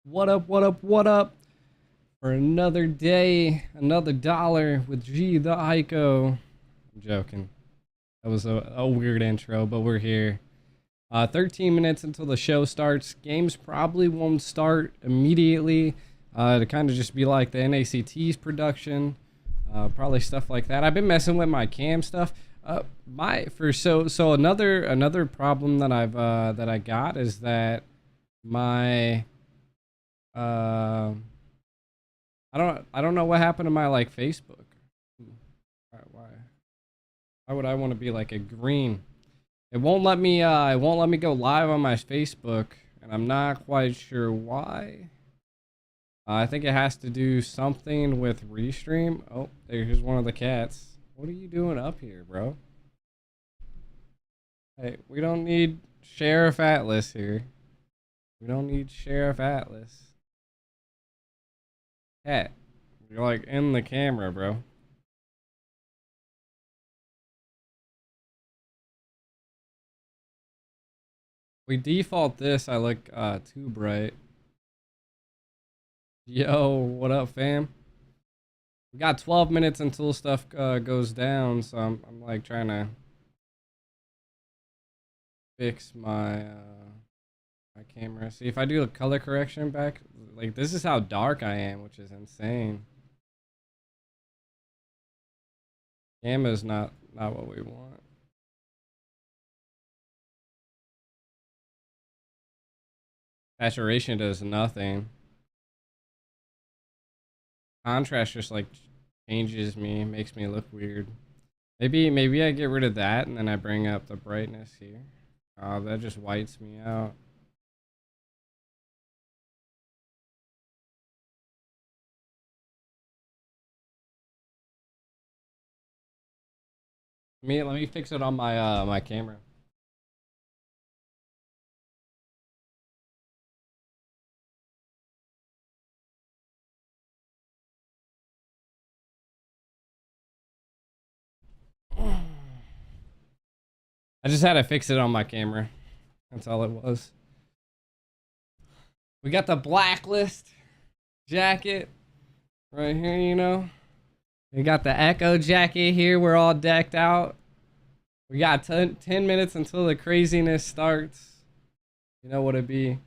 What up, what up, what up? For another day, another dollar with G the Ico. I'm joking. That was a weird intro, but we're here. 13 minutes until the show starts. Games probably won't start immediately. To kind of just be like the NACT's production. Probably stuff like that. I've been messing with my cam stuff. Another problem that I got is that my I don't know what happened to my like Facebook. Why would I want to be like a green? It won't let me go live on my Facebook, and I'm not quite sure why. I think it has to do something with Restream. Oh, here's one of the cats. What are you doing up here, bro? Hey, we don't need Sheriff Atlas here. We don't need Sheriff Atlas. Cat, you're like in the camera, bro. We default this. I look too bright. Yo, what up, fam? We got 12 minutes until stuff goes down, so I'm like trying to fix my my camera. See if I do a color correction back. Like this is how dark I am, which is insane. Gamma's not what we want. Saturation does nothing. Contrast just like changes me, makes me look weird. Maybe I get rid of that and then I bring up the brightness here. Oh, that just whites me out. Let me fix it on my my camera. I just had to fix it on my camera. That's all it was. We got the blacklist jacket right here, you know. We got the Echo jacket here. We're all decked out. We got 10 minutes until the craziness starts. You know what it be.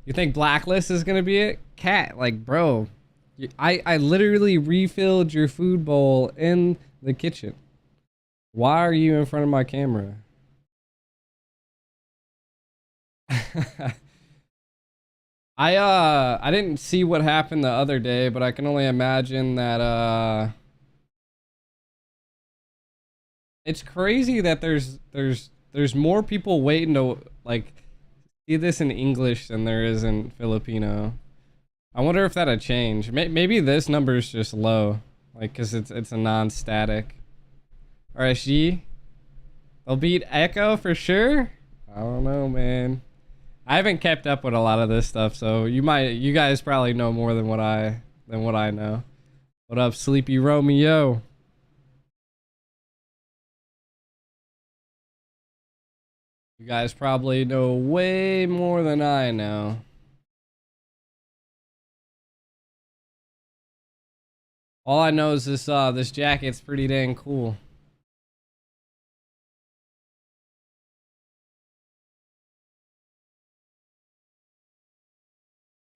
You think blacklist is gonna be it? Cat, like, bro. I literally refilled your food bowl in the kitchen. Why are you in front of my camera? I didn't see what happened the other day, but I can only imagine that it's crazy that there's more people waiting to like see this in English than there is in Filipino. I wonder if that'll change. Maybe this number is just low, like because it's a non-static. RSG, they'll beat Echo for sure. I don't know, man. I haven't kept up with a lot of this stuff, so you guys probably know more than what I know. What up, Sleepy Romeo? You guys probably know way more than I know. All I know is this jacket's pretty dang cool.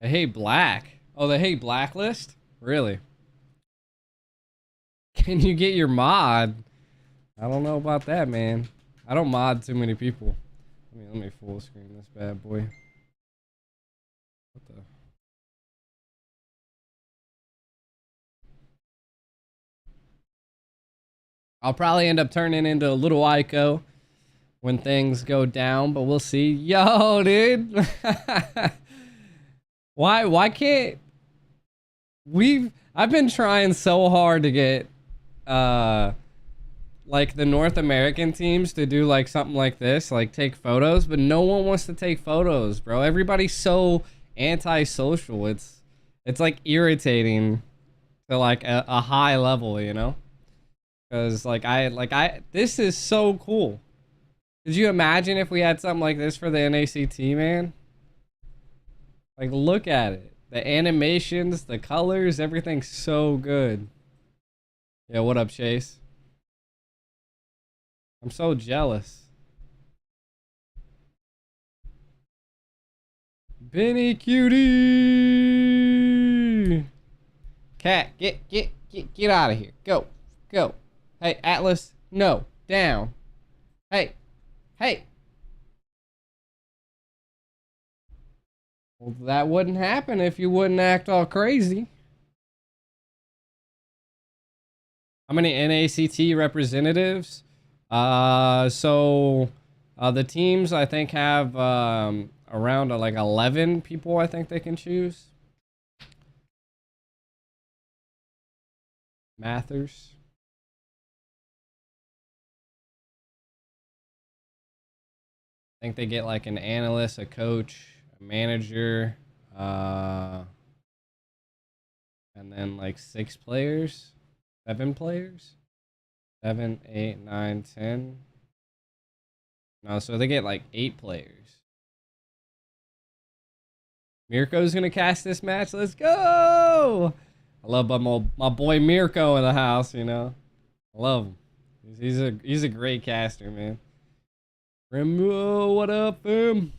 They hate black. Oh, they hate blacklist? Really? Can you get your mod? I don't know about that, man. I don't mod too many people. Let me full screen this bad boy. What the? I'll probably end up turning into a little Ico when things go down, but we'll see. Yo, dude. Why can't I've been trying so hard to get like the North American teams to do like something like this, like take photos, but no one wants to take photos, bro. Everybody's so anti-social. It's like irritating to like a high level, you know? Cause this is so cool. Could you imagine if we had something like this for the NACT, man? Like, look at it. The animations, the colors, everything's so good. Yeah, what up, Chase? I'm so jealous. Benny Cutie! Cat, get out of here. Go. Hey, Atlas, no. Down. Hey. Well, that wouldn't happen if you wouldn't act all crazy. How many NACT representatives? The teams I think have around like 11 people I think they can choose. Mathers. I think they get like an analyst, a coach, a manager, and then like 6 players, 7 players, 7, 8, 9, 10. No, so they get like 8 players. Mirko's gonna cast this match. Let's go! I love my boy Mirko in the house. You know, I love him. He's a great caster, man. Remo, what up, fam?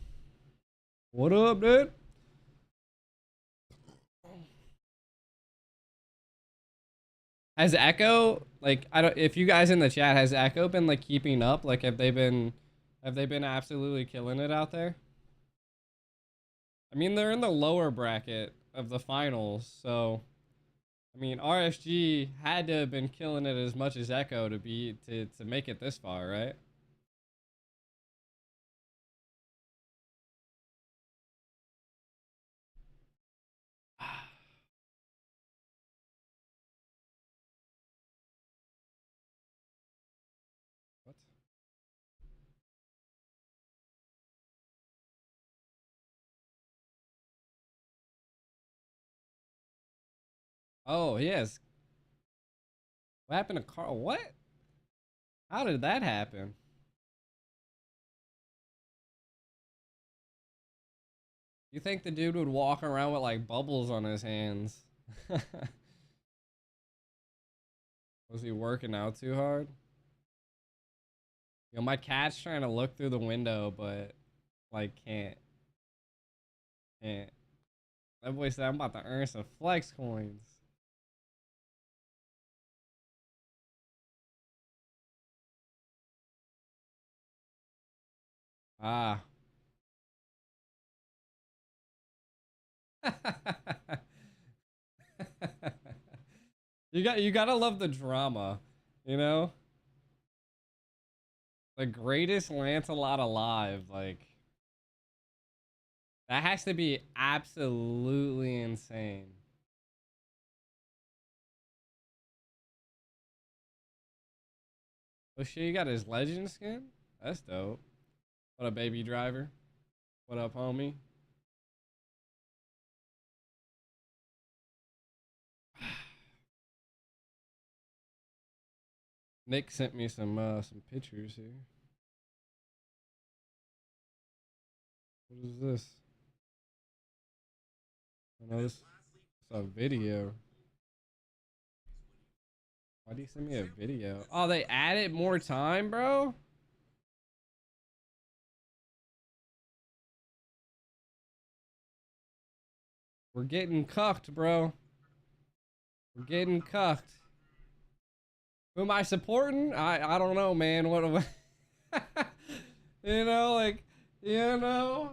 What up, dude? Has Echo, like, I don't, if you guys in the chat, has Echo been like keeping up? Like, have they been absolutely killing it out there? I mean, they're in the lower bracket of the finals, so I mean, RSG had to have been killing it as much as Echo to make it this far, right? What? Oh, yes. What happened to Carl? What? How did that happen? You think the dude would walk around with like bubbles on his hands? Was he working out too hard? Yo, my cat's trying to look through the window, but like can't. That boy said I'm about to earn some flex coins. Ah. You gotta love the drama, you know? The greatest Lancelot alive, like that has to be absolutely insane. Oh shit, you got his legend skin? That's dope. What up, baby driver? What up, homie? Nick sent me some pictures here. What is this? I know this is a video. Why do you send me a video? Oh, they added more time, bro? We're getting cucked, bro. We're getting cucked. Who am I supporting? I don't know, man. What am I? You know, like, like,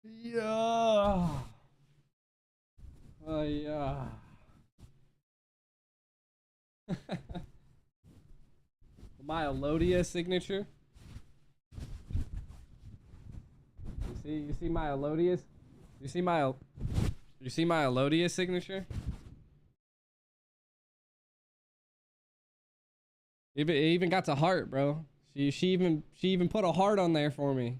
yeah. Yeah. My Elodia signature. You see my Elodia's? You see my Elodia signature? It even got to heart, bro. She even put a heart on there for me.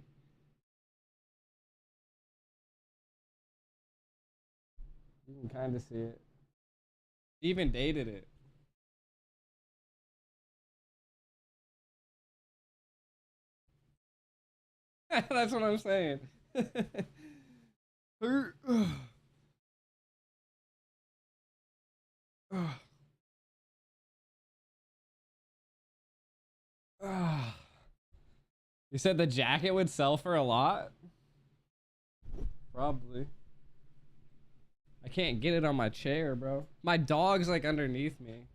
You can kind of see it. He even dated it. That's what I'm saying. You said the jacket would sell for a lot? Probably. I can't get it on my chair, bro. My dog's like underneath me.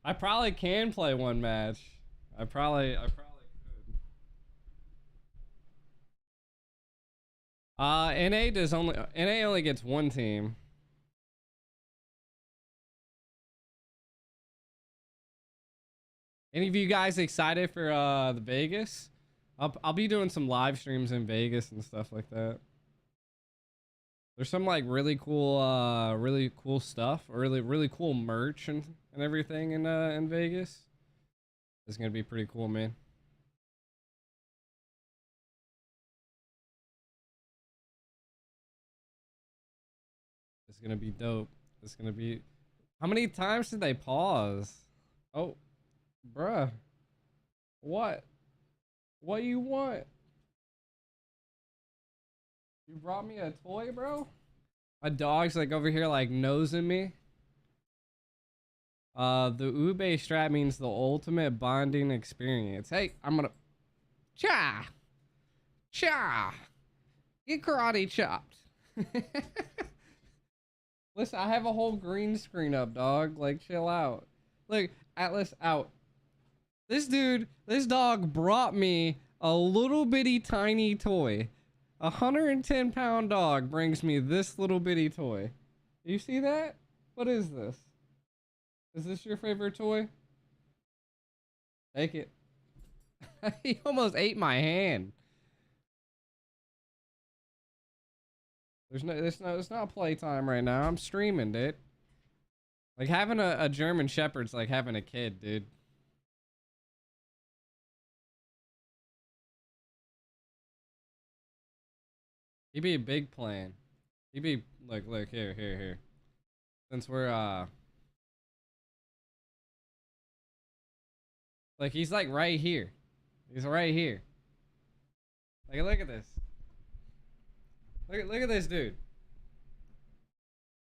I probably can play one match. I probably could. NA only gets one team. Any of you guys excited for the Vegas? I'll be doing some live streams in Vegas and stuff like that. There's some like really cool stuff, or really cool merch and everything in Vegas. It's gonna be pretty cool, man. It's gonna be dope. It's gonna be. How many times did they pause? Oh, bruh. What? What you want? You brought me a toy, bro? My dog's like over here like nosing me. The ube strap means the ultimate bonding experience. Hey, I'm gonna cha get karate chopped. Listen, I have a whole green screen up, dog. Like, chill out. Look, Atlas out. This dog brought me a little bitty tiny toy. 110-pound dog brings me this little bitty toy. You see that? What is this? Is this your favorite toy? Take it. He almost ate my hand. It's not playtime right now. I'm streaming, dude. Like having a German Shepherd's like having a kid, dude. He'd be a big plan. He'd be like, look here. Since we're like he's like right here. He's right here. Like look at this. Look at this dude.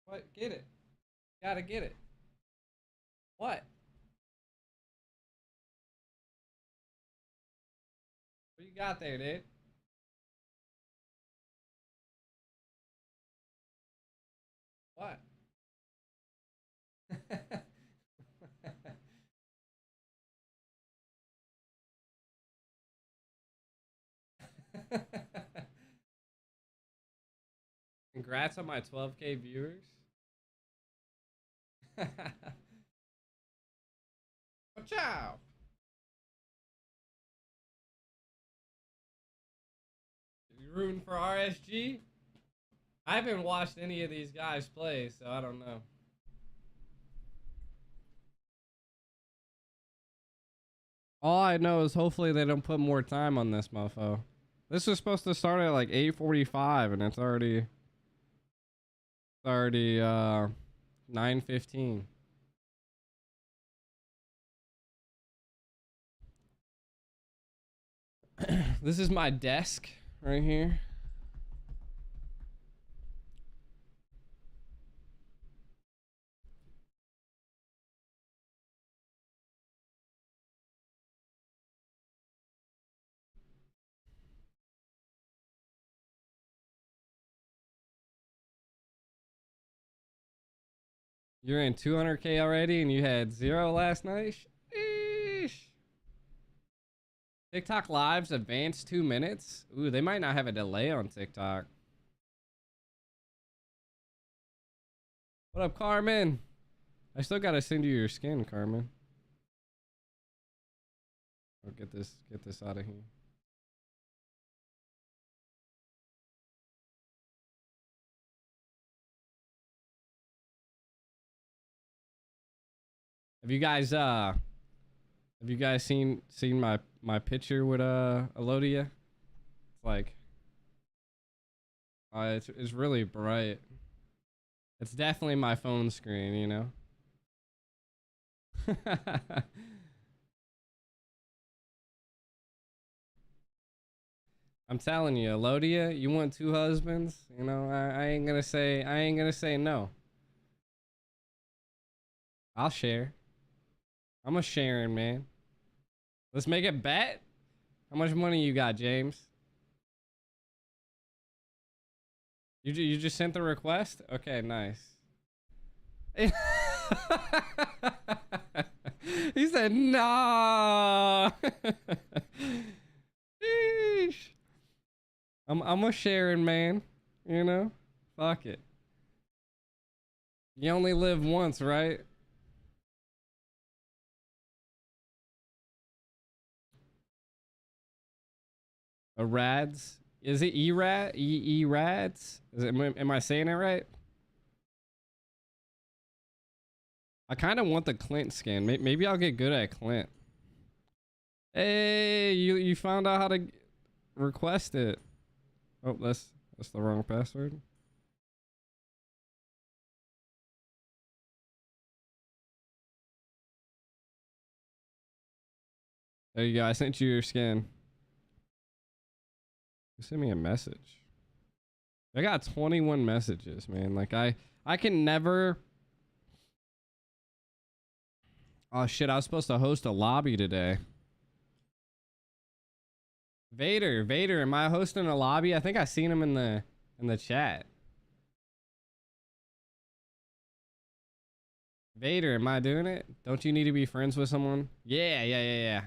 What? Get it. Gotta get it. What? What you got there, dude? What? Congrats on my 12K viewers. Ciao. You rooting for RSG? I haven't watched any of these guys play, so I don't know. All I know is hopefully they don't put more time on this mofo. This was supposed to start at like 8:45 and it's already 9:15. This is my desk right here. You're in 200K already and you had 0 last night? Sheesh. TikTok lives advanced 2 minutes? Ooh, they might not have a delay on TikTok. What up, Carmen? I still gotta send you your skin, Carmen. I'll get this out of here. Have you guys Have you guys seen my picture with Elodia? It's like it's really bright. It's definitely my phone screen, you know. I'm telling you, Elodia, you want two husbands? You know, I ain't gonna say no. I'll share. I'm a sharing man. Let's make a bet. How much money you got, James? You just sent the request? Okay, nice. He said, "Nah." Sheesh. I'm a sharing man, you know? Fuck it. You only live once, right? A rads? Is it E-Rad? E-Rads? Is it, am I saying it right? I kind of want the Clint skin. Maybe I'll get good at Clint. Hey, you found out how to request it. Oh, that's the wrong password. There you go. I sent you your skin. Send me a message. I got 21 messages, man. Like I can never. Oh shit! I was supposed to host a lobby today. Vader, am I hosting a lobby? I think I seen him in the chat. Vader, am I doing it? Don't you need to be friends with someone? Yeah.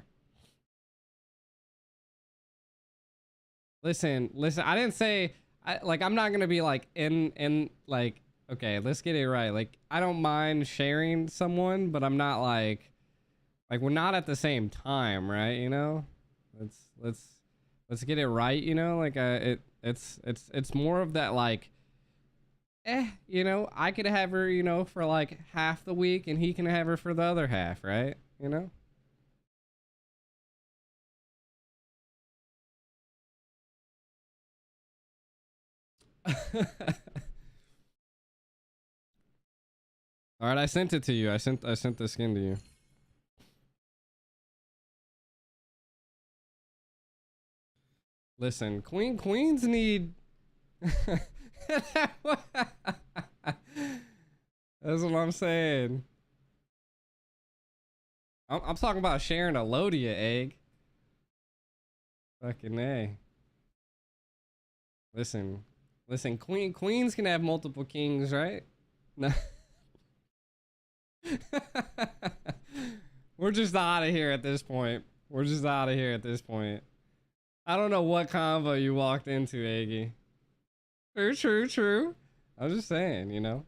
Listen. I didn't say I'm not gonna be like in like. Okay, let's get it right. Like I don't mind sharing someone, but I'm not like we're not at the same time, right? You know, let's get it right. You know, like it's more of that like. You know, I could have her, you know, for like half the week and he can have her for the other half, right? You know? All right, I sent it to you. I sent the skin to you. Listen, queens need That's what I'm saying. I'm talking about sharing a Lodia egg. Fucking A. Listen, queens can have multiple kings, right? No. We're just out of here at this point. I don't know what convo you walked into, Aggie. True. I was just saying, you know.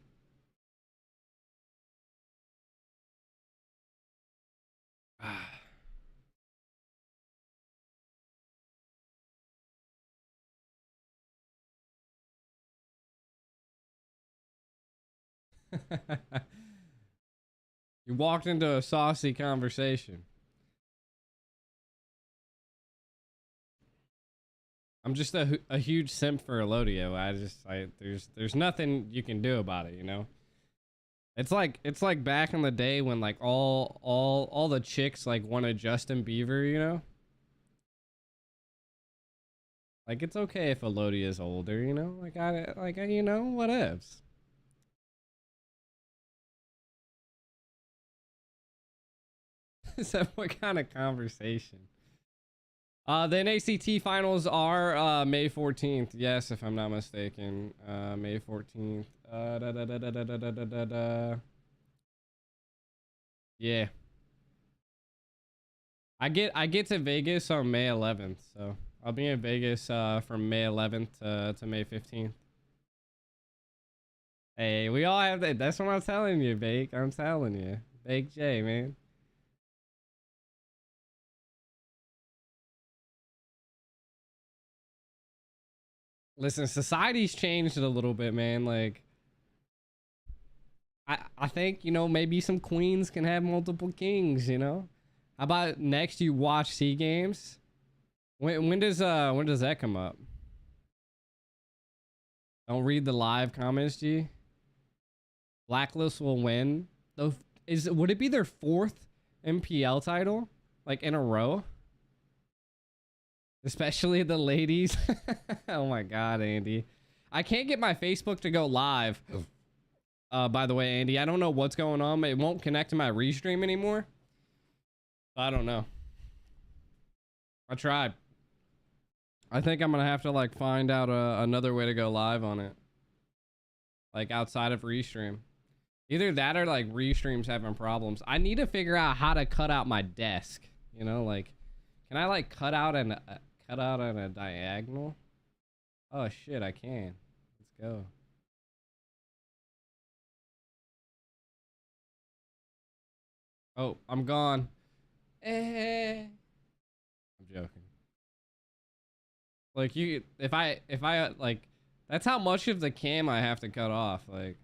You walked into a saucy conversation. I'm just a huge simp for Elodio. There's nothing you can do about it, you know. It's like back in the day when like all the chicks like wanted Justin Bieber, you know. Like it's okay if Elodia is older, you know. You know, whatevs. So what kind of conversation? The NACT finals are May 14th. Yes, if I'm not mistaken. May 14th. Yeah. I get to Vegas on May 11th, so I'll be in Vegas from May 11th to May 15th. Hey, we all have that. That's what I'm telling you, Bake. I'm telling you. Bake J, man. Listen, society's changed a little bit, man. Like, I think, you know, maybe some queens can have multiple kings, you know? How about next you watch Sea Games? When does that come up? Don't read the live comments, G. Blacklist will win. Would it be their 4th MPL title? Like in a row? Especially the ladies. Oh my god, Andy. I can't get my Facebook to go live. By the way, Andy, I don't know what's going on. It won't connect to my restream anymore. I don't know. I tried. I think I'm gonna have to like find out another way to go live on it. Like outside of restream. Either that or like restream's having problems. I need to figure out how to cut out my desk. You know, like, can I like cut out on a diagonal? Oh shit, I can. Let's go. Oh, I'm gone. I'm joking. Like if I like, that's how much of the cam I have to cut off. Like,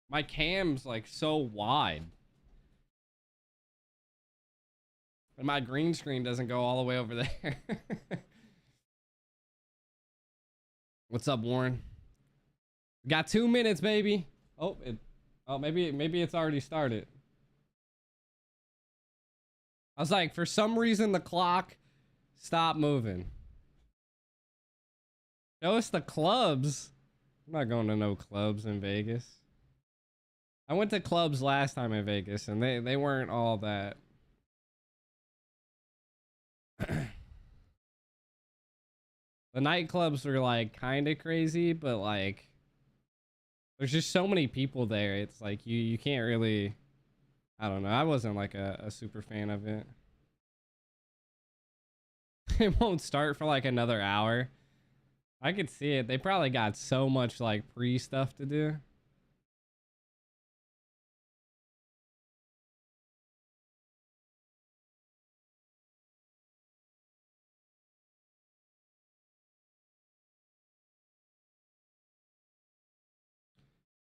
my cam's like so wide. And my green screen doesn't go all the way over there. What's up, Warren? We got 2 minutes, baby. Oh, maybe it's already started. I was like, for some reason the clock stopped moving. Show us the clubs. I'm not going to no clubs in Vegas. I went to clubs last time in Vegas and they weren't all that. The nightclubs were like kind of crazy, but like there's just so many people there. It's like you can't really, I don't know. I wasn't like a super fan of it. It won't start for like another hour. I could see it. They probably got so much like pre stuff to do.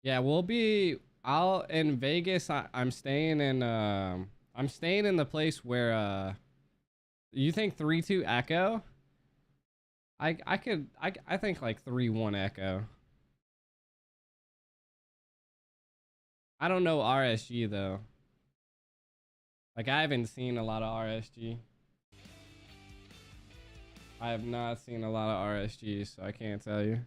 Yeah, I'll in Vegas. I'm staying in the place where you think 3-2 Echo? I think like 3-1 Echo. I don't know RSG though. Like, I haven't seen a lot of RSG. I have not seen a lot of RSG, so I can't tell you.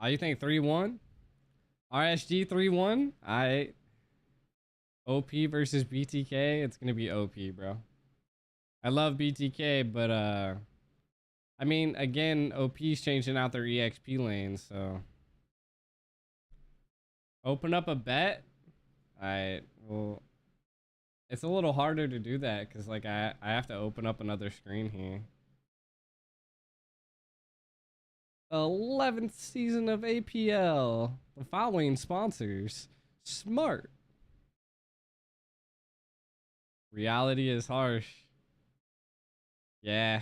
Oh, you think 3-1? RSG 3-1? I OP versus BTK. It's gonna be OP, bro. I love BTK, but I mean, again, OP's changing out their EXP lanes, so open up a bet. Well, it's a little harder to do that because like I have to open up another screen here. 11th season of APL. The following sponsors. Smart. Reality is harsh. Yeah.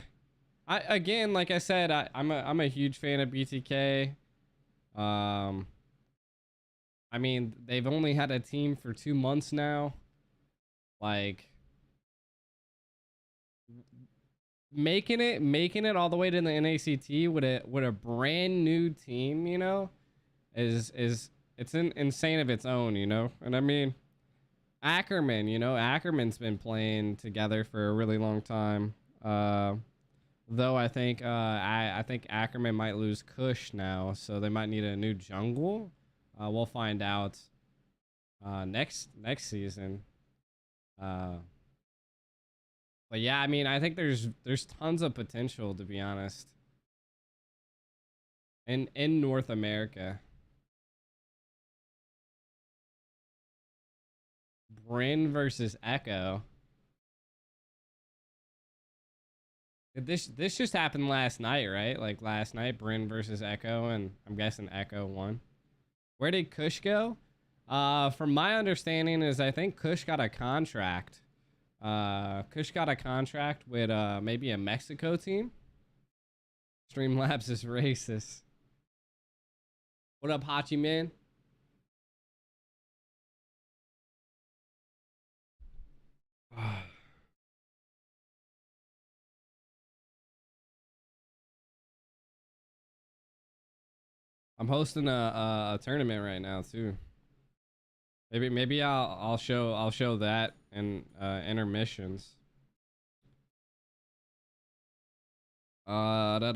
Again, like I said, I'm a huge fan of BTK. I mean, they've only had a team for 2 months now. Like, making it all the way to the NACT with a brand new team, you know, is it's insane of its own, you know. And I mean, Ackerman, you know, Ackerman's been playing together for a really long time. Though I think I think Ackerman might lose Kush now, so they might need a new jungle. We'll find out next season. But yeah, I mean, I think there's tons of potential, to be honest. In North America. Bryn versus Echo. This just happened last night, right? Like last night, Bryn versus Echo, and I'm guessing Echo won. Where did Kush go? From my understanding is I think Kush got a contract. Kush got a contract with maybe a Mexico team. Streamlabs is racist. What up, Hachi man? I'm hosting a tournament right now too. Maybe I'll show that and intermissions. Let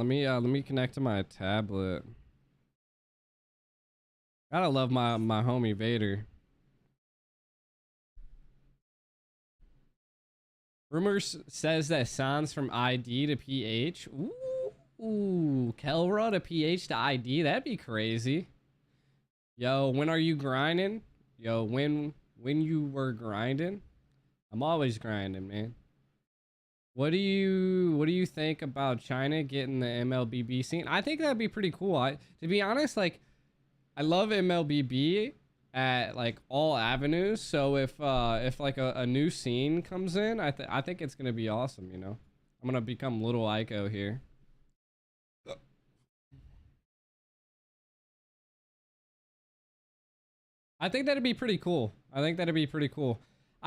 me connect to my tablet. Gotta love my homie Vader. Rumors says that Sans from ID to PH. Ooh, Kelra to PH to ID. That'd be crazy. Yo, when are you grinding? Yo, when you were grinding? I'm always grinding, man. What do you think about China getting the MLBB scene? I think that'd be pretty cool. To be honest, like I love MLBB at like all avenues. So if like a new scene comes in, I think it's gonna be awesome. You know, I'm gonna become little Ico here. I think that'd be pretty cool.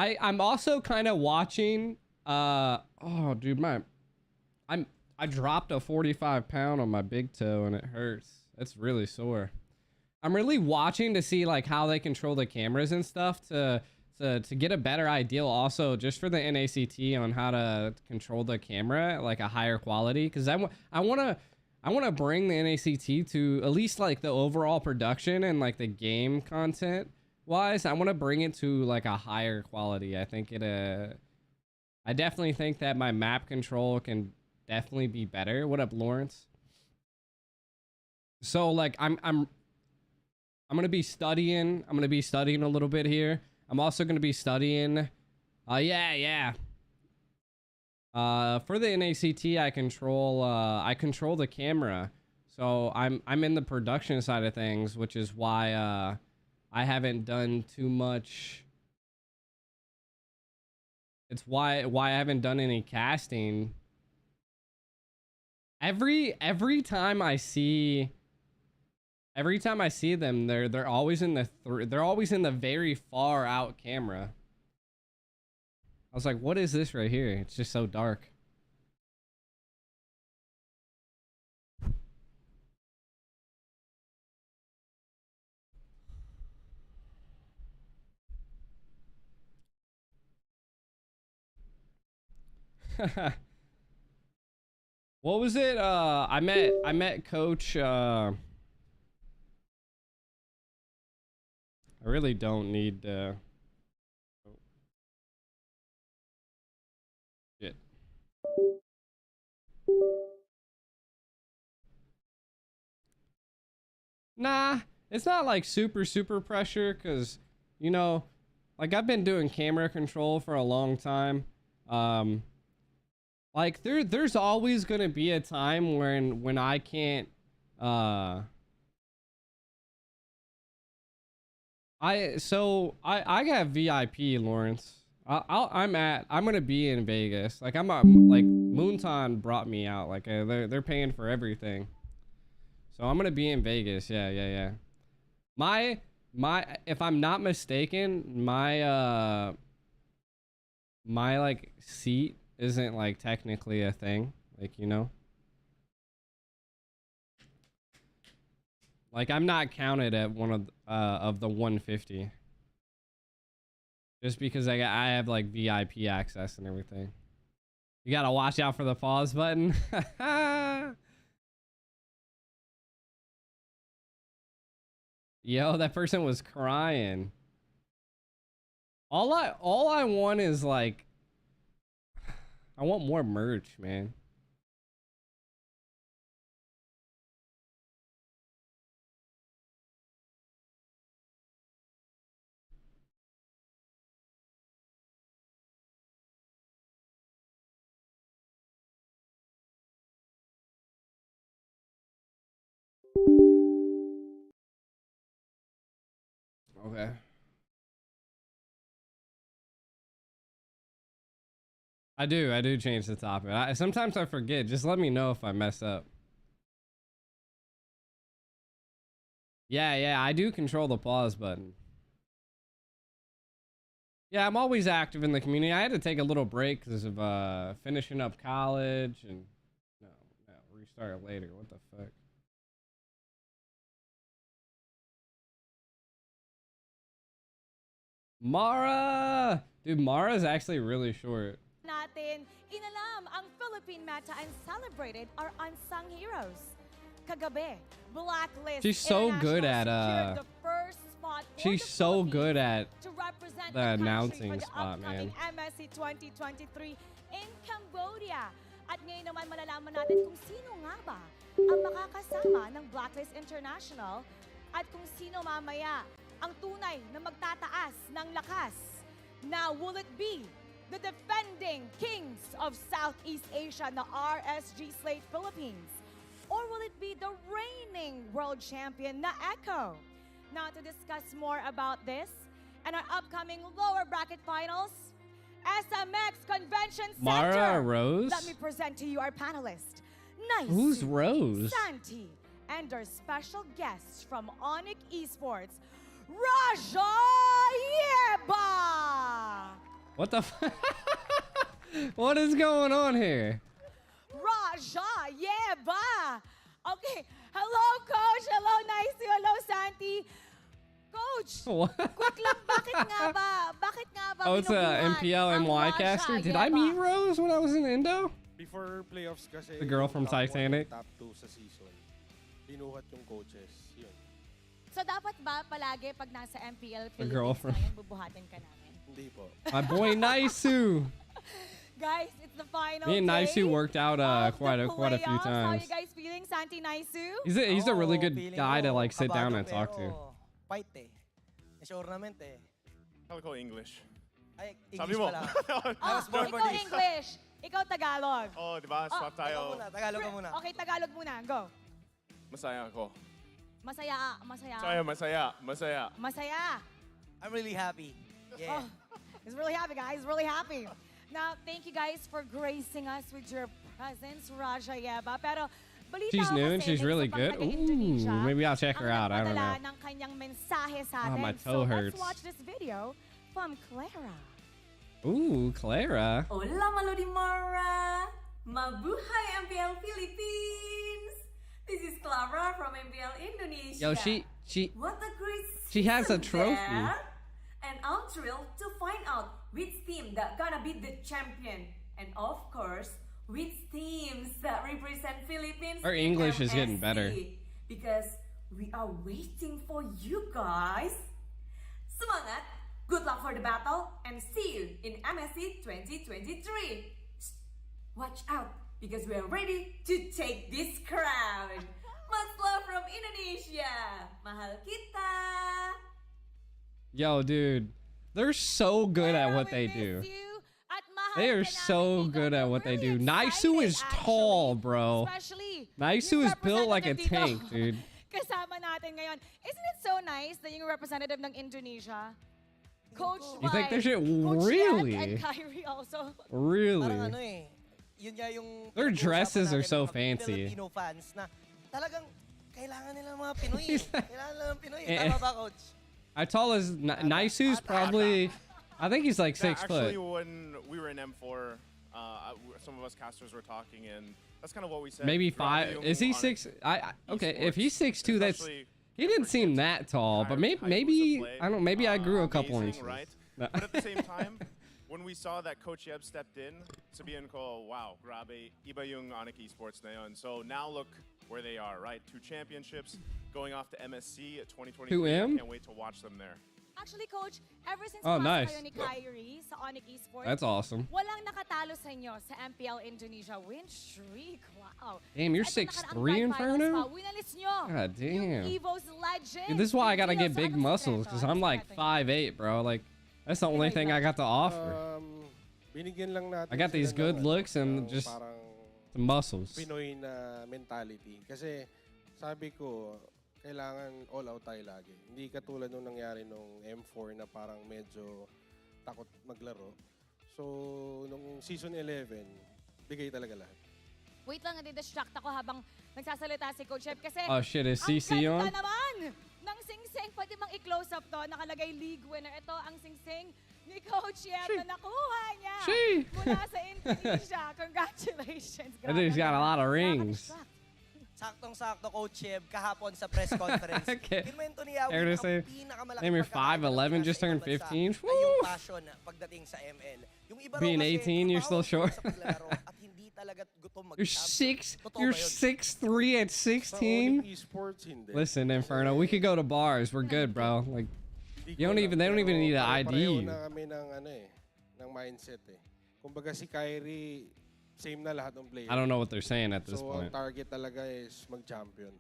I'm also kind of watching. Oh, dude, I dropped a 45-pound on my big toe and it hurts. It's really sore. I'm really watching to see like how they control the cameras and stuff to get a better idea also just for the NACT on how to control the camera like a higher quality, because I want to bring the NACT to at least like the overall production and like the game content wise. I want to bring it to like a higher quality. I think I definitely think that my map control can definitely be better. What up, Lawrence? So like I'm gonna be studying. I'm gonna be studying a little bit here. I'm also gonna be studying. Yeah. For the NACT, I control the camera. So I'm in the production side of things, which is why I haven't done too much. It's why I haven't done any casting. Every time I see them, they're always in the very far out camera. I was like, what is this right here? It's just so dark. What was it? I met Coach. I really don't need shit. Nah, it's not like super pressure, because you know, like I've been doing camera control for a long time. Like there's always gonna be a time when I can't I got VIP, Lawrence. I'm gonna be in Vegas. Like like Moonton brought me out. Like they're paying for everything. So I'm gonna be in Vegas. Yeah. My if I'm not mistaken, my like seat isn't like technically a thing. Like, you know. Like I'm not counted at one of the 150. Just because I have like VIP access and everything. You gotta watch out for the pause button. Yo, that person was crying. All I want is like, I want more merch, man. Okay. I do change the topic. Sometimes I forget. Just let me know if I mess up. Yeah, I do control the pause button. Yeah, I'm always active in the community. I had to take a little break because of finishing up college and no, started later. What the fuck? Mara! Dude, Mara's actually really short. Natin inalam ang Philippine meta and celebrated our unsung heroes. Kagabi, Blacklist She's so good at secured the first spot for she's the so good at to represent the country announcing for the spot, upcoming man. MSC 2023 in Cambodia. At ngayon naman malalaman natin kung sino nga ba ang makakasama ng Blacklist International at kung sino mamaya ang tunay na magtataas ng lakas. Now, will it be the defending kings of Southeast Asia, the RSG Slate Philippines? Or will it be the reigning world champion, na Echo? Now, to discuss more about this and our upcoming lower bracket finals, SMX Convention Center. Mara Rose? Let me present to you our panelists. Nice. Who's Rose? Santi. And our special guests from Onyx Esports, Raja Yeba! What the What is going on here? Raja Yeba! Okay, hello Coach, hello Nicey, hello Santi. Coach, What? quick lang, bakit nga ba Oh, it's a MPL ang MY Raja caster? Did I Yeba? meet Rose when I was in Indo? Before playoffs kasi, The girl from top 1 Titanic? and top 2 sa season. Binuhat yung coaches. Yun. So dapat ba palagi pag nasa MPL The Philippines girlfriend. ngayon, bubuhatin ka namin? Hindi po. My boy Naisu. Guys, it's the final Me and day Naisu worked out of quite the a few playoffs. How are times. you guys feeling, Santi, Naisu? He's a really good feeling guy to ko like sit down kabado and talk to. pero fight eh. Sa ornament eh. Kala ko English. Ay, Sabi English mo. pala. I was born for Ikaw this. English, ikaw Tagalog. Oh, di ba? Swap Tagalog tayo. muna, Tagalog ka muna. Okay, Tagalog muna. Go. Masaya ako. Masaya. Masaya. Masaya. I'm really happy. Yeah. Oh, he's really happy, guys. Really happy. Now, thank you guys for gracing us with your presence, Raja Yeba. Pero, balita She's ko new and kasi she's really isa pang good. taga-Indonesia Ooh, maybe I'll check her out. I don't ang nagpadala know. ng kanyang mensahe sa Oh, atin. my So, toe hurts. let's watch this video from Clara. Ooh, Clara. Hola Malodi Mara! Mabuhay MPL Philippines! This is Clara from MPL Indonesia. Yo, she What a great she has a season trophy. there. And I'm thrilled to find out which team that gonna be the champion. And of course, which teams that represent Philippines. Her in English is getting MSC. better. Because we are waiting for you guys. Semangat! Good luck for the battle and see you in MSC 2023. Watch out because we are ready to take this crown. Much love from Indonesia. Mahal kita. Yo, dude, they're so good at Clara, what we they miss do. you at mahal They are ka namin so dito. good at We're what they really do. Naisu is excited, tall, actually. bro. Especially, Naisu yung is built like a representative tank, dito. dude. Kasama natin ngayon. Isn't it so nice that yung representative ng Indonesia? Coach You think they should Coach really? Yan and Kyrie also. Parang Really? ano eh. Yun nga yung... Their dresses are natin so ng mga fancy. Filipino fans na talagang kailangan nila ng mga Pinoy. Kailangan nila ng Pinoy. Eh, Tama ba, Coach? How tall is Naisu's probably? I think he's like 6 Actually, foot. when we were in M4, some of us casters were talking, and that's kind of what we said. Maybe Grabe 5. yung Is he on 6? Okay, if he's esports, 6'2", that's especially he didn't seem that tall, but maybe I don't know. Maybe I grew a couple amazing, inches. right? No. But at the same time, when we saw that Coach Yeb stepped in, sabihin ko, wow, grabe, iba yung Onyx Esports na yun. So now look where they are, right? 2 championships, going off to MSC at 2023. 2M? I can't wait to watch them there. Actually, Coach, ever since Oh, pumasok nice. kayo ni Kyrie sa Onyx Esports, That's awesome. walang nakatalo sa inyo sa MPL Indonesia win streak. Wow. Damn, you're Ito 6'3", nakaraang Inferno? finals pa, winalis nyo. God damn. Yung Evo's legend. Dude, this is why I gotta Dio, get so big anong muscles, sekreto? because I'm Anong like sekreto niyo? 5'8", bro. Like that's the only thing I got to offer. Binigyan lang natin I got these sila good ng, looks and ng just parang some muscles. Pinoy na mentality. Kasi sabi ko, kailangan all out tayo lagi. Hindi katulad nung nangyari nung M4 na parang medyo takot maglaro. So, nung season 11, bigay talaga lahat. Wait lang, nadidistract ako habang nagsasalita si Coach Shep kasi Oh shit, is ang CC on? ganda naman ng sing-sing. Pwede bang i-close up to? Nakalagay league winner. Ito ang sing-sing ni Coach Shep na nakuha niya She. mula sa Indonesia. Congratulations. That dude's got a lot of Grabe. rings. Nakaka-distract. Saktong-sakto, Coach Chev, kahapon sa press conference. Okay. Kinwento ni Yawi Fair to ang say. pinakamalaking Name your pagkakaiba ng 5'11", Pinas just sa turned ibang bansa 15. ay yung Woo! passion pagdating sa ML. Yung iba Being raw kasi 18, you're still powerful short. sa paglalaro at hindi talaga gutom You're mag-champion. Totoo you're ba yun? 6'3" at Sa 16. Esports, hindi. Listen, Inferno, we could go to bars. We're good, bro. Like, Hindi you don't ko even, alam, they don't even pero need an pare-pareho ID. na kami ng ng mindset eh. Kumbaga si Kyrie, same na lahat ng player. I don't know what they're saying at this So ang point. target talaga is mag-champion.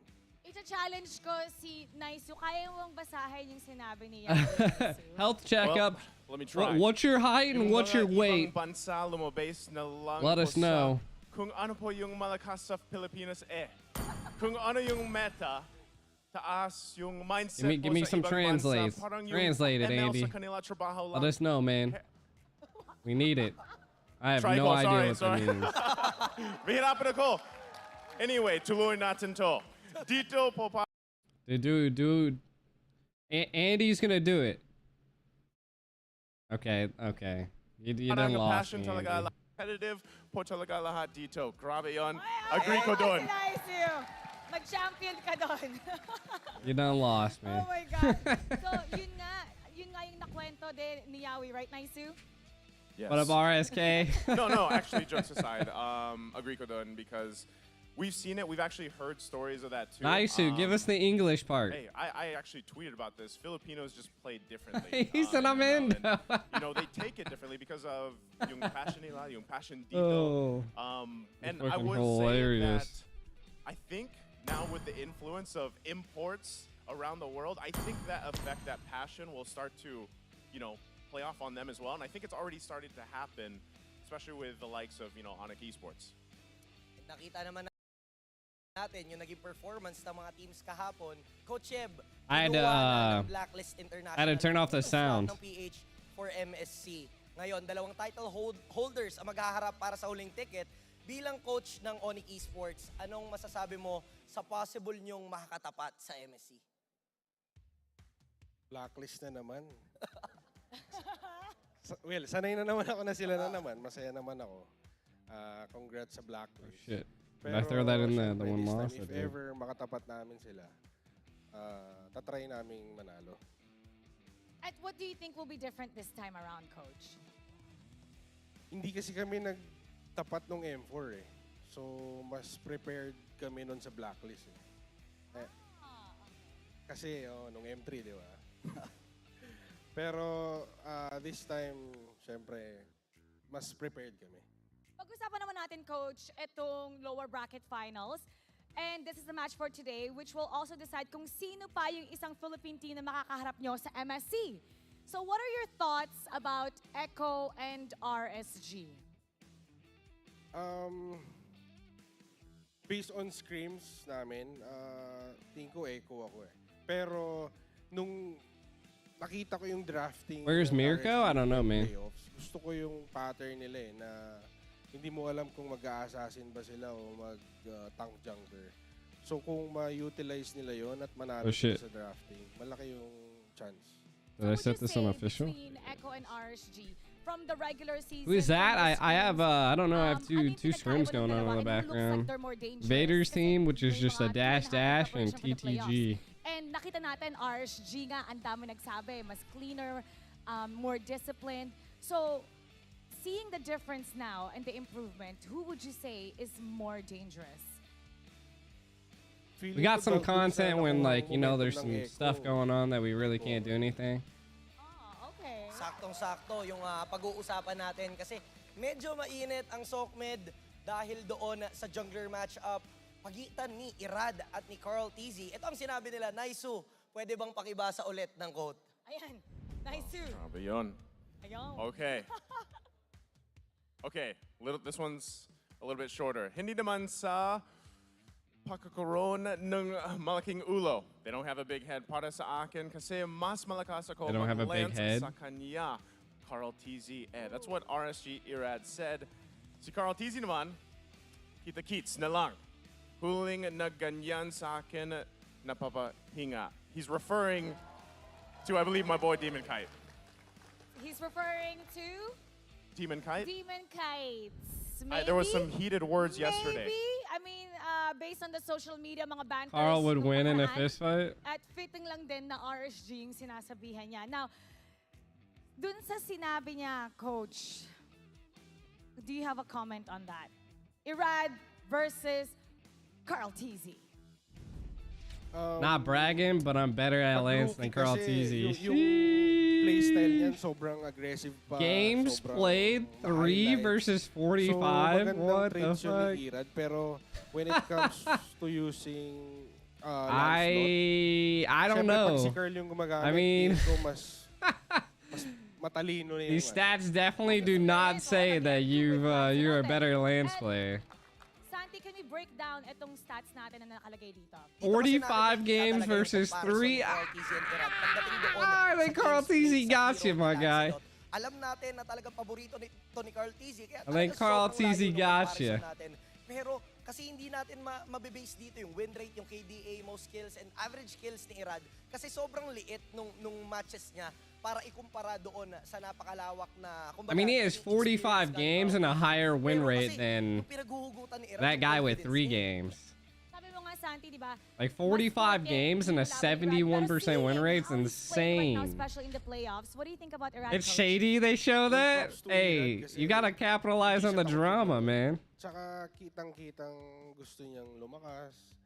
Ita-challenge ko si Naisu. Kaya mong basahin yung sinabi ni Naisu? Health checkup. Let me try. What's your height and Yung what's your mga weight? ibang bansa lumabase na lang Let po us know. Kung ano po yung malakas sa Pilipinas Kung ano yung meta, taas yung mindset Give me po sa some ibang translates. bansa. Parang yung Translate it, ML Andy. sa kanila trabaho Let lang. us know, man. We need it. I have no Tricol, idea what sorry. that means. Mahirapan ako. Anyway, tuloy natin to. Dito po pa. Dude. Andy's gonna do it. Okay. You done Parang lost passion me, talaga, Andy. competitive po talaga lahat dito. Grabe yon. Agree ko doon. Naisu, mag-champion ka doon. You done lost, Oh man. my God. So, yun nga yung nakwento din ni Yawi, right, Naisu? Yes. What up, RSK? No, actually, jokes aside, agree ko doon because we've seen it. We've actually heard stories of that too. Naisu, give us the English part. Hey, I actually tweeted about this. Filipinos just play differently. He said I'm in. in. They take it differently because of yung passion nila, yung passion dito. Oh. And That's I fucking would hilarious. say that I think now with the influence of imports around the world, I think that passion will start to, play off on them as well. And I think it's already started to happen, especially with the likes of, NACT Esports. Nakita naman natin yung naging performance ng mga teams kahapon. Coach Chev, I had to, kinuha na ng Blacklist International. I had to turn off the sound. Ng PH for MSC. Ngayon, dalawang title holders ang maghaharap para sa huling ticket. Bilang coach ng NACT Esports, anong masasabi mo sa possible nyong makakatapat sa MSC? Blacklist na naman. Well, sanay na naman ako na sila na naman. Masaya naman ako. Congrats sa Blacklist. Shit. Did I throw that in the syempre, one this loss? time, if ever makatapat namin sila, tatry naming manalo. At what do you think will be different this time around, Coach? Hindi kasi kami nagtapat nung M4 eh. So, mas prepared kami nun sa Blacklist eh. Kasi, nung M3, di ba? Pero, this time, syempre, mas prepared kami. Pag-usapan naman natin, Coach, itong lower bracket finals. And this is the match for today, which will also decide kung sino pa yung isang Philippine team na makakaharap nyo sa MSC. So what are your thoughts about Echo and RSG? Based on scrims namin, tingin ko Echo ako eh. Pero, nung nakita ko yung drafting... Where's ng Mirko? RSG I don't know, man. playoffs, gusto ko yung pattern nila eh, na hindi mo alam kung mag-a-assassin ba sila o mag-tank jungler. So kung ma-utilize nila yon at manalo sila sa drafting, malaki yung chance. Did I set this unofficial? Between Echo and RSG from the regular season? Who is that? I have I don't know. I have ano yung two scrims pinagkaiba ng going on dalawa? in the And who looks background. like they're more dangerous? Vader's Kasi team, which is may just a mga dash team na dash, and preparation for the playoffs. TTG. And nakita natin, RSG nga, ang dami nagsabi, mas cleaner, more disciplined. So, seeing the difference now and the improvement, who would you say is more dangerous? We got some content when, like, there's some stuff going on that we really can't do anything. Oh, okay. Saktong-sakto yung pag-uusapan natin kasi medyo mainit ang Sokmed dahil doon sa jungler matchup pagitan ni Irad at ni Carl TZ. Ito ang sinabi nila, Naisu, pwede bang pakibasa ulit ng quote? Ayan, nice too. Grabe yun. Ayan. Okay. Okay, this one's a little bit shorter. Hindi naman sa pagkakaroon ng malaking ulo. They don't have a big head para sa akin kasi mas malakas ako They don't have a big mag-lance head? sa kanya. Carl TZ. That's what RSG Irad said. Si Carl TZ naman, kita-kits na lang. Huling na ganyan sa akin napapahinga. He's referring to, I believe, my boy Demon Kite. He's referring to Demon Kite? Demon Kites. Maybe, There was some heated words yesterday. Maybe, I mean, based on the social media, mga banters. Carl would nung win in a nakaraan, fist fight. At fitting lang din na RSG yung sinasabihan niya. Now, dun sa sinabi niya, Coach, do you have a comment on that? Irad versus Carl TZ. Not bragging, but I'm better at Lance than Carl TZ. Yung playstyle niyan, sobrang aggressive pa. Games sobrang played 3 highlight. versus So, 45. magandang What the traits yun fuck? ni Irad, pero when it comes to using Lancelot, I don't syempre, pag know. si Carl yung gumagamit, I mean- feeling ko mas matalino na yung These stats definitely do not say that you're a better Lance player. Santi, can we break down itong stats natin na nakalagay dito? 45 games versus 3. I think Carl TZ got you, my guy. Alam natin na talagang paborito ni Carl TZ. Kaya I think talagang Carl sobrang TZ layo ng got comparison you. natin. Pero kasi hindi natin mabibase dito yung win rate, yung KDA, most kills, and average kills ni Irad. Kasi sobrang liit nung matches niya para ikumpara doon sa napakalawak na... I mean, he has 45 games and a higher win rate than that guy with 3 games. Sabi mo nga, Santi, di ba? Like 45 games and a 71% win rate's insane. Especially in the playoffs. What do you think about Irad? It's shady they show that. props to Hey, Irad kasi you gotta capitalize on the drama, man. Tsaka kitang-kitang gusto niyang lumakas.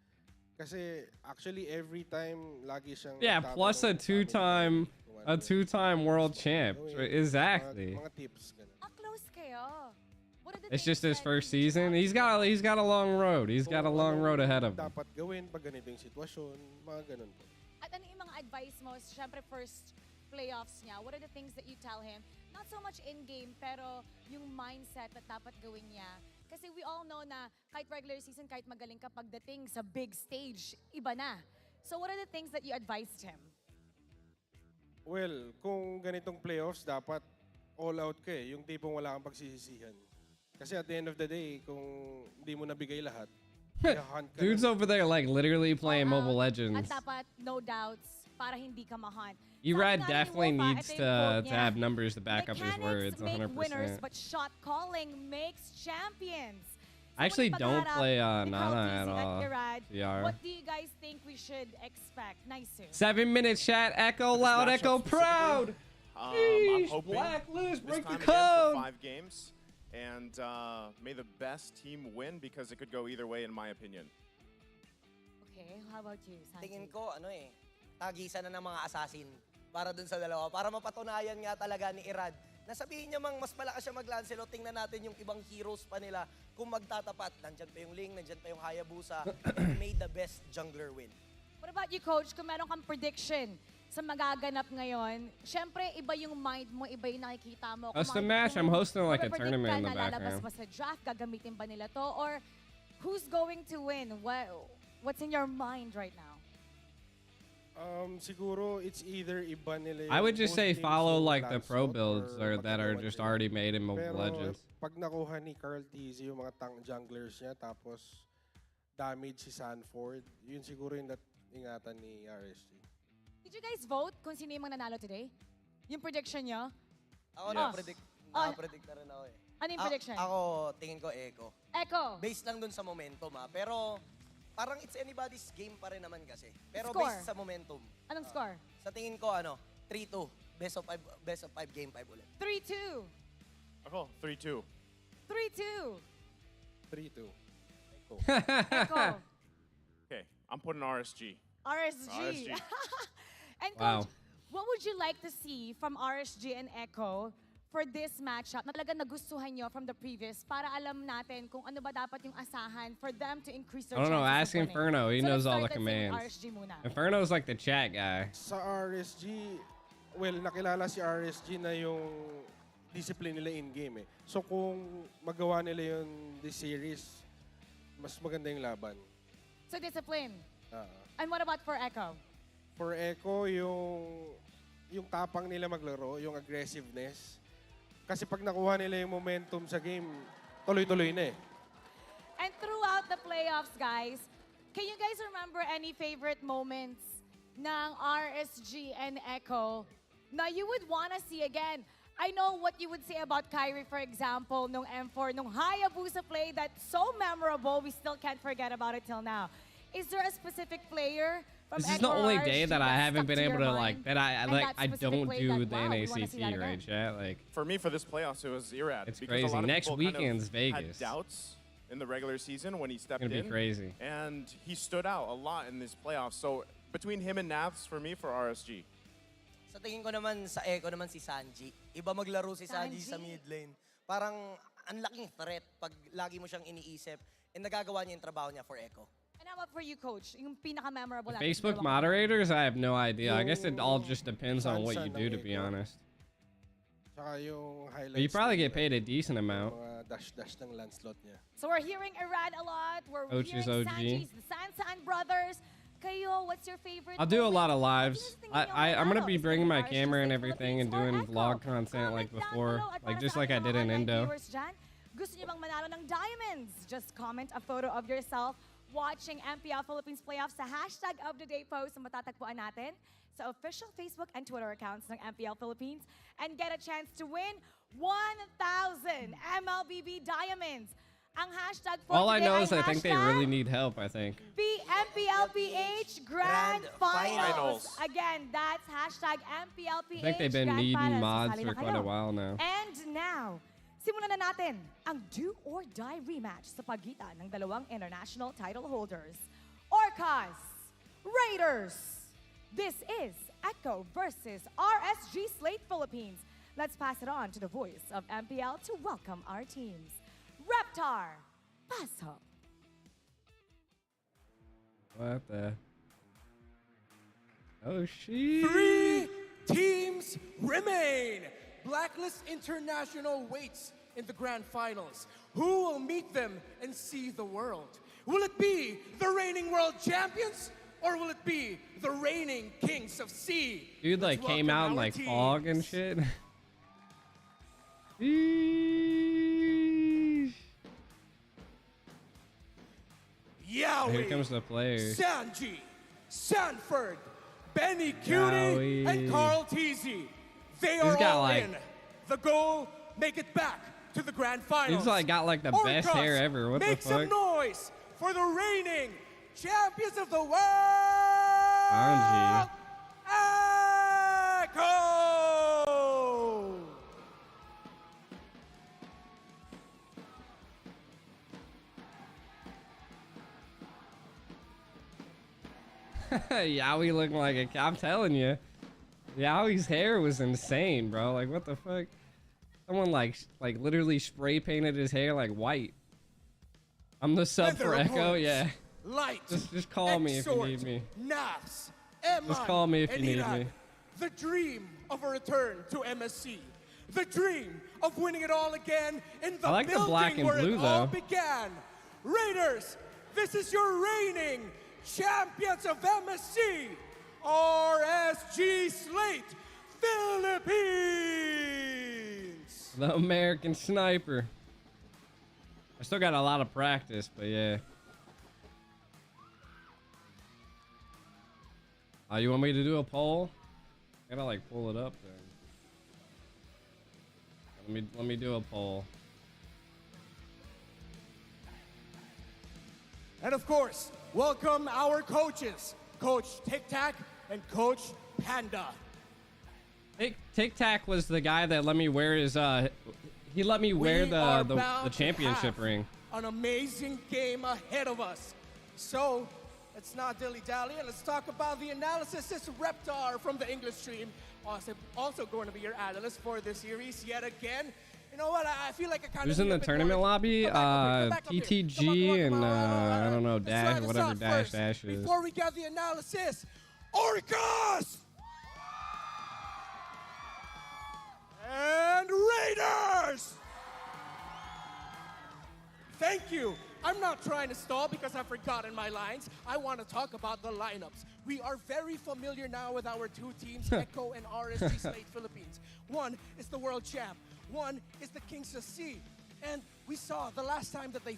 Kasi actually every time lagi siyang Yeah, nagtatanong plus a sa amin two-time kung ano world champ. gawin. Exactly. Mga tips ganun. Close kayo. What are the It's things just his that first you season. He's got a long road. He's got a Kung long anong road ahead of him. dapat gawin pag ganito yung sitwasyon, mga ganun po. At ano yung mga advice mo? Siyempre, first playoffs niya. What are the things that you tell him? Not so much in-game, pero yung mindset na dapat gawin niya. Kasi we all know na kahit regular season, kahit magaling ka pagdating sa big stage, iba na. So what are the things that you advised him? Well, kung ganitong playoffs, dapat all out ka eh. Yung tipong wala kang pagsisisihan. Kasi at the end of the day, kung hindi mo nabigay lahat, hunt ka Dude's na. over there like literally playing All Mobile out. Legends. At dapat, no doubts, para hindi ka ma-hunt. Erad Sabi nga ni definitely Wolfa, needs ito yung quote to niya, have numbers to back up his "Mechanics words make winners, 100%. but shot calling makes champions." I actually muli don't pagharap play ni Carl Nana TZ at all. Irad, CR. what do you guys think we should expect? Nice. 7 minutes, chat. Echo loud, matchup echo proud. I'm Sheesh, hoping Blacklist, this break the time again for code. 5 games. And may the best team win because it could go either way in my opinion. Okay, how about you, Santi? Tingin ko, tagisan na ng mga assassin para dun sa dalawa. Para mapatunayan nga talaga ni Irad. Nasabihin niya mang mas malakas siya mag-Lancelot. Tingnan natin yung ibang heroes pa nila kung magtatapat. Nandyan pa yung Ling, nandyan pa yung Hayabusa. May the best jungler win. What about you, Coach? Kung meron kang prediction sa magaganap ngayon, syempre, iba yung mind mo, iba yung nakikita mo. That's the Kung match. I'm hosting like a mapapredict tournament ka in the na lalabas background. ba sa draft, gagamitin ba nila to? Or who's going to win? What's in your mind right now? Siguro it's either iba nila I would just both say teams follow yung like the pro Lancelot builds or or that are magagawa just nila. already made in Mobile Pero Legends. pag nakuha ni Carl TZ yung mga junglers niya, tapos damage si Sanford, yun siguro yung ingatan ni RSG. Did you guys vote kung sino yung nanalo today? Yung prediction nyo? Ako Yes. na-predict na rin ako eh. Ano yung prediction? Ako, tingin ko Echo. Echo. Based lang dun sa momentum Pero parang it's anybody's game pa rin naman kasi. Pero Score. based sa momentum. Anong score? Sa tingin ko 3-2. Best of 5 game 5 ulit. 3-2. Ako, 3-2. 3-2. 3-2. Echo. Okay, I'm putting RSG. RSG. RSG. And Wow. Coach, what would you like to see from RSG and Echo for this matchup na talagang nagustuhan nyo from the previous para alam natin kung ano ba dapat yung asahan for them to increase their I don't know, chances ask of winning. Inferno, he So knows let's all the start, let's say, with commands. RSG muna. Inferno's like the chat guy. Sa RSG, well, nakilala si RSG na yung discipline nila in-game eh. So kung magawa nila yun this series, mas maganda yung laban. So discipline. Ah. And what about for Echo? For Echo, yung tapang nila maglaro, yung aggressiveness. Kasi pag nakuha nila yung momentum sa game, tuloy-tuloy na eh. And throughout the playoffs, guys, can you guys remember any favorite moments ng RSG and Echo na you would wanna see again? I know what you would say about Kyrie, for example, nung M4, nung Hayabusa play that's so memorable, we still can't forget about it till now. Is there a specific player from This is the only NRRG day that I haven't stuck been able your to mind? like that I And like that I specific don't play do that, the wow, we wanna see that NACT, again. right, chat? Like For me, for this playoffs, it was Irad. It's because a crazy. lot of Next people kind of weekend's had Vegas. doubts in the regular season when he stepped It's gonna be in. crazy. And he stood out a lot in this playoffs. So between him and Navs, for me, for RSG. Sa tingin ko naman, sa Echo naman si Sanji. Iba maglaro si Sanji sa mid lane. Parang ang laking threat pag lagi mo siyang iniisip and nagagawa niya yung trabaho niya for Echo. And how about for you, Coach? Yung pinaka-memorable natin sa Facebook dalawang- moderators, I have no idea. I guess it all just depends on what you Sansan do, ng to be Echo. honest. Tsaka yung highlights. But you probably get nila, paid a decent yung amount. mga dash-dash ng Lancelot niya. So we're hearing Irad a lot. We're Coach's hearing OG. Sanji's, the Sansan brothers. Kayo, what's your favorite I'll do a lot of moment? lives. Ano yung tingin niyo I'm gonna manalo? be Is it bringing my RSG camera and Slate everything and Philippines or doing Echo? vlog content like Comment down before, below at like para just sa like I ating did mga in online Indo. viewers dyan, gusto niyo bang manalo ng diamonds? Just comment a photo of yourself watching MPL Philippines playoffs sa hashtag of the day post na matatagpuan natin sa official Facebook and Twitter accounts ng MPL Philippines and get a chance to win 1,000 MLBB diamonds. Ang hashtag for All I today know ay is I think they hashtag really need help, I think. MPLPH Grand Grand Finals. Finals. Again, that's hashtag MPLPH I think they've been Grand needing Finals. mods Sasali for na quite a kayo. while now. And now, simulan na natin ang do or die rematch sa pagitan ng dalawang international title holders. Orcas, Raiders. This is Echo versus RSG Slate Philippines. Let's pass it on to the voice of MPL to welcome our teams. Reptar, pasok. What the? Oh, shit. 3 teams remain. Blacklist International waits in the grand finals. Who will meet them and see the world? Will it be the reigning world champions or will it be the reigning kings of sea? Dude, like, Let's came out in, welcome our like, fog and teams. shit. Sheesh. Yowie, Here comes the players. Sanji, Sanford, Benny Cutie, Yowie. and Carl Teasy. They are got, all like- in. The goal, make it back to the grand finals. He's, like, got, like, the best Orcas, hair ever. What the make some fuck? noise for the reigning champions of the world. Sanji. Echo! Yowie looking like a. I'm telling you, Yowie's hair was insane, bro. Like, what the fuck? Someone like literally spray painted his hair like white. I'm the sub And their for Echo. opponents, Yeah, Light. just call me if you Exort, need me. Nafs, Eman, Just call me if and you need Irad. me. The dream of a return to MSC. The dream of winning it all again in the I like the building black and where blue, it all though. began. Raiders, this is your reigning champions of MSC, RSG Slate Philippines. The American Sniper. I still got a lot of practice, but yeah. Oh, you want me to do a poll? I gotta like pull it up then. Let me do a poll. And of course, welcome our coaches, Coach Tic Tac and Coach Panda. Tic Tac was the guy that let me wear his he let me wear We are the about to championship have ring. An amazing game ahead of us. So let's not dilly-dally and let's talk about the analysis. This Reptar from the English stream, also going to be your analyst for this series yet again. You know what? I feel like I kind Who's in the tournament lobby? TTG and I don't know, Dash, whatever Dash is. Before we get the analysis, Orcas and Raiders. Thank you. I'm not trying to stall because I've forgotten my lines. I want to talk about the lineups. We are very familiar now with our two teams, Echo and RSG Slate Philippines. One is the world champ. One is the Kings of Sea. And we saw the last time that they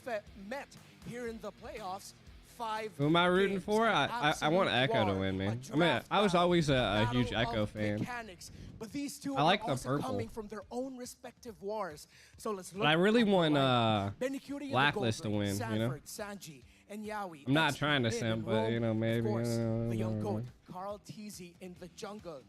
met here in the playoffs, Who am I rooting for? I want Echo to win, man. I mean, I was always a huge Echo fan. But these two I like are the also purple. coming from their own respective wars. So let's look But I really at the want lineup. Benny Cutie in the Blacklist gold to lane, win, you know? Sanford, Sanji, and Yawi. I'm not XP, trying to Lin, simp, and but, Rome, you know, maybe, of course, the young uh, goat, Carl Teasy in the jungle.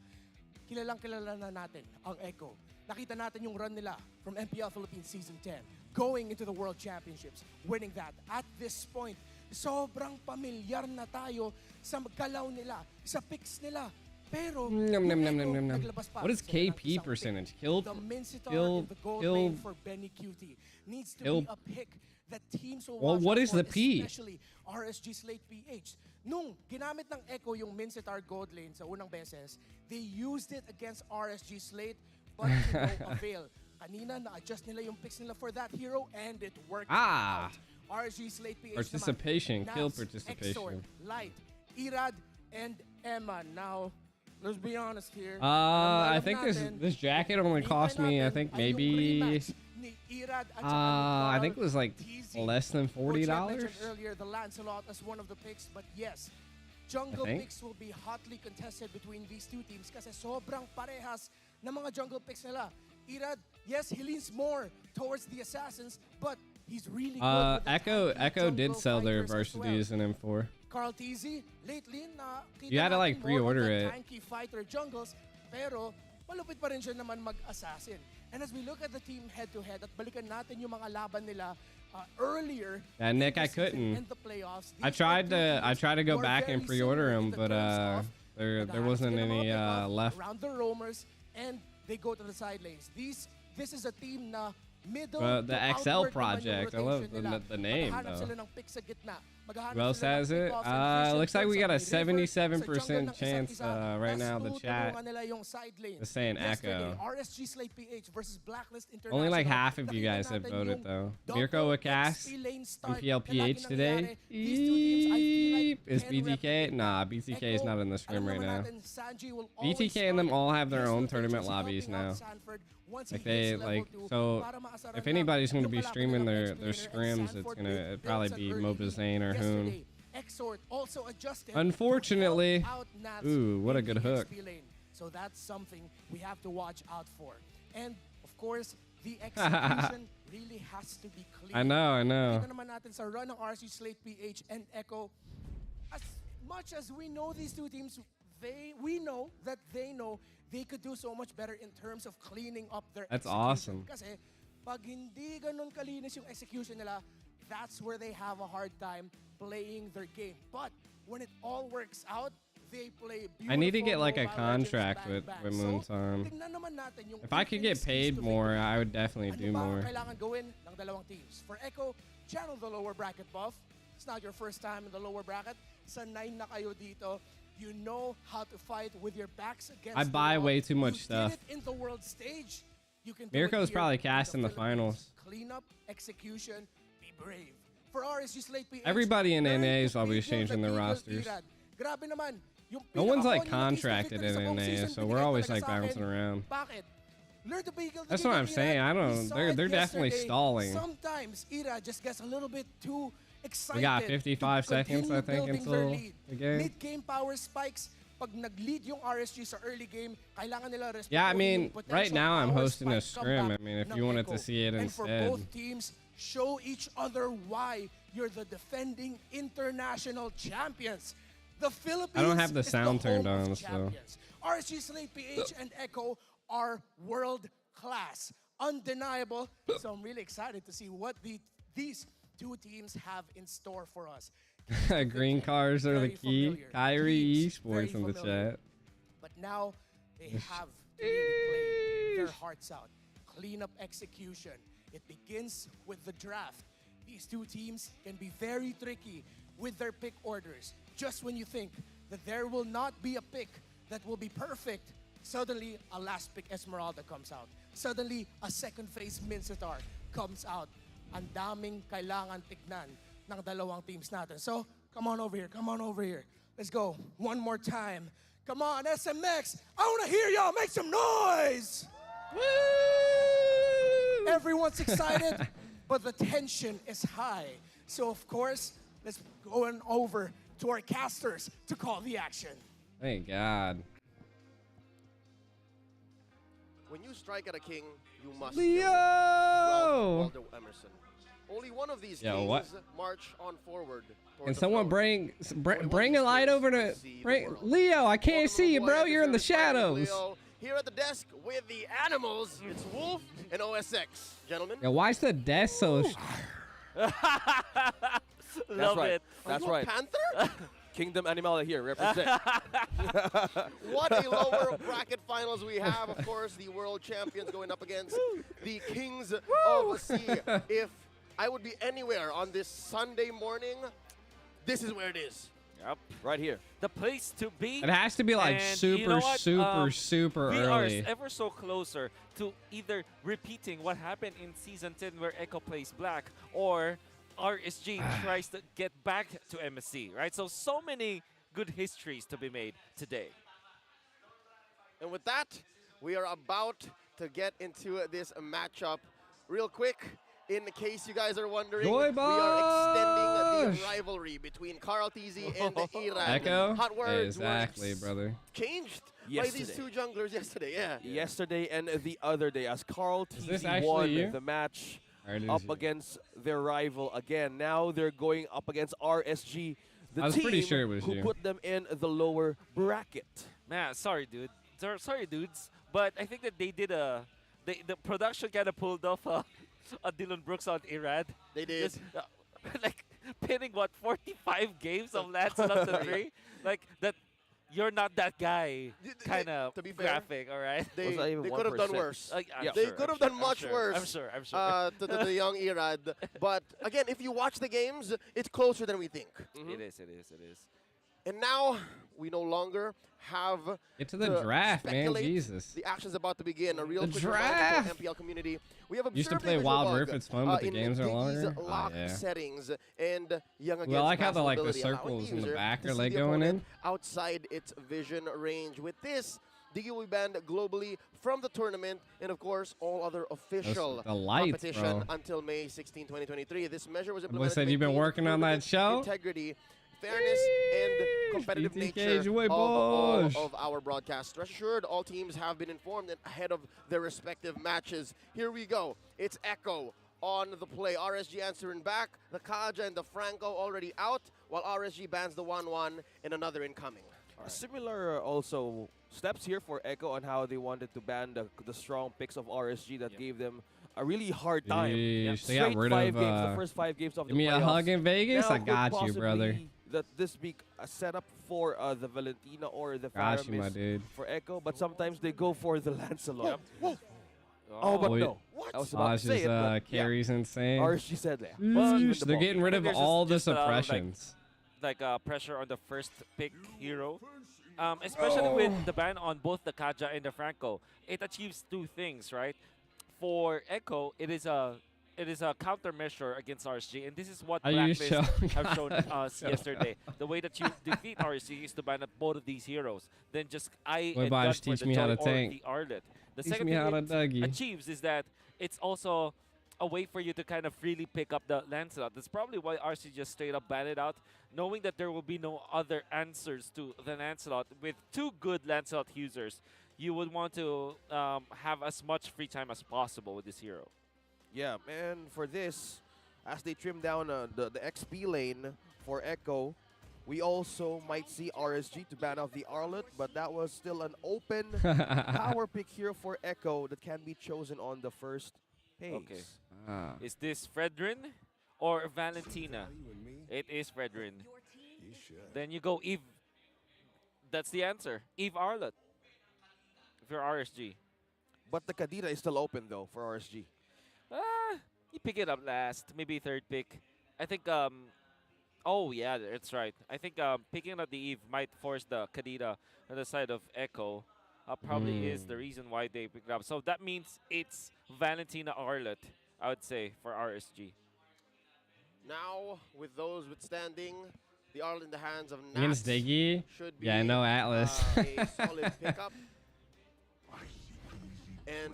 Kilalang kilala na natin ang Echo. Nakita natin yung run nila from MPL Philippines Season 10, going into the World Championships, winning that. At this point, sobrang pamilyar na tayo sa galaw nila, sa picks nila. Pero, naglabas pa What is sila ng KP isang percentage? pick. Killed, The Mincetar killed, in the gold killed. lane for Benny Cutie needs to killed. be a pick that teams will Well, watch what out is for, the P? especially RSG Slate PH. Nung ginamit ng Echo yung Mincetar gold lane sa unang beses, they used it against RSG Slate, but to no avail. Kanina, na-adjust nila yung picks nila for that hero, and it worked out. RSG Slate PH Participation, naman, kill Navs, participation. Exort, Light, Irad, and Emma. Now, let's be honest here. I think this jacket only cost me, I think maybe, I think it was like less than $40. Earlier, the Lancelot as one of the picks, but yes, jungle picks will be hotly contested between these two teams kasi sobrang parehas na mga jungle picks nila. Irad, yes, he leans more towards the assassins, but he's really good with the Echo did jungle sell their fighters as varsities in M4. Carl Teasy, lately, You had to like pre-order it. Tanky fighter jungles, pero malupit pa rin siya naman mag-assassin. And as we look at the team head-to-head, at balikan natin yung mga laban nila earlier. Yeah, Nick, I couldn't. In the playoffs, I tried to go back and pre-order them, but there wasn't any left. Around the roamers, and they go to the side lanes. This is a team na middle The to XL outward project. I love the name Maghahanap sila though. ng pick sa gitna. Who else has it? Looks like we got a 77% chance right now. The chat is saying Echo. RSG Slate PH versus Blacklist International. Only like half of you guys have voted though. Mirko Wakas, MPL PH today. Is BTK? Nah, BTK is not in the scrim right now. BTK and them all have their own tournament lobbies now. Like so if anybody's going to be streaming their scrims, it'd probably be Mobazane or Hoon. Unfortunately, ooh, what a good hook. So that's something we have to watch out for. And of course, the execution really has to be clear. I know. Kita naman natin sa run ng RSG Slate PH and Echo. As much as we know these two teams, we know that they know they could do so much better in terms of cleaning up their That's execution. awesome. Kasi pag hindi ganun kalinis yung execution nila, that's where they have a hard time playing their game. But when it all works out, they play beautiful. I need to get like a Mobile contract Legends with So, Moonsarm. tingnan naman natin yung If I could get paid more, I would definitely do ano ba ang more. kailangan gawin ng dalawang teams? For Echo, channel the lower bracket buff. It's not your first time in the lower bracket. Sa 9 na kayo dito. You know how to fight with your backs against I the buy wall. way too much You stuff. did it in the world stage. You can do Mirko's it here probably cast in the Philippines. finals. Clean up, execution, be brave. For RSG Slate PH, Everybody in learn NA to is always figure changing the their Eagle rosters. Irad. Grabe naman. Yung No one's like pinaka-on yung contracted victory in sa buong NA, season, so we're binigay always talaga like sa akin. bouncing around. Bakit? Learn to be That's what I'm saying. I don't. They're definitely stalling. Sometimes Ira just gets a little bit too excited. We got 55 to seconds, I think, continue building until their lead. the game. Mid-game power spikes. Pag nag-lead yung RSG sa early game, kailangan nila respetuhin Yeah, I mean, yung potential right now I'm power hosting a spike scrim. comeback I mean, if ng you wanted Echo. to see it And for instead. both teams, show each other why you're the defending international champions. The Philippines I don't have the is sound home turned of on, so. champions. RSG Slate PH and Echo are world class, undeniable. So I'm really excited to see what these two teams have in store for us. Green cars are the Very key. familiar. Kyrie Teams, Esports very in the familiar. chat. But now they have to really play their hearts out. Clean up execution. It begins with the draft. These two teams can be very tricky with their pick orders. Just when you think that there will not be a pick that will be perfect, suddenly a last pick Esmeralda comes out. Suddenly a second phase Mincetar comes out. Ang daming kailangan tignan ng dalawang teams natin. So, come on over here. Come on over here. Let's go. One more time. Come on, SMX. I want to hear y'all make some noise. Everyone's excited, but the tension is high. So, of course, let's go on over to our casters to call the action. Thank God. When you strike at a king, you must Leo! kill Ralph Waldo Emerson. Only one of these Yo, kings what? march on forward. Can someone bring a light over to Leo? I can't see you, bro. You're in the shadows. Leo, here at the desk with the animals, it's Wolf and OSX, gentlemen. Yeah, why is the desk so? Love it. That's right. Panther? Kingdom Animal here, represent. What a lower bracket finals we have. Of course, the world champions going up against the kings of the sea. If I would be anywhere on this Sunday morning, this is where it is. Yep, right here. The place to be. It has to be like And super, you know what? super We early. are ever so closer to either repeating what happened in Season 10 where Echo plays black, or RSG tries to get back to MSC, right? So many good histories to be made today. And with that, we are about to get into this matchup. Real quick, in case you guys are wondering, Joy we are extending Bosch! the rivalry between Carl TZ and Irad. Echo? Hot words Exactly, were brother. changed by Yesterday. these two junglers yesterday. Yeah. Yesterday and the other day, as Carl this TZ actually won you? the match Or it is up you? against their rival again. Now they're going up against RSG, the I was team pretty sure it was who you. put them in the lower bracket. Man, sorry, dude. Sorry, dudes. But I think that they did the production kind of pulled off a Dylan Brooks on Irad. They did. Just, like pinning what 45 games of Lancelot to 3. Like that. You're not that guy. Kind of to be fair, graphic, all right. They Was that even could have done 1%? worse. I'm They sure, could I'm have sure, done much I'm sure, worse. I'm sure. To the young Irad. But again, if you watch the games, it's closer than we think. It is. And now we no longer have Get to the draft, man. speculate. Jesus. The action's about to begin. A real The quick draft! reminder to our MPL community. We have Used to observed play a visual Wild bug, Rift. It's fun, but the in games are Diggy's longer. Oh, lock yeah. settings and young against Well, I like how passive the ability, allowing circles in the user back to are see like the going in. opponent outside its vision range. With this, Diggy will be banned globally from the tournament and, of course, all other official the lights, competition bro. until May 16, 2023. This measure was Boy implemented said to you've been maintain working on that tournament show? integrity, fairness, and competitive BTK nature Joy of all Bosch. of our broadcasts. Rest assured, all teams have been informed and ahead of their respective matches. Here we go. It's Echo on the play. RSG answering back. The Kaja and the Franco already out, while RSG bans the 1-1 and another incoming. Similar also steps here for Echo on how they wanted to ban the strong picks of RSG that gave them a really hard time. Yeesh, they got Straight rid 5 of, games, the first 5 games of Give the me a playoffs. hug in Vegas. Now I got could you, brother. possibly that this be a setup for the Valentina or the Got you, my Faramis dude. for Echo, but sometimes they go for the Lancelot. Whoa. Oh, but Wait. no. What? I was about to Osh's say it, but carry's insane. RSG said that. Yeesh, they're getting rid of There's all the just a lot of, suppressions. like pressure on the first pick hero. Especially with the ban on both the Kaja and the Franco. It achieves two things, right? For Echo, it is a countermeasure against RSG, and this is what Are you Blacklist have shown us yesterday. The way that you defeat RSG is to ban both of these heroes. Then just Boy, and Bosch, gun for teach the me how Joy to or tank. the Arlet. The Teach second me thing how to it Dougie. achieves is that it's also a way for you to kind of freely pick up the Lancelot. That's probably why RC just straight up banned it out, knowing that there will be no other answers to the Lancelot. With two good Lancelot users, you would want to have as much free time as possible with this hero. Yeah, and for this, as they trim down the XP lane for Echo, we also might see RSG to ban off the Arlet, but that was still an open power pick here for Echo that can be chosen on the first page. Okay. Ah. Is this Fredrin or Valentina? It is Fredrin. Then you go Eve. That's the answer. Eve Arlet. If you're RSG. But the Kadira is still open though for RSG. You pick it up last. Maybe third pick. I think, oh yeah, that's right. I think picking up the Eve might force the Kadira on the side of Echo. Probably is the reason why they picked it up. So that means it's Valentina Arlet, I would say, for RSG. Now, with those withstanding, the Arlet in the hands of NACT Against Diggy? should be Yeah, no Atlas. a solid pickup. And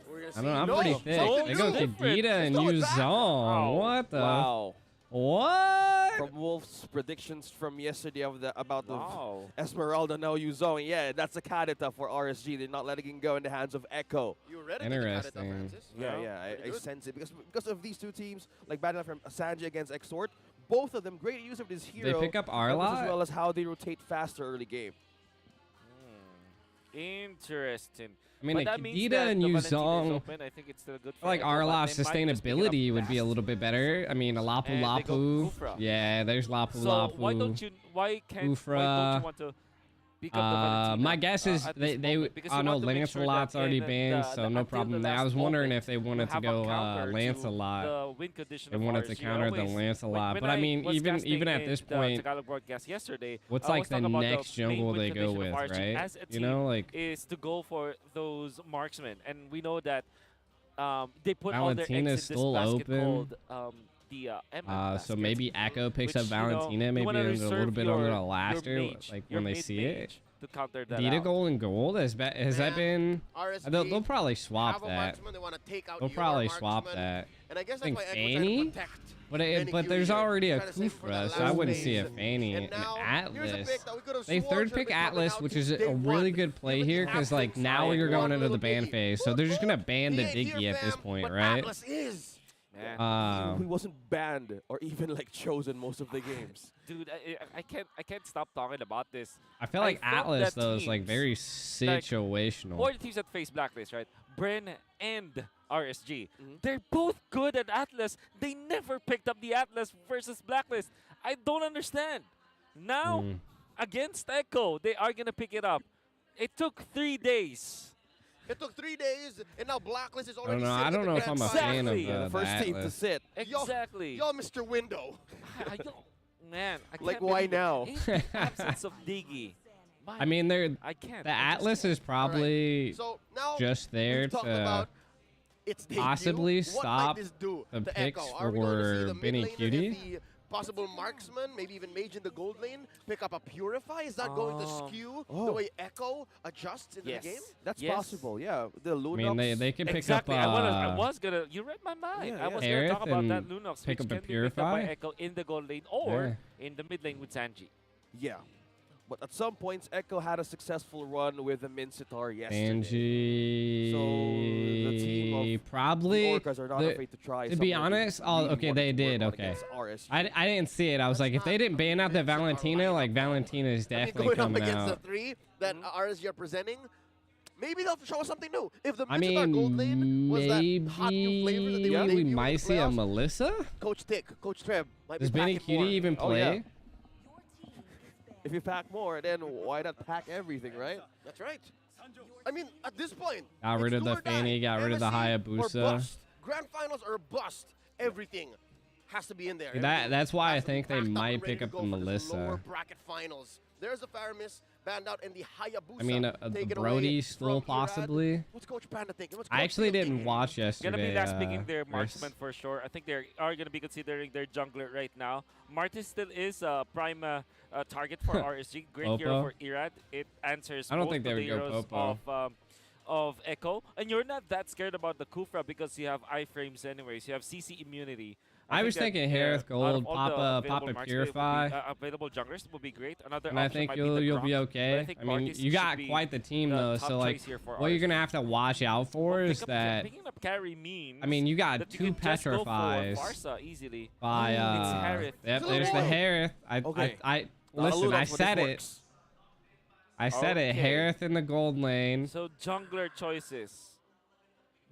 we're going to see. I don't know, I'm no, pretty thick. so They go different. Kadita and use Zone. What the? Wow. What? From Wolf's predictions from yesterday about Wow. the Esmeralda no Yuzong. Yeah, that's a Kadita for RSG. They're not letting it go in the hands of Echo. You read it, Interesting. Francis? Yeah, Pretty I good. sense it because of these two teams, like battling from Sanji against Extort. Both of them great use of this hero. They pick up as Arlot? well as how they rotate faster early game. Interesting. I mean, But a that means Kadita that and the Valentine is Yuzong, open. I think it's still good I for feel like Echo, but Arlot's they might just pick it up sustainability would be a fast. little bit better. I mean, a Lapu And they go Lapu. Kufra. Yeah, there's Lapu So Lapu. why don't you Kufra. want to pick up the Valentina, My guess is at this moment? Because you oh no, want to make sure that Lancelot's already in banned, so no until problem the there. I last was wondering moment, if they you wanted to have a go counter to Lancelot. the win condition They of wanted to RSG. counter the Always, Lancelot, when but I mean, was casting even at in this the point, Tagalog broadcast yesterday, what's I like always the talk about next main jungle win they go condition of with, RSG right? as a You know, team like is to go for those marksmen, and we know that they put all their eggs in Valentina's this still basket open. called the MF so basket, maybe Echo picks which, up Valentina, you maybe wanna a little reserve bit your- under the your laster, mage, like your when they mid see it. mage to counter that Dita out. gold and gold has that been? RSG They'll probably swap have a that. marksman, they want to take out They'll your probably swap marksman. that. And I guess I that's think why Echo Fanny? trying to protect. But Fanny but Q there's here. already a Trying to save for that Kufra, so I last wouldn't see a phase. Fanny. And An now, here's a Atlas. pick that we could've They sworn third should've pick been coming Atlas, out which is day a really one. good play Give it here, the because like absolute now side you're going one into the little ban biggie. phase, so they're just gonna ban He the ain't here, Diggy at this fam, point, but right? Atlas is. Man. He wasn't banned or even like chosen most of the games. Dude, I can't stop talking about this. I feel like felt Atlas that though is like teams, very situational. Or the teams that face Blacklist, right? Bren and RSG. They're both good at Atlas. They never picked up the Atlas versus Blacklist. I don't understand. Now, against Echo, they are going to pick it up. It took 3 days. It took 3 days, and now Blacklist is I already don't know. sitting I at don't the know if grand I'm a finals. fan of Exactly. The the first team to Atlas. sit. Exactly. Y'all Mr. Window. Man, I Like, can't why believe now? it. In the absence of Diggy. I mean, they're I can't. the I just Atlas can't. is probably So now just there we've talked to about its debut. possibly What stop might this do the to picks Echo? Are we going to see for the Benny mid laner Cutie. and the possible marksman, maybe even mage in the gold lane, pick up a Purify? Is that going to skew the way Echo adjusts in Yes. the game? That's Yes. possible, yeah. The I Lunox. mean, they can pick Exactly. up I was gonna. You read my mind. Yeah, I was yeah. gonna talk about that Aerith and Lunox, pick which up a can be picked up by Purify. Echo in the gold lane or in the mid lane with Sanji. Yeah. But at some points, Echo had a successful run with the Mincetar yesterday. Angie. So the team of probably. the Orcas are not the- afraid to try. to be something honest, really okay, wanted they to work did. on Okay, against RSG. I didn't see it. I was like, if they didn't ban out the Valentina, like Valentina is I mean, definitely going up coming against out. the three that RSG are presenting, maybe they'll show us something new. If the I Mincetar gold lane mean, was that hot new flavor that they were maybe we debuting in might the see a playoffs, Melissa. Coach Tick, Coach Trev might Does be Benny packing Cutie more. even Oh, play? yeah. If you pack more, then why not pack everything, right? That's right. I mean, at this point, Got rid it's of do the or die. Fanny, got rid of the MSC or Hayabusa. bust. Grand finals or bust. Everything has to be in there. That's why I Has to be think they packed up might and ready pick to up go the for this Melissa. lower bracket finals. There's the Faramis banned out and the Hayabusa. I mean, the taken Brody away still from Irad. possibly. What's Coach Panda thinking? What's I Coach actually Theo didn't thinking? watch yesterday. Gonna be last picking their Chris. marksman for sure. I think they are gonna be considering their jungler right now. Martis still is a prime target for RSG. Great hero Popo? for Irad. It answers I don't both think they of would the go heroes Popo. of Echo, and you're not that scared about the Kufra because you have iframes anyways. You have CC immunity. I was think that, thinking Harith out of Gold, all the Papa available marksmen, it would Purify. be, available junglers would be great. Another And I option think might you'll be the be Gromp, but okay. I think I mean, Martis you should got be quite the team the though. top So like, choice here for what you're gonna RSG. have to watch out for is that. Picking up carry means. I mean, you got that you two can just go for petrifies Farsa easily. by It's Harith. Yep, Good there's the boy. Harith. Okay. I Not a listen. I Lunox, but said this it. works. I said it. Okay. Harith in the gold lane. So jungler choices.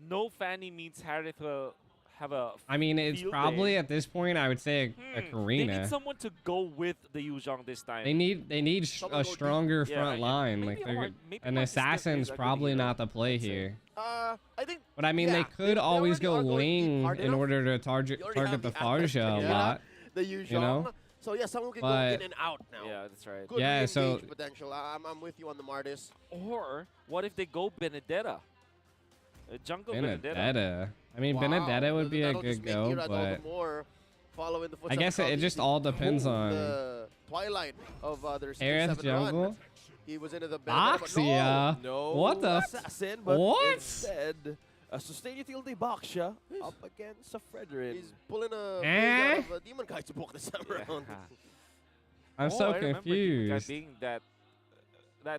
No Fanny means Harith will have a. I mean, it's field probably day. at this point. I would say a They need Karina. someone to go with the Yuzhong this time. They need Someone a go deep. stronger Yeah, front yeah. line. Maybe Like they're maybe an Martis still assassin's is a good probably hero, not the play I'd say. here. I think. But I mean, yeah, they could always already go are going deep Ling hard in enough. order to target You already have the Atlas Farja a picking lot. the Yuzhong. know? So yeah, someone can But- go in and out now. Yeah, that's right. Good Yeah, re-engage so- potential. I'm with you on the Martis. Or what if they go Benedetta? Jungle Benedetta. Benedetta. I mean, Wow. Benedetta would be a That'll just good make go, Irad all the but more follow in the I footsteps guess of it just the- all depends on the twilight of their Aerith 6-7 run. jungle. He was into the Benedetta, but Boxia. No What the? assassin, but What? instead, A sustained utility Baksha up against a Fredrin. He's pulling a Eh? page out of a Demon Kai's book this time around. I'm Oh, so I remember Demon Kai confused. being that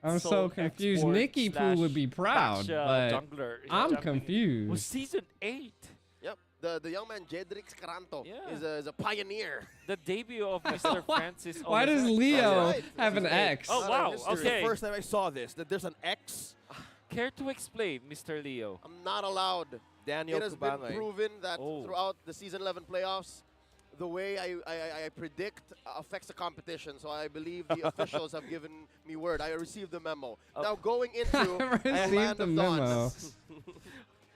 I'm so sole confused. export Nikki Poo would be slash proud, Baksha but jungler. I'm jungling. Was confused. season 8. Yep, the young man Jedrix Caranto Yeah. is a pioneer. The debut of Mr. Francis. Why does Olazek. Leo right. have an X? Oh, wow. This is Okay. the first time I saw this, that there's an X. Care to explain, Mr. Leo? I'm not allowed. Daniel It has been Kubangay. proven that Oh. throughout the season 11 playoffs, the way I predict affects the competition. So I believe the officials have given me word. I received the memo. Now going into Received Land the of memo. Dawns,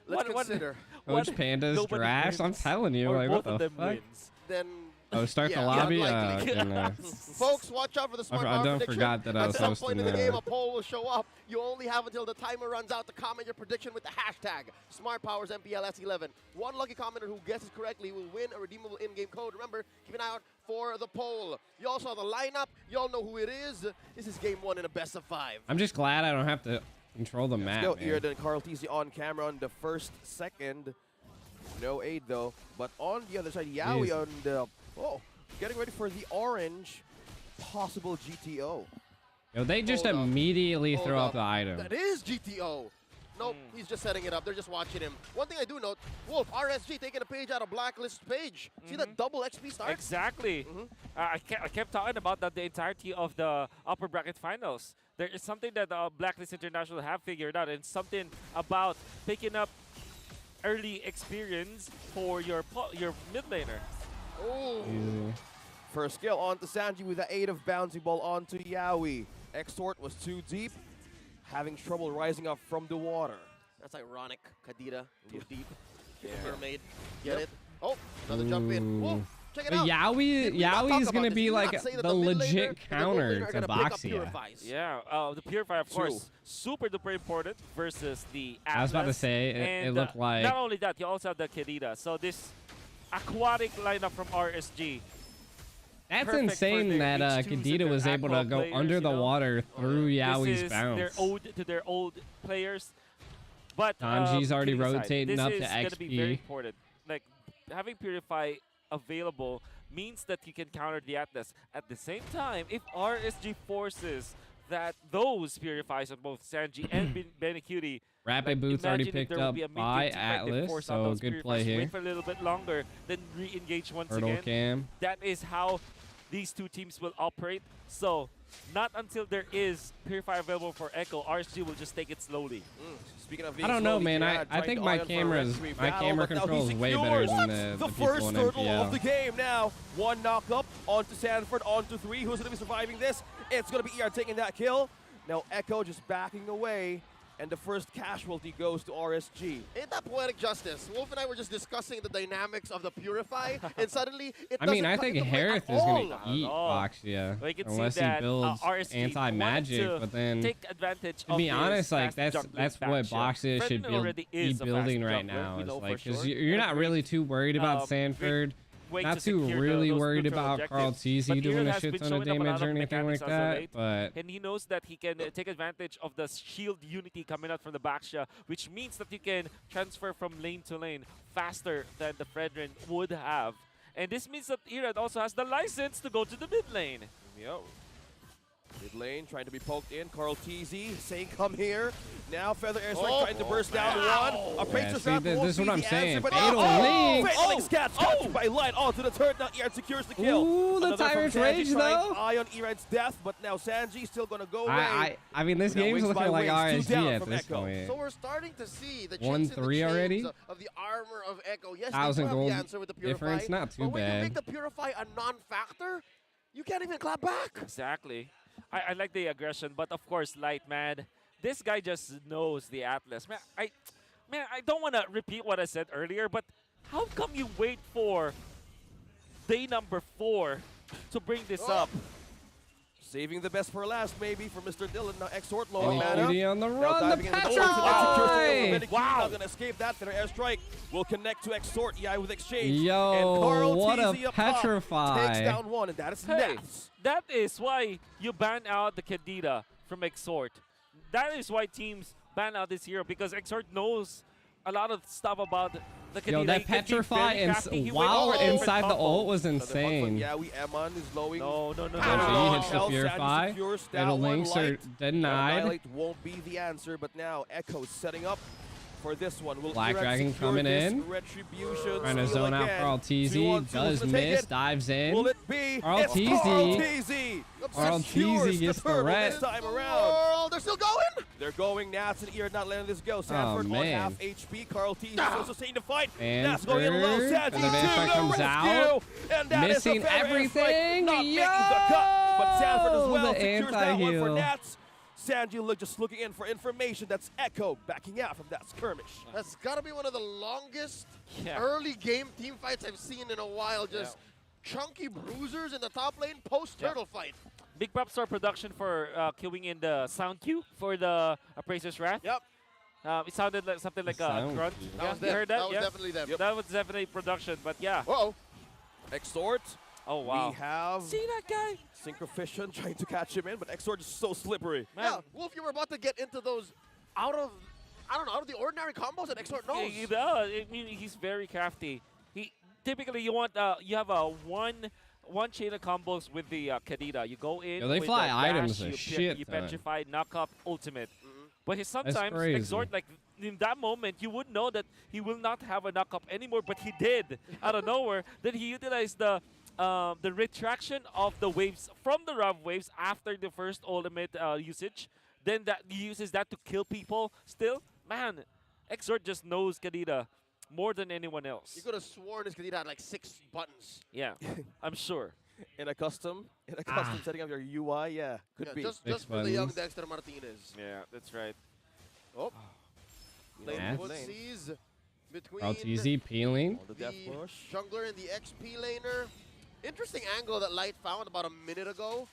let's consider. Coach Panda's nobody trash. I'm wins, telling you, or like, both what of the them fuck? wins. Then Oh, start the yeah, lobby? unlikely. Goodness. Folks, watch out for the smart I power don't prediction. forgot that I was At some hosting point in the that. game, a poll will show up. You only have until the timer runs out to comment your prediction with the hashtag SmartPowers MPLS11. One lucky commenter who guesses correctly will win a redeemable in-game code. Remember, keep an eye out for the poll. You all saw the lineup. You all know who it is. This is game 1 in a best of 5. I'm just glad I don't have to control the Let's map. go. man. Here, then Carl TZ on camera on the first second. No aid though. But on the other side, Yaoi Jeez. on the getting ready for the orange possible GTO. Yo, they just Hold up. immediately Hold throw up. up the item. That is GTO. Nope, he's just setting it up. They're just watching him. One thing I do note, Wolf, RSG taking a page out of Blacklist's page. See that double XP start? Exactly. I kept talking about that the entirety of the upper bracket finals. There is something that Blacklist International have figured out, and something about picking up early experience for your mid laner. Oh, Easy. First skill onto Sanji with the aid of bouncing ball onto Yaoi. Extort was too deep, having trouble rising up from the water. that's ironic. Kadira, too deep. Yeah. Mermaid, get it? Oh, another jump in. Wolf, check it But out. Yaoi, Did we not talk Yaoi's about gonna this? be Did we like not say that the mid laner legit and the mid counter laner are to gonna pick up Boxia. Purifies? Yeah, the Purify, of course, super duper important versus the Atlas. I was about to say, it And, looked like not only that, you also have the Kedira. So this aquatic lineup from RSG. that's perfect for insane their that H2s and Kadita their was able to aqua go players, under you the know? water through Yaoi's This is bounce. their ode to their old players. But Tanji's already kidding aside, rotating this up to is gonna be very XP. important. Like having Purify available means that you can counter the Atlas. At the same time, if RSG forces that those Purifies on both Sanji and Benecutie, Rapid Boots already imagine if picked there will up be a by mid-game team fight, they Atlas, force out so those good play Purifies, here. wait for a little bit longer, then re-engage once Turtle again. cam. That is how these two teams will operate. So, not until there is Purify available for Echo, RSG will just take it slowly. Speaking of I don't know, man. I think my camera control is way better than the people first in turtle MPL. of the game now. One knocked up onto Sanford, onto 3. Who's going to be surviving this? It's going to be ER taking that kill. Now Echo just backing away, and the first casualty goes to RSG. Ain't that poetic justice? Wolf and I were just discussing the dynamics of the Purify, and suddenly it I mean, doesn't I come think into play Harith at is all. going to eat Boxia We can unless see he that builds RSG anti-magic, want to but then take advantage to of be his honest, like fast that's jungling what faction. Boxia should Fredman already be is a building fast right jungler, now. we Is know like for because sure. you're not really too worried about Sanford. Way Not to too secure really those worried neutral about Carl objectives. TZ But doing Iran a has shit been ton of showing up a lot damage or anything like mechanics as of that, late, but and he knows that he can take advantage of the shield unity coming out from the Baksha, which means that you can transfer from lane to lane faster than the Fredrin would have. And this means that Irad also has the license to go to the mid lane. Yo. Mid lane trying to be poked in. Carl TZ saying come here. Now Feather Airstrike trying to burst down one. A Pacer see, this is what I'm saying. But Fatal Link. Fatal Link scats captured by Light onto the turret. Now Irad secures the kill. Ooh, the Another from Tyrant's Sanji Rage, trying though. Eye on Irad's death, but now Sanji still gonna go away. I mean, this Now game's wings by looking like wings, 2 RSG down at from this Echo. point. So we're starting to see the 1-3 chinks in the chains already? of the armor of Echo. Yes, 1,000 they do have gold the answer with the Purify. difference, not too but when you bad. make the Purify a non-factor, you can't even clap back. Exactly. I like the aggression, but of course, Light, man, this guy just knows the Atlas. Man, I don't want to repeat what I said earlier, but how come you wait for day number 4 to bring this up? Saving the best for last, maybe, for Mr. Dylan. Now Exhort low on Oh, mana. Cutie on the Now run, the diving into Petrify! Wow. Not going to escape that. Their airstrike will connect to Exhort. Yeah, with exchange. Yo, and Carl what a TZ up top Petrify. takes down one, and that is Hey, Nats. that is why you ban out the Kedira from Exhort. That is why teams ban out this hero, because Exhort knows a lot of stuff about the Kadena. Yo, that He can be petrify very and crafty. He went while for we're different inside the combos. ult was Another hunt from insane. Yawi. Eman is lowing. No. Sanji hits the Hell, Purify. Sanji secures that Little one links are light. denied. Annihilate won't be the answer, but now Echo setting up for this one. Will Black Irad Dragon secure coming this? in. Retribution Trying to steal zone out again. Carl 2-on-2 TZ. Does gonna take miss. it. Dives in. Will it be? Carl It's TZ. Carl TZ. Carl Secures TZ gets the turtle ret. this time around. World, they're still going. They're going. Nats and Ear not letting this go. Sanford on man. half HP. Carl TZ is also staying to fight. And Nats going in low. third. Sanji And the Vampire to comes the out. rescue. And that is Missing a fair everything. airstrike, not making the cut. But Sanford as well The secures that one for anti-heal. Nats. Sanji just looking in for information. That's Echo backing out from that skirmish. That's got to be one of the longest Yeah. early game team fights I've seen in a while. Just chunky bruisers in the top lane post turtle fight. Big props to our production for queuing in the sound cue for the Appraiser's Wrath. Yep. It sounded like something like a Sound grunt. cue. That Yeah, was you them. heard that? That was Yeah. definitely them. That was definitely production, but yeah. Uh-oh. Extort. Oh, wow. We have See that guy? Synchrofician trying to catch him in, but Exort is so slippery. Man. Yeah, Wolf, you were about to get into those out of the ordinary combos that Exort knows. He does. I mean, he's very crafty. He typically you want you have a one chain of combos with the Kadena. You go in. Yo, they with fly the items dash, a you shit you ton. petrify, knock up, ultimate. But he sometimes crazy. exhort like in that moment you would know that he will not have a knock up anymore, but he did out of nowhere. Then he utilized the retraction of the waves from the Rav waves after the first ultimate usage. Then that he uses that to kill people. Still, man, Exort just knows Kadena more than anyone else. You could have sworn this Kadena had like 6 buttons. Yeah, I'm sure. In a custom setting up your UI, yeah, could Yeah, be. just Six for the young buttons. Dexter Martinez. Yeah, that's right. Oh. Yeah. Footsies between Carl TZ peeling. The the death push. jungler and the XP laner. Interesting angle that Light found about a minute ago.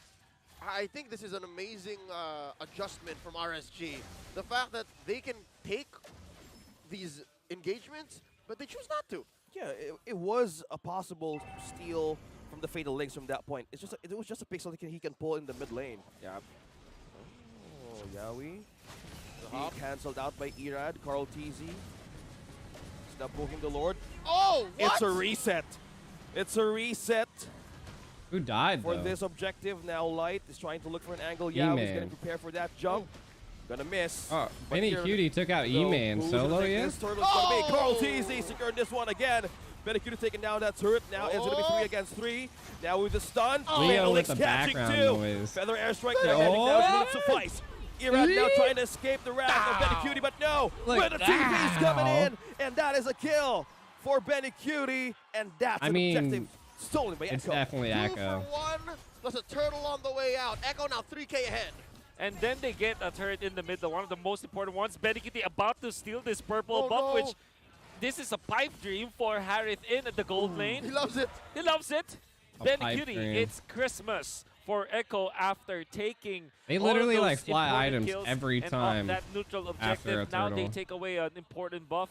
I think this is an amazing adjustment from RSG. The fact that they can take these engagements, but they choose not to. Yeah, it was a possible steal from the Fatal Links from that point. It was just a pixel he can pull in the mid lane. Yeah. Oh, Yawi. Being cancelled out by Irad. Carl TZ. Stop poking the Lord. Oh, what? It's a reset. It's a reset Who died for though? this objective. Now Light is trying to look for an angle. Yawi's E-Man. getting prepared for that jump. Gonna miss. Oh, But Benny here- Cutie took out So, E-Man who's solo gonna take yet? this turret? It's gonna be Carl Oh! TZ secured this one again. Benicute taking down that turret. Now it's gonna be 3 against 3. Now with the stun. Leo Fatal with Links the catching background 2. noise. Feather airstrike. Oh! Now will suffice. Irad now trying to escape the wrath of Benicute, but no. Look, With the TV's coming ow. in, and that is a kill for Benicute, and that's I an mean, objective stolen by It's Echo. definitely 2 Echo. for 1, plus a turtle on the way out. Echo now 3K ahead. And then they get a turret in the middle, one of the most important ones. Benikiti about to steal this purple Oh, buff, no. which this is a pipe dream for Harith in at the gold He lane. loves it. He loves it. A pipe Benikiti, dream. it's Christmas for Echo after taking They all literally, of those like, fly important items kills every and time that neutral after a objective. Now they turtle. take away an important buff.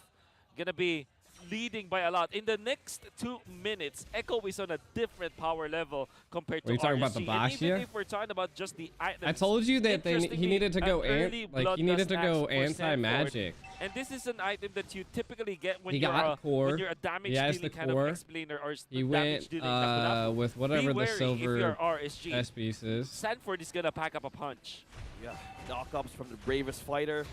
Gonna be leading by a lot. In the next 2 minutes, Echo is on a different power level compared to Are you talking about the RSG. And even Bastia? if we're talking about just the items, I told you that he interestingly, needed to go an early he needed to bloodlust go axe for Sanford. anti-magic. And this is an item that you typically get when He you're got core. when you're a damage He has dealing the kind core. of explainer or He damage went dealing Kakunafu. with Be whatever the wary if silver you're RSG. chest pieces. Sanford is gonna pack up a punch. Yeah, knockups from the bravest fighter.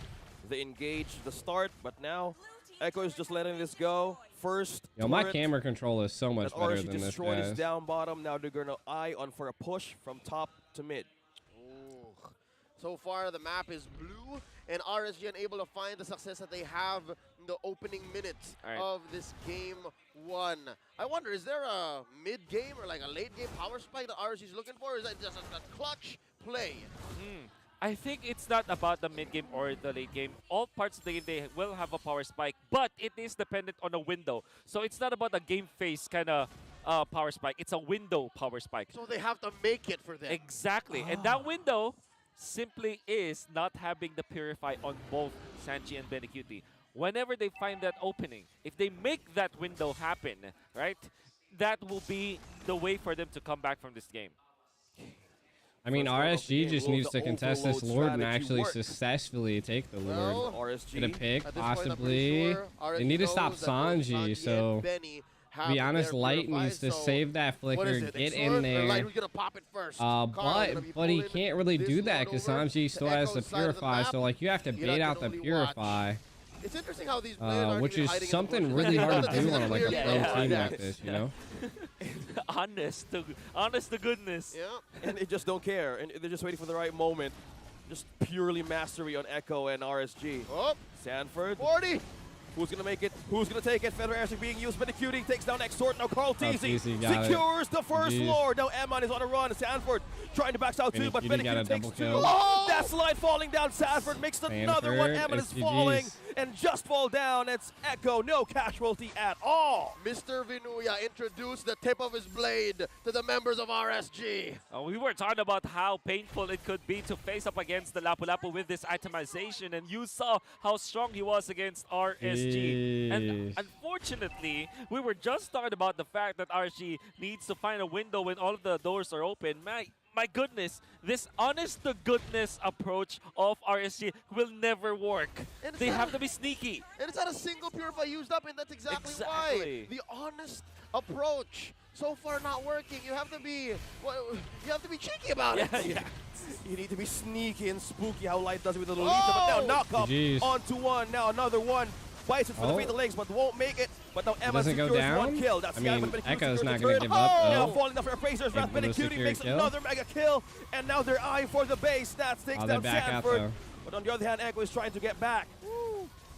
They engage the start, but now Echo is just letting this go. First, Yo, my turret camera control is so much that better RSG than this destroyed is guy's. down bottom. Now they're gonna eye on for a push from top to mid. Ooh. So far, the map is blue, and RSG unable to find the success that they have in the opening minutes All right. of this game 1. I wonder, is there a mid-game or like a late-game power spike that RSG is looking for? Or is that just a clutch play? I think it's not about the mid game or the late game. All parts of the game they will have a power spike, but it is dependent on a window. So it's not about a game phase kind of power spike. It's a window power spike. So they have to make it for them. Exactly. And that window simply is not having the Purify on both Sanji and Benikute. Whenever they find that opening, if they make that window happen, right, that will be the way for them to come back from this game. I mean, First lord of the RSG game. just Will needs the to contest this overload Lord and strategy actually work? successfully take the Well, Lord. RSG. Get a pick, At this point, I'm pretty possibly. sure They RSG need to knows stop that both Sanji, and so Benny have to be honest, their Light Purify, needs to so save that what flicker, is it, get Exort in or there. Light who's gonna pop it first? Carl gonna be But he pulling can't really this do that load because over Sanji to still has the Echo's side of the Purify, map. so like you have to You'd bait have out to the only watch. Purify, It's interesting how these players aren't which even is hiding in the something bushes. really hard to This is do on like a clearly pro not team that. like this, you know? honest to goodness. Yeah. And they just don't care. And they're just waiting for the right moment. Just purely mastery on Echo and RSG. Oh, Sanford. 40. Who's gonna make it? Who's gonna take it? Feather Airstick being used by the Cutie. Takes down Exort. Now Carl Teasy Teasy got it. secures the first GG's. Lord. Now Eman is on a run. Sanford trying to back out too, but Cutie got a Cutie takes double two. kill. Oh! That slide falling down. Sanford makes another one. Sanford, Eman is it's falling GG's. and just fall down. It's Echo. No casualty at all. Mr. Vinuya introduced the tip of his blade to the members of RSG. We were talking about how painful it could be to face up against the Lapu-Lapu with this itemization, and you saw how strong he was against RSG. And unfortunately, we were just talking about the fact that RSG needs to find a window when all of the doors are open. My goodness, this honest-to-goodness approach of RSG will never work. And They have to be sneaky. And it's not a single Purify used up, and that's exactly why. Exactly. The honest approach. So far not working. You have to be cheeky about it. Yeah. You need to be sneaky and spooky how Light does it with the Lolita, but now knock up GG's. onto one. Now another one. Bites it for the fatal legs, but won't make it. But now Emma doesn't go secures down? one kill. That's I the guy mean, with Echo's not going gonna to give up, Now though. falling down for Appraisers. Able to Cutie secure a makes kill. another mega kill. And now they're eyeing for the base. That takes Oh, they down back out, Sanford. though. But on the other hand, Echo is trying to get back.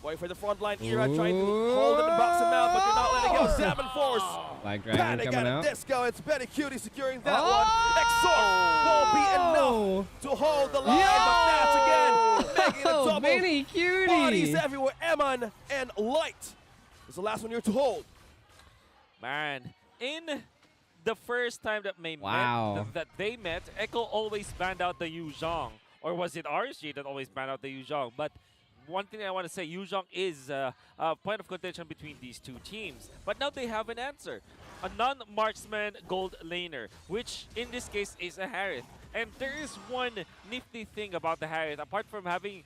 Wait for the front line. Era trying to hold him and box him out, but they're not letting go. Salmon Force. Black Dragon Panic coming at a out. disco. It's Betty Cutie securing that one. Exort won't be enough to hold the line, but that's again making it double. Benny Cutie! Bodies everywhere. Eman and Light is the last one here to hold. Man, in the first time that they met, Echo always banned out the Yuzhong. Or was it RSG that always banned out the Yuzhong? But one thing I want to say, Yuzhong is a point of contention between these two teams. But now they have an answer. A non-marksman gold laner, which in this case is a Harith. And there is one nifty thing about the Harith, apart from having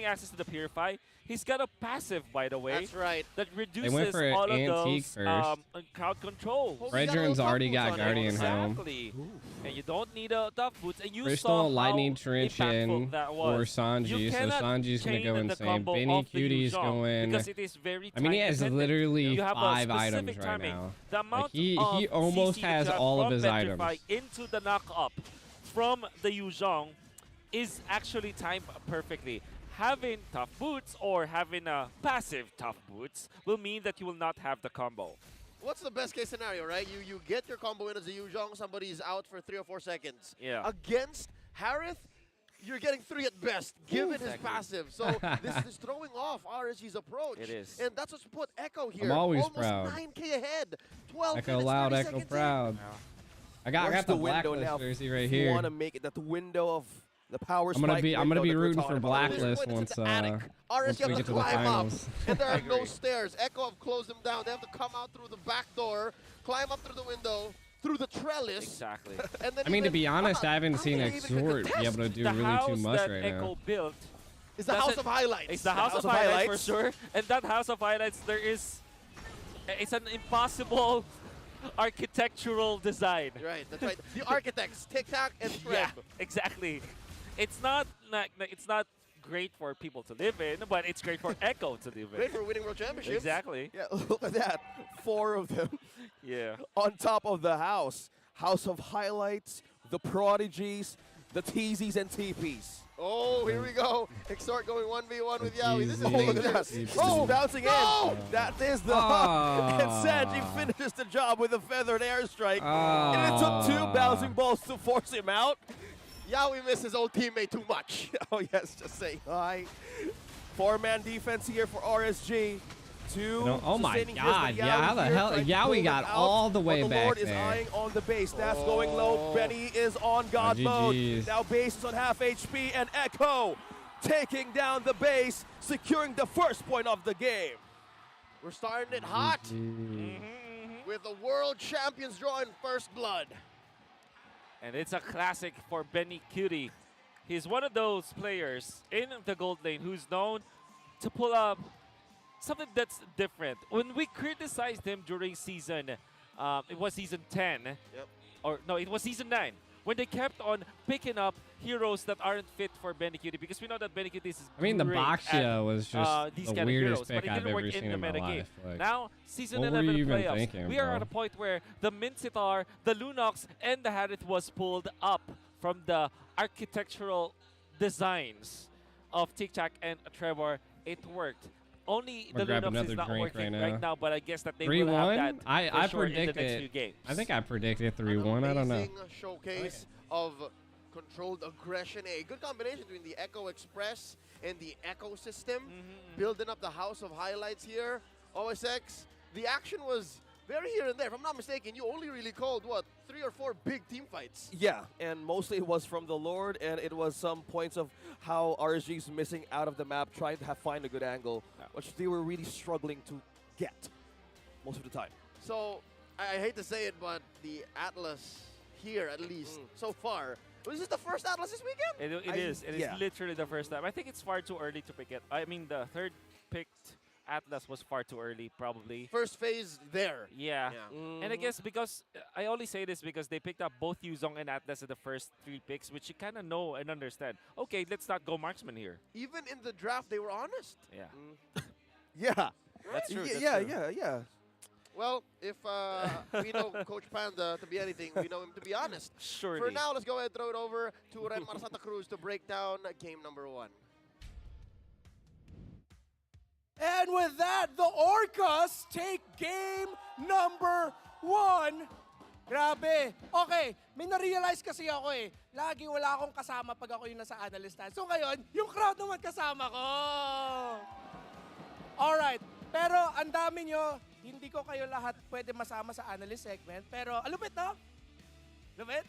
access to the Purify, he's got a passive, by the way. That's right. That They reduces went for all of Antique those first. crowd control. Redren's already got Guardian Helm. Exactly. And you don't need a tough boots. And you Crystal, saw Lightning how Trench impactful in that for was. Sanji, You so cannot Sanji's going to go chain the insane. combo Benny of the Cutie's Yuzhong going. because it is very I mean, he has time-dependent. literally You have a 5 specific items right timing. now. The amount Like, he of almost CC has that you have all of from his Petrify items. into the knock-up from the Yuzhong is actually timed perfectly. Having tough boots or having a passive tough boots will mean that you will not have the combo. What's the best case scenario, right? You get your combo in as a Yuzhong, somebody's out for 3 or 4 seconds. Yeah. Against Harith, you're getting 3 at best, given his passive. So this is throwing off RSG's approach. It is. And that's what's put Echo here. I'm always almost proud. 9K ahead. 12 Echo minutes, loud, 30 Echo seconds in. proud. I got Where's the window Blacklist now? jersey right You here. want to make it that window of the power I'm gonna spike be window that we're rooting talking for about. This Blacklist point, once it's in the attic. once RSG we have get to to the climb up, finals. and there are no stairs. Echo have closed them down. They have to come out through the back door, climb up through the window, through the trellis. Exactly. And then I mean, to even- be honest, I haven't how seen can they even Exort be contest? able to do The really house too much that right Echo now. built, It's the house of highlights. it's the house of highlights for sure. And that house of highlights, it's an impossible architectural design. Right, that's right. The architects, Tic Tac and Shred. Yeah, exactly. It's not great for people to live in, but it's great for Echo to live in. Great for winning world championships. Exactly. Yeah, look at that. 4 of them Yeah. on top of the house. House of highlights, the prodigies, the teasies and TPs. Oh, here we go. Exort going 1v1 with Yaoi. This is Oh, look at dangerous. that. Oh, Bouncing no! in. That is the Ah. and Sanji finishes the job with a feathered airstrike. Ah. And it took 2 bouncing balls to force him out. Yaoi missed his old teammate too much. Oh, yes, just saying hi. 4-man defense here for RSG. 2 Oh my sustaining kills, God, but yeah, how the here hell? trying to Yaoi pull them got out, all the way but the back Lord is there. eyeing on the base. That's going low. Benny is on God mode. GG's. Now base is on half HP, and Echo taking down the base, securing the first point of the game. We're starting it hot GG. with the world champions drawing first blood. And it's a classic for Benny Cutie. He's one of those players in the gold lane who's known to pull up something that's different. When we criticized him during season, it was season 10, or no, it was season 9, when they kept on picking up heroes that aren't fit for Benny Cutie, because we know that Benny Cutie is I mean, the great Boxia at, was just these the kind weirdest of heroes, pick but it I've didn't work ever seen in my meta game. life. Like, Now, season what were 11 you even playoffs, thinking, we are bro? at a point where the Mincitar, the Lunox, and the Harith was pulled up from the architectural designs of Tic-Tac and Trevor. It worked. Only I'm the gonna grab Lunox is another not drink working right now. but I guess that they will have 3-1? that I for sure in the next few predicted. games. I think I predicted An 3-1. I don't know. amazing showcase of controlled aggression. A good combination between the Echo Express and the Echo system. Building up the house of highlights here. OSX, the action was very here and there. If I'm not mistaken, you only really called, what, 3 or 4 big team fights? Yeah, and mostly it was from the Lord, and it was some points of how RSG's missing out of the map, trying to find a good angle, which they were really struggling to get most of the time. So, I hate to say it, but the Atlas here, at least, so far, was this the first Atlas this weekend? It is. It is literally the first time. I think it's far too early to pick it. I mean, the third picked Atlas was far too early, probably. First phase there. Yeah. And I guess because, I only say this because they picked up both Yuzong and Atlas in the first 3 picks, which you kind of know and understand. Okay, let's not go marksman here. Even in the draft, they were honest. Yeah. Yeah. That's true. Yeah. Well, if we know Coach Panda to be anything, we know him to be honest. Surely. For now, let's go ahead and throw it over to Remar Santa Cruz to break down game number 1. And with that, the Orcas take game number 1. Grabe. Okay, may na-realize kasi ako eh. Lagi wala akong kasama pag ako yung nasa analyst stand. So ngayon, yung crowd naman kasama ko. Alright, pero ang dami nyo, hindi ko kayo lahat pwede masama sa analyst segment. Pero alupit no? Lupit?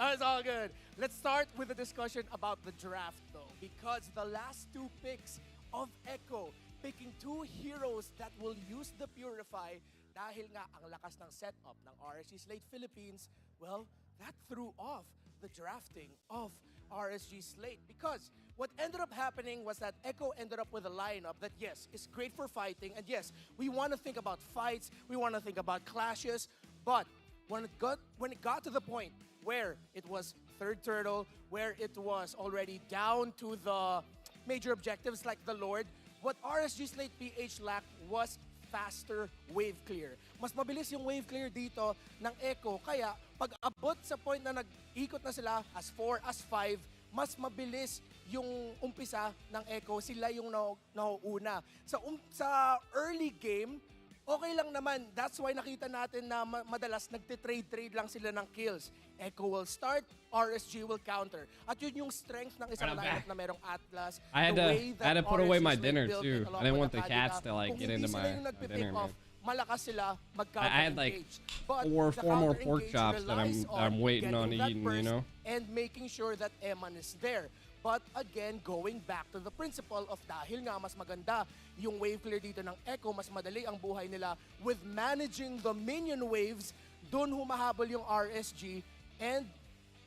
Oh, it's all good. Let's start with the discussion about the draft though. Because the last 2 picks of Echo, picking 2 heroes that will use the Purify dahil nga ang lakas ng setup ng RSG Slate Philippines, well, that threw off the drafting of RSG Slate because what ended up happening was that Echo ended up with a lineup that, yes, is great for fighting, and yes, we want to think about fights, we want to think about clashes, but when it got to the point where it was third turtle, where it was already down to the major objectives like the Lord, what RSG Slate PH lacked was faster wave clear. Mas mabilis yung wave clear dito ng Echo. Kaya pag abot sa point na nag-ikot na sila as 4, as 5, mas mabilis yung umpisa ng Echo. Sila yung nauuna. Sa early game, okay lang naman. That's why nakita natin na madalas nagtitrade-trade lang sila ng kills. Echo will start, RSG will counter. At yun yung strength ng isang lineup na merong Atlas. I had to put away my dinner too. I didn't want the cats to like get into my dinner, man. Malakas sila mag-counter I had like engage. four more pork chops that I'm waiting on eating, you know? And making sure that Eman is there. But again, going back to the principle of dahil nga mas maganda yung wave clear dito ng Echo, mas madali ang buhay nila with managing the minion waves, dun humahabol yung RSG, and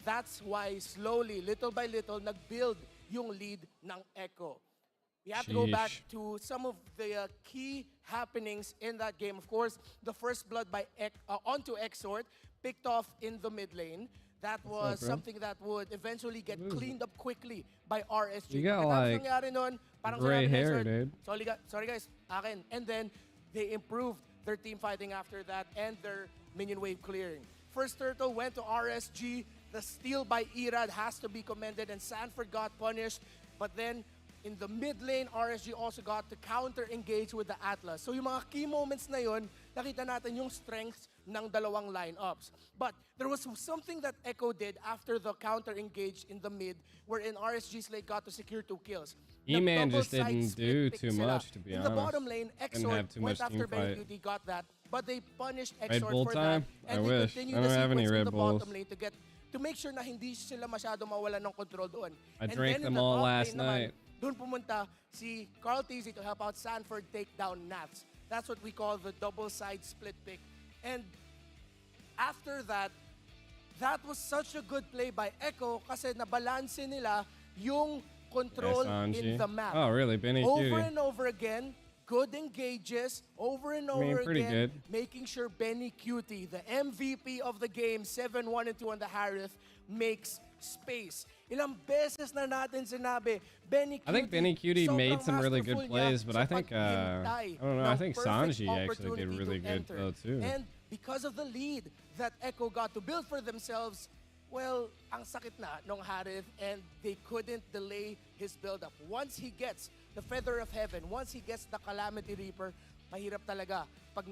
that's why slowly, little by little, nag-build yung lead ng Echo. We have to go back to some of the key happenings in that game. Of course, the first blood by onto Exort, picked off in the mid lane. That was something that would eventually get cleaned up quickly by RSG. You got like gray hair, dude. Sorry guys, akin. And then they improved their team fighting after that and their minion wave clearing. First turtle went to RSG. The steal by Irad has to be commended, and Sanford got punished. But then in the mid lane, RSG also got to counter-engage with the Atlas. So yung mga key moments na yun, nakita natin yung strengths ng dalawang lineups. But there was something that Echo did after the counter-engage in the mid, wherein RSG Slate got to secure 2 kills. E-Man just didn't do too much, to be honest. In the bottom lane, Exort went after Benny Beauty, got that, but they punished Exort for that. And they continued the sequence in the bottom lane to make sure na hindi sila masyado mawalan ng control doon. I drank them all last night. Doon pumunta si Carl Tizzy to help out Sanford take down Nats. That's what we call the double side split pick. And after that, that was such a good play by Echo kasi nabalanse nila yung control in the map. Oh, really? Benny Over Cutie. and over again, good engages, over and over pretty again, good. making sure Benny Cutie, the MVP of the game, 7-1 and 2 on the Harith, makes space. Ilang beses na natin sinabi, Benny Cutie, I think Benny Cutie made sobrang some really good masterful plays, niya but sa I think paghintay I don't know. I ng think perfect Sanji actually did opportunity really to good enter. though too. And because of the lead that Echo got to build for themselves, well, ang sakit na nung Harith and they couldn't delay his build-up. Once he gets the Feather of Heaven, once he gets the Calamity Reaper, mahirap talaga pag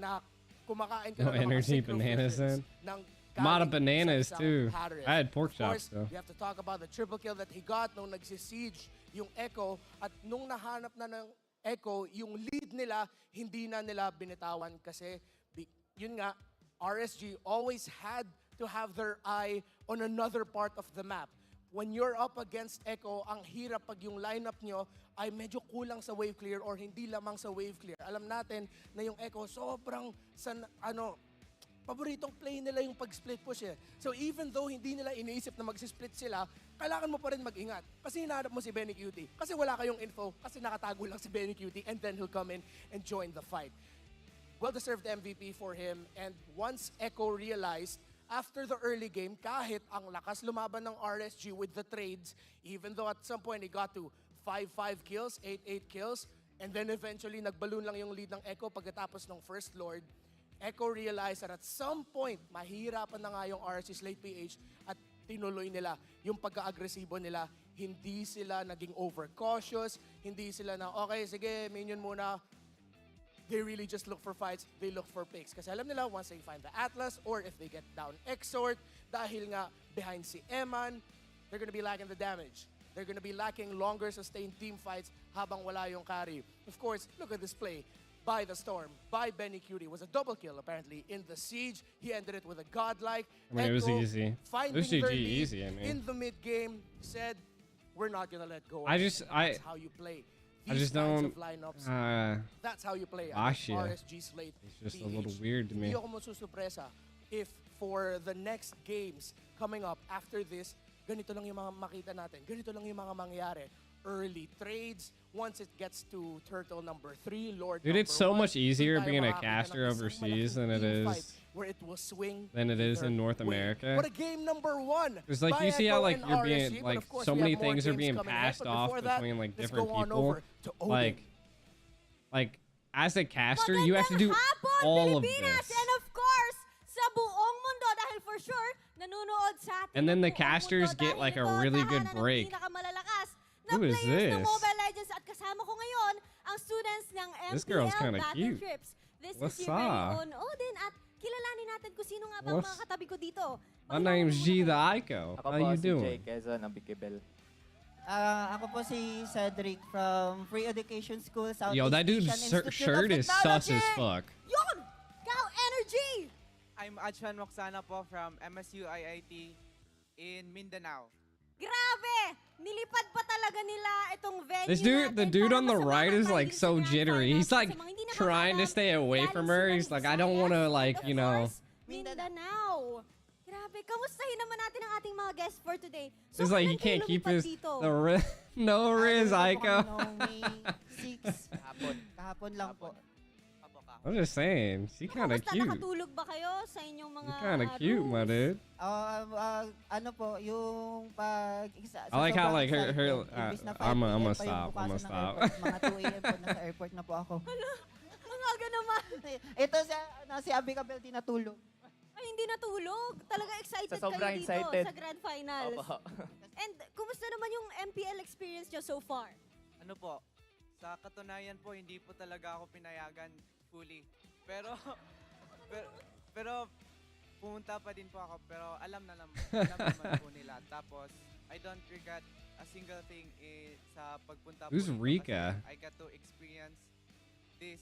kumakain ka No na ng mga energy synchro bananas visions then. ng I'm out of galing bananas sa too. isang Harith. I had pork Of course, chops though. we have to talk about the triple kill that he got nung nagsisiege yung Echo at nung nahanap na ng Echo, yung lead nila, hindi na nila binitawan kasi yun nga, RSG always had to have their eye on another part of the map. When you're up against Echo, ang hirap pag yung lineup nyo ay medyo kulang sa wave clear or hindi lamang sa wave clear. Alam natin na yung Echo sobrang paboritong play nila yung pag-split push eh. So even though hindi nila iniisip na mag-split sila, kailangan mo pa rin mag-ingat. Kasi hinahanap mo si Benny Cutie. Kasi wala kayong info. Kasi nakatago lang si Benny Cutie and then he'll come in and join the fight. Well-deserved MVP for him. And once Echo realized, after the early game, kahit ang lakas lumaban ng RSG with the trades, even though at some point it got to 5-5 kills, 8-8 kills, and then eventually nagballoon lang yung lead ng Echo pagkatapos ng First Lord, Echo realized that at some point, mahirapan na nga yung RSG's late PH at tinuloy nila yung pagka-agresibo nila. Hindi sila naging overcautious, hindi sila na, okay, sige, minion muna. They really just look for fights, they look for picks. Kasi alam nila, once they find the Atlas, or if they get down Exort, dahil nga behind si Eman, they're gonna be lacking the damage. They're gonna be lacking longer sustained team fights habang wala yung carry. Of course, look at this play by the Storm, by Benny Cutie. Was a double kill apparently in the siege. He ended it with a godlike. I mean, it was Echo easy. Finding It was their GG lead easy, I mean. in the mid game, said, "We're not gonna let go." That's how you play. I just These kinds don't. of lineups, that's how you play. Ashia. RSG slate. It's just a PH. little weird to me. Hindi ako masusurpresa if for the next games coming up after this, ganito lang yung mga makita natin. Ganito lang yung mga mangyari. Early trades, once it gets to turtle number 3, Lord Dude, number it's so 1, much easier dun tayo being a makakita ng caster isang overseas malaking than it team is fight where it will swing in either North way. America. What a game number 1. Because like by you see how Echo like and you're being RSG, but like of course so we many have more things are games being coming ahead, passed but off before that, between like let's different go on people. over to Odin. Like as a caster, you have to do all of Pilipinas, this. and of course, sa buong mundo dahil for sure, nanonood sa atin. And then ng the buong casters mundo get dahil like a ito ang really good tahanan ng break. pinakamalalakas na Who is players ng this? Mobile Legends at kasama ko ngayon ang students ng MPL This girl's kinda Battle cute. Trips. This What's is your very up? own Odin at kilalanin natin kung sino nga ba ang What's- mga katabi ko dito. My name's G the Ico. Ako How po you si doing? Jay Quezon, ang Bikibel. Ako po si Cedric from Free Education School, Southeast Yo, that dude's Asian Institute shirt of is sus as Technology. fuck. Yun! Cow Energy! I'm Ajman Moksana po from MSU IIT in Mindanao. Grabe! Nilipad pa talaga nila itong venue This dude, the natin dude para on the masamahan right is tayo like dito sa so Grand jittery. Finals. He's like Sa mga hindi trying to nakakaalam, stay away galing from sila her. ng He's like, I don't Visayas want to and like, of you know. course, Mindanao. Grabe, kamustahin naman natin ang ating mga guests for today. So, It's like he kailan kayo can't keep lumipad his dito? the no Riz Ico. May 6. Kahapon lang po. I'm just saying, she kind of Kamusta? cute. Nakatulog ba kayo sa inyong mga You're kind of cute, my dude. Ano po, yung pag... I like how like her. I'm gonna stop. I'm gonna stop. Mga 2 a.m. po, nasa airport na po ako. Ang aga naman. Ito si Abicabel di natulog. Ay, hindi natulog. Talaga excited Sa sobrang kayo dito excited. sa Grand Finals. Opo. And kumusta naman yung MPL experience nyo so far? Ano po, sa katunayan po, hindi po talaga ako pinayagan fully. Pero, pero pumunta pa din po ako. Pero alam naman po nila. Tapos, I don't regret a single thing sa pagpunta Who's po dito Rika? kasi I got to experience this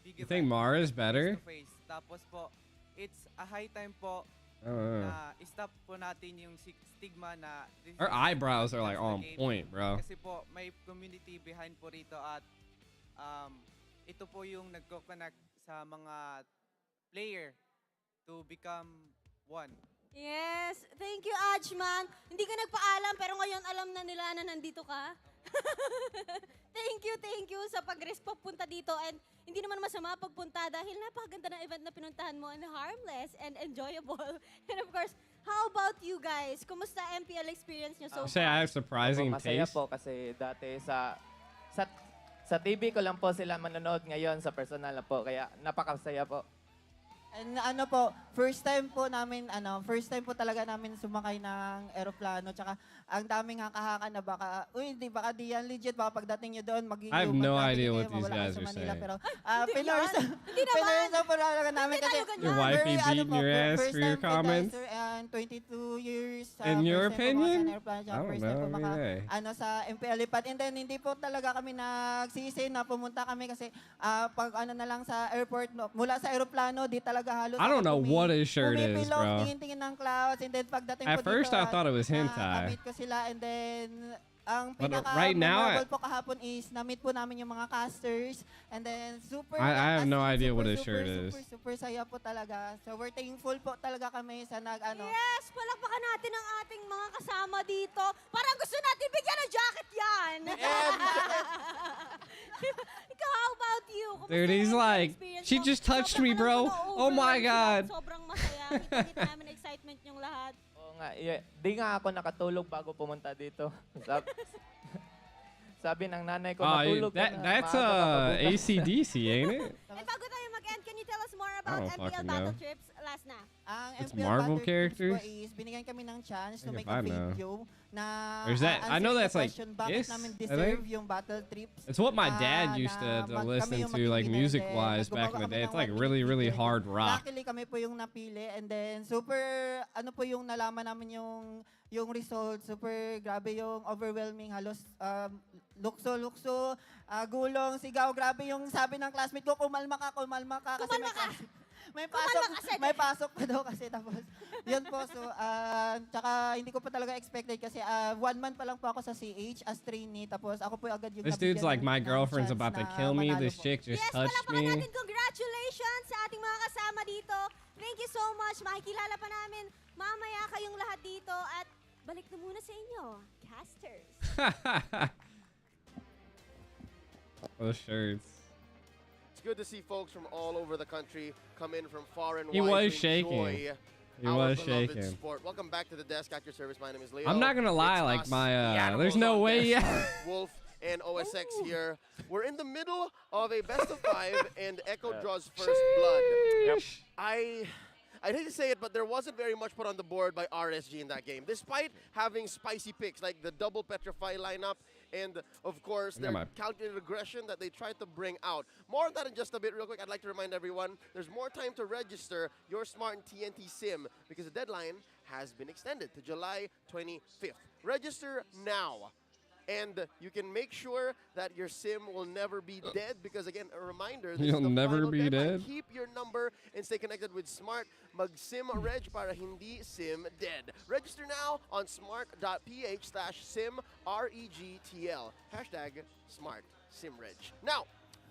big You think event Mara's better? face to face. Tapos po, it's a high time po I don't know. na stop po natin yung stigma na this Her is eyebrows are like just a on game. point, bro. Kasi po, may community behind po rito at ito po yung nagko-connect sa mga player to become one. Yes, thank you, Ajman. Hindi ka nagpaalam, pero ngayon alam na nila na nandito ka. Thank you sa pag-punta dito. And hindi naman masama pagpunta dahil napakaganda ng event na pinuntahan mo and harmless and enjoyable. And of course, how about you guys? Kumusta MPL experience nyo so Say I far? have surprising Masaya taste. po kasi dati sa TV ko lang po sila manonood, ngayon sa personal na po, kaya napakasaya po. And first time po talaga namin sumakay ng eroplano. Tsaka ang daming haka-haka na baka di yan legit. Baka pagdating nyo doon, I have no idea what these guys are saying. Pero, Hindi naman. po talaga namin kasi Your wifey beating your ass for your comments? And 22 years. In your first time po opinion? maka- I don't first time po know, maka, really. sa MPL lipad. And then hindi po talaga kami nagsisi na pumunta kami kasi pag na lang sa airport, mula sa aeroplano, di talaga halos I don't know what his shirt is, pumipilong, bro. tingin-tingin ng clouds, and then pagdating At po first, dito, I thought it was hentai. na-meet ko sila, and then ang But right now, pinaka-memorable po kahapon is na-meet po namin yung mga casters, and then super... I have no idea what his super, shirt is. Super saya po talaga. So we're thankful po talaga kami sa Yes, palakpakan natin ang ating mga kasama dito. Parang gusto natin bigyan ng jacket yan. Ikaw, how about you? Kumusta Dude, he's yung like, experience she mo? just touched Sobrang me, bro. na-over Oh my sila. God. Sobrang masaya. Kita namin excitement yung lahat. Oo nga, di nga ako nakatulog bago pumunta dito. Sabi ng nanay ko, matulog ka na. That's maaga ka pabukas." ACDC, ain't it? And bago tayo mag-end, can you tell us more I about don't MPL fucking Battle know. Trips last na? Ang It's MPL Marvel Battle characters? Trips po is binigyan kami ng chance to Think make if I a know. video na Or is that- I know answering that's the like question, bakit this, namin I deserve think. yung battle trips. It's what my dad used na to kami listen yung to, like mag-winner, music-wise then back in the naggumawa day. kami It's ng like 1 really, minute really video. hard rock. Luckily kami po yung napili, and then super po yung nalaman namin yung result. Super grabe yung overwhelming, halos lukso, gulong, sigaw. Grabe yung sabi ng classmate ko, kumalma ka. Kasi may pasok pa daw kasi tapos. Yun po, so, tsaka hindi ko pa talaga expected kasi 1 month pa lang po ako sa CH as trainee. Tapos ako po agad yung This dude's nabigyan like, my ng girlfriend's chance about to na kill me. manalo This po. chick just Yes, touched palakpakan me. natin. Congratulations sa ating mga kasama dito. Thank you so much. Makikilala pa namin mamaya kayong lahat dito at balik na muna sa inyo, casters. Those shirts. It's good to see folks from all over the country come in from far and He wide was to shaking. enjoy He our was beloved shaking. sport. Welcome back to the desk. At your service, my name is Leo. I'm not gonna lie, It's like us, my, the there's animals no on way. desk. Wolf and OSX here. We're in the middle of a best of 5, and Echo draws first blood. Yep. I hate to say it, but there wasn't very much put on the board by RSG in that game, despite having spicy picks like the double Petrify lineup and, of course, their calculated aggression that they tried to bring out. More on that in just a bit. Real quick, I'd like to remind everyone, there's more time to register your Smart and TNT SIM because the deadline has been extended to July 25th. Register now. And you can make sure that your SIM will never be dead because, again, a reminder, this You'll is the never final be deadline. dead? Keep your number and stay connected with Smart. Mag-SIM reg para hindi SIM dead. Register now on smart.ph/SIM REGTL. Hashtag Smart SIM Reg. Now,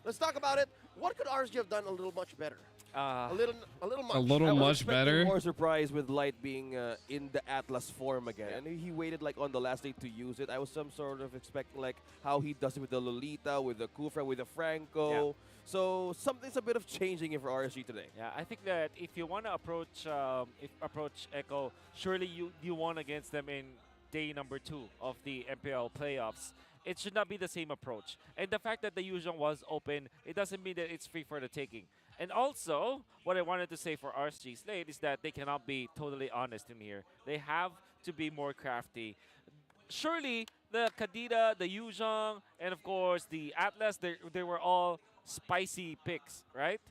let's talk about it. What could RSG have done a little much better? A little much. A little I was much expecting better. more surprise with Light being in the Atlas form again. And he waited like on the last day to use it. I was some sort of expecting like how he does it with the Lolita, with the Kufra, with the Franco. Yeah. So something's a bit of changing here for RSG today. Yeah, I think that if you want to approach Echo, surely you won against them in day number 2 of the MPL playoffs. It should not be the same approach. And the fact that the Yuzhong was open, it doesn't mean that it's free for the taking. And also, what I wanted to say for RSG Slate is that they cannot be totally honest in here. They have to be more crafty. Surely, the Kadita, the Yuzhong, and of course, the Atlas, they were all spicy picks, right?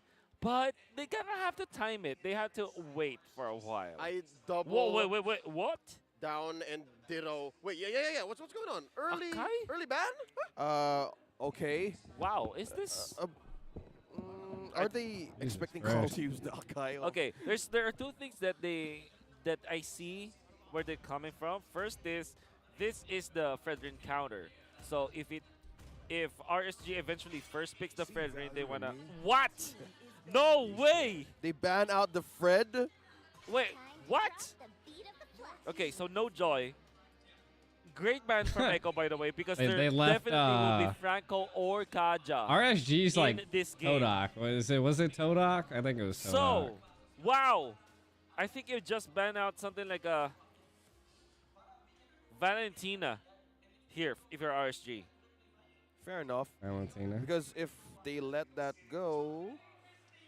But they gotta have to time it. They have to wait for a while. I double. Whoa, wait, what? Down and ditto. Wait, yeah. What's going on? Early ban? Okay. Wow, is this? Are they expecting Carl to use the Akai? Okay, there are 2 things that I see where they're coming from. First is this is the Fredrin counter. So if RSG eventually first picks the Fredrin, they wanna what? No way! They ban out the Fred. Wait, what? Okay, so no Joy. Great ban from Echo, by the way, because They there left, definitely will be Franco or Kaja. RSG's in like this game. Todak. Was it Todak? I think it was Todak. So, wow. I think you just ban out something like a Valentina here if you're RSG. Fair enough. Valentina. Because if they let that go,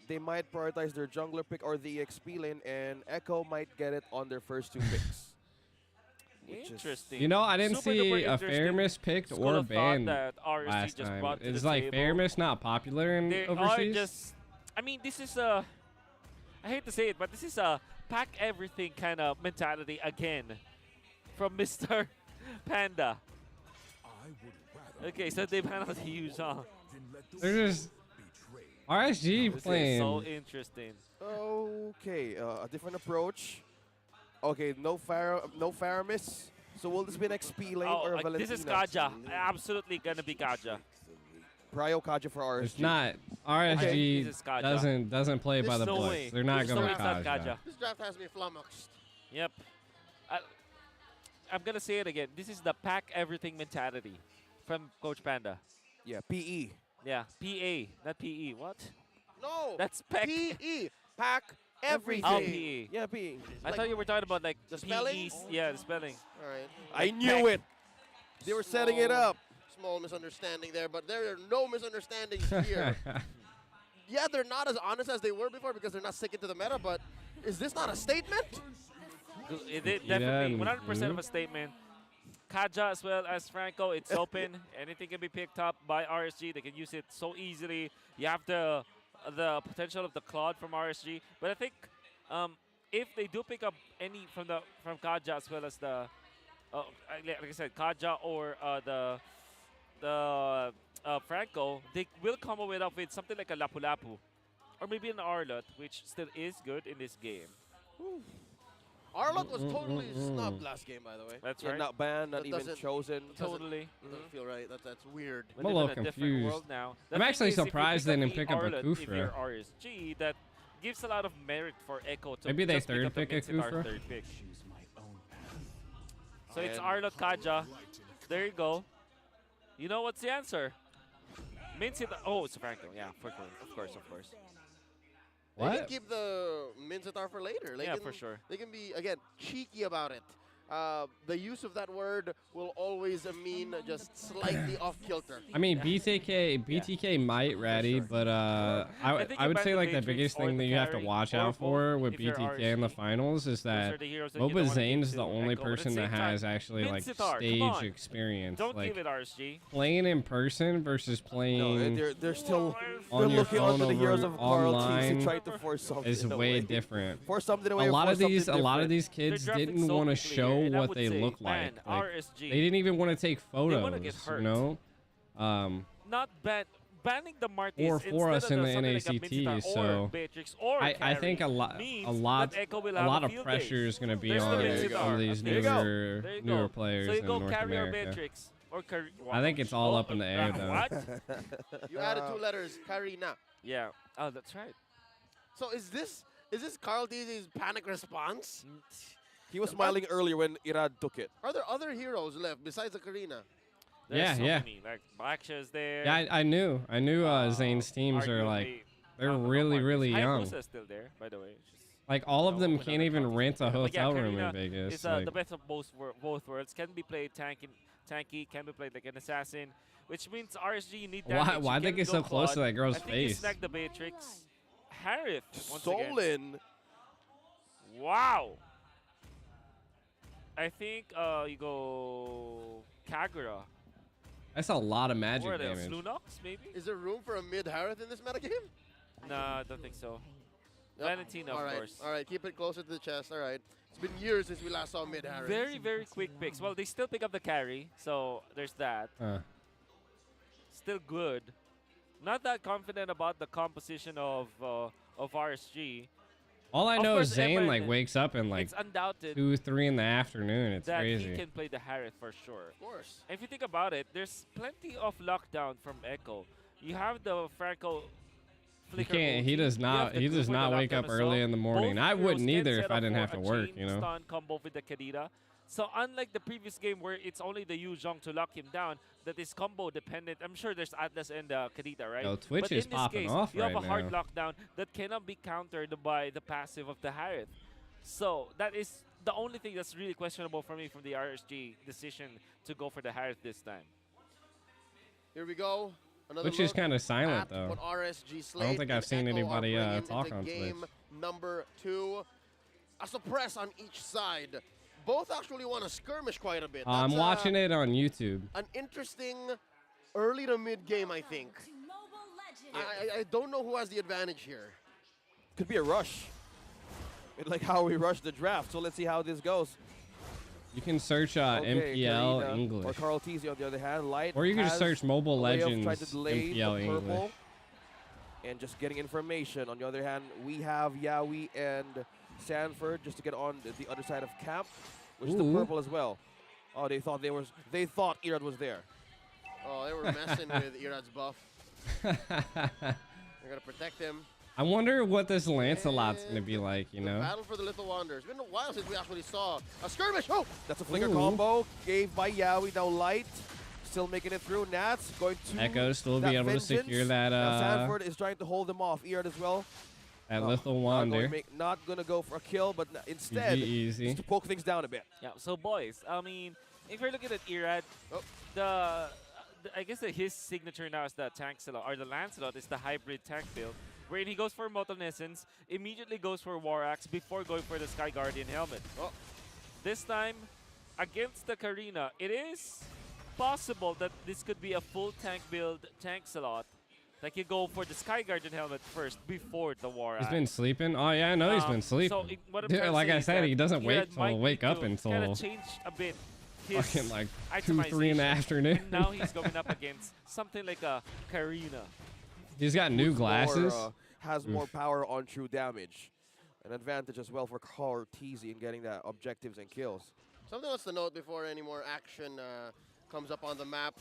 they might prioritize their jungler pick or the XP lane, and Echo might get it on their first 2 picks. Interesting. You know, I didn't Super see duper a interesting. Fairmiss picked School or of thought banned that RSG last just time. brought to Is the like table. Fairmiss not popular in They overseas? are just, I mean, this is a, I hate to say it, but this is a pack everything kind of mentality again from Mr. Panda. Okay, so they banned out the use, huh? They're just RSG This playing. is so interesting. Okay, a different approach. Okay, no Fairmiss. So will this be an XP lane or a Valentina? This is Kaja. Absolutely gonna be Kaja. Prio Kaja for RSG. It's not. RSG This is Kaja. doesn't play by the no books. way. They're not There's going no to way it's not Kaja. This draft has me flummoxed. Yep. I'm gonna say it again. This is the pack everything mentality from Coach Panda. Yeah, PE. Yeah, PA, not PE. What? No. That's pack. PE. Pack everything. Oh, PE. Yeah, PE. I thought you were talking about like the spelling? PEs. Yeah, the spelling. All right. I knew it. They were setting it up. Small misunderstanding there, but there are no misunderstandings here. Yeah, they're not as honest as they were before because they're not sticking to the meta, but is this not a statement? It is definitely 100% of a statement. Kaja as well as Franco, it's open. Anything can be picked up by RSG. They can use it so easily. You have the potential of the Claude from RSG, but I think if they do pick up any from Kaja as well as the like I said, Kaja or the Franco, they will come up with something like a Lapu Lapu or maybe an Arlot, which still is good in this game. Arlot was totally snubbed last game, by the way. That's Yeah, right. not banned, not That even doesn't- chosen. Totally. Doesn't feel right. That's weird. I'm a little different confused. world now. The I'm thing actually is, if you surprised they pick up didn't pick up a Arlot, If you're Kufra. RSG, that gives a lot of merit for Echo to Maybe they just third up the pick a Mincetar Kufra? third pick. So it's And- Arlot Kaja. There you go. You know what's the answer? Mincetar. Oh, it's Franco. Yeah, of course. They can What? keep the Mincetar for later. They Yeah, can, for sure. They can be, again, cheeky about it. The use of that word will always mean just slightly off kilter. I mean, BTK might ratty, but think I would you say ban like the the Matrix biggest or thing the that you have to carry watch or out both for with if you're BTK in the RSG. finals is Those are that the heroes that you don't Boba wanna give Zane's to the only Echo, but at the person that same time, has actually like Mincetar, come stage on. experience. Don't Like give it RSG. playing in person versus No, playing they're still on your looking phone onto the heroes over of Carl online to try to force something is away. way different. Force something away. A or lot force of these, something different. kids drafting didn't so want to quickly, show and I what would they say, look man, like. RSG. They didn't even want to take wanna photos. get You hurt. know. Not banning the Martis Or for us in the NACT, or so Beatrix or I think a lot of pressure is going to be on these newer players So you in go North carry or America. Beatrix or I think it's all up in the air though. What? You added 2 letters, Karina. Yeah. Oh, that's right. So is this Carl Dizzy's panic response? He was smiling earlier when Irad took it. Are there other heroes left besides the Karina? There's so yeah. many. Like Blacksha's there. Yeah, I knew Zane's teams are like they're really young. Hayabusa's still there, by the way. Like all of them can't even rent a But yeah, hotel room Karina in Vegas. is like- the best of both worlds. Can be played tanky, can be played like an assassin, which means RSG you need damage. Why You they can get go so close to Claude. that girl's I think he face? snagged the Beatrix. Harith once again. Solin. Wow. I think you go Kagura. That's a lot of magic Or else damage. Lunox, maybe? Is there room for a mid Harith in this metagame? No, I don't think so. Yep. Valentina, of course. All right, keep it closer to the chest. All right. It's been years since we last saw mid Harith. Very quick picks. Well, they still pick up the carry, so there's that. Still good. Not that confident about the composition of RSG. All I Of know is course, Zane Evan, like wakes up in like it's undoubted 2, 3 in the afternoon. It's that crazy. he can play the Harith for sure. Of course. And if you think about it, there's plenty of lockdown from Echo. You have the flicker can't. He ulti. does You have not. the He glue does for the not wake lockdown up as early well. in the morning. Both I wouldn't heroes can either set if I up didn't for have to a work. chain You know. stun combo with the Kadira. So unlike the previous game where it's only the Yu Zhong to lock him down, that is combo dependent. I'm sure there's Atlas and Kadita, right? Yo, Twitch but is in this popping case, off you have right a hard now. lockdown that cannot be countered by the passive of the Harith. So that is the only thing that's really questionable for me from the RSG decision to go for the Harith this time. Here we go. Another Twitch is look kind of silent at though. what RSG I Slate don't think I've and seen Echo are anybody bringing talk into on game Twitch. number 2. A suppress on each side. Both actually want to skirmish quite a bit. I'm That's, watching it on YouTube. An interesting early to mid game, I think. I don't know who has the advantage here. Could be a rush. Like how we rushed the draft. So let's see how this goes. You can search Okay, MPL Karina English. Or Carl Tizzy on the other hand. Light Or you can just has search Mobile a way of Legends trying to delay the MPL purple English. and just getting information. On the other hand, we have Yawi and Sanford just to get on the other side of camp, which is the Ooh. purple as well. Oh, they thought Irad was there. Oh, they were messing with Irad's buff. They're going to protect him. I wonder what this Lancelot's gonna be like, you know? Battle for the Little Wanderers. It's been a while since we actually saw a skirmish. Oh! That's a flicker Ooh. combo gave by Yawi. Now Light still making it through. Nats going to Echo still that be able vengeance. to secure that Now Sanford is trying to hold them off. Irad as well. that Lethal Wander. Not gonna go for a kill, but instead Easy. just to poke things down a bit. Yeah, so boys, I mean, if you're looking at Irad, I guess that his signature now is the Tanksalot, or the Lancelot is the hybrid tank build, wherein he goes for Molten Essence, immediately goes for War Axe before going for the Sky Guardian helmet. This time, against the Karina, it is possible that this could be a full tank build Tanksalot. Like you go for the Sky Guardian helmet first before the War Axe. He's been sleeping? Oh, yeah, I know he's been sleeping. So what I'm Dude, trying to like say I is said, that he doesn't wait Irad might till wake need up to until kinda change a bit his fucking like 2, 3 in the itemization. afternoon. And now he's going up against something like a Karina. He's got new Who's glasses. Has more power on true damage. An advantage as well for Carl Tizzy in getting that objectives and kills. Something else to note before any more action comes up on the map.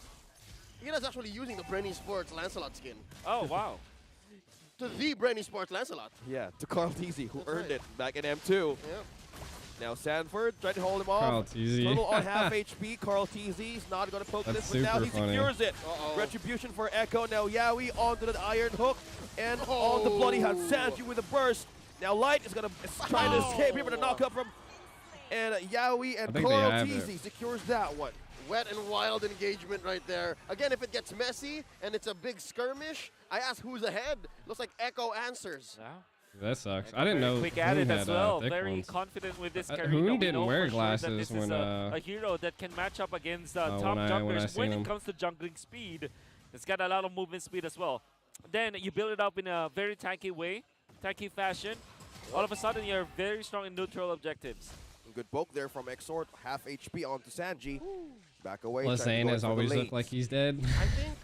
Ira's actually using the Brainy Sports Lancelot skin. Oh, wow. To the Brainy Sports Lancelot. Yeah, to Carl Tizzy, who That's earned right. it back in M2. Yeah. Now Sanford trying to hold him Carl off. Tizzy. Turtle on half HP. Carl Tizzy is not going to poke That's this, but now super he funny. secures it. Retribution for Echo. Now Yawi onto the Iron Hook. And on the Bloody Hand. Sanji with a burst. Now Light is going to try to escape here with a knockup from... And Yawi and I think they Carl have Tizzy it. secures that one. Wet and wild engagement right there. Again, if it gets messy and it's a big skirmish, I ask who's ahead. Looks like Echo answers. Yeah. That sucks. I didn't know. Quick at it Hoon as had, well. thick Very ones. confident with this Karina. Hoon We didn't know wear for sure that glasses this when is a hero that can match up against top when I junglers seen when him. it comes to jungling speed. It's got a lot of movement speed as well. Then you build it up in a very tanky way, tanky fashion. All of a sudden, you're very strong in neutral objectives. Good poke there from Exort. Half HP onto Sanji. Back away. Plus, trying to Zane go has for the always late. looked like he's dead. I think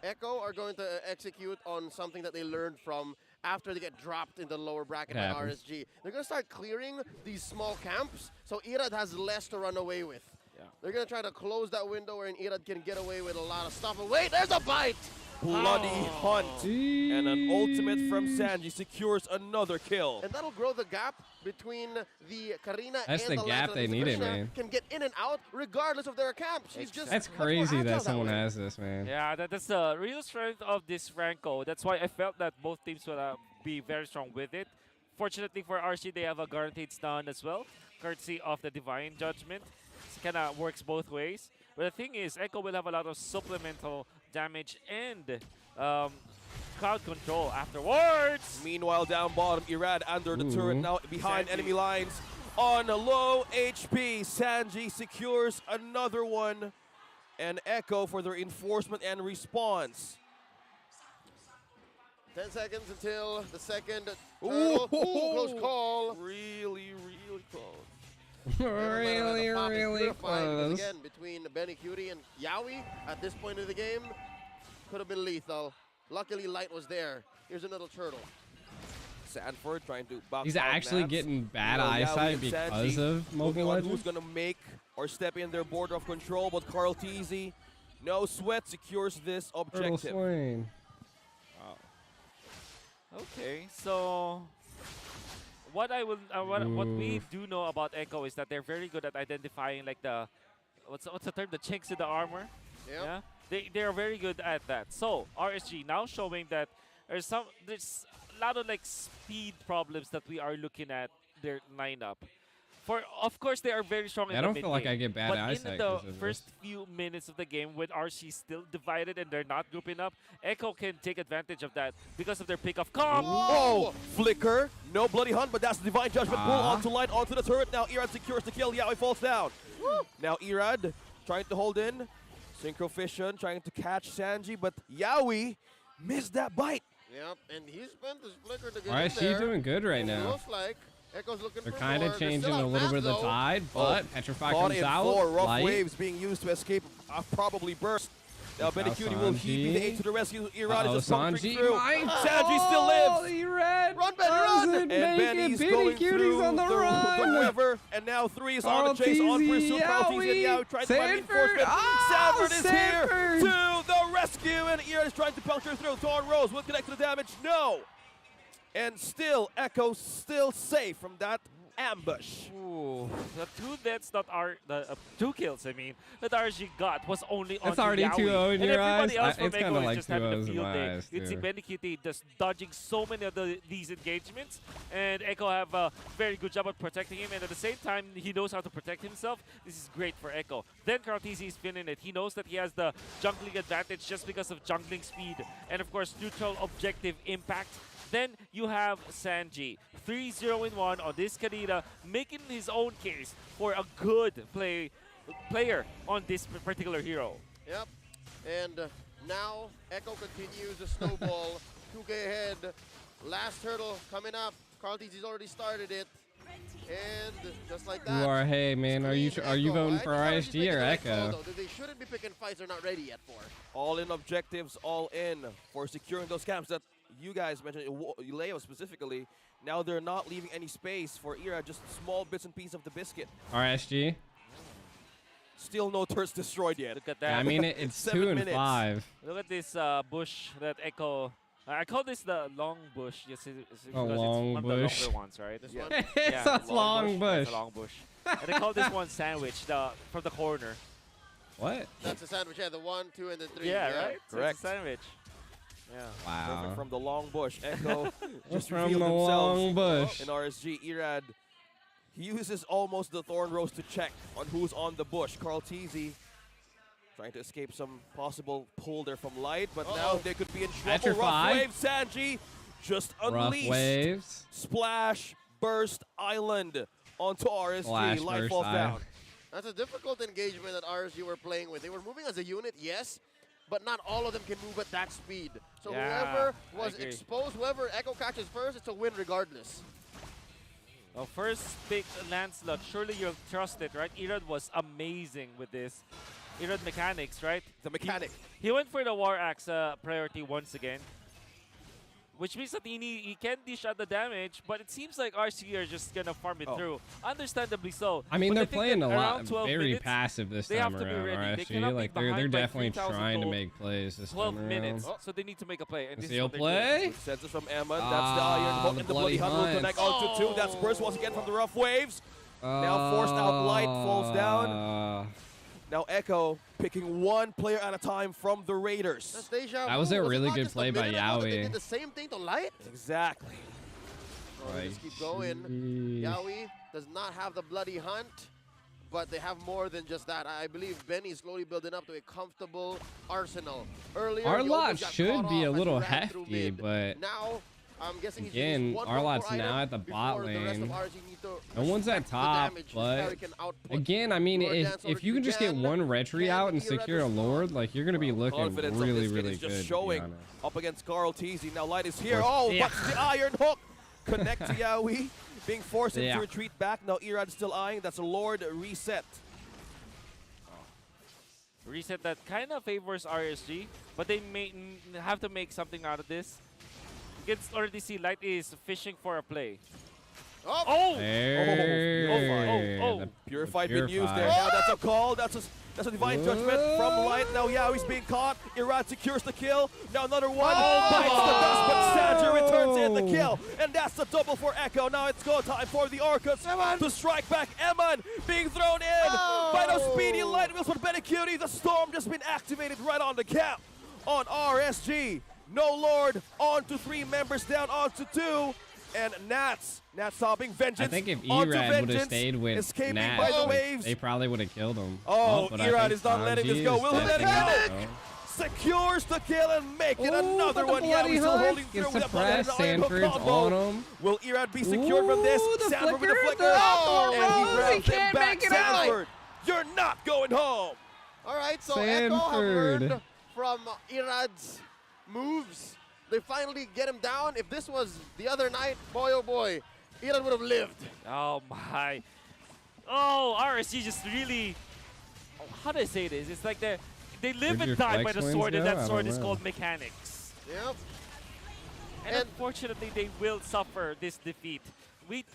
Echo are going to execute on something that they learned from after they get dropped in the lower bracket by happens. RSG. They're going to start clearing these small camps, so Irad has less to run away with. Yeah. They're going to try to close that window where Irad can get away with a lot of stuff. And wait, there's a bite! Bloody Hunt. And an ultimate from Sanji secures another kill. And that'll grow the gap between the Karina That's and the the gap Lancelot. they Because needed, Karina man. can get in and out regardless of their camp. She's just That's much more crazy agile that someone way. has this, man. Yeah, that's the real strength of this Franco. That's why I felt that both teams would be very strong with it. Fortunately for RC, they have a guaranteed stun as well, courtesy of the Divine Judgment. It kind of works both ways. But the thing is, Echo will have a lot of supplemental damage and crowd control afterwards. Meanwhile, down bottom, Irad under the turret now behind Sanji. enemy lines. On low HP, Sanji secures another one. And Echo for their enforcement and response. 10 seconds until the second turtle. Ooh, close call. Really close. really, really close. Again, between Benny Cutie and Yawi at this point of the game, could have been lethal. Luckily, Light was there. Here's another turtle. Sanford trying to box He's out actually Nats. getting bad You know, Yawi eyesight and because Sanji of Mobile looking on Legends. who's going to make or step in their border of control, but Carl Tizzy, no sweat, secures this Turtle objective. swing. Okay, so what what we do know about Echo is that they're very good at identifying like the what's the term, the chinks in the armor. Yep. Yeah, they are very good at that. So RSG now showing that there's a lot of like speed problems that we are looking at their lineup. Of course, they are very strong in I the don't mid feel like game, I get bad but eyesight in 'cause the of first this. few minutes of the game, when RC still divided and they're not grouping up, Echo can take advantage of that because of their pick of comp. Oh, flicker. No bloody hunt, but that's the divine judgment. Pull onto light, onto the turret. Now Irad secures the kill. Yaoi falls down. Now Irad trying to hold in. Synchro Fission trying to catch Sanji, but Yaoi missed that bite. Yep, and he spent his flicker to get Why in is she there. doing good right It now? looks like Echo's looking They're for kind more. of They're changing still a on little map, bit of the though. tide, but Petrify Caught comes in out. 4 rough Light. waves being used to escape a probably burst. Now Benny Cutie will heave the aid to the rescue. Irad is just puncturing Sanji through. might Sanji still fall. lives. He ran. Run, Benny, run! Doesn't And make Benny's it. going Cutie's through on the run. the river. And now 3 is on the chase on pursuit. Carl Teasy and Yaoi trying to find reinforcement. Sanford is here to the rescue. And Irad is trying to puncture through. Dawn Rose will connect to the damage. No. And still, Echo still safe from that ambush. Ooh, the 2 deaths that are the 2 kills, I mean, that RSG got was only on That's already Yaoi. 2-0 in and your everybody eyes? else from It's Echo kinda is like just having 2-0s a in field my day. eyes, It's too. Benny just dodging so many of these engagements, and Echo have a very good job at protecting him, and at the same time, he knows how to protect himself. This is great for Echo. Then Karatizi is feeling it. He knows that he has the jungling advantage just because of jungling speed, and of course, neutral objective impact. Then you have Sanji, 3-0-1 on this Kadira, making his own case for a good player on this particular hero. Yep. And now Echo continues the snowball. 2K ahead. Last hurdle coming up. Carl Teasy's already started it. And just like that. You are. Hey man, are you voting for RSG or Echo? They shouldn't be picking fights they're not ready yet for. All in objectives, all in for securing those camps that you guys mentioned, Leo specifically. Now they're not leaving any space for Ira, just small bits and pieces of the biscuit. RSG. Still no turrets destroyed yet. Look at that. Yeah, I mean, it's 7 2 and minutes. 5. Look at this bush that Echo. I call this the long bush. Yes, it's because long it's one bush. of the longer ones, right? This one? It's a long bush. It's a long bush. And they call this one sandwich from the corner. What? That's a sandwich. Yeah, the 1, 2, and the 3. Yeah, right? So Correct. it's a sandwich. Yeah. Wow. Perfect from the long bush. Echo just From revealed the themselves long bush. in RSG. Irad, he uses almost the Thorn Rose to check on who's on the bush. Carl Teasy trying to escape some possible pull there from Light, but now they could be in trouble. Petrify. Rough wave, Sanji just Rough unleashed. waves. Splash, burst, island onto RSG. Splash, Light burst, falls down. island. That's a difficult engagement that RSG were playing with. They were moving as a unit, yes, but not all of them can move at that speed. So Yeah, whoever I was agree. exposed, whoever Echo catches first, it's a win regardless. Well, first pick Lancelot. Surely you'll trust it, right? Irad was amazing with this. Irad mechanics, right? The mechanic. He went for the War Axe priority once again. Which means that he can dish out the damage, but it seems like RC are just gonna farm it through. Understandably so. I mean, But they're I think playing that a lot, around 12 very minutes, passive this they time have to be around. ready. They RSG, cannot like be they're behind by definitely 3,000 trying to gold. make plays this 12 time minutes, around. so they need to make a play. And this is Seal what they're doing. play. Consensus from Emma. That's the Iron Hook the and the Bloody Hunt will Hunt. connect onto 2. That's burst once again from the rough waves. Now forced out Light falls down. Now Echo picking one player at a time from the Raiders. That's deja That was vu. a it really not good just a play by minute ago that They Yaoi. did the same thing to Light. Exactly. So they just keep going. Yaoi does not have the Bloody Hunt, but they have more than just that. I believe Benny is slowly building up to a comfortable arsenal. Earlier, Our he lot almost got should caught be a off as he little ran through hefty, mid. but now I'm guessing he's again, using one our more lot's item now at the bot before the rest of lane. RG need to No one's at respect the top, damage but Harry can output. again, I mean, Lord if Dance over you can just get Japan. one retry out and Can Ira secure a respond? Lord, like you're gonna be looking Confidence of really, this kid really is good. just to be showing honest. up against Carl Teasy. Now Light is here. Of course. Oh, Yeah. but the Iron Hook connect to Yaoi. Being forced Yeah. to retreat back. Now Irad still eyeing. That's a Lord reset. Reset that kind of favors RSG, but they may have to make something out of this. You can already see Light is fishing for a play. Oh! There. oh. The Purified being used Purified. there. Now that's a call. That's a divine judgment from Light. Now Yaoi's being caught. Irad secures the kill. Now another one. Bites the dust, but Sandra returns in. the kill. And that's the double for Echo. Now it's go time for the Orcas to strike back. Eman being thrown in by those speedy light wheels for Benecutie. The storm just been activated right on the cap on RSG. No Lord, on to 3 members down, on to 2. And Nats stopping Vengeance. I think if onto Erad would have Vengeance, stayed with escaping Nats, by the like, waves. they probably would have killed him. Oh, but I Erad think is not letting this Sanji go. is Will he let it definitely go? Secures the kill and make it another but the one. Yeah, bloody he's still hook holding through gets with a bloody suppressed. iron hook Sanford's combo. on him. Will Erad be secured from this? Ooh, the Sanford with the flicker, flicker. the Oh, and he Rose, he grabs him can't back. make it out. Sanford, you're not going home. All right, so Echo have Sanford. learned from Irad's moves. They finally get him down. If this was the other night, boy oh boy, Irad would have lived. Oh my. Oh, RSG just really, how do I say this? It's like they live Where'd and your die by flex the wins sword, and go? that I sword don't is know. called mechanics. Yep. And unfortunately, they will suffer this defeat. We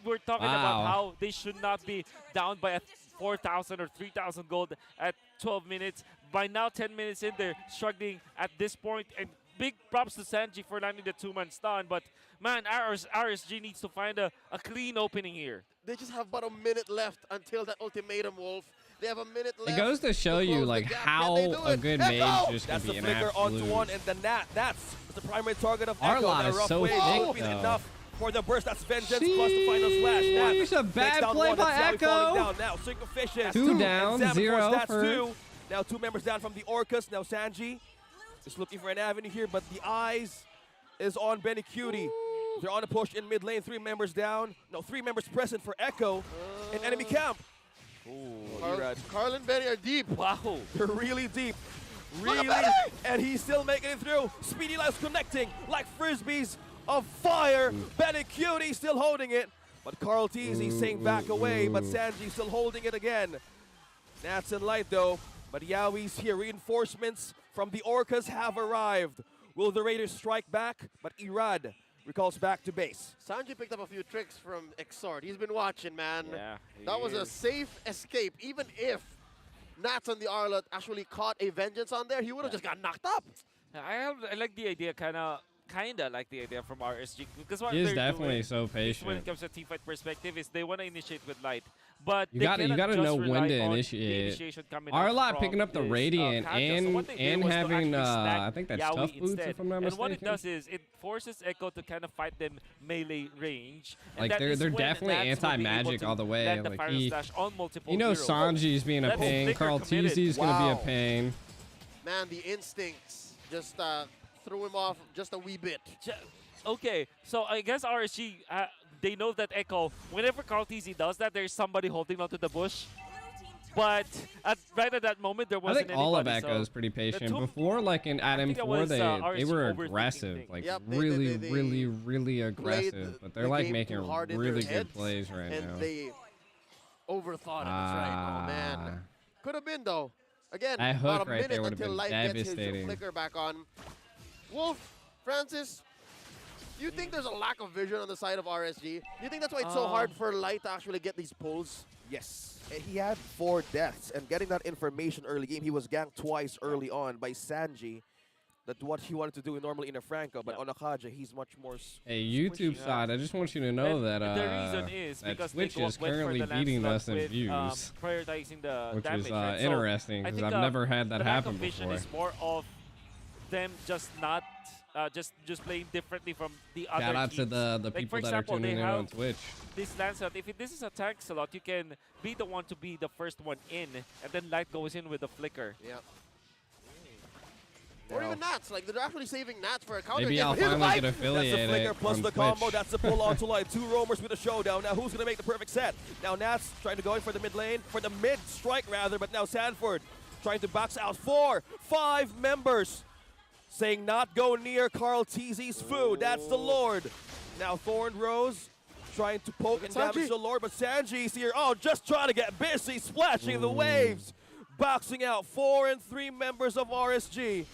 were talking Wow. about how they should not be down by 4,000 or 3,000 gold at 12 minutes. By now, 10 minutes in, they're struggling at this point. And big props to Sanji for landing the 2-man stun. But man, RSG needs to find a clean opening here. They just have about a minute left until that ultimatum, Wolf. They have a minute left. It goes to show you close like the gap. how Can they do a it? good Echo! mage just can That's the be an flicker onto absolute. one, and the that's the primary target of Our Echo. lot That is rough so wave thick, would be though. enough for the burst. That's Vengeance plus the final splash. Nats There's a takes bad down play one. by That's Zowie falling Echo. down. Now Sync Efficient. Two down, and 0 That's for- 2. Now 2 members down from the Orcas. Now Sanji is looking for an avenue here, but the eyes is on Benecutie. They're on a push in mid lane. 3 members down. No, 3 members present for Echo in enemy camp. Erad. Carl and Benny are deep. Wow. They're really deep. Really. And he's still making it through. Speedy Lives connecting like frisbees of fire. Benecutie still holding it. But Carl Teasy saying back away. But Sanji still holding it again. Nats and Light though. But Yaoi's here. Reinforcements from the Orcas have arrived. Will the Raiders strike back? But Erad recalls back to base. Sanji picked up a few tricks from Exort. He's been watching, man. Yeah, That was a safe escape. Even if Nats on the Arlot actually caught a Vengeance on there, he would have just got knocked up. I like the idea, kind of like the idea from RSG, because what He is they're definitely doing so is when patient. it comes to team fight perspective is they want to initiate with light, but You they gotta cannot just know when rely to on the initiate. initiation coming Our out lot from picking up the this, Radiant Kaja. So what they did and was to having actually snag I think that's Yaoi tough boots instead. if I'm not And what it mistaken. does is it forces Echo to kind of fight them melee range. And Like that they're is when definitely Nats will be able anti-magic to all the way. land the Like Fire Slash on multiple you know heroes. Sanji's being a That's pain. flicker Carl committed. TZ's gonna be a Wow. pain. Man, the instincts just threw him off just a wee bit. Okay, so I guess RSG, they know that Echo, whenever Carl TZ does that, there's somebody holding onto the bush. But right at that moment, there I wasn't think all of anybody, Echo so is pretty the patient. two- Before, like in at think it M4, was, they RSG were overthinking aggressive, things. like Yep, really, they really aggressive. But they're the like game making too hard in really their good heads, plays right and now. they overthought it. That's right. Oh, man. Could have been, though. Again, That about hook a right minute there would've until been Light gets his devastating. flicker back on. Wolf, Francis, do you think there's a lack of vision on the side of RSG? Do you think that's why it's so hard for Light to actually get these pulls? Yes. He had 4 deaths, and getting that information early game, he was ganked twice early on by Sanji. That's what he wanted to do normally in a Franco, but on a Kaja, he's much more. Hey, YouTube side, I just want you to know And that the reason is that because Twitch they is went for currently the beating Lancelot us in with, views, prioritizing the which damage, is right? So interesting I because think, I've never had that the lack happen of vision before. is more of them just not just playing differently from the other Shout out teams. to the Like, people for that are example, tuning they in on have Twitch. this Lancelot, if this is a tank slot, you can be the one to be the first one in, and then Light goes in with the flicker. Yeah. Or even Nats. Like, they're actually saving Nats for a counter. Maybe game. I'll Here's finally Light. get affiliated That's the flicker plus on the Twitch. combo. That's the pull onto Light. 2 roamers with a showdown. Now who's going to make the perfect set? Now Nats trying to go in for the mid lane, for the mid strike rather, but now Sanford trying to box out 4, 5 members. Saying not go near Carl TZ's food. That's the Lord. Now Thorn Rose trying to poke and damage the Lord, but Sanji's here. Oh, just trying to get busy, splashing the waves. Boxing out 4 and 3 members of RSG.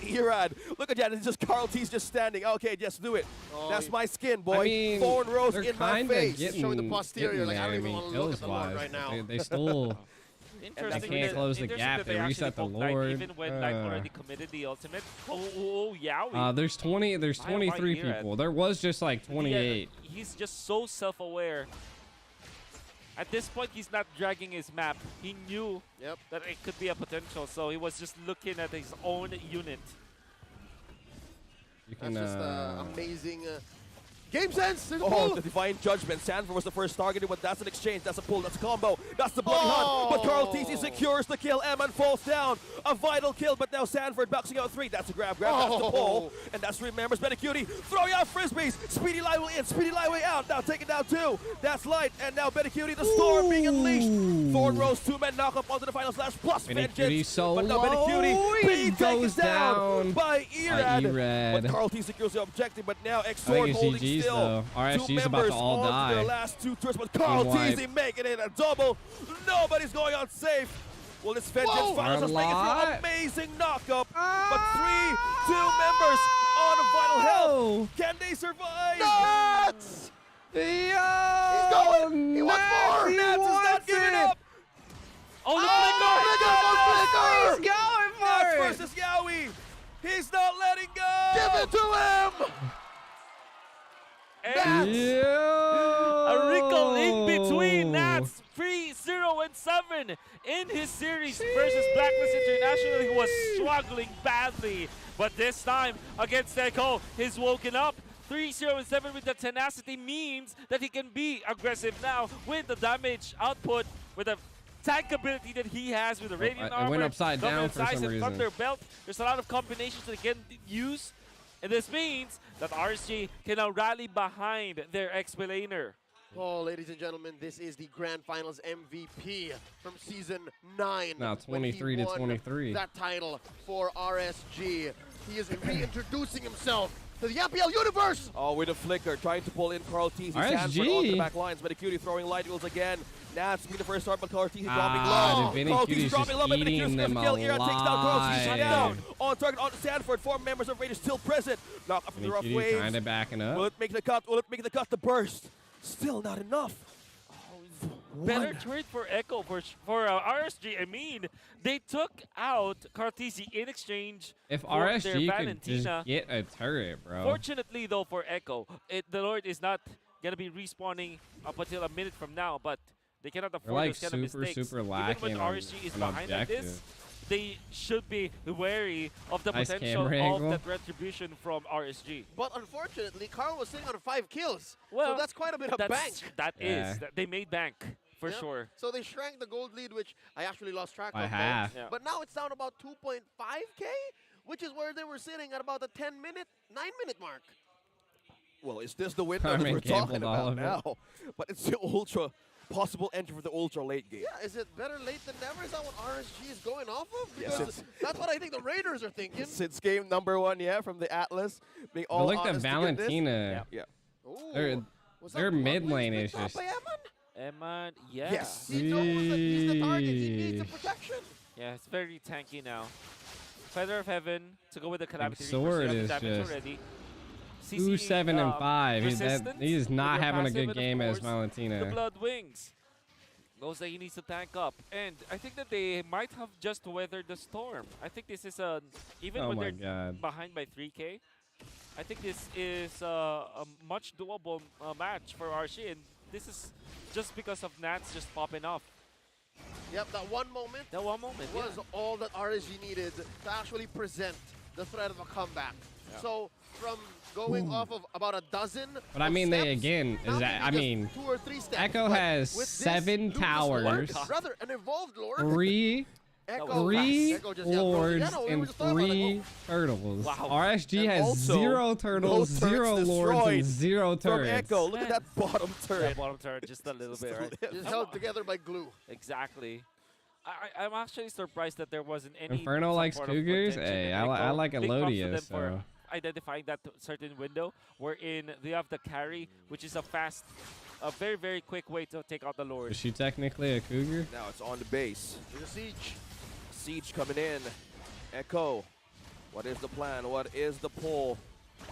Erad, look at that. It's just Carl T's just standing. Okay, just do it. That's my skin, boy. I mean, Thorn Rose they're in my kinda face. getting- Showing the posterior, getting like, I don't there, even I mean, wanna look at the Lord kills-wise, right now. They still Interesting. They can't close the interesting gap. that They actually reset the poked Knight Lord. even when Knight already committed the ultimate. Oh, Yowie. There's 20. There's 23 people. There was just like 28. Yeah, he's just so self-aware. At this point, he's not dragging his map. He knew that it could be a potential, so he was just looking at his own unit. You can, That's just amazing game sense. Oh, the divine judgment. Sanford was the first targeted, but that's an exchange. That's a pull. That's a combo. That's the bloody hunt. But Carl TC secures the kill. Eman falls down. A vital kill, but now Sanford boxing out 3. That's a grab. That's the pull. And that's remembers Benecutie throwing out frisbees. Speedy Lightway in. Speedy Lightway out. Now taking down 2. That's Light. And now Benecutie, the storm being unleashed. Thorn Rose 2-man knock up onto the final slash plus vengeance. So but now Benecutie being taken down by Erad. But Carl T secures the objective, but now X-Sword holding GG's still. though. RSG's about to all die. Their last 2 turns, but Carl Teasy making it a double. Nobody's going on safe. Well, this vengeance finals us making through amazing knockup. But 2 members on a vital health. Can they survive? Nuts! Yo! He's going! He wants more! Nats is not giving up! Oh, the flicker! He's going for Nats it! versus Yowie. He's not letting go! Give it to him! A wrinkle in between Nats 3-0-7 in his series versus Blacklist International. He was struggling badly, but this time against Echo, he's woken up. 3-0-7 with the tenacity means that he can be aggressive now with the damage output, with the tank ability that he has with the Radiant Armor. It went upside down for some and reason. Thunder Belt. There's a lot of combinations that he can use. And this means that RSG can now rally behind their X-Laner. Oh, ladies and gentlemen, this is the Grand Finals MVP from Season 9. Now 23 to 23. That title for RSG. He is reintroducing himself to the MPL universe. Oh, with a flicker, trying to pull in Carl Teasy. RSG. Sanford onto the back lines. Benecutie throwing light wheels again. Nats being the first start, but Carl Teasy dropping low. Carl Teasy dropping low, but Benecutie scores the kill. Era takes down Carl Teasy down. On target, on Sanford. 4 members of Raiders still present. Knock up from the rough waves. Kind of backing up. Will it make the cut? Will it make the cut to burst? Still not enough. Better trade for Echo, for RSG. I mean, they took out Cartesi in exchange If for their RSG could Valentina. just get a turret, bro. Fortunately, though, for Echo, the Lord is not going to be respawning up until a minute from now, but they cannot afford like those kind of mistakes. super Even lacking when RSG is on behind like this, objective. they should be wary of the Nice potential camera of angle. that retribution from RSG. But unfortunately, Carl was sitting on 5 kills. Well, so that's quite a bit of bank. They made bank, for sure. So they shrank the gold lead, which I actually lost track By of. half. Yeah. But now it's down about 2.5K, which is where they were sitting at about the 10-minute, 9-minute mark. Well, is this the window that Carmen we're talking gambled all about of it. now? But it's the ultra possible entry for the ultra late game. Yeah, is it better late than never? Is that what RSG is going off of? Yes, Because that's what I think the Raiders are thinking. Since game number 1, yeah, from the Atlas. Being all But look at honest to goodness. Valentina. Yeah. Ooh. Was that Their one mid win lane picked is up just. by Eman? Eman, yeah. Yes. He's the target. He needs the protection. Yeah, it's very tanky now. Feather of Heaven to go with the Calamity Sword Reaper, so is damage just already. 2, 7, and 5. Resistance He is not with your having a passive, good and of game as course, Valentina. The Blood Wings knows that he needs to tank up, and I think that they might have just weathered the storm. I think this is even Oh when my they're God. behind by 3K. I think this is a much doable match for RSG, and this is just because of Nats just popping off. Yep, that one moment. That one moment was all that RSG needed to actually present the threat of a comeback. Yeah. So from going off of about a dozen. But I mean, they again is that I mean, 2 or 3 steps. Echo But has with this 7 Lucas towers, Lord, rather an evolved Lord. 3 Echo, Echo just lords, yeah, no, we were and just talking about it. 3 turtles. Wow. RSG And has also, 0 turtles, no turrets 0 lords, destroyed and 0 from turrets. Echo. Look at that bottom turret. That bottom turret just a little bit, right? Just held together by glue. Exactly. I'm actually surprised that there wasn't any. Inferno likes sort of Cougars? contention Hey, in I Echo. like Big props to Elodia, them for so. identifying that certain window wherein they have the carry, which is a very, very quick way to take out the Lord. Is she technically a Cougar? Now it's on the base. There's a siege. Siege coming in. Echo. What is the plan? What is the pull?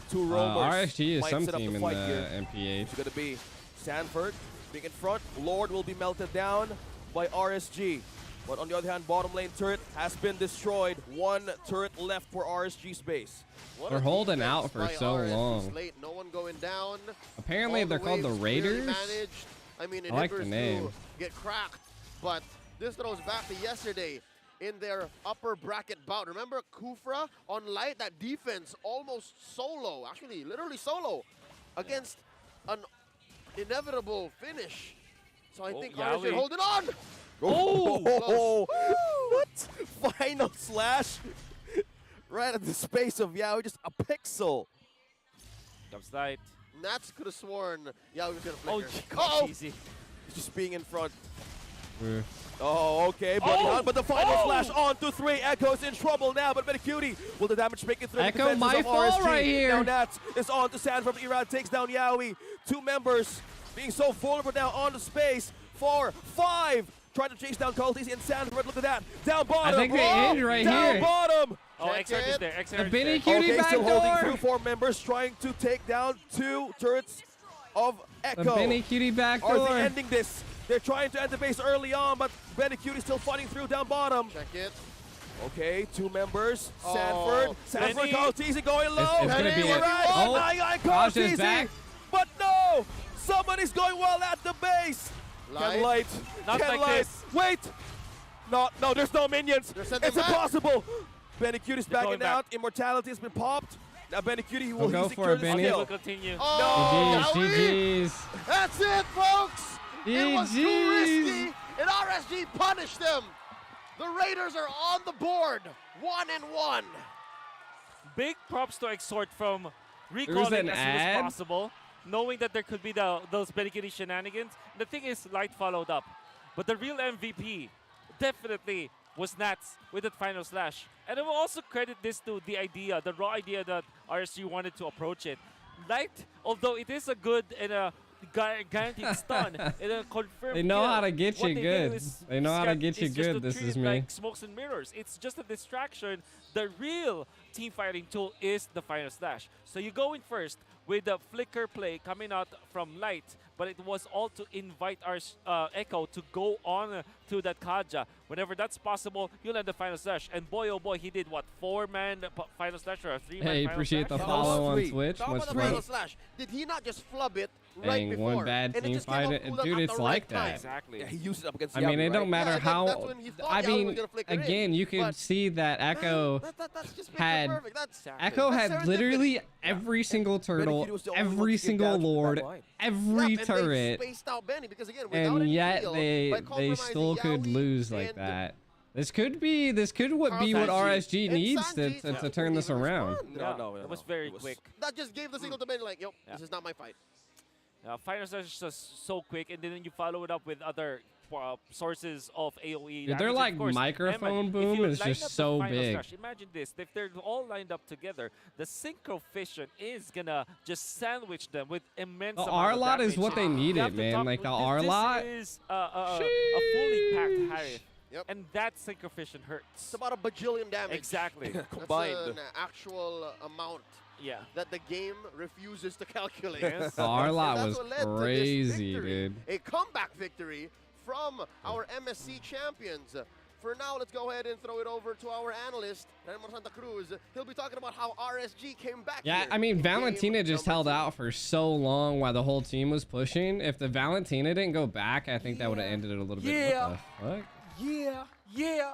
2 roamers. RSG is might some set up team the in fight the here. MPH. It's going to be Sanford being in front. Lord will be melted down by RSG. But on the other hand, bottom lane turret has been destroyed. One turret left for RSG's base. They're holding out for so long. Late. No one going down. Apparently they're called the Raiders. Managed. I mean, I like the name. Get cracked, but this throws back to yesterday in their upper bracket bout. Remember Kufra on light, that defense almost solo, actually literally solo, against an inevitable finish. So I think RSG holding on. Oh! What? Final slash right at the space of Yao, just a pixel. Comes light. Nats could have sworn Yao was gonna flicker. Oh, easy. Just being in front. Oh, okay, but the final slash on to 3. Echo's in trouble now, but Cutie will the damage make it through Echo the might defenses of fall RSG. right here. Now Nats is on to Sanford. Irad takes down Yaoi. 2 members being so vulnerable now on the space. 4, 5. Trying to chase down Culties in Sanford. Look at that. Down bottom. I think they end right down here. Bottom. Oh, XR is there. XR The is Benny there. Cutie Okay, back still holding door. through 4 members, trying to take down 2 turrets of Echo. The Benny Cutie back Are door. they ending this? They're trying to end the base early on, but Benny Cutie still fighting through down bottom. Check it. Okay, 2 members. Oh, Sanford, Benny. Cultizi going low. It's gonna be it. Right. Oh, Raj is back. But no! Somebody's going well at the base. Can light. Not Can like light. this. Wait! No, there's no minions. They're sending It's back. impossible. Benny Cutie's They're backing going out. Immortality has been popped. Now Benny Cutie will Go secure for it, this Benny. kill. Will continue. Oh, GG's, Yaoi. GG's. That's it, folks. It was too GG's. risky, and RSG punished them. The Raiders are on the board, 1-1. Big props to Exhort from was recalling an as soon ad. as possible, knowing that there could be those Benny Cutie shenanigans. The thing is, Light followed up. But the real MVP definitely was Nats with that final slash. And I will also credit this to the idea, the raw idea that RSG wanted to approach it. Light, although it is a good and a guaranteed stun, and a confirmed They know kill, how to get what you they good. do is They know how to scan- get you is just to good. This treat is it me. like smokes and mirrors. It's just a distraction. The real team fighting tool is the final slash. So you go in first with the flicker play coming out from Light, but it was all to invite our Echo to go on to that Kaja. Whenever that's possible, you'll end the final slash. And boy, oh boy, he did what, 4-man final slash or a 3-man Hey, final appreciate slash? the follow on sweet. Twitch. Top Much of the final love. slash. Did he not just flub it right Dang, before? one bad And it team just came fight off it. cooldown Dude, at it's the like right that. time. Exactly. Yeah, he used it up against I mean, Yaoi, it don't right? matter Yeah, how. that's when he thought I Yaoi was mean, gonna flicker in, again, you could but- see that Echo That's just picture had perfect. That's Echo That's had serendipity. literally every single turtle, Cutie was the only one every to get single down to that lord, line. every Yep, and turret, they spaced out Benny because again, without and any yet heal, they by they compromising still could Yaoi lose like and that. This could be what be what Sanji. RSG And needs Sanji to didn't turn this even around. respond. No, It was very It was- quick. That just gave the signal to Benny like, yo, this is not my fight. Final slash is just so quick, and then you follow it up with other sources of AoE. Dude, their, damage. like, Of course, microphone Emma, boom if you is line just up the so final big. slash, imagine this: if they're all lined up together, the synchro fission is gonna just sandwich them with immense. The amount of R-lot is damage. what they You needed, have to man. talk- Like, the this R-lot. is a fully packed Harith. Yep. And that synchro fission hurts. It's about a bajillion damage. Exactly. Combined. That's an actual amount Yeah. that the game refuses to calculate. Yes. The R-lot And was that's what led to this crazy, victory. dude. A comeback victory from our MSC champions. For now, let's go ahead and throw it over to our analyst, Raymond Santa Cruz. He'll be talking about how RSG came back Yeah, here I mean, in Valentina game just number held 2. out for so long while the whole team was pushing. If the Valentina didn't go back, I think that would have ended it a little bit. Yeah. What the fuck? Yeah!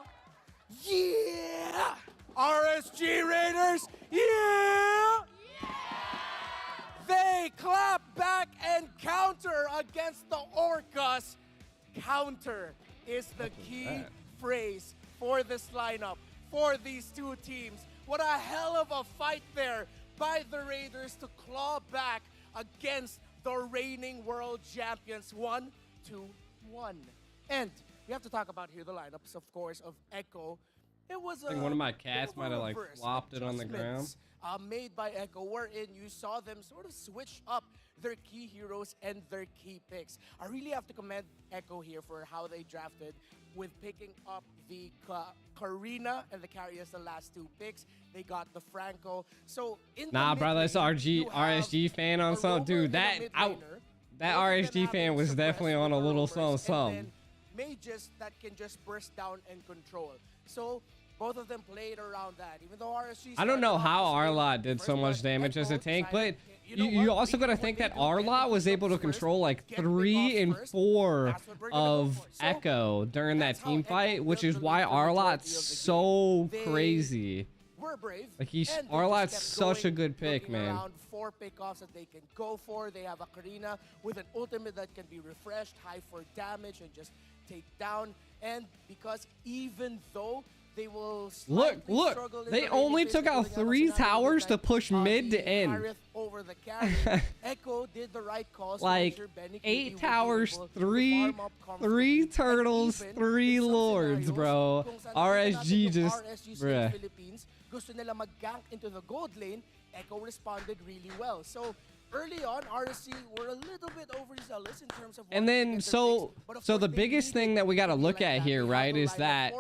RSG Raiders, yeah! They clap back and counter against the Orcas. Counter is the key that? phrase for this lineup, for these two teams. What a hell of a fight there by the Raiders to claw back against the reigning world champions. 1-2-1. And we have to talk about here the lineups, of course, of Echo. It was I think one of my cats might have like flopped it on the ground. Made by Echo, wherein you saw them sort of switch up their key heroes and their key picks. I really have to commend Echo here for how they drafted with picking up the Karina and the carry as the last 2 picks. They got the Franco. So in Nah, the bro, that's mid-lane, you have RSG fan on a something, roamer dude. and a That mid out. laner. That Both of them RSG have fan was suppressed definitely with on a the little roamers, something, and something. then mages that can just burst down and control. So both of them played around that. Even though RSG, I don't know how Arlot did so much damage as a tank, but you also got to think that Arlot was able to control like 3 and 4 of Echo during that team fight, which is why Arlot's so crazy. We're brave. Like he's and they Arlot's just kept such a going, good pick, looking man. around 4 pickoffs that they can go for. They have a Karina with an ultimate that can be refreshed, high for damage, and just take down. And because even though they will Look, struggle in they the only lane, took out basically 3 National towers to Midnight, push mid the to end. Harith over the carry. Echo did the right calls to Like ensure Benny Cutie 8 would be towers, able to 3 farm up comfortably. And turtles, even 3 in some lords, scenarios, bro. kung saan RSG nakita natin yung just, RSG sa bruh. Philippines, gusto nila mag-gank into the gold lane, Echo responded really well. So early on, RSC were a little bit overzealous in terms of And then so the biggest thing that we got to look at here, right, is that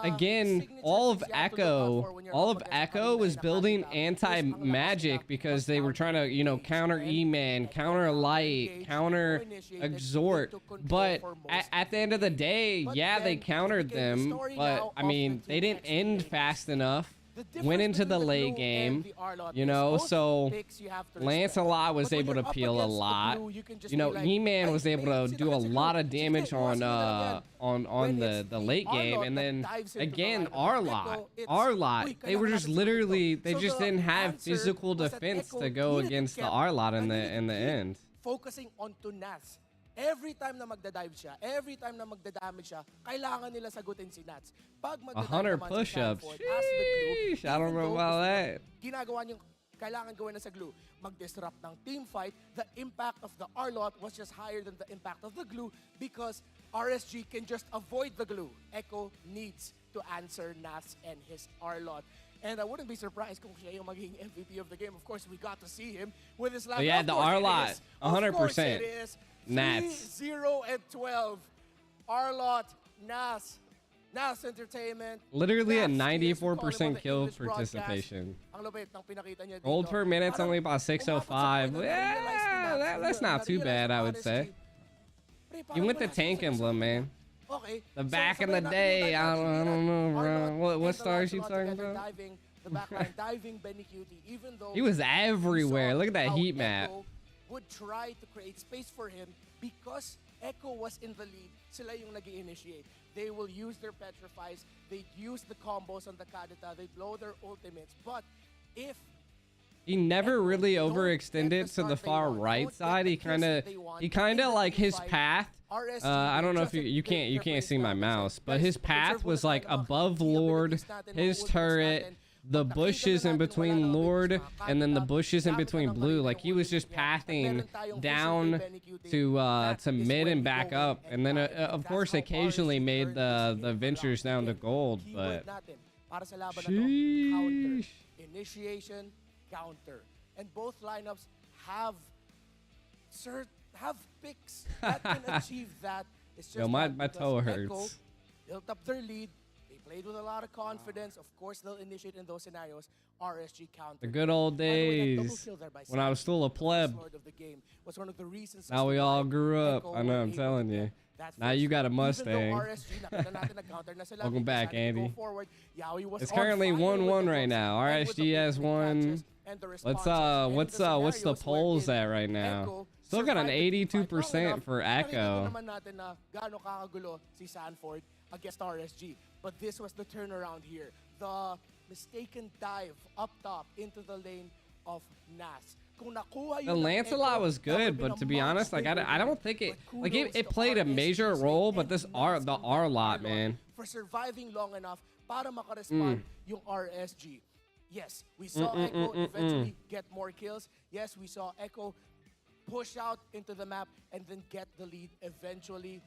again, all of Echo was building anti-magic because they were trying to, you know, counter E-Man, counter Light, counter Exhort. But at the end of the day, yeah, they countered them, but I mean, they didn't end fast enough. Went into the late game, you know, so Lancelot was able to peel a lot. You know, E-Man was able to do a lot of damage on the late game, and then again, Arlot, they were just literally, they just didn't have physical defense to go against the Arlot in the end. Focusing onto Nats. Every time na magda-dive siya, every time na magda-damage siya, kailangan nila sagutin si Nats. Pag 100 push-ups. Sheesh, I don't know about that. Ginagawa niyong kailangan gawin na sa glue. Mag-disrupt ng team fight. The impact of the Arlot was just higher than the impact of the glue because RSG can just avoid the glue. Echo needs to answer Nats and his Arlot. And I wouldn't be surprised kung siya yung magiging MVP of the game. Of course, we got to see him with his last. Oh, yeah, the Arlot, 100%. Of course it is. Nats. 3-0 and 12. Arlot, Nas Entertainment. Literally a Nas, 94% kill English broadcast. participation. Ang lupit ng pinakita niya dito. Gold per minute's only about 605. Yeah, that's not too bad, I would say. Even with the tank emblem, man. Okay. The back in the day, I don't know, bro. What stars you talking about? The backline diving Benny Cutie, even though He was everywhere. Look at that heat map. Would try to create space for him because Echo was in the lead. Sila yung nag-initiate. They will use their petrifies. They use the combos on the Kadita. They blow their ultimates. But if He never really overextended to the far right side. He kind of like his path. I don't know if you can't see my mouse, but his path was like above Lord, his turret, the bushes in between Lord, and then the bushes in between Blue. Like he was just pathing down to mid and back up, and then of course occasionally made the ventures down to gold. But sheesh. Initiation, counter, and both lineups have picks that can achieve that. It's just Yo, my that toe because Echo hurts. built up their lead. They played with a lot of confidence. Of course, they'll initiate in those scenarios. RSG counter. The good old days when I was still a pleb. Now we all grew up. I know, I'm telling you. Now you got a Mustang. Welcome back, Andy. It's currently 1-1 right now. RSG has won. What's the polls at right now? Still got an 82% for Echo. Against RSG, but this was the turnaround here. The mistaken dive up top into the lane of Nas. The Lancelot was good, but to be honest, like I don't think it played a major role. But the Arlot, man. For surviving long enough para makarespond yung RSG. Yes, we saw Echo eventually get more kills. Yes, we saw Echo push out into the map and then get the lead eventually.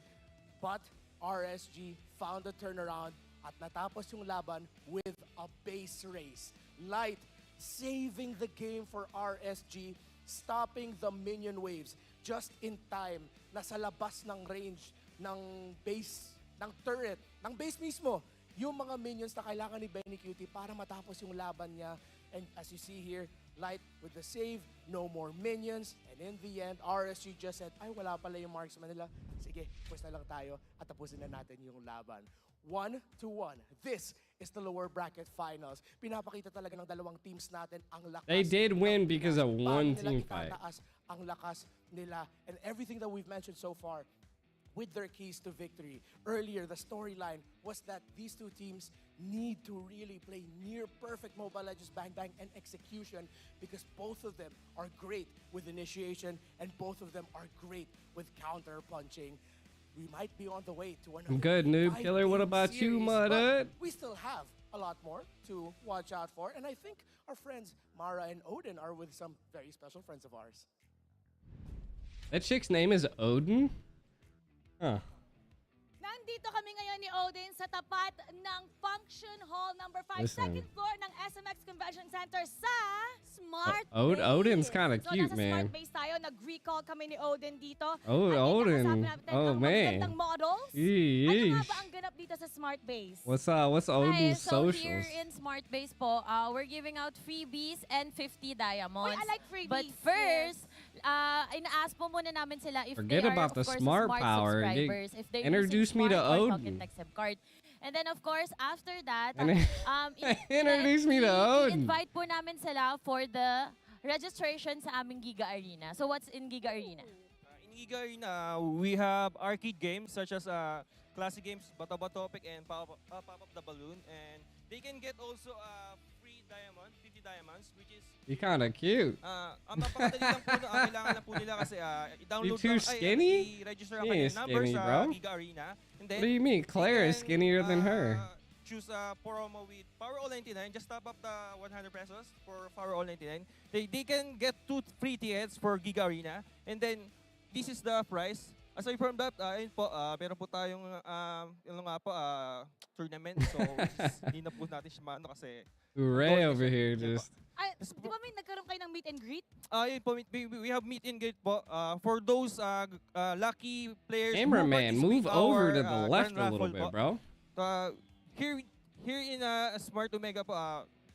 But RSG found the turnaround at natapos yung laban with a base race. Light saving the game for RSG, stopping the minion waves just in time. Nasa labas ng range ng base, ng turret, ng base mismo. Yung mga minions na kailangan ni Benny Cutie para matapos yung laban niya. And as you see here, Light with the save, no more minions. And in the end, RSG just said, ay wala pala yung marksman nila. Sige, pwes na lang tayo at tapusin na natin yung laban. 1-1. This is the lower bracket finals. Pinapakita talaga ng dalawang teams natin ang lakas. They did win ng because of Pinas. one Paano nila team fight. itataas ang lakas nila. And everything that we've mentioned so far with their keys to victory. Earlier, the storyline was that these two teams need to really play near perfect Mobile Legends Bang Bang and execution because both of them are great with initiation and both of them are great with counter punching. We might be on the way to another I'm good, noob killer. What about you, Mudud? We still have a lot more to watch out for, and I think our friends Mara and Odin are with some very special friends of ours. That chick's name is Odin? Huh. Nandito kami ngayon ni Odin sa tapat ng Function Hall number 5, Listen. second floor ng SMX Convention Center sa Smart Odin's kind of So cute, nasa man. Smart Base tayo, nag-recall kami ni Odin dito. Oh, At Odin. ikakasapin natin Oh, ang man. magagandang models. Ano nga Yeesh. ba ang ganap dito sa Smart Base? What's Odin's so socials? here in Smart Base po, we're giving out freebies and 50 diamonds. Uy, I like freebies. But first, ina-ask po muna namin sila if Forget they are, about of the course, smart power. subscribers. If they're Introduce using me to smart or Odin. token tech SIM card. And then, of course, after that, Introduce me to Odin. invite po namin sila for the registration sa aming Giga Arena. So what's in Giga Arena? In Giga Arena, we have arcade games such as classic games, Bato Topic, and Pop Up the Balloon. And they can get also free diamond, 50 diamonds, which is... You kind of cute. Ang napakadali lang po, kailangan lang po nila kasi i-download You too skinny? i-register ang You ain't kanyang number skinny, sa bro. Giga Arena. And then, What do you mean? Claire is skinnier than her. choose promo with Power All 99. Just top up the 100 pesos for Power All 99. They can get 2 free tickets for Giga Arena. And then, this is the price. Aside from that, ayun po, meron po tayong yun nga po, tournament. So, hindi na po natin siya maano kasi... Hooray over here, just... Ay, di ba may nagkaroon kayo ng meet and greet? Yun po, we have meet and greet po. For those lucky players Cameraman, who move participate over our to the left grand a little raffle bit, po. bro. Here in Smart Omega po,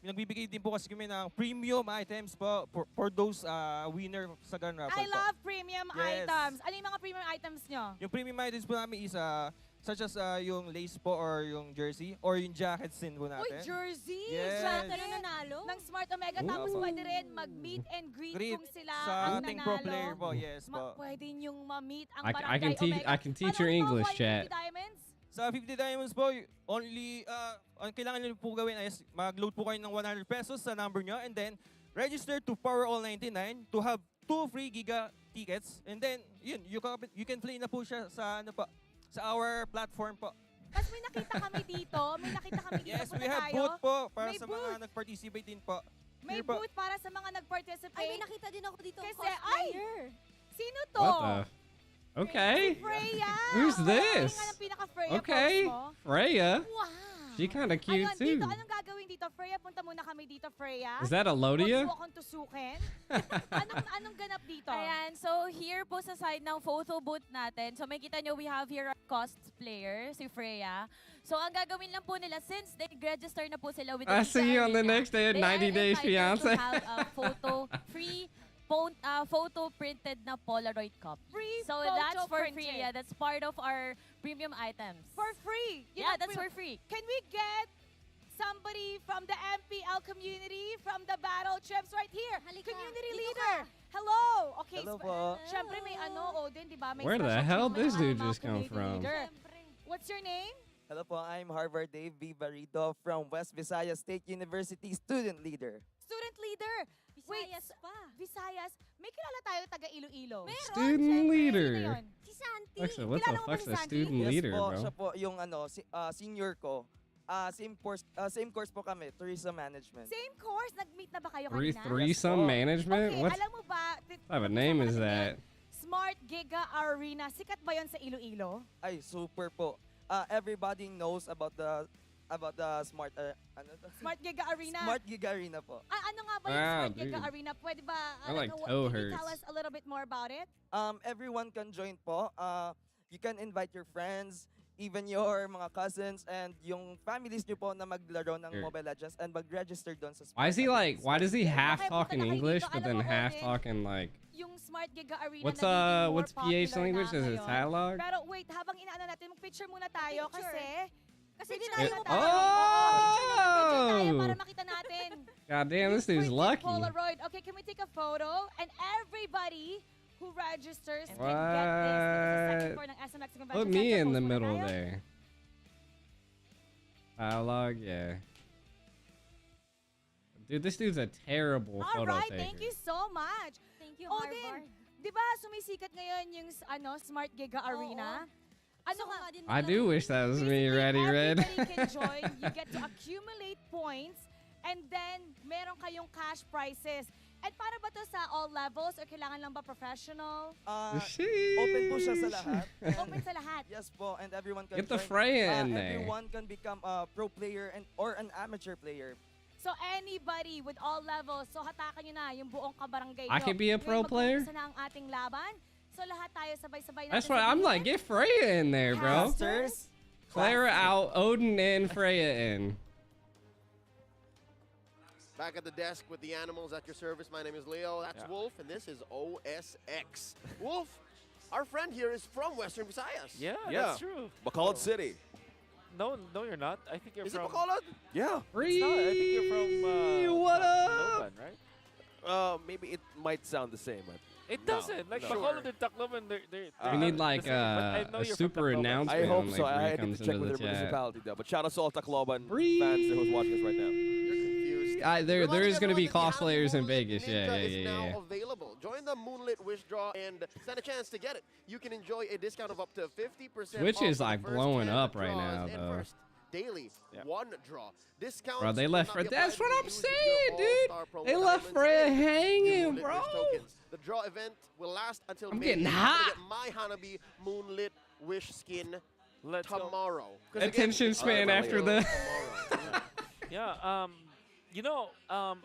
nagbibigay din po kasi kami ng premium items po for those winner sa grand raffle I po. love premium Yes. items. Ano yung mga premium items nyo? Yung premium items po namin is such as yung lace po or yung jersey or yung jackets din po natin. Uy, jersey! Yes. Jacket na nanalo? Ng Smart Omega. Ooh. Tapos Opo. pwede rin mag-meet and greet Greet kung sila sa ang ating nanalo. pro player po, yes po. Pwede nyong ma-meet ang I Barangay can teach Omega. I can teach Paano your mo English, makuha yung chat. 50 diamonds? Sa 50 diamonds po, only, ang kailangan nyo po gawin is mag-load po kayo ng 100 pesos sa number nyo and then register to Power All 99 to have 2 free Giga tickets. And then, yun, you can play na po siya sa, ano po, sa our platform po. Tapos may nakita kami dito. Yes, Punta we have tayo. booth po para May sa booth. mga nag-participate din po. May Here po. booth para sa mga nag-participate. Ay, may nakita din ako dito. Kasi, cosplayer. Sino to? What the? Okay. Freya! Who's this? Ang nga ng pinaka-Freya Okay. pose mo. Freya. Wow! She kind of cute Ayun, too. dito, anong gagawin dito? Freya, punta muna kami dito, Freya. Is that a Lodia? Huwag mo akong tusukin. anong ganap dito? Ayan, so here po sa side ng photo booth natin, so makikita nyo we have here a cosplayer, si Freya. So ang gagawin lang po nila, since they register na po sila with the I see you on the next day at 90 Days Fiancé. They are entitled to have a free photo printed na Polaroid copy. Free So photo that's for printed. free. Yeah, that's part of our premium items. For free? Yeah, that's for free. Can we get somebody from the MPL community, from the battle trips right here? Community Dito leader. ka. Hello. Okay. Hello po. Syempre may Odin, di ba? May Where the special hell treatment this ang dude mga just come community from? leader. What's your name? Hello po, I'm Harvard Dave V. Barito from West Visayas State University Student Leader. Student leader. Visayas pa. Visayas. May kilala tayo taga Iloilo. Student leader. Sino yun? Si Santi. Actually, what the Kilala mo ba fuck's si a Santi? student Yes leader, po, bro? siya po yung senior ko. Same course po kami, tourism management. Same course. Nag-meet na ba kayo Three kanina? threesome management? Okay, What alam mo ba? type of name is that? Smart Giga Arena. Sikat ba yon sa Iloilo? Ay, super po. Everybody knows about the smart Smart Giga Arena? Smart Giga Arena po. Ano nga ba yung Wow, Smart Giga dude. Arena? Pwede ba? I like can toe you hurts. tell us a little bit more about it? Everyone can join po. You can invite your friends. even your mga cousins and yung families nyo po na maglaro ng Here. Mobile Legends and mag-register doon sa Why is he like? Why does he half Okay, talking punta na kayo English dito. but Alam then mo, half Odin, talking like? yung Smart Giga Arena What's nagiging more what's PH popular language? na Is it ngayon. Tagalog? Pero wait, habang inaano natin, mag-picture muna tayo kasi Kasi tayo dinayo mo tayo. Oh! Tayo para makita natin. God damn, this dude's lucky. Polaroid. Okay, can we take a photo? And everybody who registers can get this. This is the second floor ng SMX Convention Put me Center. in Post the muna middle tayo. there. Dialogue, yeah. Dude, this dude's a terrible All photo right, taker. thank you so much. Thank you, Odin, Harvard. di ba sumisikat ngayon yung Smart Giga Arena? Ano nga? I do wish that was me, Ready Red. Everybody can join. You get to accumulate points and then meron kayong cash prizes. And para ba to sa all levels or kailangan lang ba professional? Open po siya sa lahat. Open sa lahat. Yes po, and everyone can Get the join. Freya in there. Everyone can become a pro player and or an amateur player. So anybody with all levels, so hatakan nyo na yung buong kabarangay I nyo. can be a pro Ngayon, player? mag-uumpisa na ang ating laban. So lahat tayo sabay-sabay natin. That's why I'm like, get Freya in there, bro. Casters. Clara out, Odin in, Freya in. Back at the desk with the animals at your service. My name is Leo. That's Yeah. Wolf, and this is OSX. Wolf, our friend here is from Western Visayas. Yeah, that's true. Bacolod City. No, you're not. I think you're Is it from. Bacolod? Yeah. It's not. I think you're from. What up? Tacloban, right? Maybe it might sound the same, but It doesn't. Like no. Bacolod and Tacloban, they're We need like the same, but I know a you're from super Tacloban. announcement. I hope like, so. where he I need comes to check into with the their chat. municipality though. But shout out to all Tacloban fans who's watching us right now. You're confused. There Reminding is going to be everyone that the cosplayers in Moonlit Vegas. Ninja Yeah. is now available. Join the Moonlit Wish Draw and stand a chance to get it. You can enjoy a discount of up to 50%. Twitch off is, the like, first blowing 10 up right draws now, and though. first daily one draw. Discounts Bro, they will left not for be that's applied what if I'm you use your saying, dude. All-Star promo They left diamonds Freya and your hanging, Moonlit bro. Wish tokens. The draw event will last until I'm May. getting You're gonna hot. Get my Hanabi Moonlit Wish skin Let's go. tomorrow. 'Cause Attention span after the. Yeah. You know.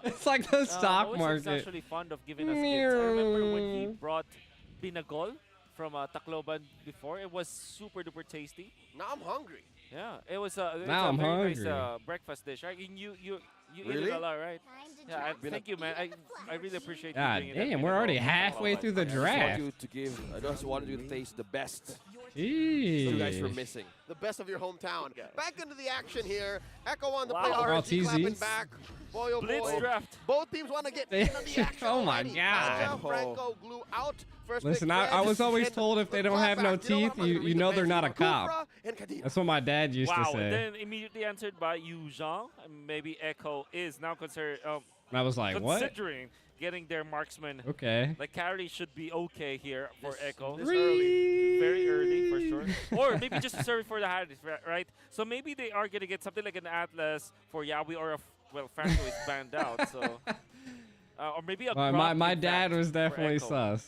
It's like the stock OSX is market. actually fond of giving us gifts. I remember when he brought Binagol from Tacloban before. It was super duper tasty. Now I'm hungry. Yeah, it was a Now I'm very hungry. nice breakfast dish. Right? You eat Really? it a lot, right? Yeah, thank you, man. I really appreciate you God doing it. damn, we're already halfway through the draft. I just wanted you to taste the best. You guys were Jeez. missing. The best of your hometown. Back into the action here. Echo on the Wow. play. Oh, RSG clapping TZs. back. Boy, oh Blitz boy. draft. Both teams want to get into the action. Oh my already. God. Franco glue out. First Listen, pick, I Fred, was always and told if they don't have no teeth, you know they're not a cop. That's what my dad used to Wow, and say. then immediately answered by Yu Zhang. Maybe Echo is now considered. And I was like, what? Considering getting their marksman. Okay. Like carry should be okay here for Echo. this early. Very early for sure. Or maybe just serve for the Harris, right? So maybe they are gonna get something like an Atlas for Yawi or Franco is banned out. So or maybe a My Grok dad effect was for definitely Echo. sus.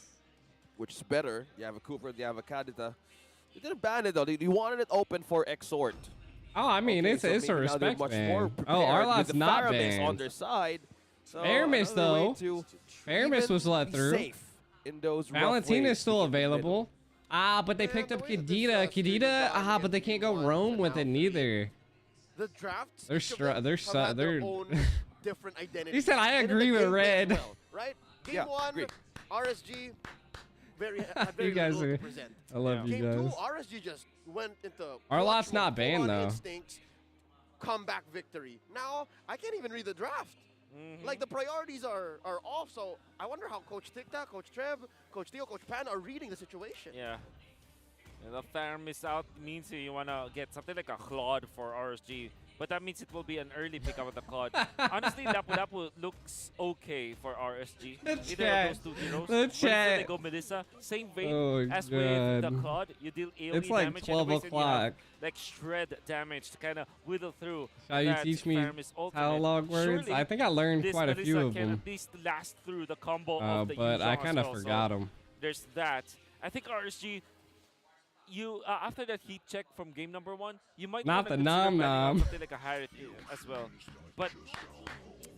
Which is better. You have a Cooper, you have a Kadita. They didn't ban it though. They wanted it open for Exort. Oh, I mean, Okay, it's so it's a maybe now they're respect much ban. more Oh, prepared with Arlot's the not Farabase on banned. their side. So Fairness, another way though. to Fairness even was let be through. Safe in those rough Valentina's ways still to get the middle. available. Ah, but they picked up Kadita. Kadita, but they can't go roam with it neither. The drafts. They're each of them they're have had their they're. own different identity. He said, "I And in the agree with game Red." well, right? Game Yeah, one, agreed. RSG, had very You guys little are. to present. I love you Game guys. two, RSG just went into Arlot's full not banned, on though. instincts, comeback victory. Now I can't even read the draft. Like the priorities are off. So I wonder how Coach Tikta, Coach Trev, Coach Theo, Coach Pan are reading the situation. Yeah. And the farm miss out means you want to get something like a Claude for RSG. But that means it will be an early pickup of the Claude. Honestly, Lapu-Lapu looks okay for RSG. The Either chat. of those two heroes. The But instead chat. they go Melissa. Same vein Oh, as with the God. Claude. You deal AoE It's like damage 12 anyways, and you have, o'clock. like shred damage to kind of whittle through. Shall you that teach me Faramis ultimate. dialogue words? Surely I think I learned this quite a few Melissa of can them. at least last through the combo of the But I Yuzhong kind as of well. forgot So them. there's that. I think RSG, you after that heat check from game number one, you might Not wanna the consider nom banning out nom. something like a Harriet as well. But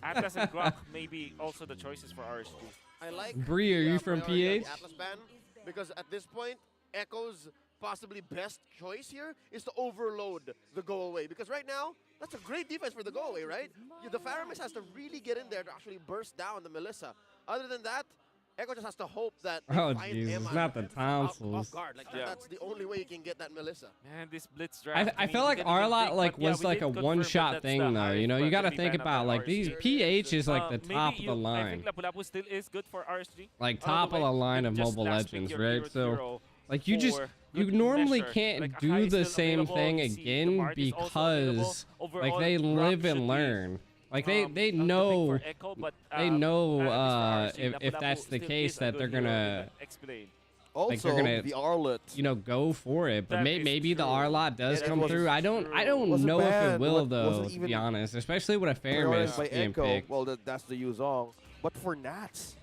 Atlas and Grok may be also the choices for RSG. I like. Bree, are the you from priority of PH? the Atlas ban because at this point, Echo's possibly best choice here is to overload the go away, because right now that's a great defense for the go away, right? The Faramis has to really get in there to actually burst down the Melissa. Other than that, Echo just has to hope that they Oh find Jesus, Emma not the off tonsils. guard. Like that's the only way you can get that Melissa. Man, this blitz draft. I feel like Arlot like was like a one-shot thing though. You know, you got to think about like these PH is like the top of the I line, think Lapu-Lapu still is good for RSG. like top of the line of just Mobile last pick Legends, your right? So 0-0 like you just for you good normally measure. can't Like, do Akai the is still same available. thing You see again Depart is also available. because Overall, like they Grok live should and be, learn. Like they the pick know for Echo, but, they know at least for RSG, if Lapu-Lapu that's the still case is a that good they're hero, gonna they can explain. Also, like they're gonna the Arlet. you know go for it. But That is maybe the true. Arlot does It come was through. I don't Wasn't know if bad, it will but though. wasn't To even be honest, especially with a prioritized Faramis by being Echo. picked. Well, that's the Yuzong. But for Nats,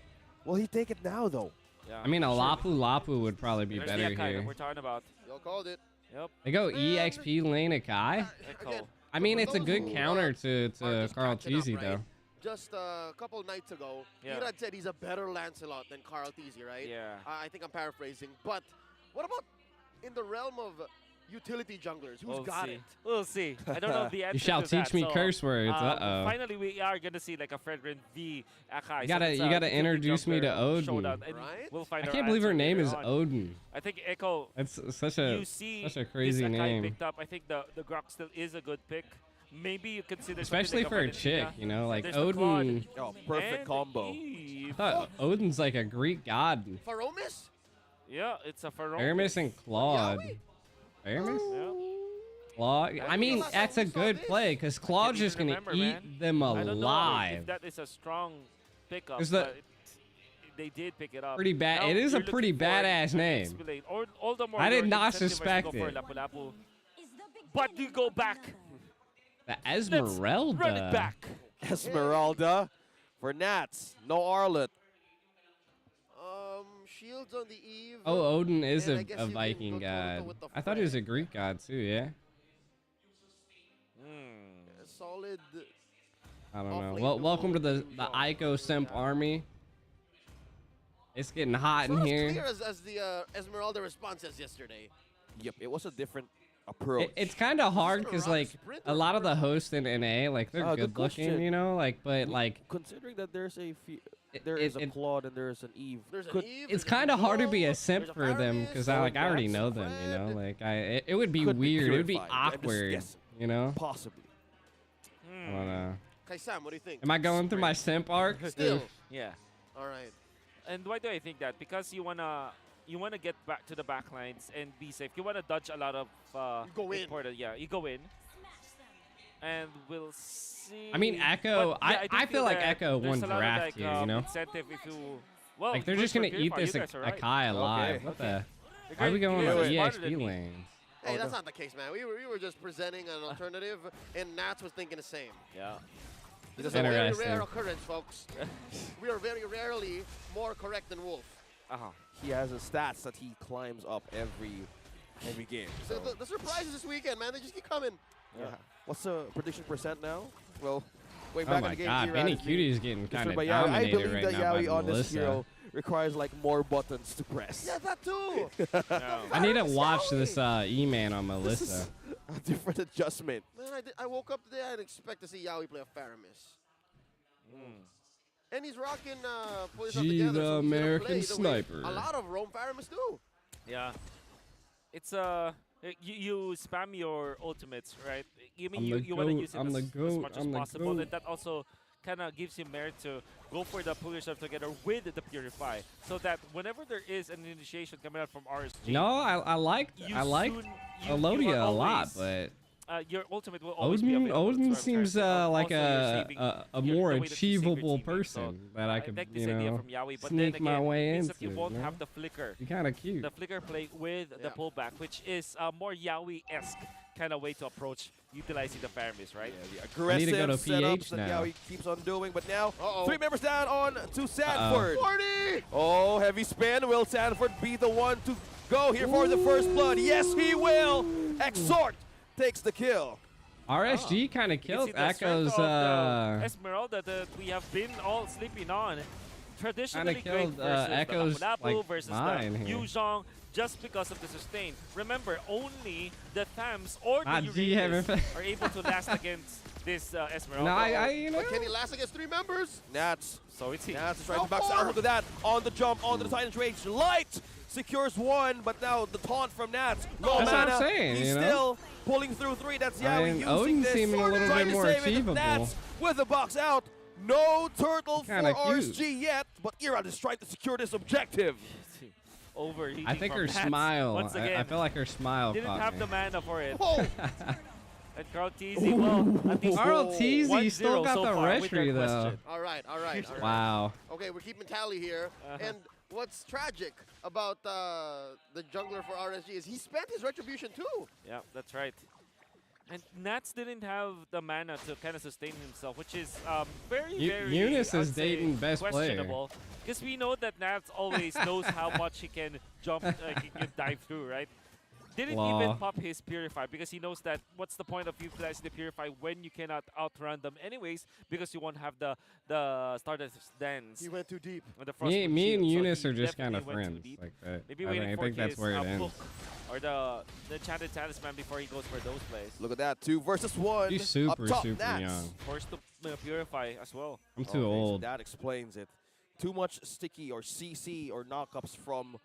will he take it now though? Yeah, I mean, a sure. Lapu-Lapu would probably be There's better the Akai that here. we're talking about. Y'all called it. Yep. They go EXP lane Akai. Echo. I mean, for it's a those good who, counter to are just Carl catching up, Teasy right? though. Just a couple nights ago, Yeah. Irad said he's a better Lancelot than Carl Teasy, right? Yeah. I think I'm paraphrasing. But what about in the realm of utility junglers? Who's We'll got see. it? We'll see. I don't know the answer You shall to that, teach me so, curse words. Uh-oh. Finally, we are gonna see like a Fredrin v Akai. You gotta utility introduce me to jungler Odin. showdown, and Right? We'll find I our can't believe her answer name later is on. Odin. I think Echo. That's such a You see crazy this Akai name. picked up. I think the Grok still is a good pick. Maybe you consider Especially something for like a chick, Valentina. you know, like There's the Claude Odin. Oh, perfect and combo. Eve. I thought Odin's like a Greek god. Faromis? Yeah, it's a Pharaoh. Aramis and Claude. Aramis? Claude. I mean, that's a good play because Claude's just gonna eat them I don't know alive. if that is a strong pickup. Is that- But they did pick it up. Pretty bad. Now It is a you're pretty looking for badass an name. explain. All the more I did you're not incentivized to suspect go for it. Lapu-Lapu. But you go back. The Esmeralda. Run it back. Esmeralda for Nats. No Arlet. Shields on the Eve. Oh, Odin is and I a guess you can Viking go toe-to-toe god. with the I thought he was a Fred. Greek god too, yeah? A solid. I don't know. Off-lane Well, duo welcome to the between Shaw. Ico Simp army. It's getting hot Not in as here. clear as the Esmeralda responses yesterday. Yep, it was a different approach. It's kind of hard because like a lot of the hosts in NA, like they're Good good looking, question. you know, like but like Considering that there's a It- there it- is a it- Claude and there is an Eve. There's an Could- Eve. it's there's a kind of hard to be a Joel, simp there's a for them Faramis, because I already there's know them, you know, Fred. like it would be Could be weird, it would be purified. I'm just awkward, guessing. you know. Possibly. I don't know. Kai Sam, what do you think? Am I going through my simp arc? Still. Yeah. All right. And why do I think that? Because you wanna get back to the back lines and be safe. You wanna dodge a lot of You go in. important. Yeah, you go in. And we'll see. I mean, Echo. But, yeah, I do feel like that Echo there's won a lot of, draft like, here, you know. Incentive if you. Well, Like they're good just for gonna eat Purify, this you guys are right. Akai alive. Okay, What okay. the? You're Why are we good. going You're on smarter EXP than me. lanes? Hey, that's not the case, man. We were just presenting an alternative, and Nats was thinking the same. Yeah. This is a very Interesting. rare occurrence, folks. We are very rarely more correct than Wolf. He has a stats that he climbs up every game. So So, the surprises this weekend, man, they just keep coming. yeah. What's the prediction percent now? Well, way Oh back my in game, God, Irad Benny is being Cutie is getting destroyed kind of by Yawi. I dominated believe right that now by Yawi on this Melissa. hero requires like more buttons to press. Yeah, that too. I need to watch this E-Man on This Melissa. is a different adjustment. Man, I woke up today, I didn't expect to see Yawi play a Faramis. And he's rocking pulling stuff Gee, together. the so he's gonna American play the way sniper. A lot of Rome Faramis do. Yeah. It's you spam your ultimates, right? You mean I'm the you want to goat, use it I'm the as goat, much as I'm the possible, goat. and that also kind of gives you merit to go for the pull yourself together with the Purify, so that whenever there is an initiation coming out from RSG, No, I like you Elodia are a lot, always- but your ultimate will always be Odin available. Odin That's what I'm seems trying to say. like Also, you're saving a your- more the way that you save your achievable teammates, person so that I I could like this you idea know from Yawi, but sneak then my again, way it means into. that you won't you know? have the flicker. Be kind of cute. The flicker play with the pullback, which is a more Yawi-esque kind of way to approach utilizing the Faramis, right? Aggressive I need to go to setups PH that now. Yawi keeps on doing, but now Uh-oh. 3 members down on to Sanford. 40! Oh, heavy spin. Will Sanford be the one to go here for the first blood? Yes, he will. Exhort takes the kill. RSG kind of You can killed see the strength Echo's of the Esmeralda that we have been all sleeping on. traditionally great killed, versus Echo's, the Lapu-Lapu like, versus mine the here. Yuzhong just because of the sustain. Remember, only the Thams or the Ah, Uranus GM. are able to last against this Esmeralda. No, you know. But can he last against 3 members? Nats. So it's he. Nats is trying to back down. Look at that. On the jump, onto the Titan's Rage. Light secures 1, but now the taunt from Nats. No That's what mana. I'm saying, He's you know? still pulling through 3. That's Yaoi mean, using Odin this. seeming a little Trying bit to more save it. achievable. Nats with the box out. No turtle for Kinda cute. RSG yet, but Irad is trying to secure this objective. Overheating I think from her Nats. smile. Once again, I feel like her smile didn't caught have me. the mana for it. Oh. And Carl Teasy, well, at least Carl Teasy 1-0 still got so the far with their retry, though. question. All right. Wow. Okay, we're keeping tally here. And what's tragic about the jungler for RSG is he spent his retribution too. Yeah, that's right. And Nats didn't have the mana to kind of sustain himself, which is very, Eunice is I'd say, dating best player. questionable. Because we know that Nats always knows how much he can jump, he can dive through, right? Didn't even pop his Purify because he knows that what's the point of utilizing the Purify when you cannot outrun them anyways because you won't have the Stardust Dance. He went too deep. Me and Eunice are he just kind of definitely went too friends. deep. Like that. Maybe I waiting for think that's his, where it ends. book or the Enchanted Talisman before he goes for those plays. Look at that. 2 versus 1. She's super, Up top, super Nats. young. Forced to Purify as well. I'm too Okay, old. So that explains it. Too much sticky or CC or knockups from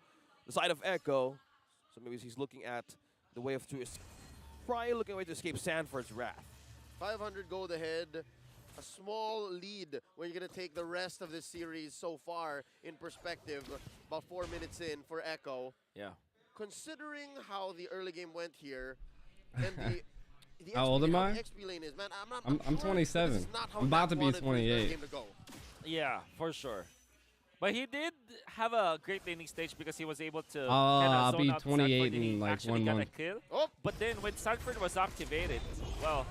the side of Echo. So maybe he's looking at the way of probably looking a way to escape Sanford's wrath. 500 gold ahead. A small lead when you're going to take the rest of this series so far in perspective. About 4 minutes in for Echo. Yeah. Considering how the early game went here and the How old am I? XP lane is, man, I'm sure 27. this is not how I'm about Nats to be wanted this early 28. game to go. Yeah, for sure. But he did have a great laning stage because he was able to I'll zone be out 28 Sanford and he in, like, actually 1 got month. a kill. Oh. But then when Sanford was activated, well,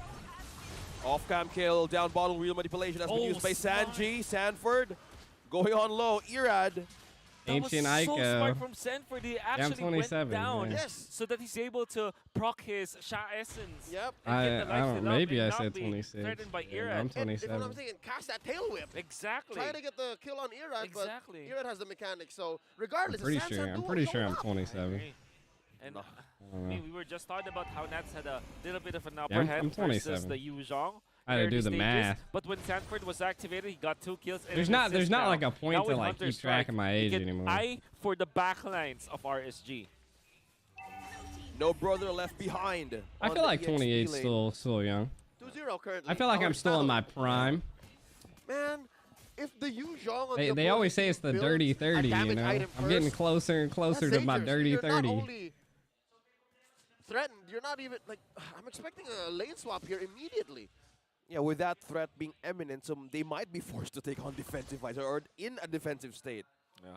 Off-cam kill, down bottle, real manipulation has been Oh, used by smart. Sanji. Sanford going on low. Irad. that was Ancient so smart Ico. from Sanford. He I'm actually went 27, down yeah. Yes. so that he's able to proc his Sha Essence. Yep. And get the I life don't steal know. up Maybe and I not said be 26. threatened by Yeah, Irad. I'm And if I'm 27. not mistaken, cast that tail whip. Exactly. Trying to get the kill on Irad, Exactly. but Irad has the mechanics. So I'm regardless, pretty the sure. Sansan I'm duo pretty showed sure I'm up. 27. And I I don't mean, know. we were just talking about how Nats had a little bit of an upper I'm hand versus 27. the Yuzhong. I had to early do the stages, math. But when Sanford was activated, he got 2 kills. And There's an not assist like now. a point Now to with like Hunter keep track Strike, of my you age can anymore. eye for the backlines of RSG. No brother left behind. I on feel the like EXP 28 lane. still young. 2-0 currently. I feel like I'm Ours still in my battle. prime. Man, if the Yuzhong on the They always say opposing it's the team dirty builds a 30, you damage know? item I'm getting first, closer and closer that's to my dangerous. dirty You're 30. not only threatened, you're not even, like, I'm expecting a lane swap here immediately. Yeah, with that threat being imminent, so they might be forced to take on defensive visor or in a defensive state. Yeah.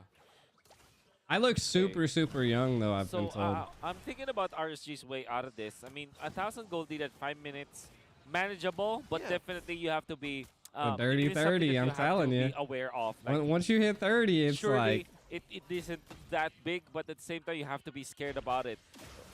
I look super young though, I've So been told. I'm thinking about RSG's way out of this. I mean, 1,000 gold lead at 5 minutes, manageable, but Yeah. definitely you have to be The dirty it is something 30, that you I'm have to telling be you. aware of. Like, Once you hit 30, it's surely like it isn't that big, but at the same time you have to be scared about it.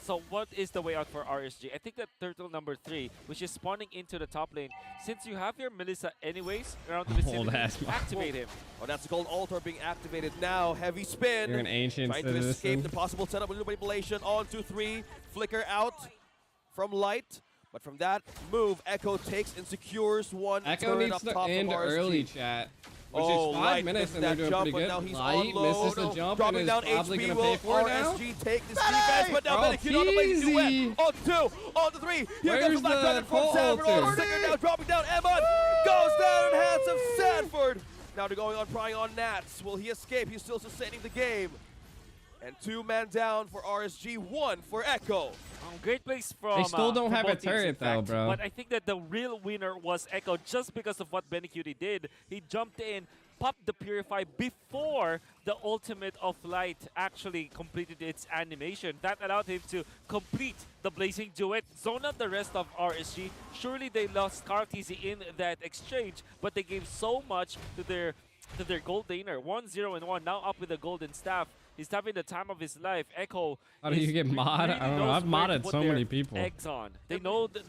So what is the way out for RSG? I think that turtle number 3, which is spawning into the top lane, since you have your Melissa anyways around the vicinity, ass man. activate him. Oh, that's the gold altar being activated now. Heavy spin. You're an ancient Trying to citizen. escape the possible setup with manipulation. On to 3. Flicker out from Light. But from that move, Echo takes and secures 1 Echo turret needs up to top end from RSG. early, chat. Which Oh, is 5 Light minutes misses and they're that doing jump, pretty but good. now he's Light on low. misses the jump and Dropping is down probably HP. gonna Will pay for it now. RSG take this defense, but now Oh, Benekid on the way to do easy. it. On 2, on to 3. Here Where's comes the Black the Dragon from pole Sanford. altar? Oh, Sticker now dropping down. Emma goes down in hands of Sanford. Now they're going on prying on Nats. Will he escape? He's still sustaining the game. And 2 man down for RSG, 1 for Echo. Great plays from They still don't from have a both teams, in turret though, fact. bro. But I think that the real winner was Echo just because of what Benekid did. He jumped in, popped the Purify before the ultimate of Light actually completed its animation. That allowed him to complete the Blazing Duet, zone out the rest of RSG. Surely they lost Kartizi in that exchange, but they gave so much to their gold laner. 1-0 and 1, now up with the golden staff. He's having the time of his life. Echo. How do you get mod? I don't know. I've modded so many people. Eggs on. They know that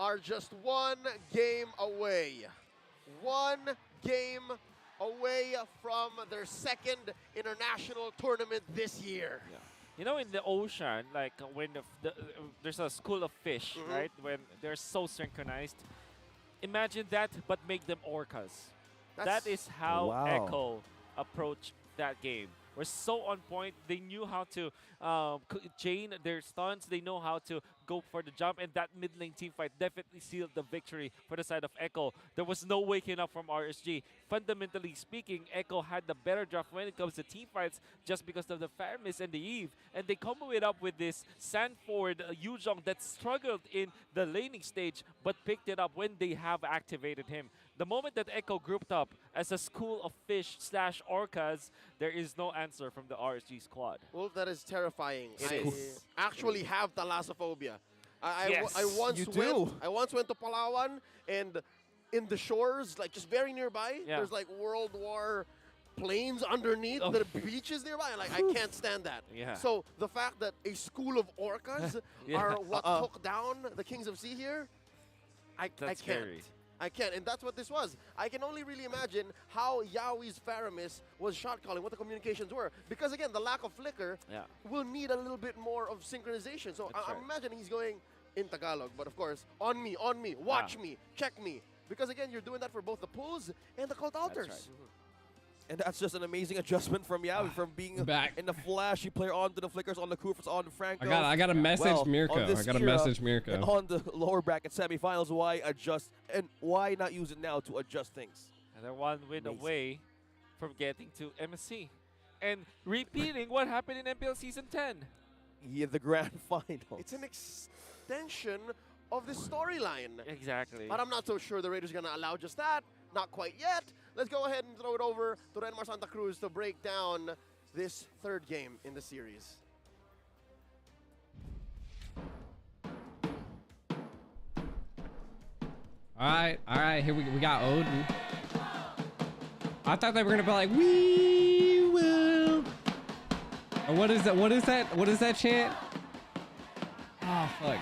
are just one game away. One game away from their second international tournament this year. You know, in the ocean, like when there's a school of fish, right? When they're so synchronized. Imagine that, but make them orcas. That is how Wow. Echo approached that game. We're so on point. They knew how to chain their stunts. They know how to go for the jump. And that mid lane team fight definitely sealed the victory for the side of Echo. There was no waking up from RSG. Fundamentally speaking, Echo had the better draft when it comes to team fights just because of the Faramis and the Eve. And they combo it up with this Sanford Yuzhong that struggled in the laning stage but picked it up when they have activated him. The moment that Echo grouped up as a school of fish / orcas, there is no answer from the RSG squad. Well, that is terrifying. It I is. actually have thalassophobia. Yes, I once you do. I once went to Palawan, and in the shores, like just very nearby, there's like World War planes underneath the beaches nearby. Like I can't stand that. Yeah. So the fact that a school of orcas are what took down the Kings of Sea here, I can't. Scary. I can't, and that's what this was. I can only really imagine how Yawi's Faramis was shot calling, what the communications were. Because again, the lack of flicker will need a little bit more of synchronization. So I'm imagining he's going in Tagalog, but of course, on me, watch me, check me. Because again, you're doing that for both the pulls and the cult alters. That's right. And that's just an amazing adjustment from Yawi, from being Back. in the flashy player onto the flickers, on the Kufers, on the Franco. I got a message, Mirko. on this I got a era, message, Mirko. And on the lower bracket semifinals, why adjust, and why not use it now to adjust things? And they're one win away from getting to MSC. And repeating what happened in MPL Season 10. Yeah, the grand final. It's an extension of the storyline. Exactly. But I'm not so sure the Raiders are going to allow just that. Not quite yet. Let's go ahead and throw it over to Renmar Santa Cruz to break down this third game in the series. All right, here we got Odin. I thought they were gonna be like, we will. Or what is that? What is that? What is that chant? Oh fuck.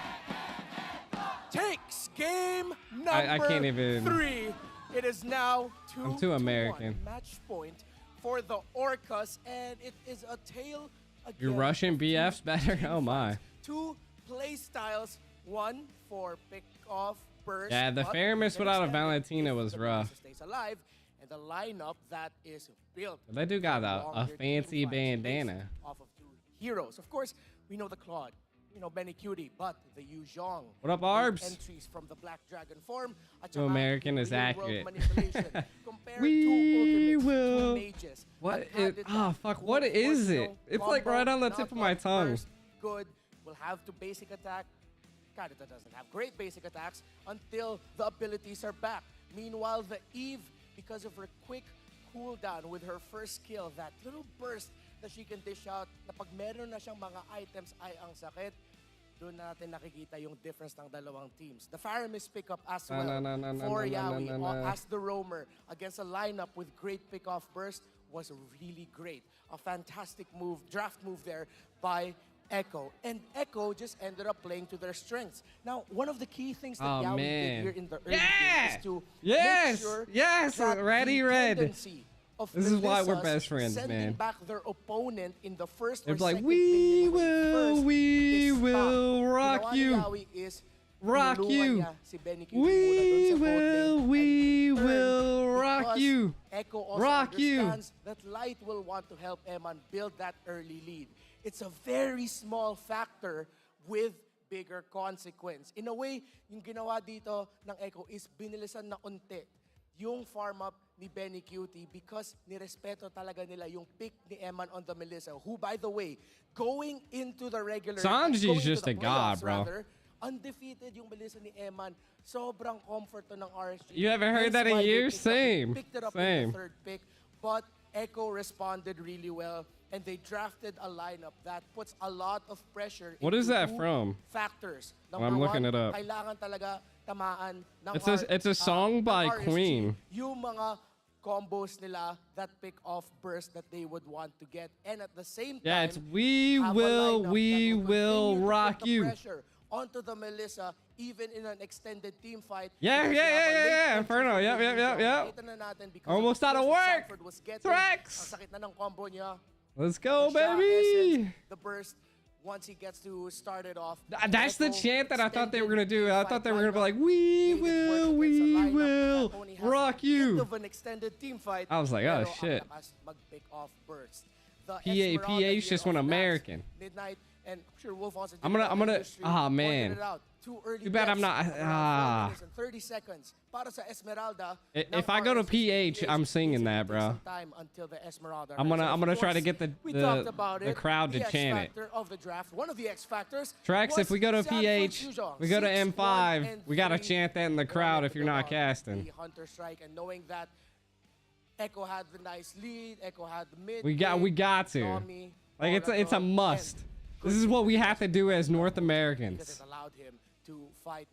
Takes game number I can't even. 3. It is now I'm too American. 2-1 match point for the Orcas, and it is a tale again. Your Russian BF's better? Oh my. Two play styles, one for pick off burst. Yeah, the but Faramis without a Valentina was the rough. Melissa stays alive, and the lineup that is built. But they do got a longer fancy team fights bandana. based off of two heroes. Of course, we know the Claude. You know, Benny Cutie, but the Yuzhong. What up, Big Arbs? Entries from the Black Dragon form. At Too American is accurate. we will. Mages. What is? Ah, fuck. What is it? It's like right on the tip of my tongue. Good. We'll have to basic attack. Kadita doesn't have great basic attacks until the abilities are back. Meanwhile, the Eve, because of her quick cooldown with her first skill, that little burst that she can dish out, na pag meron na siyang mga items ay ang sakit, doon natin nakikita yung difference ng dalawang teams. The Faramis pickup as well for Yawi as the roamer against a lineup with great pick-off burst was really great. A fantastic move, draft move there by Echo. And Echo just ended up playing to their strengths. Now, one of the key things that Yawi did here in the early game is to make sure that Ready, the red. tendency of This is why we're Melissas best friends, sending man. back their opponent in the first They're or like, second we minion will rock Ginawa you. ni Yawi is Rock tinulungan you. niya si Benny Q muna dun sa bot lane. We And in will turn, rock because you. Echo also Rock you. understands that Light will want to help Eman build that early lead. It's a very small factor with bigger consequence. In a way, yung ginawa dito ng Echo is binilisan na unti yung farm up ni Benny Cutie because nirespeto talaga nila yung pick ni Eman on the Melissa, who, by the way, going into the regular... Sanji's just a god, playoffs, bro. rather, undefeated yung Melissa ni Eman. Sobrang comfort to ng RSG. You haven't heard Hence that in why they years? Same. Picked it up in Same. the third pick, but Echo responded really well, and they drafted a lineup that puts a lot of pressure. What is into that two from? Factors. Well, I'm looking it up. Kailangan talaga tamaan ng It's a song by RSG, Queen. Yung mga combos nila, that pick-off burst that they would want to get, and at the same time, Yeah, it's we have a will, lineup we that will continue to rock put the you. pressure onto the Melissa, even in an extended team fight. Yeah, because yeah, you have a yeah, late yeah, entry Inferno. from Yep, the yep, yep, Yuzhong. yep. Nakita na natin because Almost of out of the work. Sanford was getting, Threx. ang sakit na ng combo niya. Let's go, The shot baby. essence, the burst, once he gets to start it off. That's the Echo chant that I thought they were gonna do. I thought they were gonna be like, we will rock you. Of an extended team fight, I was like, oh pero shit. ang lakas mag-pick off burst. The PA, PA's just went American. Midnight, and I'm sure Wolf wants to I'm gonna, ah man. Too early. Too bad I'm not, 30 seconds. Para sa Esmeralda. If I go to PH, I'm singing that, bro. Time until the Esmeralda. I'm gonna try to get the crowd to the X chant it. factor of the draft. One of the X factors. Trex, if we go to PH, we go to 6, M5, 1, and we gotta 3. chant that in the crowd if you're not casting. The Hunter strike, and knowing that Echo had the nice lead, Echo had the mid. We got to. Nami, Like it's a must. This is what we have to do as North Americans. Because it allowed him to fight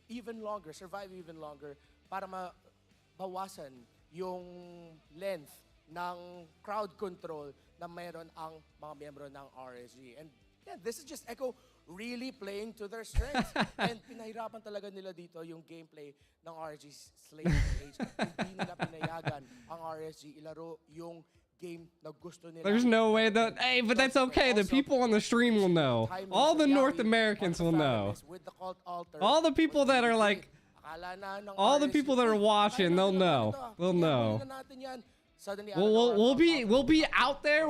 even longer, survive even longer, para mabawasan yung length ng crowd control na mayroon ang mga miyembro ng RSG. And yeah, this is just Echo really playing to their strengths. And pinahirapan talaga nila dito yung gameplay ng RSG Slate Age. Hindi nila pinayagan ang RSG ilaro yung game na gusto nila. There's no way that. Hey, but that's okay. The people on the stream will know. All the North Americans will know. All the people that are like. All the people that are watching, they'll know. They'll know. We'll be out there.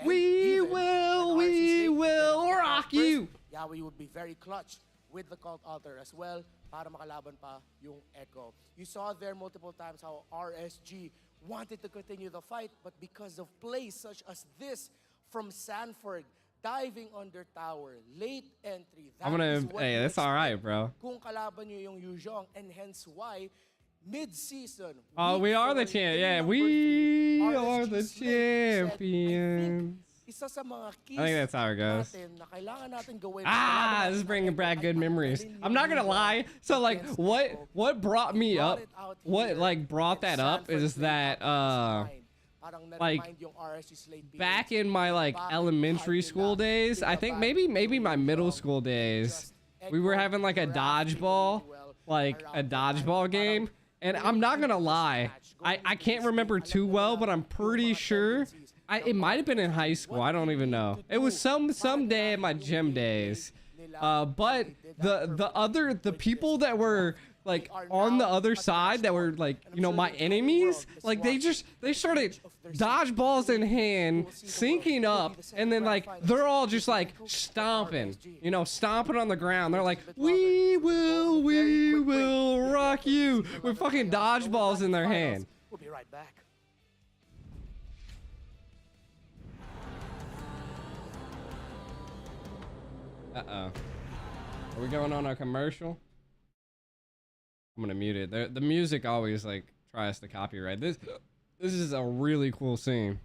We will rock you. Yeah, we would be very clutch with the cult altar as well para makalaban pa yung Echo. You saw there multiple times how RSG wanted to continue the fight, but because of plays such as this from Sanford, diving under tower, late entry. Hey, that's all right, bro. Kung kalaban nyo yung Yuzhong, and hence why mid-season. Oh, we are the champ. Yeah, we are the champions. Isa sa mga keys I think that's how it goes. na kailangan natin gawin. This is bringing back good memories. I'm not gonna lie. So like, what brought me up? What like brought that up is that like back in my like elementary school days, I think maybe my middle school days, we were having like a dodgeball game, and I'm not gonna lie, I can't remember too well, but I'm pretty sure. It might have been in high school. I don't even know. It was some day in my gym days. But the people that were like on the other side that were like, you know, my enemies, like they started dodgeballs in hand, syncing up, and then like they're all just like stomping, you know, stomping on the ground. They're like, we will rock you with fucking dodgeballs in their hand. We'll be right back. Uh-oh. Are we going on a commercial? I'm gonna mute it. The music always like tries to copyright. This is a really cool scene.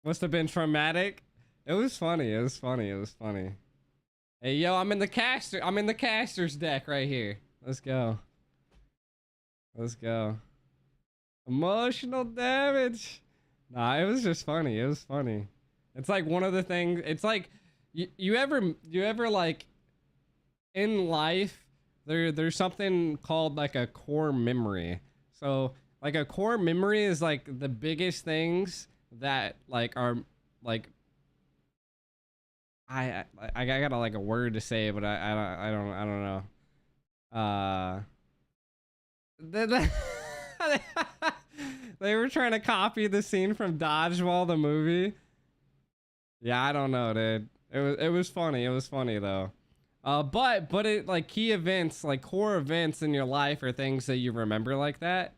Must have been traumatic. It was funny. It was funny. It was funny. Hey yo, I'm in the caster's deck right here. Let's go. Let's go. Emotional damage. Nah, it was just funny. It was funny. It's like one of the things. It's like you ever like in life there's something called like a core memory. So like a core memory is like the biggest things that like are like I got like a word to say, but I don't know. They were trying to copy the scene from Dodgeball, the movie. Yeah, I don't know, dude. It was funny. It was funny though. But it like key events, like core events in your life, are things that you remember like that.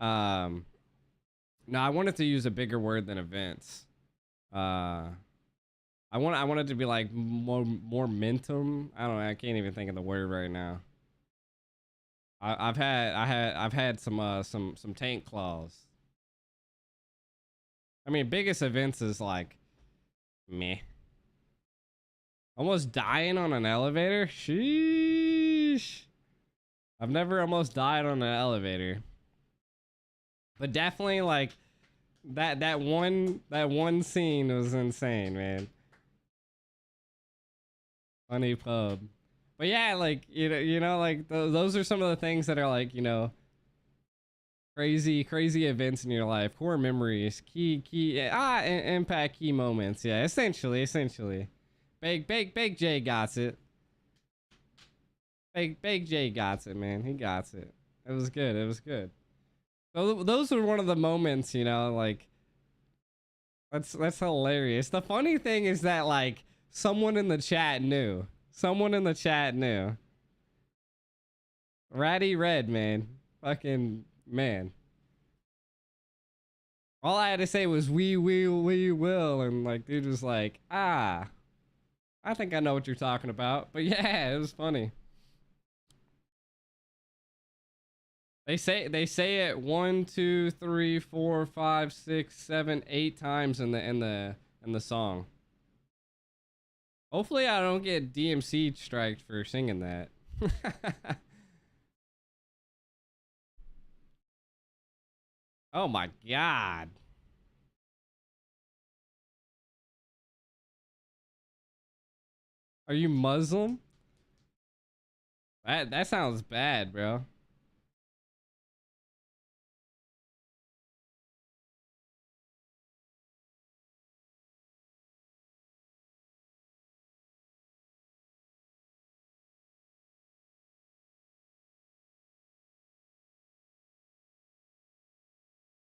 No, I wanted to use a bigger word than events. I wanted to be like more momentum. I don't know. I can't even think of the word right now. I've had some tank claws. I mean, biggest events is like meh. Almost dying on an elevator? Sheesh. I've never almost died on an elevator. But definitely like that one scene was insane, man. Funny pub. But yeah, like you know, like those are some of the things that are like, you know, crazy events in your life, core memories, key impact key moments. Yeah, essentially. Big J got it. Big J got it, man. He got it. It was good. So those were one of the moments, you know, like that's hilarious. The funny thing is that like someone in the chat knew. Ratty Red, man. Fucking man. All I had to say was we will, and like dude was like, I think I know what you're talking about. But yeah, it was funny. They say it 1, 2, 3, 4, 5, 6, 7, 8 times in the song. Hopefully I don't get DMC striked for singing that. Oh my god. Are you Muslim? That sounds bad, bro.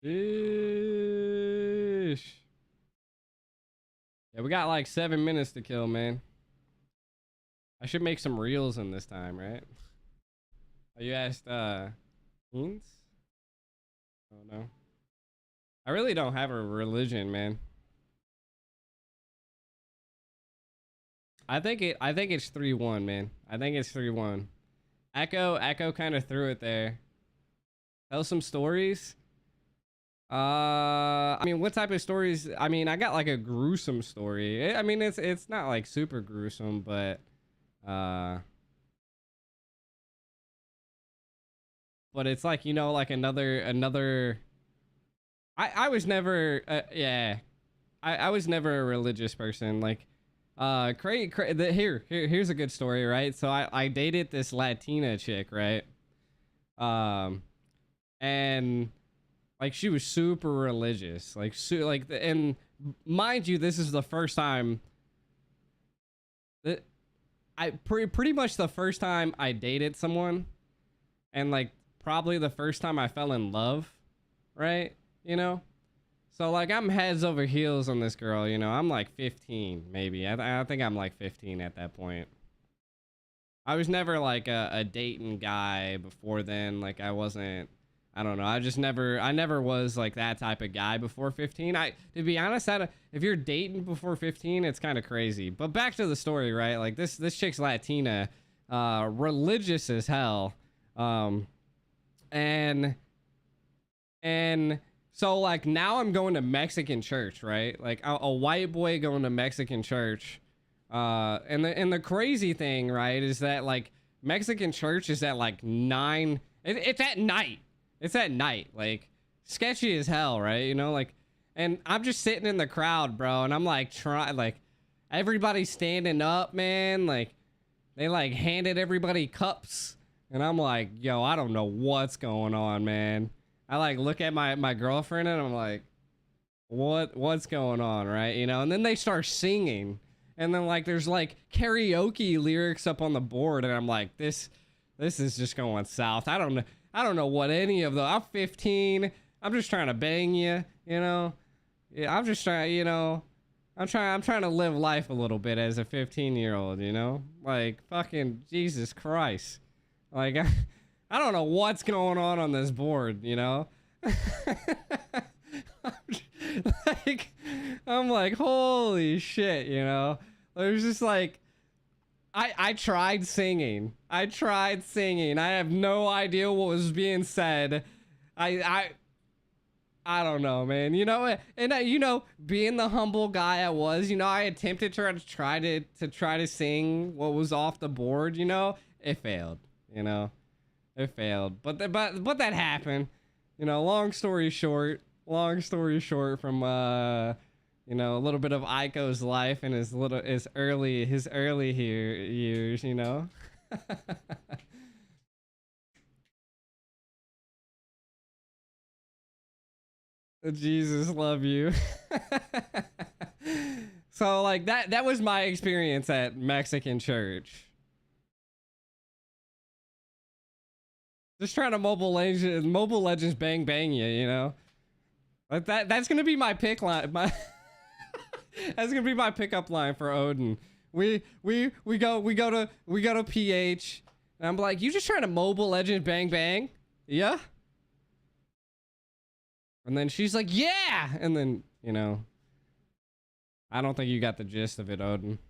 Sheesh. Yeah, we got like 7 minutes to kill, man. I should make some reels in this time, right? Oh, you asked, Beans? Oh, no. I really don't have a religion, man. I think it's 3-1, man. I think it's 3-1. Echo kind of threw it there. Tell some stories. I mean, what type of stories? I mean, I got like a gruesome story. I mean, it's not like super gruesome, but it's like, you know, like another. I was never, yeah, I was never a religious person. Like, here's a good story, right? So I dated this Latina chick, right? And like she was super religious, and mind you, this is the first time that pretty much the first time I dated someone, and like probably the first time I fell in love, right? You know, so like I'm heads over heels on this girl. You know, I'm like 15, maybe. I think I'm like 15 at that point. I was never like a dating guy before then. Like I wasn't. I don't know. I never was like that type of guy before 15. To be honest, if you're dating before 15, it's kind of crazy. But back to the story, right? Like this chick's Latina, religious as hell, and so like now I'm going to Mexican church, right? Like a white boy going to Mexican church, and the crazy thing, right, is that like Mexican church is at like 9. It's at night. It's at night, like sketchy as hell, right? You know, like, and I'm just sitting in the crowd, bro, and I'm like like everybody's standing up, man. Like they like handed everybody cups, and I'm like, yo, I don't know what's going on, man. I like look at my girlfriend and I'm like, what's going on, right? You know, and then they start singing, and then like there's like karaoke lyrics up on the board, and I'm like, this is just going south. I don't know what any of I'm 15. I'm just trying to bang you, you know? Yeah, I'm just trying, you know, I'm trying to live life a little bit as a 15-year-old, you know? Like, fucking Jesus Christ. Like, I don't know what's going on this board, you know? I'm like, holy shit, you know? There's just like, I tried singing. I have no idea what was being said. I don't know, man. You know, and you know, being the humble guy I was, you know, I attempted to try to sing what was off the board. You know, it failed. You know, it failed. But that happened. You know, long story short from you know, a little bit of Aiko's life and his early years, you know. Jesus love you. So like that was my experience at Mexican church. Just trying to Mobile Legends bang bang you, you know. Like that's gonna be my pick line. That's gonna be my pickup line for Odin. We go to PH, and I'm like, you just trying to Mobile Legends bang bang, yeah? And then she's like, yeah, and then you know, I don't think you got the gist of it, Odin.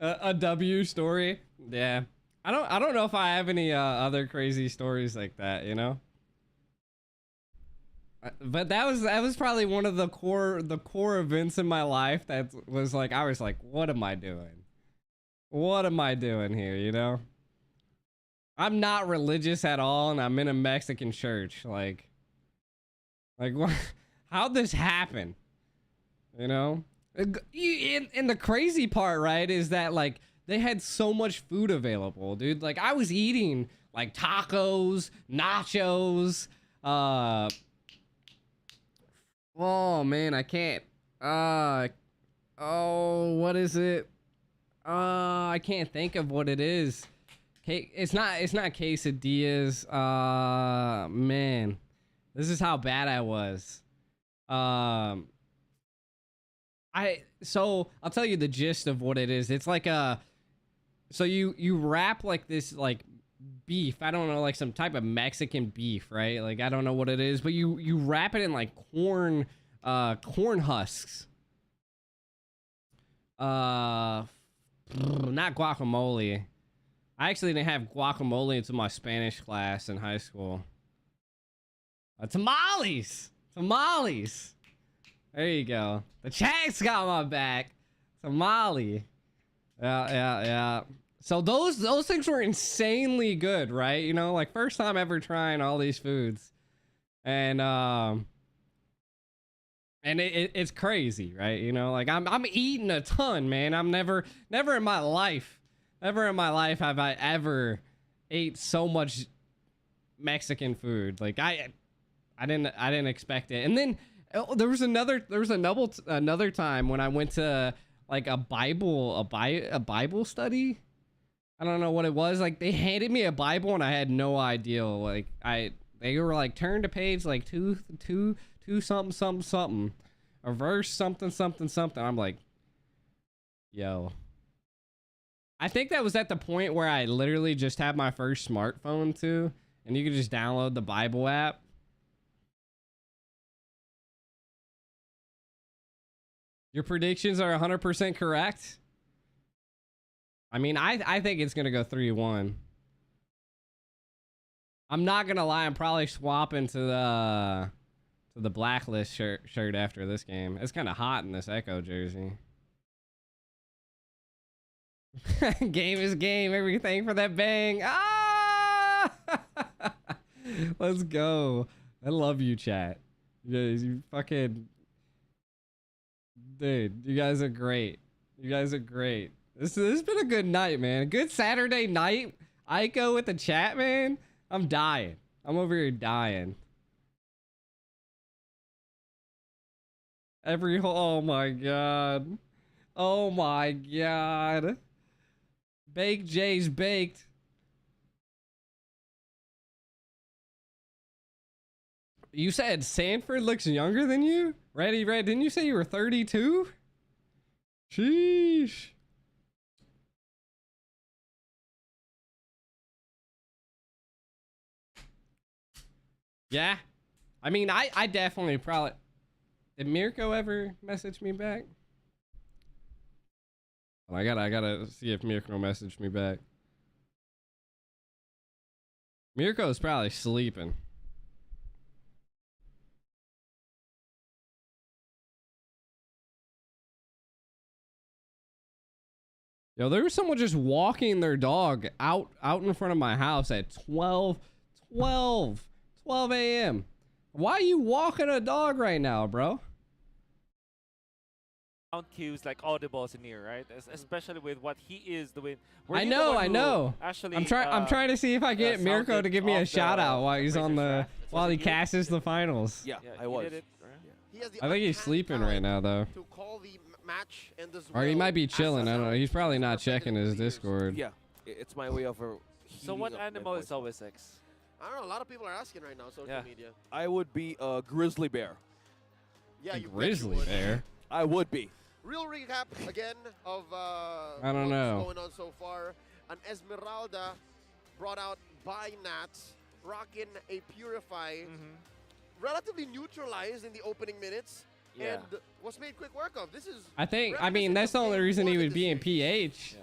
A W story, yeah. I don't know if I have any other crazy stories like that, you know. But that was probably one of the core events in my life that was like, I was like, what am I doing? What am I doing here, you know? I'm not religious at all, and I'm in a Mexican church. Like what? How'd this happen? You know? And the crazy part, right, is that like they had so much food available, dude. Like I was eating like tacos, nachos, oh man, I can't. Oh, what is it? I can't think of what it is. It's not quesadillas. Man, this is how bad I was. So I'll tell you the gist of what it is. It's like so you wrap like this like beef. I don't know, like some type of Mexican beef, right? Like I don't know what it is, but you wrap it in like corn husks. Not guacamole. I actually didn't have guacamole until my Spanish class in high school. Tamales. There you go. The chat's got my back. Tamale. Yeah. So those things were insanely good, right? You know, like first time ever trying all these foods, and it's crazy, right? You know, like I'm eating a ton, man. I'm never in my life have I ever ate so much Mexican food. Like I didn't expect it. And then there was another time when I went to like a Bible study. I don't know what it was. Like they handed me a Bible and I had no idea. Like they were like, turn to page like two something, a verse something. I'm like, yo. I think that was at the point where I literally just had my first smartphone too, and you could just download the Bible app. Your predictions are 100% correct. I mean, I think it's gonna go 3-1. I'm not gonna lie, I'm probably swapping to the Blacklist shirt after this game. It's kind of hot in this Echo jersey. Game is game. Everything for that bang. Ah! Let's go. I love you, chat. You fucking dude. You guys are great. This has been a good night, man. A good Saturday night. Ico with the chat, man. I'm dying. I'm over here dying. Oh my god. Oh my god. Baked J's baked. You said Sanford looks younger than you? Ready, Red, didn't you say you were 32? Sheesh. Yeah. I mean, I definitely probably... Did Mirko ever message me back? Well, I gotta see if Mirko messaged me back. Mirko's probably sleeping. Yo, there was someone just walking their dog out in front of my house at 12 a.m. Why are you walking a dog right now, bro? sound cues like audibles in here, right? Especially with what he is doing. Were I you the know, one I who know. Actually, I'm trying to see if I get Mirko sounded to give me a off shout out while he's on the while he you? casts the finals. Yeah, Yeah, I he was. did it, right? He has the I think he's uncanny sleeping right talent now though. to call the match and as Or he well might be as chilling. the I don't know. sound. He's probably not Perfected checking his over the years. Discord. Yeah, it's my way of So what healing up my animal voice. is always X? I don't know. A lot of people are asking right now, social Yeah. media. I would be a grizzly bear. Yeah, A you bet you grizzly would. bear. I would be. Real recap again of I don't what's know. going on so far. An Esmeralda brought out by Nats, rocking a Purify, relatively neutralized in the opening minutes, Yeah. and was made quick work of. This is. I mean, that's the only reason he would be in PH.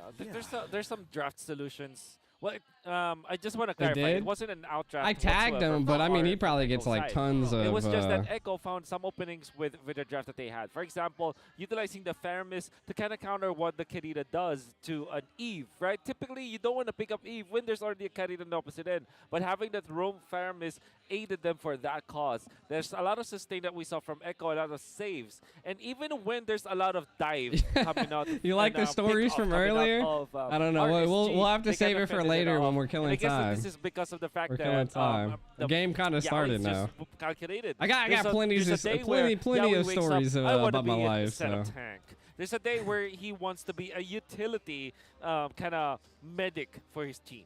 There's some draft solutions. Well, I just want to They clarify. It did? wasn't an out draft. I tagged whatsoever him, but from I mean, our he probably Echo gets like side. tons of. It was just that Echo found some openings with the draft that they had. For example, utilizing the Faramis to kind of counter what the Kadita does to an Eve, right? Typically, you don't want to pick up Eve when there's already a Kadita on the opposite end. But having that roam Faramis aided them for that cause. There's a lot of sustain that we saw from Echo, a lot of saves. And even when there's a lot of dive coming out. You like and, the stories pick-off from coming out earlier? of, I don't know. We'll have to they save kinda it for fended later when off. we're And killing I guess that time. this is because of the fact We're that killing time. The game kinda started it's just now. calculated. I got There's a- plenty there's a of- day plenty- where plenty Yaoi of wakes up, stories I wanna about my be a life, setup so. tank. There's a day where he wants to be a utility kind of medic for his team.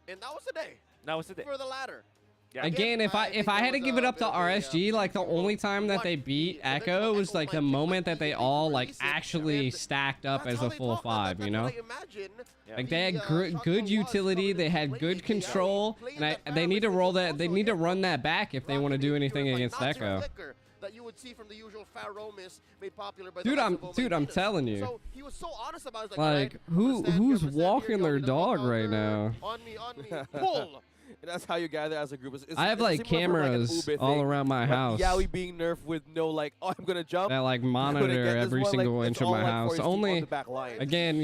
And that was the day. That was the day. For the latter. Yeah. Again, if I had to give it up to RSG, like the only time that they beat Echo was like the moment that they all like actually stacked up as a full five, you know? Like they had good utility, they had good control, and they need to roll that. They need to run that back if they want to do anything against Echo. That you would see from the usual Pharaohs made popular by Dude, the I'm telling you. So he was so honest about it. Like who's walking their dog right now? On me, pull. That's how you gather as a group. I have like similar from, cameras an Ube all thing, around my but house Yaoi being nerfed with no like, oh, I'm gonna jump. that like I'm gonna monitor get this every one, single like, inch it's of all, my like, for house. his team on Only the back line. again,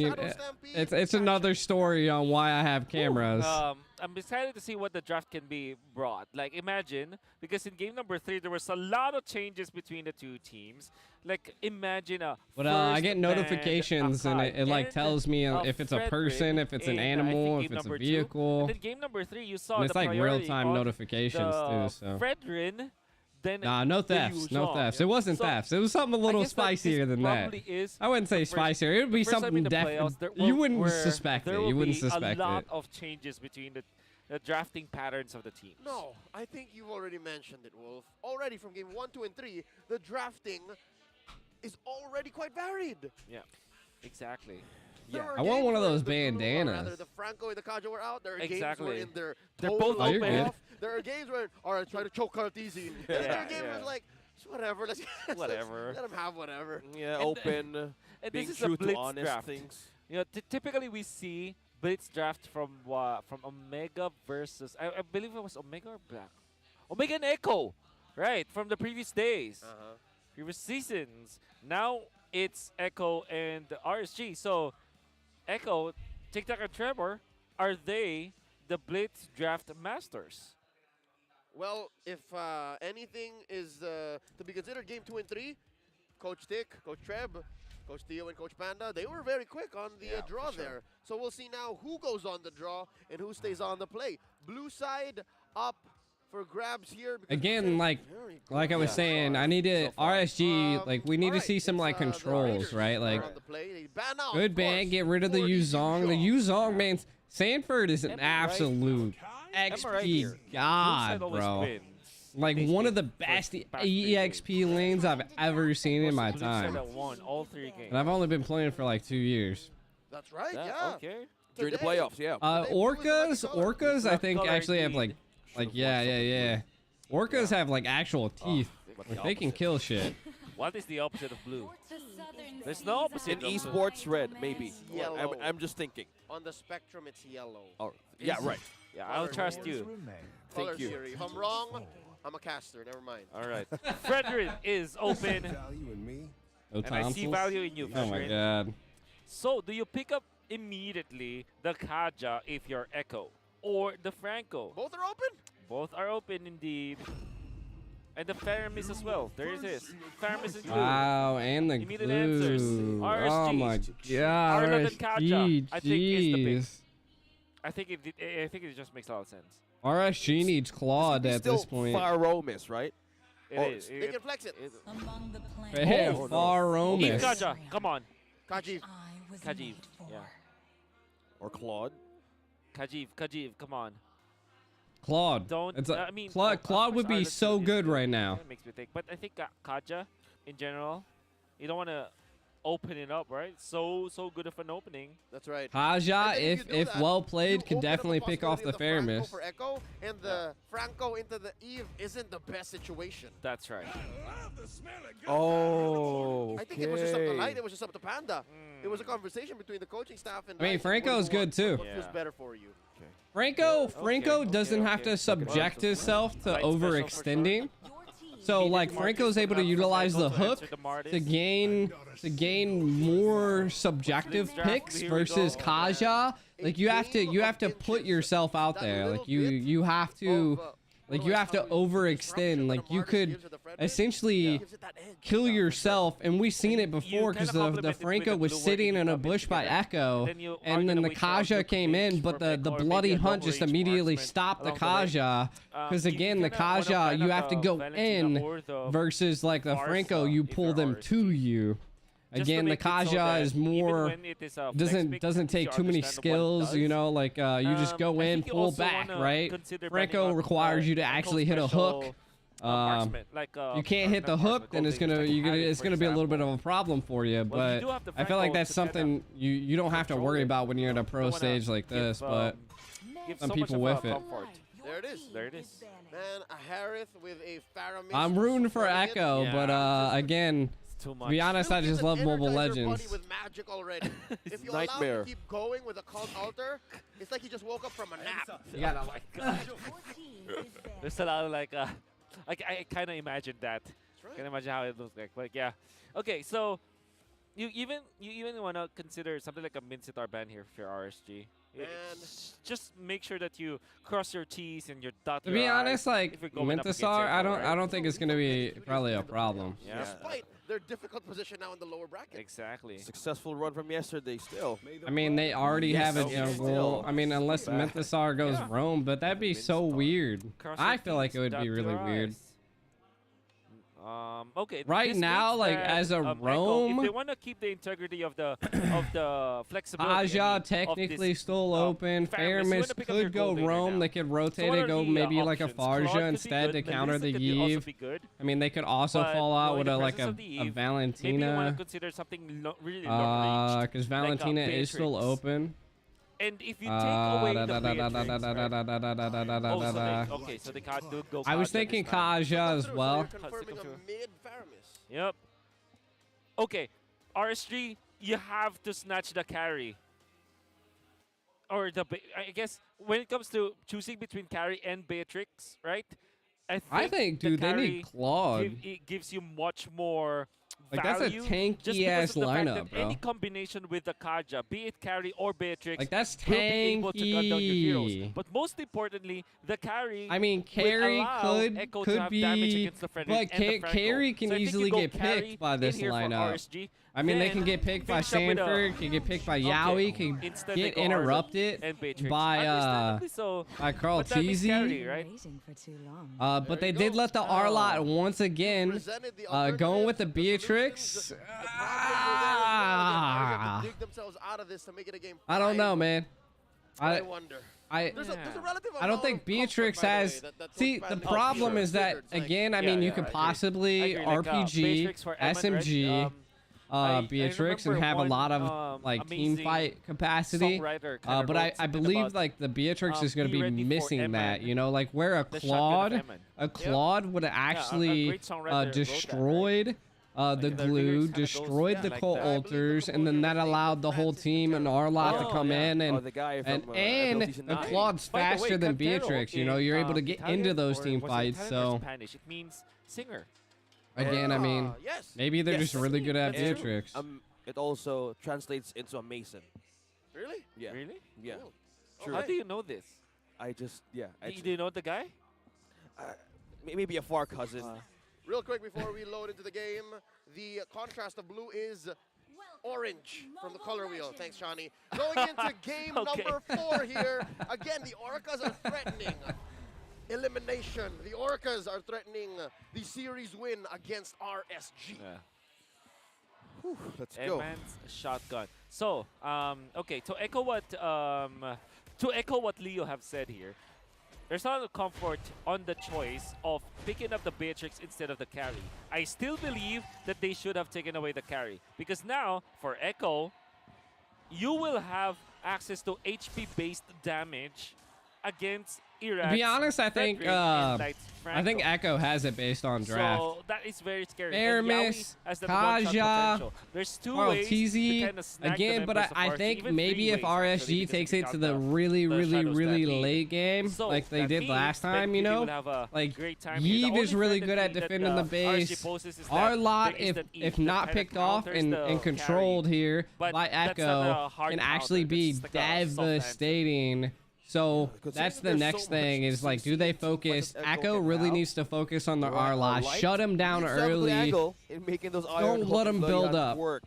it's another story on why I have cameras. I'm excited to see what the draft can be brought. Like, imagine, because in game number 3, there was a lot of changes between the two teams. Like, imagine a But I get first notifications band, and it like and tells me a if it's a Frederick person, if it's an in, I animal, think, if game it's a number 2. vehicle. And then game number 3, you saw And it's the like priority real-time on notifications the too, so. Fredrin, then Nah, no the thefts, no Yuzhong. thefts. It wasn't So, thefts. It was something a I little guess that this spicier than that. probably is I wouldn't say the first- spicier. It would be the first time in something the playoffs there you will- wouldn't where suspect there it. will You wouldn't be suspect a lot it. of changes between the drafting patterns of the teams. No, I think you've already mentioned it, Wolf. Already from game 1, 2, and 3, the drafting is already quite varied. Yeah, exactly. There are I want one of games those where the Blue, or bandanas. rather the Franco and the Kaja were out. There are Exactly. games where They're toes both are open. Oh, you're off. There are games where, all right, try to choke Cartesi. And there are games where it's like, whatever, let's Whatever. let him have whatever. Yeah, And open, And being this is true a to blitz honest draft. things. You know, typically we see blitz draft from Omega versus I believe it was Omega or Black. Omega and Echo, right? From the previous days, previous seasons. Now it's Echo and RSG. So Echo, TikTok and Trevor, are they the blitz draft masters? Well, if anything is to be considered game 2 and 3, Coach Tick, Coach Treb, Coach Theo, and Coach Panda, they were very quick on the draw there. So we'll see now who goes on the draw and who stays on the play. Blue side up for grabs here. because Again, like I was saying, I need to RSG. Like we need to see some like controls, right? Like on the play. They ban out, good of ban, course, get rid of the for Yuzhong. The Yuzhong, man, Sanford is an absolute right XP here. god, Blue side always bro. wins. Like They one of did the first best back three EXP lanes I've ever seen in my Blue side time. that won all 3 games. And I've only been playing for like 2 years. That's right, yeah. Okay. During the playoffs, yeah. Orcas, I think color actually have indeed. yeah. Orcas have like actual teeth. but Like, the they can opposite. kill shit. What is the opposite of blue? There's no opposite. In esports, red, maybe. Yellow. I'm just thinking. On the spectrum, it's yellow. Oh, yeah, right. Yeah, I'll trust you. Color Thank you. theory. If I'm wrong, I'm a caster. Never mind. All right. Frederick is open. No And I see tonsils? value in you, Oh my Frederick. god. So, do you pick up immediately the Kaja if you're Echo or the Franco? Both are open. Both are open indeed. And the Faramis as well. There it is. Faramis and glue. Wow, and the Immediate answers. glue. RSG. Oh my god, Arnold and Kaja, I think is the pick. jeez. I think it just makes a lot of sense. RSG needs Claude at this point. Faromis, right? It is. They can flex it. Hey, Eve Faromis. Kaja, come on. Kajiv. Kajiv, yeah. Or Claude. Kajiv, come on. Claude. Don't. It's I mean, Claude would be Arnold so is good right now. That makes me think. But I think Kaja, in general, you don't want to open it up, right? So good of an opening. That's right. Kaja, And then if well played, could open up definitely pick off the possibility Faramis. of the Franco for Echo, and the Franco into the Eve isn't the best situation. That's right. Oh, I think it was just up to Light. It was just up to Panda. It was a conversation between the coaching staff and I mean, Light. Franco's good too. What feels better for you? Franco doesn't have to subject himself to overextending. So like Franco's able to utilize the hook to gain more subjective picks versus Kaja. Like you have to put yourself out there. Like you have to overextend. Like you could essentially kill yourself, and we've seen it before because the Franco was sitting in a bush by Echo, and then the Kaja came in, but the bloody hunt just immediately stopped the Kaja. Because again, the Kaja you have to go in versus like the Franco you pull them to you. Again, the Kaja is more doesn't take too many skills, you know, like you just go in, pull back, right? Franco requires you to actually hit a hook. You can't hit the hook, then it's gonna be a little bit of a problem for you. But I feel like that's something you don't have to worry about when you're at a pro stage like this. But some people whiff it. There it is. There it is. Man, a Harith with a Faramis. I'm rooting for Echo, but again. To be honest, I just love Mobile Legends. With magic already. If you allow nightmare. him to keep going with a cult altar, it's like he just woke up from a nap. Yeah, oh my God. There's a lot of like, I kind of imagine that. Right. Can imagine how it looks like. But yeah, okay. So you even want to consider something like a Mincetar ban here for RSG. Just make sure that you cross your T's and your dot. To be honest, like Minthasar, I don't think it's gonna be probably a problem. Yeah. Despite their difficult position now in the lower bracket. Exactly. Successful run from yesterday still. I mean, they already have a jungle. I mean, unless Minthasar goes roam, but that'd be so weird. I feel like it would be really weird. Okay. Right now, like as a roam, if they want to keep the integrity of the flexibility. Aja technically still open. Faramis could go roam. They could rotate it, go maybe like a Farja instead to counter the Eve. I mean, they could also fall out with a Valentina. Maybe you want to consider something really long range. Because Valentina is still open. And if you take away the okay, so they can't go. I was thinking Kaja as well. Yep. Okay, RSG, you have to snatch the carry. Or I guess when it comes to choosing between carry and Beatrix, right? I think dude, they need Claude. It gives you much more. Like that's a tanky ass lineup, bro. Any combination with the Kaja, be it carry or Beatrix, like that's will be able to gun down your heroes. tanky. But most importantly, the carry. I mean, carry could be, but carry can easily get picked by this lineup. I mean, they can get picked by Sanford, can get picked by Yowie, can get interrupted by Carl Teasy. But they did let the Arlot once again going with the Beatrix. Dig themselves out of this to make it a game. I don't know, man. I wonder. There's a relative I don't think Beatrix has. See, the problem is that again. I mean, you could possibly RPG, SMG. Beatrix and have a lot of like team fight capacity, but I believe like the Beatrix is going to be missing that, you know, like where a Claude would have actually destroyed the glue, destroyed the cult altars, and then that allowed the whole team and Arlot to come in, and the Claude's faster than Beatrix, you know, you're able to get into those team fights, so. It means singer. Again, I mean, maybe they're just really good at Beatrix. It also translates into a Mason. Really? Yeah. Really? Yeah. True. How do you know this? I just, yeah. Do you know the guy? maybe a far cousin. Real quick before we load into the game, the contrast of blue is orange from the color wheel. Thanks, Shawnee. Going into game number 4 here. Again, the Orcas are threatening elimination. The Orcas are threatening the series win against RSG. Yeah. Whew, let's go. Man's shotgun. So, okay, to echo what Leo have said here, there's not a comfort on the choice of picking up the Beatrix instead of the carry. I still believe that they should have taken away the carry, because now for Echo, you will have access to HP-based damage against Irad. To be honest, I think Echo has it based on draft. So that is very scary. Aramis, Kaja, There's two Carl ways to TZ, kind of snag again, the but members of I RSG, think even maybe three if ways, actually, RSG because takes if you it to count the really Shadows late game, So like they that did means last time, that you BT know, will have a like great time here. The Yves is only really threat good at that defending the RSG base. poses is Our that lot, there is that if Yves that not kinda picked off counters and the controlled carry. here But by that's not a Echo, hard can counter, actually be that's like a soft answer. devastating. So that's the there's next so thing much is like, do they focus? Echo Echo can really have. needs to focus on the Right, Arla, light. shut him down Needs to have a good early. angle in making those iron Don't hook let him build Leon up. work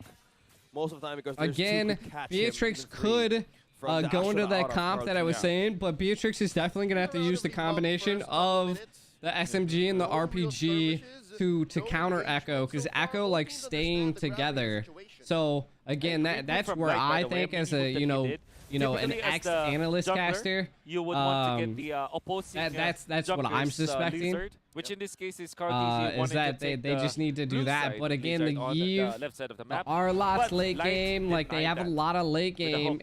most of the time because there's Again, two could catch him Beatrix even free could from the go into Ashton that out of comp that I was Carl. saying, but Beatrix is definitely gonna have to use the combination of the SMG and the RPG to counter Echo, because Echo likes staying together. So again, that's where I think as a an Typically, as ex the analyst jungler, caster, you would want to get the opposing that's what I'm jungler's, suspecting. lizard, which in this case is Carl TZ is that they just need to do that. But again, the Yves, left side of the the map. Arlot's But late Light game, like they denied have a that lot of late with a game. hook.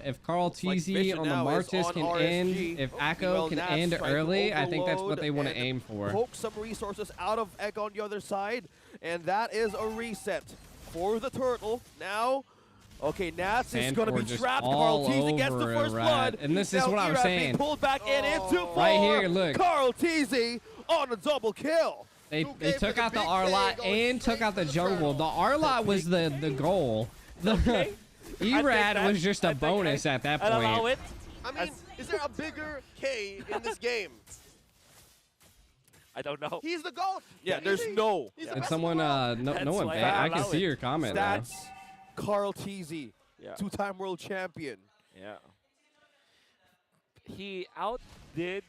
If Carl like TZ Vision on the now is Martis on can RSG. end, if Echo Well, can Nats end trying to early, I think that's what they want to overload aim for. Poke some resources out of Echo on the other side, and that is a reset for the turtle. Now, okay, Nats is going to be just trapped. all Carl TZ gets the over first Irad. blood. And this is Now what I was Irad being saying. pulled back in into Right four. here, look. Carl TZ on a double kill. They took out the Arlot and took out the jungle. The Arlot was the goal. The Erad was just a bonus at that I'll allow point. it. I mean, is there a bigger K in this game? I don't know. He's the GOAT. Yeah, there's no. He's the Did best someone in the world. no one why ban? I I can allow see it. your comment now. That's Carl TZ, Yeah. two-time world champion. Yeah. He outdid.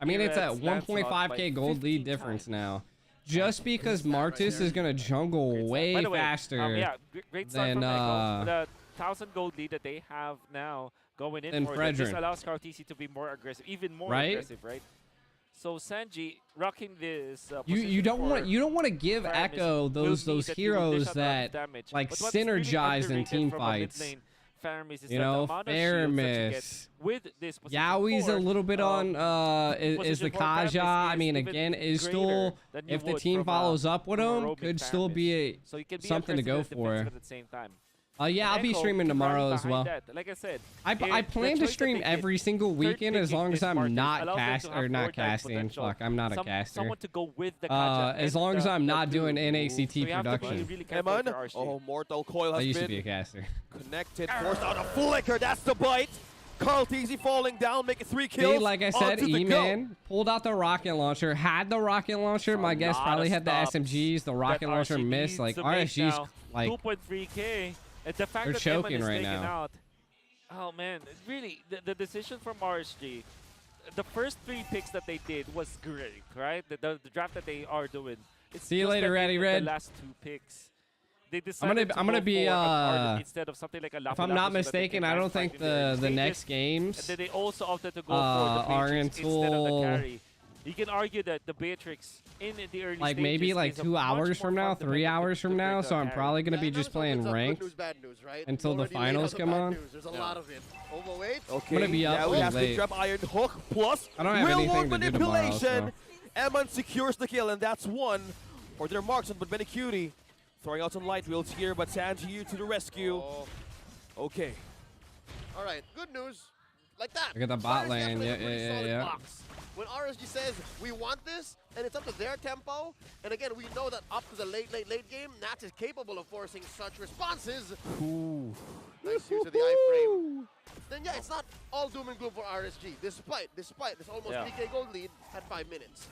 I mean, it's at Irad's Lancelot 1.5k by gold 15 lead difference now. Just because Martis is gonna jungle way By the way, faster yeah, great start than from Echo. The 1,000 gold lead that they have now going in than for them. This Fredrin. allows Carl TC to be more aggressive, even more Right? aggressive, right? So Sanji rocking this. you don't want to give Paramis Echo will those mean that he will heroes dish out a lot of that damage. like But what's really synergize in underrated team from a mid fights. lane, Paramis, is You that the know, amount of shields that you get Faramis. with this position Yowie's a four, little bit on is the position four Paramis Kaja. I is mean, even again, is greater still than you if the would team from a- follows up with from a him, roaming could still be So you can be something to go aggressive and for. defensive at the same time. Yeah, I'll be Echo streaming can rally tomorrow as behind well. that. Like I said, I the plan to choice that stream they did, every single third weekend as picking long as this I'm Marcus not allows them to have more dive casting. potential. Fuck, I'm not a caster. Someone to go with the Kaja As and long as the- I'm the not blue. doing So NACT you have to be production. really careful Eman, for RSG. oh, Mortal Coil I has used to been be a caster. connected, forced out a flicker. That's the bite. Carl TZ falling down, making 3 kills. See, like I said, onto the go. E-Man pulled out the rocket launcher, had the rocket launcher. My guess lot probably of had the stops SMGs. The rocket that launcher RSG missed. needs Like to make RSG's now. like 2.3k. And the fact they're that choking Eman is right taken now. out. Oh man, really, the decision from RSG, the first 3 picks that they did was great, right? The draft that they are doing. It's See you just later, that Ratty the Red. last 2 picks. They decided I'm gonna to be go for an Ardent instead of something like a if I'm not mistaken, I don't think the next games And then they also opted to go for the are Beatrix instead of the until carry. You can argue that the Beatrix in the early like stages maybe like is a 2 much hours more from now, fun 3 defender hours from now. to So I'm carry. probably gonna be Yeah, just so playing it's ranked good news, bad news, right? until You the already laid finals out the come bad on. news. There's a lot of it. Overweight. Okay, I'm gonna be up now we way have to late. drop Iron Hook plus I don't have real anything world to do tomorrow, manipulation. Eman secures the kill, and that's 1 for their marksman. But Benny Cutie throwing out some light wheels here, but Sanji to the rescue. Oh. Okay. All right, good news. Like that. Look at the bot RSG lane. actually Yeah, has a pretty solid yeah. box. When RSG says we want this, and it's up to their tempo, and again, we know that up to the late game, Nats is capable of forcing such responses. Ooh. Nice use of the iframe. Then yeah, it's not all doom and gloom for RSG, despite this almost 3k gold lead at 5 minutes.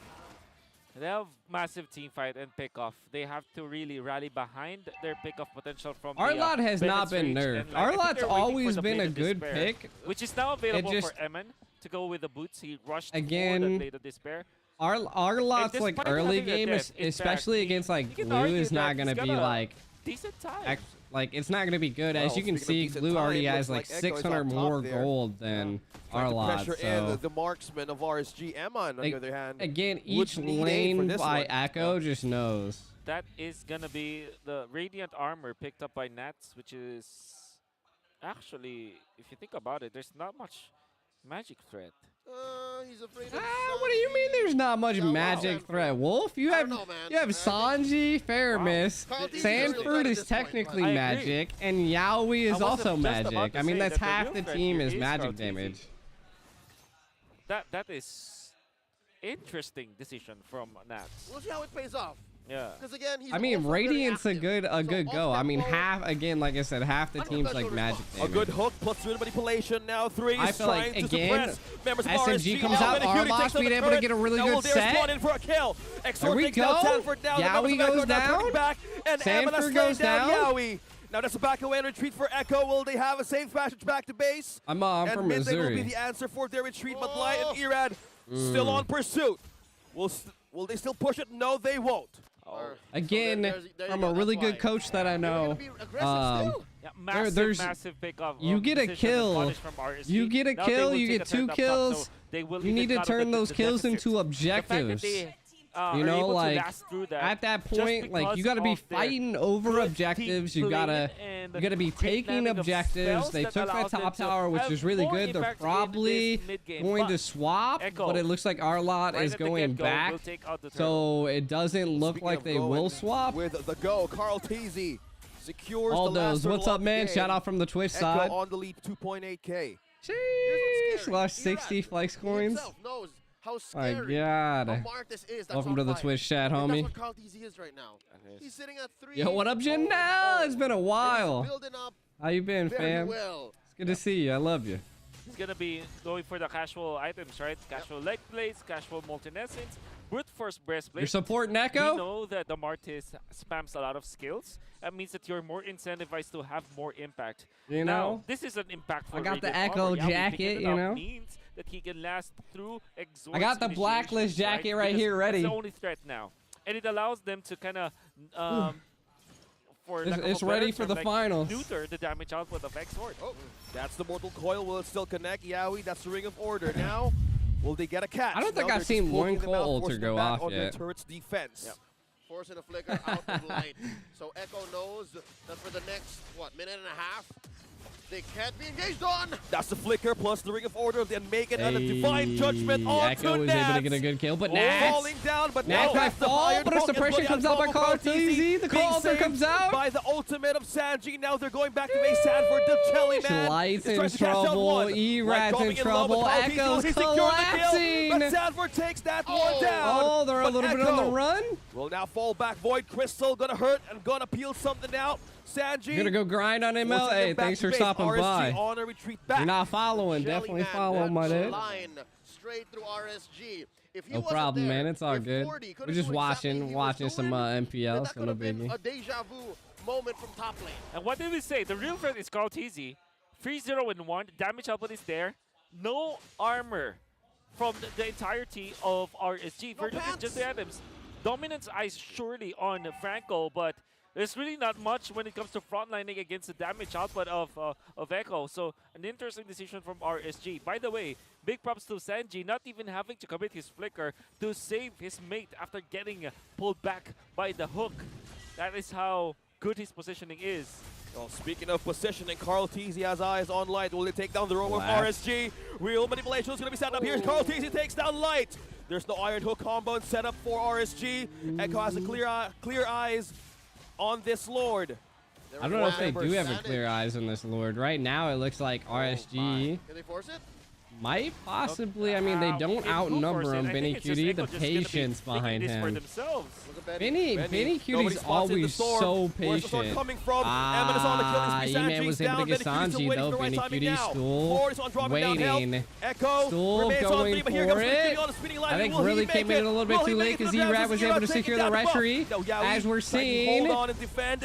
They have massive team fight and pickoff. They have to really rally behind their pickoff potential from Arlott has not been range. nerfed. And, like, I think Arlott's they're waiting always for the been a Blade of good Despair, pick. which is now available just- for Emin to go with the boots. He rushed Again, for the Blade of Despair. Arlott's like despite early having a game, death, in especially fact, against like you can Blue, argue is not that gonna he's be got a like decent time. like it's not gonna be good. Well, As you can speaking see, of decent Blue already time, has looks like like Echo is 600 on top more there. gold than Trying to Arlott. pressure So in the marksman of RSG. Emon, on the other hand, again, would each need aid for lane this by one. Echo just knows. That is gonna be the Radiant Armor picked up by Nats, which is actually, if you think about it, there's not much magic threat. He's afraid of What do you mean? There's not much magic threat, Wolf. You have Sanji, Faramis, Sanford is technically magic, and Yaoi is also magic. I mean, that's half the team is magic damage. That is interesting decision from Nats. We'll see how it pays off. Yeah. Because again, he's I mean, also very Radiant's a active. good go. I mean, half again, like I said, half the team's like magic A damage. good hook plus through manipulation. Now three I is feel trying like, to again, suppress members of SMG RSG. comes out, Executing Arlott's takes on being the able to turret. get a really Now good there's set. one in for a kill. There we takes down go. Sanford down. The members Yaoi of Echo goes are now turning down. back, and Sanford Emma goes down. down. Yaoi. Now that's a back away and retreat for Echo. Will they have a safe passage back to base? I'm and from mid lane will Missouri. be the answer for their retreat, but Light and Irad still on pursuit. Will they still push it? No, they won't. Again, there you from go, a really that's good coach that I know, Massive, massive pickoff. you get a decision and kill, punish from RSG. you get a Now they kill, will you take get a turn 2 up top, kills. so they will You even need to cut turn the those kills deficit. into The fact that objectives. they, You are know, able to like last through that at that just point, like you because got to be of their fighting over good objectives. team You gotta playing be and taking landing of objectives. spells They that took that allows them top to tower, which have is really more good. They're impact in probably this mid-game, going to but swap, Echo, but it looks like Arlott right is at the going get-go, back, will take out the so it doesn't look Speaking like of they going will swap. With the go, Carl Teasy secures the Aldos, last what's up, man? game. Shout out from the Twitch Echo side. on the lead, 2.8K. Sheesh, lost 60 flex coins. knows how My scary God. how Mark this is. That's Welcome on to the fire. Twitch chat, And homie. That's what Carl TZ is right now. He's sitting at 3. Yo, what up, Janelle? It's been a while. Building up How you been, very fam? well. It's good to see you. I love you. He's gonna be going for the casual items, right? Casual leg plates, casual multi-essence, brute force breastplate. You're supporting Echo? We know that the Martis spams a lot of skills. That means that you're more incentivized to have more impact. You Now, know? this is an impactful I got the Radiant Echo armor. Yeah, we jacket, picked it you up know? means that he can last through exhaust I got the Blacklist jacket right here ready. That's the only threat now. And it allows them to kind of for lack of a It's better ready for term, the like, finals. neuter the damage output of X-Sword. Oh, that's the Mortal Coil. Will it still connect? Yaoi, that's the Ring of Order. Now, will they get a catch? I don't think Now I've they're just seen one poking them Coil out, Ultra forcing go them back off on their yet. turret's defense. Forcing a flicker out of Light. So Echo knows that for the next, minute and a half, they can't be engaged on. That's the flicker plus the Ring of Order, then make it and a Hey, Divine Judgment on Echo to is Nats. able to get a good kill, but Oh, Nats falling down, but Nats now might the fall, Iron but a Hook is suppression putting comes out by on Carl Teasy, TZ. The being Call Altar saved comes out. by the ultimate of Sanji. Now they're going back to base Sanford. The Jelly Man Light's is in trying to catch down trouble. one. Light E-Rad's dropping in in love with trouble. Carl TZ. Echo's He secured the kill, collapsing. but Sanford takes that one down. Oh, they're a But little bit on the Echo run. will now fall back. Void Crystal gonna hurt and gonna peel something out. Sanji You're gonna go grind on ML. forcing Hey, them back thanks to for base. stopping RSG by. on a retreat back. You're not following. Definitely follow, my dude. Line straight through RSG. If he No wasn't problem, there, man. It's all if good. 40 could've We're just do exactly he watching was some doing, MPL. then that So could no have been biggie. a deja vu moment from top lane. And what did we say? The real threat is Carl TZ. 3-0-1. The damage output is there. No armor from the entirety of RSG. For just the items. Dominance eyes surely on Franco, but there's really not much when it comes to frontlining against the damage output of Echo. So an interesting decision from RSG. By the way, big props to Sanji, not even having to commit his flicker to save his mate after getting pulled back by the hook. That is how good his positioning is. Well, speaking of positioning, Carl TZ has eyes on Light. Will they take down the roam of Black. RSG? Real manipulation is going to be set up. Here's Carl TZ takes down Light. There's no Iron Hook combo set up for RSG. Echo has a clear eyes on this Lord. I don't know if they do have a clear eyes on this Lord. Right now, it looks like RSG. Can they force it? Might possibly. I mean, they don't outnumber him, Benny Cutie. The patience behind him. Benny Cutie's always so patient. E-Man was able to get Sanji though. Benny Cutie Stool waiting. Stool going for it. I think really came in a little bit too late because E-Rad was able to secure the retry. As we're seeing,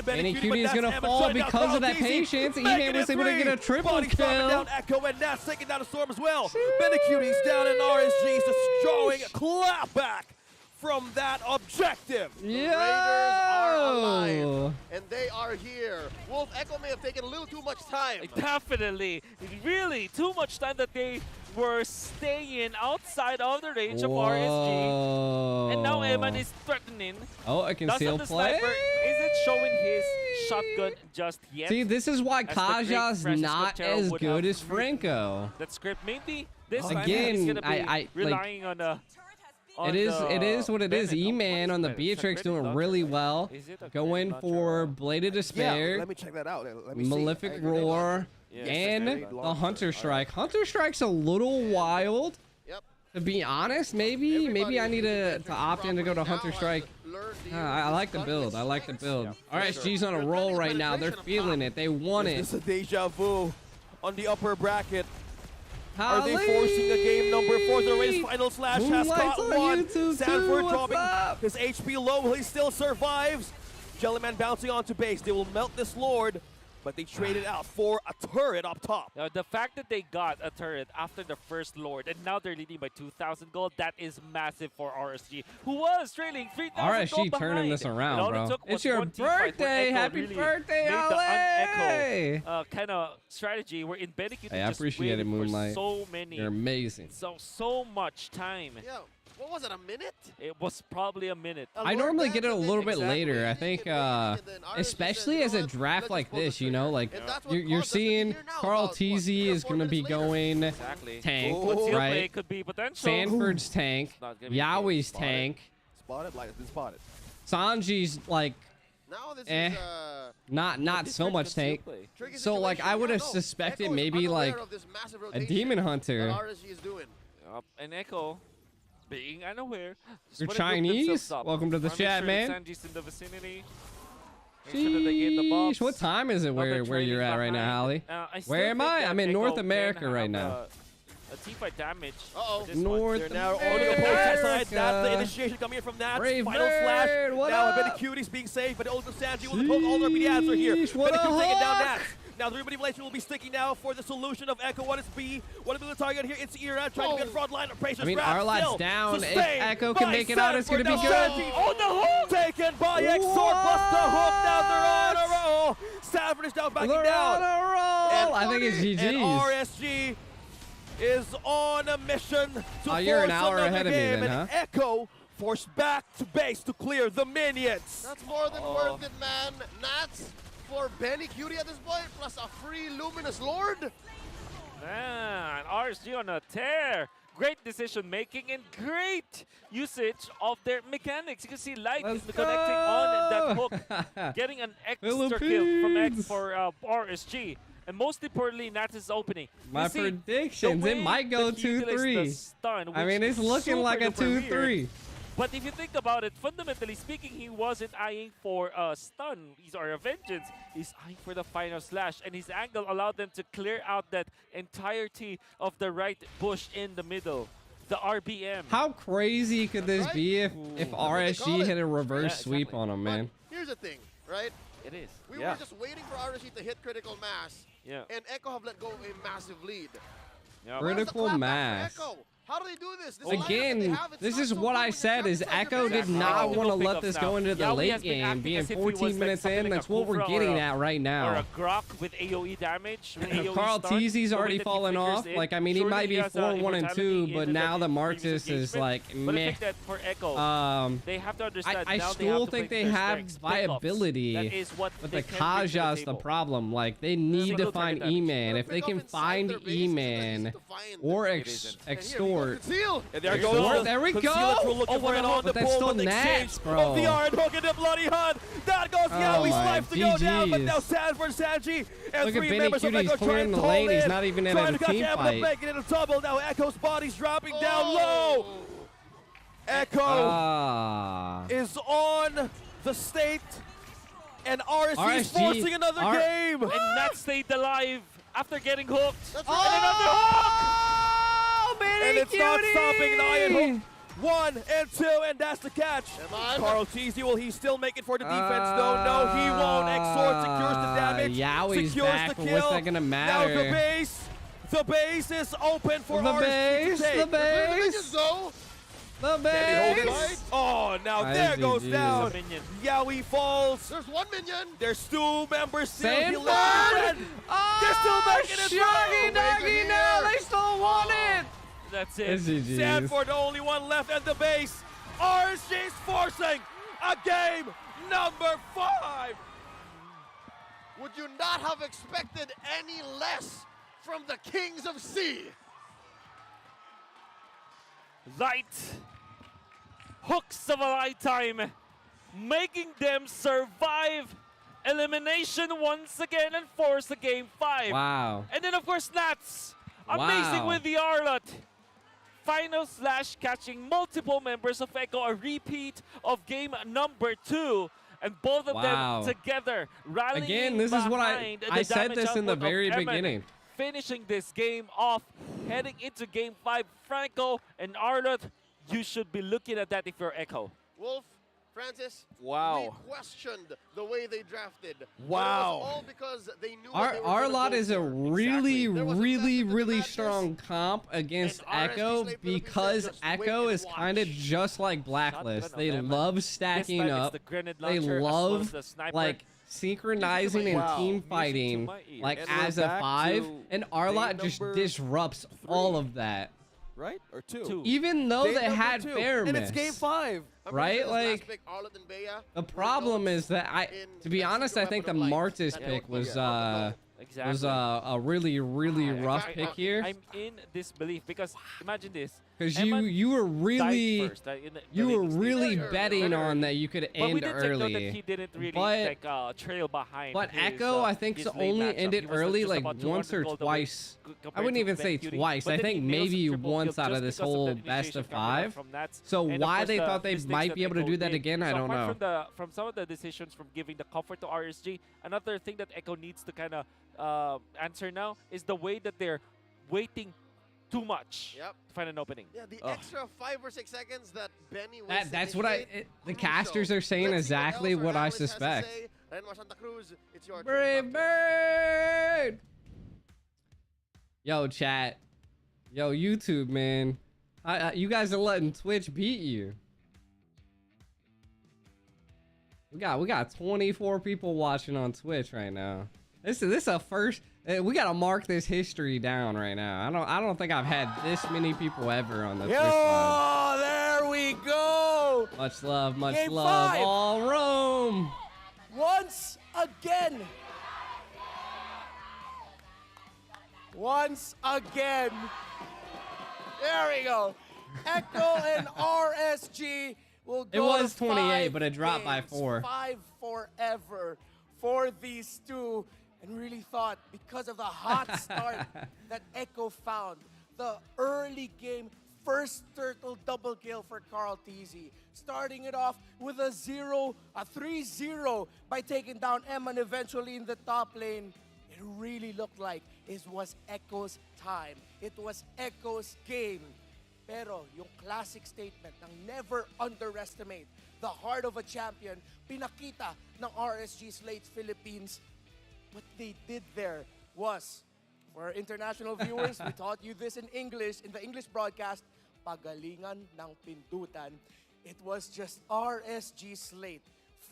Benny Cutie is going to fall because of that patience. E-Man was able to get a triple kill. And Nat's taking down a storm as well. Benecutie's down and RSG's destroying a clapback from that objective. The Raiders are alive, and they are here. Wolf, Echo may have taken a little too much time. Definitely. Really, too much time that they were staying outside of the range of RSG. And now Eman is threatening. Oh, a concealed play. Sniper isn't showing his shotgun just yet. See, this is why Kaja's not as good as Franco. That script, maybe this time again, he's gonna be I relying on a... It is what it is. E-Man on the Beatrix doing really well. Going for Bladed Despair. Yeah, let me check that out. Let me Malefic see. Roar. And the Hunter Strike. Hunter Strike's a little wild. To be honest, maybe I need to opt in to go to Hunter Strike. I like the build. I like the build. RSG's on a roll right now. They're feeling it. They want it. This is a deja vu on the upper bracket. Are they forcing a game number 4? The race final slash has caught one. Sanford dropping his HP low. He still survives. Jellyman bouncing onto base. They will melt this Lord, but they traded out for a turret up top. The fact that they got a turret after the first Lord, and now they're leading by 2,000 gold, that is massive for RSG, who was trailing 3,000 gold RSG turning this around, bro. It's your birthday. Happy birthday, LA! Kind of strategy where in Benecute, I appreciate it, Moonlight. So many. You're amazing. So much time. Yeah. What was it, a minute? It was probably a minute. I normally get it a little bit later. I think, especially as a draft like this, you know, like you're seeing Carl TZ is going to be going tank, right? Could be potential. Sanford's tank, Yowie's tank. Spotted, like it's been spotted. Sanji's like, not so much tank. So like I would have suspected maybe like a Demon Hunter. And Echo. Being unaware. You're Chinese? Welcome to the chat, man. Sanji's in the vicinity. Sheesh, what time is it where you're at right now, Holly? Where am I? I'm in North America right now. A teamfight damage. North now on the opposite side. That's the initiation coming in from that. Final slash. Now Benecutie's being safe, but also Sanji will poke all the answer here. Benecute taking down Nat. Now the remanipulation will be sticking now for the solution of Echo. What is B? What is the target here? It's Era trying to get front line. I mean, Arlot's down. If Echo can make it out, it's going to be good. On the hook! Taken by Exor, plus the hook. Now they're on a roll. Sanford is now backing down. On a roll. I think it's GG's. And RSG is on a mission to force you're an hour another ahead of me game, then, and huh? Echo forced back to base to clear the minions. That's more than worth it, man. Nats for Benecute at this point, plus a free Luminous Lord. Man, RSG on a tear. Great decision making and great usage of their mechanics. You can see Light is connecting on that hook, getting an extra kill from X for RSG. And most importantly, Nats is opening. My predictions, it might go 2-3. I mean, it's looking like a 2-3. But if you think about it, fundamentally speaking, he wasn't eyeing for a stun or a vengeance. He's eyeing for the final slash, and his angle allowed them to clear out that entirety of the right bush in the middle. The RBM. How crazy could this be if RSG hit a reverse sweep on him, man? But here's the thing, right? It is. We were just waiting for RSG to hit critical mass, and Echo have let go of a massive lead. Critical mass. How do they do this? Again, this is what I said, is Echo did not want to let this go into the late game. Being 14 minutes in, that's what we're getting at right now. Or a Grok with AoE damage. Carl TZ's already fallen off. Like, I mean, he might be 4-1-2, but now the Marxist is like, meh. They have to understand. I still think they have viability, but the Kaja's the problem. Like, they need to find E-Man. If they can find E-Man or Extort, short. Conceal. And there There goes short. the There we concealer go. through, looking for it on the But that's pole, still but the exchange Nats, bro. of the iron hook and the bloody hunt. That goes Oh Yowi's my life to go down, but GGs. now Sanford, Sanji, and Look at 3 Benny members of Cutie, he's Echo clearing trying the to hold lane. He's in. not even in Trying a to catch team Echo, fight. make it into trouble. Now Echo's body's dropping down low. Echo is on the state, and RSG is forcing another game. And Nat stayed alive after getting hooked. And another hook! And it's not stopping the iron hook. 1 and 2, and that's the catch. Carl Teasy, will he still make it for the defense? No, he won't. Exort secures the damage. Yowi's secures back, the but kill. what's that gonna Now matter? the base is open for The RSG base, to take. the base. The base. Oh, now Ah, there GG. goes down. There's a minion. Yowie falls. There's 1 minion. There's 2 members still. He Sanford! left. They're still making it Shaggy through. Doggy now, they still want it. That's It's it. GGs. Sanford, the only one left at the base. RSG's forcing a game number 5. Would you not have expected any less from the Kings of Sea? Light hooks of a lifetime, making them survive elimination once again and force a game 5. Wow. And then of course Nats, amazing Wow. with the Arlot. Final slash catching multiple members of Echo, a repeat of game number 2. And both of Wow. them together rallying Again, this is what behind I the said damage this in the output of very Emin, beginning. finishing this game off, heading into game 5. Franco and Arlot, you should be looking at that if you're Echo. Wolf, Francis, Wow. we questioned the way they drafted. But Wow. it was all because they knew what they were Our gonna lot go is a for. really, There was really strong comp against And Echo RSG Philippines because just wait Echo and is kind of watch. just like Blacklist. Shotgun They of Emin. love This stacking time it's up. the grenade They launcher as well as love the sniper. like synchronizing and Wow. team Music to fighting my ears. like And we're as a back 5, to and our day lot just number disrupts 3. all of that. Right? Or 2? 2. Even though Day they number had 2. fair And it's game miss. 5. I'm pretty Right? sure this last Like, pick, Arlet and Bea, the were problem notes is that in to be that honest, I secret think the weapon of light. Martis That pick don't was forget. Exactly. a really rough I- pick here. I'm in disbelief because imagine this. Because Emin you were really died first, in the you were laning stage. really Very betting early. on that you could But we end did take note that early. he didn't really But- trail behind. But his, Echo, I think, his so lane only matchup. ended He was early just like about once 200 or gold away twice. compared I wouldn't to even Ben say Cutie. twice. But I then think he nails maybe a triple once kill out of just this because of whole the best of initiation coming up 5. from Nats. So And of why course they the thought they mistakes might that be able to Echo do that did. again, I So don't apart know. From some of the decisions from giving the comfort to RSG, another thing that Echo needs to kind of answer now is the way that they're waiting too much Yep. to find an opening. Yeah, the Ugh. extra 5 or 6 seconds that Benny wasted That's to what initiate, the crucial. casters are saying Let's see what exactly else our what I analyst has to suspect. say. Renmar Santa Cruz, it's your turn. Brave bird. Yo, chat. Yo, YouTube, man. You guys are letting Twitch beat you. We got 24 people watching on Twitch right now. This is a first. We gotta mark this history down right now. I don't think I've had this many people ever on the Twitch live. There we go. Much love, much Game love. 5. All Rome. Once again. Once again. There we go. Echo and RSG will go It was to 28, 5 but it dropped by games, 4. 5 forever for these two. And really thought because of the hot start that Echo found, the early game first turtle double kill for Carl Teasy. Starting it off with a 3-0 by taking down Emma and eventually in the top lane. It really looked like it was Echo's time. It was Echo's game. Pero yung classic statement ng never underestimate the heart of a champion, pinakita ng RSG Slates Philippines. What they did there was, for our international viewers, we taught you this in English, in the English broadcast, pagalingan ng pindutan. It was just RSG Slate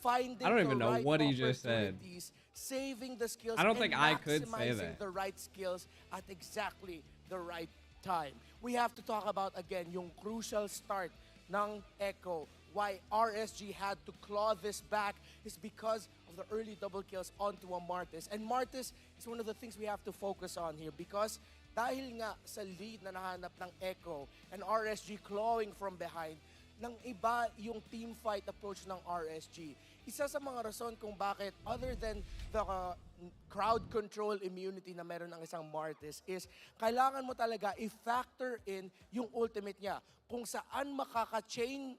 finding I don't even the know right what he just said. opportunities, saving the skills, I don't and think I could say maximizing that. the right skills at exactly the right time. We have to talk about, again, yung crucial start ng Echo. Why RSG had to claw this back is because of the early double kills onto a Martis. And Martis is one of the things we have to focus on here because dahil nga sa lead na nahanap ng Echo and RSG clawing from behind, nang iba yung team fight approach ng RSG. Isa sa mga rason kung bakit, other than the crowd control immunity na meron ng isang Martis, is kailangan mo talaga i-factor in yung ultimate niya. Kung saan mag-change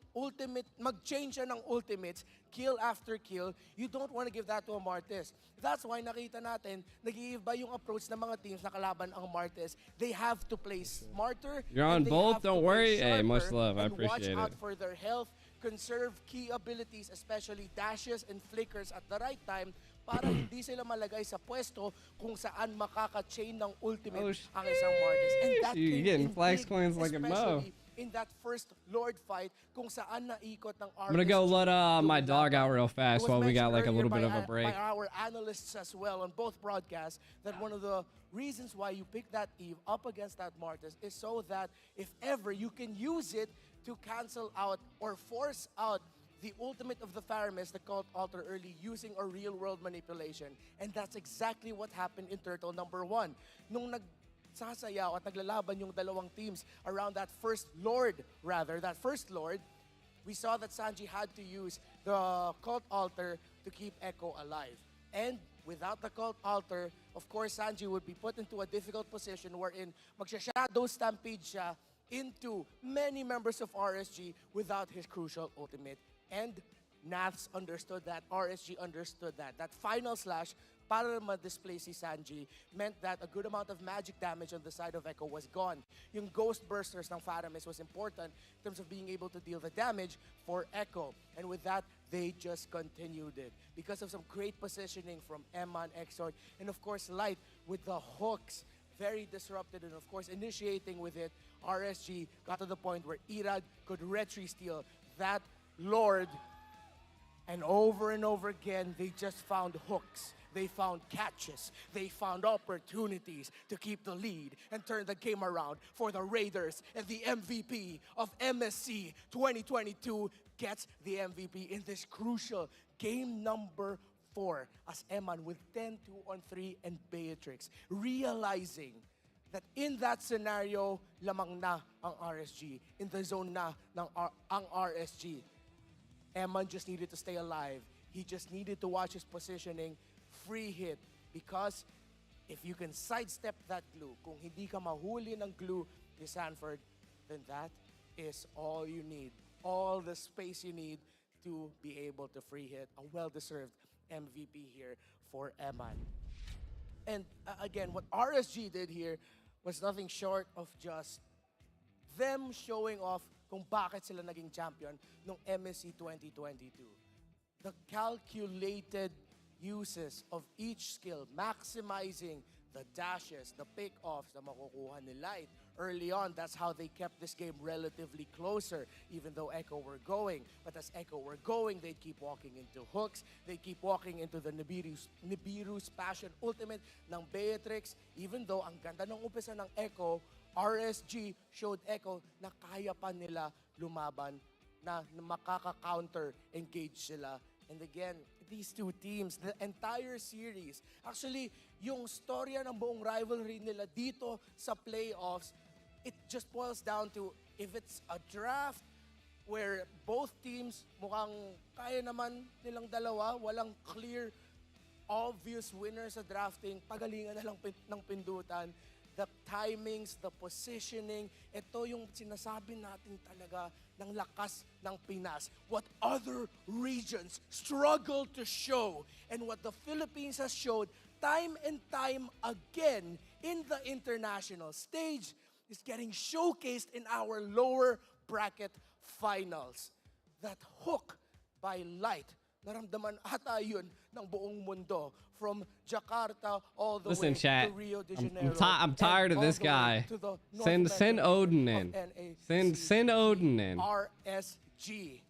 siya ng ultimates, kill after kill, you don't want to give that to a Martis. That's why nakita natin, nag-iiba yung approach ng mga teams na kalaban ang Martis. They have to play smarter. You're on both, don't worry. Hey, much love, I Watch appreciate out it. for their health, conserve key abilities, especially dashes and flickers at the right time, para hindi sila malagay sa pwesto kung saan makaka-chain ng ultimate ang isang Martis. And that You're came getting in flax big, coins like a mo. especially in that first Lord fight kung saan naikot ng RSG. I'm gonna go let my dog out real fast while we got like a little bit of a break. By our analysts as well on both broadcasts, that one of the reasons why you pick that Eve up against that Martis is so that if ever you can use it to cancel out or force out the ultimate of the Faramis, the Cult Altar early, using a real-world manipulation. And that's exactly what happened in Turtle number 1. Nung nagsasayaw at naglalaban yung dalawang teams around that first Lord, we saw that Sanji had to use the Cult Altar to keep Echo alive. And without the Cult Altar, of course, Sanji would be put into a difficult position wherein magsha-shadow stampede siya into many members of RSG without his crucial ultimate. And Naths understood that, RSG understood that. That final slash para ma-display si Sanji meant that a good amount of magic damage on the side of Echo was gone. Yung Ghost Bursters ng Faramis was important in terms of being able to deal the damage for Echo. And with that, they just continued it. Because of some great positioning from Emma and Exort, and of course Light with the hooks, very disrupted, and of course initiating with it, RSG got to the point where Irad could retry steal that Lord, and over again, they just found hooks. They found catches. They found opportunities to keep the lead and turn the game around for the Raiders. And the MVP of MSC 2022 gets the MVP in this crucial game number 4 as Eman with 10-2 on 3 and Beatrix, realizing that in that scenario, lamang na ang RSG. In the zone na ang RSG. Eman just needed to stay alive. He just needed to watch his positioning, free hit. Because if you can sidestep that glue, kung hindi ka mahuli ng glue ni Sanford, then that is all you need. All the space you need to be able to free hit. A well-deserved MVP here for Eman. And again, what RSG did here was nothing short of just them showing off kung bakit sila naging champion ng MSC 2022. The calculated uses of each skill, maximizing the dashes, the pick-offs na makukuha ni Light. Early on, that's how they kept this game relatively closer, even though Echo were going. But as Echo were going, they'd keep walking into hooks, they'd keep walking into the Nibiru's Passion Ultimate ng Beatrix, even though ang ganda ng umpisa ng Echo, RSG showed Echo na kaya pa nila lumaban, na makaka-counter engage sila. And again, these two teams, the entire series, actually, yung storya ng buong rivalry nila dito sa playoffs, it just boils down to if it's a draft where both teams mukhang kaya naman nilang dalawa, walang clear, obvious winner sa drafting, pagalingan na lang ng pindutan. The timings, the positioning, ito yung sinasabi natin talaga ng lakas ng Pinas. What other regions struggle to show and what the Philippines has showed time and time again in the international stage is getting showcased in our lower bracket finals. That hook by Light, naramdaman ata yun ng buong mundo. From Jakarta all the way chat. to Rio de Janeiro. I'm tired of this guy. Send Odin in. Send Odin in. RSG. She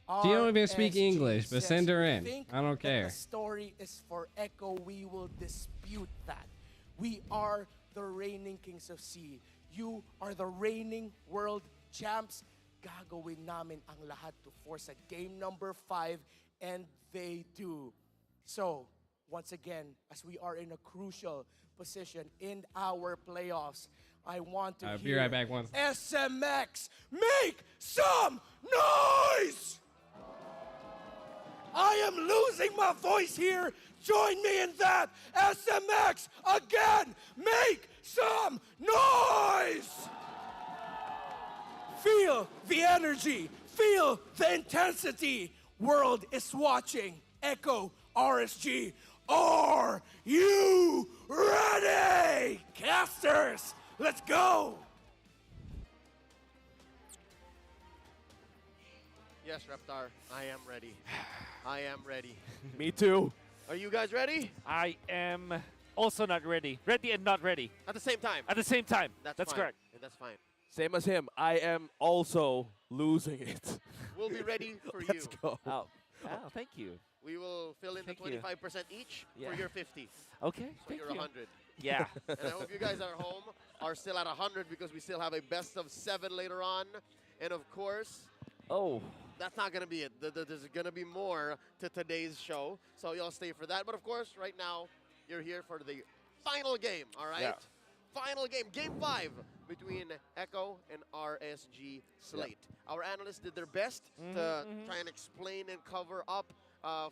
don't even speak English, but send her in. I don't care. The story is for Echo. We will dispute that. We are the reigning kings of sea. You are the reigning world champs. Gagawin namin ang lahat to force a game number 5, and they do. So, once again, as we are in a crucial position in our playoffs, I want to I'll be hear right back once. SMX make some noise! I am losing my voice here. Join me in that. SMX again, make some noise! Feel the energy, feel the intensity. World is watching. Echo, RSG, are you ready? Casters, let's go! Yes, Reptar, I am ready. I am ready. Me too. Are you guys ready? I am also not ready. Ready and not ready. At the same time? At the same time. That's fine. correct. That's fine. Same as him. I am also losing it. We'll be ready for you. Let's go. Oh, thank you. We will fill in Thank the you. 25% each Yeah. for your 50. Okay, So thank you're you. 100. Yeah. And I hope you guys at home are still at 100 because we still have a best of 7 later on. And of course, that's not going to be it. There's going to be more to today's show. So y'all stay for that. But of course, right now, you're here for the final game, all right? Yeah. Final game, Game 5 between Echo and RSG Slate. Our analysts did their best to try and explain and cover up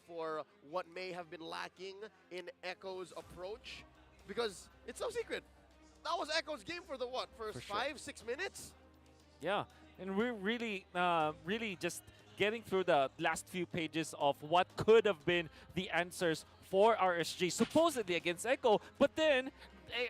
for what may have been lacking in Echo's approach, because it's no secret. That was Echo's game for the first For sure. 5-6 minutes? Yeah, and we're really, really just getting through the last few pages of what could have been the answers for RSG, supposedly against Echo, but then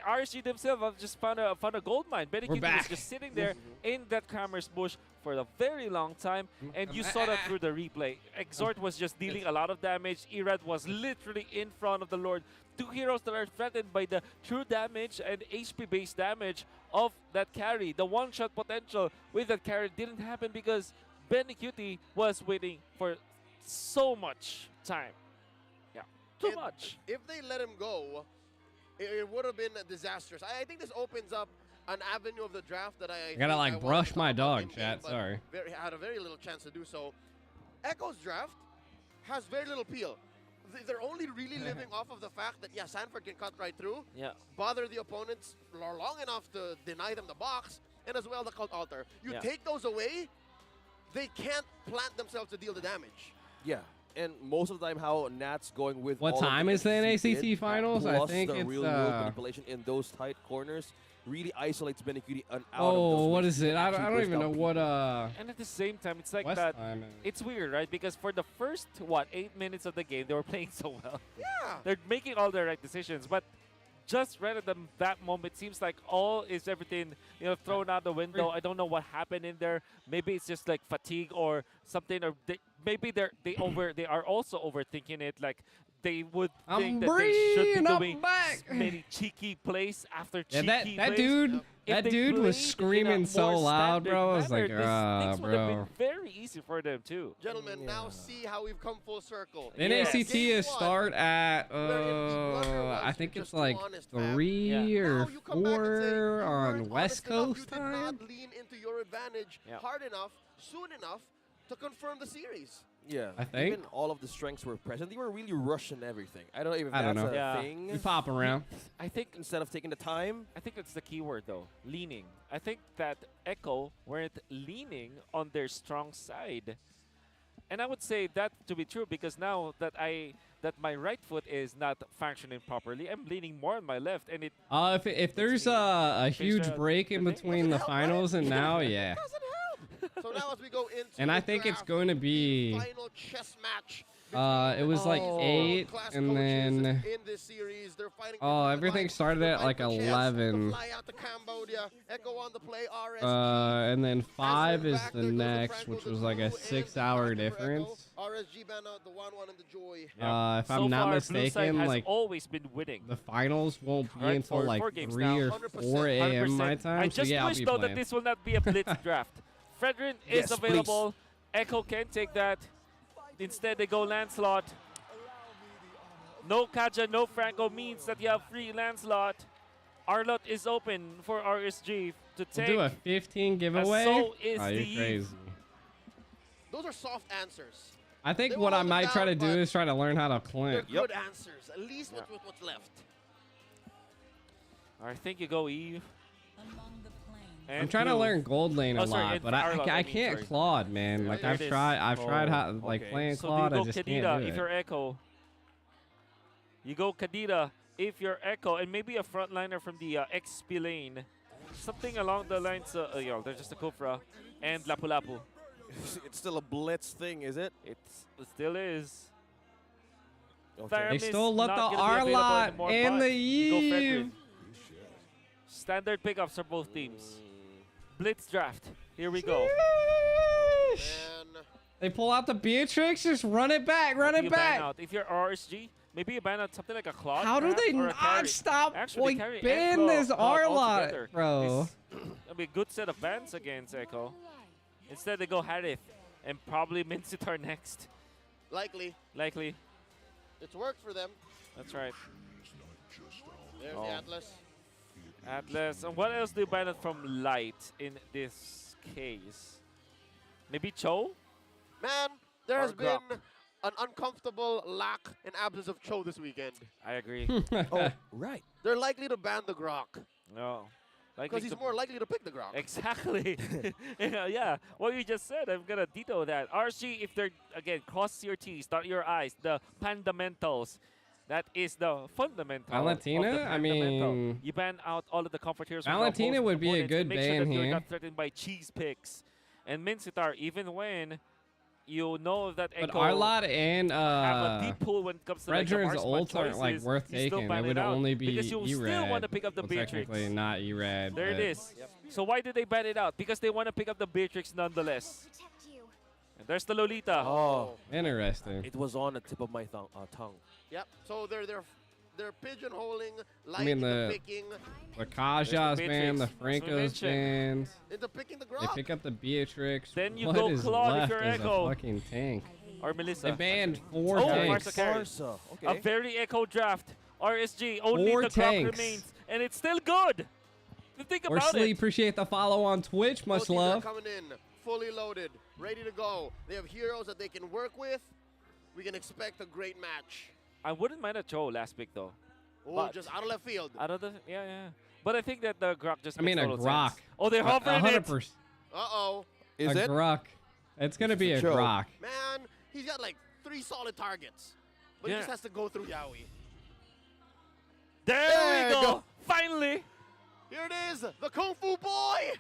RSG themselves have just found a gold mine. Benny We're was back. just sitting there in that Commerce bush for a very long time, and you saw that through the replay. Exhort was just dealing a lot of damage. Irad was literally in front of the Lord. Two heroes that are threatened by the true damage and HP-based damage of that carry. The one-shot potential with that carry didn't happen because Benny Cutie was waiting for so much time. Yeah, too much. If they let him go, it would have been disastrous. I think this opens up an avenue of the draft that I gotta like wanted brush to my talk about dog, in-game, chat. but Sorry. had a very little chance to do so. Echo's draft has very little appeal. They're only really living off of the fact that, yeah, Sanford can cut right through, bother the opponents long enough to deny them the box, and as well the cult altar. You take those away, they can't plant themselves to deal the damage. Yeah. And most of the time, how Nat's going with What all of time is the XC NACT finals? I plus think the it's real world manipulation in those tight corners really isolates Benny Cutie out of Oh, those what ways is it? and I actually don't burst even know out what And at the same time, it's like West that. time It's weird, right? Because for the first 8 minutes of the game, they were playing so well. Yeah. They're making all the right decisions, but just right at that moment, seems like all is everything thrown out the window. I don't know what happened in there. Maybe it's just like fatigue or something, or maybe they are also overthinking it. Like they would think that they should be doing many cheeky plays after cheeky plays. that dude, If that they dude was played in a screaming so more loud, standard bro. I was manner, like, things would have bro. been very easy for them too. Gentlemen, now see how we've come full circle. NACT Game is one, start at I think it's like 3 or 4 on West Coast did time. not lean into your advantage hard enough, soon enough to confirm the series. Yeah, I think. even all of the strengths were present. They were really rushing everything. I don't know if I don't that's know. a thing. We pop around. I think instead of taking the time, I think that's the key word though, leaning. I think that Echo weren't leaning on their strong side. And I would say that to be true because now that my right foot is not functioning properly, I'm leaning more on my left, and it. If there's a huge break in between the finals and now, yeah. So now as we go into And I think it's going to be. final chess match. It was like 8, and then. In this series, they're fighting Oh, everything started at like 11. fly out to Cambodia. Echo on the play, RSG. And then 5 is the next, which was like a 6-hour difference. RSG banner, the 1-1 and the joy. If So I'm not far, Blue side mistaken, has like always been winning. the finals won't be Right, until for like 4 games 3 now. or 4 a.m. my 100%. time. I so just yeah, I'll wish be though playing. that this will not be a blitz draft. Fredrin is Yes, available. Echo can take that. Instead, they go Lancelot. No Kaja, no Franco means that you have free Lancelot. Arlot is open for RSG to take. We'll do a 15 giveaway. So is Oh, the you're Eve. crazy. Those are soft answers. I think They what will I hold it might try down, to do but is try to learn how to They're plant. good answers, at least with what's left. I think you go Eve. I'm trying to learn gold lane a Oh, sorry, lot, and but Arlott, I mean, can't sorry. Claude, man. Yeah, Like there I've it is. tried how like playing So Claude, do I you go just Kadita can't do if it. you're Echo? You go Kadita if you're Echo, and maybe a frontliner from the XP lane. Something along the lines of, there's just a Kufra and Lapu Lapu. It's still a blitz thing, is it? It still is. Okay. They still let the not gonna be available Arlott anymore, and but the you go Eve. Fredrin. Standard pickups for both teams. Blitz draft. Here we go. They pull out the Beatrix, just run it back, run it You ban back. out. If you're RSG, maybe you ban out something like a Claude. How do perhaps, they or a not carry. stop, Actually, like, carry and ban this Claude Arlott, altogether bro? That'll be a good set of bans against Echo. Instead, they go Harith and probably Mincetar next. Likely. Likely. It's worked for them. That's right. There's Oh. the Atlas. Atlas. And what else do you ban out from Light in this case? Maybe Cho? Man, there Or has been Grok. an uncomfortable lack and absence of Cho this weekend. I agree. Oh, right. They're likely to ban the Grok. No. Because he's more likely to pick the Grok. Exactly. yeah, what you just said, I'm going to detail that. RC, if they're, again, cross your T's, dot your I's, the fundamentals. That is the fundamental. Valentina? Of the I fundamental. mean- You ban out all of the comfort heroes. from Valentina opposing would be a opponents and good make sure ban that you're here. not threatened by cheese picks. And Mincetar, even when you know that But Echo Arlott and have a deep pool when it comes to like, the Fredrin's marksman ults aren't like choices, worth you still taking. ban It would out only be because you still want to Erad. pick up the Well, Beatrix. technically not Erad. There it but- is. So why did they ban it out? Because they want to pick up the Beatrix nonetheless. And there's the Lolita. Oh, interesting. It was on the tip of my tongue. Yep. So they're pigeonholing, I like mean into the picking. Kajas ban, the Beatrix. Franco's banned. Into picking the They Grok. pick up the Beatrix. Then you What go is Claude if left you're as Echo. a fucking tank? Or Melissa. They banned 4 Oh, tanks. Marsa carry. Marsa, okay. A very Echo draft. RSG, only 4 the Grok tanks. remains. And it's still good. Think Or about Sleep, it. appreciate the follow on Twitch. Much Both teams love. are coming in, fully loaded, ready to go. They have heroes that they can work with. We can expect a great match. I wouldn't mind a Cho last pick though. Oh, But- just out of left field. Out of the, yeah. But I think that the Grok just I mean, makes a total Grok. sense. Oh, they're hovering it. 100%. Uh-oh. A Grok. It's going to be a Cho. Grok. Man, he's got like 3 solid targets. But Yeah. he just has to go through Yowie. There we go. Finally. Here it is, the Kung Fu Boy.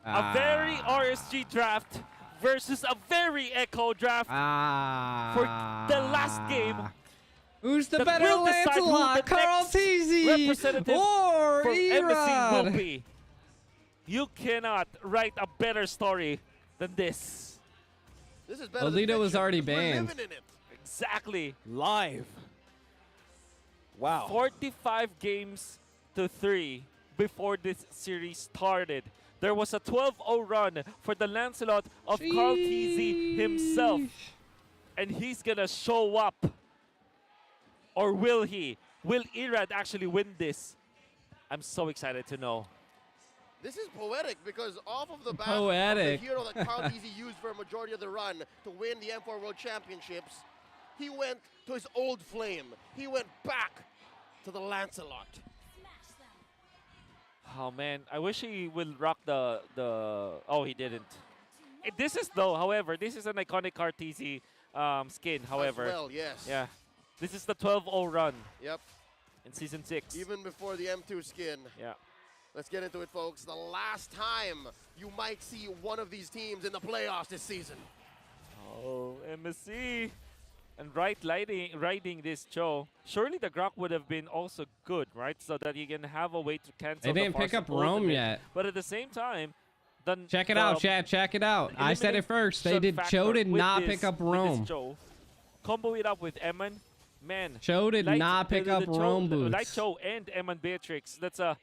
A very RSG draft versus a very Echo draft for the last game. Who's the that better will decide who Lancelot? the Carl next Teasy representative or for MSC will Erad? be. You cannot write a better story than this. This is better Lolita than was fiction. already We're banned. living in it. Exactly. Live. Wow. 45 games to 3 before this series started. There was a 12-0 run for the Lancelot of Carl TZ himself. And he's gonna show up. Or will he? Will Erad actually win this? I'm so excited to know. This is poetic because off of the back Poetic. of the hero that Carl Easy used for a majority of the run to win the M4 World Championships, he went to his old flame. He went back to the Lancelot. Oh man, I wish he will rock the oh, he didn't. This is though, however, this is an iconic Cartesi skin, however. As well, yes. Yeah. This is the 12-0 run. Yep. In season 6. Even before the M2 skin. Yeah. Let's get into it, folks. The last time you might see one of these teams in the playoffs this season. Oh, MSC. And riding this Cho, surely the Grok would have been also good, right? So that you can have a way to cancel They didn't the pick up Farsight Rome ultimate. yet. But at the same time, the Check it out, chat. Check it out. I said it first. They did. Cho did not pick up Rome. Combo it up with Eman. Man. Cho did not pick up Rome boots. Like Cho and Eman Beatrix. That's a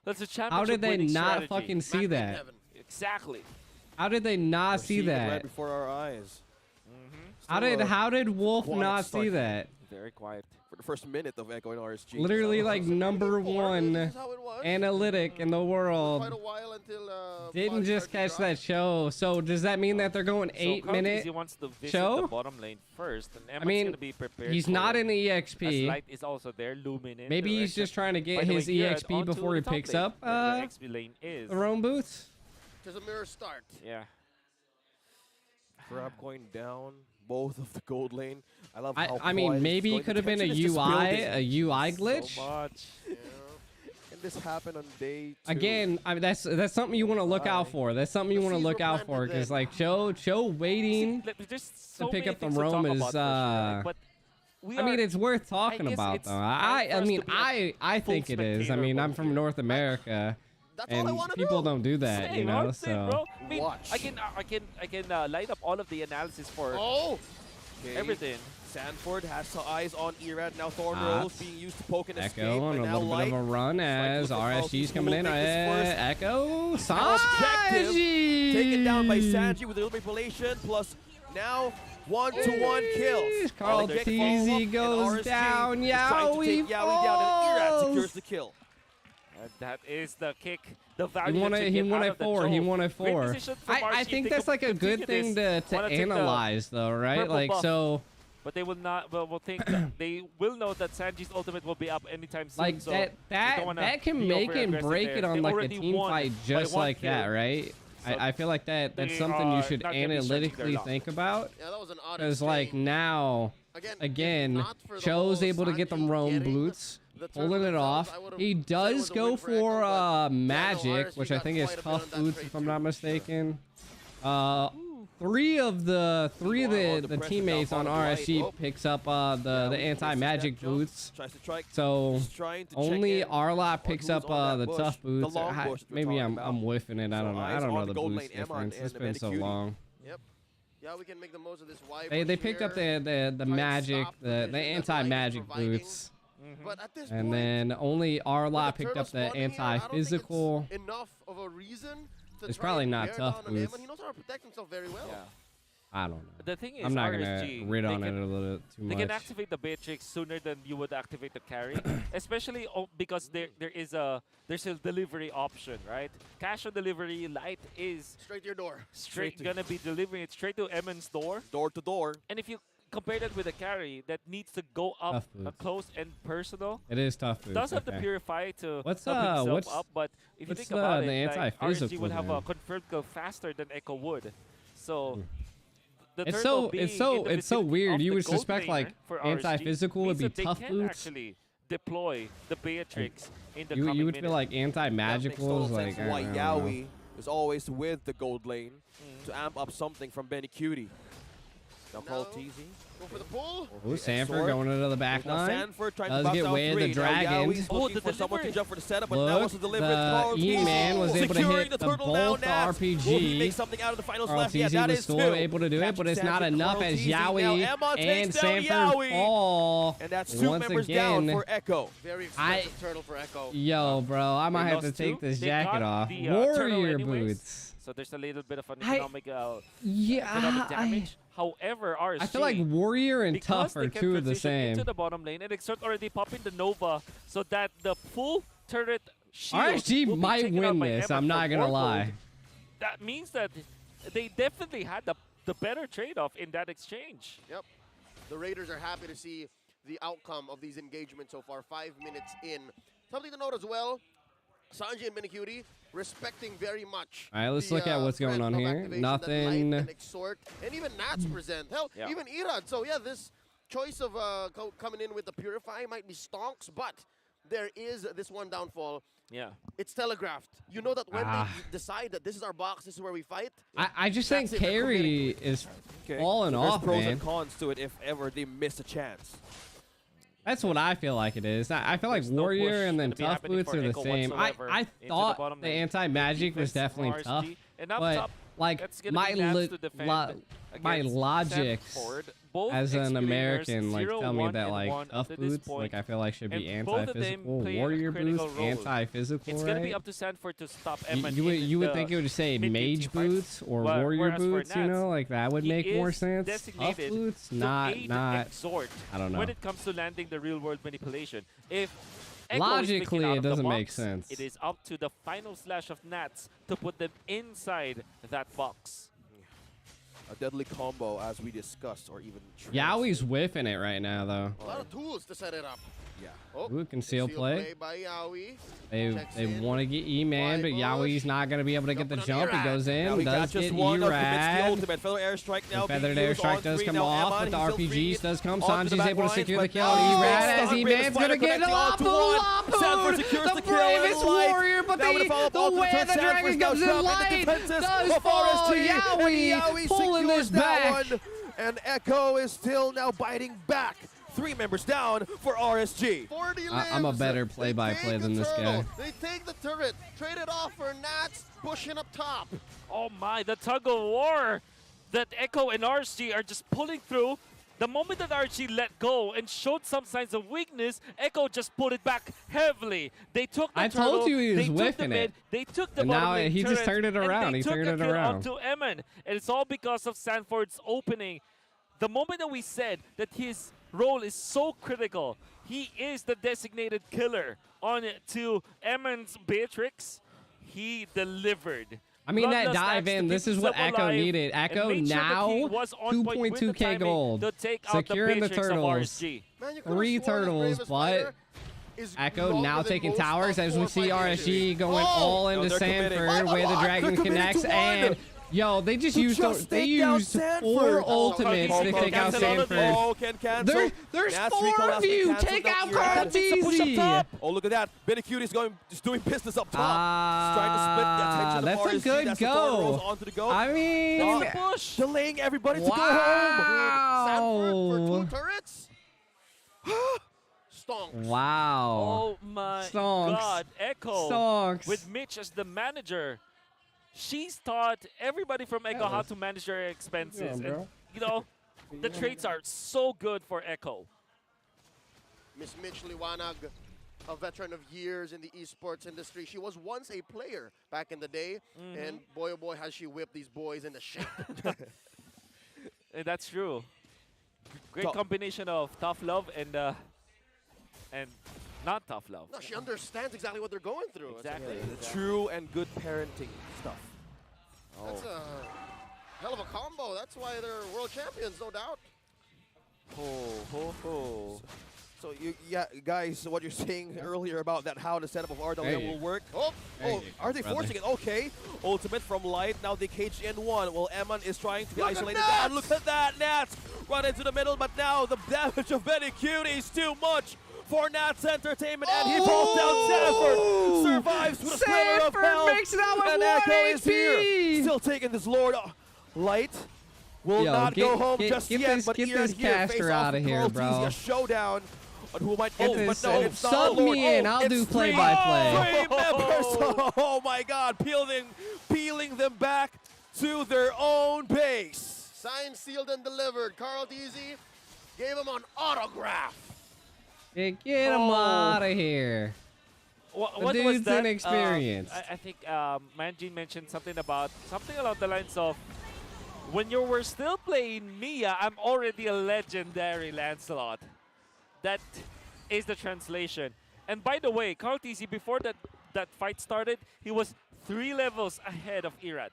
championship How did they winning not strategy. fucking see that? Exactly. How did they not see Right that? before our eyes. How did Wolf not see that? very quiet. For the first minute of Echo and RSG. Literally So, like number one analytic in the Quite a world. while until Didn't just catch that show. So does that mean that they're going 8-minute He wants to visit show? the bottom lane first, and Emma's I mean, gonna be prepared. he's for not it. in the EXP. As Light is also there, looming in. Maybe he's just trying to get his EXP before he picks up the XP lane is. the roam boots. There's a mirror start. Yeah. Grab going down both of the gold lane. I love how I mean, quiet it's maybe going. it could have been a Tension is just UI building. glitch. So much. And this happened on day 2. Again, I mean, that's something you want to look out for. That's something you want to look out for because like Cho waiting to pick up the roam is but I mean, it's worth talking guess about it's though. time for us to be I think it is. I mean, I'm from North America, and people don't do that, you Same, know. hard same, So bro. I mean, I can light up all of the analysis for everything. Sanford has some eyes on Erad. Now Thorn Ah. Rolls being used to poke and escape. Echo on But a now little bit of a Light run as RSG's coming in. Echo, objective Sanji! taken down by Sanji with a little manipulation. Plus now 1-to-1 kills. Carl Alex TZ follow-up, goes and RSG down. is trying to take Yowie Yowie down, and Erad falls. secures the kill. And that is the kick. The He value won that it. you He get won out it of the 4. He Jove. won it Great 4. position from I RSG. think They that's like a continue good thing this. to Wanna take the analyze, though, right? purple Like buff. so. But they will not. Well, will think they will know that Sanji's ultimate will be up anytime soon. Like so that they don't wanna that can be make and over-aggressive break there. it on They like a already team won fight by just 1 like that, kill. right? So I feel like that's they something you are should not gonna be stretching their analytically luck. think about. Yeah, that was an odd Because like now, again, Cho's able to get them roam boots, pulling it off. He does go for magic, which I think is tough boots if I'm not mistaken. Three of the teammates on RSG picks up the anti-magic boots. So only Arla picks up the tough boots. Maybe I'm whiffing it. I don't know. I don't know the boots difference. It's been so long. Yep. Yeah, we can make the most of this wide. They picked up the magic, the anti-magic boots. But at this And point, then only Arla picked up the spawning here, I don't think it's anti-physical. enough of a reason to It's try probably and not bear tough down on him, boots. and he knows how to protect himself very well. I don't know. The thing is, I'm not gonna RSG, rid on they it can- a little too They much. can activate the Beatrix sooner than you would activate the carry, especially because there's a delivery option, right? Cash on delivery, Light is Straight to your door. straight gonna be delivering it straight to Emin's door. Door to door. And if you compare that with a carry that needs to go up Tough boots. close and personal, It is tough boots. does have okay. the Purify to What's, sub himself what's- up, but if you what's think the- about the it, like, anti-physical RSG will have a then? confirmed kill faster than Echo would. So the It's turn so will be it's in so the it's so vicinity weird. of You the would gold suspect laner like for RSG, anti-physical would means be that they tough can boots. actually deploy the Beatrix in the You coming would feel minutes. like anti-magical is like I why don't know. Yowie is always with the gold lane to amp up something from Benny Cutie. Now Carl TZ. Go for the pull. Ooh, Sanford going into the back Now line. Sanford trying to Does bounce get down way of the 3. Now dragon. Yowie's looking for someone to jump for the setup, but now Look, wants to deliver it. the Carl E-Man TZ was able to securing hit the the turtle both down. Will he make RPG. something out of the finals Carl left? Yeah, TZ that was is still two. able to do it, but it's not Catching enough Carl as TZ. Now Yowie Emma takes and down Sanford Yowie. fall. And that's 2 once members again. down for Echo. Very expensive turtle for Echo. Yo, bro, I might They have to lost take two. this They jacket got off. the, turtle Warrior anyways. boots. So there's a little bit of an economic, Yeah, economic damage. However, RSG, I feel like Warrior and because Tough are they can two of the transition same. into the bottom lane and exert already popping the Nova so that the full turret shield RSG will be might taken out win by this. Emma I'm not from gonna Warlord. lie. That means that they definitely had the better trade-off in that exchange. Yep. The Raiders are happy to see the outcome of these engagements so far. 5 minutes in. Something to note as well, Sanji and Benikudi respecting very much. All right, let's the, look at what's going threat on of here. activation that Nothing. Light and Exhort, and even Nats present. Hell, Yeah. even Irad. So yeah, this choice of coming in with the Purify might be stonks, but there is this one downfall. Yeah. It's telegraphed. You know that when Ah. they decide that this is our box, this is where we fight. I just That's think it, they're committing Carry to it. is Okay. falling So there's off, pros man. and cons to it if ever they miss a chance. That's what I feel like it is. I feel like There's no Warrior push and then gonna be Tough happening Boots for are the Echo same. whatsoever I into the thought bottom the lane. anti-magic was Defense from definitely tough, RSG. And up but top, like That's gonna my be Nats to defend my against logic Sanford. Both as an ex-players, American, like 0, tell me 1, that and like 1 tough up to this boots, point, like I feel like should be and both of them anti-physical, play a warrior critical boots, role. anti-physical, It's right? gonna be up to Sanford to stop You, Eman. you would think it would say mage boots or warrior whereas for boots, you Nats, know, like that would he make more is sense. Tough designated boots, to not aid I exhort don't know. when it comes to landing the real world manipulation. If Echo is Logically, picking out it of the doesn't make box, sense. It is up to the final slash of Nats to put them inside that box. A deadly combo, as we discussed, or even Yowie's whiffing it right now, though. A lot of tools to set it up. Yeah. Oh, Ooh, conceal play. by Yowie. They want to get E-Man, but Yowie's not going to be able to get the jump. He goes Now in, he does catches get one, commits the E-Rad. ultimate. Feather airstrike now. The feathered being used airstrike on does three. come Now off, Eman, but the he's still RPGs freed does come. onto the Sanji's back able to lines, secure the but kill. no, E-Rad as Stun E-Man's going to get connecting all to one. Sanford Lapu. secures the The kill and bravest Light. warrior, but Now with a follow-up the ultimate way from the dragon Sanford, now comes in, trapping the Light defenses does of fall. RSG, and Yowie pulling secures this that back. one. And Echo is still now biting back. 3 members down for RSG. 40 I'm a lives. better They play-by-play take than the this guy. turtle. They take the turret, trade it off for Nats, pushing up top. Oh my, the tug of war that Echo and RSG are just pulling through. The moment that RSG let go and showed some signs of weakness, Echo just pulled it back heavily. They took the I turtle, told you he was they took the whiffing mid, it. they took the And bottom now lane he just turret, turned it around. and they He took turned the it kill around. onto Eman. And it's all because of Sanford's opening. The moment that we said that his role is so critical, he is the designated killer on to Eman's Beatrix, he delivered. I mean, that Bloodlust dive Axe to in, this keep is what himself Echo alive needed. and Echo made sure that now, he was on point with the 2.2k timing gold. to take out Securing the Beatrix of turtles. RSG. Man, you could've 3 sworn that turtles, Bravest but Fighter is Echo longer now than taking most towers top as we 4 see fight RSG history. going all into they're committing. Sanford, where the dragon They're committing connects, to one. and yo, they just used just they take down used Sanford. 4 ultimates to take out Sanford. Oh, can cancel. There's Nats 4 recall of has been you. canceled. Take Now out E-Rad Carl takes a push up Teasy. top. Oh, look at that. Benny Cutie's just doing business up top. Trying to split the attention That's of a RSG. good That's the go. rolls onto the go. I mean, That's the push. Delaying everybody to go home. Sanford for wow. 2 turrets? Stonks. Wow. Oh my Stonks. God, Echo Stonks. with Mitch as the manager. She's taught everybody from Echo how to manage their expenses. Yeah, bro. And, you know, the traits are so good for Echo. Miss Mitch Liwanag, a veteran of years in the esports industry. She was once a player back in the day, and boy oh boy has she whipped these boys into shape. That's true. Great combination of tough love and not tough love. No, she understands exactly what they're going through. Exactly. True and good parenting stuff. That's a hell of a combo. That's why they're world champions, no doubt. So guys, what you're saying earlier about that how the setup of RWM will work. Are they forcing it? Okay. Ultimate from Light. Now they cage in one. Well, Eman is trying to be isolated down. Look at that, Nats. Right into the middle, but now the damage of Benny Cutie is too much for Nats Entertainment, and he falls down. Sanford survives with a sliver of health. makes it out with and 1 Echo is here. HP. Still taking this Lord. Light will not go home just yet, but get Ian this here caster face out off of with here, Carl bro. Teasy, a showdown on who might Get but this, no, it's not sub the Lord. me in. I'll do play-by-play. 3 members. Oh my God, peeling them back to their own base. Signed, sealed, and delivered. Carl Teasy gave him an autograph. Get him out of here. What The was dude's that? inexperienced. I think Manjin mentioned something along the lines of, when you were still playing Mia, I'm already a legendary Lancelot. That is the translation. And by the way, Carl TC, before that fight started, he was 3 levels ahead of Irad.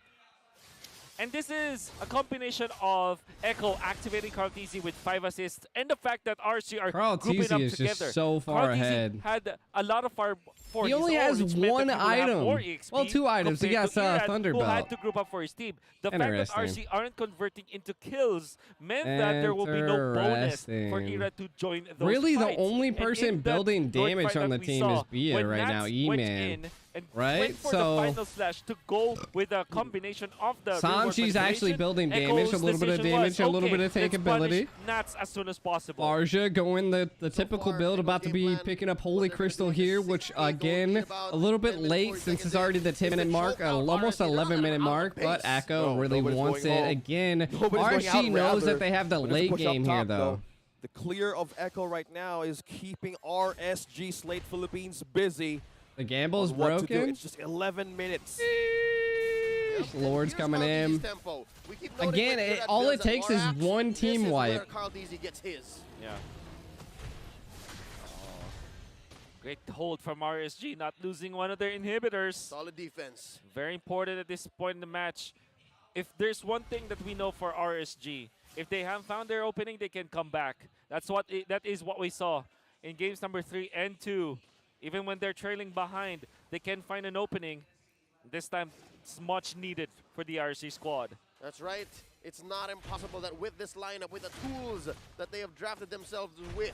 And this is a combination of Echo activating Carl TC with 5 assists and the fact that RC are Carl grouping TC up is together. just so far Carl TC ahead. had a lot of fire for He his only own, has which meant one that he would have item. more EXP Well, 2 items. He compared got to Irad, Thunder who had Belt. to group up for his team. The fact that Interesting. RC aren't converting into kills meant that there will be no bonus for Interesting. Irad to join those Really, the fights. only And person in that building Droid damage fight on that the we team saw, is Bia when right Nats now. went E-Man. in, and Right, went for so- the final slash to go with a combination of the reward Sanchi's actually manipulation. building damage, Echo's a little bit of decision damage, was, a little bit of okay, let's takeability. punish Nats as soon as possible. Farja going the typical build, about to be picking up Holy Crystal here, which again, a little bit late since it's already the 10-minute mark, almost 11-minute mark, but Echo really wants it again. RSG knows that they have the late game here, though. The clear of Echo right now is keeping RSG Slate Philippines busy. The gamble's on what to do. broken. It's just 11 minutes. Lord's coming in. Again, all it takes is one team wipe. Yeah. Great hold from RSG, not losing one of their inhibitors. Solid defense. Very important at this point in the match. If there's one thing that we know for RSG, if they have found their opening, they can come back. That is what we saw in games number 3 and 2. Even when they're trailing behind, they can find an opening. This time, it's much needed for the RSG squad. That's right. It's not impossible that with this lineup, with the tools that they have drafted themselves with,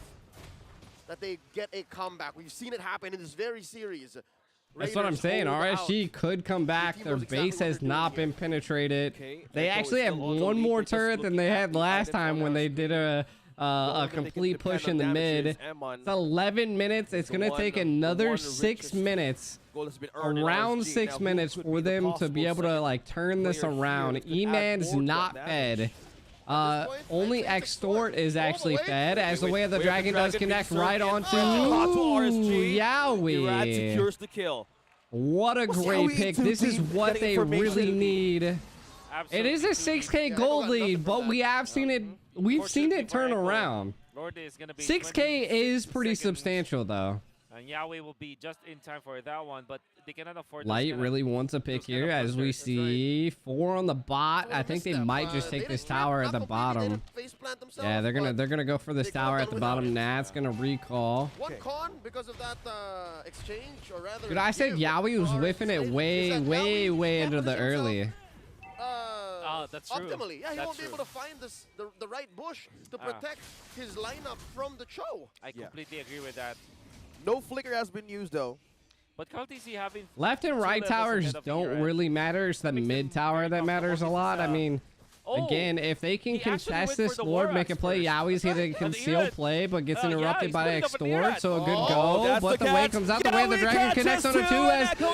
that they get a comeback. We've seen it happen in this very series. That's what I'm saying. RSG could come back. Their base has not been penetrated. They actually have one more turret than they had last time when they did a complete push in the mid. It's 11 minutes. It's going to take another 6 minutes, around 6 minutes for them to be able to like turn this around. E-Man's not fed. Only Extort is actually fed, as the way of the dragon does connect right onto Yowie. Secures the kill. What a great pick. This is what they really need. It is a 6K gold lead, but we have seen it. We've seen it turn around. 6K is pretty substantial, though. And Yahweh will be just in time for that one, but they cannot afford. Light really wants a pick here, as we see 4 on the bot. I think they might just take this tower at the bottom. Yeah, they're gonna go for this tower at the bottom. Nat's gonna recall. One con because of that exchange, or rather. Dude, I said Yowie was whiffing it way into the early. That's true. Optimally, yeah, he won't be able to find the right bush to protect his lineup from the Cho. I completely agree with that. No flicker has been used, though. But KTC having left and right towers don't really matter. It's the mid tower that matters a lot. I mean, again, if they can contest this Lord, make a play, Yowie's here to conceal play, but gets interrupted by Extort, so a good go. But the way comes out, the way the dragon connects on a 2 as the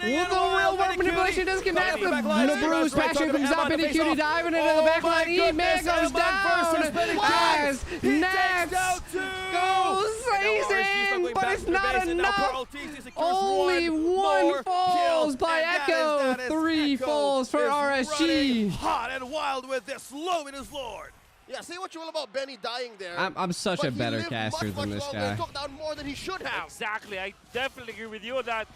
real world manipulation does connect. The Bruce passion comes up, and cutie diving into the backline. E-Man goes down as Nats goes amazing, but it's not enough. Only 1 falls by Echo, 3 falls for RSG. Hot and wild with this luminous Lord. Yeah, say what you will about Benny dying there. I'm such a better caster than this guy. Took down more than he should have. Exactly, I definitely agree with you on that.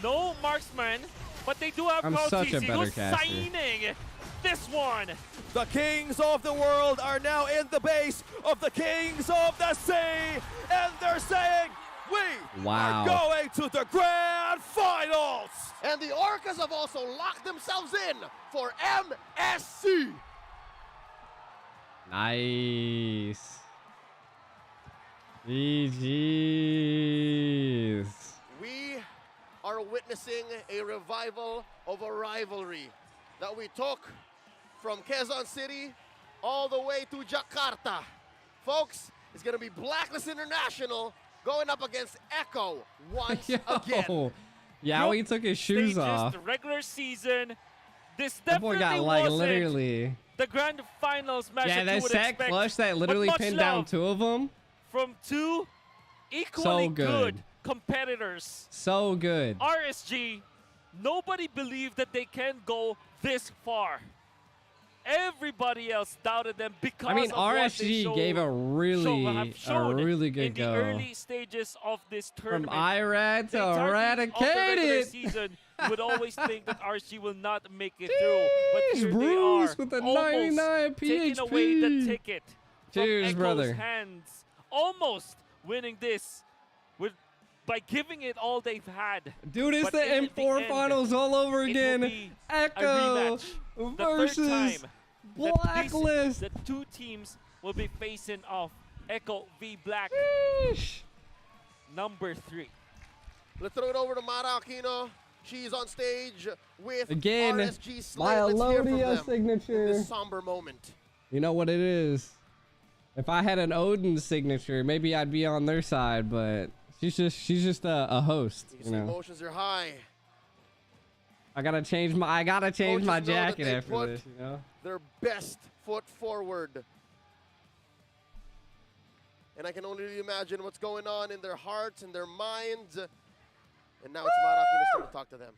No marksman, but they do have I'm such a KTC better who's caster. signing this one. The kings of the world are now in the base of the kings of the sea, and they're saying, we are going to the grand finals. And the Orcas have also locked themselves in for MSC. Nice. GG's. We are witnessing a revival of a rivalry that we took from Quezon City all the way to Jakarta. Folks, it's going to be Blacklist International going up against Echo once again. Yowie took his shoes off. Regular season. This That boy definitely got like wasn't literally. the grand finals match Yeah, that that you would set expect, clutch that but literally much pinned down love 2 of them. from 2 equally good. competitors. So good. RSG, nobody believed that they can go this far. Everybody else doubted them because I mean, of what they RSG gave a really good in the go. early stages of this From tournament. IRAD to The entirety of the regular Eradicated. season, you would always think that RSG will not make it through, but here Bruce they are, with a almost 99 taking PHP. away the ticket Cheers, from Echo's brother. hands, almost winning this by giving it all they've had. Dude, it's But the in M4 end, finals all over it will again. be a Echo rematch. The versus third time Blacklist. the 2 teams will be facing off Echo v Black. Number 3. Let's throw it over to Mara Aquino. She's on stage with Again, RSG Slate. my Let's hear from Alodia them signature. in this somber moment. You know what it is. If I had an Odin signature, maybe I'd be on their side, but she's just a host. You know. Emotions are high. I gotta change my Coaches know jacket that they after put this. You know. their best foot forward. And I can only imagine what's going on in their hearts and their minds. And now it's Mara Aquino's turn to talk to them.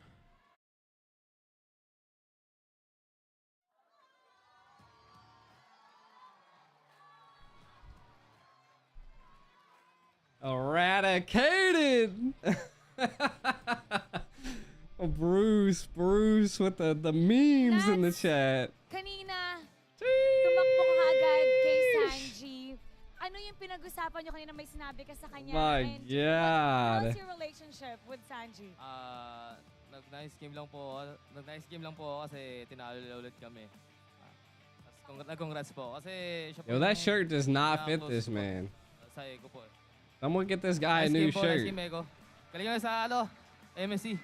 Eradicated. Oh, Bruce with the memes in the chat. Kanina, tumakbo ka agad kay Sanji. Ano yung pinag-usapan nyo kanina? May sinabi ka sa kanya. My And God. What's your relationship with Sanji? Nag-nice game lang po. Nag-nice game lang po kasi tinalo ulit kami. Nag-congrats po kasi siya po. Yo, that yung shirt does not fit close this po man. Sa ego po. Someone get this guy a Nice new game po, nice shirt. game, Ego. Galing kami sa MSC.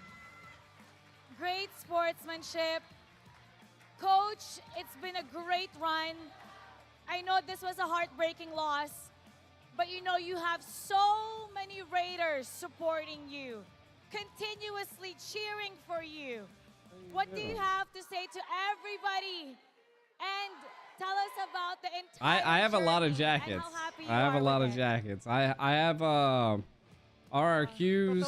Great sportsmanship. Coach, it's been a great run. I know this was a heartbreaking loss, but you know you have so many Raiders supporting you, continuously cheering for you. What do you have to say to everybody? And tell us about the entire I have a lot of journey and jackets. how happy you I have are a lot with of it. jackets. I have RRQs.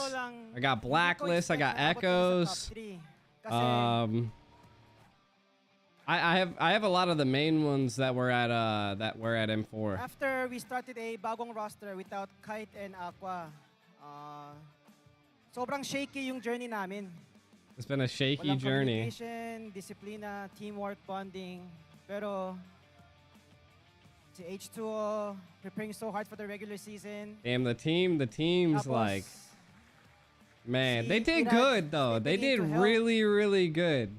I got Blacklist. I got Echoes. I have a lot of the main ones that were at M4. After we started a bagong roster without Kite and Aqua, sobrang shaky yung journey namin. It's been a shaky Walang journey. communication, disiplina, teamwork, bonding. Pero si H2O preparing so hard for the regular season. Damn, the team's Tapos, like, man, they did Irad good though. They stepping in did to help. really good.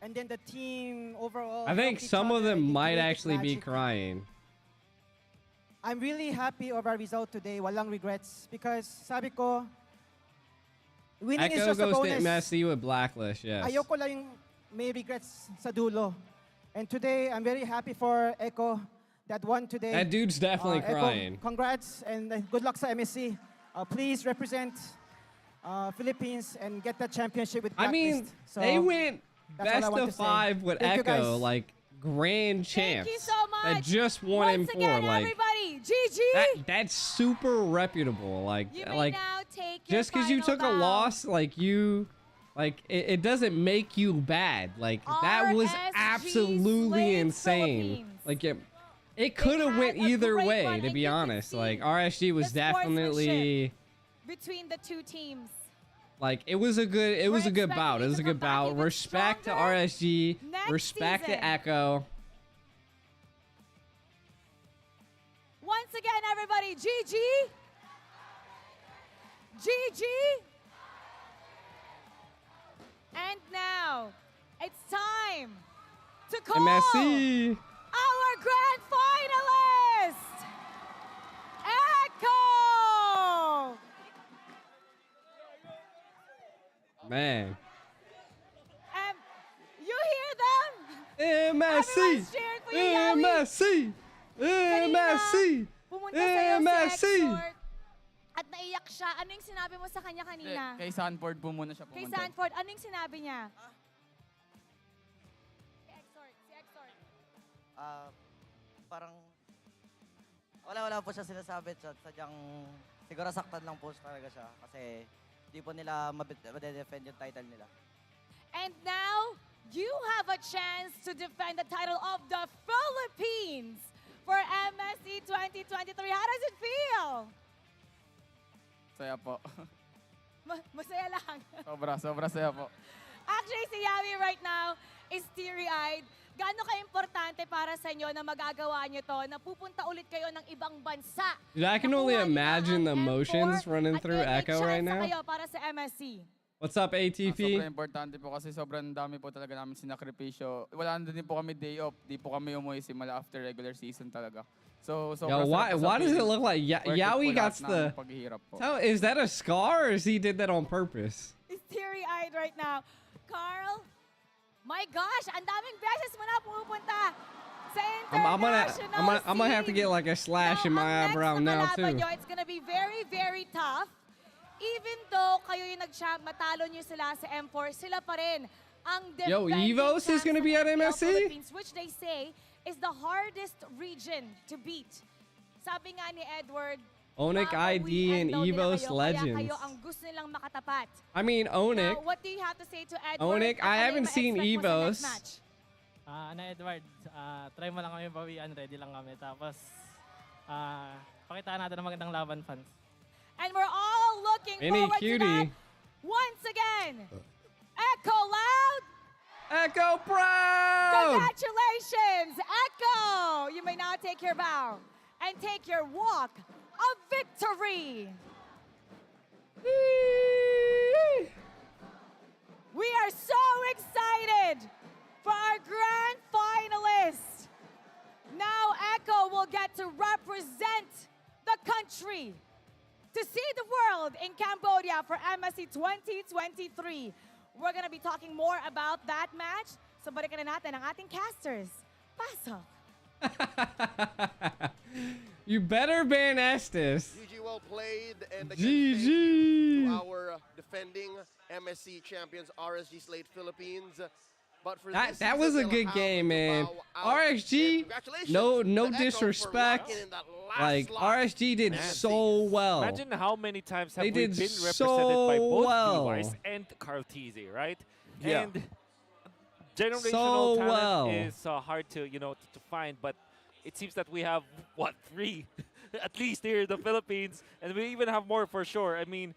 And then the team overall. I think helped each some of other them and might created actually be magic. crying. I'm really happy of our result today. Walang regrets. Because sabi ko, winning is Echo just a goes to bonus. MSC with Blacklist, yes. Ayoko lang yung may regrets sa dulo. And today, I'm very happy for Echo that won today. That dude's definitely Echo, crying. Congrats and good luck sa MSC. Please represent Philippines and get that championship with I mean, Blacklist. So, they went that's all I best want of to say. 5 with Thank you, Echo, guys. like grand champs. Thank you so much. That just won Once M4, again, like everybody, GG. that's super reputable. Like You may like now take your just because you final took a bow. loss, like it doesn't make you bad. Like that was RSG absolutely slays insane. Philippines. Like it could have went had a either great way, run, to and be you can honest. see Like RSG was the definitely between the two teams. like it was a good bout. It was a good bout. even Respect to stronger RSG. next Respect season. to Echo. Once again, everybody, GG. GG. And now, it's time to call MSC. our grand finalist, Echo. Man. You hear them? MSC. Everyone's cheering for you, Yawi. MSC. MSC. Pumunta sa'yo si MSC. Exort at naiyak siya. Ano yung sinabi mo sa kanya kanina? Kay Sanford po muna siya Kay pumunta. Sanford, ano yung sinabi niya? Si Exort. Parang wala po siya sinasabi. Sadyang siguro saktan lang po talaga siya kasi di po nila ma-defend yung title nila. And now, you have a chance to defend the title of the Philippines for MSC 2023. How does it feel? Saya po. Masaya lang. Sobra saya po. Actually, si Yami right now is teary-eyed. Gaano ka-importante para sa inyo na magagawa nyo to, na pupunta ulit kayo ng ibang bansa? Dude, I can only imagine the emotions running through Echo right now. Kayo para sa MSC. What's up, ATP? Sobrang importante po kasi sobrang dami po talaga namin sinakripisyo. Wala na din po kami day off. Di po kami umuwi simula after regular season talaga. So, Yo, why does it look like Yaoi got the... Is that a scar or is he did that on purpose? He's teary-eyed right now. Carl, my gosh, ang daming beses mo na pumupunta sa international I'm gonna have to get like a slash in my eyebrow now too. It's gonna be very, very tough. Even though kayo yung nag-champ, matalo nyo sila sa M4, sila pa rin ang Yo, Evos is gonna be at MSC? which they say is the hardest region to beat. Sabi nga ni Edward, Onic ID and Evos Legends. Kayo ang gusto nilang makatapat. I mean, Onic. Now, what do you have to say to Edward? Onic, I haven't seen Evos. Edward, try mo lang kami bawian, ready lang kami. Tapos, pakitaan natin ng magandang laban, fans. And we're all looking forward to that. Once again, Echo Loud. Echo Proud. Congratulations, Echo. You may now take your bow and take your walk of victory. We are so excited for our grand finalists. Now Echo will get to represent the country to see the world in Cambodia for MSC 2023. We're gonna be talking more about that match. So balikan na natin ang ating casters. Pasok. You better ban Estes. GG well played, and again, GG. thank you to our defending MSC champions RSG Slate Philippines. But for this That was a season, good they'll game, man. have to bow out. RSG, Congratulations no to Echo disrespect. for locking in that last Like slot. RSG did so well. Imagine how many times have They we did been so represented by both well. Levi's and Carl Tizzy, right? Yeah. And generational So talent well. is hard to to find, but it seems that we have what 3 at least here in the Philippines, and we even have more for sure. I mean,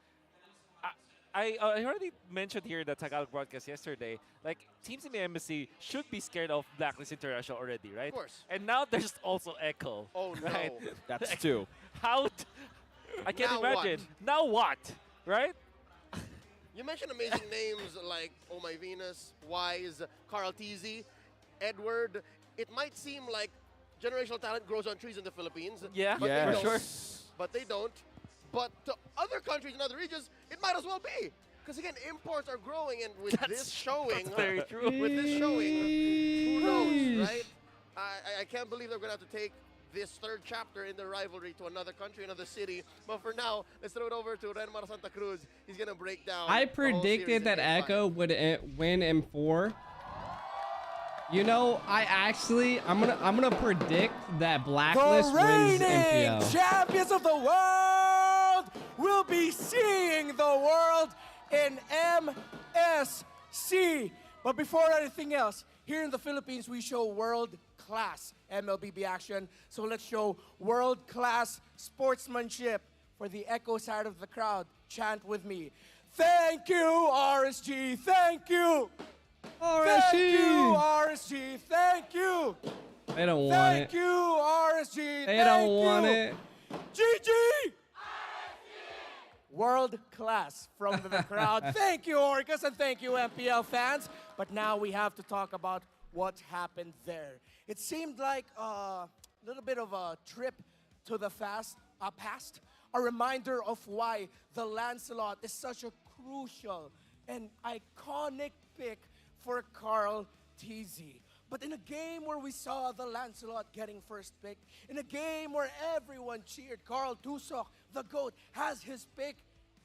I already mentioned here in the Tagalog broadcast yesterday, like teams in the MSC should be scared of Blacklist International already, right? Of course. And now there's also Echo. Oh no. Right? That's Like, two. How? I can't Now imagine. what? Now what? Right? You mentioned amazing names like Oh My Venus, Wise, Carl Tizzy, Edward. It might seem like generational talent grows on trees in the Philippines. Yeah, but yeah, they for don't. sure. But they don't. But to other countries and other regions, it might as well be. Because again, imports are growing, and with this showing, that's very true. With this showing, who knows, right? I can't believe they're going to have to take this third chapter in the rivalry to another country, another city. But for now, let's throw it over to Renmar Santa Cruz. He's going to break down. I the whole series predicted in that game Echo would win M4. You know, I'm gonna predict that Blacklist The wins reigning MPL. champions of the world will be seeing the world in MSC. But before anything else, here in the Philippines, we show world-class MLBB action. So let's show world-class sportsmanship for the Echo side of the crowd. Chant with me. Thank you, RSG. Thank you. RSG. Thank you, RSG. Thank you. They don't want Thank it. you, RSG. They Thank don't want you. it. GG. World class from the crowd. Thank you, Orcas, and thank you, MPL fans. But now we have to talk about what happened there. It seemed like a little bit of a trip to the past, a reminder of why the Lancelot is such a crucial and iconic pick for Carl Tizzy. But in a game where we saw the Lancelot getting first pick, in a game where everyone cheered Carl Tusok, the GOAT, has his pick,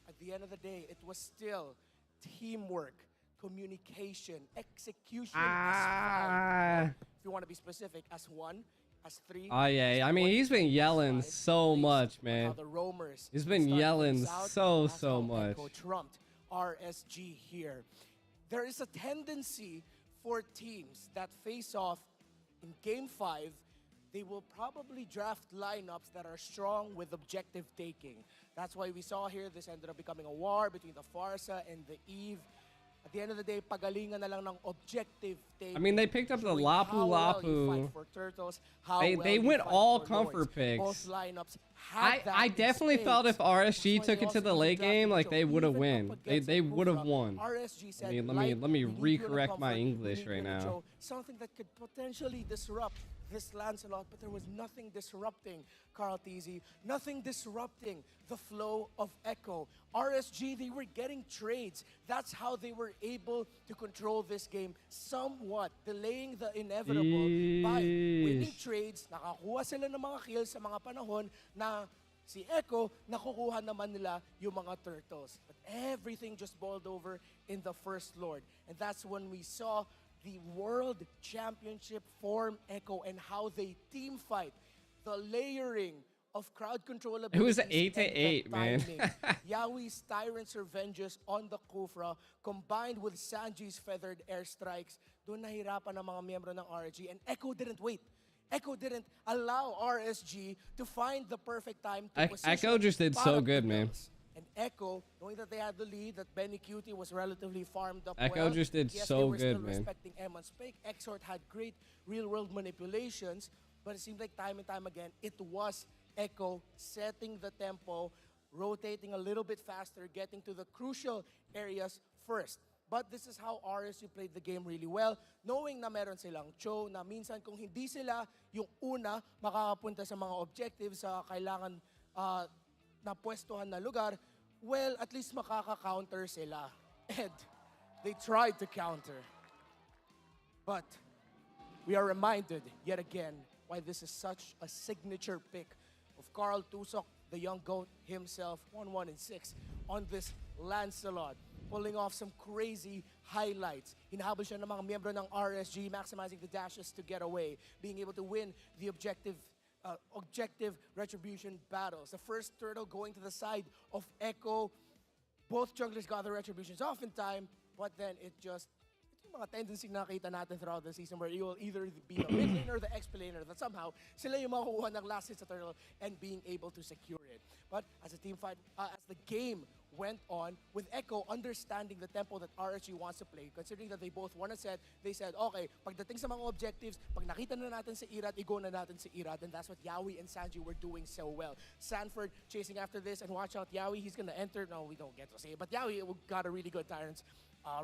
at the end of the day, it was still teamwork, communication, execution as 5. If you want to be specific, as 1, as 3. Oh yeah, I mean he's been yelling so much, man. The Roamers He's been start yelling things out. so That's how much. Echo trumped RSG here. There is a tendency for teams that face off in Game 5, they will probably draft lineups that are strong with objective taking. That's why we saw here, this ended up becoming a war between the Farsa and the Eve. At the end of the day, pagalingan na lang ng objective taking. I mean, they picked up the showing Lapu how well you Lapu. fight for turtles, how They well you went fight all for comfort lords. picks. Both lineups had that I in definitely felt if spades. RSG That's why took they it to also the used late draft game, like Joe. they would have Even won. up against They would have Kufra, won. RSG said, Let "Light, me we need you to recorrect my comfort, we English need you right to now. show something that could potentially disrupt this Lancelot, but there was nothing disrupting Carl Tizzy, nothing disrupting the flow of Echo. RSG, they were getting trades. That's how they were able to control this game, somewhat delaying the inevitable by winning trades. Nakakuha sila ng mga kills sa mga panahon na si Echo, nakukuha naman nila yung mga turtles. But everything just boiled over in the First Lord. And that's when we saw the World Championship form Echo and how they team fight. The layering of crowd control It was abilities 8-8, man. Yawi's Tyrant's Revenges on the Kufra combined with Sanji's Feathered Airstrikes. Doon nahirapan ang mga miyembro ng RSG and Echo didn't wait. Echo didn't allow RSG to find the perfect time to position. Echo just did so good, man. And Echo, knowing that they had the lead, that Benny Cutie was relatively farmed up Echo well. just did yes, so they were good, still man. respecting Emon's pick. Exort had great real-world manipulations, but it seemed like time and time again, it was Echo setting the tempo, rotating a little bit faster, getting to the crucial areas first. But this is how RSU played the game really well, knowing na meron silang Cho, na minsan kung hindi sila yung una makakapunta sa mga objectives sa kailangan na pwestuhan na lugar, well, at least makaka-counter sila. And they tried to counter. But we are reminded yet again why this is such a signature pick of Carl Tusok, the young GOAT himself, 1-1-6 on this Lancelot, pulling off some crazy highlights. Hinahabol siya ng mga miyembro ng RSG, maximizing the dashes to get away, being able to win the objective retribution battles. The first turtle going to the side of Echo. Both junglers got the retributions off in time, but then it just, ito yung mga tendency na nakita natin throughout the season where you will either be the mid laner or the XP laner, that somehow sila yung makukuha ng last hit sa turtle and being able to secure it. But as a team fight, as the game went on, with Echo understanding the tempo that RSG wants to play, considering that they both won a set, they said, okay, pagdating sa mga objectives, pag nakita na natin si Irad, i-go na natin si Irad, and that's what Yawi and Sanji were doing so well. Sanford chasing after this, and watch out, Yawi, he's gonna enter, no, we don't get to say it, but Yawi got a really good Tyrant's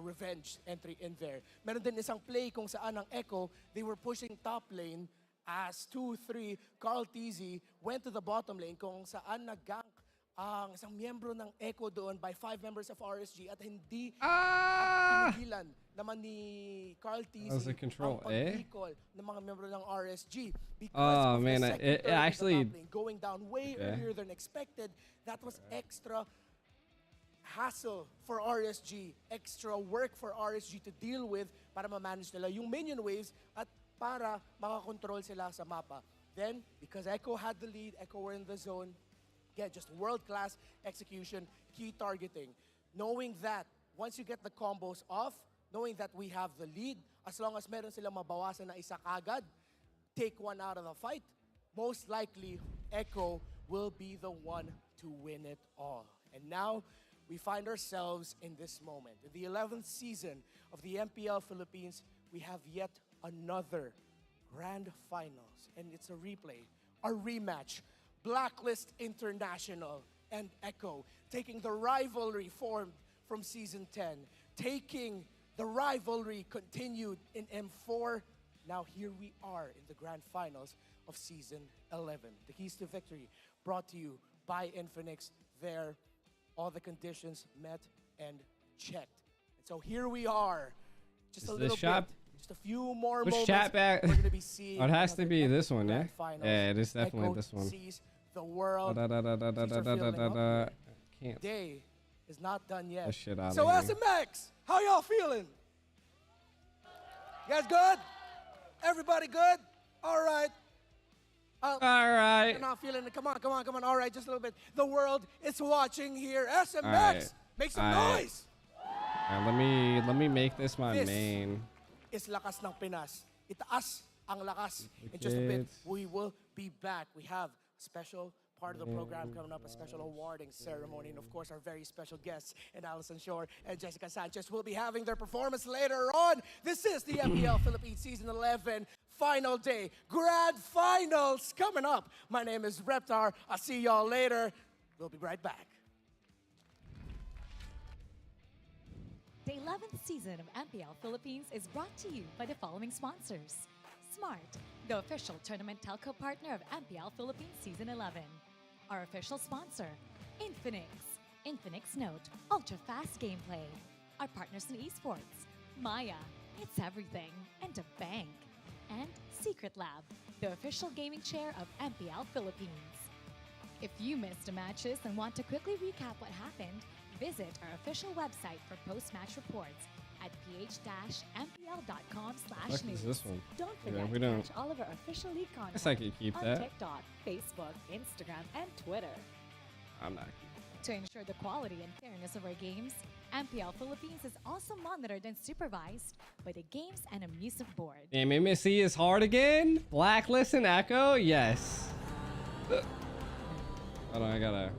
Revenge entry in there. Meron din isang play kung saan ang Echo, they were pushing top lane, as 2-3, Carl Tizzy went to the bottom lane kung saan nag-gank ang isang miyembro ng Echo doon by 5 members of RSG at hindi pinigilan naman ni Carl Tizzy That was a control, ang pag-recall ng mga miyembro ng RSG because Oh, of man, the second it turret in the actually- top lane going down way earlier than expected. That was extra hassle for RSG, extra work for RSG to deal with para ma-manage nila yung minion waves at para makakontrol sila sa mapa. Then, because Echo had the lead, Echo were in the zone, again, just world-class execution, key targeting. Knowing that, once you get the combos off, knowing that we have the lead, as long as meron silang mabawasan na isa kagad, take one out of the fight, most likely, Echo will be the one to win it all. And now, we find ourselves in this moment. In the 11th season of the MPL Philippines, we have yet another grand finals. And it's a replay, a rematch. Blacklist International and Echo taking the rivalry formed from Season 10, taking the rivalry continued in M4. Now here we are in the grand finals of Season 11. The keys to victory brought to you by Infinix. There, all the conditions met and checked. And so here we are. Just Is a this little shop? bit. Just a few more Push moments. chat back. We're gonna be seeing Oh, it has to another be this epic one, yeah? grand finals. Yeah, it is definitely Echo this one. sees the world. Da, da, da, da, da, Seas da, are da, da, filling da, up da. here. Can't. Day is not done yet. The shit outta So here. SMX, how y'all feeling? You guys good? Everybody good? All right. All right. You're not feeling it. Come on, come on, come on. All right, just a little bit. The world is watching here. SMX, All right. make some All right. noise. All right, let me make this my This main. Is lakas ng Pinas. Itaas ang lakas. In just a bit, Kids. we will be back. We have a special part of the program coming up, a special awarding ceremony, and of course our very special guests, and Allison Shore and Jessica Sanchez will be having their performance later on. This is the MPL Philippines Season 11 final day. Grand finals coming up. My name is Reptar. I'll see y'all later. We'll be right back. The 11th season of MPL Philippines is brought to you by the following sponsors: Smart, the official tournament telco partner of MPL Philippines Season 11. Our official sponsor, Infinix. Infinix Note, ultra-fast gameplay. Our partners in esports, Maya, it's everything, and a bank. And Secret Lab, the official gaming chair of MPL Philippines. If you missed the matches and want to quickly recap what happened, visit our official website for post-match reports at What ph-mpl.com/news. is this one? Don't Yeah, forget we to don't- catch all of our official league content Guess I could keep on that. TikTok, Facebook, Instagram, and Twitter. I'm not. To ensure the quality and fairness of our games, MPL Philippines is also monitored and supervised by the Games and Amusement Board. Damn, MSC is hard again. Blacklist and Echo, yes. Hold on, I gotta.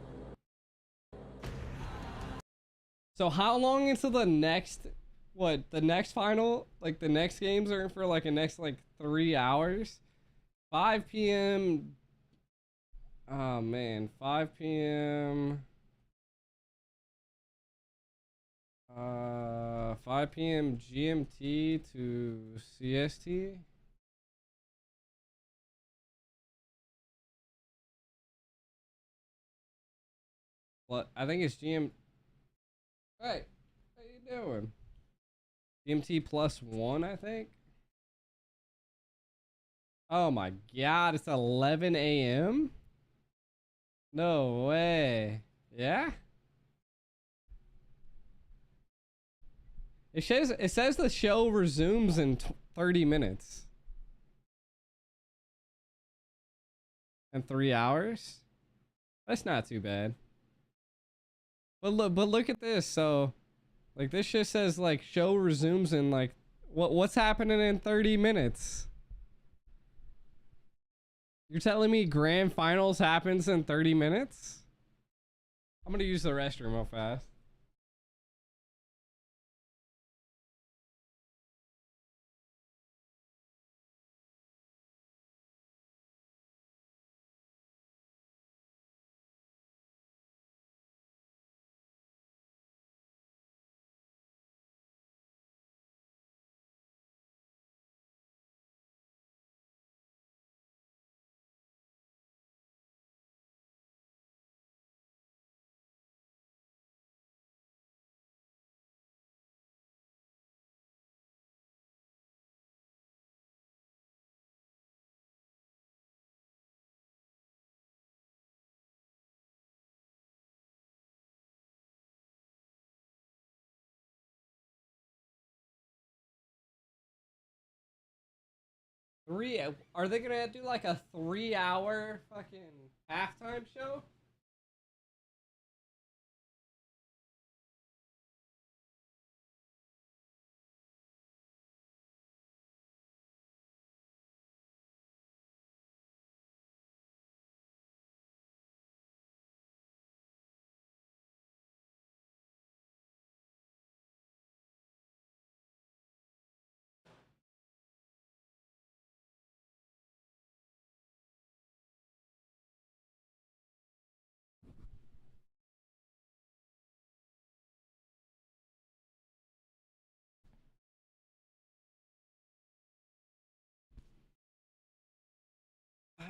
So how long until the next? What, the next final? Like the next games are for like a next like 3 hours? 5 p.m. Oh man, 5 p.m. 5 p.m. GMT to CST. What? I think it's GM. Right. How you doing? GMT +1, I think. Oh my god, it's 11 a.m.? No way. Yeah? It says the show resumes in 30 minutes. And 3 hours? That's not too bad. But look at this. So like this shit says like show resumes in like what's happening in 30 minutes? You're telling me grand finals happens in 30 minutes? I'm gonna use the restroom real fast. Are they gonna do like a 3-hour fucking halftime show?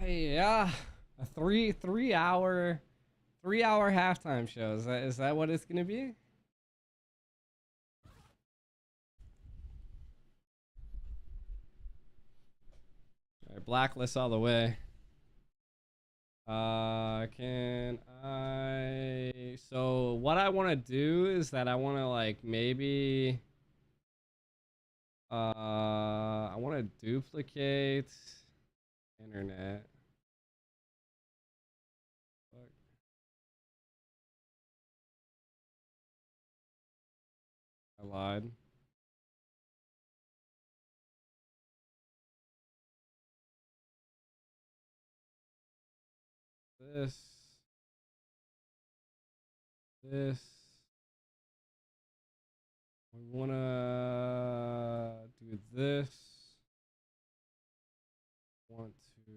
Yeah, a three-hour halftime show. Is that what it's gonna be? All right, blacklist all the way. Can I? So what I want to do is that I want to like maybe. I want to duplicate internet. Fuck. I lied. This. We wanna do this. Want to.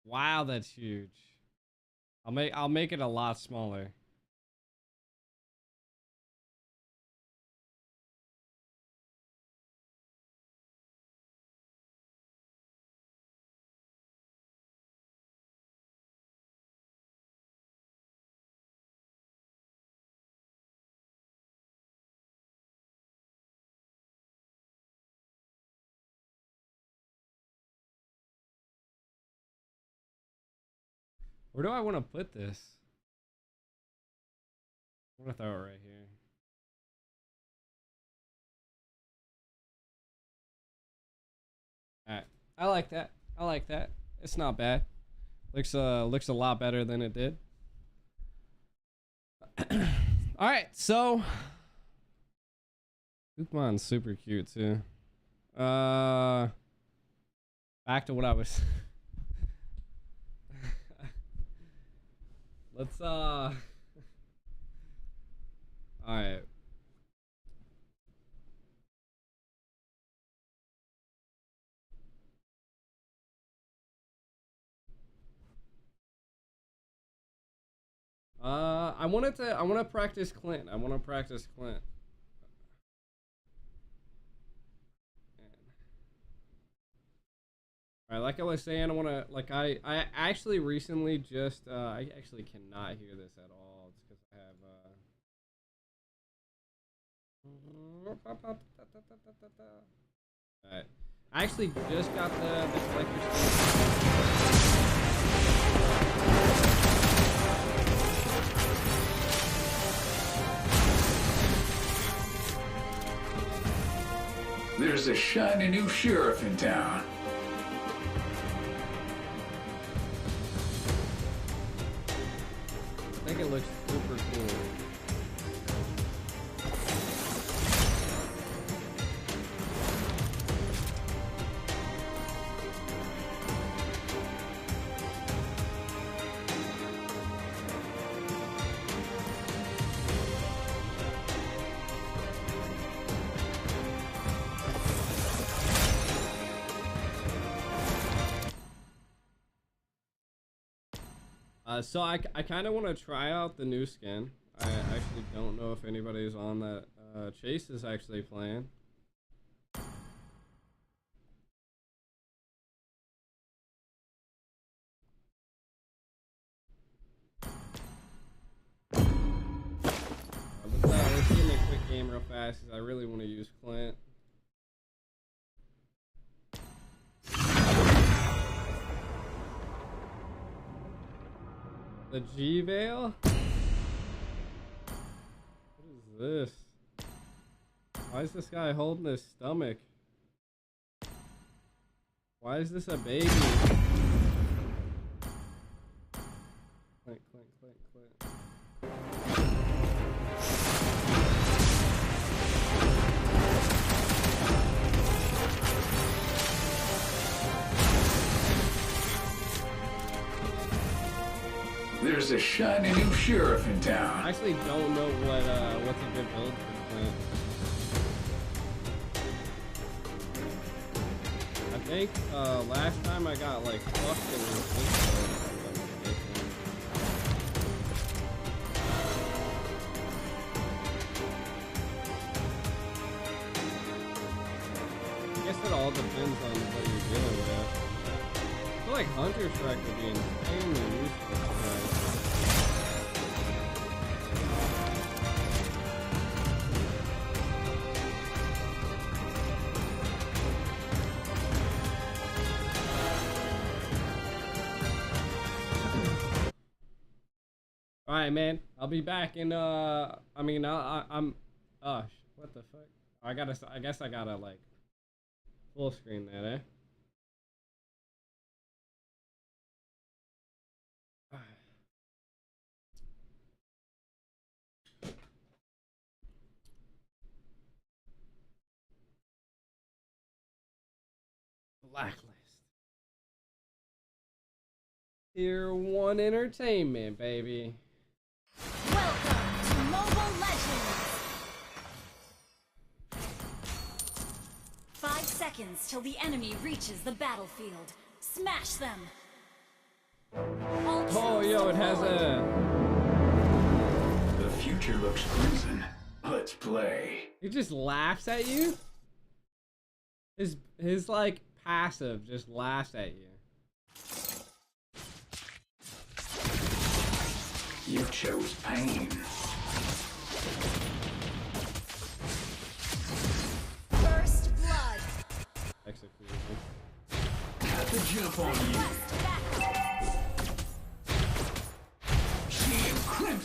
Wow, that's huge. I'll make it a lot smaller. Where do I want to put this? I'm gonna throw it right here. Alright. I like that. I like that. It's not bad. Looks a lot better than it did. Alright, so Pokemon super cute too. Back to what I was let's alright. I want to practice Clint. I want to practice Clint. Alright, like I was saying, I want to, like, I actually recently just, I actually cannot hear this at all. It's because I have, Alright. I actually just got the collector's There's a shiny new sheriff in town. I think it looks super cool. So I kind of want to try out the new skin. I actually don't know if anybody's on that. Chase is actually playing. Let's give me a quick game real fast because I really want to use Clint. The G-Veil? What is this? Why is this guy holding his stomach? Why is this a baby? Clint, Clint, Clint, Clint. There's a shiny new sheriff in town. I actually don't know what's a good build for Clint. I think last time I got like fucked in this build. I guess it all depends on what you're dealing with. I feel like Hunter Strike would be insanely useful. All right, man. I'll be back in. I mean, I'm. What the fuck? I guess I gotta like full screen that, eh? Blacklist. Tier 1 entertainment, baby. Welcome to Mobile Legends! 5 seconds till the enemy reaches the battlefield. Smash them! Oh, yo, it has a... The future looks crimson. Let's play. He just laughs at you? His like passive just laughs at you. You chose pain. First blood. Execution. Have to jump on you.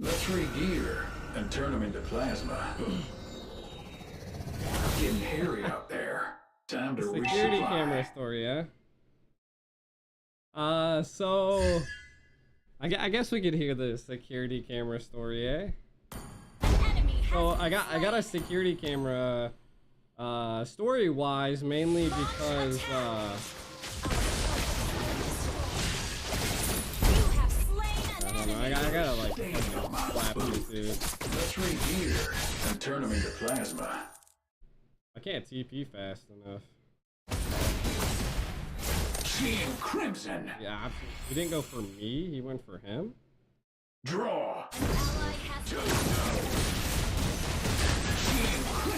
Let's re-gear and turn them into plasma. Getting hairy out there. Time to Security resupply. camera story, yeah? So I guess we could hear the security camera story, eh? So I got a security camera story-wise, mainly because I don't know, I gotta like slap this dude. Let's re-gear and turn them into plasma. I can't TP fast enough. Team Crimson. Yeah, absolutely. He didn't go for me, he went for him. Draw.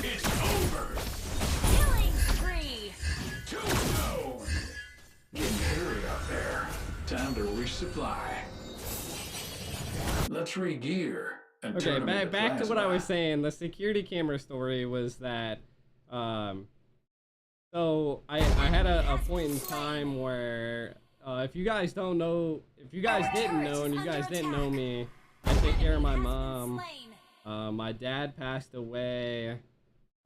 It's over. Killing spree. Two-zone. Getting hairy out there. Time to resupply. Let's re-gear and Okay, turn them into back to what I plasma. was saying. The security camera story was that, so I had a point in time where, if you guys don't know, if you guys didn't know and you guys didn't know me, I take care of my mom. My dad passed away.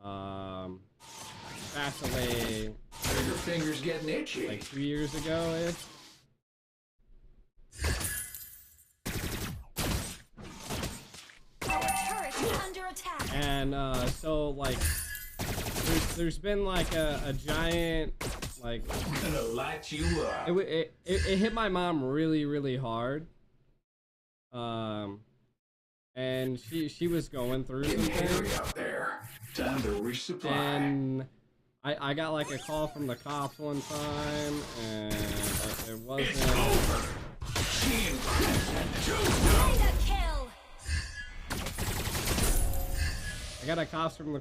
Your fingers getting itchy. Like 2 years ago. Our turret is under attack. And so like there's been like a giant like gonna light you up. It hit my mom really hard. And she was going through some things. Out there. Time to resupply. And I got like a call from the cops one time, and it wasn't. I got a call from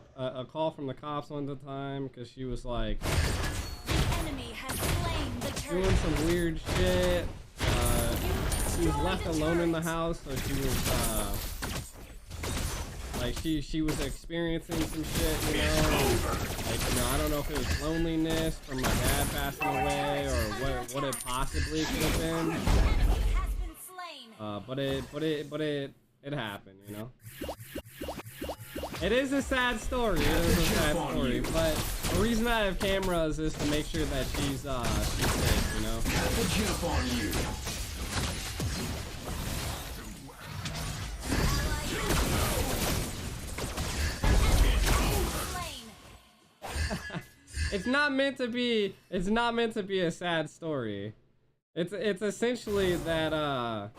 the cops one time because she was like doing some weird shit. She was left alone in the house, so she was like she was experiencing some shit, you know. Like, you know, I don't know if it was loneliness from my dad passing away or what it possibly could have been. But it happened, you know. It is a sad story. It is a sad story, but the reason I have cameras is to make sure that she's safe, you know. Jump on you. It's not meant to be. It's not meant to be a sad story. It's essentially that Ooh,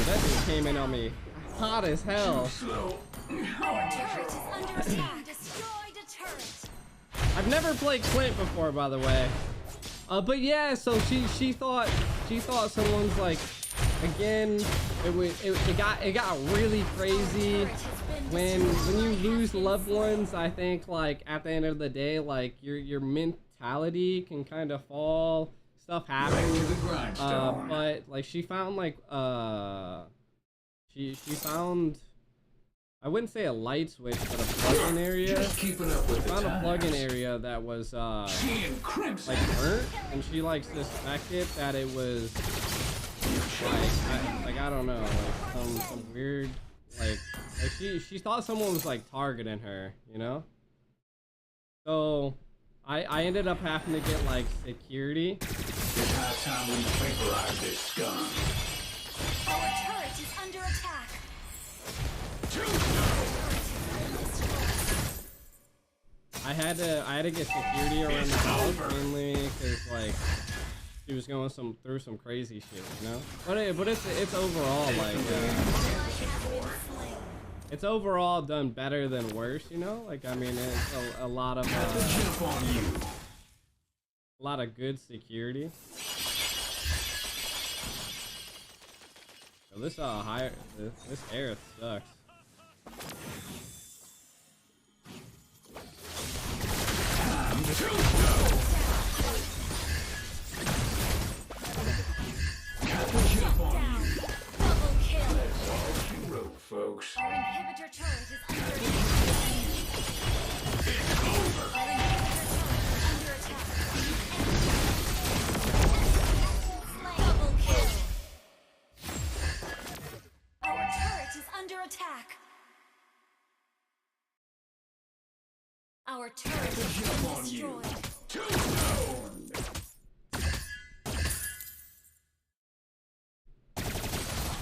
that dude came in on me hot as hell. I've never played Clint before, by the way. But yeah, so she thought someone's like, again, it got really crazy when you lose loved ones. I think like at the end of the day, like your mentality can kind of fall. Stuff happens. But like she found like she found, I wouldn't say a light switch, but a plug-in area. She found a plug-in area that was like burnt, and she like suspected that it was like I don't know, like some weird like she thought someone was like targeting her, you know. So I ended up having to get like security. It's high time we vaporize this scum. Our turret is under attack. I had to get security around the house, mainly because like she was going through some crazy shit, you know. But it's overall like it's overall done better than worse, you know. Like I mean, it's a lot of good security. So this this air sucks. Folks. Our inhibitor turret is under attack. Our turret has Jump been on you. destroyed. Tombstone.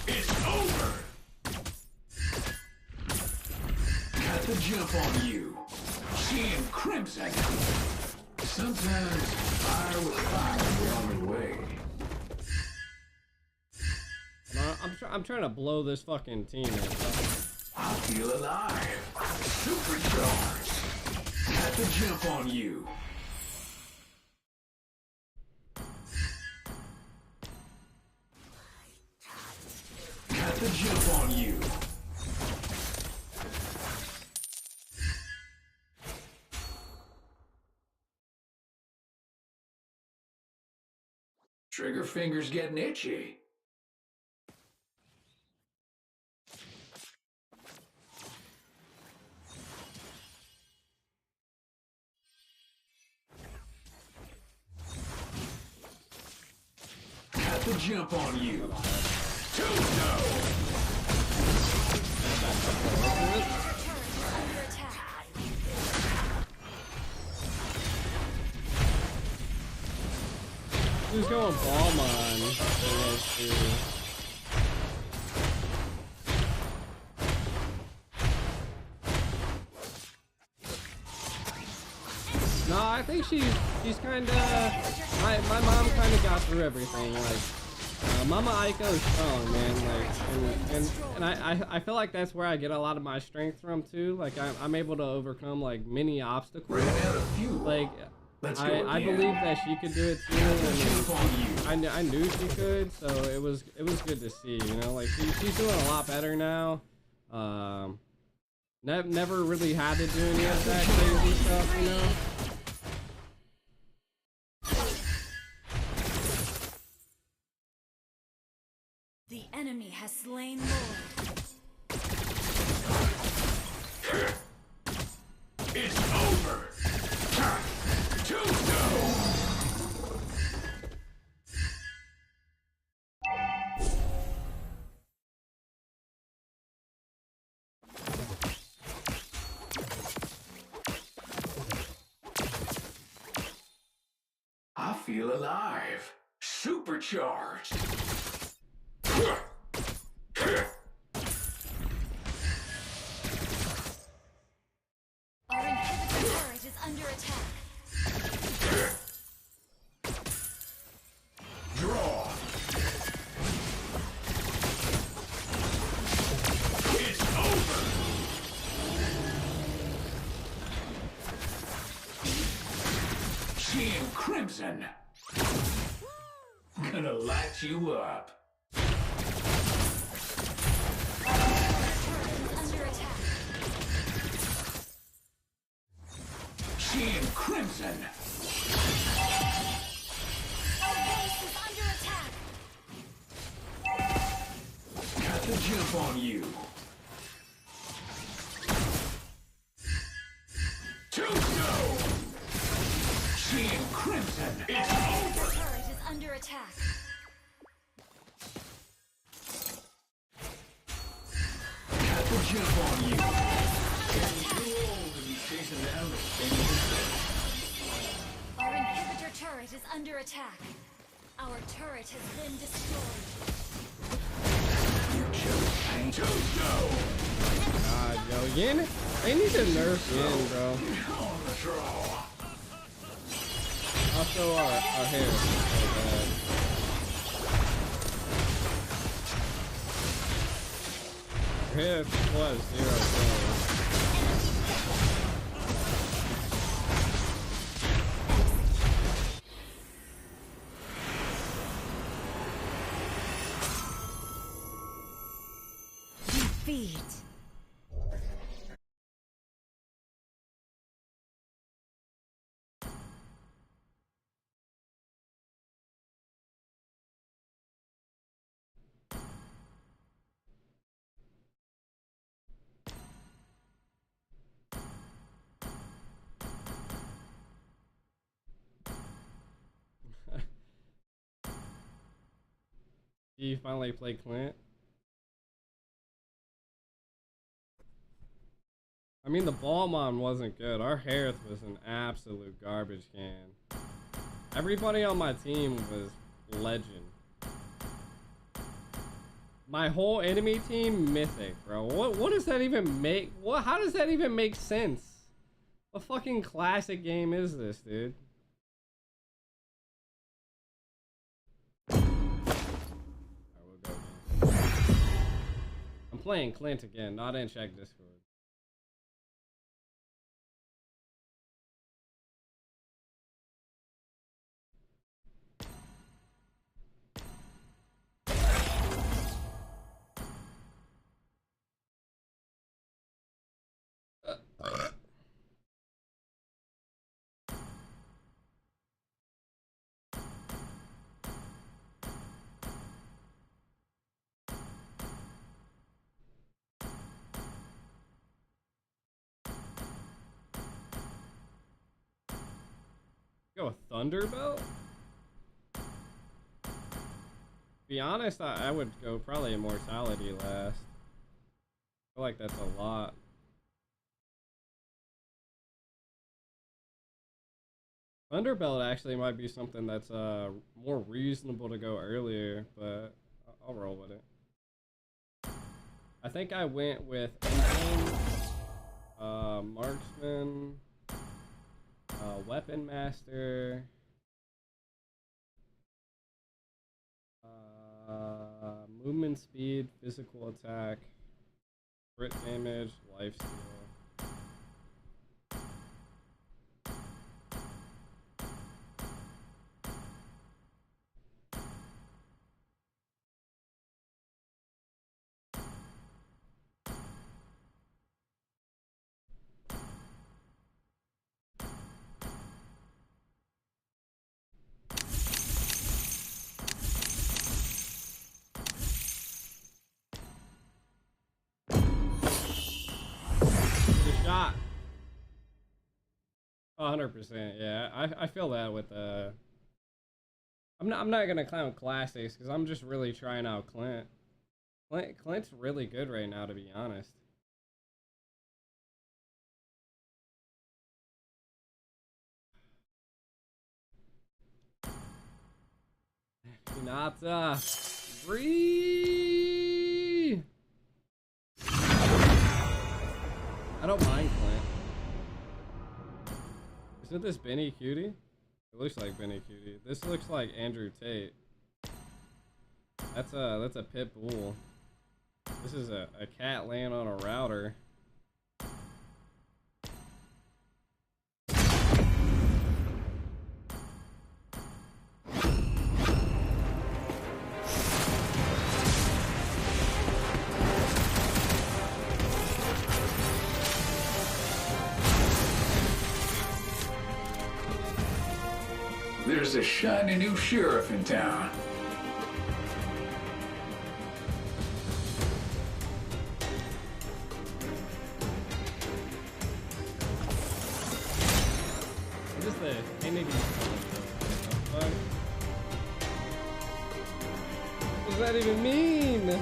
It's over. Got the jump on you. Seeing crimson. Sometimes fire with fire is the only way. I'm trying to blow this fucking team in. I feel alive. Supercharged. Got the jump on you. Got the jump on you. Trigger fingers getting itchy. Got the jump on you. Tombstone. Under attack. Who's going bomb on? No, I think she's kind of my mom kind of got through everything. Like Mama Aiko is strong, man. Like and I feel like that's where I get a lot of my strength from too. Like I'm able to overcome like many obstacles. Like I believe that she could do it too, and I knew she could, so it was good to see, you know, like she's doing a lot better now. Never really had to do any of that crazy stuff, you know. The enemy has slain Lord. It's over. Tombstone. I feel alive. Supercharged. Our inhibitor turret is under attack. Draw. It's over. Seeing crimson. Gonna light you up. Under attack. Seeing crimson. Our base is under attack. Got the jump on you. Tombstone. Seeing crimson. It's Our over. turret is under attack. Got the jump on you. Getting too old to be chasing down the same Our inhibitor turret is under attack. Our turret has been destroyed. Tombstone. God, yo, Yin, they need to nerf Yin, bro. On the draw. Also, our hair is so bad. Our hair was 0 kills. Defeat. You finally play Clint? I mean, the Ballmon wasn't good. Our Harith was an absolute garbage can. Everybody on my team was legend. My whole enemy team, mythic, bro. What does that even make? How does that even make sense? What fucking classic game is this, dude? Alright, we'll go again. I'm playing Clint again, not in check Discord. Go Thunderbelt? Be honest, I would go probably Immortality last. I feel like that's a lot. Thunderbelt actually might be something that's more reasonable to go earlier, but I'll roll with it. I think I went with Engine, Marksman, Weapon Master, movement speed, physical attack, crit damage, lifesteal. Shot. 100%, yeah. I feel that with I'm not gonna clown classics because I'm just really trying out Clint. Clint's really good right now, to be honest. Hinata, breathe. I don't mind Clint. Isn't this Benny Cutie? It looks like Benny Cutie. This looks like Andrew Tate. That's a pit bull. This is a cat laying on a router. There's a shiny new sheriff in town. What is the Kennedy? What does that even mean?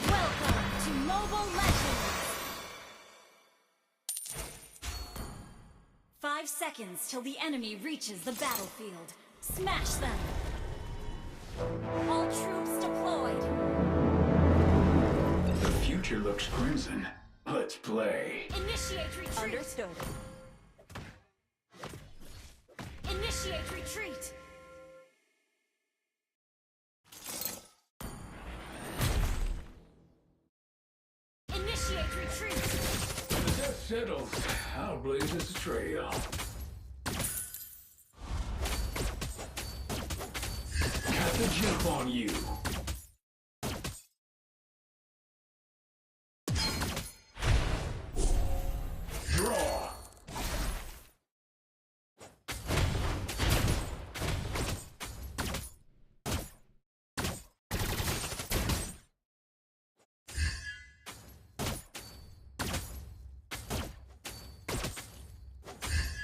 Welcome to Mobile Legends! 5 seconds till the enemy reaches the battlefield. Smash them! All troops deployed! The future looks crimson. Let's play. Initiate retreat! Understood. Initiate retreat! Initiate retreat! dust settles, I'll blaze this trail. Got the jump on you. Draw.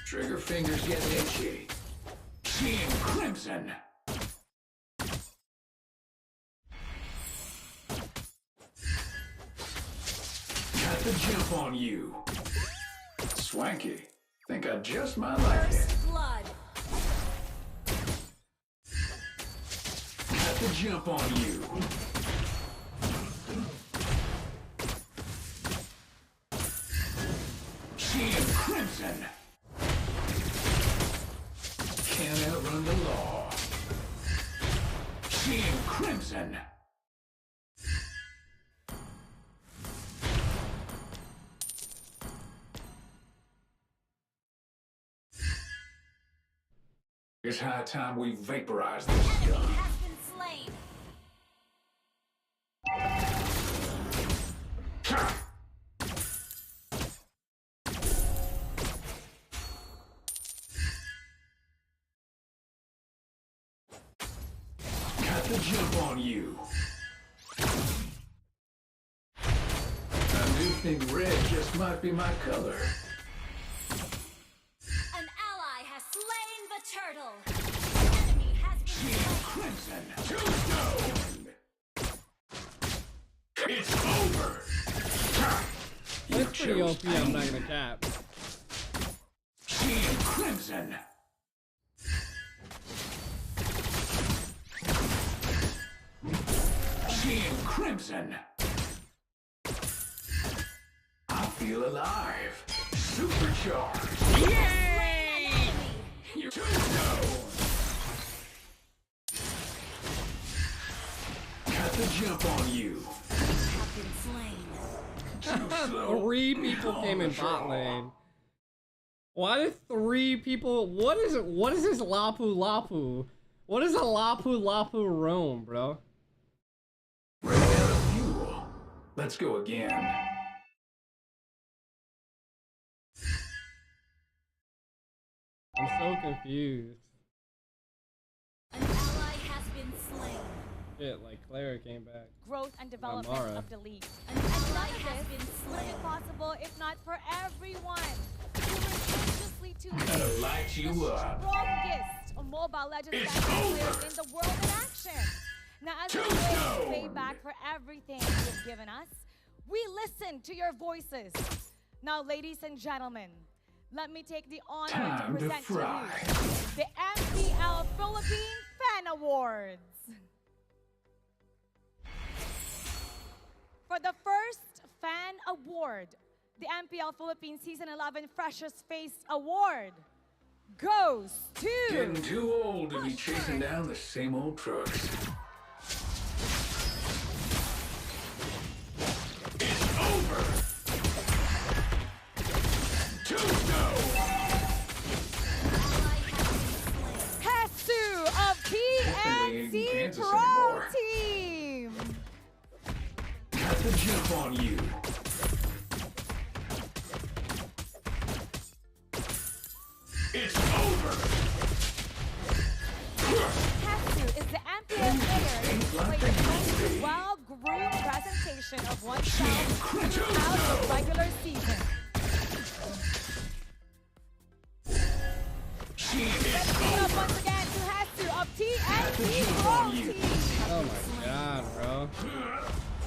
Trigger fingers get itchy. Seeing crimson. Got the jump on you. Swanky. Think I just might like it. Blood. Got the jump on you. Seeing crimson. Can't outrun the law. Seeing crimson. It's high time we vaporize this gun. Has been slain. Got the jump on you. I do think red just might be my color. An ally has slain the turtle. Enemy has been Crimson, tombstone. It's over. That's pretty OP, I'm not gonna cap. Seeing crimson. Seeing crimson. I feel alive. Supercharged. Yay! You're tombstone. Got the jump on you. have been slain. Three people came in bot lane. Why did three people? What is it? What is this Lapu Lapu? What is a Lapu Lapu roam, bro? Running out of fuel. Let's go again. I'm so confused. An ally has been slain. Shit, like Clara came back. Growth and development Amara. of the league. An And ally none of has this been would have slain. been possible if not for everyone who religiously tuned Gotta in. light you the up. strongest Mobile Legends It's basketball players over. in the world in action. Now, as a way to pay back for everything you've given us, we listen to your voices. Now, ladies and gentlemen, let me take the honor Time to to present to fry. you the MPL Philippine Fan Awards. For the first fan award, the MPL Philippines Season 11 Freshest Face Award goes to... Getting too old to be chasing down the same old trucks. It's over. Tombstone. Hetsu of Definitely ain't in PNC Kansas Pro anymore. Team. Got the jump on you. It's over. Hetsu is the MPL player who played the most well-groomed presentation of oneself throughout the regular season. Let's give it up once again to Hetsu of TNT Pro Team. Oh my god, bro.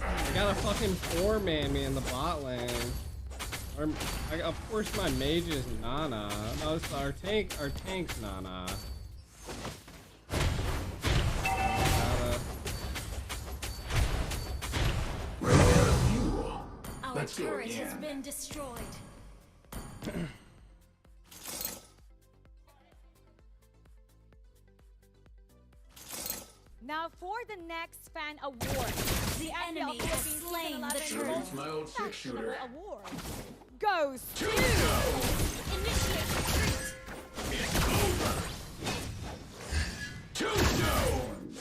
I got a fucking four-man me in the bot lane. Or, of course my mage is Nana. No, it's our tank's Nana. Our Let's go turret has again. been destroyed. Now for the next fan award, the enemy MPL has Philippines slain Season the 11 turtle. Most It's my old Fashionable six-shooter. Award goes to... Initiate retreat. It's over. Tombstone.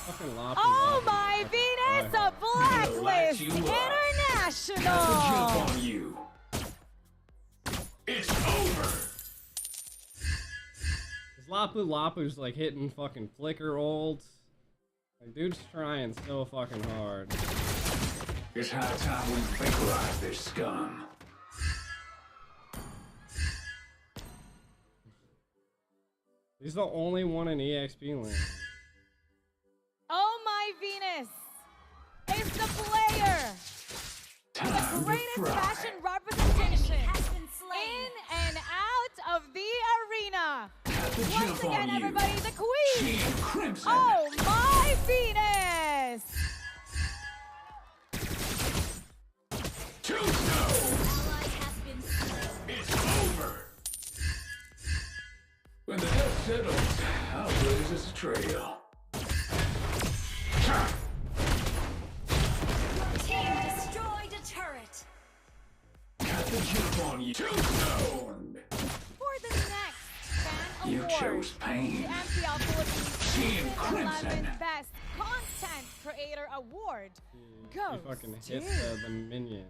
Fucking Loppy. Oh my Venus, a Blacklist International! That's a jump on you. It's over. Lapu Lapu's like hitting fucking flicker ults. Like, dude's trying so fucking hard. It's high time we vaporize this scum. He's the only one in EXP lane. Oh my Venus is the player with the greatest fashion representation in and out of the arena. Once again, everybody, the queen. Oh my Venus! It's over. When the dust settles, I'll blaze this trail. Team destroyed a turret. Got the jump on you. Tombstone. For the next fan You award, chose pain. the MPL Philippines Team Season Crimson. 11 Best Content Creator Award He goes fucking to... hit the minion.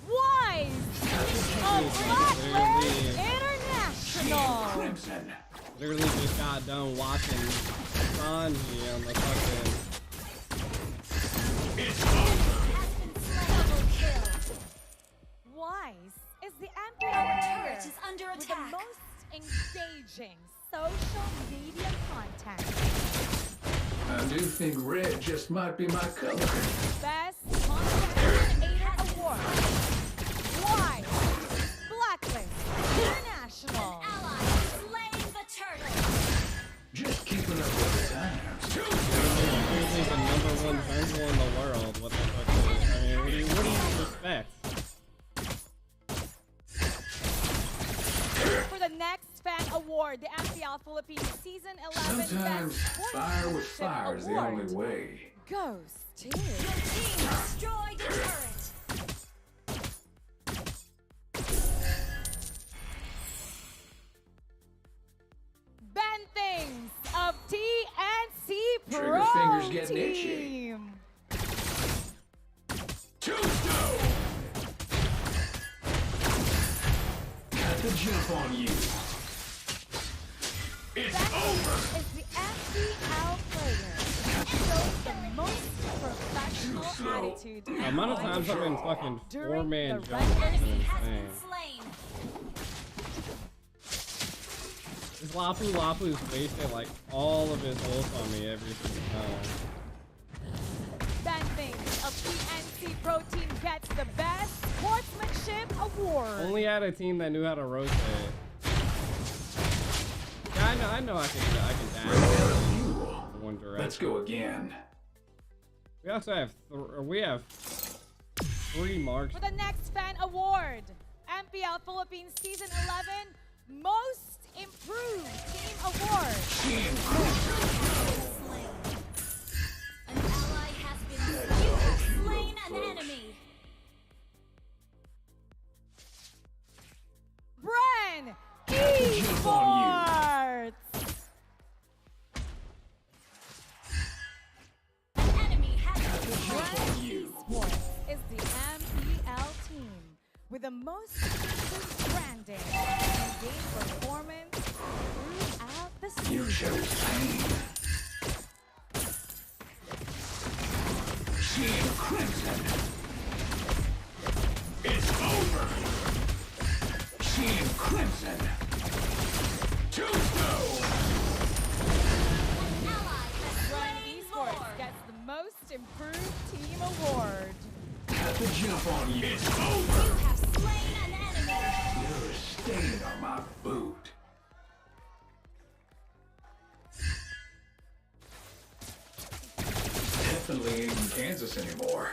Wise of Blacklist International. Literally just got done watching Sanji on the fucking. Wise is the MPL turret turret is under with attack. the most engaging social media content. I do think red just might be my color. Best Content Creator Award. Wise Blacklist International. Ally slain the turtle. Just keeping up with the times. He's the #1 jungle in the world. What the fuck is? I mean, what do you expect? For the next fan award, the MPL Philippines Season 11 Sometimes Best fire with Sportsmanship fire is the Award only way. goes to... Your team destroyed a turret. Ben Things of TNC Trigger Pro fingers getting itchy. Team. Tombstone. Got the jump on you. It's over. Is the MPL player who shows the most professional attitude. The amount of times I've been fucking during four-man the jumps has regular been season. insane. This Lapu Lapu's wasted like all of his ult on me every single time. Ben Things of TNC Pro Team gets the Best Sportsmanship Award. Only had a team that knew how to rotate. Yeah, I know I can dash in one direction. Let's go again. We also have three marks. For the next fan award, MPL Philippines Season 11 Most Improved Team Award. An ally has been slain. You have slain an enemy. Bren Esports. Enemy has been Bren Esports is the MPL team with the most improved branding and game performance throughout the season. You chose pain. Team Crimson. It's over. Team Crimson. Tombstone. Bren Esports gets the most improved team award. Got the jump on you. It's over. You have slain an enemy. You're a stain on my boot. Definitely ain't in Kansas anymore.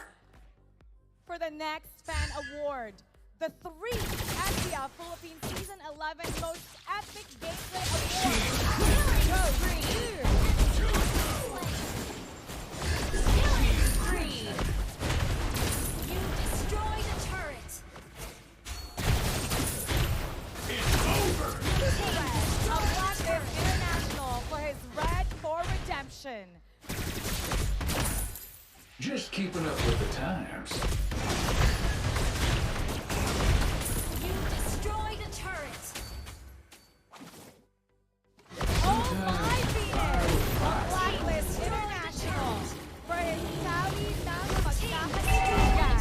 For the next fan award, the 3 MPL Philippines Season 11 Most Epic Gameplay Award. You destroyed a turret. Of Blacklist International for his red for redemption. Just keeping up with the times. You destroyed a turret. Oh my Venus! Of Blacklist International for his tally ng magkakasugan.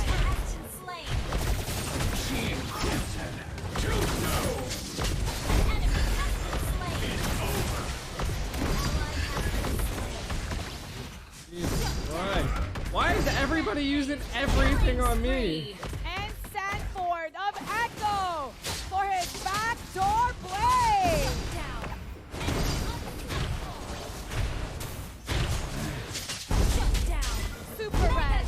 Team Crimson, to know. Jesus Christ. Why is everybody using everything on me? And Sanford of Echo for his backdoor play. Super red.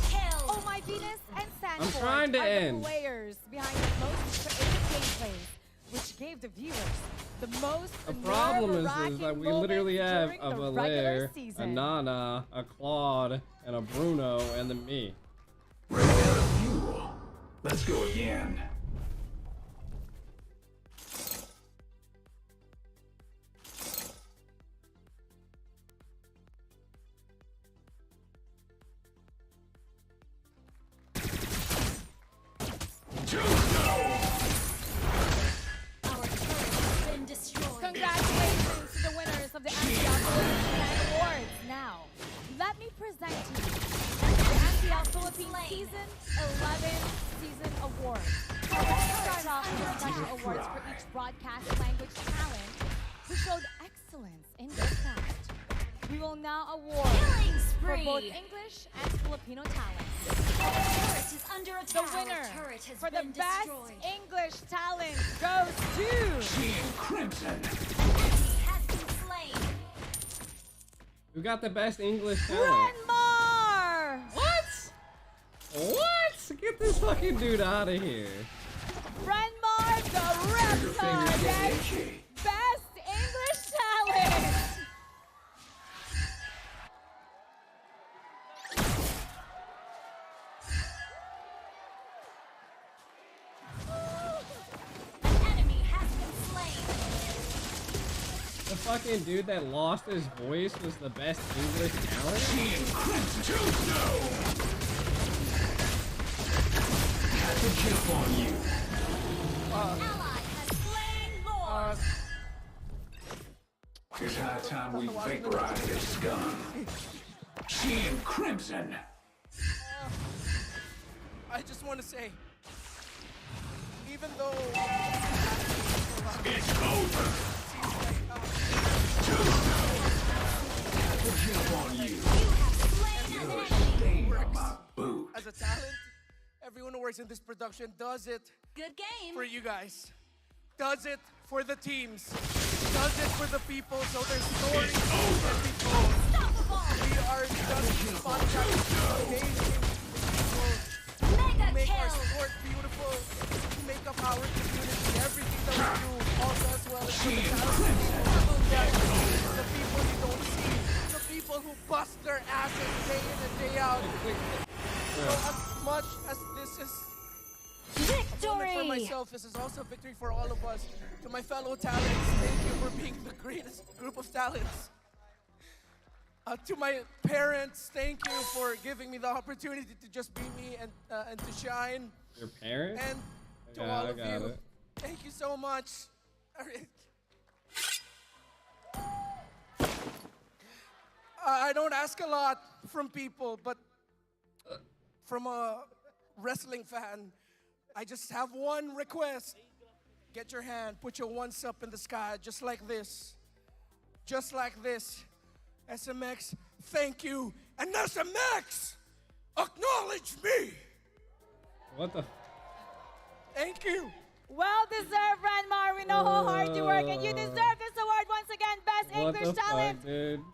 Oh my Venus and Sanford trying to are end. the players behind the most creative gameplays, which gave the viewers the most The problem is nerve-wracking that we literally have during a the regular Valaire, a season. Nana, a Claude, and a Bruno, and then me. Ran out of fuel. Let's go again. Congratulations to the winners of the MPL Philippines Awards. Now, let me present to you the MPL Philippines Season 11 Season Awards. Let's start off with special awards for each broadcast language talent who showed excellence in their craft. We will now award for both English and Filipino talent. The winner for the best English talent goes to Team Crimson. Who got the best English talent? Renmar! What? What? Get this fucking dude out of here. Renmar the Reptar gets best English talent. The fucking dude that lost his voice was the best English talent? Team Crimson, to know. Had to jump on you. It's high time we vaporize this scum. Team Crimson. I just want to say, even though it's over. Had to jump on you. You're a stain on my boot. as a talent, everyone who works in this production does it Good game. for you guys. Does it for the teams. Does it for the people so their stories can be told. We are just podcasting amazing people who make our sport beautiful, who make up our community, everything that we do, also as well as for the talented people, the people you don't see, the people who bust their asses day in and day out. So as much as this is a moment for myself, this is also a victory for all of us. To my fellow talents, thank you for being the greatest group of talents. To my parents, thank you for giving me the opportunity to just be me and to shine. Your parents? And to all of you, it. thank you so much. I don't ask a lot from people, but from a wrestling fan, I just have one request. Get your hand, put your ones up in the sky, just like this. Just like this. SMX, thank you. And SMX, acknowledge me. What the? Thank you. Well deserved, Ranmar. We know how hard you work, and you deserve this award once again, Best What English the Talent. fuck, dude?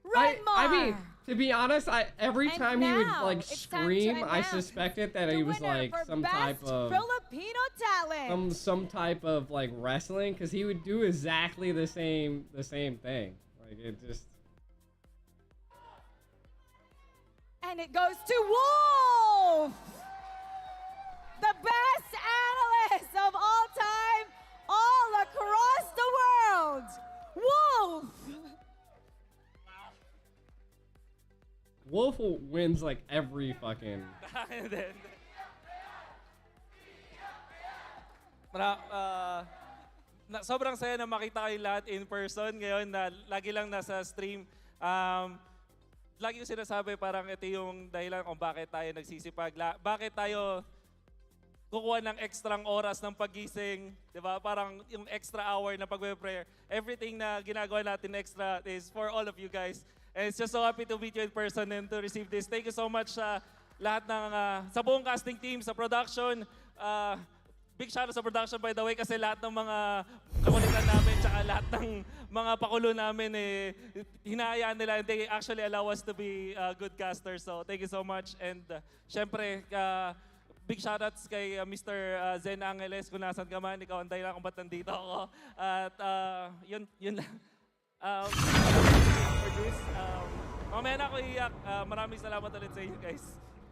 Ranmar. I mean, to be honest, every And time he would now, like it's time to scream, I announce suspected that he was like for some Best type of Filipino Talent. some type of like wrestling, because he would do exactly the same thing. Like it just. And it goes to Wolf! The best analyst of all time, all across the world! Wolf! Wolf wins like every fucking. Sobrang saya na makita kayo lahat in person ngayon na lagi lang nasa stream. Lagi ko sinasabi parang ito yung dahilan kung bakit tayo nagsisipag. Bakit tayo kukuha ng extrang oras ng pagising, di ba? Parang yung extra hour na pagpe-prayer. Everything na ginagawa natin extra is for all of you guys. And it's just so happy to meet you in person and to receive this. Thank you so much sa lahat ng, sa buong casting team, sa production. Big shout out sa production by the way kasi lahat ng mga kakulitan namin tsaka lahat ng mga pakulo namin hinahayaan nila and they actually allow us to be good casters. So thank you so much. And syempre, big shoutouts kay Mr. Zen Angeles kung nasan ka man. Ikaw ang dahilan kung ba't nandito ako. At yun lang. For this, mamaya na ako iiyak. Maraming salamat ulit sa inyo guys.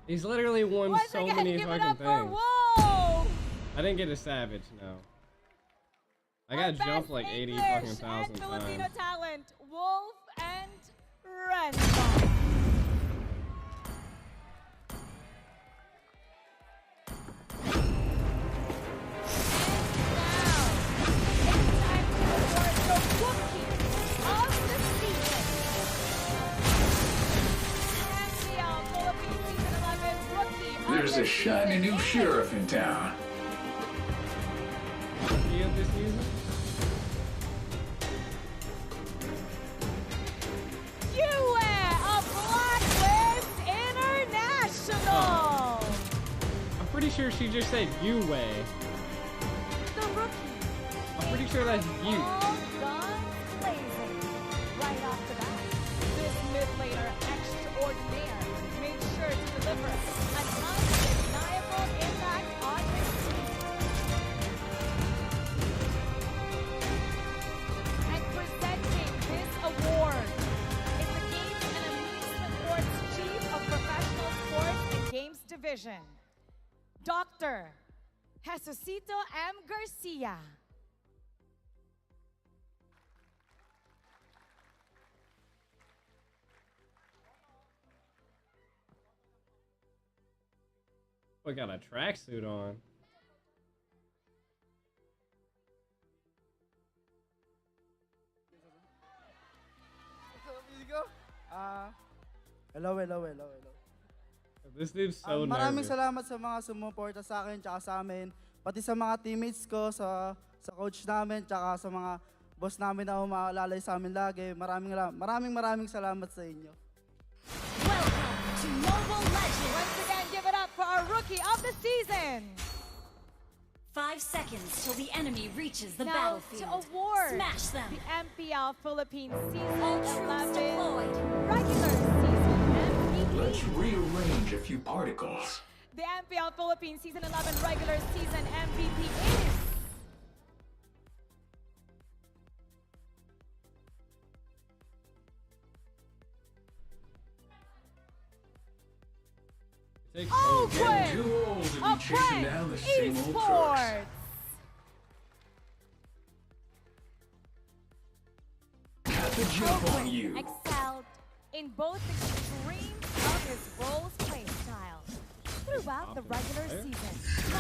He's literally won so many fucking things. I didn't get a Savage, no. I got jumped like 80 fucking thousand Filipino times. talent, Wolf and Renzo. There's a shiny new sheriff in town. This season? Yue of Blacklist International. I'm pretty sure she just said Yue. The rookie. I'm pretty sure that's you. All guns blazing. Right off the bat, this mid laner extraordinaire made sure to deliver an undeniable impact on his team. And presenting this award is the Games and Amusement Board's Chief of Professional Sports and Games Division, Dr. Jesucito M. Garcia. I got a tracksuit on. Hello. This dude's so Maraming nervous. salamat sa mga sumuporta sa akin tsaka sa amin. Pati sa mga teammates ko, sa coach namin, tsaka sa mga boss namin na umaalalay sa amin lagi. Maraming salamat sa inyo. To Mobile Legends. Once again, give it up for our rookie of the season. 5 seconds till the enemy reaches the Now battlefield. to award Smash them. the MPL Philippines Season All troops 11 deployed. regular season MVP. Let's rearrange a few particles. The MPL Philippines Season 11 regular season MVP is Getting too old to be chasing down the same old trucks. Esports. Got the jump on you. Excelled in both extremes of his roles play style throughout the regular season. He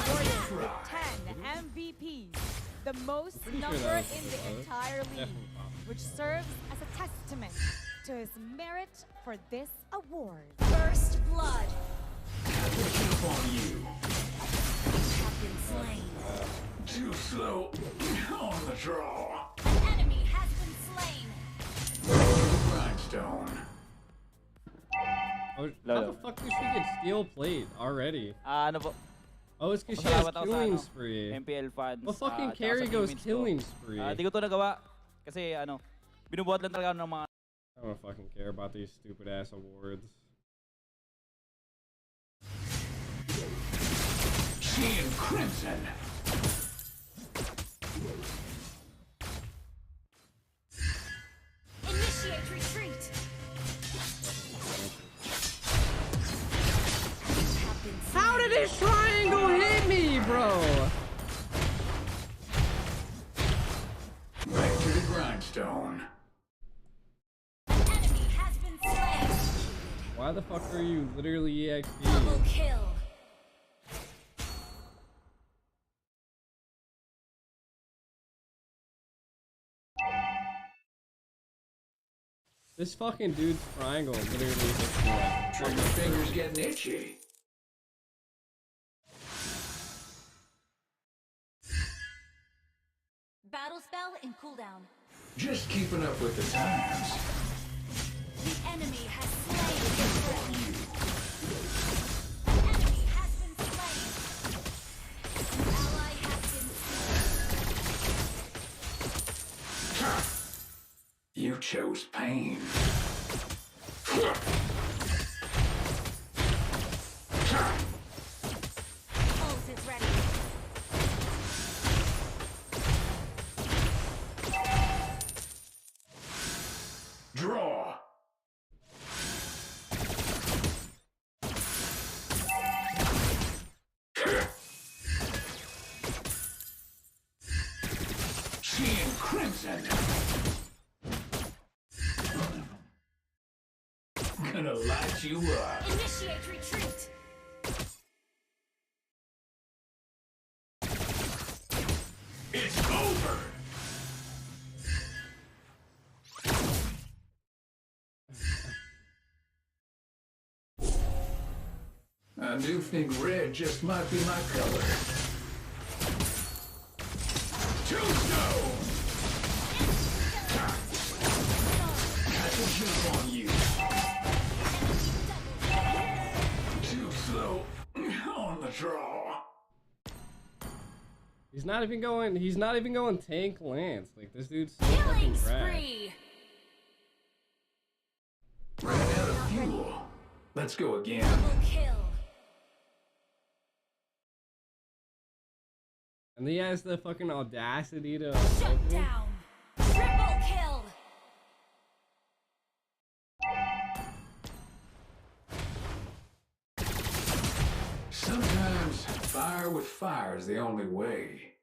awarded with 10 MVPs, the most number in the entire league, which serves as a testament to his merit for this award. First blood. Got the jump on you. Have been slain. Too slow on the draw. An enemy has been slain. Grindstone. Oh, how the fuck does she get steel plate already? Ano po? Oh, it's because she has Pasalamat ako sa killing ano, spree. MPL fans. What fucking tsaka carry sa goes teammates ko. killing spree? Di ko to nagawa kasi binubuhat lang talaga ng mga I don't fucking care about these stupid ass awards. Team Crimson. this triangle hit me, bro? Back to the grindstone. Why the fuck are you literally EXP? Double kill. This fucking dude's triangle literally hits me like Trigger fingers getting itchy. Battle spell in cooldown. Just keeping up with the times. The enemy has slain the enemy. An enemy has been slain. An ally has been You chose pain. Ult is ready. Draw. Seeing crimson. Gonna light you up. Initiate retreat. It's over. I do think red just might be my color. Tombstone! Got to jump on you. Too slow on the draw. He's not even going tank lance. Like this dude's so fucking trash. Spree. Ran out of fuel. Let's go again. Double kill. And he has the fucking audacity to Shut down. Triple kill. Sometimes fire with fire is the only way.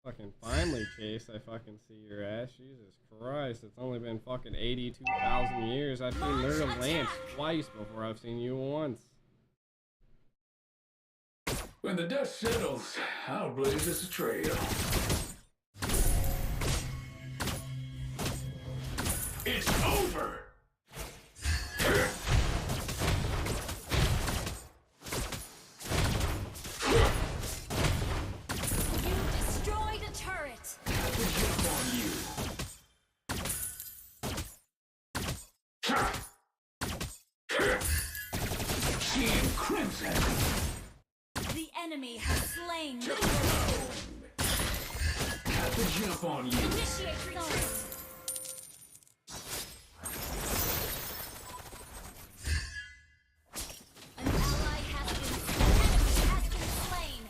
Fucking finally, Chase, I fucking see your ass. Jesus Christ, it's only been fucking 82,000 years. I've seen Nerd Lance twice before I've seen you once. When the dust settles, I'll blaze us a trail. It's over! You destroyed a turret. Got the jump on you. Seeing crimson. The enemy has slain the Got the jump on you. Initiate retreat. An ally has been slain.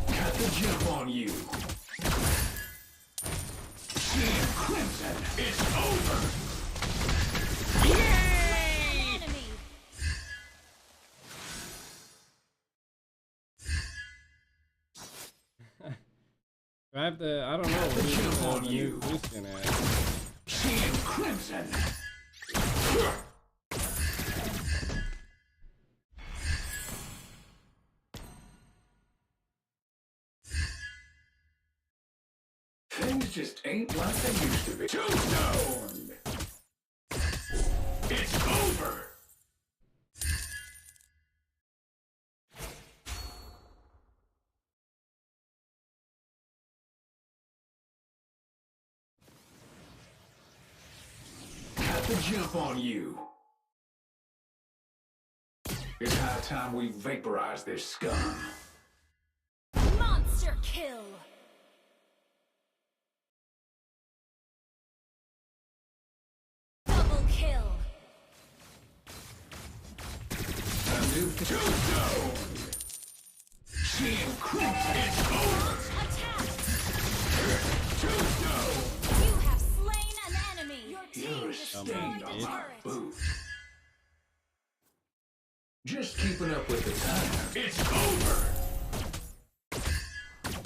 Got the jump on you. Seeing crimson. It's over. Yay! Enemy. I have to, I don't know. Got the jump on the you. new skin at. Seeing crimson. Things just ain't like they used to be. Tombstone! It's over! Got the jump on you. It's high time we vaporize this scum. Monster kill. Double kill. A new Tombstone! Seeing crimson. It's over! Attack. Tombstone! You have slain an enemy. You're a stain on my boot. Just keeping up with the time. It's over.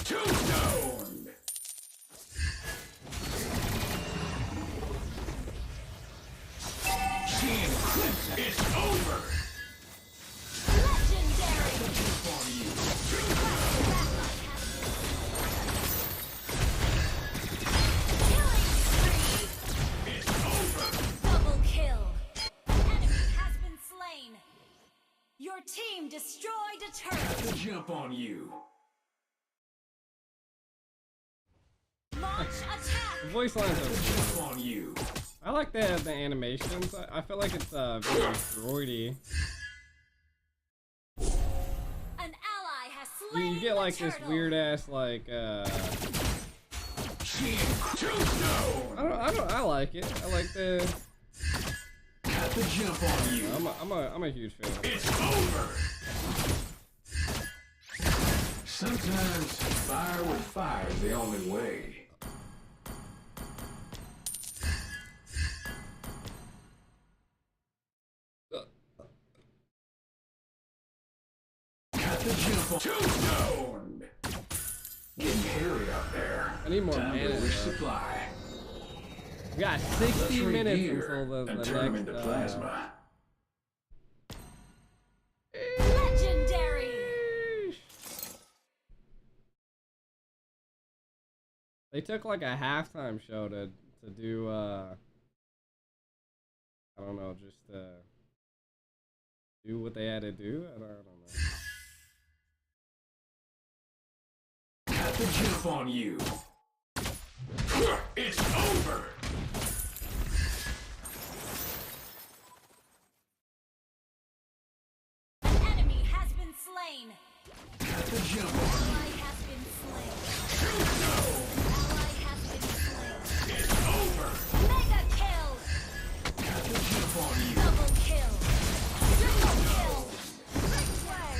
Tombstone. Team Crimson. It's over. Legendary. For you. It's over. Double kill. Enemy has been slain. Your team destroyed a turret. Jump on you. Launch attack. The voice lines are Jump on you. I like the animations. I feel like it's very droidy. An ally has slain You get like the this turtle. weird ass like I like it. I like the jump on you. I'm a huge fan. It's over. Sometimes fire with fire is the only way. Got the jump on Tombstone. Getting hairy out there. I need more Time to mana. resupply. We got Let's 60 minutes regear until the and turn 'em next into plasma. Legendary. They took like a halftime show to do I don't know, just do what they had to do. I don't know. Got the jump on you. It's over. An enemy has been slain. Got the jump on Ally has been slain. Ally has been slain. It's over. Mega kill. Got the jump on you. Double kill. Triple kill. Trick play.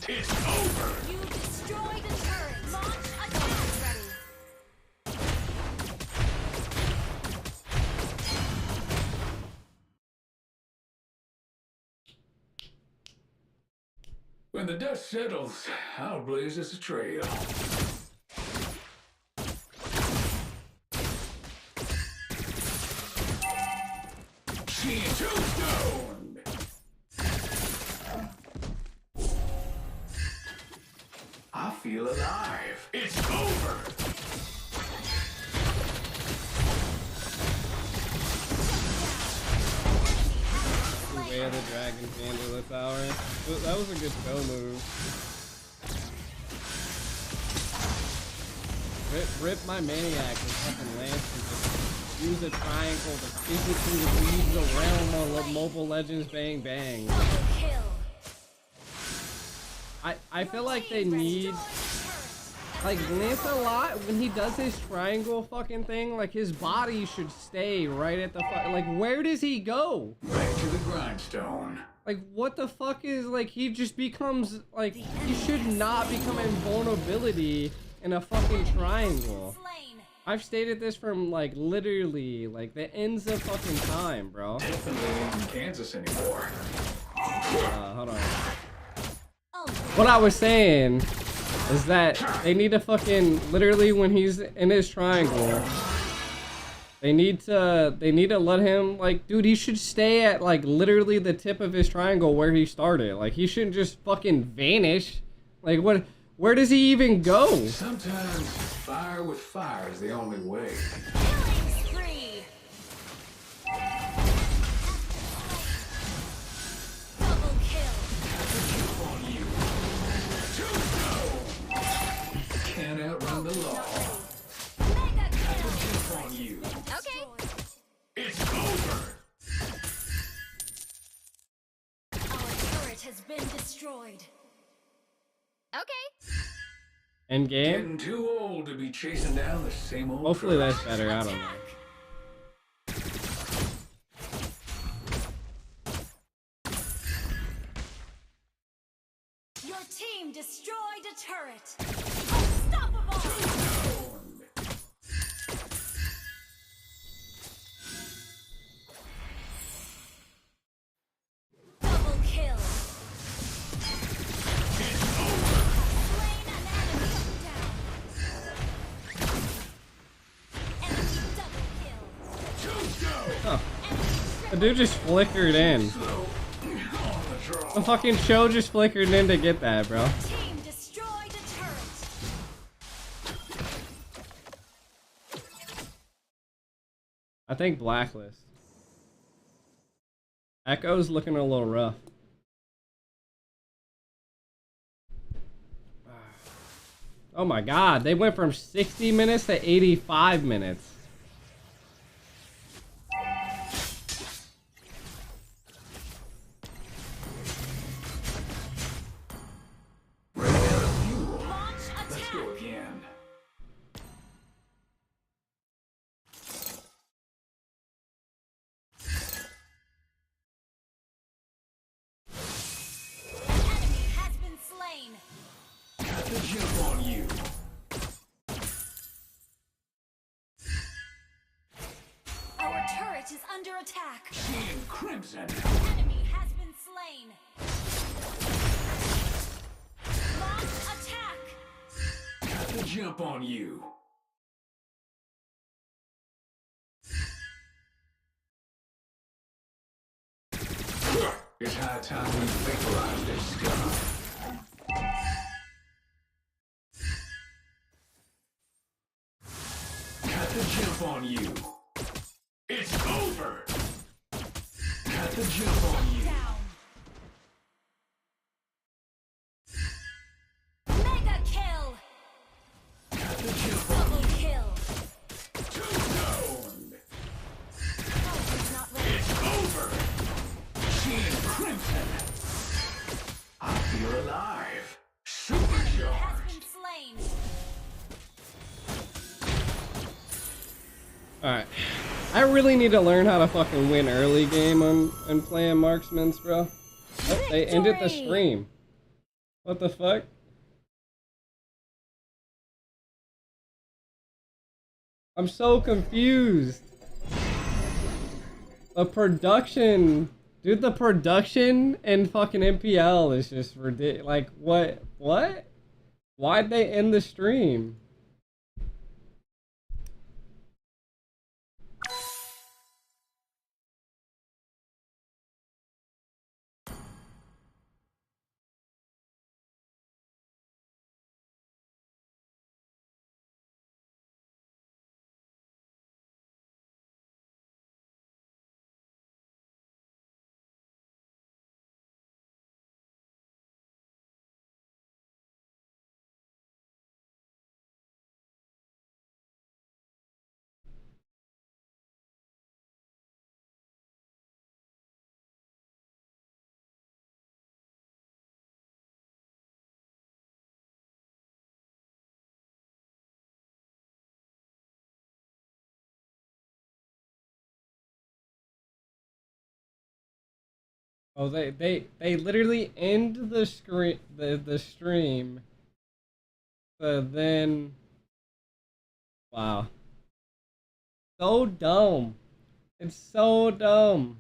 It's over. You destroyed a turret. Launch attack. Ready. When the dust settles, I'll blaze us a trail. Team Tombstone. I feel alive. It's over. Way of the Dragon's Vandal this hour. That was a good show move. Rip my maniac with fucking lance and just use a triangle to physically leave the realm of Mobile Legends Bang Bang. I feel like they need like Lancelot when he does his triangle fucking thing, like his body should stay right at the like where does he go? Right to the grindstone. Like what the fuck is like he just becomes like he should not become invulnerability in a fucking triangle. I've stated this from like literally like the ends of fucking time, bro. Definitely ain't in Kansas anymore. Hold on. What I was saying is that they need to fucking literally when he's in his triangle, they need to let him like, dude, he should stay at like literally the tip of his triangle where he started. Like he shouldn't just fucking vanish. Like what? Where does he even go? Sometimes fire with fire is the only way. Killing spree. Double kill. On you. Can't outrun the law. Mega kill. On you. Okay. It's over. Our turret has been destroyed. Okay. End game. Getting too old to be chasing down the same old. Hopefully that's trucks. better. I don't know. Your team destroyed a turret. The dude just flickered in. The fucking show just flickered in to get that, bro. Team destroyed a turret. I think Blacklist. Echo's looking a little rough. Oh my god, they went from 60 minutes to 85 minutes. Let's go again. Enemy has been slain. Got the jump on you. Our turret is under attack. Team Crimson. Enemy has been slain. Launch attack. Got the jump on you. It's high time we vaporize this stuff. Got the jump on you. It's over. Got the jump on you. Mega kill. Got the jump Double on you. kill. Two-zone. It's over. Team Crimson. I feel alive. Supercharged. Has been slain. Alright. I really need to learn how to fucking win early game on playing marksmans, bro. Oh, they ended the stream. What the fuck? I'm so confused. The production, dude, the production in fucking MPL is just ridiculous. Like, what? What? Why'd they end the stream? Oh, they literally end the screen the stream. So then, wow, so dumb. It's so dumb.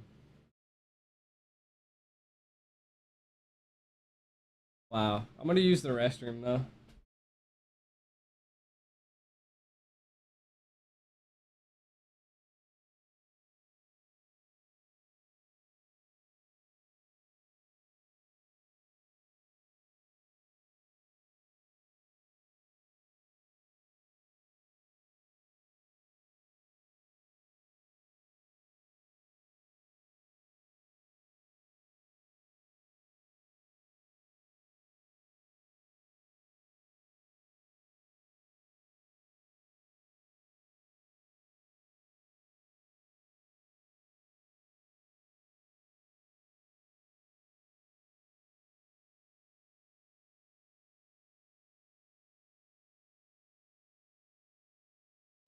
Wow, I'm gonna use the restroom though.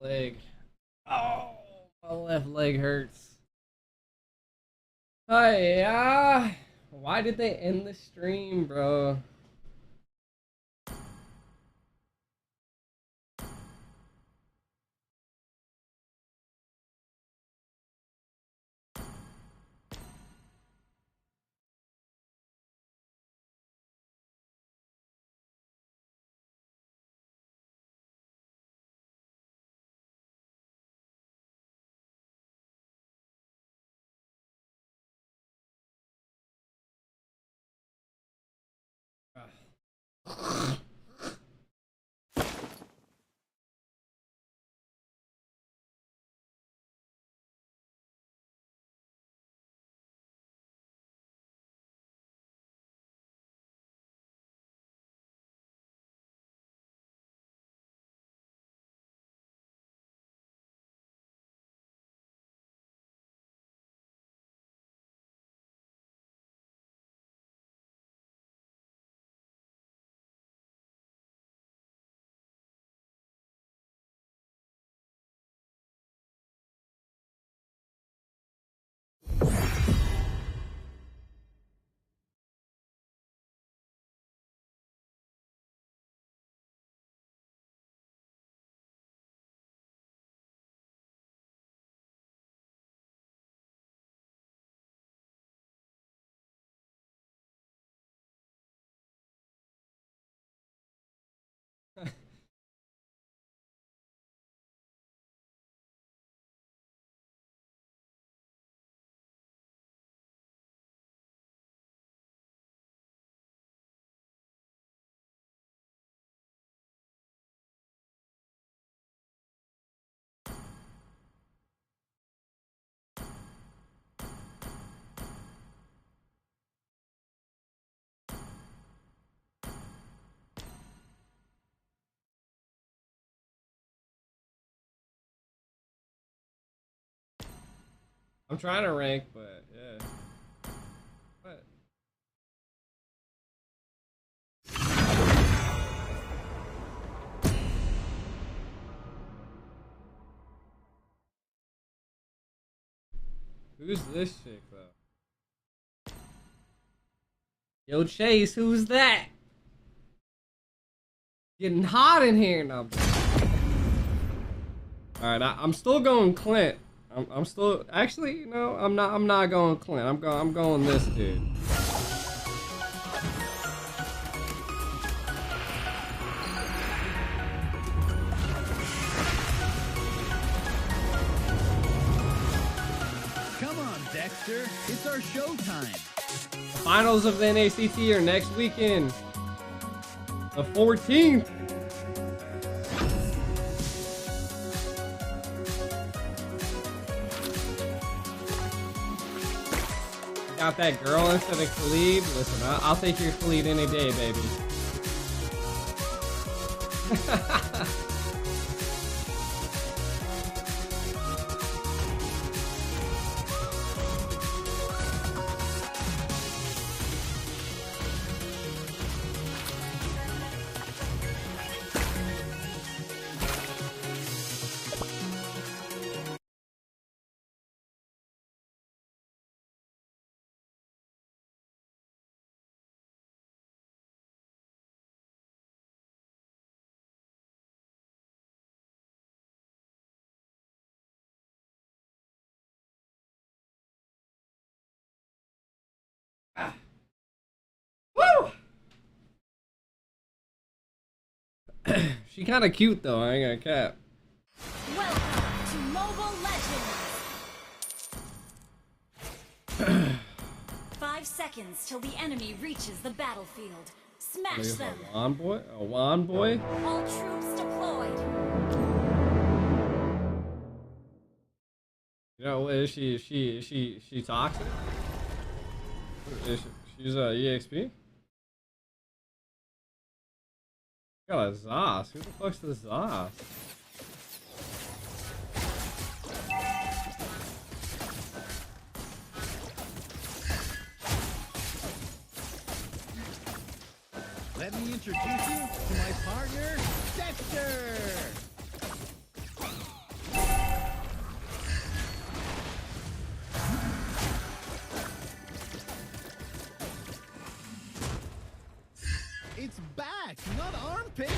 Leg. Oh, my left leg hurts. Hi, why did they end the stream, bro? I'm trying to rank, but yeah. What? Who's this chick though? Yo, Chase, who's that? Getting hot in here now. All right, I'm still going Clint. I'm still actually no. I'm not going Clint. I'm going this dude. Come on, Dexter. It's our showtime. Finals of the NACT are next weekend, the 14th. Got that girl instead of Khalid. Listen, I'll take your Khalid any day, baby. Woo! She kind of cute though. I ain't gonna cap. Welcome to Mobile Legends. 5 seconds till the enemy reaches the battlefield. Smash There's them. a wand boy. A wand boy. All troops deployed. You know, is she toxic? She's a EXP. Got a Zos. Who the fuck's the Zos? Let me introduce you to my partner, Dexter. It's back, not armpit.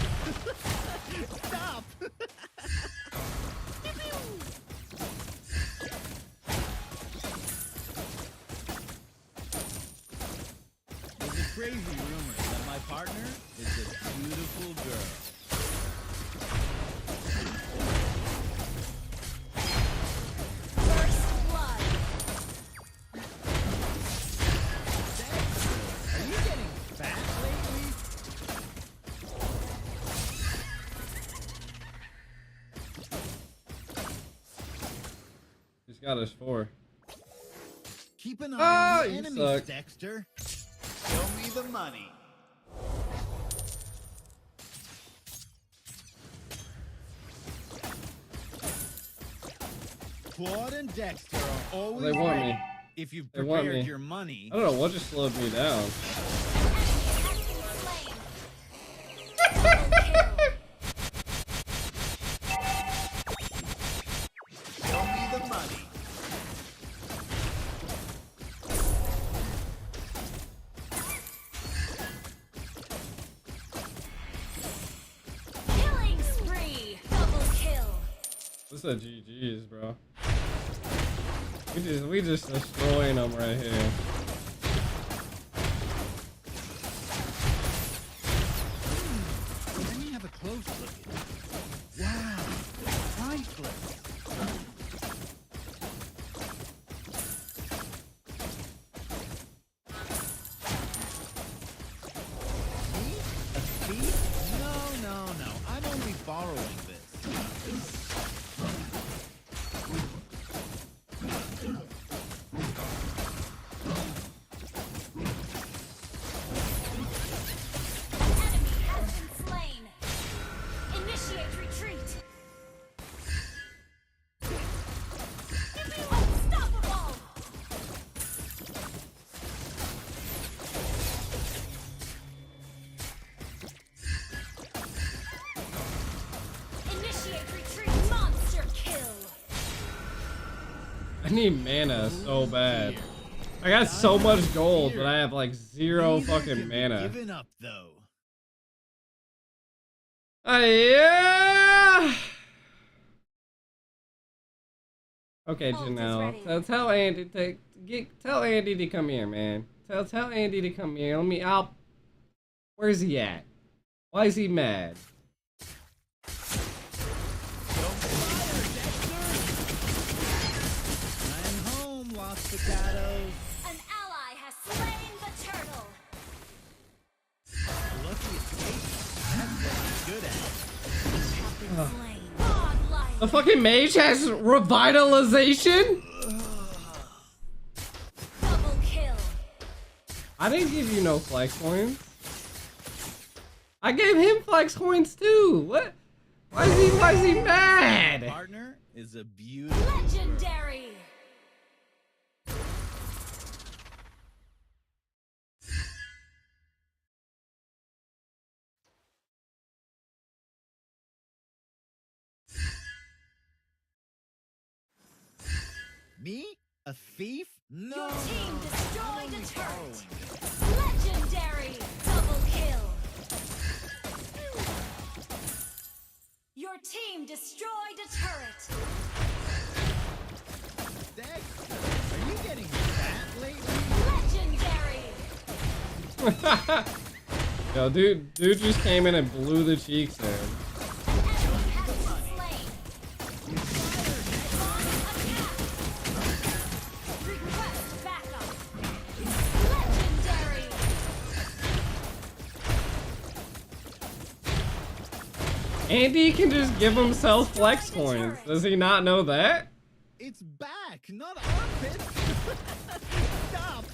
Stop. There's a crazy rumor that my partner is a beautiful girl. First blood. Are you getting fat lately? got us 4. Keep an eye Ah, on you your enemies, suck. Dexter. Show me the money. Claude and Dexter are always They want ready. me. If you've They want prepared me. your money. I don't know what just slowed me down. Show me the money. Killing spree. Double kill. This is a GG's, bro. We just destroying them right here. Let me have a close look at it. Wow, priceless. Me? A thief? No. I'm only borrowing this. Enemy has been slain. Initiate retreat. Unstoppable. Initiate retreat. Monster kill. I need mana so bad. I got so much gold, but I have like 0 Neither fucking can be mana. given up, though. Yeah. Okay, Ult is Janelle. ready. Tell Andy tell Andy to come here, man. Tell Andy to come here. Where's he at? Why is he mad? I'm home, Los Picados. An ally has slain the turtle. Lucky escape. That's what I'm good at. Ugh. Slain. Godlike. The fucking mage has revitalization? Double kill. I didn't give you no flex coins. I gave him flex coins too. What? Why is he mad? Partner is a beautiful. Legendary. Me? A thief? No. Your team destroyed I'm a only turret. borrowing this. Legendary. Double kill. Your team destroyed a turret. Dexter, are you getting fat lately? Legendary. Yo, dude just came in and blew the cheeks in. Enemy has been slain. Request backup. Legendary. Andy can just give himself flex coins. Does he not know that? It's back, not armpits. Stop.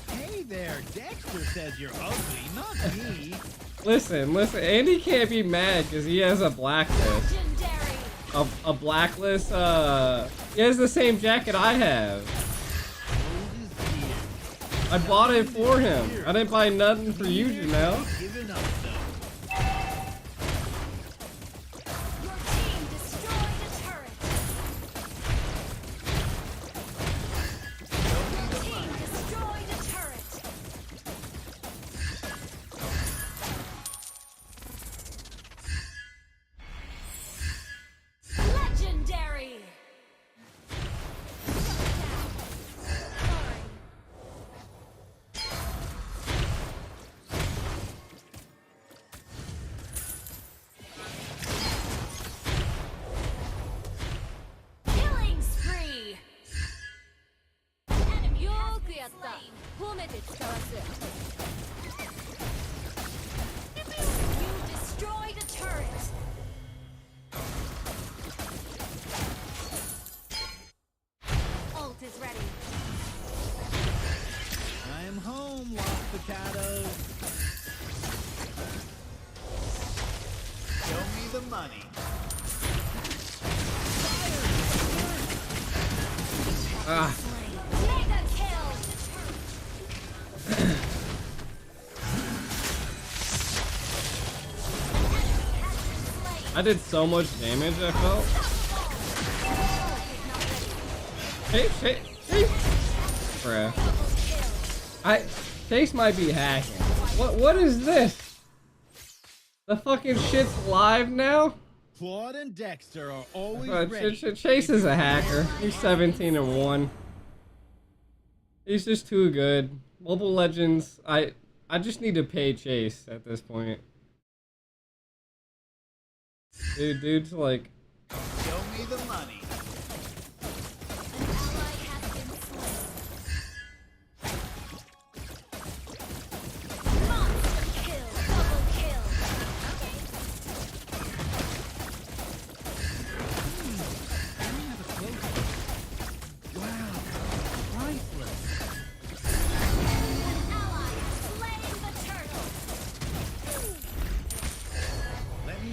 Hey there, Dexter says you're ugly, not me. Listen, Andy can't be mad because he has a blacklist. Legendary. A blacklist, he has the same jacket I have. I bought it for him. I didn't buy nothing for you, Janelle. Giving up though. Your team destroyed a turret. Your team destroyed a turret. Legendary. Killing spree. Enemy has been slain. Ah. Mega kill. I did so much damage, I felt. Chase. Bruh. Chase might be hacking. What is this? The fucking shit's live now? Claude and Dexter are always ready. Chase is a hacker. He's 17-1. He's just too good. Mobile Legends, I just need to pay Chase at this point. Dude's like... Show me the money.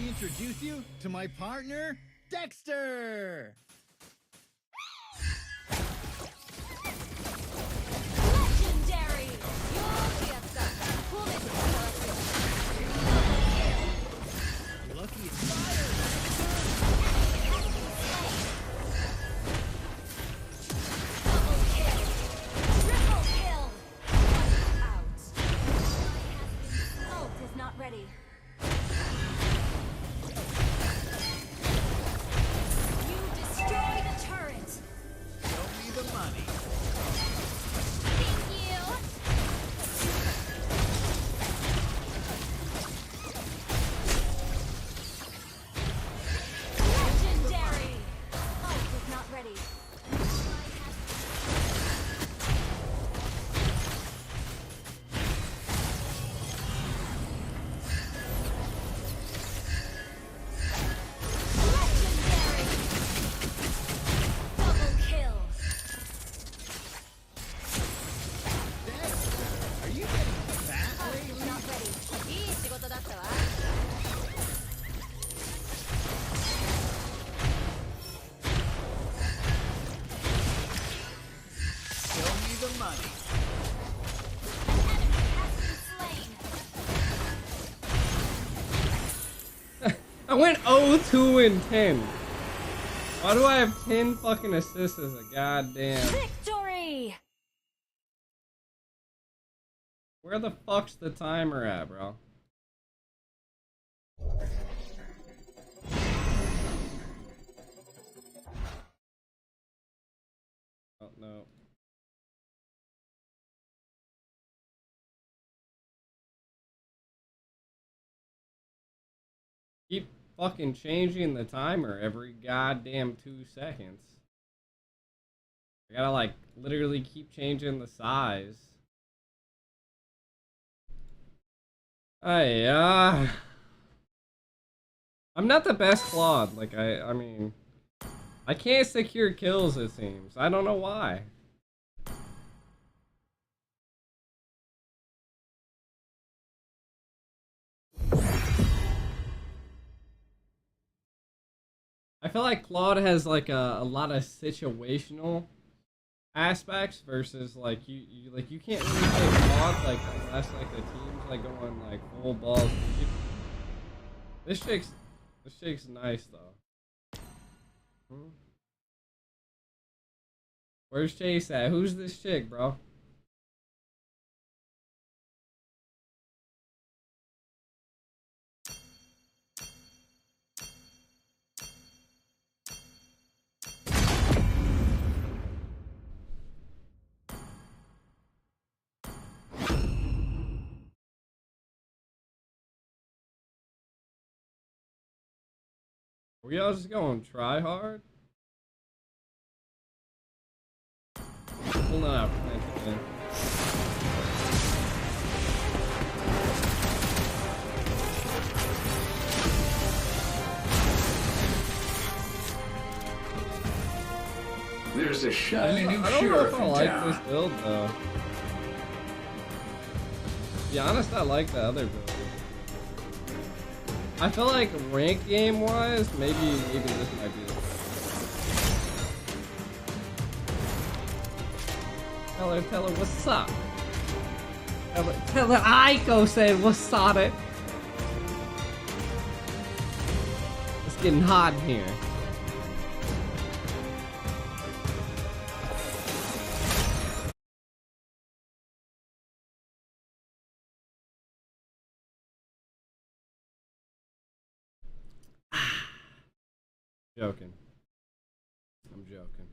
Introduce you to my partner, Dexter! Legendary! Lucky it's fire! Triple kill! Out. Ult is not ready. I went 0-2-10. Why do I have 10 fucking assists as a goddamn... Victory! Where the fuck's the timer at, bro? Oh, no. Keep fucking changing the timer every goddamn 2 seconds. I gotta like literally keep changing the size. I'm not the best Claude. Like I mean, I can't secure kills, it seems. I don't know why. I feel like Claude has like a lot of situational aspects versus like you can't really play Claude like unless like the team's like going like full balls. This chick's nice though. Where's Chase at? Who's this chick, bro? Are we all just going try hard? Hold on, man. There's a shiny new I don't know sheriff if I in like town. this build though. To be honest, I like the other build. I feel like rank game wise, maybe this might be it. Tell her what's up. Tell her Aiko said what's up. It's getting hot in here. Joking. I'm joking.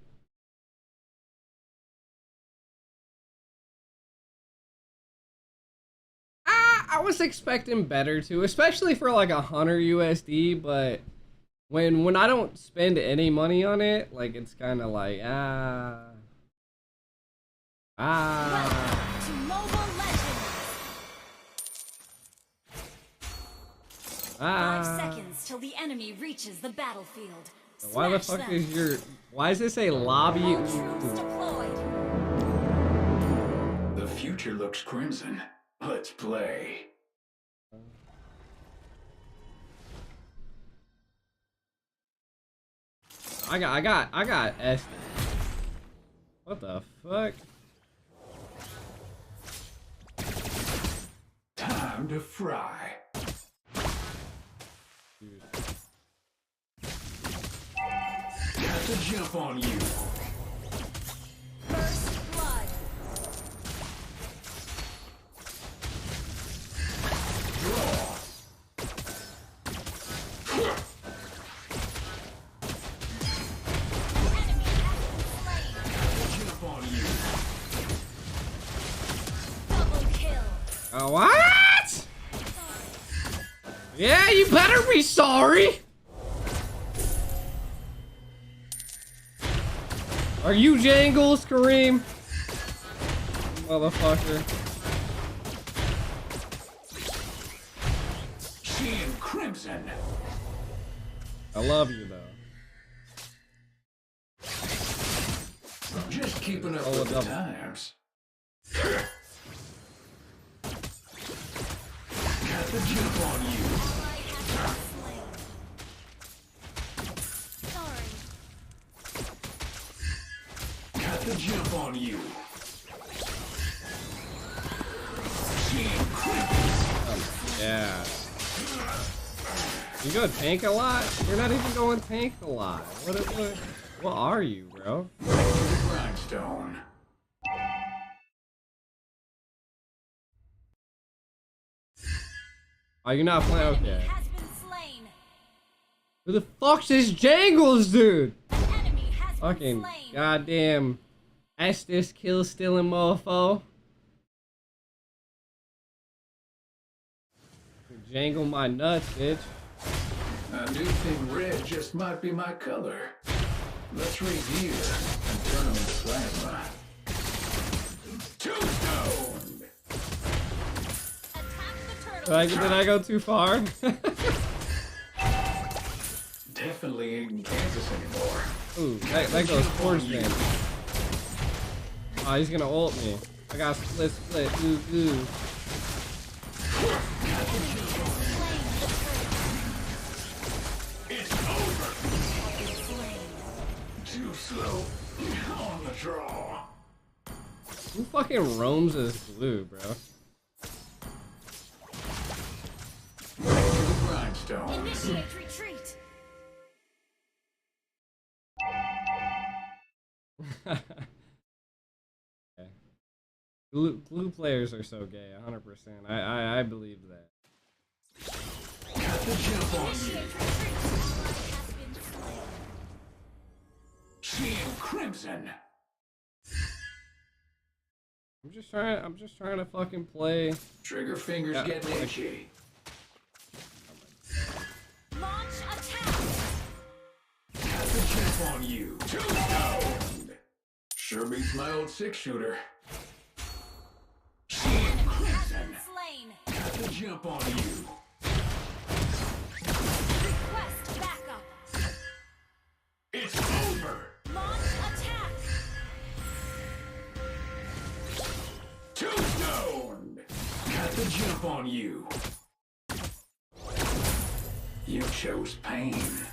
I was expecting better too, especially for like 100 USD, but when I don't spend any money on it, like it's kind of like To Mobile Legends. 5 seconds till the enemy reaches the battlefield. Why the Smash fuck them. is your? Why is this a lobby? The future looks crimson. Let's play. I got S. What the fuck? Time to fry. Got to jump on you. First blood. Jump on you. Double kill. What? Yeah, you better be sorry. Are you Jangles, Kareem? Motherfucker. Seeing crimson. I love you though. Just keeping up Oh, with the double. times. Got to jump on you. Got to jump on you. Seeing crimson. Yeah. You go tank a lot? You're not even going tank a lot. What are you, bro? Grindstone. Are you not playing? Okay. Has been slain. Who the fuck's this Jangles, dude? Enemy has been Fucking slain. goddamn Estes kill stealing mofo. Jangle my nuts, bitch. I do think red just might be my color. Let's raid here and turn them into plasma. Tombstone! Did I go too far? Definitely ain't in Kansas anymore. Ooh, that goes towards me. Oh, he's gonna ult me. I got split. Ooh. It's over. Too slow on the draw. Who fucking roams as blue, bro? Grindstone. Initiate retreat. Okay. Blue players are so gay, 100%. I believe that. Got to jump on you. Seeing crimson. I'm just trying to fucking play. Trigger fingers Yeah, getting like- itchy. Launch attack. Got to jump on you. Tombstone. Sure beats my old 6-shooter. Seeing crimson. Slain. Got to jump on you. Request backup. It's over. Launch attack. Tombstone. Got to jump on you. You chose pain. Enemy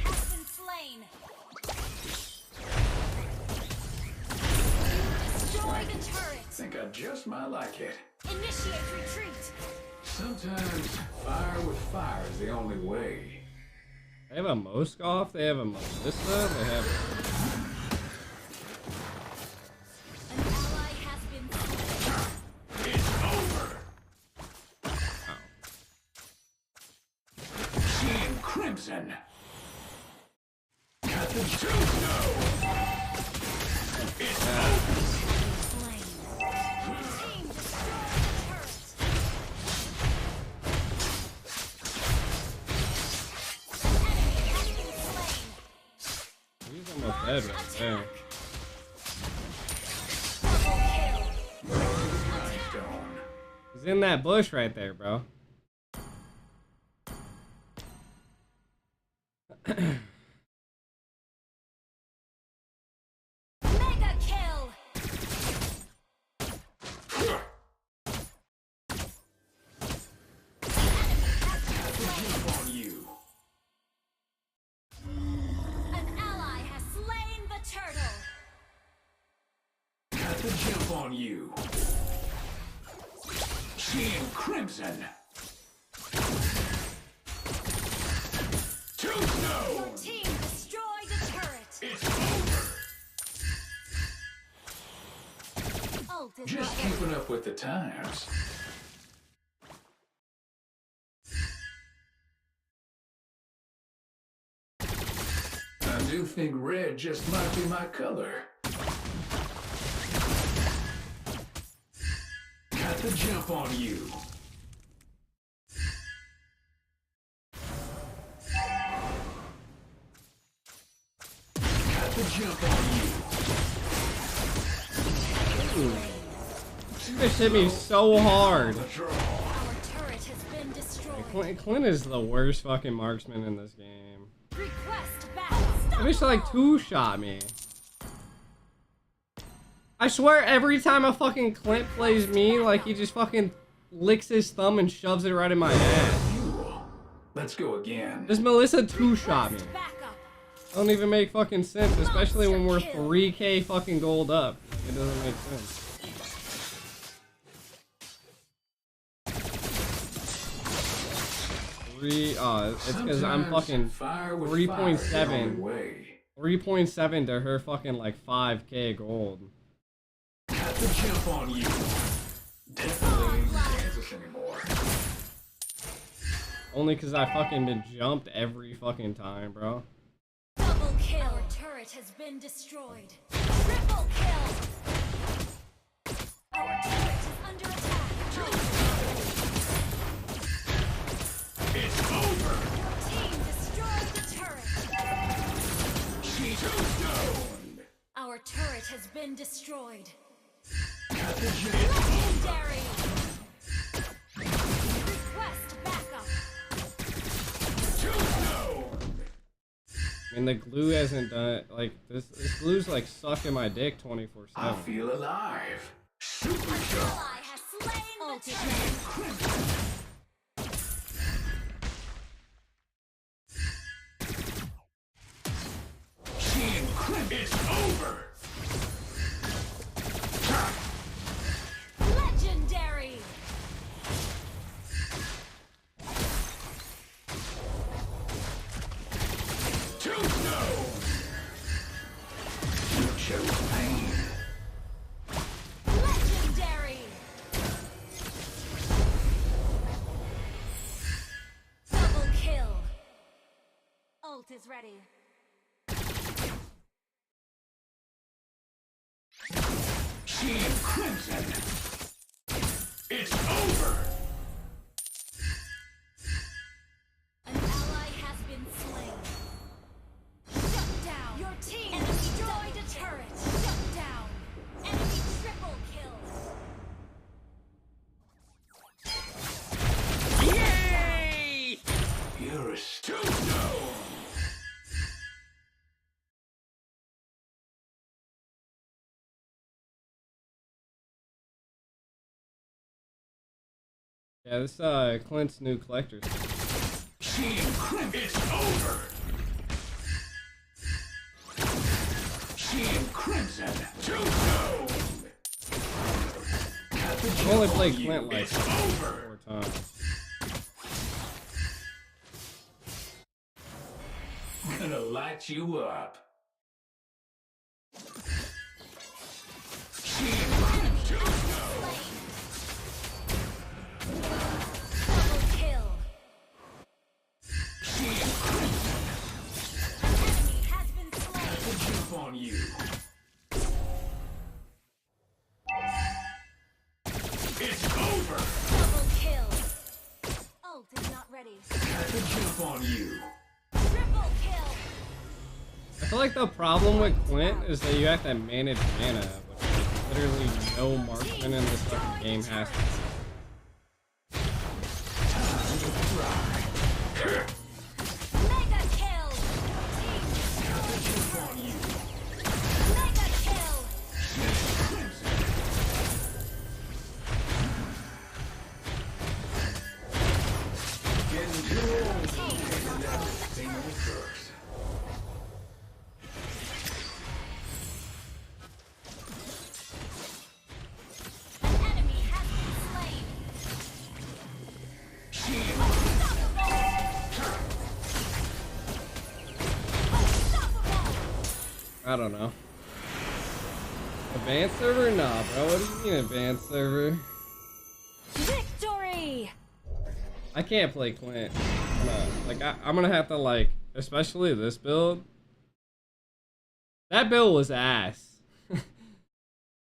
has been slain. just might like it. Initiate retreat. Sometimes fire with fire is the only way. They have a Moskov, they have a Melissa, they have... An ally has been slain. It's over. Team Crimson. Got the juice now. It's over. He's almost dead right there. He's in that bush right there, bro. Mega kill. On you. An ally has slain the turtle. Got the jump on you. Team Crimson. Your Tombstone. team destroyed a turret. It's over. Ult is Just ready. keeping up with the times. I do think red just might be my color. Got the jump on you. Got the jump on you. This hit me so hard. Our turret has been destroyed. Clint is the worst fucking marksman in this game. Request battle. I wish like two-shot me. I swear every time a fucking Clint plays me, like he just fucking licks his thumb and shoves it right in my ass. Let's go again. This Melissa two-shot me. Don't even make fucking sense, especially when we're 3K fucking gold up. It doesn't make sense. It's because I'm fucking 3.7. 3.7 to her fucking like 5K gold. Got the jump on you. Definitely ain't Kansas anymore. Only because I fucking been jumped every fucking time, bro. Double kill. Our turret has been destroyed. Triple kill. Our turret is under attack. It's over. Your team destroyed the turret. She's stoned. Our turret has been destroyed. Got the jump. Legendary. Request backup. I mean, the glue hasn't done it. Like, this glue's like sucking my dick 24/7. I feel alive. Super jump. Ally has slain the turret. Team Crimson. It's over. Legendary. Tombstone. You chose pain. Legendary. Double kill. Ult is ready. Team Crimson. It's over. An ally has been slain. Shut down. Your team destroyed a turret. Shut down. Enemy triple kill. Yay! You're a tombstone. Yeah, this Clint's new collector's. Team Crimson. It's over. Team Crimson. Tombstone. I've only played Clint like 4 times. Gonna light you up. Double kill. An enemy has been slain. Jump on you. It's over. Double kill. Ult is not ready. Jump on you. Triple kill. I feel like the problem with Clint is that you have to manage mana, which literally no marksman in this fucking game has to. Mega kill. Mega kill. An enemy has been slain. I don't know. Advanced server? Nah, bro. What do you mean advanced server? Victory. I can't play Clint. Like, I'm gonna have to, like, especially this build. That build was ass.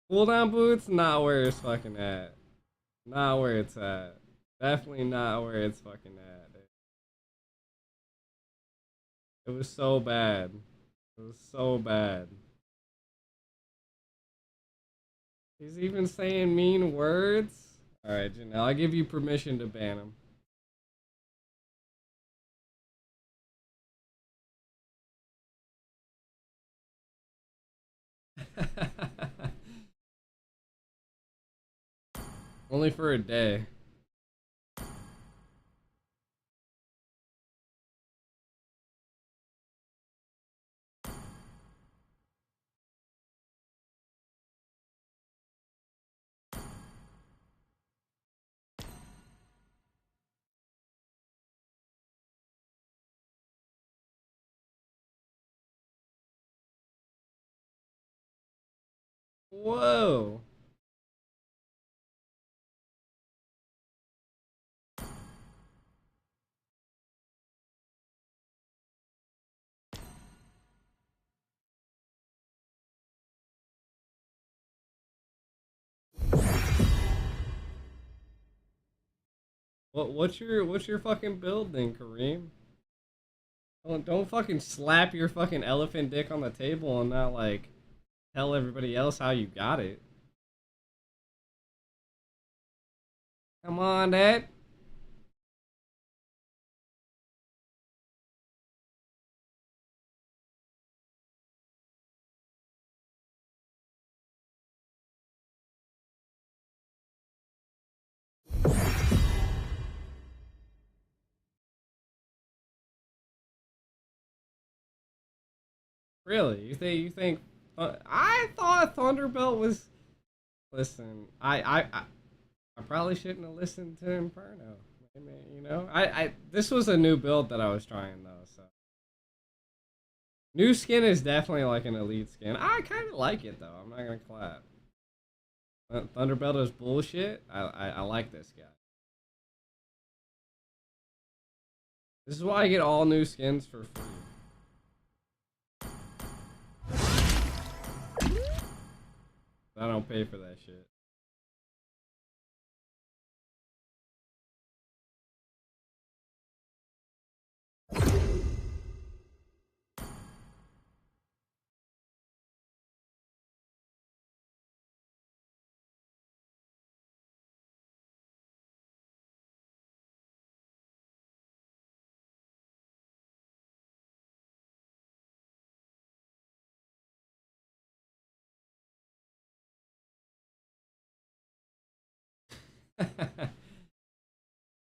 Cooldown boots, not where it's fucking at. Not where it's at. Definitely not where it's fucking at. It was so bad. It was so bad. He's even saying mean words? Alright, Janelle, I give you permission to ban him. Only for a day. Whoa. What's your fucking build then, Kareem? Don't fucking slap your fucking elephant dick on the table and not like tell everybody else how you got it. Come on, Dad. Really? You think I thought Thunderbelt was listen, I probably shouldn't have listened to Inferno. You know? This was a new build that I was trying though, so new skin is definitely like an elite skin. I kinda like it though, I'm not gonna clap. Thunderbelt is bullshit. I like this guy. This is why I get all new skins for free. I don't pay for that shit.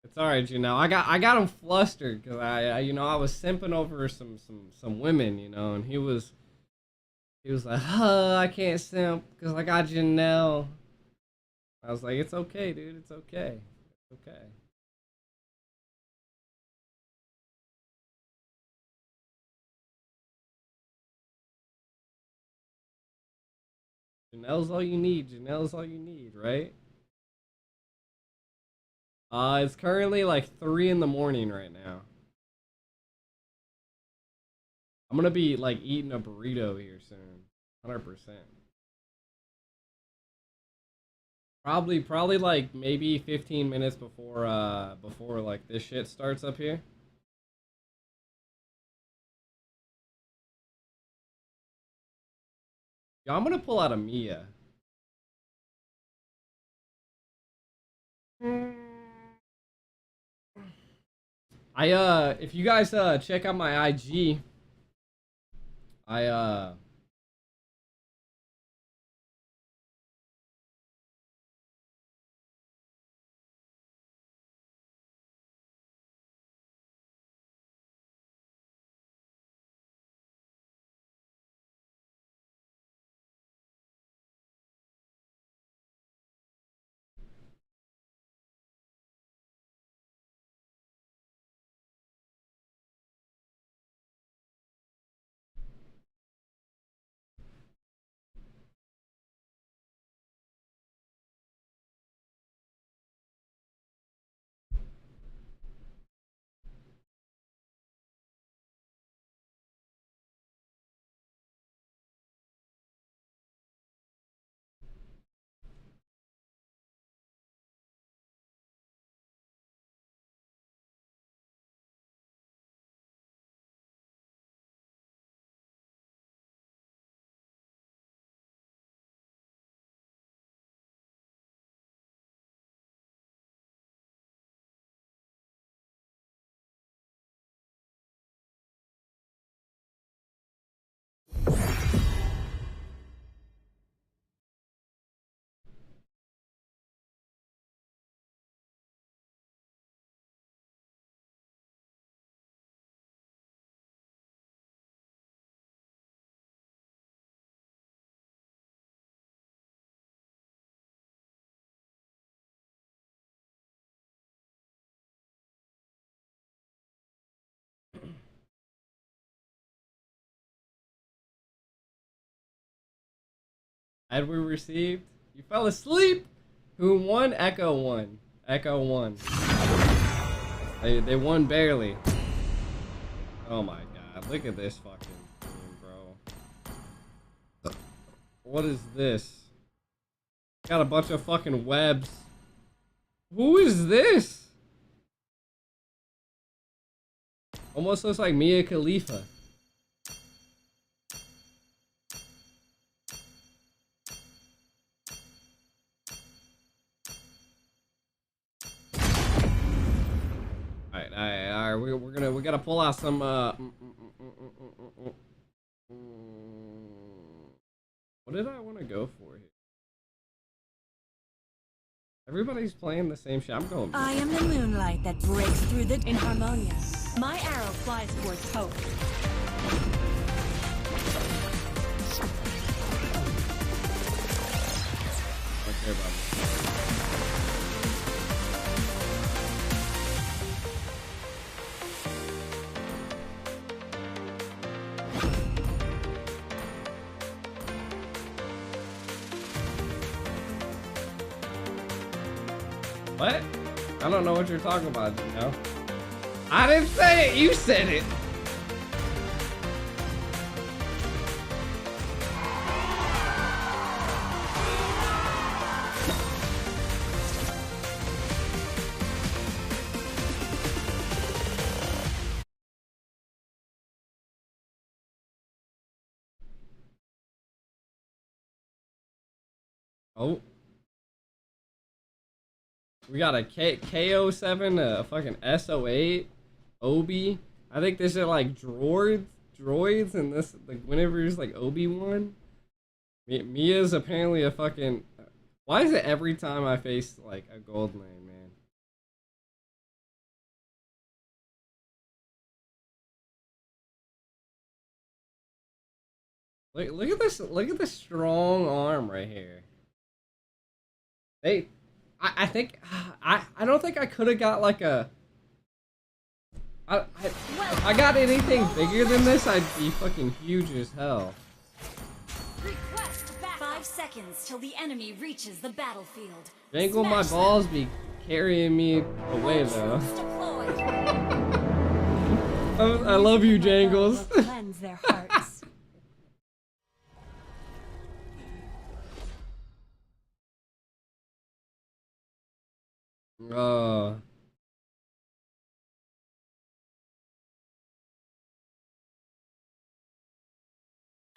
It's alright, you know. I got him flustered because I was simping over some women, you know, and he was like, I can't simp because I got Janelle. I was like, it's okay, dude. It's okay. It's okay. Janelle's all you need. Janelle's all you need, right? It's currently like 3 in the morning right now. I'm gonna be like eating a burrito here soon. 100%. Probably like maybe 15 minutes before like this shit starts up here. Yo, I'm gonna pull out a Mia. If you guys check out my IG, had we received? You fell asleep. Who won? Echo won. Echo won. They won barely. Oh my god! Look at this fucking thing, bro. What is this? Got a bunch of fucking webs. Who is this? Almost looks like Mia Khalifa. Alright. We gotta pull out some what did I want to go for here? Everybody's playing the same shit. I'm going. I am the moonlight that breaks through the in harmonia. My arrow flies towards hope. Okay, buddy. What? I don't know what you're talking about, you know? I didn't say it, you said it! Oh. We got a KO7, a fucking SO8, Obi. I think this are like droids, and this, like, Guinevere's like Obi-Wan. Mia's apparently a fucking... Why is it every time I face like a gold lane, man? Look at this strong arm right here. I think I don't think I could have got like a. If I got anything bigger than this, I'd be fucking huge as hell. 5 seconds till the enemy reaches the battlefield. Jangle, my balls be carrying me away though. I love you, Jangles. Cleanse their hearts.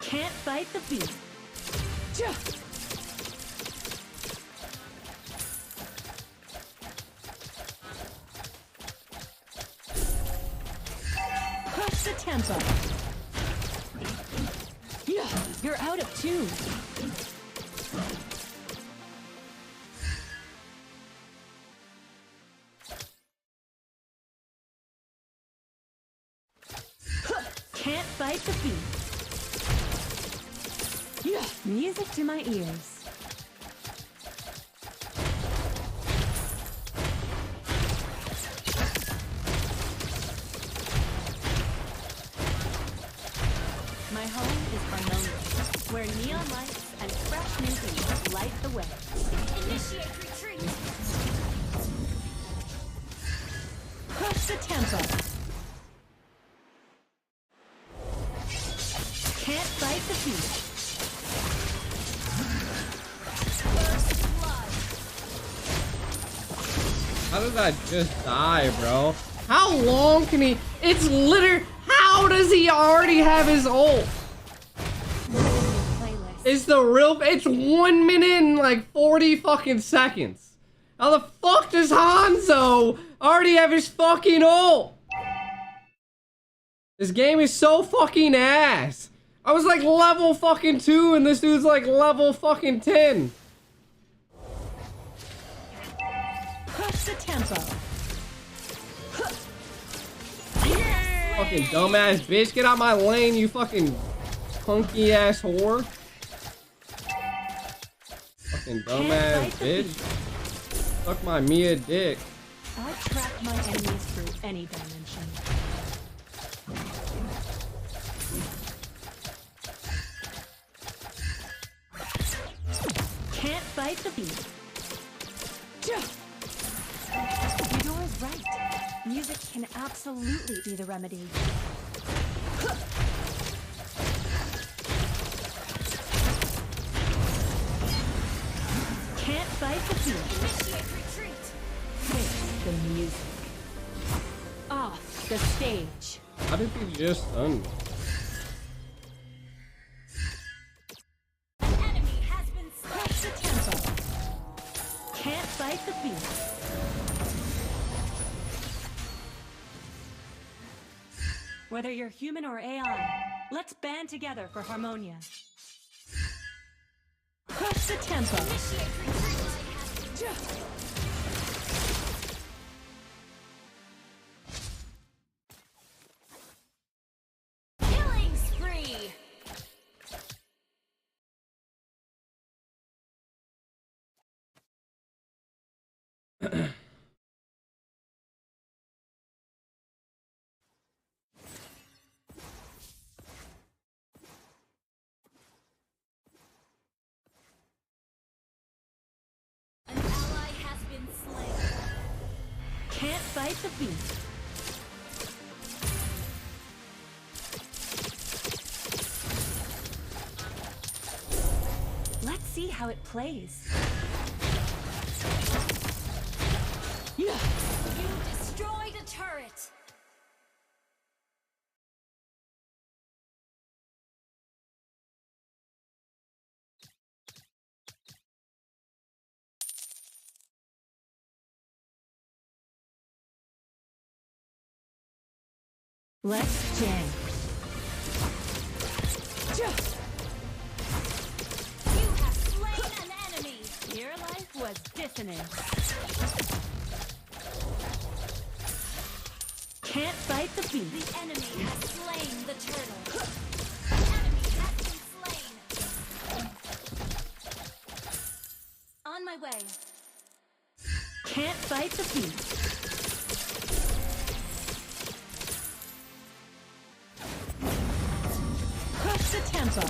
Can't fight the beat. Push the tempo. You're out of tune. Can't fight the beat. Music to my ears. My home is harmonious, where neon lights and fresh new things light the way. Initiate retreat. Push the tempo. Can't fight the beat. How did I just die, bro? How long can he? It's literally. How does he already have his ult? It's the real. It's 1 minute and like 40 fucking seconds. How the fuck does Hanzo already have his fucking ult? This game is so fucking ass. I was like level fucking 2 and this dude's like level fucking 10. Push the tempo. Fucking dumbass bitch, get out my lane, you fucking punky ass whore. Fucking dumbass bitch. Fuck my Mia dick. I track my enemies through any dimension. Can't fight the beat. Eudora's right. Music can absolutely be the remedy. Can't fight the beat. Initiate retreat. Face the music. Off the stage. How did he just stun me? An enemy has been slain. Push the tempo. Can't fight the beat. Whether you're human or AI, let's band together for Harmonia. Push the tempo. Killing spree. Can't fight the beat. Let's see how it plays. You destroyed a turret. Let's jam. You have slain an enemy. Your life was dissonance. Can't fight the beat. The enemy has slain the turtle. The enemy has been slain. On my way. Can't fight the beat. Push the tempo.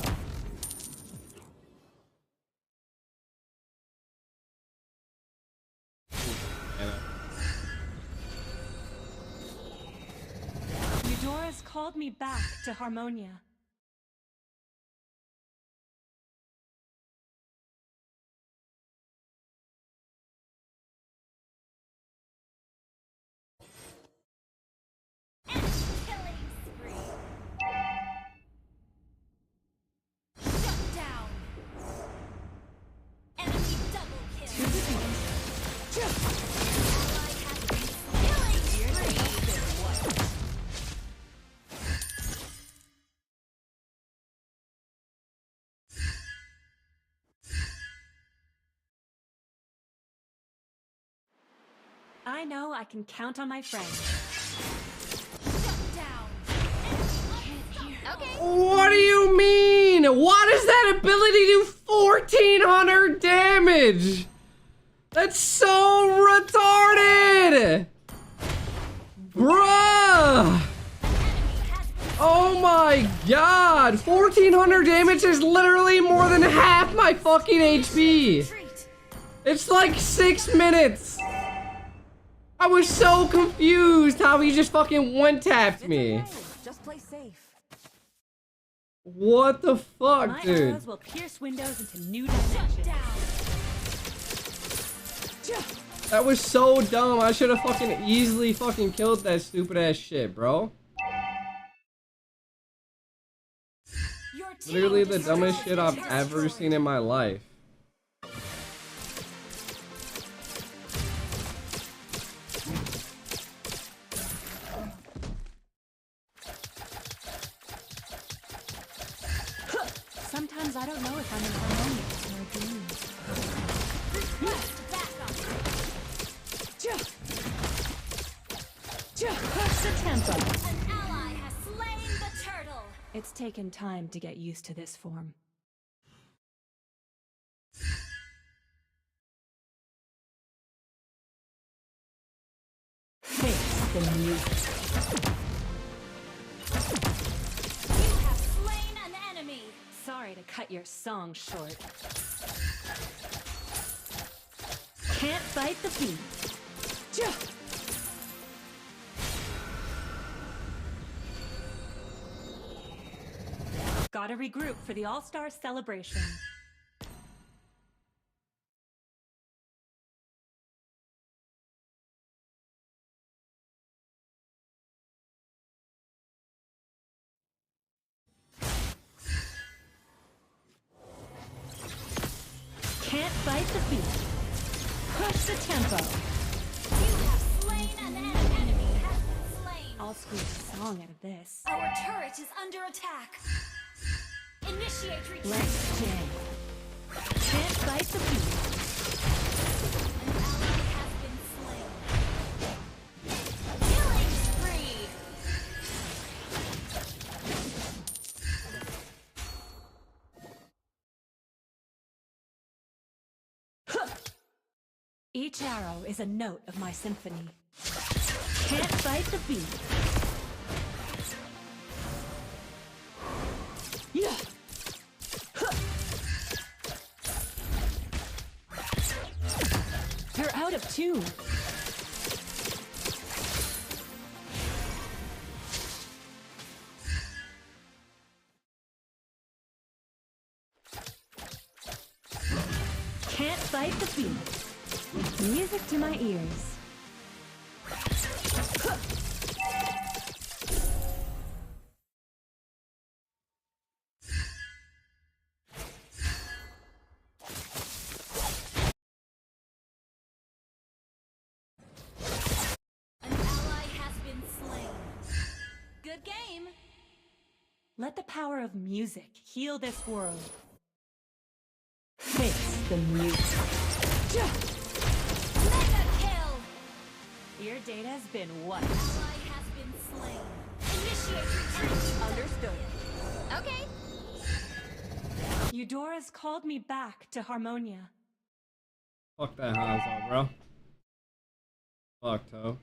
Eudora's called me back to Harmonia. I know I can count on my friends. What do you mean? Why does that ability do 1400 damage? That's so retarded! Bruh! Oh my god! 1400 damage is literally more than half my fucking HP! It's like 6 minutes! I was so confused how he just fucking one-tapped me. Just play safe. What the fuck, My dude? arrows will pierce windows into new dimensions. That was so dumb. I should have fucking easily fucking killed that stupid ass shit, bro. Literally the dumbest shit I've ever seen in my life. Sometimes I don't know if I'm in harmony or a dream. Push the tempo. An ally has slain the turtle. It's taken time to get used to this form. Face the music. You have slain an enemy. Sorry to cut your song short. Can't fight the beat. Gotta regroup for the All-Star celebration. Can't fight the beat. Push the tempo. You have slain an enemy. Has been slain. I'll squeeze a song out of this. Our turret is under attack. Initiate retreat. Let's jam. Can't fight the beat. An ally has been slain. Killing spree. Each arrow is a note of my symphony. Can't fight the beat. Yeah. You're out of tune. Can't fight the beat. Music to my ears. An ally has been slain. Good game. Let the power of music heal this world. Face the music. Mega kill. Your data's been what? Ally has been slain. Initiate retreat. Understood. Okay. Eudora's called me back to Harmonia. Fuck that Hanzo, bro. Fuck, Toe.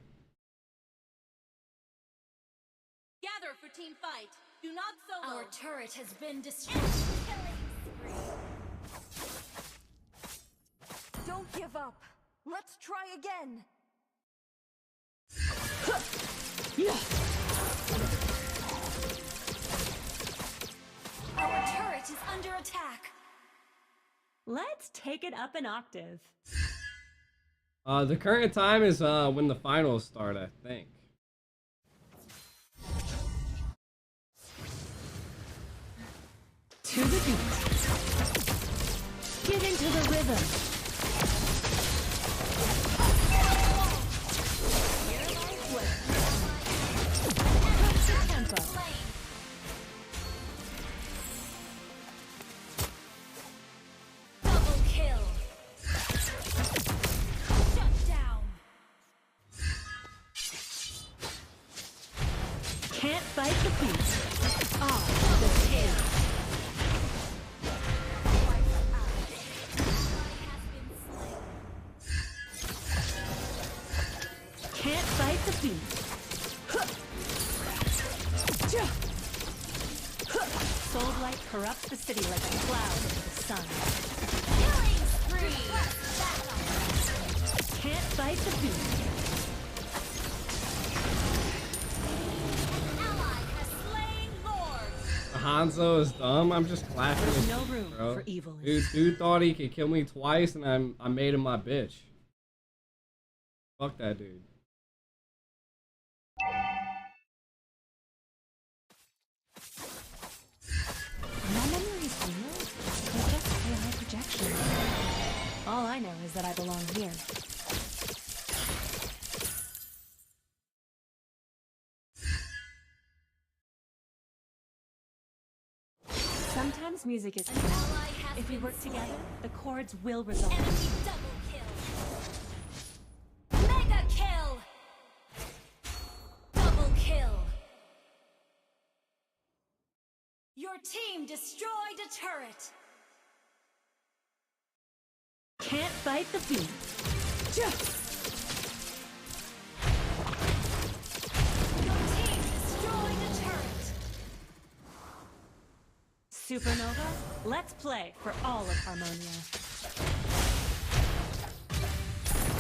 Gather for team fight. Do not solo. Our turret has been destroyed. Don't give up. Let's try again. Our turret is under attack. Let's take it up an octave. The current time is when the finals start, I think. To the beat. Get into the rhythm. Push the tempo. Double kill. Shut down. Can't fight the beat. Ah, the kill. Can't fight the beat. Soul light corrupts the city like a cloud into the sun. Killing spree. Can't fight the beat. Ally has slain Lord. Hanzo is dumb. I'm just clapping There's his no shit, room bro. for evilness. Dude thought he could kill me twice, and I made him my bitch. Fuck that dude. My memory is real, or just AI projection. All I know is that I belong here. Sometimes music is pure. If we work together, the chords will resolve. Enemy double kill. Mega kill. Double kill. Your team destroyed a turret. Can't fight the beat. Your team destroyed a turret. Supernova, let's play for all of Harmonia.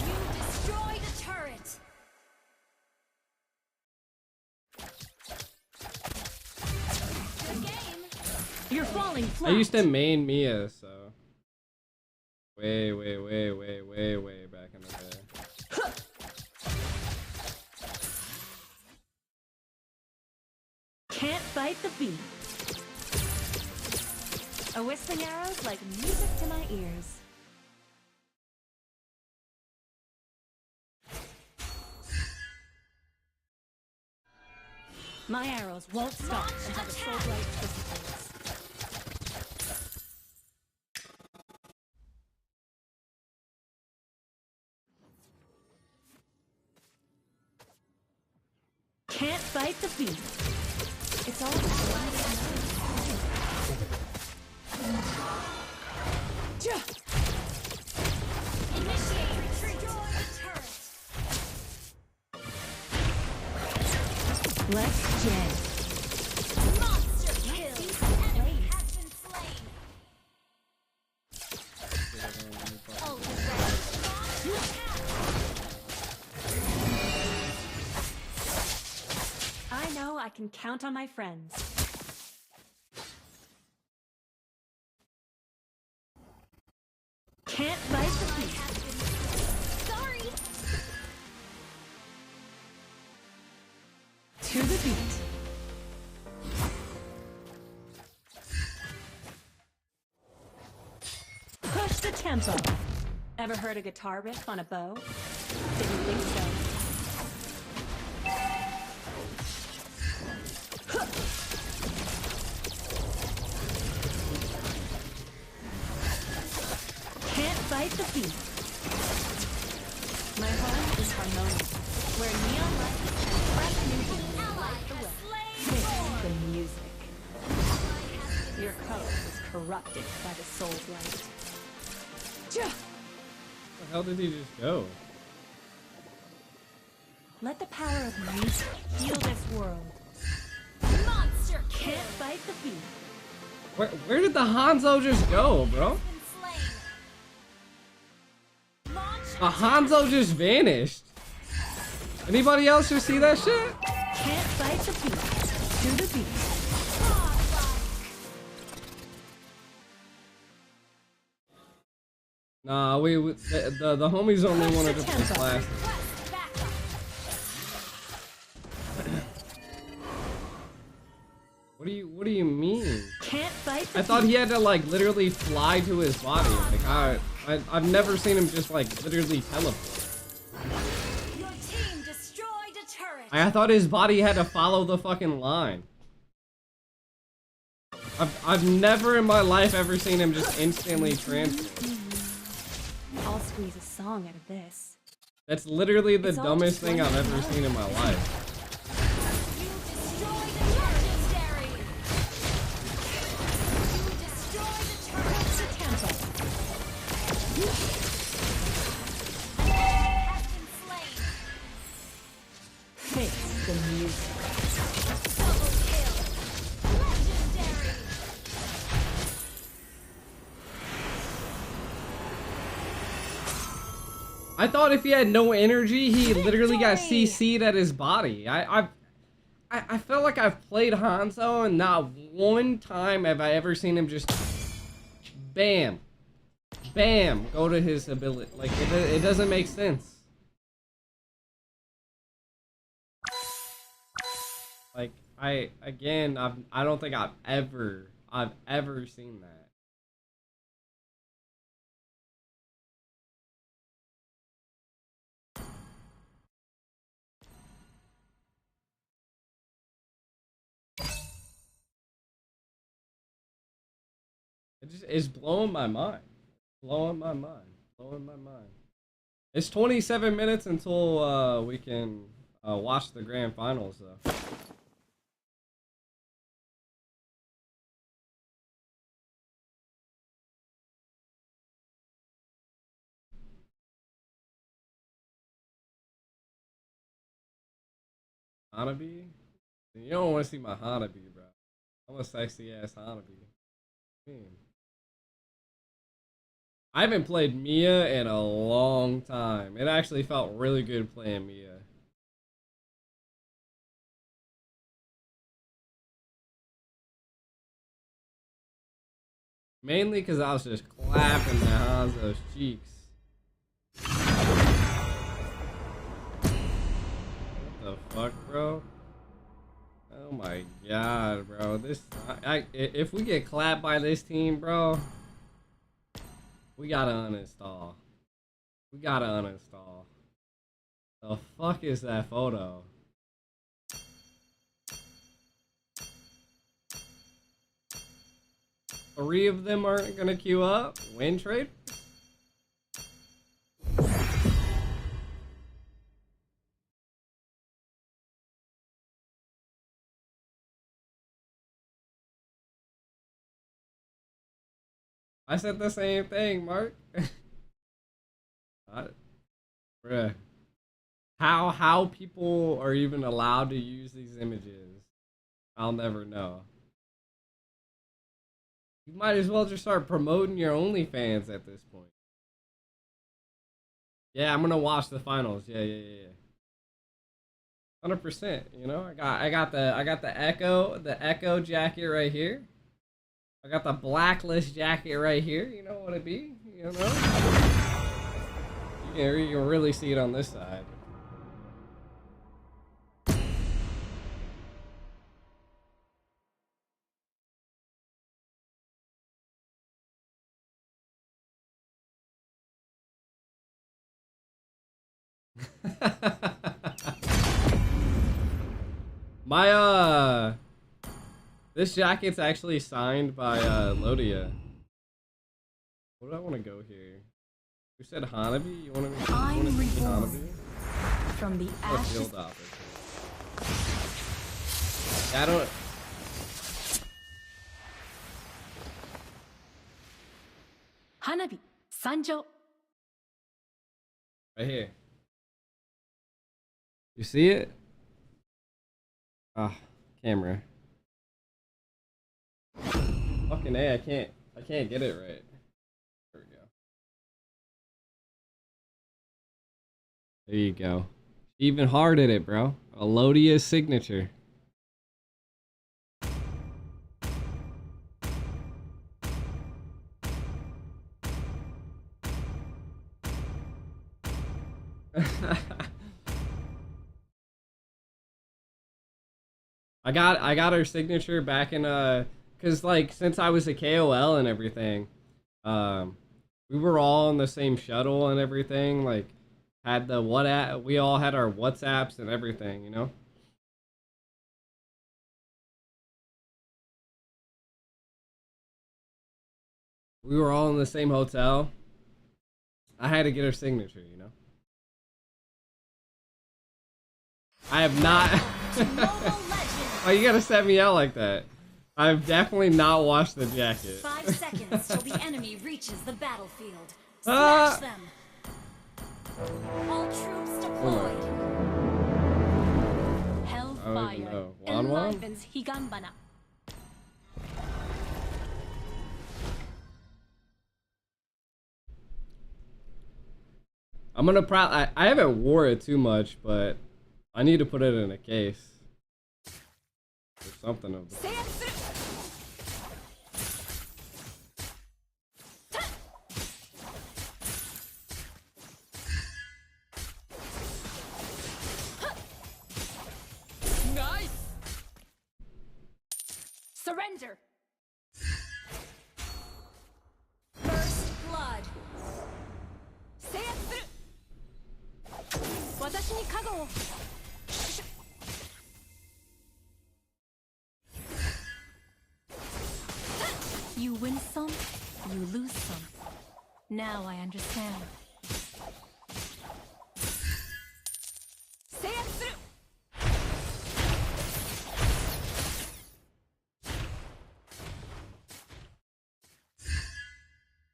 You destroyed a turret. Good game. You're falling I flat. used to main Mia, so way back in the day. Can't fight the beat. A whistling arrow's like music to my ears. My arrows won't stop until the soul light dissipates. Can't fight the beat. It's all Initiate retreat. Destroy the turret. Let's jam. Monster kill. Enemy has been slain. I know I can count on my friends. Can't fight the beat. Sorry. To the beat. Push the tempo. Ever heard a guitar riff on a bow? Didn't think so. Can't fight the beat. My home is Harmonia, where neon lights and fresh new beats light the way. This is the music. Your code is corrupted by the soul's light. Where the hell did he just go? Let the power of music heal this world. Monster kill. Can't fight the beat. Where did the Hanzo just go, bro? The Hanzo just vanished. Anybody else just see that shit? Can't fight the beat. To the beat. Nah, the homies only wanted to play classic. What do you mean? Can't fight the I thought beat. he had to like literally fly to his body. Like I've never seen him just like literally teleport. Your team destroyed a turret. I thought his body had to follow the fucking line. I've never in my life ever seen him just instantly transfer. I'll squeeze a song out of this. That's literally the It's all dumbest just thing one I've ever note. seen in my life. You destroyed the legendary. You destroyed the turret. The tempo. Has been slain. Face the music. Double kill. Legendary. I thought if he had no energy, he literally got CC'd at his body. I felt like I've played Hanzo and not one time have I ever seen him just bam, bam, go to his ability. Like it doesn't make sense. Like I don't think I've ever seen that. It's blowing my mind. Blowing my mind. Blowing my mind. It's 27 minutes until we can watch the grand finals though. Hanabi? You don't want to see my Hanabi, bro. I'm a sexy ass Hanabi. I haven't played Mia in a long time. It actually felt really good playing Mia. Mainly because I was just clapping the Hanzo's cheeks. What the fuck, bro? Oh my god, bro. This if we get clapped by this team, bro, we gotta uninstall. We gotta uninstall. The fuck is that photo? Three of them aren't gonna queue up. Win trade? I said the same thing, Mark. Bruh. How people are even allowed to use these images, I'll never know. You might as well just start promoting your OnlyFans at this point. Yeah, I'm gonna watch the finals. Yeah. 100%. You know, I got the Echo jacket right here. I got the Blacklist jacket right here. You know what it be? You know. You can really see it on this side. My this jacket's actually signed by Lodia. Where do I want to go here? You said Hanabi? You want to see Hanabi? From the Let's ashes. build up. I don't. Hanabi, Sanjo. Right here. You see it? Ah, camera. Fucking A, I can't get it right. There we go. There you go. Even hearted it, bro. Elodia's signature. I got her signature back in cause like since I was a KOL and everything, we were all in the same shuttle and everything. Like had the we all had our WhatsApps and everything, you know. We were all in the same hotel. I had to get her signature, you know. I have not. Oh, you gotta set me out like that. I've definitely not washed the jacket. 5 seconds till the enemy reaches the battlefield. Smash them. All troops deployed. Hellfire enlivens Higambana. I'm gonna I haven't wore it too much, but I need to put it in a case. Or something of the Nice. Surrender. First blood. 私に加護を You win some, you lose some. Now I understand.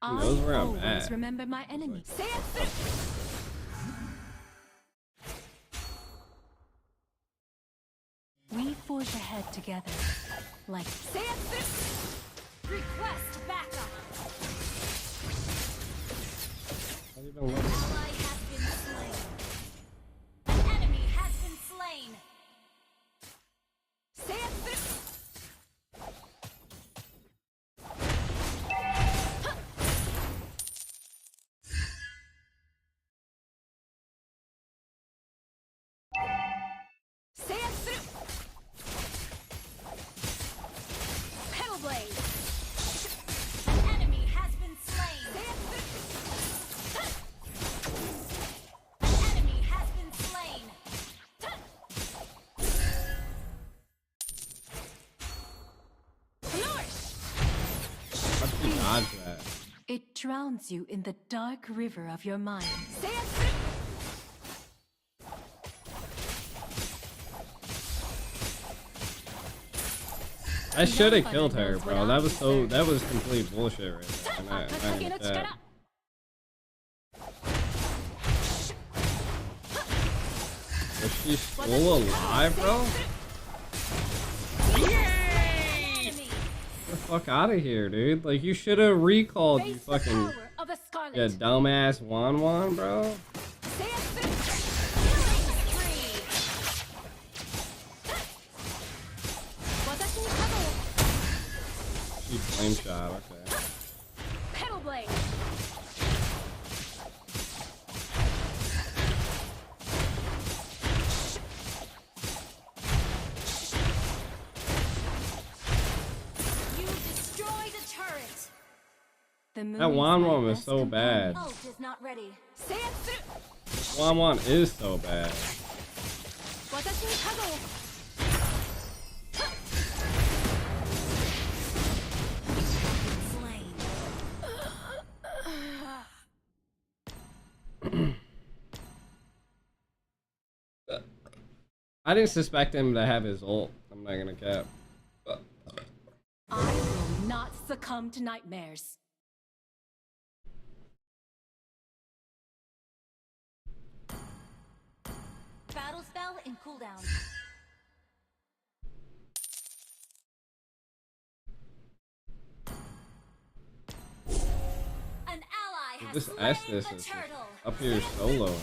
He knows where I'm always at. Remember my enemy. We forge ahead together, like request backup. Ally has been slain. An enemy has been slain. Pedal blade. An enemy has been slain. An enemy has been slain. How did you dodge that? It drowns you in the dark river of your mind. I should have killed her, bro. That was complete bullshit right there. I'm not gonna cap. Was she still alive, bro? Get the fuck out of here, dude. Like, you should have recalled, you fucking dumbass Wan, bro. She flame shot, okay. Pedal blade. You destroyed a turret. That Wan was so bad. Ult is not ready. Wan is so bad. I didn't suspect him to have his ult. I'm not gonna cap. I will not succumb to nightmares. Battle spell in cooldown. An ally has This slain Estes the is turtle. up here solo.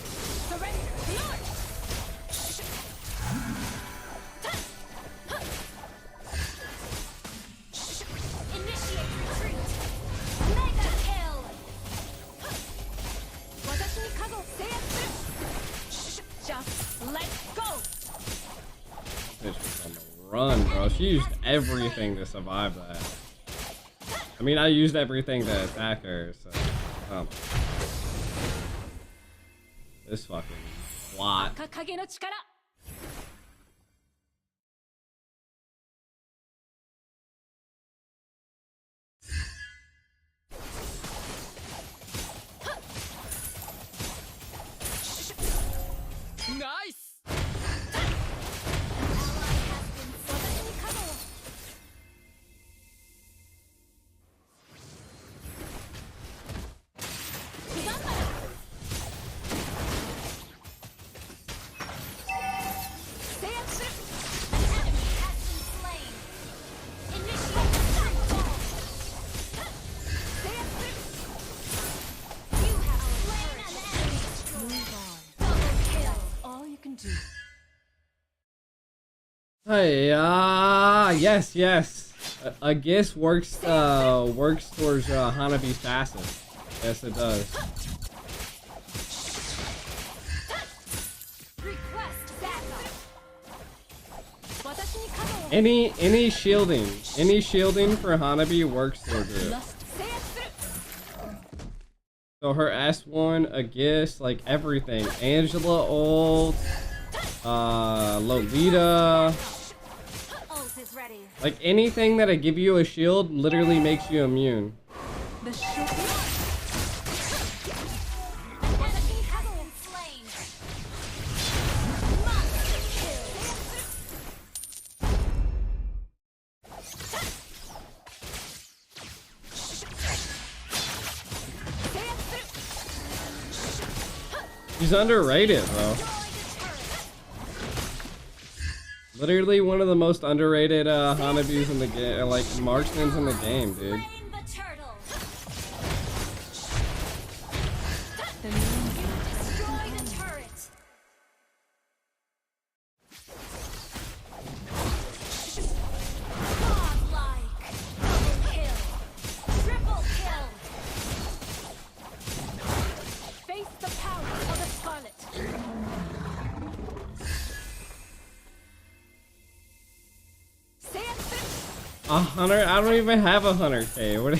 Initiate retreat. Mega kill. Just let go. Bitch was on the run, bro. She used everything to survive that. I mean, I used everything to attack her, so. This fucking plot. Nice. Hey, yes, yes. A guess works towards Hanabi's passive. Yes, it does. Any shielding for Hanabi works towards it. So her S1, a guess, like everything. Angela ult, Lolita. Like anything that'll give you a shield literally makes you immune. She's underrated, bro. Literally one of the most underrated Hanabis in the game, like marksmans in the game, dude. A 100? I don't even have 100k. What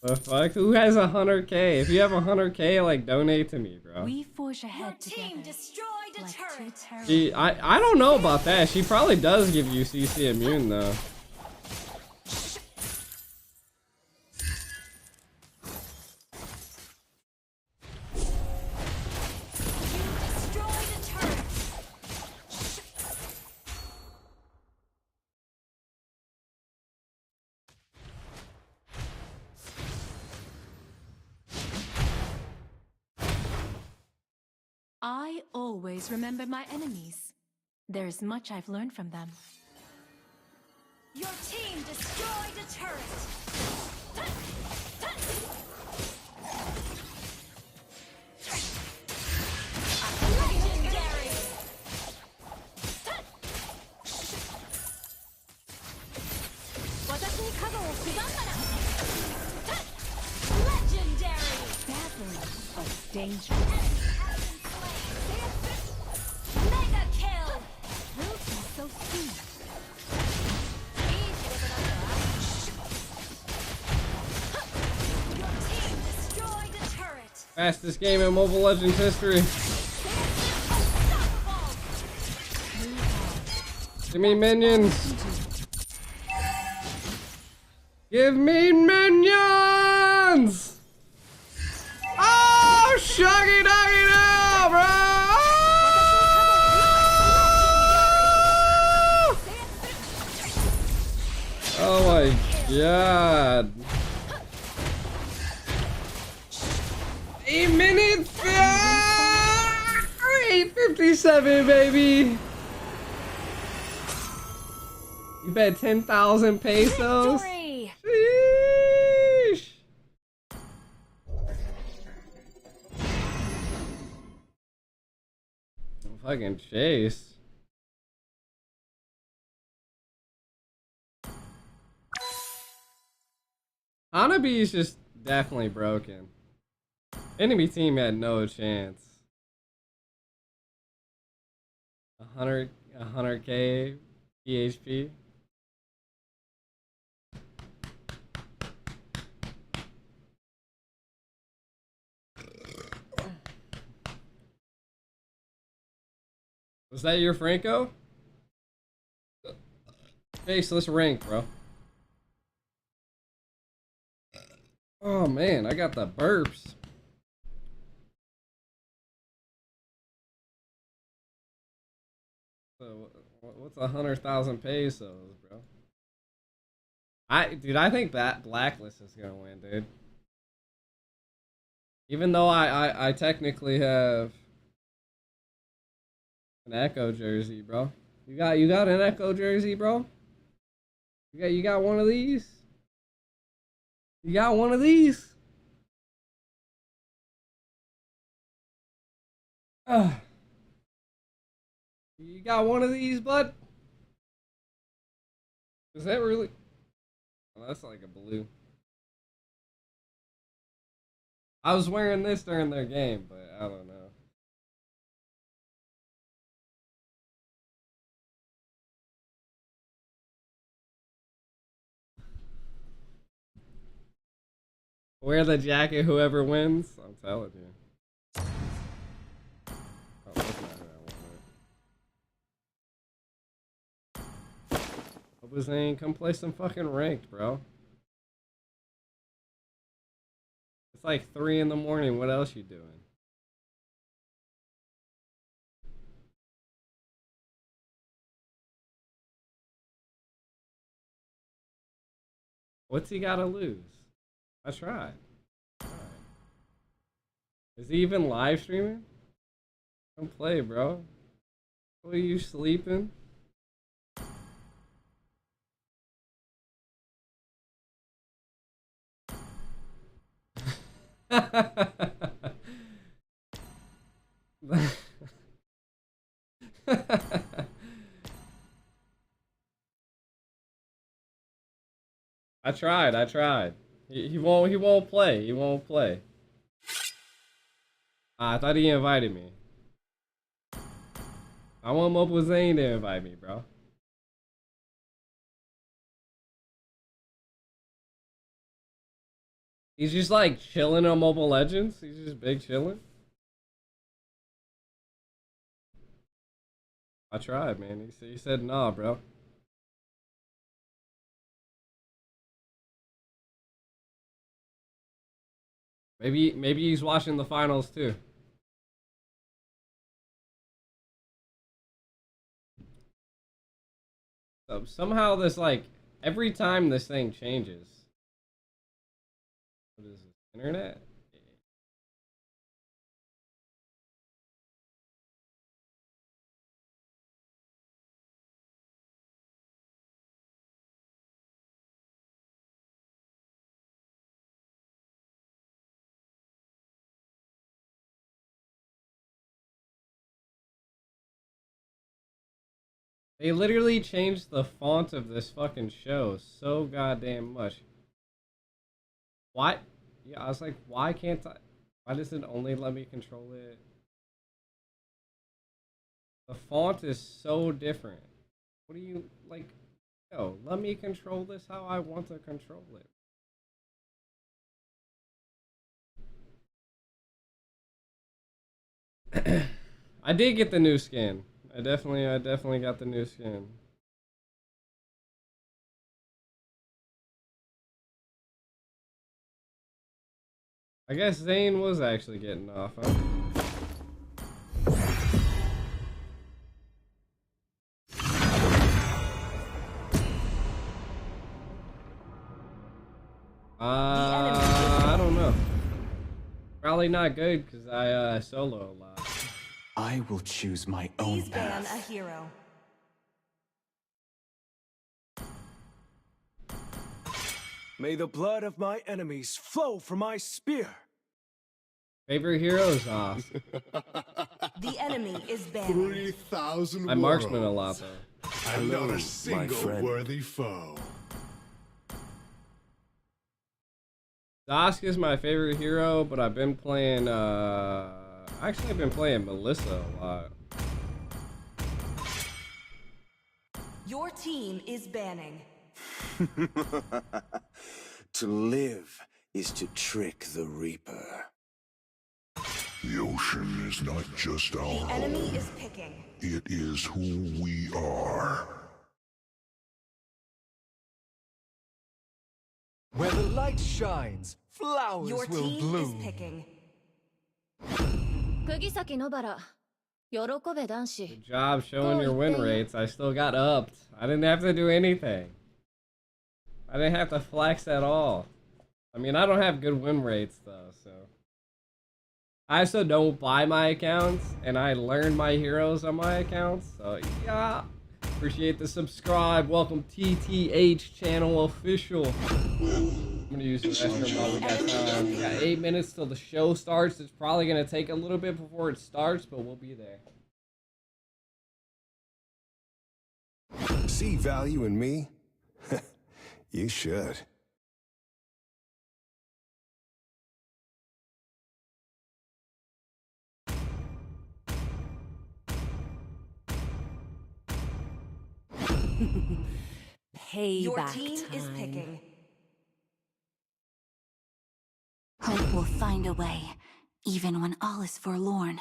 the fuck? Who has 100k? If you have 100k, like donate to me, bro. We forge ahead Team destroyed a turret. She, I don't know about that. She probably does give you CC immune though. I always remember my enemies. There's much I've learned from them. Your team destroyed a turret. Legendary. Legendary. Dazzling, but dangerous. Mega kill. Will be so soon. Your team destroyed a turret. Fastest game in Mobile Legends history. Give me minions. Give me minions. Oh, shuggy doggy now, bro. Oh my god. 8 minutes! 8:15! 57, baby. You bet 10,000 pesos. Victory! Sheesh. Fucking chase. Hanabi is just definitely broken. Enemy team had no chance. 100k PHP. Was that your Franco? Faceless rank, bro. Oh man, I got the burps. So what's 100,000 pesos, bro? Dude, I think that Blacklist is gonna win, dude. Even though I technically have an Echo jersey, bro. You got an Echo jersey, bro? You got one of these? You got one of these? You got one of these, bud? Is that really? Oh, that's like a blue. I was wearing this during their game, but I don't know. Wear the jacket, whoever wins. I'm telling you. Oh, that's not who I wanted. Hope his name come play some fucking ranked, bro. It's like 3 in the morning. What else you doing? What's he gotta lose? I tried. Is he even live streaming? Come play, bro. What are you sleeping? I tried. He won't play. He won't play. I thought he invited me. I want Mobile Zane to invite me, bro. He's just like chilling on Mobile Legends. He's just big chilling. I tried, man. He said nah, bro. Maybe he's watching the finals too. So somehow this, like, every time this thing changes. What is this? Internet? They literally changed the font of this fucking show so goddamn much. Why? Yeah, I was like, why can't I? Why does it only let me control it? The font is so different. What do you, like, yo, let me control this how I want to control it. I did get the new skin. I definitely got the new skin. I guess Zane was actually getting off, huh? I don't know. Probably not good because I solo a lot. I will choose my own Please ban path. a hero. May the blood of my enemies flow from my spear. Favorite heroes off. The enemy is banned. 3,000 I marksman a lot though. And not Hello, a my single friend. worthy foe. Zosk is my favorite hero, but I've been playing actually I've been playing Melissa a lot. Your team is banning. To live is to trick the Reaper. The ocean is not just our The enemy home. is picking. It is who we are. Where the light shines, flowers Your will team bloom. is picking. Good job showing your win rates. I still got upped. I didn't have to do anything. I didn't have to flex at all. I mean, I don't have good win rates though, so. I also don't buy my accounts, and I learn my heroes on my accounts, so yeah. Appreciate the subscribe. Welcome TTH channel official. I'm gonna use the restroom while we got time. We got 8 minutes till the show starts. It's probably gonna take a little bit before it starts, but we'll be there. See value in me? You should. Payback Your team is picking. Hope will find a way, even when all is forlorn.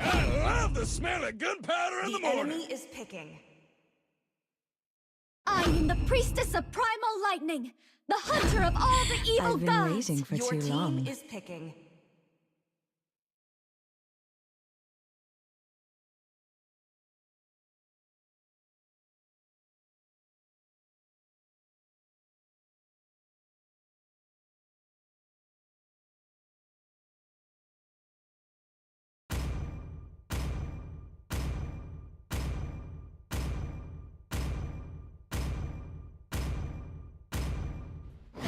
I love the smell of gunpowder in the morning. The enemy is picking. I am the priestess of primal lightning, the hunter of all the evil I've been gods. waiting for Your too team long. Is picking.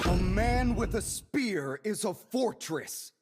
A man with a spear is a fortress.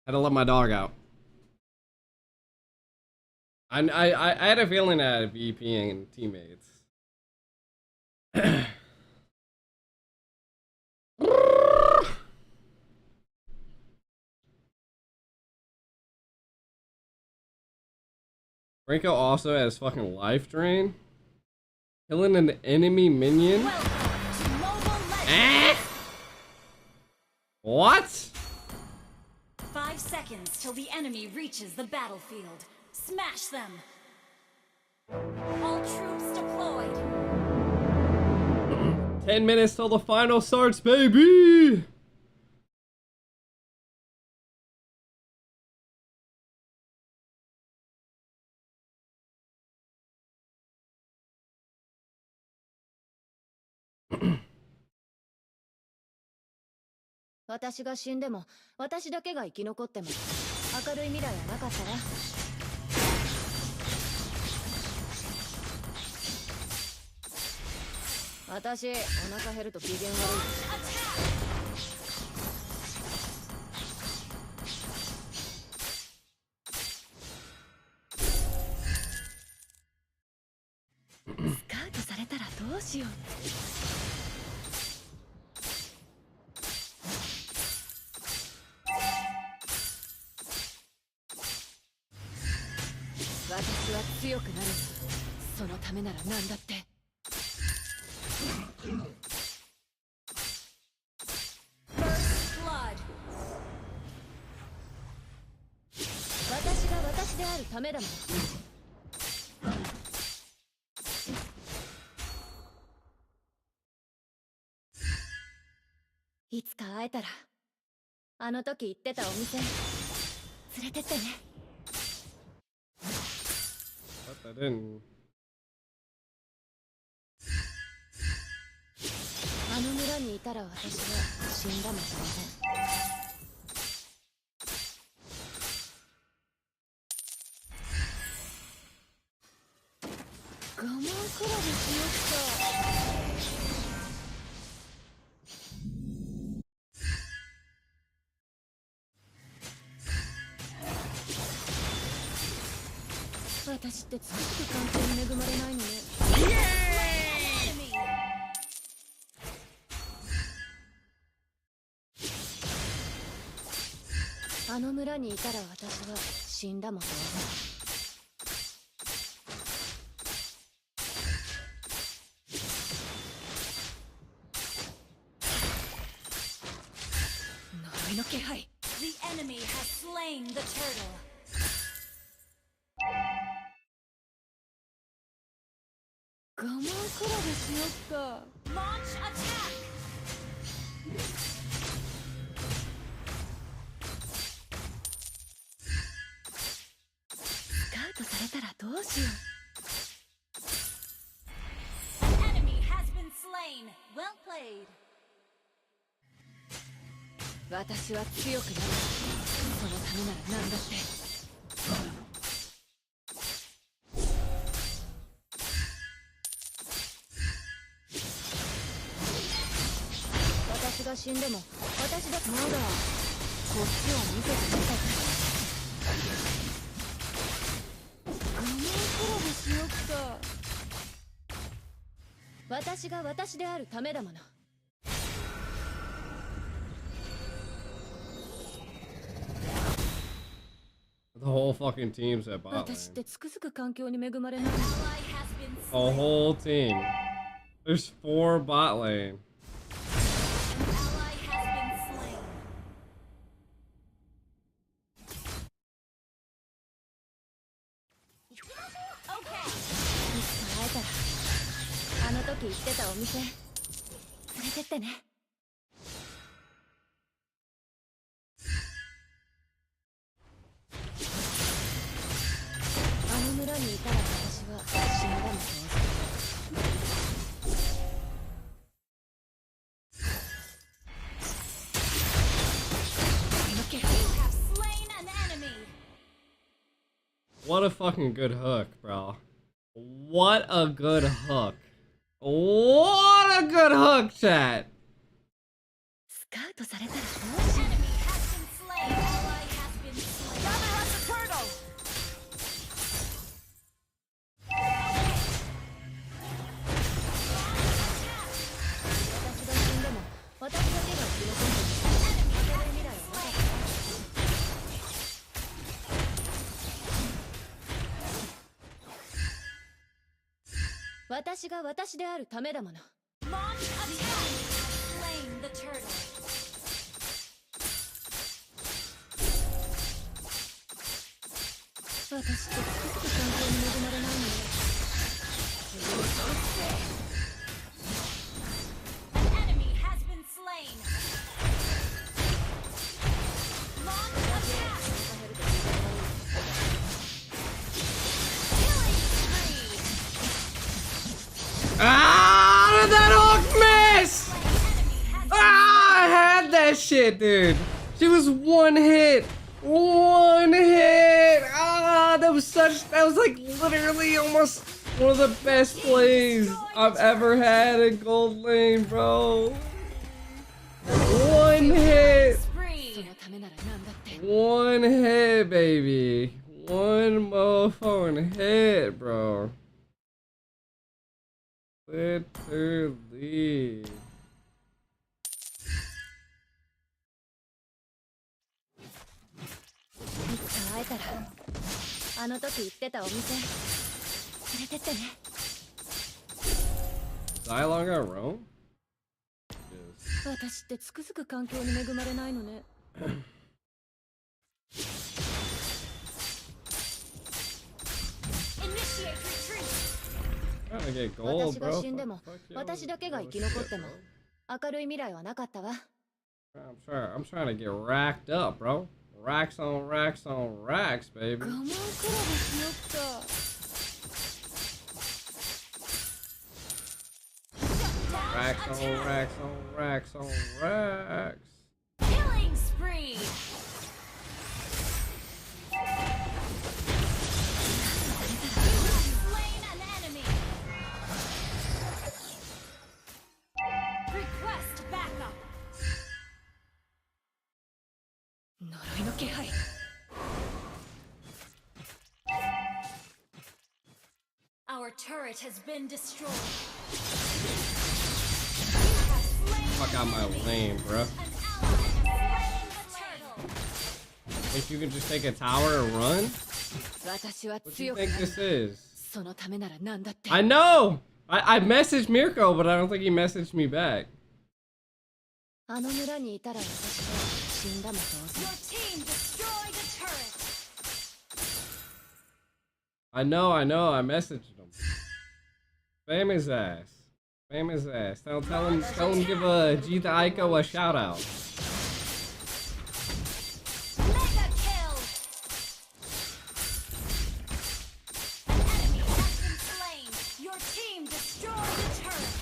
Had to let my dog out. I had a feeling that VPing teammates. Franco also has fucking life drain. Killing an enemy minion. What? 5 seconds till the enemy reaches the battlefield. Smash them! All troops deployed. 10 minutes till the final starts, baby! うしよう。私は強くなる。そのためなら何だって。私が私であるためだもん。いつか会えたら、あの時行ってたお店連れてってね。What? I didn't. あの村にいたら私は死んだも同然。我慢比べしよっか。私ってつくづく環境に恵まれないのね。あの村にいたら私は死んだも同然。呪いの気配。 The enemy has slain the turtle. 我慢比べしよっか。 Launch attack. スカウトされたらどうしよう。 Enemy has been slain. Well played. 私は強くなる。そのためなら何だって。私が死んでも私だ。まだこっちを見せてみたか。我慢比べしよっか。私が私であるためだもの。The whole fucking team's at bot 私っ lane. てつくづく環境に恵まれない。 A whole team. There's 4 bot lane. Ally has been slain. いつか会えたら、あの時行ってたお店連れてってね。あの村にいたら私は死んだも同然。You have slain an enemy. What a fucking good hook, bro. What a good hook. What a good hook, chat. スカウトされたらどうしよう。 Enemy has been slain. Ally has been slain. Gather up the turtle. 私が死んでも私だけが生き残ってる。明るい未来を分かった。私が私であるためだもの。 Launch attack. Slain the turtle. 私ってつくづく環境に恵まれないのね。 Enemy has been slain. Launch attack. Killing spree. Ah, how did that hook miss? Ah, I had that shit, dude. She was one hit. One hit. Ah, that was like literally almost one of the best plays I've ever had in Gold Lane, bro. One hit. One hit, baby. One motherfucking hit, bro. Literally. いつか会えたらあの時行ってたお店連れてってね。 Dialogue at Rome? 私ってつくづく環境に恵まれないのね。 Trying to get gold, 私が bro. 死んでも私だけが生き残っても明るい未来はなかったわ。 I'm trying to get racked up, bro. Racks on racks on racks, baby. 我慢比べしよっか。 Racks on racks on racks on racks. Killing spree. Slain an enemy. Request backup. 呪いの気配。 Our turret has been destroyed. Fuck out my lane, bro. Think you can just take a tower and run? 私は What do you 強く think なる。 this is? そのためなら何だって。 I know! I messaged Mirko, but I don't think he messaged me back. あの村にいたら私は死んだも同 Your 然。 team destroyed a turret. I know, I messaged him. Fame his ass. Fame his ass. Tell him give Jita Aiko a shout out. Mega kill. An enemy has been slain. Your team destroyed a turret.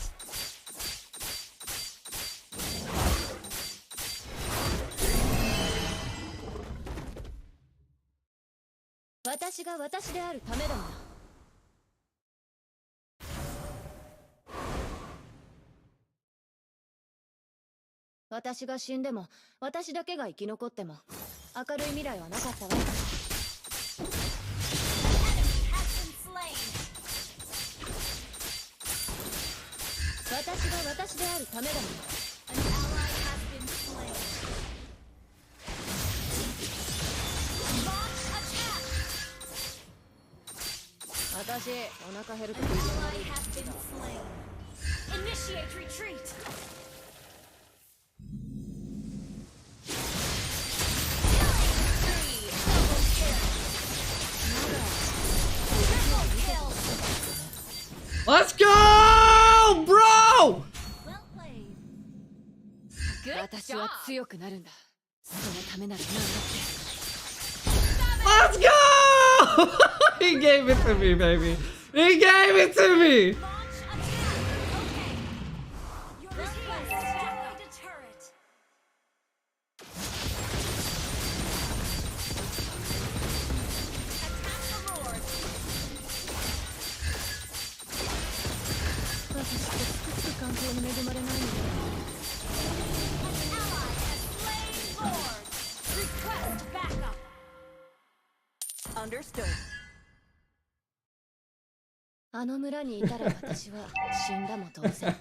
私が私であるためだもの。私が死んでも私だけが生き残っても明るい未来はなかったわ。 私が私であるためだもの。 An ally has been slain. Launch attack. 私お腹減ると An 機嫌 ally 悪い。 has been slain. Initiate retreat. Let's go, bro! 私は強くなるんだ。そのためなら何だって Let's go! He gave it to me, baby. He gave it to me. Your team destroyed a turret. Attack the Lord. 私ってつくづく環境に恵まれないので。 Lord, request backup. Understood. あの村にいたら私は死んだも同然。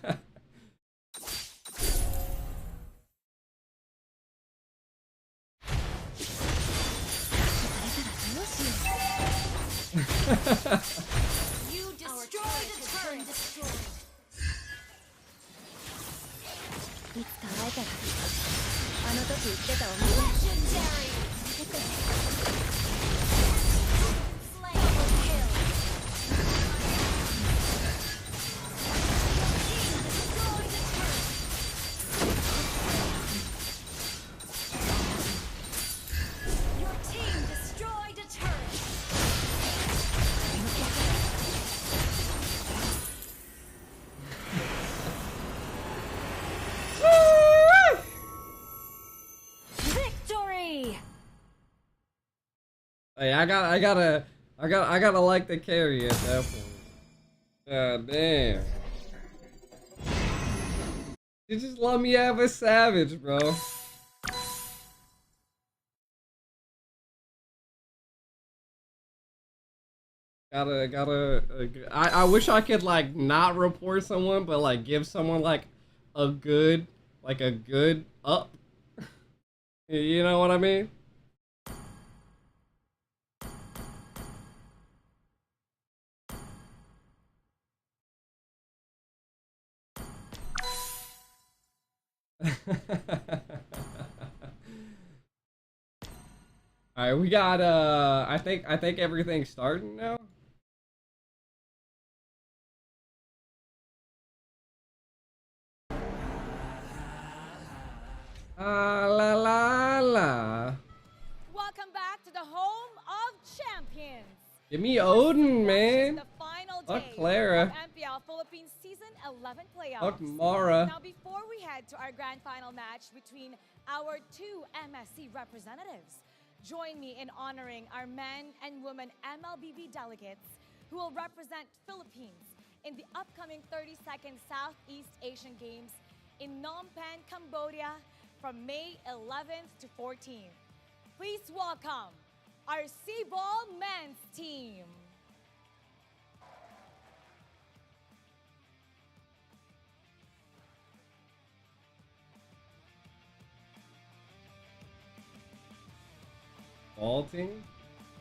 You destroyed a turret. いつか会えたらあの時言ってたお店 Legendary. 連れてってね。 Slay double kill. Your team destroyed a turret. Victory! Hey, I gotta like the carry at that point. God damn. You just let me have a savage, bro. I wish I could like not report someone, but like give someone like a good up. You know what I mean? All right, we got I think everything's starting now. La la la. Welcome back to the home of champions. Give me Odin, man. The final Fuck day Clara. of MPL Philippines Season 11 playoffs. Fuck Mara. Now, before we head to our grand final match between our two MSC representatives, join me in honoring our men and women MLBB delegates who will represent Philippines in the upcoming 32nd Southeast Asian Games in Phnom Penh, Cambodia from May 11th to 14th. Please welcome our C-Ball men's team. Vaulting,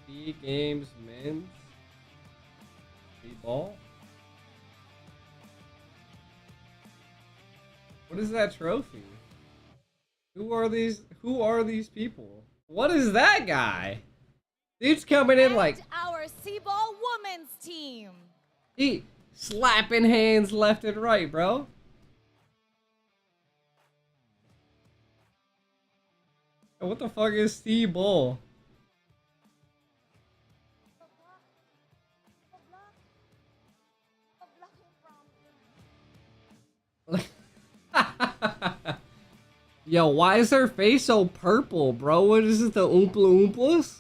C Games men's, C-Ball. What is that trophy? Who are these people? What is that guy? Dude's coming in like our C-Ball women's team. He slapping hands left and right, bro. What the fuck is C-Ball? Yo, why is her face so purple, bro? What is it, the Oompa Loompas?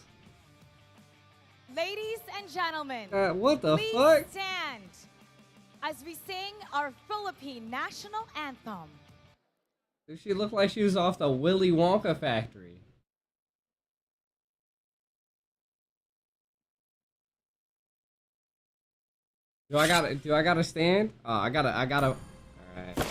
Ladies and gentlemen, what the please fuck? stand as we sing our Philippine national anthem. Does she look like she was off the Willy Wonka factory? Do I gotta stand? Oh, I gotta. All right.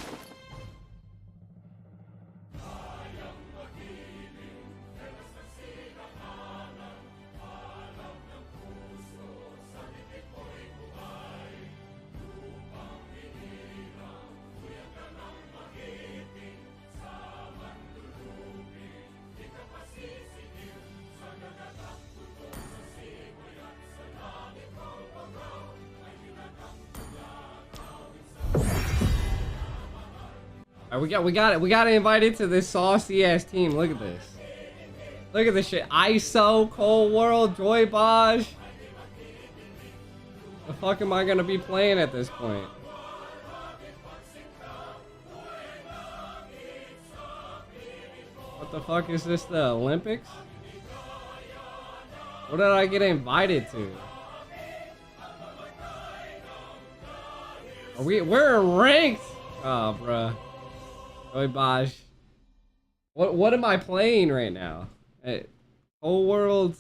We got invited to this saucy ass team. Look at this. Look at this shit. ISO, Cold World, Joy Baj. The fuck am I gonna be playing at this point? What the fuck is this? The Olympics? What did I get invited to? We're ranked. Oh, bruh. Joy Baj. What am I playing right now? Whole World's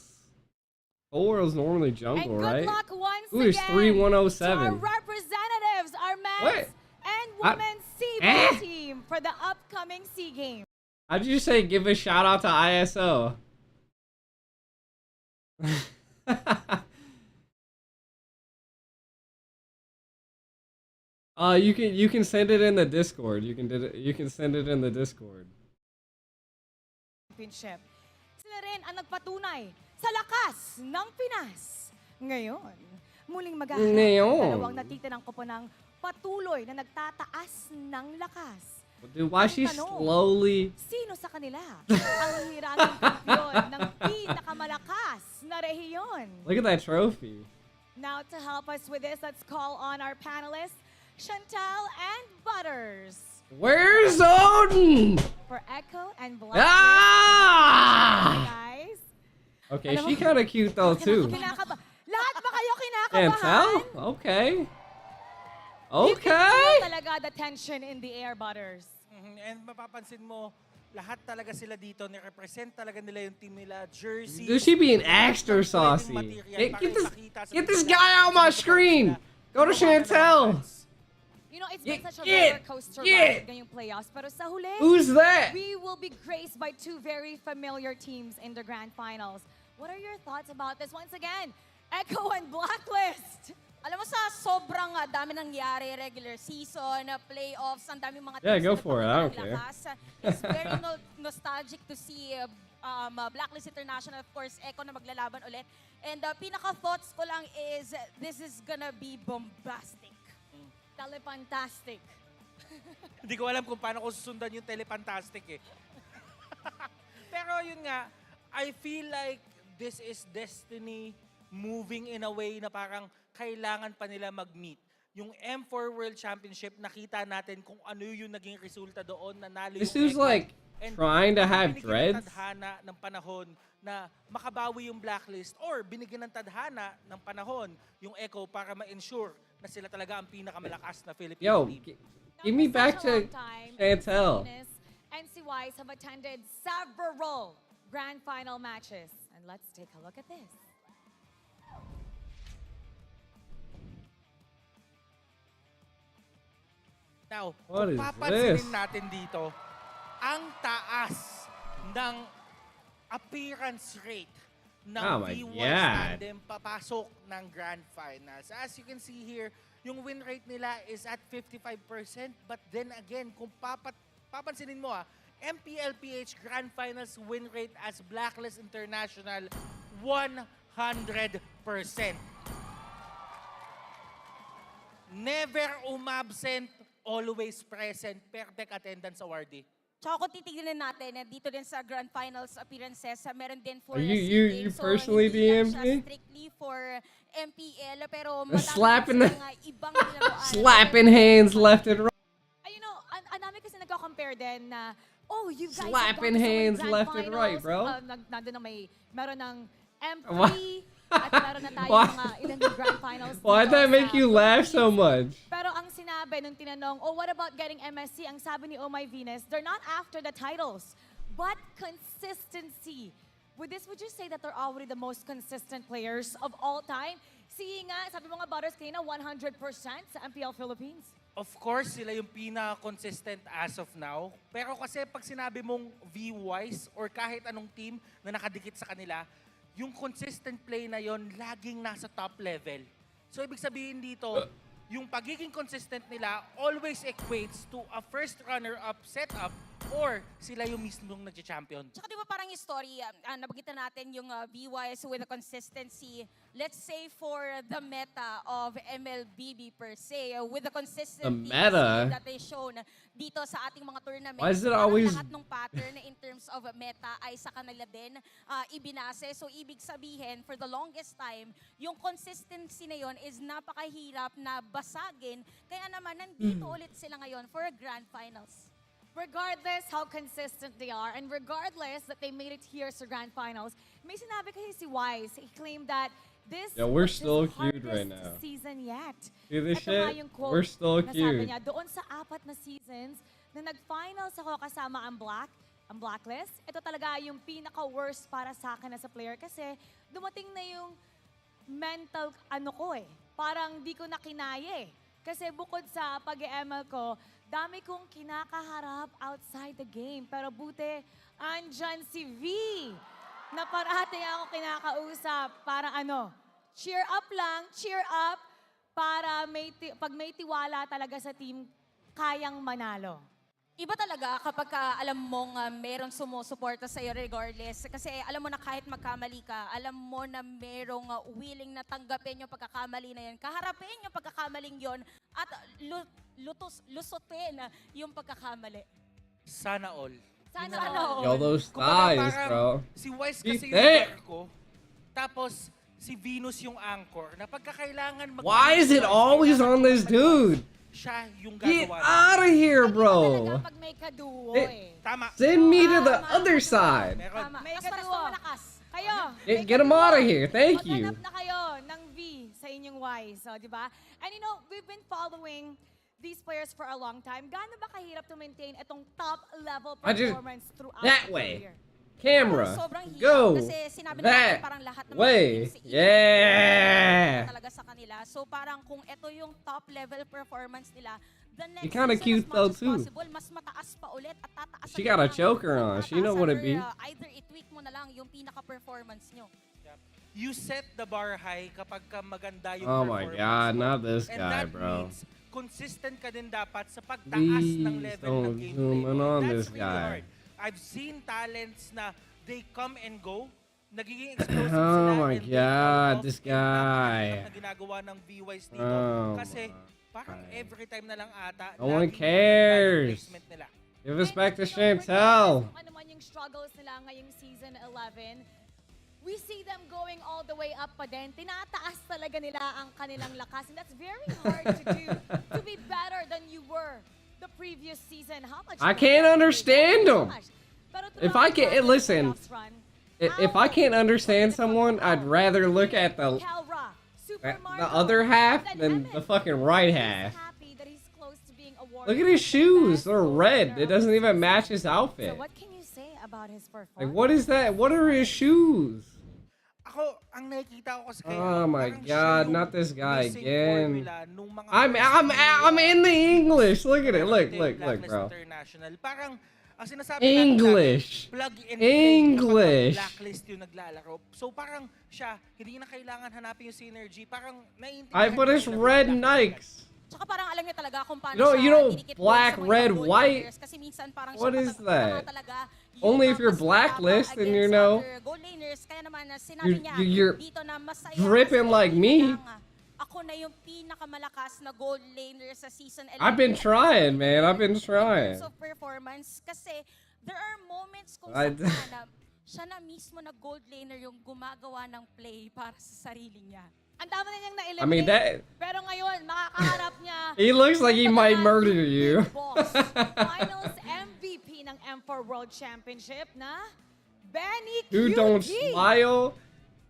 normally jungle, right? Good luck once Who is again 3107? to our representatives, our men's and women's C-Ball team for the upcoming SEA Games. How'd you say give a shout out to ISO? You can send it in the Discord. You can send it in the Discord. Championship. Sila rin ang nagpatunay sa lakas ng Pinas. Ngayon, muling maghaharap ang dalawang natitirang koponang patuloy na nagtataas ng lakas. Dude, why she slowly? Sino sa kanila ang hirating kampiyon ng pinakamalakas na rehiyon? Look at that trophy. Now to help us with this, let's call on our panelists, Chantal and Butters. Where's Odin? For Echo and Black. Guys. Okay, she kind of cute though too. Lahat ba kayo kinakabahan? Can't tell? Okay. You can feel talaga the tension in the air, Butters. And mapapansin mo lahat talaga sila dito, ni-represent talaga nila yung team nila, jersey. Dude, she being extra saucy. Get this guy out of my screen. Go to Chantel. You know, it's been such a roller coaster ride ngayong playoffs. Pero sa huli, Who's that? we will be graced by two very familiar teams in the grand finals. What are your thoughts about this? Once again, Echo and Blacklist. Alam mo sa sobrang dami nangyari, regular season, playoffs, ang dami mga Yeah, teams go na for it. I don't care. lakas. It's very nostalgic to see Blacklist International, of course, Echo na maglalaban ulit. And pinaka-thoughts ko lang is, this is gonna be bombastic. Telefantastic. Hindi ko alam kung paano ko susundan yung telefantastic eh. Pero yun nga, I feel like this is destiny moving in a way na parang kailangan pa nila mag-meet. Yung M4 World Championship, nakita natin kung ano yung naging resulta doon, nanalo This yung dude's Echo. like And trying to have binigyan ng dreads. tadhana ng panahon na makabawi yung Blacklist or binigyan ng tadhana ng panahon yung Echo para ma-ensure na sila talaga ang pinakamalakas na Philippine Yo, team. give me back to Chantel. NCYs have attended several grand final matches. And let's take a look at this. Now, What kung is papansinin this? natin dito, ang taas ng appearance rate ng Oh my V1 God. tandem papasok ng Grand Finals. As you can see here, yung win rate nila is at 55%. But then again, kung papansinin mo MPL PH Grand Finals win rate as Blacklist International, 100%. Never umabsent, always present, perfect attendance awardee. Tsaka kung titignan natin, dito din sa Grand Finals appearances, meron din for Are SEA you Games. So, personally hindi lang siya DMG? strictly for MPL, pero Slapping madami mga ibang nilaruan. slapping hands left and right. You know, ang dami kasi nagko-compare din na, oh, you guys Slapping have gone to so many hands grand left and right, finals. bro. Nandun na meron ng M3, Why- at meron na tayo Why- mga ilang grand finals. Why'd dito that make sa you laugh so much? Pero ang sinabi nung tinanong, oh, what about getting MSC? Ang sabi ni Oh My Venus, they're not after the titles, but consistency. Would you say that they're already the most consistent players of all time? Seeing nga, sabi mo nga, Butters, kanina, 100% sa MPL Philippines. Of course, sila yung pinaka-consistent as of now. Pero kasi pag sinabi mong V-wise or kahit anong team na nakadikit sa kanila, yung consistent play na yon laging nasa top level. So ibig sabihin dito, yung pagiging consistent nila always equates to a first runner-up setup or sila yung mismong nag-champion. Tsaka di ba parang yung story, nabagitan natin yung BYS with the consistency, let's say for the meta of MLBB per se, with the consistency that they shown dito sa ating mga tournament. Why is it always- Lahat ng pattern in terms of meta ay sa kanila din ibinase. So ibig sabihin, for the longest time, yung consistency na yon is napakahirap na basagin. Kaya naman, nandito ulit sila ngayon for a grand finals. Regardless how consistent they are, and regardless that they made it here sa Grand Finals, may sinabi kasi si Wise. He claimed that this Yeah, we're was still his cute right hardest now. season yet. See this Ito nga shit? yung quote We're still na sabi cute. niya, doon sa 4 na seasons na nag-finals ako kasama ang Blacklist, ito talaga yung pinaka-worst para sa akin as a player kasi dumating na yung mental parang di ko na kinaya eh. Kasi bukod sa pag-ML ko, dami kong kinakaharap outside the game. Pero buti, andyan si V na parating ako kinakausap. Para cheer up lang, cheer up para pag may tiwala talaga sa team, kayang manalo. Iba talaga kapag alam mong merong sumusuporta sa'yo regardless. Kasi alam mo na kahit magkamali ka, alam mo na merong willing na tanggapin yung pagkakamali na yun. Kaharapin yung pagkakamaling yun at lusutin yung pagkakamali. Sana all. Sana all. Yo, those Kumbaga, thighs, parang bro. Si Wise Be kasi yung thick. ko, tapos si Venus yung anchor, na pagkakailangan Why is it always on this dude? siya yung Get gagawa. out of here, bro. Pag may kaduo Tama. Send me to the other side. Tama. May kaduo. Kayo. Get him out of here. Thank you. Maghanap na kayo ng V sa inyong Y. So, di ba? And you know, we've been following these players for a long time, gaano ba kahirap to maintain itong top level I just- performance throughout that the way. career? Camera. Sobrang hirap Go. kasi sinabi natin That parang lahat ng mga way. teams, Yeah. talaga sa kanila. So parang kung ito yung top level performance nila, the next You're kinda season, cute as much though, as too. possible, mas mataas pa ulit at tataas She got a choker on. She know what it be. Either i-tweak mo na lang yung pinaka-performance nyo. You set the bar high kapag ka maganda yung Oh my performance God, mo. not this And guy, that bro. means consistent ka din dapat sa pagtaas Please ng level ng don't gameplay zoom in mo. on That's this really guy. hard. I've seen talents na they come and go, nagiging explosive Oh sila, my and they God, fall off, this and napakahirap guy. na ginagawa ng VYs dito. Oh Kasi parang every time na lang ata, No one laging maganda yung cares. placement nila. Give us back to Chantel. Kung ano man yung struggles nila ngayong season 11, we see them going all the way up pa din. Tinataas talaga nila ang kanilang lakas. And that's very hard to do, to be better than you were the previous season. How much I can't understand them. If I can't listen, if I can't understand someone, I'd rather look at the other half than the fucking right half. Look at his shoes. They're red. It doesn't even match his outfit. So what can you say about his performance? Like, what is that? What are his shoes? Ako, ang nakikita ko kasi kaya, Oh my parang siya God, yung not this guy missing again. formula nung mga I'm in the English. Look at it. Look, bro. International. Parang ang sinasabi English. natin, plug and play English. kapag blacklist yung naglalaro. So parang siya, hindi na kailangan hanapin yung synergy. Parang naiintindihan I put his red Nikes. Tsaka parang alam niyo talaga kung paano You know, siya dinikit black, doon sa mga red, goal white. laners. Kasi minsan parang What siya is patama that? talaga yung Only if you're mas blacklist matapang and you against know other goal laners. Kaya naman sinabi niya you're dito na masaya dripping like me. ako na yung pinakamalakas na goal laner sa season 11. I've been trying, man. I've been trying. So performance kasi there are moments kung I- saan na siya na mismo na gold laner yung gumagawa ng play para sa sarili niya. Ang dami na niyang na-eliminate. I mean, that- Pero ngayon, makakaharap niya. He looks like he might murder you. Boss, Finals MVP ng M4 World Championship na Benny Dude, QT. don't smile.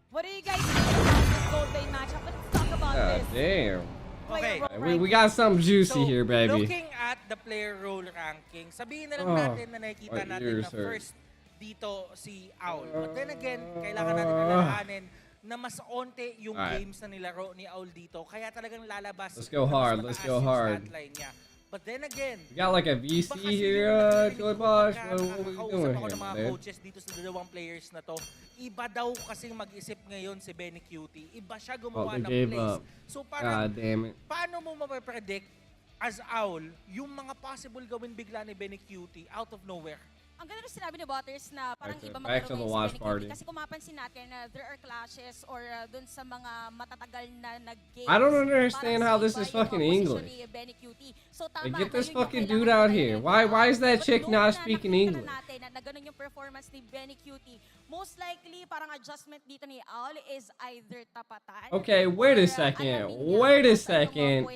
What do you guys think about this gold lane matchup? Let's talk about God this. damn. Okay. We got something juicy here, baby. Looking at the player role ranking, sabihin na lang Oh, natin na nakikita my natin ears na hurt. first dito si Owl. But then again, kailangan natin alalahanin na mas onte yung Alright. games na nilaro ni Owl dito. Kaya talagang lalabas. Let's go na mas hard, let's mataas go yung hard. statline niya. But then again, We got like a VC here, Joy Bosh. What are we doing ako here, ng mga man? coaches dito sa dalawang players na to, iba daw kasing mag-isip ngayon si Benny Cutie. Iba siya Oh, gumawa they ng gave plays. up. So parang, God damn it. paano mo mapapredict as Owl yung mga possible gawin bigla ni Benny Cutie out of nowhere? Ang ganda rin sinabi ni Butters na parang iba Back to the watch party. Kasi kung mapansin natin na there are clashes or dun sa mga matatagal na nag-games. I don't understand parang how si this iba is yung fucking composition English. ni Benny Cutie. So Like, tama, get this na yun yung fucking kailangan dude out talaga here. niya. Why is that But chick nung not na speaking nakita English? natin na ganun yung performance ni Benny Cutie, most likely parang adjustment dito ni Owl is either tapatan. Okay, wait a second. Wait a second.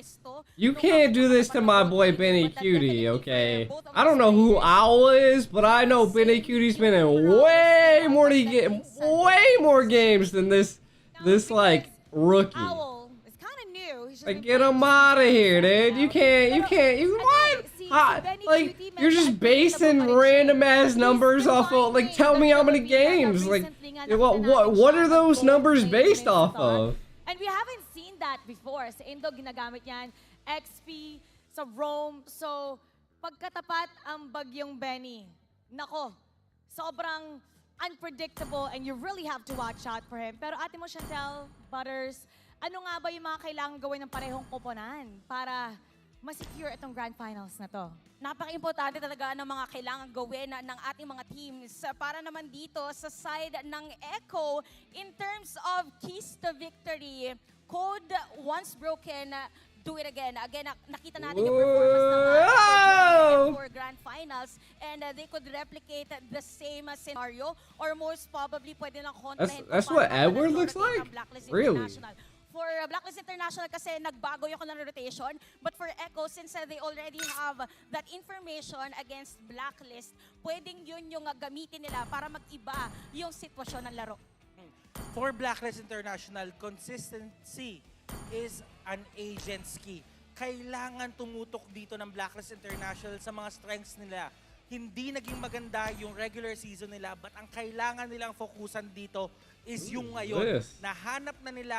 You can't do this to my boy Benny Cutie, okay? I don't know who Owl is, but I know Benny Cutie's been in way more games than this like rookie. Owl is kind of new. He's just Like, been get him out of here, dude. You what? Like, you're just basing random ass numbers off of, like, tell me how many games. Like, what are those numbers based off of? And we haven't seen that before. Sa Indo, ginagamit yan. XP, sa Rome. So, pagkatapat ang bagyong Benny, nako, sobrang unpredictable and you really have to watch out for him. Pero ate mo, Chantel, Butters, ano nga ba yung mga kailangan gawin ng parehong koponan para ma-secure itong Grand Finals na to? Napaka-importante talaga ng mga kailangan gawin ng ating mga teams para naman dito sa side ng Echo in terms of keys to victory. Code once broken, do it again. Again, nakita natin yung performance ng Echo for Grand Finals and they could replicate the same scenario or most probably pwede lang kontrahin. That's what Edward looks like? Really? For Blacklist International kasi nagbago yung kanilang rotation. But for Echo, since they already have that information against Blacklist, pwedeng yun yung gamitin nila para mag-iba yung sitwasyon ng laro. For Blacklist International, consistency is an agent's key. kailangan tumutok dito ng Blacklist International sa mga strengths nila. Hindi naging maganda yung regular season nila, but ang kailangan nilang fokusan dito is yung ngayon. Nahanap na nila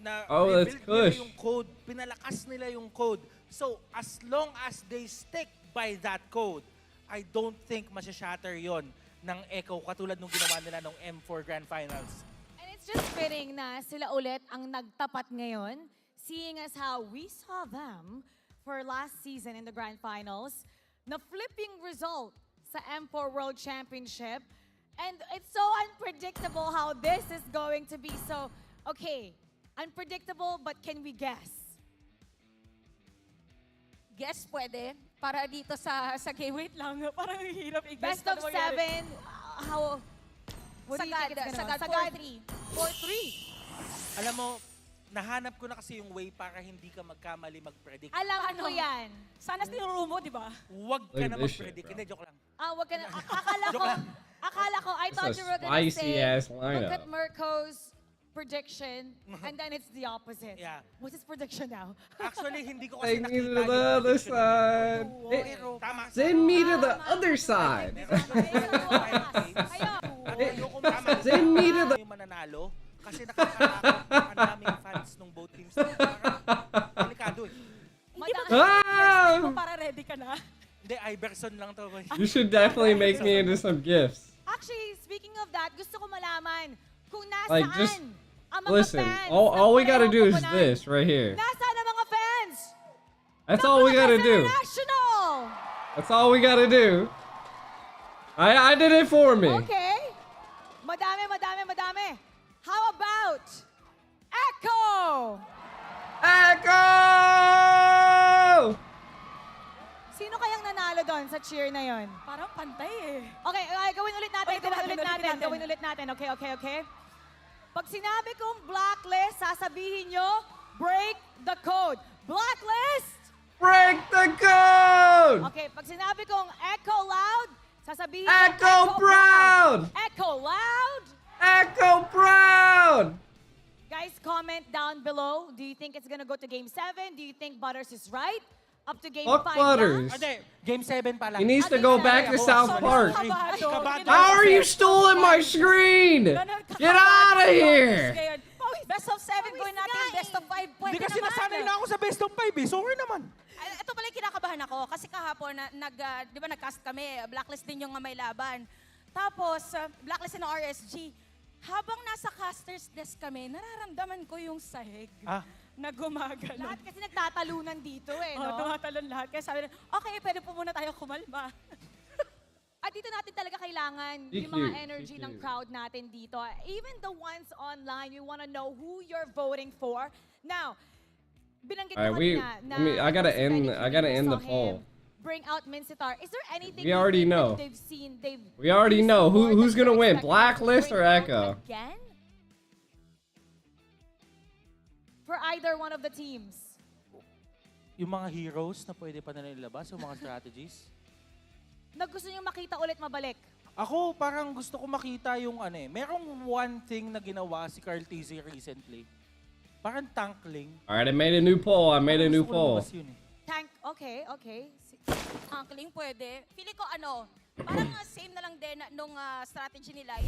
na rebuild nila yung code, pinalakas nila yung code. So, as long as they stick by that code, I don't think masya-shatter yon ng Echo katulad nung ginawa nila nung M4 Grand Finals. And it's just fitting na sila ulit ang nagtapat ngayon, seeing as how we saw them for last season in the Grand Finals, na flipping result sa M4 World Championship. And it's so unpredictable how this is going to be. So, okay, unpredictable, but can we guess? Guess pwede. Para dito sa game. Wait lang, parang hirap i-guess. Best of 7, how... What do you think it's gonna be? Sagad 4-3. Alam mo, nahanap ko na kasi yung way para hindi ka magkamali mag-predict. Alam ko yan. Sana tinuro mo, di ba? Huwag ka na mag-predict. Hindi, joke lang. Wag ka na. Akala ko, I thought you were gonna say, look at Mirko's prediction, and then it's the opposite. Yeah. What's his prediction now? Actually, hindi ko kasi Take nakita me to the other side. Send me to the other side. Send me to the... Yung mananalo, kasi nakakatakot ang daming fans ng both teams. Delikado eh. Para ready ka na. Hindi, Iverson lang to. You should definitely make me into some gifts. Actually, speaking of that, gusto ko malaman kung Like, nasaan just ang mga listen. fans. All we gotta do is this right here. Nasaan ang mga fans? That's all we gotta do. International! That's all we gotta do. I did it for me. Okay. Madami. How about Echo? Echo! Sino kayang nanalo doon sa cheer na yon? Parang pantay eh. Okay, gawin ulit natin. Okay. Pag sinabi kong blacklist, sasabihin nyo, break the code. Blacklist! Break the code! Okay, pag sinabi kong echo loud, sasabihin Echo proud! Echo loud! Echo proud! Guys, comment down below. Do you think it's gonna go to game 7? Do you think Butters is right? Up to game 5 Fuck Butters. Game 7 pala. He needs to go back to South Park. Kabado. How are you stoling my screen? Get out of here! Best of 7 going natin, best of 5 pwede Hindi kasi naman. nasanay na ako sa best of 5 eh. Sorry naman. Ito pala yung kinakabahan ako kasi kahapon di ba nag-cast kami, blacklist din yung may laban. Tapos, blacklist ng RSG. Habang nasa caster's desk kami, nararamdaman ko yung sahig na gumagano. Lahat kasi nagtatalunan dito eh, no? Tumatalon lahat. Kaya sabi okay, pwede po muna tayo kumalma. At dito natin talaga kailangan yung mga energy ng crowd natin dito. Even the ones online, we want to know who you're voting for. Now, binanggit ko kanina na I gotta end the poll. Bring out Mincitar. Is there anything We already know. they've seen? We already know who's gonna win, Blacklist or Echo. Again? For either one of the teams. Yung mga heroes na pwede pa nila ilabas, yung mga strategies. Na gusto nyo makita ulit mabalik? Ako, parang gusto ko makita yung merong one thing na ginawa si Carl TZ recently. Parang tankling. Alright, I made a new poll. Tank, okay. Tankling pwede. Feeling ko parang same na lang din nung strategy nila.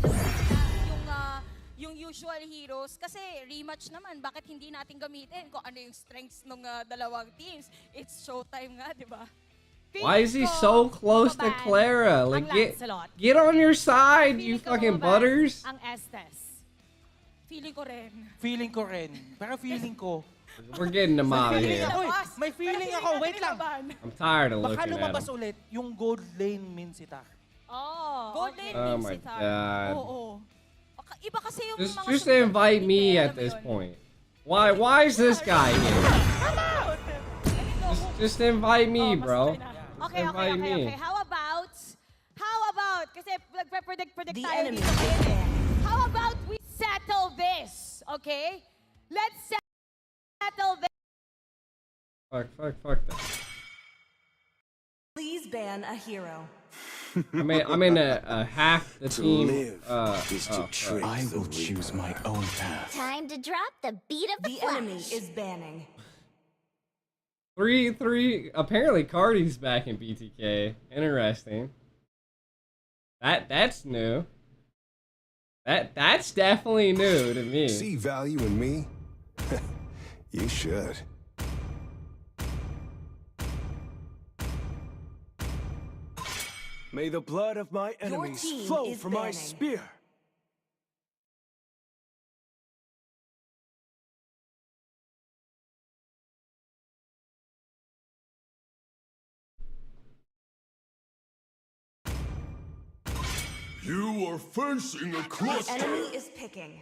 Yung usual heroes. Kasi rematch naman, bakit hindi natin gamitin kung ano yung strengths ng dalawang teams? It's showtime nga, di ba? Why is he so close to Clara? Like, get on your side, you fucking Butters. Ang Estes. Feeling ko rin. Pero feeling ko, we're getting them out of here. May feeling ako. Wait lang. I'm tired of Baka looking at lumabas him. ulit yung gold lane Mincitar. Gold lane Oh my Mincitar. god. Oo. Iba kasi yung Just invite me at this point. Why is this guy here? Just invite me, bro. Okay. How about, kasi predict tayo dito. How about we settle this, okay? Let's settle this. Fuck that. Please ban a hero. I'm in a half the team. I will choose my own path. Time to drop the beat of the enemy is banning. 3-3. Apparently, Cardi's back in BTK. Interesting. That's new. That's definitely new to me. See value in me? You should. May the blood of my enemies flow from my spear. You are facing a cluster. The enemy is picking.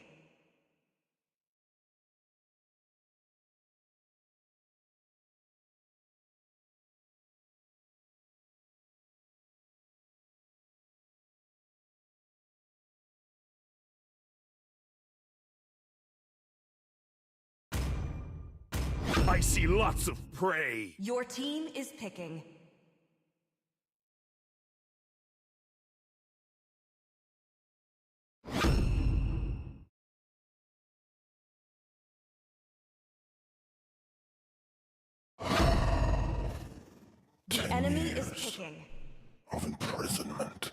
I see lots of prey. Your team is picking. The enemy is picking. Of imprisonment.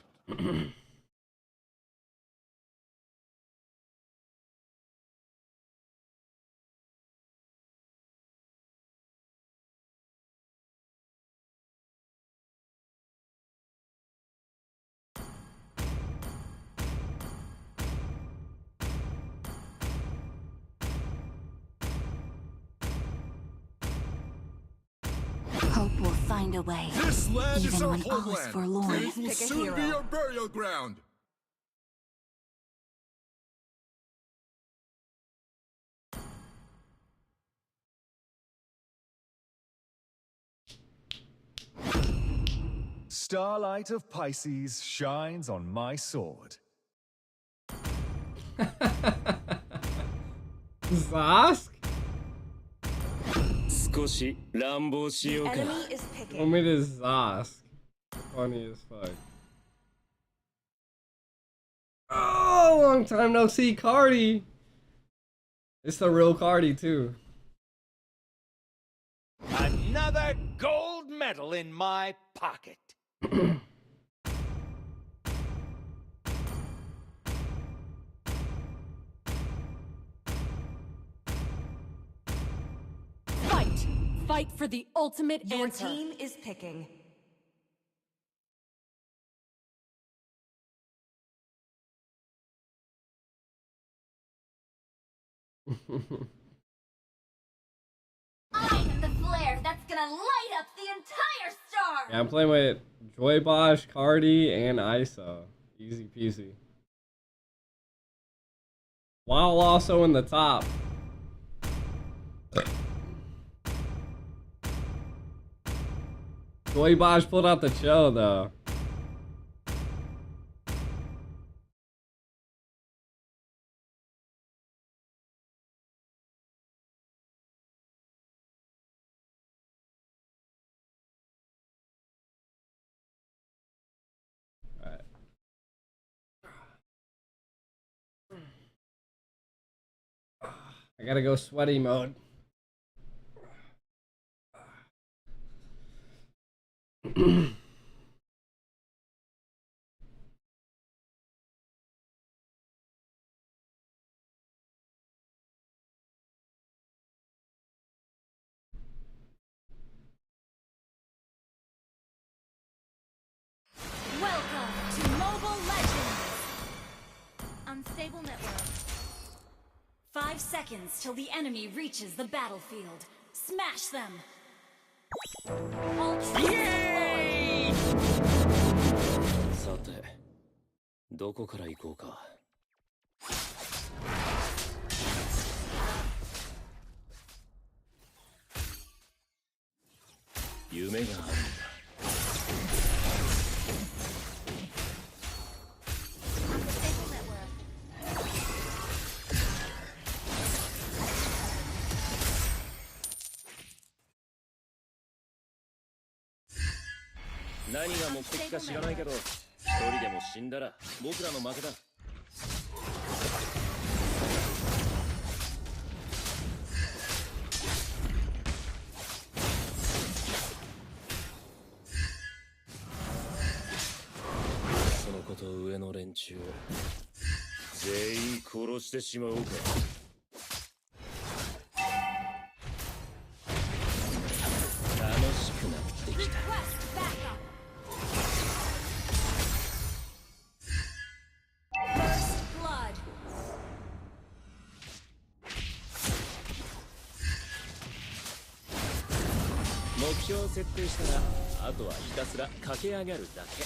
Hope will find a way. This land is even our when all is homeland. forlorn. It will soon be our burial ground. Starlight of Pisces shines on my sword. Zask? The enemy is picking. Want me to Zask? Funny as fuck. Oh, long time no see, Cardi. It's the real Cardi too. Another gold medal in my pocket. Fight! Fight for the ultimate answer. Your team is picking. I am the flare that's gonna light up the entire star. Yeah, I'm playing with Joy Bosch, Cardi, and Isa. Easy peasy. While also in the top. Joy Bosch pulled out the show though. I gotta go sweaty mode. Welcome to Mobile Legends! Unstable network. 5 seconds till the enemy reaches the battlefield. Smash them! Yay! さて、どこから行こうか。夢があるんだ。何が目的か知らないけど、一人でも死んだら僕らの負けだ。上の連中全員殺してしまおうか。楽しくなってきた。First blood. 目標を設定したらあとはひたすら駆け上がるだけ。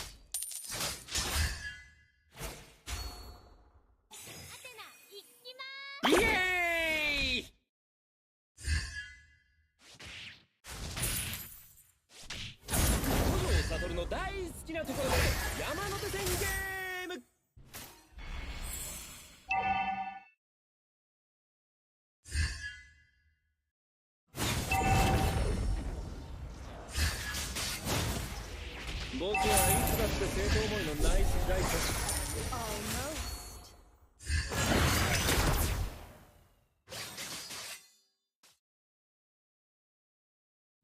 イエーイ！五条悟の大好きなところで山手線ゲーム。僕はいつだって生徒思いのナイスガイさ。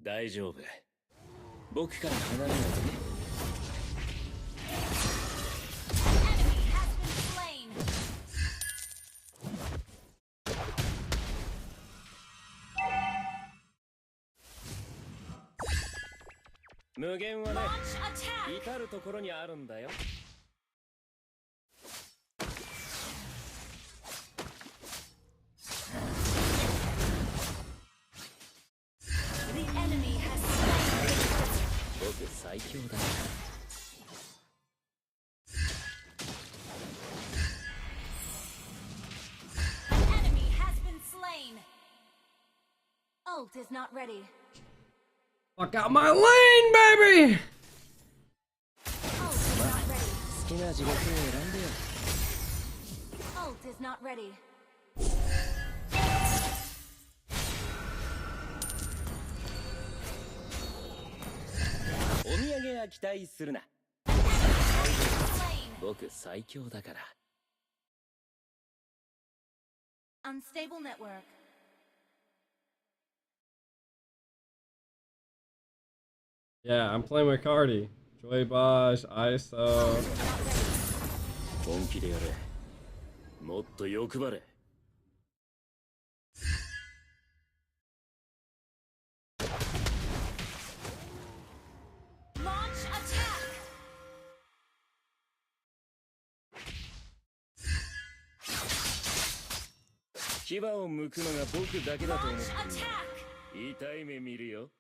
大丈夫。僕から離れないでね。無限はね、至るところにあるんだよ。僕最強だ。Enemy has been slain. Ult is not ready. Fuck out my lane, baby! 好きな地獄を選んでよ。Ult is not ready. お土産は期待するな。僕最強だから。Unstable network. Yeah, I'm playing with Cardi. Joy Bosch, ISO. 本気でやれ。もっと欲張れ。Launch attack. 牙を剥くのが僕だけだと思ってる。痛い目見るよ。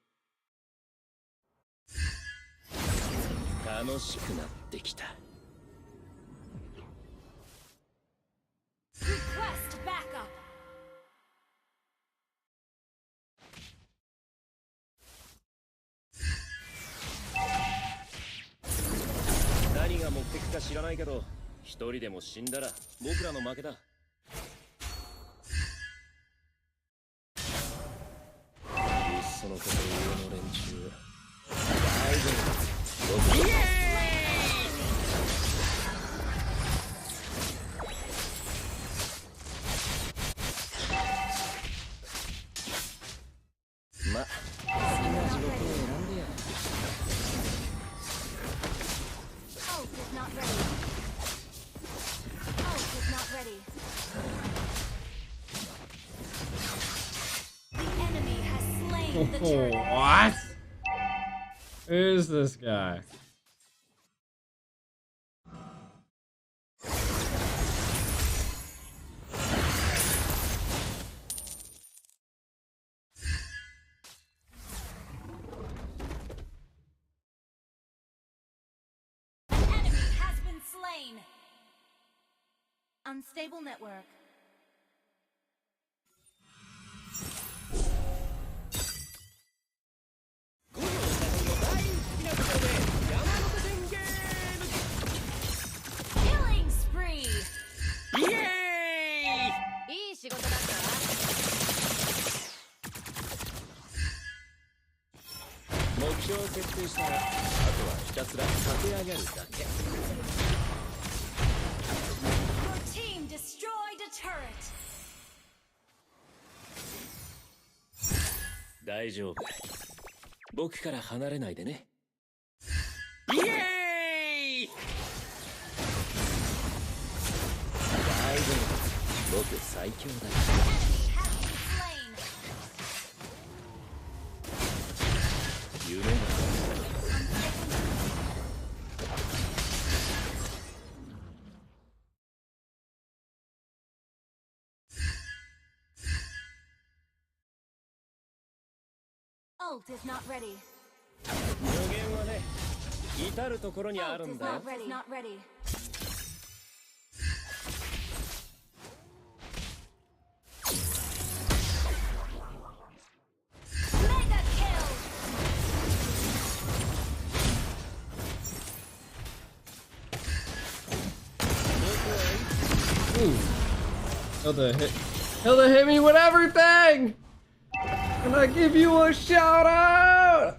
楽しくなってきた。Request backup. 何が目的か知らないけど、一人でも死んだら僕らの負けだ。いっそのこと上の連中大丈夫。イエーイ！ま、好きな地獄を選んでよ。Ult is not ready. Ult is not ready. The enemy has slain the turret. What? Who's this guy? Enemy has been slain. Unstable network. Killing spree. イエーイ！いい仕事だったわ。目標を設定したら、あとはひたすら駆け上がるだけ。Your team destroyed a turret. 大丈夫。僕から離れないでね。イエーイ！僕最強だ。夢がUlt is not ready. 無限はね、至るところにある Ult ん is だよ。 not ready. Not ready. Mega kill. Ooh. Hilda hit me with everything! Can I give you a shout out?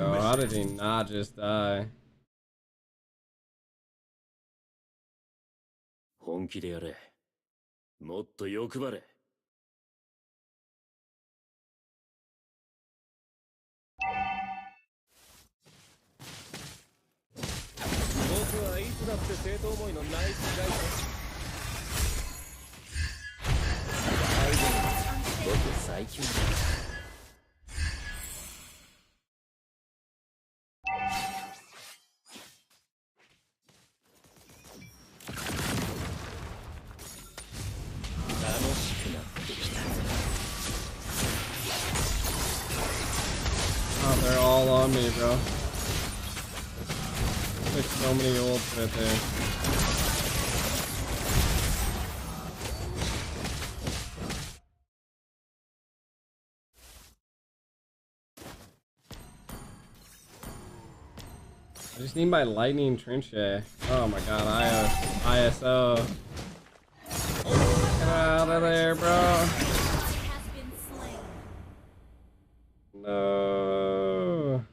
Oh, how did he not just die? 本気でやれ。もっと欲張れ。僕はいつだって生徒思いのナイスガイド。僕最強だ。Oh, they're all on me, bro. There's so many ults right there. I just need my lightning trinchet. Oh my god, ISO. Get out of there, bro. No.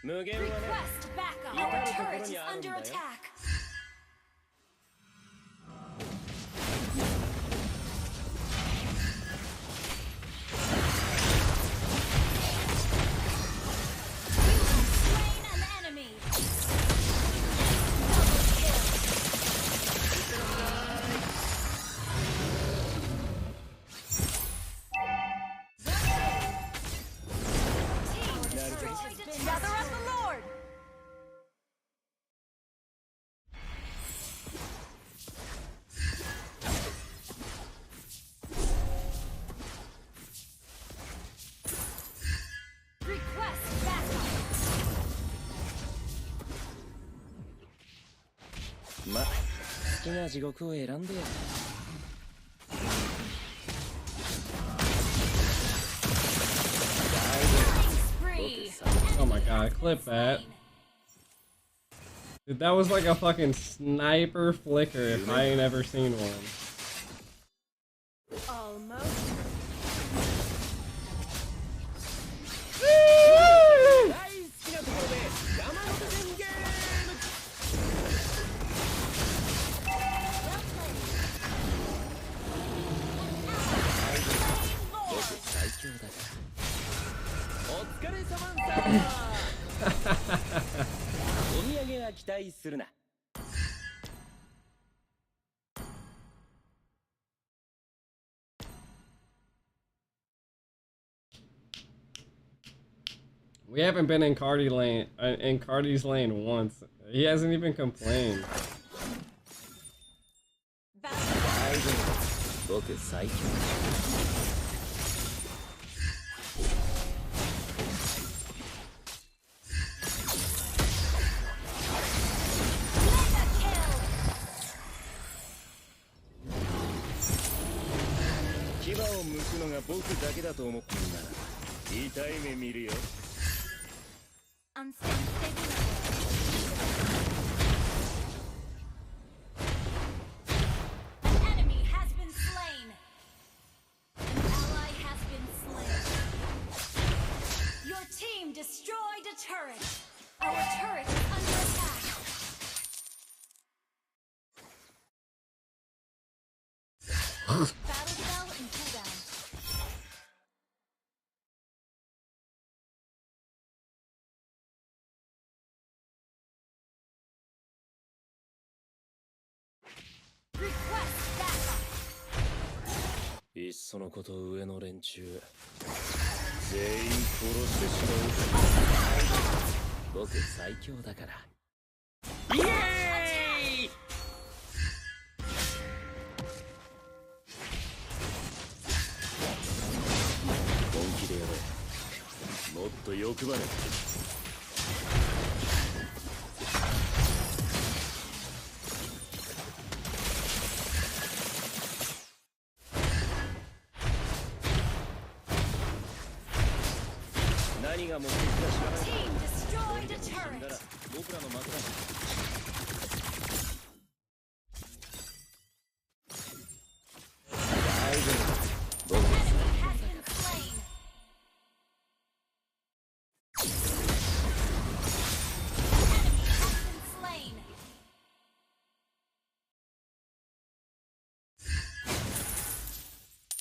Request backup. Our turret is under attack. Slain an enemy. Gather up the Lord. Request backup. ま、好きな地獄を選んでや。Oh my god, clip that. Dude, that was like a fucking sniper flicker if I ain't ever seen one. Almost. We haven't been in Cardi's lane once. He hasn't even complained. いっそのこと上の連中全員殺してしまう。僕最強だから。イエーイ！本気でやれ。もっと欲張れ。何が目的か知らないけど、死んだら僕らの負けだ。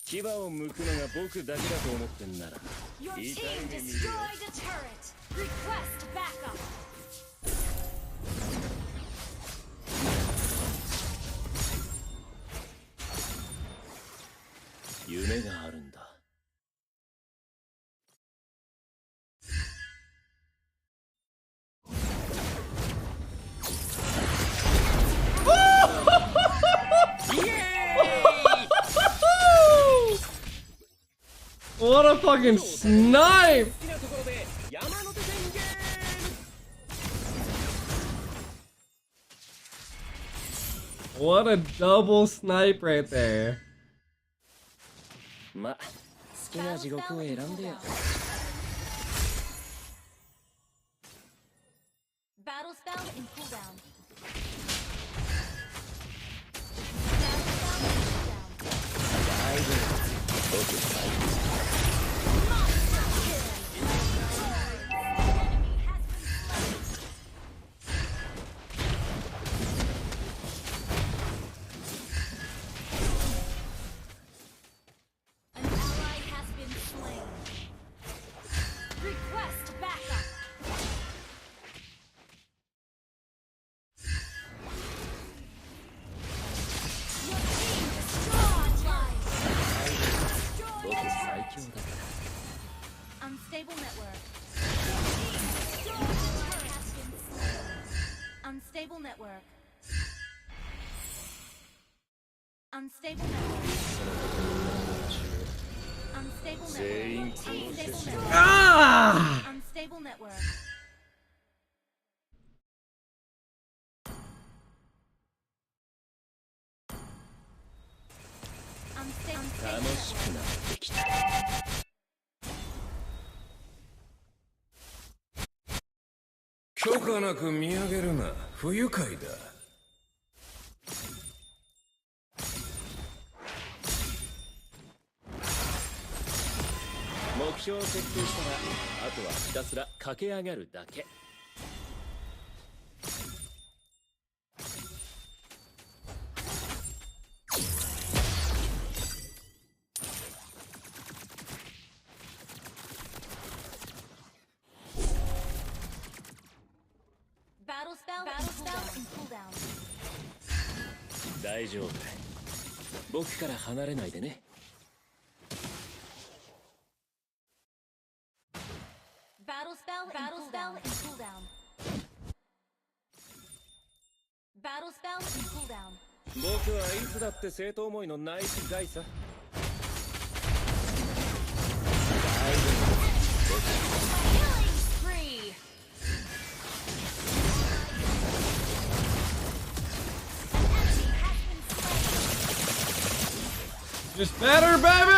牙を剥くのが僕だけだと思ってんなら、痛い目見るよ。夢があるんだ。What a fucking snipe! What a double snipe right there. ま、好きな地獄を選んでよ。Battle spell in cooldown. Unstable network. Unstable network. Unstable network. Unstable network. Ah! Unstable network. Unstable network. 許可なく見上げるな。不愉快だ。目標を設定したら、あとはひたすら駆け上がるだけ。大丈夫。僕から離れないでね。Battle spell in cooldown. Battle spell in cooldown. 僕はいつだって生徒思いのナイスガイさ。Just better, baby!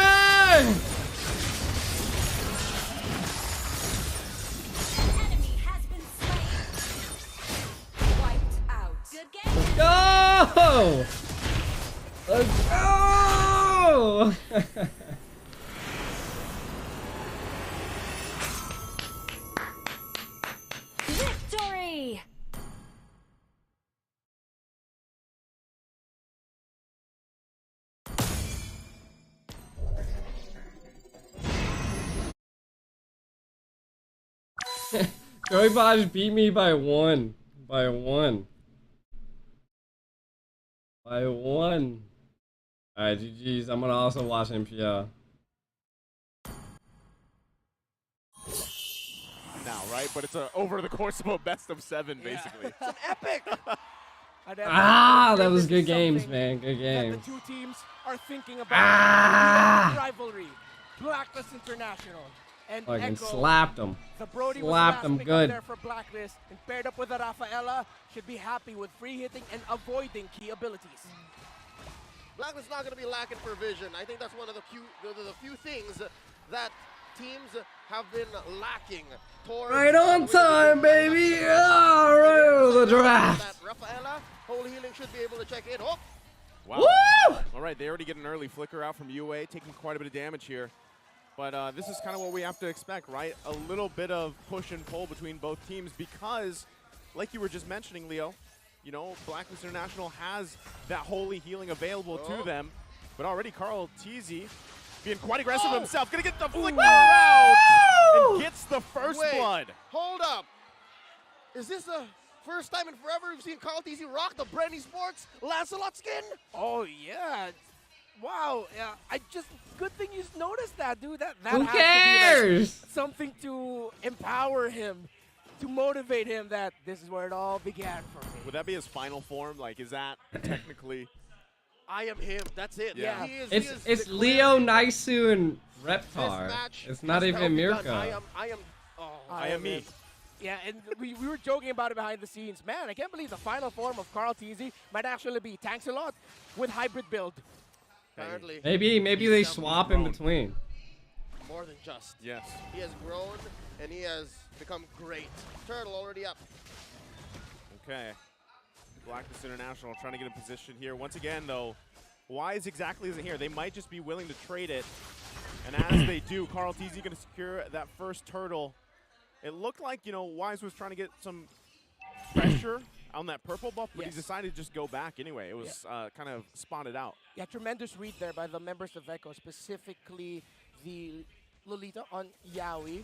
Let's go! Let's go! Victory! Joey Baj beat me by one. By one. By one. Alright, GG's. I'm gonna also watch MPL. Now, right? But it's over the course of a best of 7, basically. It's an epic. Ah, that was good games, man. Good games. The two teams are thinking about rivalry. Blacklist International and Fucking Echo. slapped him. The Brody Slapped was him the last good. pick up there for Blacklist, and paired up with the Rafaela, should be happy with free hitting and avoiding key abilities. Blacklist not going to be lacking for vision. I think that's one of the few things that teams have been lacking. Right on time, baby. All right over the draft. Rafaela, whole healing should be able to check in. Oh. Wow. Woo! All right, they already get an early flicker out from UA, taking quite a bit of damage here. But this is kind of what we have to expect, right? A little bit of push and pull between both teams because, like you were just mentioning, Leo, you know, Blacklist International has that holy healing available to them. But already Carl Teasy being quite aggressive himself, gonna get the flicker out and gets the first blood. Hold up. Is this the first time in forever we've seen Carl Teasy rock the Brand Esports Lancelot skin? Oh, yeah. Wow. Yeah, good thing you noticed that, dude. That Who has to be cares? like something to empower him, to motivate him that this is where it all began for me. Would that be his final form? Like, is that technically? I am him. That's it. Yeah. It's Leo, Naisu, and Reptar. It's not even Mirko. I am me. Yeah, and we were joking about it behind the scenes. Man, I can't believe the final form of Carl Teasy might actually be Tanks a Lot with hybrid build. Apparently. Maybe they swap in between. More than just. Yes. He has grown and he has become great. Turtle already up. Okay. Blacklist International trying to get in position here. Once again, though, Wise exactly isn't here. They might just be willing to trade it. And as they do, Carl Teasy going to secure that first turtle. It looked like, you know, Wise was trying to get some pressure on that purple buff, but he decided to just go back anyway. It was kind of spotted out. Yeah, tremendous read there by the members of Echo, specifically the Lolita on Yaoi.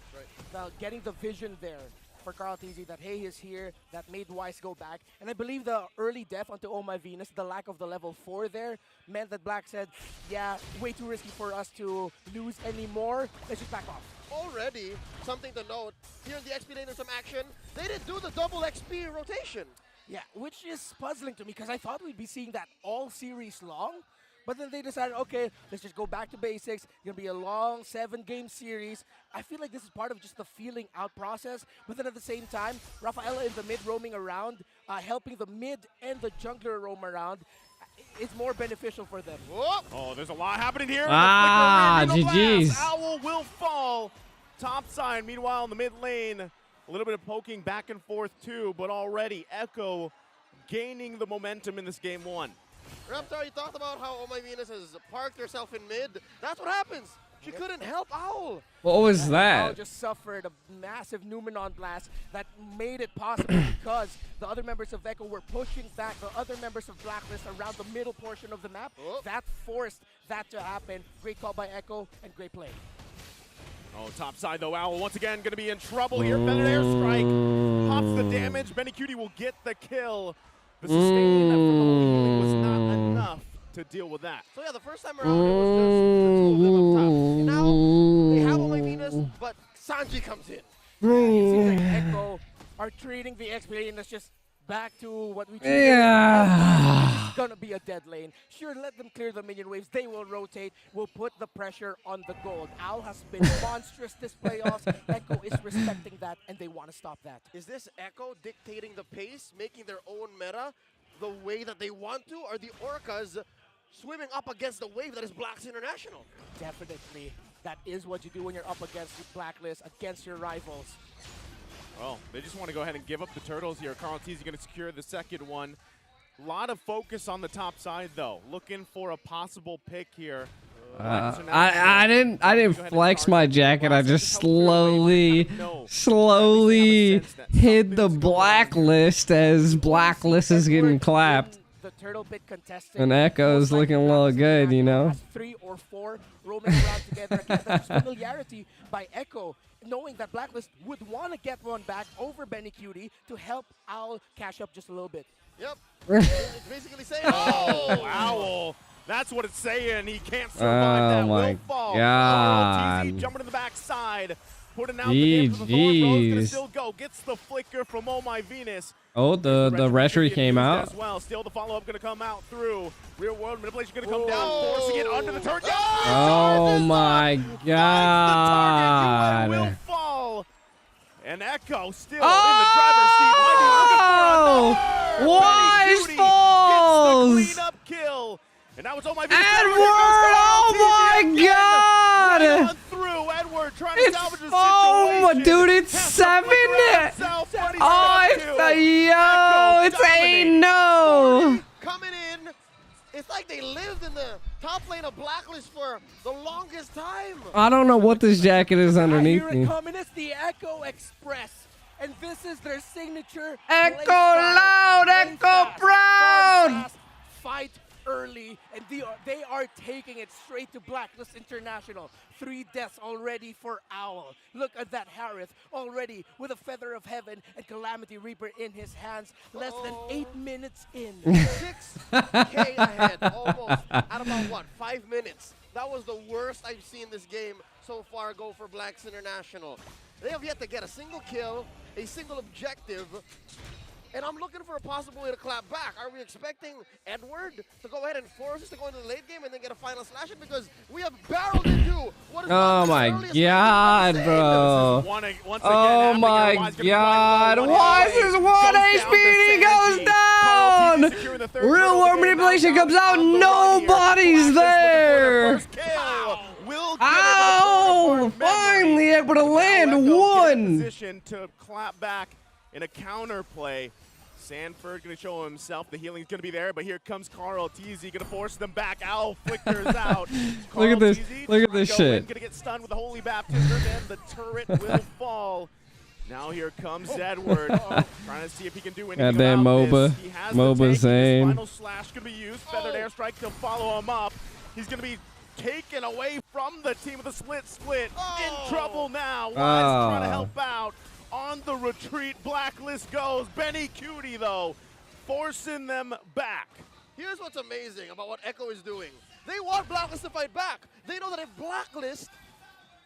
Right. Getting the vision there for Carl Teasy that Hey is here, that made Wise go back. And I believe the early def onto Oh My Venus, the lack of the level 4 there, meant that Black said, yeah, way too risky for us to lose anymore. Let's just back off. Already, something to note, here in the XP lane there's some action. They didn't do the double XP rotation. Yeah, which is puzzling to me because I thought we'd be seeing that all series long. But then they decided, okay, let's just go back to basics. It's going to be a long 7-game series. I feel like this is part of just the feeling out process. But then at the same time, Rafaela in the mid roaming around, helping the mid and the jungler roam around. It's more beneficial for them. Oh, there's a lot happening here. GG's. Owl will fall. Top side, meanwhile, in the mid lane, a little bit of poking back and forth too, but already Echo gaining the momentum in this game 1. Reptar, you talked about how Oh My Venus has parked herself in mid. That's what happens. She couldn't help Owl. What was Owl that? just suffered a massive Numenon blast that made it possible because the other members of Echo were pushing back the other members of Blacklist around the middle portion of the map. That forced that to happen. Great call by Echo and great play. Oh, top side though, Owl once again going to be in trouble here. Feathered airstrike pops the damage. Benny Cutie will get the kill. The sustain from the holy healing was not enough to deal with that. So yeah, the first time around it was just the two of them up top. And now they have Oh My Venus, but Sanji comes in. It seems like Echo are treating the XP lane as just back to what we treated. It's gonna be a dead lane. Sure, let them clear the minion waves. They will rotate. We'll put the pressure on the gold. Owl has been monstrous this playoffs. Echo is respecting that, and they want to stop that. Is this Echo dictating the pace, making their own meta the way that they want to, or the Orcas swimming up against the wave that is Blacks International? Definitely. That is what you do when you're up against the Blacklist, against your rivals. Well, they just want to go ahead and give up the turtles here. Carl Teasy going to secure the second one. A lot of focus on the top side, though. Looking for a possible pick here. I didn't flex my jacket. I just slowly hid the blacklist as blacklist is getting clapped. The turtle pit contestant. And Echo's looking a little good, you know. 3 or 4 roaming around together. Again, that's familiarity by Echo, knowing that Blacklist would want to get one back over Benny Cutie to help Owl cash up just a little bit. Yep. It's basically saying, Oh, Owl. That's what it's saying. He can't survive that. my Will fall. God. TZ jumping to the backside. Putting out the game for the Thorn Rose. Gonna GGs. still go. Gets the flicker from Oh My Venus. Oh, the retry came out. As well. Still the follow-up going to come out through. Real world manipulation going to come down. Forcing it under the turret. Oh my God. Will fall. And Echo still Oh! in the driver's seat. Wise falls. Gets the cleanup kill. And now it's Oh My Venus. Edward! Oh my God! Right on through. Edward trying to salvage the Oh, situation. dude, it's 7. Oh, it's 8. No. Coming in, it's like they lived in the top lane of Blacklist for the longest time. I don't know what this jacket is underneath Here it me. comes, it's the Echo Express. And this is their signature. Echo loud, Echo proud. Fight early, and they are taking it straight to Blacklist International. 3 deaths already for Owl. Look at that Harith already with a Feather of Heaven and Calamity Reaper in his hands. Less than 8 minutes in. 6K ahead, almost, at about what, 5 minutes. That was the worst I've seen this game so far go for Blacks International. They have yet to get a single kill, a single objective, and I'm looking for a possible way to clap back. Are we expecting Edward to go ahead and force us to go into the late game and then get a final slash it? Because we have barreled into what is Oh my God, bro. Oh my God. Why is this 1 HP? He goes down. Real world manipulation comes out. Nobody's there. Ow! Finally able to land one. Position to clap back in a counter play. Sanford going to show himself. The healing's going to be there, but here comes Carl TZ going to force them back. Owl flickers out. Look at this. Look at this shit. Going to get stunned with the holy baptism, and the turret will fall. Now here comes Edward, trying to see if he can do anything Goddamn about MOBA. this. He has MOBA the tank. Zane. His final slash going to be used. Feathered airstrike to follow him up. He's going to be taken away from the team with a split. In trouble now. Wise trying to help out. On the retreat, Blacklist goes. Benny Cutie, though, forcing them back. Here's what's amazing about what Echo is doing. They want Blacklist to fight back. They know that if Blacklist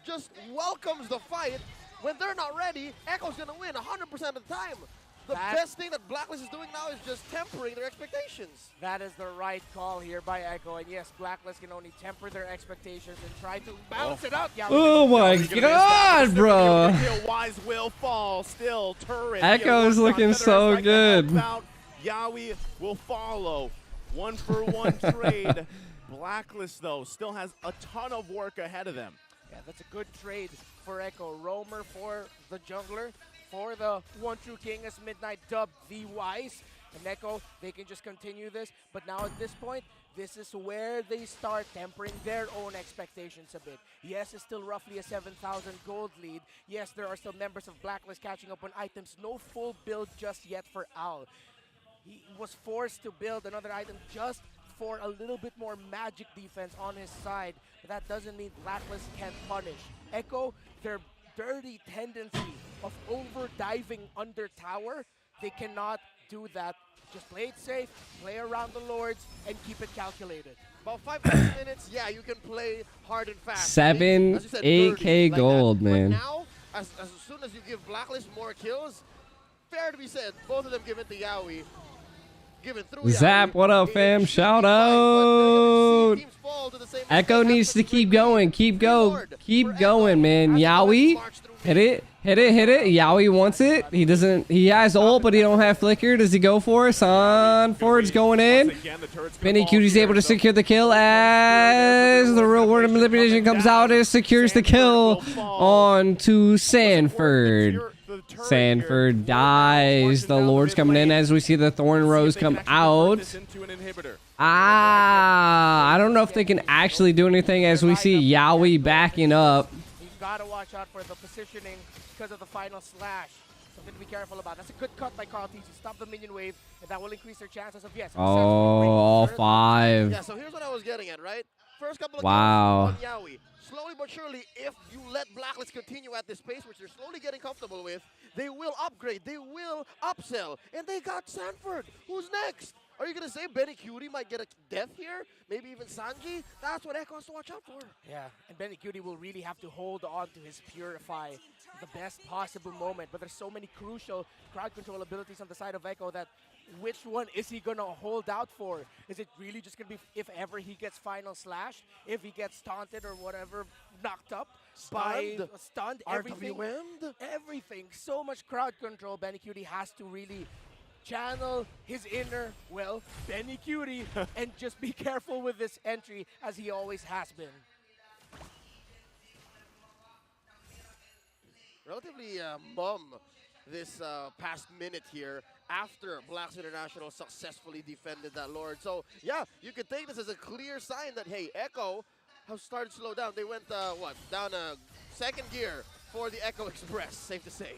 just welcomes the fight, when they're not ready, Echo's going to win 100% of the time. The best thing that Blacklist is doing now is just tempering their expectations. That is the right call here by Echo. And yes, Blacklist can only temper their expectations and try to balance it out. Yeah, Oh my God, bro. Wise will fall. Still, turret. Echo's looking so good. Yawi will follow. 1-for-1 trade. Blacklist, though, still has a ton of work ahead of them. Yeah, that's a good trade for Echo. Roamer for the jungler. For the One True King as Midnight dubbed the Wise. And Echo, they can just continue this. But now at this point, this is where they start tempering their own expectations a bit. Yes, it's still roughly a 7,000 gold lead. Yes, there are still members of Blacklist catching up on items. No full build just yet for Owl. He was forced to build another item just for a little bit more magic defense on his side. But that doesn't mean Blacklist can't punish. Echo, their dirty tendency of over-diving under tower, they cannot do that. Just play it safe, play around the lords, and keep it calculated. About 5 minutes, yeah, you can play hard and fast. 8K gold, man. But now, as soon as you give Blacklist more kills, fair to be said, both of them give it to Yawi. Zap, what up, fam? Shout out. Echo needs to keep going. Keep going, man. Yawi, hit it. Yawi wants it. He doesn't. He has ult, but he don't have flicker. Does he go for it? Sunford's going in. Benny Cutie's able to secure the kill as the real world of manipulation comes out and secures the kill on to Sanford. Sanford dies. The Lord's coming in as we see the Thorn Rose come out. I don't know if they can actually do anything as we see Yawi backing up. You've got to watch out for the positioning because of the final slash. Something to be careful about. That's a good cut by Carltes. Stop the minion wave, and that will increase their chances of, yes. Oh, all 5. Yeah, so here's what I was getting at, right? First couple of Wow. kills on Yaoi. Slowly but surely, if you let Blacklist continue at this pace, which they're slowly getting comfortable with, they will upgrade, they will upsell, and they got Sanford. Who's next? Are you going to say Benny Cutie might get a death here? Maybe even Sanji? That's what Echo has to watch out for. Yeah, and Benny Cutie will really have to hold on to his Purify the best possible moment. But there's so many crucial crowd control abilities on the side of Echo that which one is he going to hold out for? Is it really just going to be if ever he gets Final Slash, if he gets taunted or whatever, knocked up, stunned, everything. Everything. So much crowd control. Benny Cutie has to really channel his inner, well, Benny Cutie, and just be careful with this entry as he always has been. Relatively mum this past minute here after Blacks International successfully defended that Lord. So, yeah, you could take this as a clear sign that, hey, Echo have started to slow down. They went, down a second gear for the Echo Express, safe to say.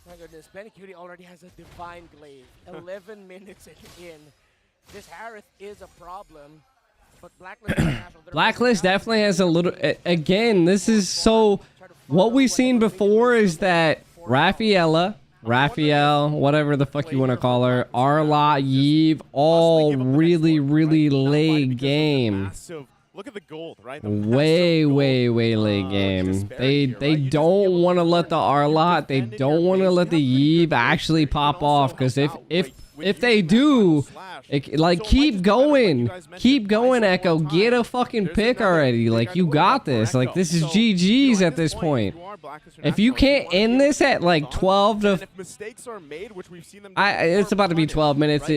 My goodness, Benny Cutie already has a Divine Glaive. 11 minutes in. This Harith is a problem. But Blacklist definitely has a little... Again, this is so... What we've seen before is that Raphael, whatever the fuck you want to call her, Arla, Yve, all really, really late game. Look at the gold, right? Way late game. They don't want to let the Arlot, they don't want to let the Yve actually pop off, because if they do, like, keep going, Echo, get a fucking pick already. Like, you got this. Like, this is GG's at this point. If you can't end this at like 12 to, mistakes are made, which we've seen them. It's about to be 12 minutes.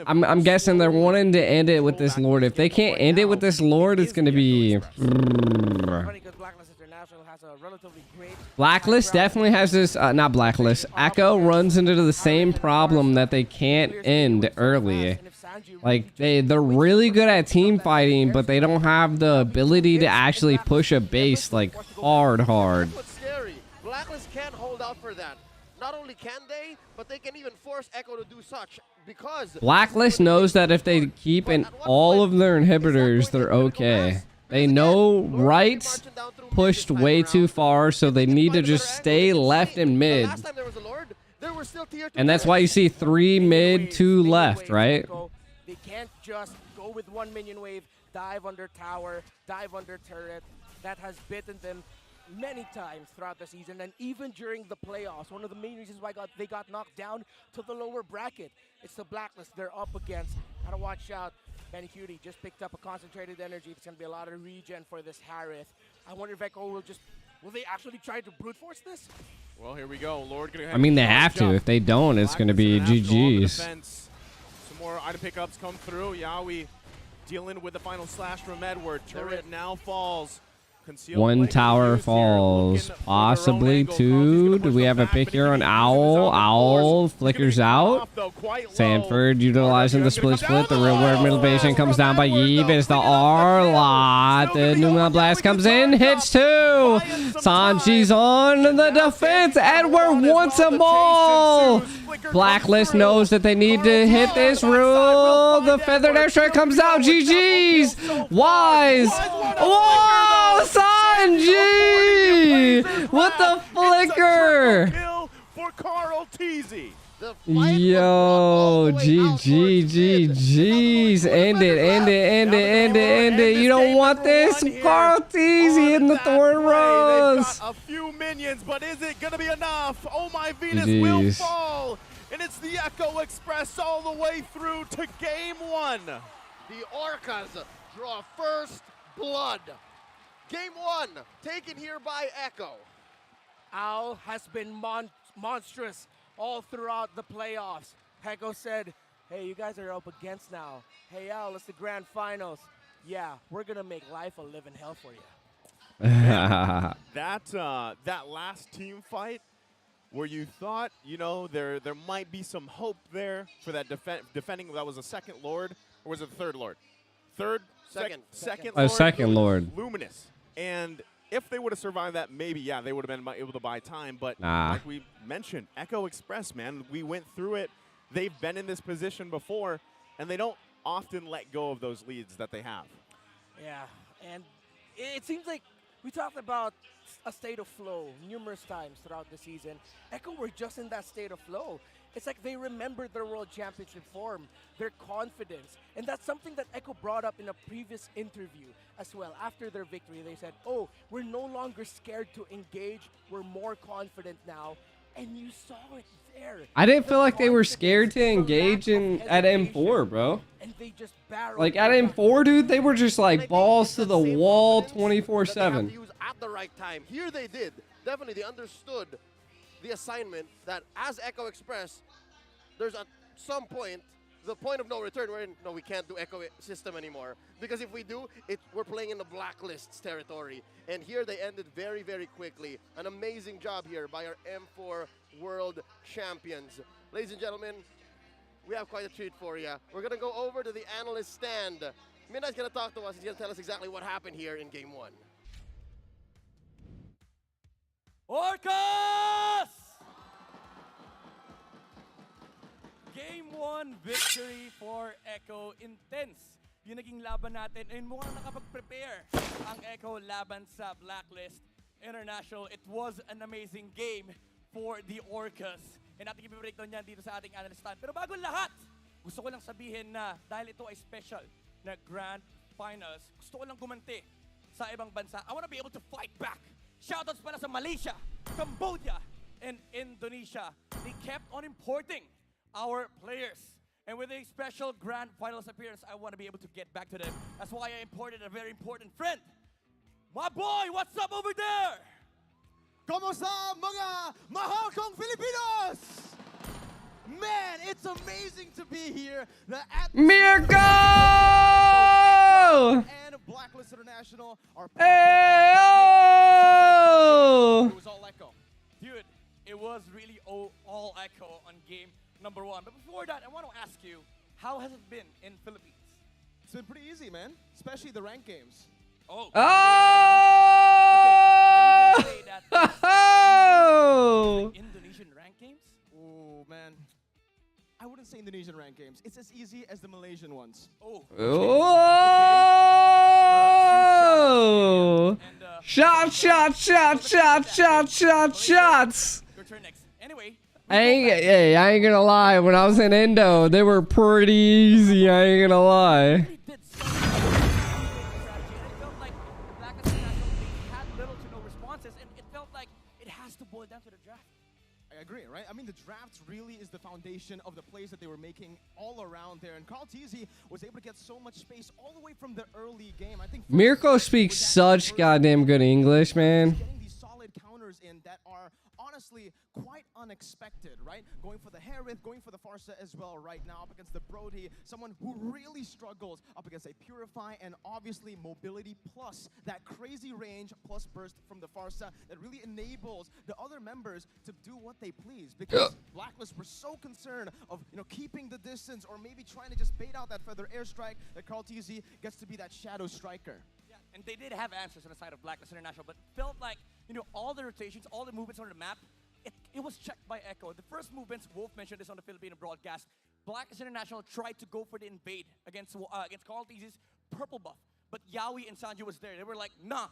I'm guessing they're wanting to end it with this Lord. If they can't end it with this Lord, it's going to be. Blacklist definitely has this. Not Blacklist. Echo runs into the same problem that they can't end early. Like, they're really good at team fighting, but they don't have the ability to actually push a base like hard. What's scary? Blacklist can't hold out for that. Not only can they, but they can even force Echo to do such, because Blacklist knows that if they keep in all of their inhibitors, they're okay. They know rights pushed way too far, so they need to just stay left and mid. And that's why you see 3 mid, 2 left, right? They can't just go with one minion wave, dive under tower, dive under turret. That has bitten them many times throughout the season, and even during the playoffs. One of the main reasons why they got knocked down to the lower bracket. It's the Blacklist they're up against. Gotta watch out. Benny Cutie just picked up a concentrated energy. It's gonna be a lot of regen for this Harith. I wonder if Echo will they actually try to brute force this? Well, here we go. Lord gonna have I mean, they have to. If they don't, it's going to be GG's. Some more item pickups come through. Yaoi dealing with the final slash from Edward. Turret now falls. 1 tower falls. Possibly 2. Do we have a pick here on Owl? Owl flickers out. Sanford utilizing the split. The real world middle basement comes down by Yve. It's the R-Lot. The Numa Blast comes in. Hits 2. Sanji's on the defense. Edward wants a ball. Blacklist knows that they need to hit this rule. The feathered airstrike comes out. GG's. Wise. Whoa, Sanji! What the flicker? For Carl Teasy. Yo, GG's. End it. You don't want this. Carl Teasy in the Thorn Rose. A few minions, but is it going to be enough? Oh, my Venus will fall. And it's the Echo Express all the way through to game 1. The Orcas draw first blood. Game 1 taken here by Echo. Owl has been monstrous all throughout the playoffs. Echo said, hey, you guys are up against now. Hey, Owl, it's the grand finals. Yeah, we're going to make life a living hell for you. That last team fight where you thought, there might be some hope there for that defending. That was a second Lord, or was it the third Lord? Second Lord. Second Lord. Luminous. And if they would have survived that, maybe, yeah, they would have been able to buy time. But Nah. like we mentioned, Echo Express, man, we went through it. They've been in this position before, and they don't often let go of those leads that they have. Yeah, and it seems like we talked about a state of flow numerous times throughout the season. Echo were just in that state of flow. It's like they remembered their World Championship form, their confidence. And that's something that Echo brought up in a previous interview as well. After their victory, they said, oh, we're no longer scared to engage. We're more confident now. And you saw it there. I didn't feel like they were scared to engage at M4, bro. And they just barreled. Like at M4, dude, they were just like balls to the wall 24/7. Use at the right time. Here they did. Definitely, they understood the assignment that as Echo Express, there's at some point the point of no return. No, we can't do Echo system anymore, because if we do, we're playing in the blacklists territory. And here they ended very, very quickly. An amazing job here by our M4 World Champions. Ladies and gentlemen, we have quite a treat for you. We're gonna go over to the analyst stand. Midnight's gonna talk to us. He's gonna tell us exactly what happened here in Game 1. Orcas! Game 1 victory for Echo. Intense yung naging laban natin. And mukhang nakapag-prepare ang Echo laban sa Blacklist International. It was an amazing game for the Orcas. And natin i-breakdown yan dito sa ating analyst stand. Pero bago lahat, gusto ko lang sabihin na dahil ito ay special na Grand Finals, gusto ko lang gumanti sa ibang bansa. I want to be able to fight back. Shoutouts pala sa Malaysia, Cambodia, and Indonesia. They kept on importing our players. And with a special Grand Finals appearance, I want to be able to get back to them. That's why I imported a very important friend. My boy, what's up over there? Kamusta mga mahal kong Filipinos? Man, it's amazing to be here. Mirko! And Blacklist International are Hey! It was all Echo. Dude, it was really all Echo on game number 1. But before that, I want to ask you, how has it been in Philippines? It's been pretty easy, man. Especially the ranked games. Oh! Oh! Indonesian ranked games? Oh, man. I wouldn't say Indonesian ranked games. It's as easy as the Malaysian ones. Oh. Oh! Shots! Your turn next. Anyway. I ain't gonna lie. When I was in Indo, they were pretty easy. I ain't gonna lie. I agree, right? I mean, the draft really is the foundation of the plays that they were making all around there. And Carl Teasy was able to get so much space all the way from the early game. I think Mirko speaks such goddamn good English, man. getting these solid counters in that are honestly quite unexpected, right? Going for the Harith, going for the Farsa as well right now up against the Brody, someone who really struggles up against a Purify, and obviously mobility plus that crazy range plus burst from the Farsa that really enables the other members to do what they please, because Blacklist were so concerned of, you know, keeping the distance or maybe trying to just bait out that feather airstrike that Carl TZ gets to be that shadow striker. And they did have answers on the side of Blacklist International, but felt like, you know, all the rotations, all the movements on the map, it was checked by Echo. The first movements, Wolf mentioned this on the Filipino broadcast, Blacklist International tried to go for the invade against Carl Teasy's purple buff. But Yaoi and Sanju was there. They were like, nah,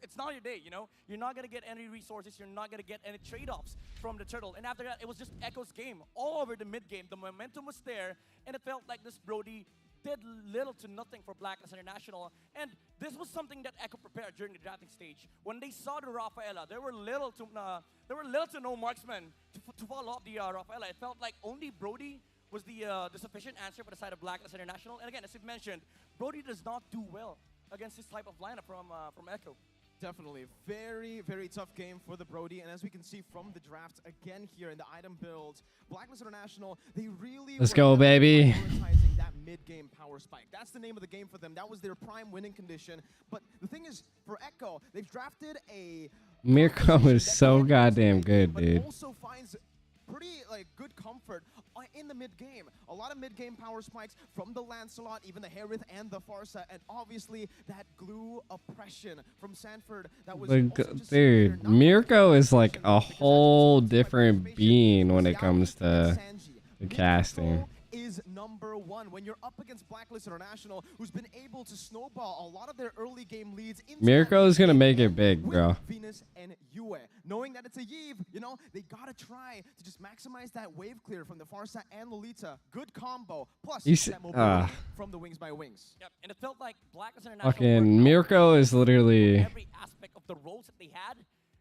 it's not your day, you know? You're not going to get any resources. You're not going to get any trade-offs from the turtle. And after that, it was just Echo's game. All over the mid-game, the momentum was there, and it felt like this Brody did little to nothing for Blacklist International. And this was something that Echo prepared during the drafting stage. When they saw the Rafaela, there were little to no marksmen to follow up the Rafaela. It felt like only Brody was the sufficient answer for the side of Blacklist International. And again, as you mentioned, Brody does not do well against this type of lineup from Echo. Definitely. Very, very tough game for the Brody. And as we can see from the draft again here in the item builds, Blacklist International, they really Let's go, baby. prioritizing that mid-game power spike. That's the name of the game for them. That was their prime winning condition. But the thing is, for Echo, they've drafted a... Mirko is so goddamn good, dude. Also finds pretty good comfort in in the mid-game. A lot of mid-game power spikes from the Lancelot, even the Harith and the Farsa, and obviously that glue oppression from Sanford that was Dude, Mirko is like a whole different being when it comes to the casting. Is number one when you're up against Blacklist International, who's been able to snowball a lot of their early game leads into Mirko is gonna make it big, bro. Venus and Yue. Knowing that it's a Yve, you know, they gotta try to just maximize that wave clear from the Farsa and Lolita. Good combo. Plus that mobility from the Wings by Wings. Yep, and it felt like Blacklist International Fucking Mirko is literally. every aspect of the roles that they had.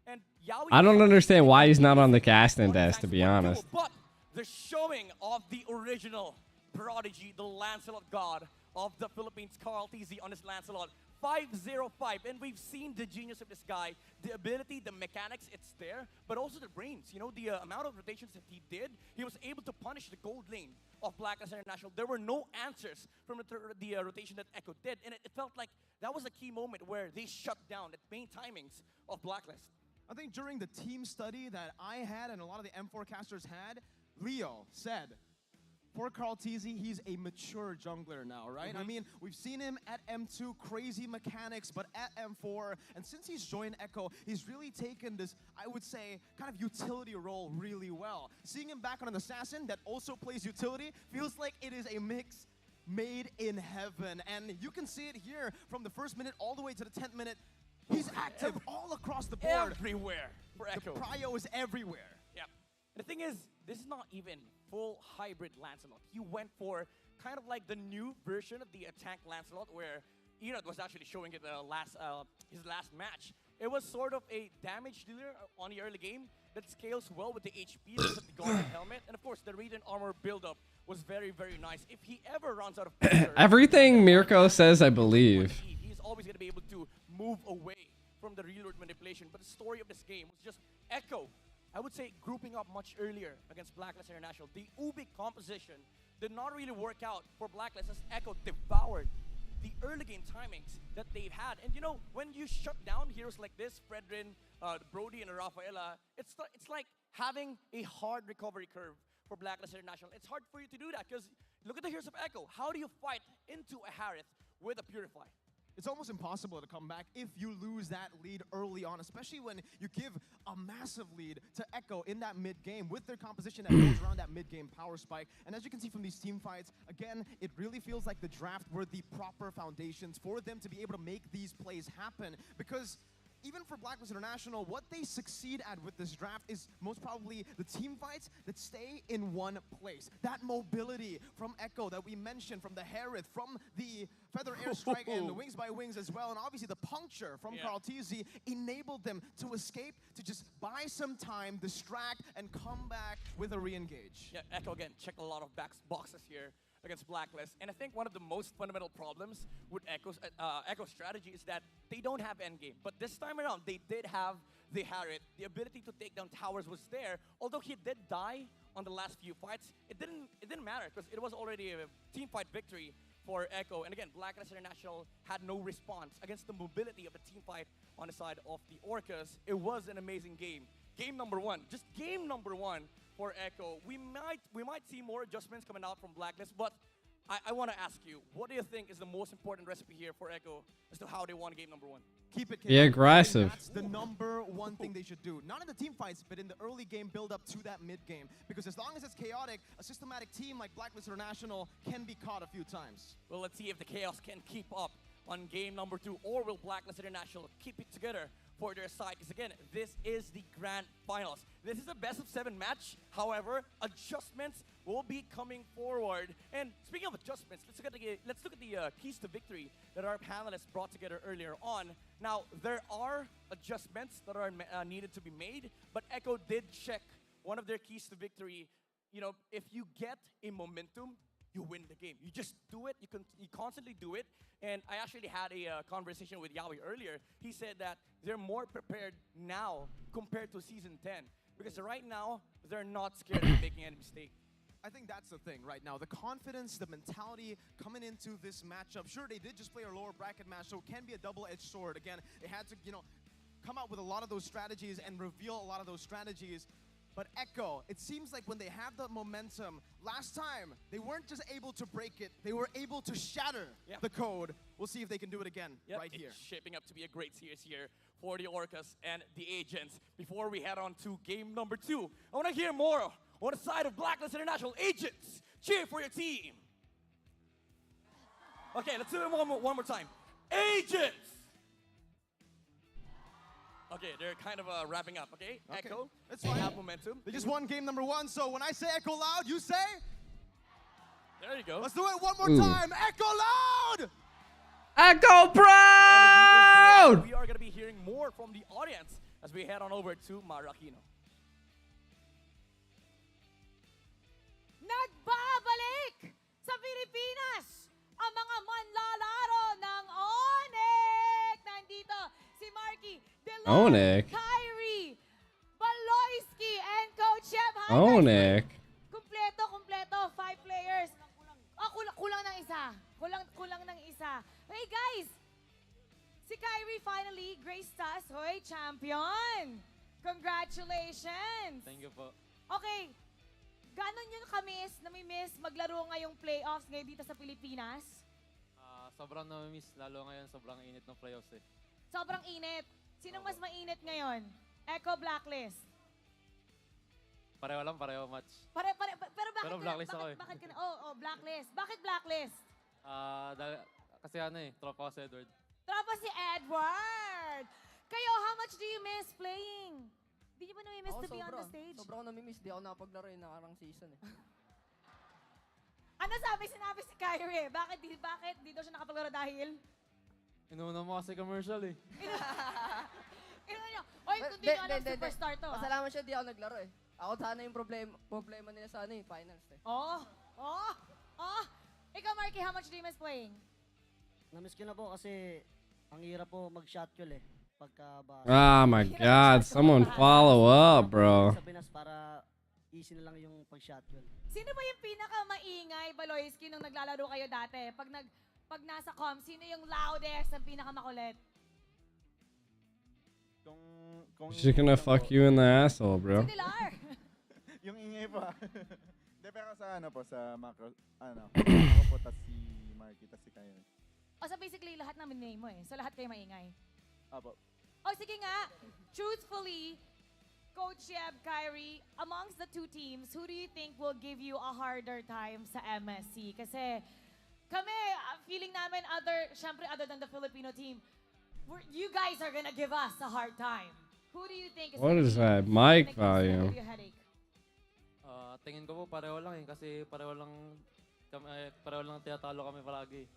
And Yaoi I don't understand why he's not on the casting desk, to be honest. But the showing of the original prodigy, the Lancelot god of the Philippines, Carl TZ on his Lancelot. 505, and we've seen the genius of this guy, the ability, the mechanics, it's there, but also the brains. You know, the amount of rotations that he did, he was able to punish the gold lane of Blacklist International. There were no answers from the rotation that Echo did, and it felt like that was a key moment where they shut down the main timings of Blacklist. I think during the team study that I had and a lot of the M4 casters had, Leo said, for Carl TZ, he's a mature jungler now, right? I mean, we've seen him at M2, crazy mechanics, but at M4, and since he's joined Echo, he's really taken this, I would say, kind of utility role really well. Seeing him back on an assassin that also plays utility feels like it is a mix made in heaven. And you can see it here from the first minute all the way to the 10th minute. He's active all across the board. Everywhere for Echo. The prio is everywhere. Yeah. The thing is, this is not even full hybrid Lancelot. He went for kind of like the new version of the attack Lancelot, where Enod was actually showing it his last match. It was sort of a damage dealer on the early game that scales well with the HP because of the Guardian helmet, and of course the Radiant armor buildup was very, very nice. If he ever runs out of pressure, Everything Mirko says, I believe. he's always going to be able to move away from the reload manipulation. But the story of this game was just Echo, I would say, grouping up much earlier against Blacklist International. The Ubik composition did not really work out for Blacklist as Echo devoured the early game timings that they've had. And you know, when you shut down heroes like this, Fredrin, Brody, and Rafaela, it's like having a hard recovery curve for Blacklist International. It's hard for you to do that because look at the heroes of Echo. How do you fight into a Harith with a Purify? It's almost impossible to come back if you lose that lead early on, especially when you give a massive lead to Echo in that mid-game with their composition that goes around that mid-game power spike. And as you can see from these team fights, again, it really feels like the draft were the proper foundations for them to be able to make these plays happen. Because even for Blacklist International, what they succeed at with this draft is most probably the team fights that stay in one place. That mobility from Echo that we mentioned, from the Harith, from the Feather Airstrike and the Wings by Wings as well, and obviously the puncture from Carl TZ enabled them to escape, to just buy some time, distract, and come back with a re-engage. Yeah, Echo again, check a lot of boxes here against Blacklist. And I think one of the most fundamental problems with Echo's strategy is that they don't have endgame. But this time around, they did have the Harith. The ability to take down towers was there. Although he did die on the last few fights, it didn't matter because it was already a team fight victory for Echo. And again, Blacklist International had no response against the mobility of the team fight on the side of the Orcas. It was an amazing game. Game number one, just game number one for Echo. We might see more adjustments coming out from Blacklist, but I want to ask you, what do you think is the most important recipe here for Echo as to how they won game number one? Keep it chaotic. Be aggressive. That's the number one thing they should do. Not in the team fights, but in the early game build up to that mid game. Because as long as it's chaotic, a systematic team like Blacklist International can be caught a few times. Well, let's see if the chaos can keep up on game number two, or will Blacklist International keep it together for their side? Because again, this is the grand finals. This is a best of 7 match. However, adjustments will be coming forward. And speaking of adjustments, let's look at the keys to victory that our panelists brought together earlier on. Now, there are adjustments that are needed to be made, but Echo did check one of their keys to victory. You know, if you get a momentum, you win the game. You just do it. You constantly do it. And I actually had a conversation with Yaoi earlier. He said that they're more prepared now compared to Season 10. Because right now, they're not scared of making any mistake. I think that's the thing right now. The confidence, the mentality coming into this matchup. Sure, they did just play a lower bracket match, so it can be a double-edged sword. Again, they had to, come out with a lot of those strategies and reveal a lot of those strategies. But Echo, it seems like when they have the momentum, last time, they weren't just able to break it, they were able to shatter the code. We'll see if they can do it again right here. It's shaping up to be a great series here for the Orcas and the Agents. Before we head on to game number 2, I want to hear more on the side of Blacklist International. Agents, cheer for your team. Okay, let's do it one more time. Agents! Okay, they're kind of wrapping up, okay? Echo, that's fine. They have momentum. They just won game number 1, so when I say Echo loud, you say? There you go. Let's do it one more time. Echo loud! Echo proud! We are going to be hearing more from the audience as we head on over to Marrakino. Nagbabalik sa Pilipinas ang mga manlalaro ng ONEC. Nandito si Marky, Delon, ONEC? Kyrie, Baloyski, and Coach Shep. Hi, ONEC? Kumpleto. 5 players. Oh, kulang ng isa. Kulang ng isa. Hey guys, si Kyrie finally graced us. Hoy, champion! Congratulations! Thank you po. Okay, ganon yun nami-miss maglaro ngayong playoffs ngayon dito sa Pilipinas? Sobrang nami-miss, lalo ngayon sobrang init ng playoffs eh. Sobrang init. Sinong mas mainit ngayon? Echo, Blacklist? Pareho match. Pero bakit Pero Blacklist ako eh. Bakit Blacklist. Bakit Blacklist? Kasi tropa ko si Edward. Tropa si Edward! Kayo, how much do you miss playing? Di niyo ba nami-miss to be on the stage? Sobrang nami-miss. Di ako napaglaro yung nakarang season eh. Ano sinabi si Kyrie? Bakit di daw siya nakapaglaro dahil? Inuuna mo kasi commercial eh. Inuuna niya. Oy, kung di nyo alam, superstar to. Pasalamat siya, di ako naglaro eh. Ako sana yung problema nila sa finals eh. Ikaw, Marky, how much do you miss playing? Namiss ko na po kasi ang hirap po mag-shot call eh. Oh my God, someone follow up, bro. Sa Pinas para easy na lang yung pag-shot call. Sino ba yung pinaka-maingay, Baloyski, nung naglalaro kayo dati? Pag nasa comm, sino yung loudest, ang pinaka-makulit? She's gonna fuck you in the asshole, bro. Si Dilar! Yung ingay pa. Hindi, pero sa sa macro, ako po, tas si Marky, tas si Kyrie. So basically, lahat namin name mo eh. So lahat kayo maingay. Apo. Sige nga, truthfully, Coach Sheb, Kyrie, amongst the two teams, who do you think will give you a harder time sa MSC? Kasi kami, feeling namin syempre other than the Filipino team, you guys are gonna give us a hard time. Who do you think is What is that? Mic volume. Tingin ko po pareho lang eh. Kasi pareho lang tiyatalo kami palagi.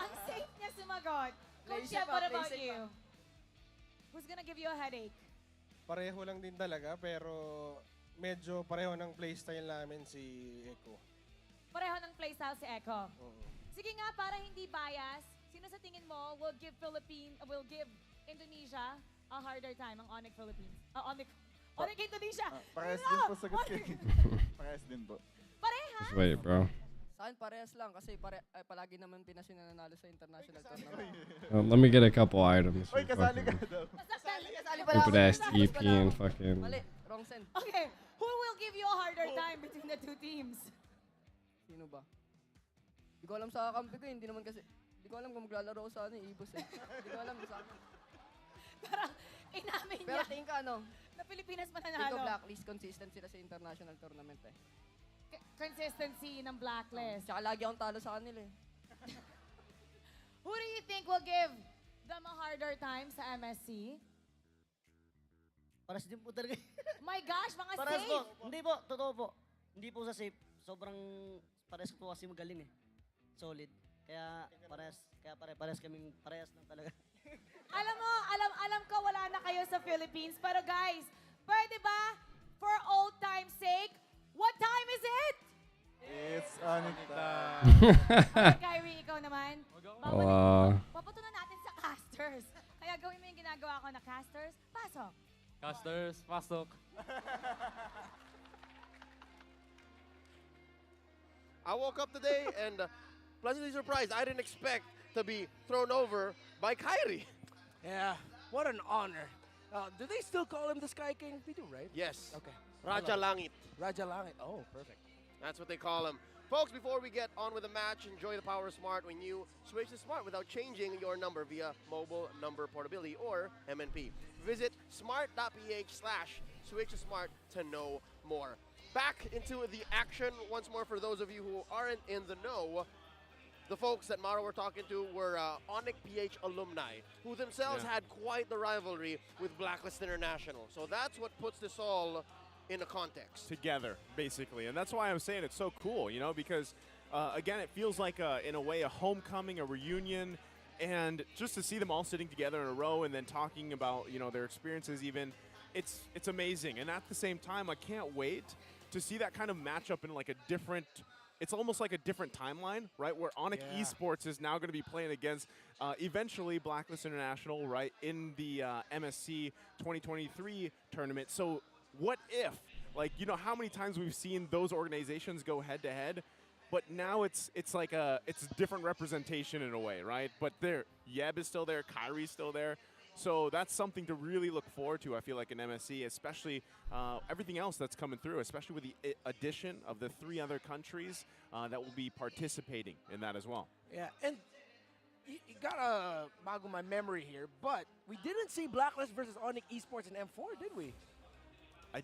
Ang safe niya sumagot. Coach Sheb, what about you? Who's gonna give you a headache? Pareho lang din talaga, pero medyo pareho ng playstyle namin si Echo. Pareho ng playstyle si Echo. Sige nga, para hindi bias, sino sa tingin mo will give Indonesia a harder time, ang ONEC Philippines? ONEC Indonesia! Parehas din po sagot ko. Parehas din po. Pareha? Just wait, bro. Sa akin parehas lang kasi palagi naman Pinas yung nananalo sa international tournament. Let me get a couple items. Uy, kasali ka daw. Kasali pala Stupid ass TP and fucking. Mali, wrong send. Okay, who will give you a harder time between the two teams? Sino ba? Hindi ko alam sa kakampi ko, hindi naman kasi, hindi ko alam kung maglalaro ko sa Ibos eh. Hindi ko alam sa akin. Parang inamin niya. Pero tingin ka na Pilipinas tingin ko mananalo. Blacklist consistent sila sa international tournament eh. Consistency ng Blacklist. Tsaka lagi akong talo sa kanila eh. Who do you think will give them a harder time sa MSC? Paras din po talaga. My gosh, mga Paras safe! po. Hindi po, totoo po. Hindi po sa safe. Sobrang pares po kasi magaling eh. Solid. Kaya pares kaming parehas lang talaga. Alam ko wala na kayo sa Philippines, pero guys, pwede ba, for old time's sake, what time is it? It's ONEC time. Okay, Kyrie, ikaw naman. Paputunan natin sa casters. Kaya gawin mo yung ginagawa ko na casters. Pasok. Casters, pasok. I woke up today and pleasantly surprised. I didn't expect to be thrown over by Kyrie. Yeah, what an honor. Do they still call him the Sky King? They do, right? Yes. Okay. Raja Langit. Raja Langit. Oh, perfect. That's what they call him. Folks, before we get on with the match, enjoy the power of Smart when you switch to Smart without changing your number via mobile number portability or MNP. Visit smart.ph/switch to Smart to know more. Back into the action once more for those of you who aren't in the know. The folks that Maro were talking to were Onyx PH alumni who themselves had quite the rivalry with Blacklist International. So that's what puts this all in a context. Together, basically. And that's why I'm saying it's so cool, you know, because, again, it feels like, in a way, a homecoming, a reunion, and just to see them all sitting together in a row and then talking about, you know, their experiences even, it's amazing. And at the same time, I can't wait to see that kind of matchup in, like, a different, it's almost like a different timeline, right, where Onyx Esports is now going to be playing against, eventually, Blacklist International, right, in the MSC 2023 tournament. So what if, like, you know, how many times we've seen those organizations go head to head, but now it's like it's a different representation in a way, right? But Yeb is still there, Kyrie's still there, so that's something to really look forward to. I feel like in MSC, especially everything else that's coming through, especially with the addition of the 3 other countries that will be participating in that as well. Yeah, and you gotta boggle my memory here, but we didn't see Blacklist versus Onyx Esports in M4, did we? I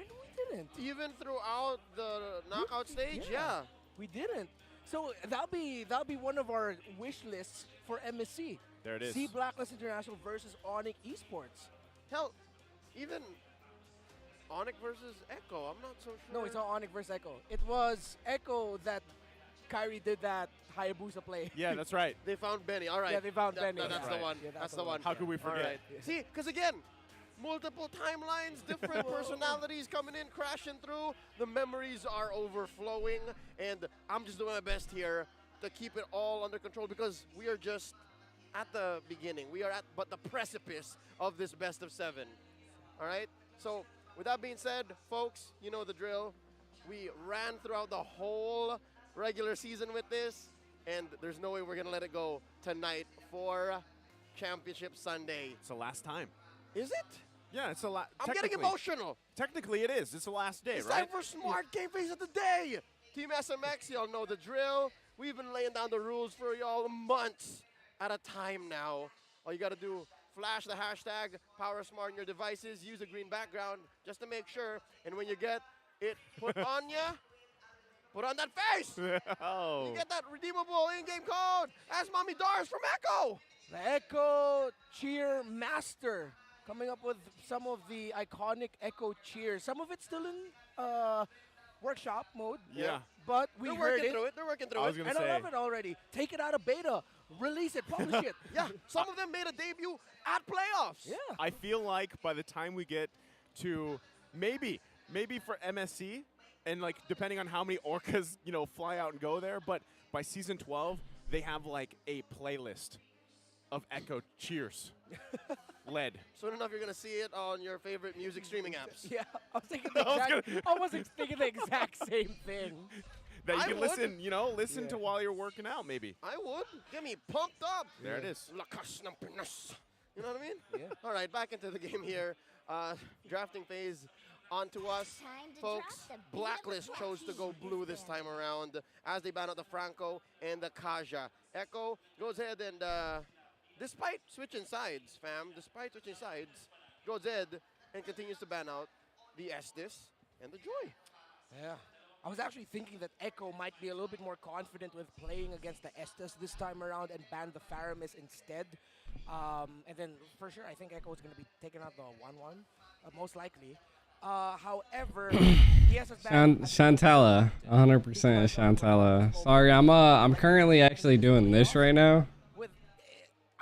know we didn't. Even throughout the knockout stage, yeah. We didn't. So that'll be one of our wish lists for MSC. There it is. See Blacklist International versus Onyx Esports. Hell, even Onyx versus Echo, I'm not so sure. No, it's not Onyx versus Echo. It was Echo that Kyrie did that Hayabusa play. Yeah, that's right. They found Benny. All right. Yeah, they found Benny. That's the one. Yeah, that's the one. How could we forget? All right. See, because again, multiple timelines, different personalities coming in, crashing through. The memories are overflowing, and I'm just doing my best here to keep it all under control because we are just at the beginning. We are at but the precipice of this best of 7. All right? So with that being said, folks, you know the drill. We ran throughout the whole regular season with this, and there's no way we're going to let it go tonight for Championship Sunday. It's the last time. Is it? Yeah, it's a lot. I'm getting emotional. Technically, it is. It's the last day, it's right? It's time for Smart Game Face of the Day. Team SMX, y'all know the drill. We've been laying down the rules for y'all months at a time now. All you got to do, flash the hashtag PowerSmart on your devices, use a green background just to make sure. And when you get it put on ya, put on that face. Oh. You get that redeemable in-game code. Ask Mommy Doris from Echo. The Echo Cheer Master. Coming up with some of the iconic Echo cheers. Some of it's still in workshop mode. Yeah. But we heard it. They're working through I was it. gonna And say. I love it already. Take it out of beta. Release it. Publish it. Yeah. Some of them made a debut at playoffs. Yeah. I feel like by the time we get to maybe for MSC, and like depending on how many orcas, you know, fly out and go there, but by season 12, they have like a playlist of Echo cheers. Led. Soon enough, you're going to see it on your favorite music streaming apps. Yeah, I was thinking the exact same thing. That you I can would. listen, you know, to while you're working out, maybe. I would. Get me pumped up. There it is. You know what I mean? Yeah. All right, back into the game here. Drafting phase onto us. Folks, Blacklist chose to go blue this time around as they ban out the Franco and the Kaja. Echo goes ahead and, despite switching sides, goes ahead and continues to ban out the Estes and the Joy. Yeah. I was actually thinking that Echo might be a little bit more confident with playing against the Estes this time around and ban the Faramis instead. And then, for sure, I think Echo is going to be taking out the 1-1, most likely. However, he has a Shantala, 100% Shantala. Sorry, I'm currently actually doing this right now.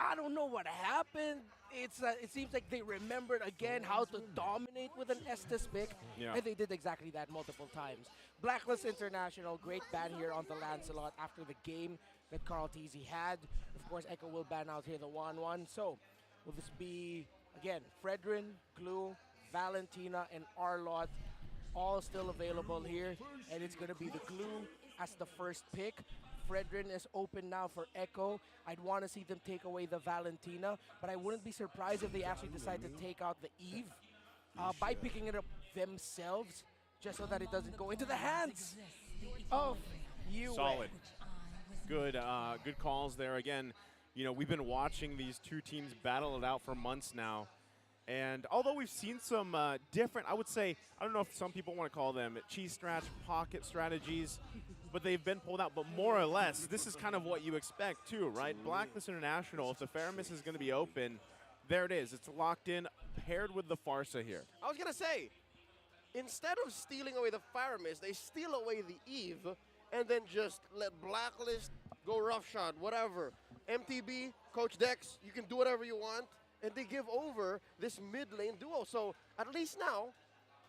I don't know what happened. It seems like they remembered again how to dominate with an Estes pick, and they did exactly that multiple times. Blacklist International, great ban here on the Lancelot after the game that Carl Teasy had. Of course, Echo will ban out here the 1-1. So, will this be, again, Fredrin, Glue, Valentina, and Arlot all still available here, and it's going to be the Glue as the first pick. Fredrin is open now for Echo. I'd want to see them take away the Valentina, but I wouldn't be surprised if they actually decide to take out the Eve by picking it up themselves, just so that it doesn't go into the hands of you. Solid. Good calls there. Again, you know, we've been watching these two teams battle it out for months now. And although we've seen some different, I would say, I don't know if some people want to call them cheese stretch, pocket strategies, but they've been pulled out. But more or less, this is kind of what you expect too, right? Blacklist International, if the Faramis is going to be open, there it is. It's locked in, paired with the Farsa here. I was going to say, instead of stealing away the Faramis, they steal away the Eve and then just let Blacklist go roughshod, whatever. MTB, Coach Dex, you can do whatever you want. And they give over this mid-lane duo. So at least now,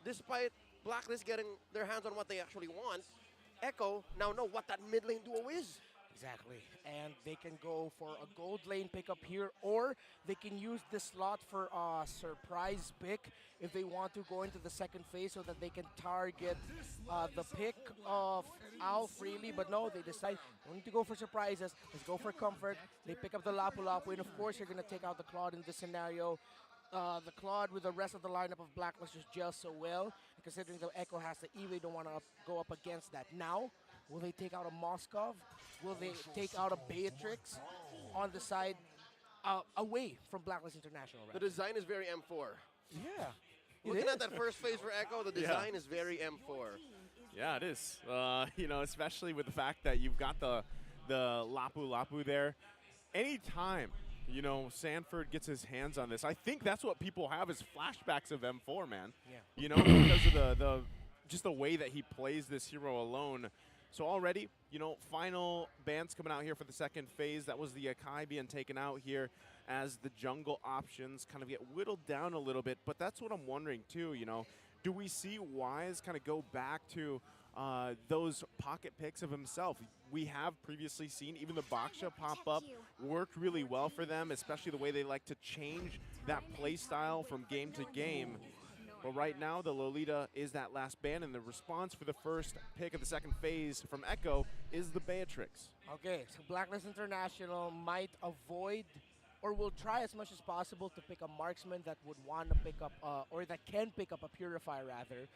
despite Blacklist getting their hands on what they actually want, Echo now know what that mid-lane duo is. Exactly, and they can go for a gold lane pickup here, or they can use this slot for a surprise pick if they want to go into the second phase so that they can target the pick of Al freely. But no, they decide, don't need to go for surprises, let's go for comfort. They pick up the Lapu Lapu, and of course you're going to take out the Claude in this scenario. The Claude with the rest of the lineup of Blacklist just gels so well. And considering the Echo has the E, they don't want to go up against that. Now, will they take out a Moskov? Will they take out a Beatrix on the side away from Blacklist International? The design is very M4. Yeah. Looking at that first phase for Echo, the design is very M4. Yeah, it is. You know, especially with the fact that you've got the Lapu Lapu there. Anytime, you know, Sanford gets his hands on this, I think that's what people have is flashbacks of M4, man. Yeah. You know, because of just the way that he plays this hero alone. So already, you know, final bans coming out here for the second phase. That was the Akai being taken out here as the jungle options kind of get whittled down a little bit. But that's what I'm wondering too, you know. Do we see Wise kind of go back to those pocket picks of himself? We have previously seen even the Baksha pop up worked really well for them, especially the way they like to change that play style from game to game. But right now, the Lolita is that last ban, and the response for the first pick of the second phase from Echo is the Beatrix. Okay, so Blacklist International might avoid or will try as much as possible to pick a marksman that would want to pick up, or that can pick up a Purify rather,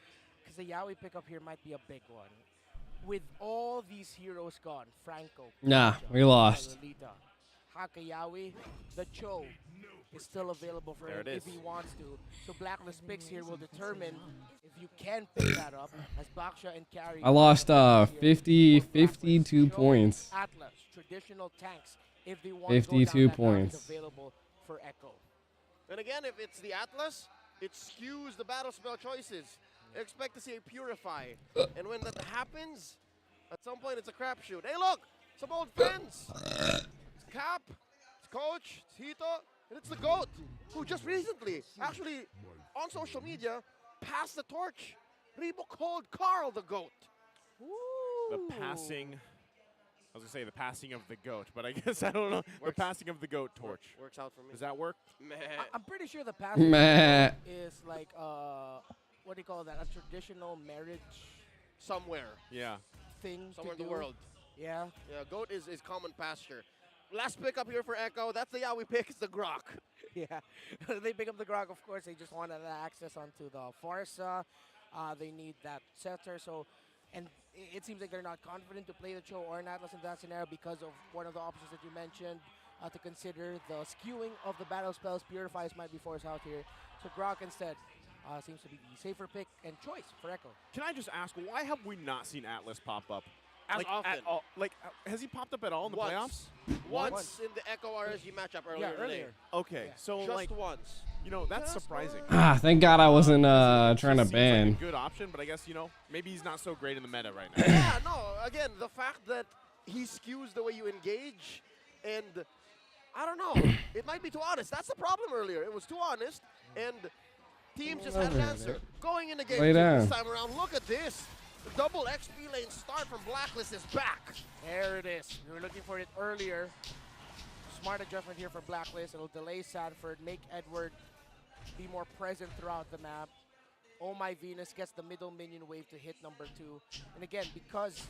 because the Yaoi pickup here might be a big one. With all these heroes gone, Franco, Nah, we lost. Lolita, Hakayawi, the Cho is still available for him if he wants to. So Blacklist picks here will determine if you can pick that up as Baksha and Carry. I lost 52 points. Atlas, traditional tanks, if they want 52 to go down points. is available for Echo. And again, if it's the Atlas, it skews the battle spell choices. Expect to see a Purify. And when that happens, at some point it's a crapshoot. Hey look, some old friends. It's Cap, it's Coach, it's Hito, and it's the GOAT, who just recently, actually on social media, passed the torch. Reebok called Carl the GOAT. The passing, I was going to say the passing of the GOAT, but I guess I don't know. The passing of the GOAT torch. Works out for me. Does that work? I'm pretty sure the passing Meh. is like, what do you call that? A traditional marriage somewhere. Yeah. Thing somewhere to in the do. world. Yeah. Yeah, GOAT is common pasture. Last pick up here for Echo. That's the Yaoi pick. It's the Grok. Yeah. They pick up the Grok, of course. They just wanted access onto the Farsa. They need that scepter. So, and it seems like they're not confident to play the Cho or an Atlas in that scenario because of one of the options that you mentioned. To consider the skewing of the battle spells, Purifies might be forced out here. So Grok instead seems to be the safer pick and choice for Echo. Can I just ask, why have we not seen Atlas pop up? As often. At all? Like, has he popped up at all in the playoffs? Once in the Echo RSG matchup earlier today. Okay, so just like, once. you know, that's surprising. Thank God I wasn't trying to Seems ban. like a good option, but I guess, you know, maybe he's not so great in the meta right now. Yeah, no, again, the fact that he skews the way you engage, and I don't know, it might be too honest. That's the problem earlier. It was too honest, and teams just had an answer. Going into game Lay two down. this time around, look at this. The double XP lane start from Blacklist is back. There it is. We were looking for it earlier. Smart adjustment here for Blacklist. It'll delay Sanford, make Edward be more present throughout the map. Oh My Venus gets the middle minion wave to hit number 2. And again, because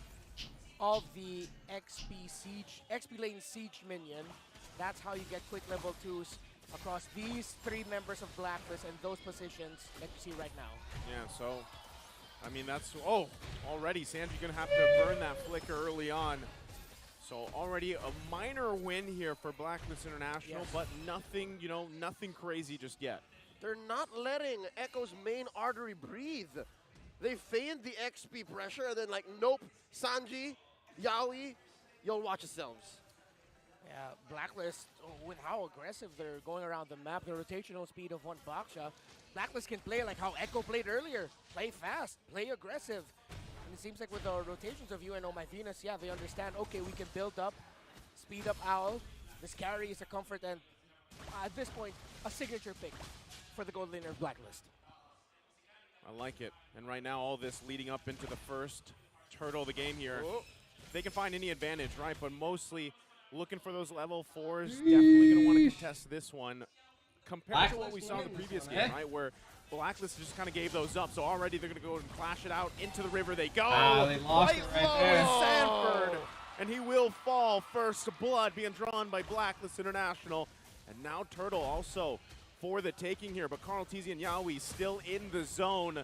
of the XP lane siege minion. That's how you get quick level 2s across these 3 members of Blacklist and those positions that you see right now. Yeah, so, I mean, that's, oh, already Sanji's gonna have to burn that flicker early on. So already a minor win here for Blacklist International, Yes. but nothing, you know, nothing crazy just yet. They're not letting Echo's main artery breathe. They feigned the XP pressure and then like, nope, Sanji, Yawi, you'll watch yourselves. Yeah, Blacklist, with how aggressive they're going around the map, the rotational speed of one Baksha, Blacklist can play like how Echo played earlier. Play fast, play aggressive. And it seems like with the rotations of UNO My Venus, yeah, they understand, okay, we can build up, speed up Owl. This carry is a comfort and at this point, a signature pick for the gold laner of Blacklist. I like it. And right now, all this leading up into the first turtle of the game here. They can find any advantage, right? But mostly looking for those level 4s. Definitely going to want to contest this one. Compared to what we saw in the previous game, right? Where Blacklist just kind of gave those up. So already they're going to go and clash it out. Into the river they go. They lost it right there. Sanford. And he will fall. First blood being drawn by Blacklist International. And now Turtle also for the taking here. But Carl Teasy and Yawi still in the zone.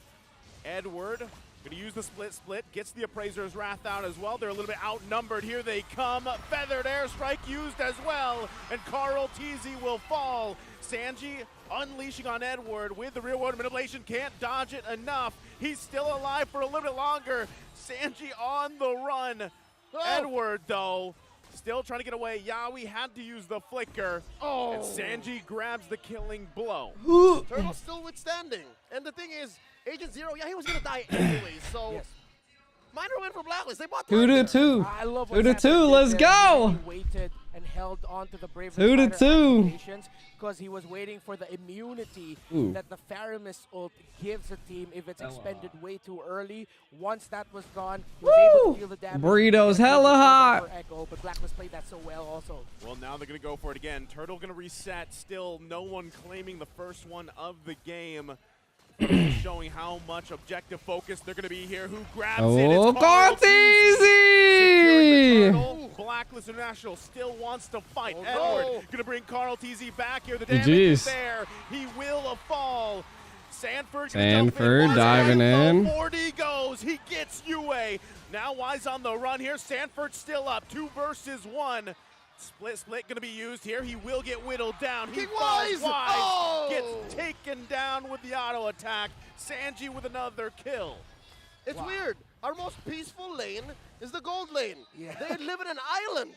Edward going to use the split, gets the Appraiser's Wrath out as well. They're a little bit outnumbered. Here they come. Feathered airstrike used as well. And Carl Teasy will fall. Sanji unleashing on Edward with the real world manipulation. Can't dodge it enough. He's still alive for a little bit longer. Sanji on the run. Edward, though, still trying to get away. Yawi had to use the flicker. And Sanji grabs the killing blow. Turtle's still withstanding. And the thing is, Agent Zero, yeah, he was gonna die anyways, so minor win for Blacklist. They bought 2-2. I love 2-2. Let's go. He waited and held on to the Brave 2-2. because he was waiting for the immunity that the Faramis ult gives a team if it's expended way too early. Once that was gone, he was able to feel the damage. Burritos hella hot. For Echo, but Blacklist played that so well also. Well, now they're going to go for it again. Turtle going to reset. Still no one claiming the first one of the game. Showing how much objective focus they're going to be here. Who grabs it? It's Carl Teasy! Blacklist International still wants to fight. Edward going to bring Carl Teasy back here. The damage is there. He will fall. Sanford diving in. 40 goes. He gets UA. Now Wise on the run here. Sanford still up. 2 versus 1. Split going to be used here. He will get whittled down. He falls. Wise gets taken down with the auto attack. Sanji with another kill. It's weird. Our most peaceful lane is the gold lane. Yeah. They live in an island.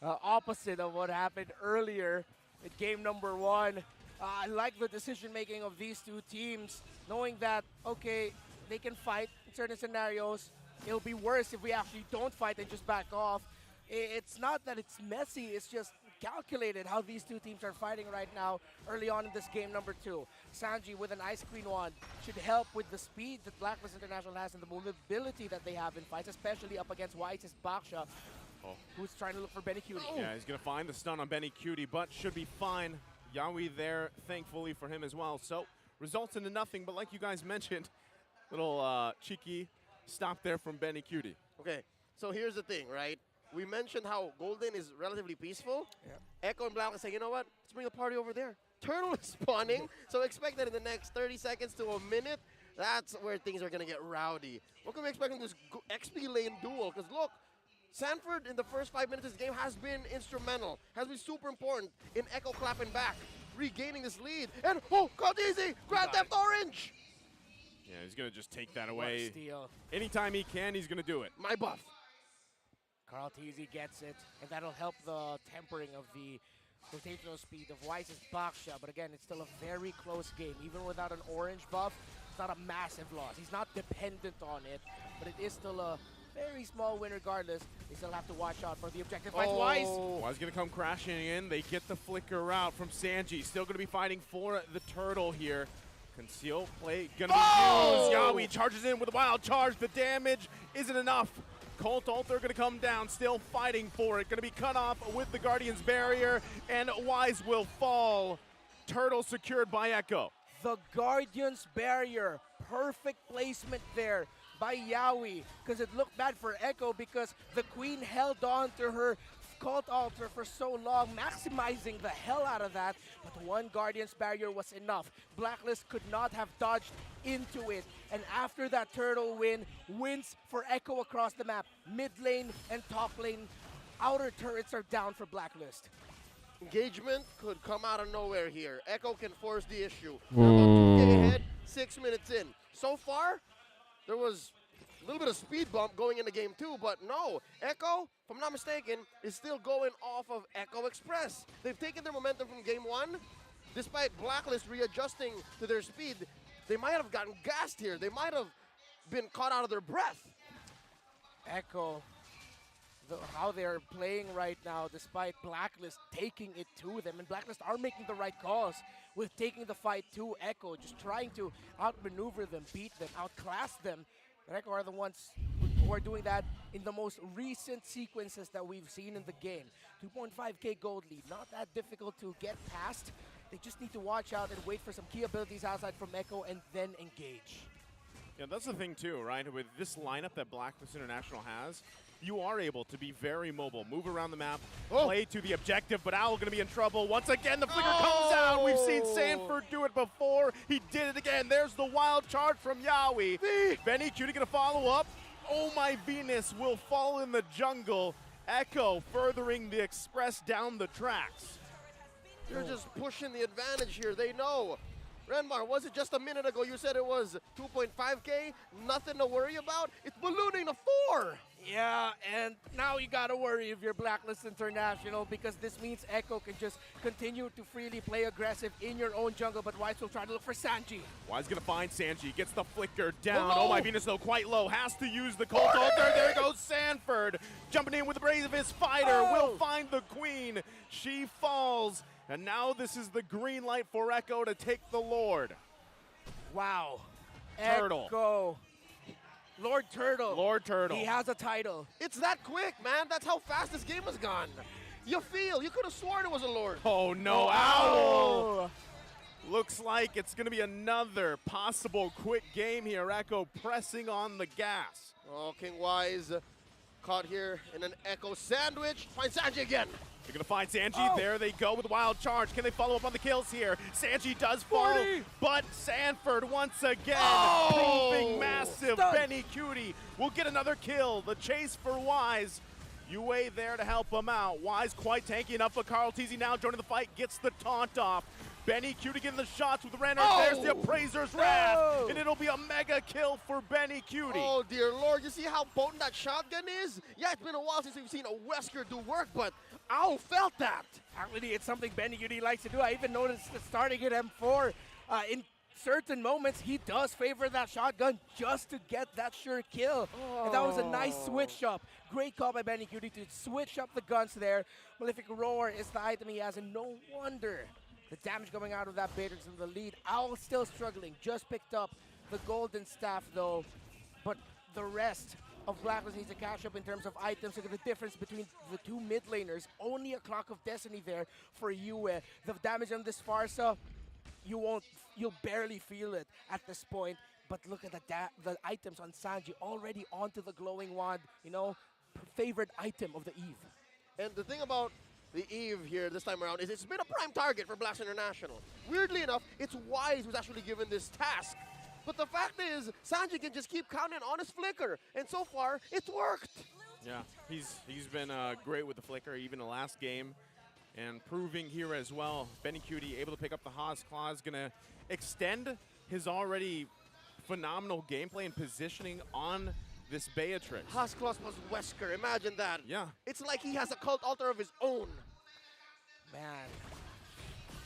Opposite of what happened earlier in game number 1. I like the decision making of these two teams, knowing that, okay, they can fight in certain scenarios. It'll be worse if we actually don't fight and just back off. It's not that it's messy, it's just calculated how these two teams are fighting right now early on in this game number 2. Sanji with an Ice Queen wand should help with the speed that Blacklist International has and the mobility that they have in fights, especially up against Wise's Baksha, who's trying to look for Benny Cutie. Yeah, he's going to find the stun on Benny Cutie, but should be fine. Yawi there, thankfully for him as well. So, results into nothing, but like you guys mentioned, little cheeky stop there from Benny Cutie. Okay, so here's the thing, right? We mentioned how Golden is relatively peaceful. Echo and Blacklist say, you know what? Let's bring the party over there. Turtle is spawning, so expect that in the next 30 seconds to a minute, that's where things are going to get rowdy. What can we expect in this XP lane duel? Because look, Sanford in the first 5 minutes of this game has been instrumental, has been super important in Echo clapping back, regaining this lead. And, Carl Teasy, Grand Theft Orange! Yeah, he's going to just take that away. Steal. Anytime he can, he's going to do it. My buff. Carl Teasy gets it, and that'll help the tempering of the rotational speed of Wise's Baksha. But again, it's still a very close game. Even without an orange buff, it's not a massive loss. He's not dependent on it, but it is still a very small win regardless. They still have to watch out for the objective. Wise. Wise going to come crashing in. They get the flicker out from Sanji. Still going to be fighting for the turtle here. Conceal play going to be used. Yawi charges in with a wild charge. The damage isn't enough. Colt Alter going to come down, still fighting for it. Going to be cut off with the Guardian's barrier, and Wise will fall. Turtle secured by Echo. The Guardian's barrier, perfect placement there by Yaoi, because it looked bad for Echo because the Queen held on to her cult altar for so long, maximizing the hell out of that, but one Guardian's barrier was enough. Blacklist could not have dodged into it, and after that turtle wins for Echo across the map. Mid lane and top lane, outer turrets are down for Blacklist. Engagement could come out of nowhere here. Echo can force the issue. They're about 2K ahead, 6 minutes in. So far, there was a little bit of speed bump going into game 2, but no, Echo, if I'm not mistaken, is still going off of Echo Express. They've taken their momentum from game 1. Despite Blacklist readjusting to their speed, they might have gotten gassed here. They might have been caught out of their breath. Echo, how they're playing right now, despite Blacklist taking it to them, and Blacklist are making the right calls with taking the fight to Echo, just trying to outmaneuver them, beat them, outclass them. But Echo are the ones who are doing that in the most recent sequences that we've seen in the game. 2.5k gold lead, not that difficult to get past. They just need to watch out and wait for some key abilities outside from Echo and then engage. Yeah, that's the thing too, right? With this lineup that Blacklist International has, you are able to be very mobile, move around the map, play to the objective, but Owl gonna be in trouble. Once again, the flicker comes out. We've seen Sanford do it before. He did it again. There's the wild charge from Yaoi. Benny Cutie gonna follow up. Oh my Venus will fall in the jungle. Echo furthering the Express down the tracks. They're just pushing the advantage here. They know. Renmar, was it just a minute ago you said it was 2.5k? Nothing to worry about? It's ballooning to 4! Yeah, and now you gotta worry if you're Blacklist International, because this means Echo can just continue to freely play aggressive in your own jungle, but Wise will try to look for Sanji. Wise gonna find Sanji, gets the flicker down. Oh my Venus though, quite low, has to use the Cult Altar. There goes Sanford, jumping in with the bravest fighter, will find the Queen. She falls, and now this is the green light for Echo to take the Lord. Wow. Turtle. Echo. Lord Turtle. Lord Turtle. He has a title. It's that quick, man. That's how fast this game has gone. You could have sworn it was a Lord. Oh no, Owl! Looks like it's gonna be another possible quick game here. Echo pressing on the gas. Oh, King Wise caught here in an Echo sandwich. Find Sanji again. They're gonna find Sanji. There they go with the wild charge. Can they follow up on the kills here? Sanji does fall, but Sanford once again proving massive. Benny Cutie will get another kill. The chase for Wise. UA there to help him out. Wise quite tanky enough, but Carl Teasy now joining the fight, gets the taunt off. Benny Cutie getting the shots with Renner. There's the Appraiser's Wrath, and it'll be a mega kill for Benny Cutie. Oh dear Lord, you see how potent that shotgun is? Yeah, it's been a while since we've seen a Wesker do work, but Owl felt that. Actually, it's something Benny Cutie likes to do. I even noticed that starting at M4, in certain moments, he does favor that shotgun just to get that sure kill. And that was a nice switch up. Great call by Benny Cutie to switch up the guns there. Malefic Roar is the item he has, and no wonder the damage coming out of that Beatrix in the lead. Owl still struggling, just picked up the golden staff though, but the rest of Blacklist needs to catch up in terms of items. Look at the difference between the two mid laners. Only a Clock of Destiny there for Yue. The damage on this Farsa, you'll barely feel it at this point. But look at the items on Sanji already onto the glowing wand. You know, favorite item of the Eve. And the thing about the Eve here this time around is it's been a prime target for Blacklist International. Weirdly enough, it's Wise who's actually given this task. But the fact is, Sanji can just keep counting on his flicker, and so far, it's worked. Yeah, he's been great with the flicker, even the last game, and proving here as well. Benny Cutie able to pick up the Haas Claws, gonna extend his already phenomenal gameplay and positioning on this Beatrix. Haas Claws plus Wesker, imagine that. Yeah. It's like he has a cult altar of his own. Man,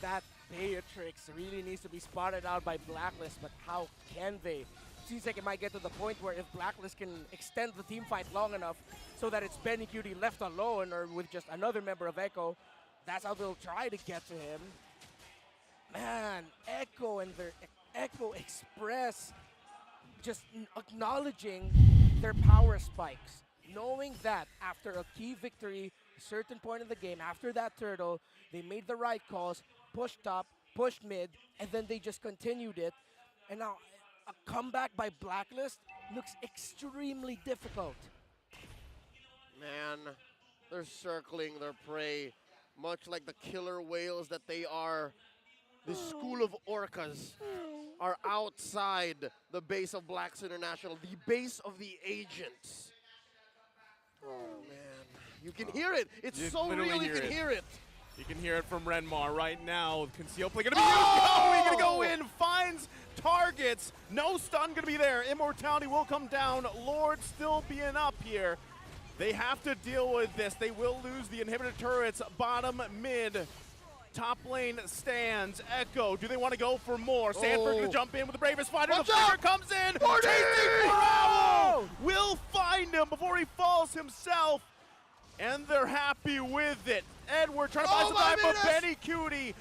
that Beatrix really needs to be spotted out by Blacklist, but how can they? Seems like it might get to the point where if Blacklist can extend the team fight long enough so that it's Benny Cutie left alone or with just another member of Echo, that's how they'll try to get to him. Man, Echo and their Echo Express just acknowledging their power spikes, knowing that after a key victory, a certain point in the game, after that turtle, they made the right calls, pushed top, pushed mid, and then they just continued it. And now a comeback by Blacklist looks extremely difficult. Man, they're circling their prey, much like the killer whales that they are. The school of orcas are outside the base of Blacks International, the base of the agents. Oh man, you can hear it. It's You so literally real, you can hear it. You can hear it from Renmar right now. Conceal play gonna be used. Oh, he's gonna go in, finds targets. No stun gonna be there. Immortality will come down. Lord still being up here. They have to deal with this. They will lose the inhibitor turrets. Bottom, mid, top lane stands. Echo, do they want to go for more? Sanford gonna jump in with the bravest fighter. Watch The flicker out! comes in. Marty! Chasing for Owl. Will find him before he falls himself. And they're happy with it. Edward trying to buy some time, but Benny Cutie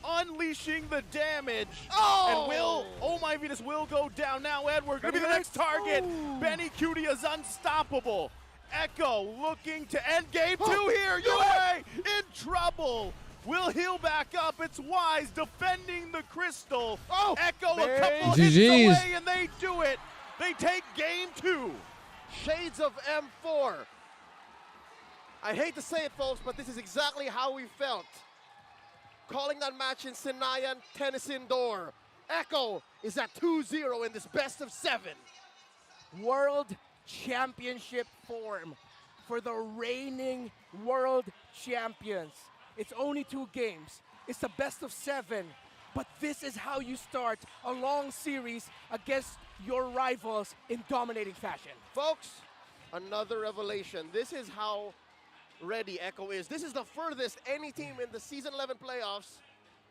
unleashing the damage. And Oh My Venus will go down. Now Edward gonna be the next target. Benny Cutie is unstoppable. Echo looking to end game 2 here. UA in trouble. Will heal back up. It's Wise defending the crystal. Echo a couple hits GG's. away and they do it. They take game 2. Shades of M4. I hate to say it, folks, but this is exactly how we felt. Calling that match in Sinayan, Tennis Indoor. Echo is at 2-0 in this best of 7. World Championship form for the reigning world champions. It's only 2 games. It's the best of 7. But this is how you start a long series against your rivals in dominating fashion. Folks, another revelation. This is how ready Echo is. This is the furthest any team in the Season 11 playoffs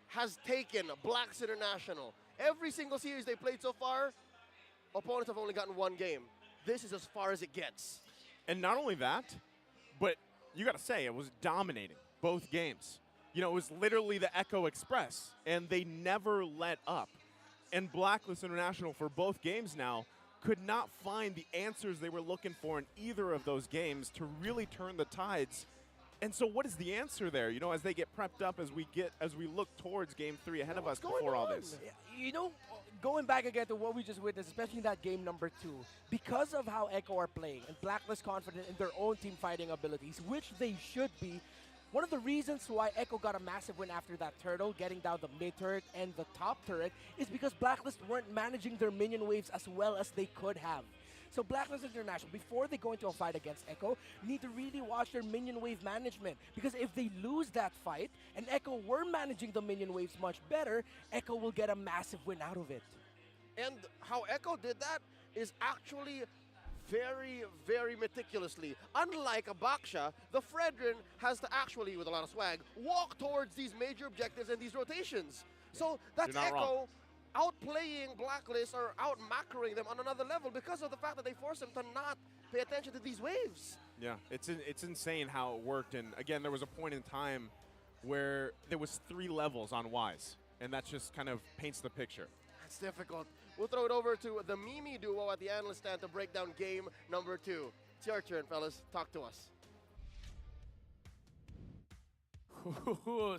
has taken Blacks International. Every single series they played so far, opponents have only gotten 1 game. This is as far as it gets. And not only that, but you got to say, it was dominating both games. You know, it was literally the Echo Express, and they never let up. And Blacklist International, for both games now, could not find the answers they were looking for in either of those games to really turn the tides. And so what is the answer there? You know, as they get prepped up, as we look towards game 3 ahead of us before all this. You know, going back again to what we just witnessed, especially in that game number 2, because of how Echo are playing and Blacklist confident in their own team fighting abilities, which they should be, one of the reasons why Echo got a massive win after that turtle, getting down the mid turret and the top turret, is because Blacklist weren't managing their minion waves as well as they could have. So Blacklist International, before they go into a fight against Echo, need to really watch their minion wave management. Because if they lose that fight, and Echo were managing the minion waves much better, Echo will get a massive win out of it. And how Echo did that is actually very, very meticulously. Unlike a Baksha, the Fredrin has to actually, with a lot of swag, walk towards these major objectives and these rotations. So that's Echo outplaying Blacklist or out-macroing them on another level because of the fact that they force them to not pay attention to these waves. Yeah, it's insane how it worked. And again, there was a point in time where there was 3 levels on Wise, and that just kind of paints the picture. It's difficult. We'll throw it over to the Mimi duo at the analyst stand to break down game number 2. It's your turn, fellas. Talk to us.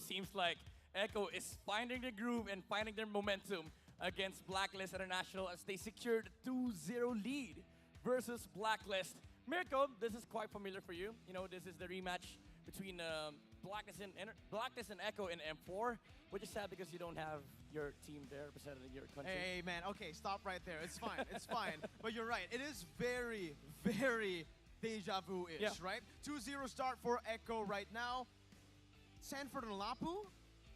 Seems like Echo is finding the groove and finding their momentum against Blacklist International as they secured a 2-0 lead versus Blacklist. Mirko, this is quite familiar for you. You know, this is the rematch between Blacklist and Echo in M4, which is sad because you don't have your team there represented in your country. Hey, man, okay, stop right there. It's fine, it's fine. But you're right, it is very, very deja vu-ish, right? 2-0 start for Echo right now. Sanford and Lapu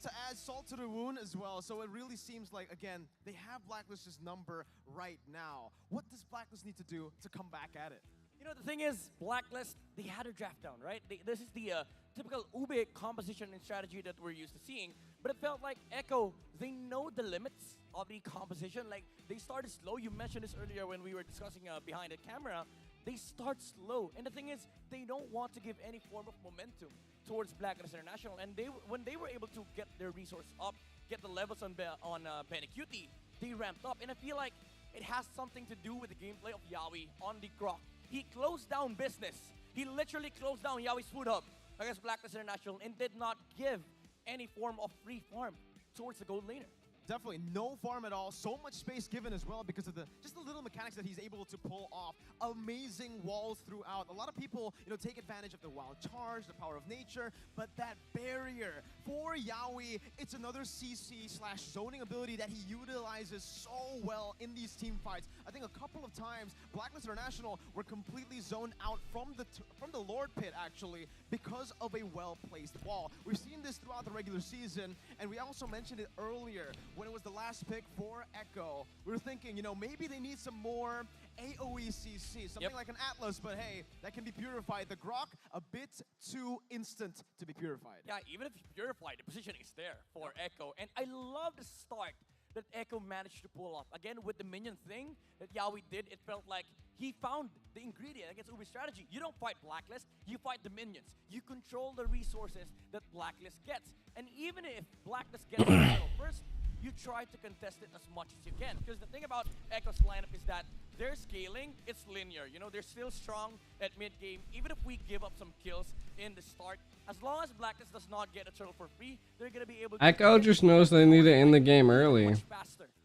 to add salt to the wound as well. So it really seems like, again, they have Blacklist's number right now. What does Blacklist need to do to come back at it? You know, the thing is, Blacklist, they had a draft down, right? This is the typical Ube composition and strategy that we're used to seeing. But it felt like Echo, they know the limits of the composition. Like, they started slow. You mentioned this earlier when we were discussing behind the camera. They start slow. And the thing is, they don't want to give any form of momentum towards Blacklist International. And when they were able to get their resource up, get the levels on Benny Cutie, they ramped up. And I feel like it has something to do with the gameplay of Yawi on the Grok. He closed down business. He literally closed down Yawi's food hub against Blacklist International and did not give any form of free farm towards the gold laner. Definitely no farm at all. So much space given as well because of just the little mechanics that he's able to pull off. Amazing walls throughout. A lot of people, take advantage of the wild charge, the power of nature, but that barrier for Yaoi, it's another CC/zoning ability that he utilizes so well in these team fights. I think a couple of times Blacklist International were completely zoned out from the Lord Pit actually because of a well-placed wall. We've seen this throughout the regular season, and we also mentioned it earlier when it was the last pick for Echo. We were thinking, maybe they need some more AoE CC, something like an Atlas, but hey, that can be purified. The Grok, a bit too instant to be purified. Yeah, even if you purify, the positioning is there for Echo. And I love the start that Echo managed to pull off. Again, with the minion thing that Yaoi did, it felt like he found the ingredient against Ubi's strategy. You don't fight Blacklist, you fight the minions. You control the resources that Blacklist gets. And even if Blacklist gets the battle first, you try to contest it as much as you can. Because the thing about Echo's lineup is that their scaling, it's linear. They're still strong at mid-game. Even if we give up some kills in the start, as long as Blacklist does not get a turtle for free, they're going to be able to... Echo just knows they need to end the game early,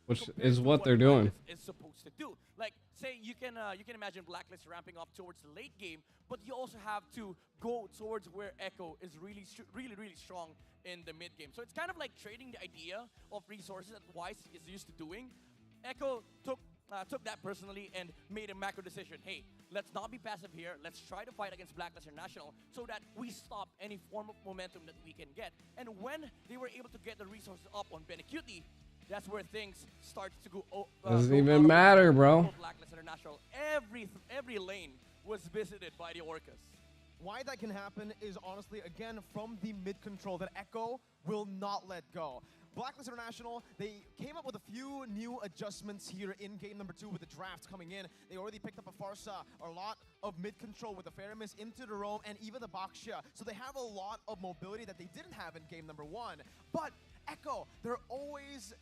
which is what they're doing. Is supposed to do. Like, say you can imagine Blacklist ramping up towards the late game, but you also have to go towards where Echo is really strong in the mid game. So it's kind of like trading the idea of resources that Wise is used to doing. Echo took that personally and made a macro decision. Hey, let's not be passive here. Let's try to fight against Blacklist International so that we stop any form of momentum that we can get. And when they were able to get the resources up on Benecutie, that's where things start to go. Doesn't even matter, bro. Blacklist International. Every lane was visited by the Orcas. Why that can happen is honestly, again, from the mid-control that Echo will not let go. Blacklist International, they came up with a few new adjustments here in game number 2 with the drafts coming in. They already picked up a Farsa, a lot of mid-control with the Faramis into the roam, and even the Baxia. So they have a lot of mobility that they didn't have in game number 1. But Echo, they're always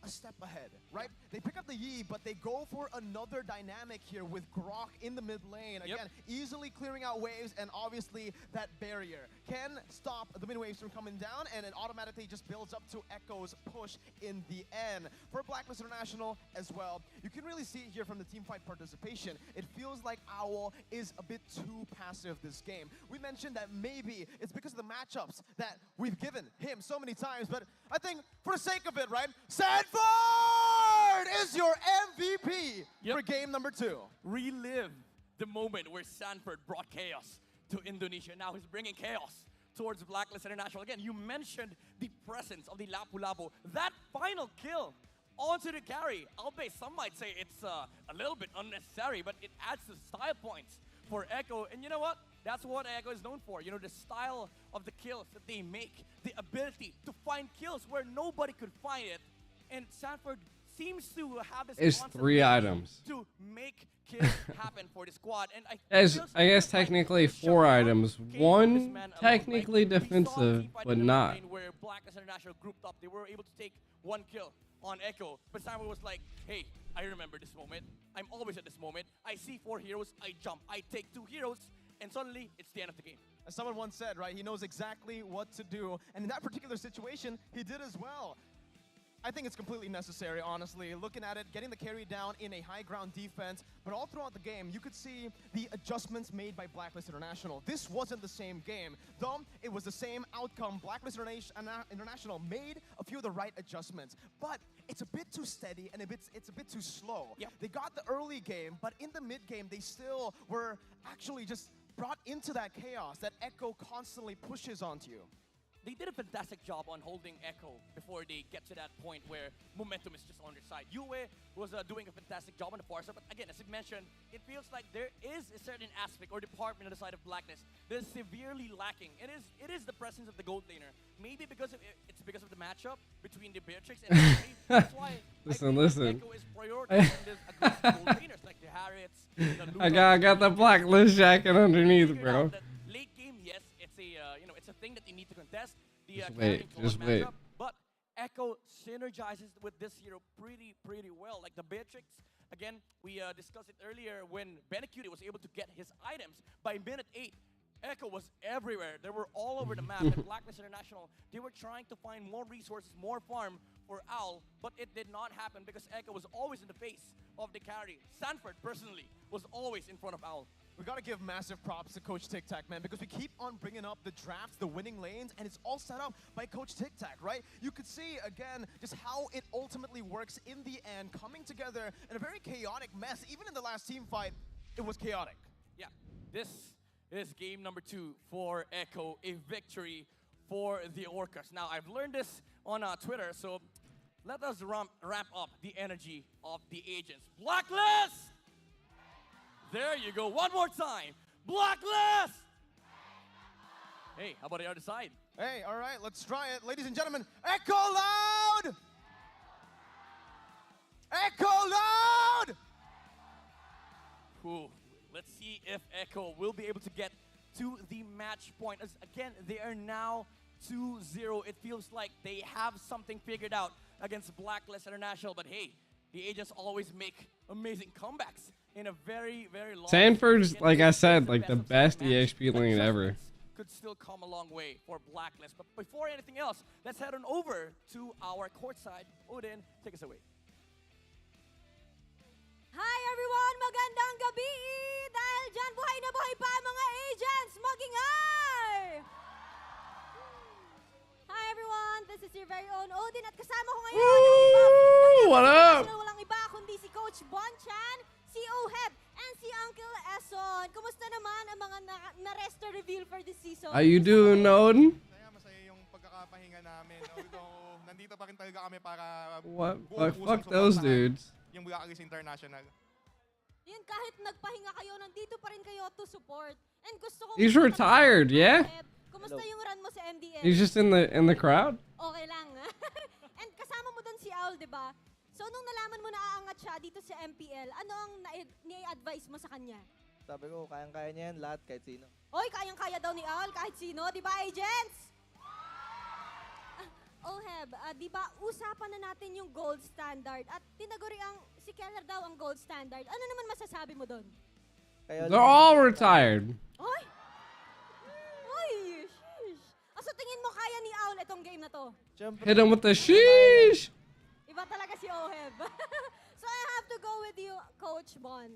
a step ahead, right? They pick up the Yi, but they go for another dynamic here with Grok in the mid lane. Again, easily clearing out waves, and obviously that barrier can stop the mid waves from coming down, and it automatically just builds up to Echo's push in the end. For Blacklist International as well, you can really see it here from the teamfight participation. It feels like Owl is a bit too passive this game. We mentioned that maybe it's because of the matchups that we've given him so many times, but I think for the sake of it, right? Sanford is your MVP for game number 2. Relive the moment where Sanford brought chaos to Indonesia. Now he's bringing chaos towards Blacklist International. Again, you mentioned the presence of the Lapu-Lapu. That final kill onto the carry, albeit some might say it's a little bit unnecessary, but it adds to style points for Echo. And you know what? That's what Echo is known for. The style of the kills that they make, the ability to find kills where nobody could find it. And Sanford seems to have this It's 3 items. to make kills happen for the squad. And I guess technically 4 items. One technically defensive, but not. Where Blacklist International grouped up, they were able to take 1 kill on Echo. But Sanford was like, hey, I remember this moment. I'm always at this moment. I see 4 heroes, I jump. I take 2 heroes, and suddenly it's the end of the game. As someone once said, right, he knows exactly what to do. And in that particular situation, he did as well. I think it's completely necessary, honestly. Looking at it, getting the carry down in a high ground defense, but all throughout the game, you could see the adjustments made by Blacklist International. This wasn't the same game, though it was the same outcome. Blacklist International made a few of the right adjustments, but it's a bit too steady and it's a bit too slow. They got the early game, but in the mid game, they still were actually just brought into that chaos that Echo constantly pushes onto you. They did a fantastic job on holding Echo before they get to that point where momentum is just on their side. Yue was doing a fantastic job on the far side, but again, as you mentioned, it feels like there is a certain aspect or department on the side of Blacklist that is severely lacking. It is the presence of the gold laner. Maybe because it's because of the matchup between the Beatrix and the that's why listen. Echo is prioritizing this against the gold laners like the Harriets, the I got the Blacklist jacket underneath, bro. Late game, yes, it's a thing that you need to contest. The just wait. Matchup, but Echo synergizes with this hero pretty well. Like the Beatrix, again, we discussed it earlier when Benecutie was able to get his items by minute 8. Echo was everywhere. They were all over the map. And Blacklist International, they were trying to find more resources, more farm for Owl, but it did not happen because Echo was always in the face of the carry. Sanford, personally, was always in front of Owl. We gotta give massive props to Coach Tic Tac, man, because we keep on bringing up the drafts, the winning lanes, and it's all set up by Coach Tic Tac, right? You could see, again, just how it ultimately works in the end, coming together in a very chaotic mess. Even in the last team fight, it was chaotic. Yeah, this is game number 2 for Echo, a victory for the Orcas. Now, I've learned this on Twitter, so let us wrap up the energy of the agents. Blacklist! There you go, one more time. Blacklist! Hey, how about the other side? Hey, all right, let's try it. Ladies and gentlemen, Echo loud! Echo loud! Ooh, let's see if Echo will be able to get to the match point. As again, they are now 2-0. It feels like they have something figured out against Blacklist International, but hey, the agents always make amazing comebacks in a very, very long... Sanford's, like I said, like the best EXP lane ever. Could still come a long way for Blacklist. But before anything else, let's head on over to our courtside. Odin, take us away. Hi everyone! Magandang gabi! Dahil dyan, buhay na buhay pa ang mga agents! Mag-ingay! Hi everyone! This is your very own Odin at kasama ko ngayon What up? walang iba kundi si Coach Bonchan, si Oheb, and si Uncle Eson. Kumusta naman ang mga na-rest reveal for this season? How you doing, Odin? Masaya yung pagkakapahinga namin. Although, nandito pa rin talaga kami para What? Fuck those dudes. Yung Blacklist International. Yun, kahit nagpahinga kayo, nandito pa rin kayo to support. And gusto ko... He's retired, yeah? Kumusta yung run mo sa MDL? He's just in the crowd? Okay lang. And kasama mo doon si Owl, di ba? So nung nalaman mo na aangat siya dito sa MPL, ano ang ni-advise mo sa kanya? Sabi ko, kayang-kaya niya yan lahat, kahit sino. Oy, kayang-kaya daw ni Owl, kahit sino, di ba, agents? Oheb, di ba usapan na natin yung gold standard at tinaguri ang si Keller daw ang gold standard. Ano naman masasabi mo doon? They're all retired. Oy! Oy! Sheesh! So tingin mo kaya ni Owl itong game na to? Hit him with the sheesh! Iba talaga si Oheb. So I have to go with you, Coach Bon.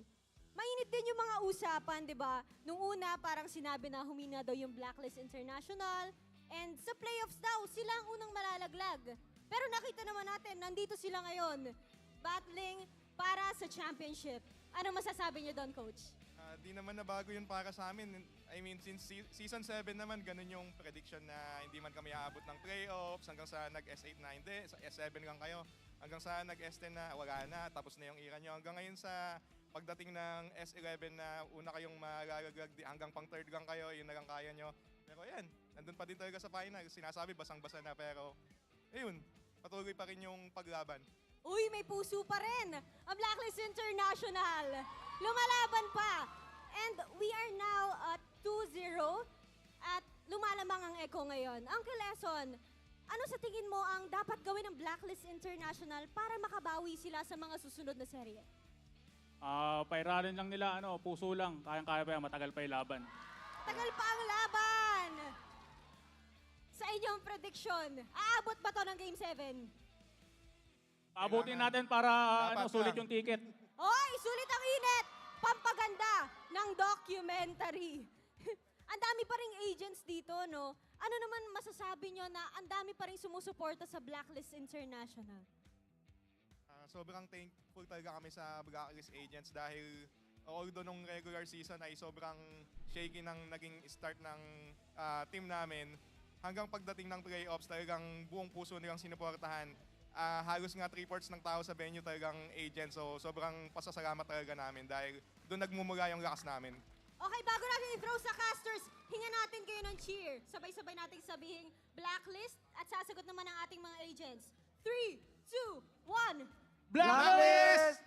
Mainit din yung mga usapan, di ba? Nung una, parang sinabi na humina daw yung Blacklist International. And sa playoffs daw, sila ang unang malalaglag. Pero nakita naman natin, nandito sila ngayon, battling para sa championship. Ano masasabi niyo doon, Coach? Di naman nabago yun para sa amin. I mean, since season 7 naman, ganun yung prediction na hindi man kami aabot ng playoffs hanggang sa nag-S8 na hindi, sa S7 lang kayo. Hanggang sa nag-S10 na wala na, tapos na yung era nyo. Hanggang ngayon sa pagdating ng S11 na una kayong malalaglag, hanggang pang third lang kayo, yun na lang kaya nyo. Pero yan, nandun pa din talaga sa final. Sinasabi, basang-basa na, pero ayun, patuloy pa rin yung paglaban. Uy, may puso pa rin! Ang Blacklist International! Lumalaban pa! And we are now at 2-0 at lumalamang ang Echo ngayon. Uncle Eson, ano sa tingin mo ang dapat gawin ng Blacklist International para makabawi sila sa mga susunod na serye? Pairalan lang nila, puso lang. Kayang-kaya pa yan, matagal pa yung laban. Tagal pa ang laban! Sa inyong prediction, aabot ba to ng Game 7? Paabutin natin para sulit yung ticket. Hoy, sulit ang init! Pampaganda ng documentary. Ang dami pa ring agents dito, no? Ano naman masasabi nyo na ang dami pa ring sumusuporta sa Blacklist International? Sobrang thankful talaga kami sa Blacklist Agents dahil although nung regular season ay sobrang shaky ng naging start ng team namin, hanggang pagdating ng playoffs talagang buong puso nilang sinuportahan. Halos nga 3/4 ng tao sa venue talagang agent, so sobrang pasasalamat talaga namin dahil doon nagmumula yung lakas namin. Okay, bago natin i-throw sa casters, hinga natin kayo ng cheer. Sabay-sabay natin sabihing Blacklist at sasagot naman ang ating mga agents. 3, 2, 1... Blacklist!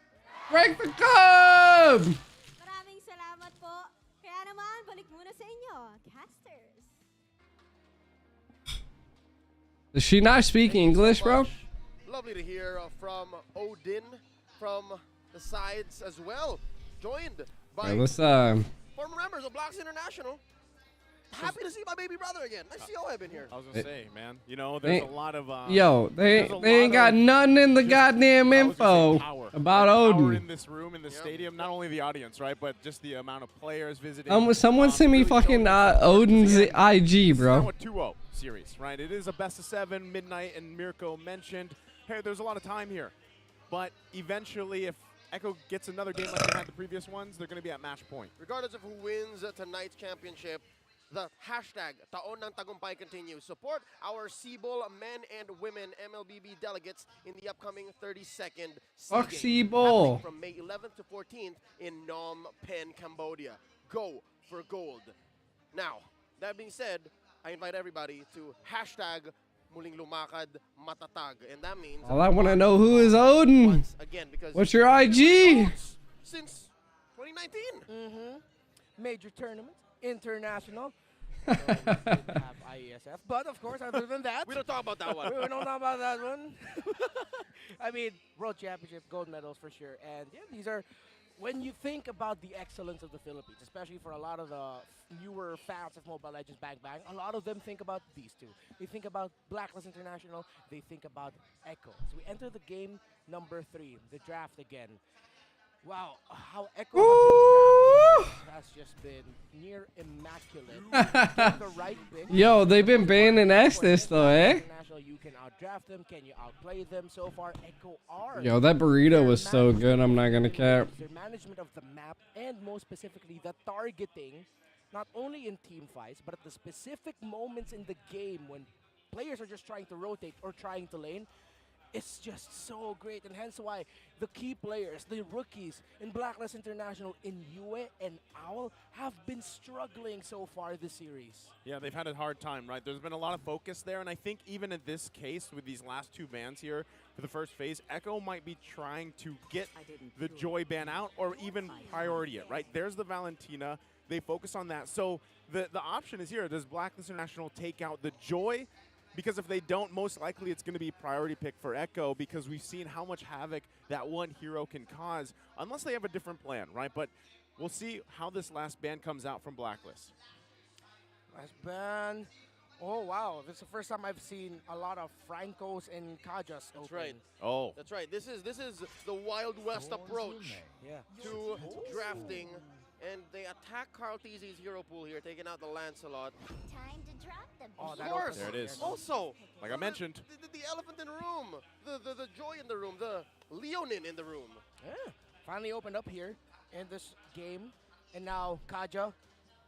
Break the code! Maraming salamat po. Kaya naman, balik muna sa inyo, casters. Does she not speak English, bro? Lovely to hear from Odin from the sides as well. Joined by Let's former members of Blacklist International. happy to see my baby brother again. Nice to see Oeb in here. I was gonna say, man. You know, there's a lot of. Yo, they ain't got of nothing in the goddamn info about Power Odin. in this room, in the stadium. Not only the audience, right, but just the amount of players visiting. Someone send me fucking Odin's IG, bro. Now a 2-0 series, right? It is a best of 7. Midnight and Mirko mentioned. Hey, there's a lot of time here, but eventually, if Echo gets another game like they had the previous ones, they're going to be at match point. Regardless of who wins tonight's championship, the hashtag Taon ng Tagumpay continues. Support our Cebol men and women MLBB delegates in the upcoming 32nd Fuck SEA Games, Cebol. happening from May 11th to 14th in Phnom Penh, Cambodia. Go for gold. Now, that being said, I invite everybody to hashtag Muling Lumakad Matatag, and that means All I want to know who is Odin. again because What's your IG? since 2019. Major tournaments, international. We didn't have IESF, but of course, other than that, we don't talk about that one. We don't talk about that one. I mean, World Championship gold medals for sure, and yeah, these are. When you think about the excellence of the Philippines, especially for a lot of the newer fans of Mobile Legends Bang Bang, a lot of them think about these two. They think about Blacklist International, they think about Echo. So we enter the game number 3, the draft again. Wow, how Echo has just been near immaculate. Get the right pick. Yo, they've been banning Estes though, eh? International, you can outdraft them. Can you outplay them? So far, Echo are. Yo, that burrito was so good. I'm not gonna cap. Their management of the map and most specifically the targeting, not only in team fights, but at the specific moments in the game when players are just trying to rotate or trying to lane. It's just so great, and hence why the key players, the rookies in Blacklist International, in Yue and Owl, have been struggling so far this series. Yeah, they've had a hard time, right? There's been a lot of focus there, and I think even in this case, with these last 2 bans here for the first phase, Echo might be trying to get the Joy ban out or even priority it, right? There's the Valentina. They focus on that. So the option is here. Does Blacklist International take out the Joy? Because if they don't, most likely it's going to be priority pick for Echo because we've seen how much havoc that one hero can cause, unless they have a different plan, right? But we'll see how this last ban comes out from Blacklist. Last ban. Oh, wow. This is the first time I've seen a lot of Francos and Kajas. That's right. Oh. That's right. This is the Wild West approach to drafting. And they attack Carl TZ's hero pool here, taking out the Lancelot. Time to drop the Of course. There it is. Also, like I mentioned, the elephant in the room, the joy in the room, the Leonin in the room. Yeah. Finally opened up here in this game. And now Kaja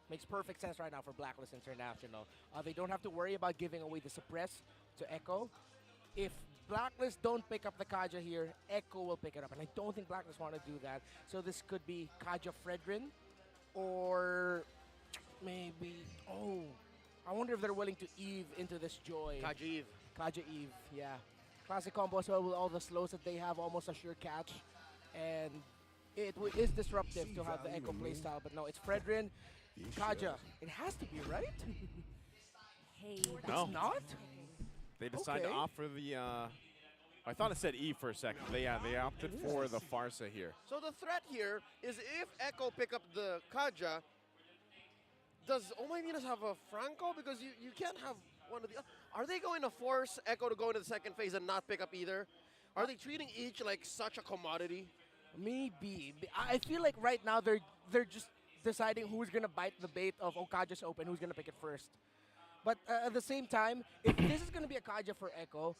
makes perfect sense right now for Blacklist International. They don't have to worry about giving away the suppress to Echo. If Blacklist don't pick up the Kaja here, Echo will pick it up. And I don't think Blacklist want to do that. So this could be Kaja Fredrin or maybe, I wonder if they're willing to Eve into this Joy. Kaja Eve. Kaja Eve, yeah. Classic combo as well with all the slows that they have, almost a sure catch. And it is disruptive to have the Echo playstyle, but no, it's Fredrin, Kaja. It has to be, right? Hey, No. It's not? They decided to opt for the, I thought it said E for a second. They opted for the Farsa here. So the threat here is if Echo pick up the Kaja, does Oh My Venus have a Franco? Because you can't have one of the. Are they going to force Echo to go into the second phase and not pick up either? Are they treating each like such a commodity? Maybe. I feel like right now they're just deciding who's gonna bite the bait of Kaja's open, who's gonna pick it first. But at the same time, if this is gonna be a Kaja for Echo,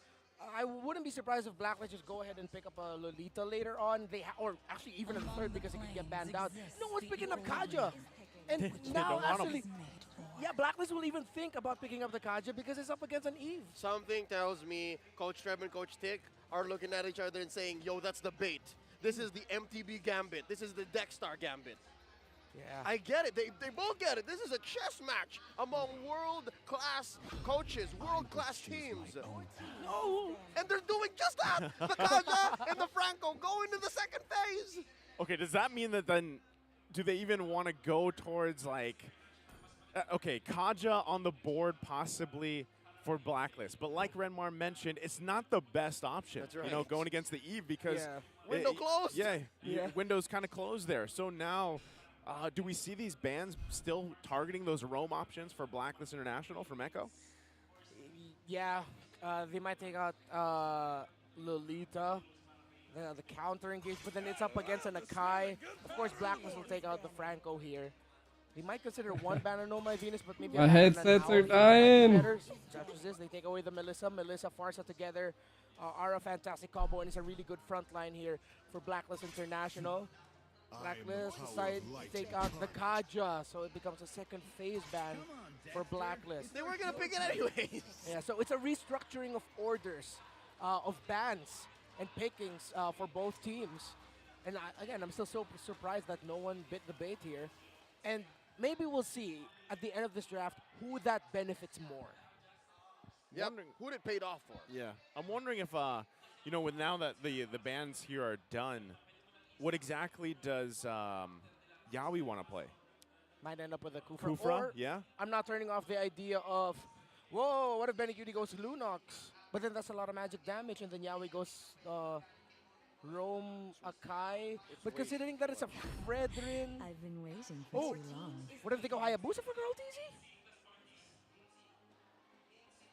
I wouldn't be surprised if Blacklist just go ahead and pick up a Lolita later on. Or actually even a third because it could get banned out. No one's picking up Kaja. And now actually, yeah, Blacklist will even think about picking up the Kaja because it's up against an Eve. Something tells me Coach Treb and Coach Tick are looking at each other and saying, yo, that's the bait. This is the MTB Gambit. This is the Dexstar Gambit. Yeah. I get it. They both get it. This is a chess match among world-class coaches, world-class teams. No. And they're doing just that. The Kaja and the Franco go into the second phase. Okay, does that mean that then, do they even want to go towards like, okay, Kaja on the board possibly for Blacklist, but like Renmar mentioned, it's not the best option. That's right. You know, going against the Eve because Window closed. Yeah, window's kind of closed there. So now Do we see these bans still targeting those roam options for Blacklist International from Echo? Yeah, they might take out Lolita, the counter engage, but then it's up against an Akai. Of course, Blacklist will take out the Franco here. They might consider one ban on No My Venus, but maybe My headsets are dying. Such as this, they take away the Melissa, Farsa together are a fantastic combo, and it's a really good front line here for Blacklist International. Blacklist decide to take out the Kaja, so it becomes a second phase ban for Blacklist. They were gonna pick it anyways. Yeah, so it's a restructuring of orders, of bans and pickings for both teams. And again, I'm still so surprised that no one bit the bait here. And maybe we'll see at the end of this draft who that benefits more. Yep. Who it paid off for? Yeah, I'm wondering if you know, with now that the bans here are done, what exactly does Yawi want to play? Might end up with a Kufra. Kufra, Or yeah. I'm not turning off the idea of, whoa, what if Benecutie goes Lunox? But then that's a lot of magic damage, and then Yawi goes Rome Akai. But considering that it's a Fredrin. I've been waiting for too long. What if they go Hayabusa for Girl TZ?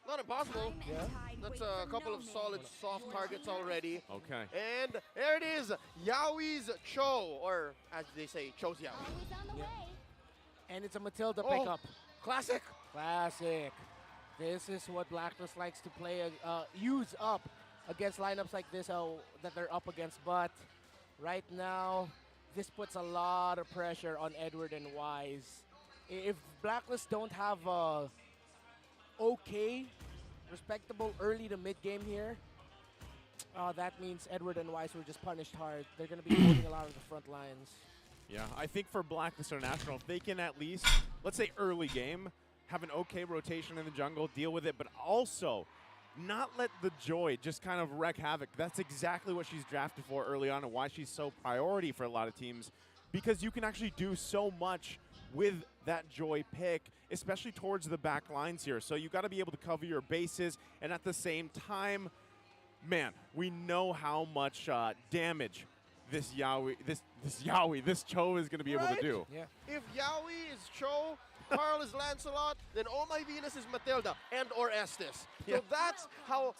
Not impossible. Yeah. That's a couple of solid soft targets already. Okay. And there it is, Yawi's Cho, or as they say, Cho's Yawi. And it's a Matilda pickup. Classic. Classic. This is what Blacklist likes to play, use up against lineups like this that they're up against. But right now, this puts a lot of pressure on Edward and Wise. If Blacklist don't have okay, respectable early to mid game here, that means Edward and Wise were just punished hard. They're going to be holding a lot of the front lines. Yeah, I think for Blacklist International, if they can at least, let's say early game, have an okay rotation in the jungle, deal with it, but also not let the Joy just kind of wreak havoc. That's exactly what she's drafted for early on and why she's so priority for a lot of teams, because you can actually do so much with that Joy pick, especially towards the back lines here. So you got to be able to cover your bases, and at the same time, man, we know how much damage this Cho is going to be able to do. Yeah. If Yawi is Cho, Carl is Lancelot, then Oh My Venus is Matilda and or Estes. Yeah. So that's how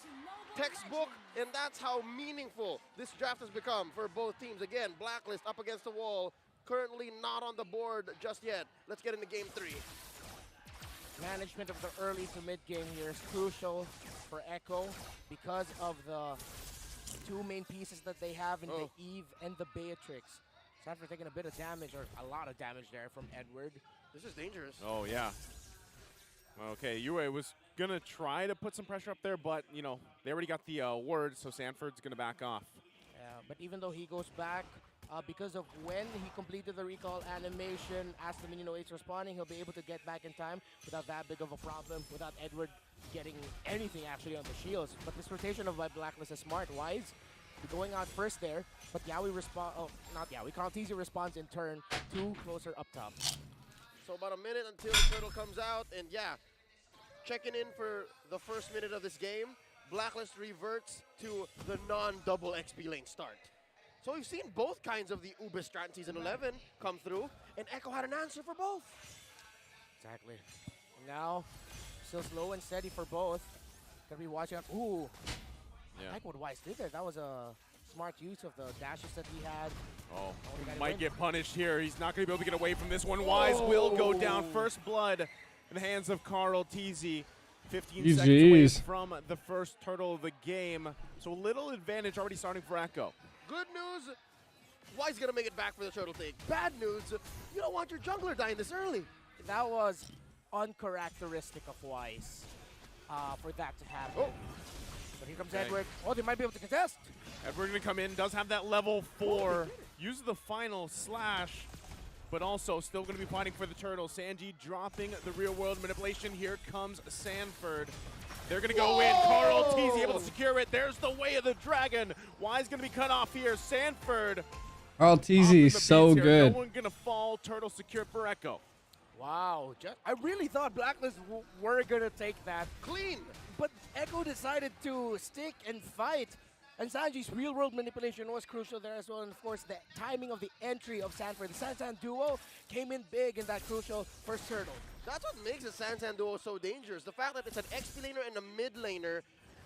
textbook and that's how meaningful this draft has become for both teams. Again, Blacklist up against the wall, currently not on the board just yet. Let's get into game 3. Management of the early to mid game here is crucial for Echo because of the two main pieces that they have in the Eve and the Beatrix. So after taking a bit of damage, or a lot of damage there from Edward. This is dangerous. Oh, yeah. Okay, Yue was going to try to put some pressure up there, but, you know, they already got the word, so Sanford's going to back off. Yeah, but even though he goes back, because of when he completed the recall animation, as the minion 08's responding, he'll be able to get back in time without that big of a problem, without Edward getting anything actually on the shields. But this rotation of Blacklist is smart. Wise going out first there, but Yawi not Yawi, Kaltizi responds in turn, 2 closer up top. So about a minute until the turtle comes out, and yeah, checking in for the first minute of this game, Blacklist reverts to the non-double XP lane start. So we've seen both kinds of the Ube strat in Season 11 come through, and Echo had an answer for both. Exactly. Now, still slow and steady for both. Gonna be watching out. Ooh. Yeah. I like what Wise did there. That was a smart use of the dashes that he had. Oh, he might get punished here. He's not going to be able to get away from this one. Wise will go down. First blood in the hands of Carl TZ. 15 seconds away from the first turtle of the game. So a little advantage already starting for Echo. Good news, Wise gonna make it back for the turtle take. Bad news, you don't want your jungler dying this early. That was uncharacteristic of Wise for that to happen. Oh. But here comes Edward. Oh, they might be able to contest. Edward going to come in, does have that level 4. Uses the final slash, but also still going to be fighting for the turtle. Sanji dropping the real world manipulation. Here comes Sanford. They're going to go in. Carl TZ able to secure it. There's the way of the dragon. Wise going to be cut off here. Sanford. Carl TZ so good. No one going to fall. Turtle secured for Echo. Wow. I really thought Blacklist were going to take that clean. But Echo decided to stick and fight. And Sanji's real-world manipulation was crucial there as well. And of course, the timing of the entry of Sanford. The Sansan duo came in big in that crucial first turtle. That's what makes the Sansan duo so dangerous. The fact that it's an XP laner and a mid laner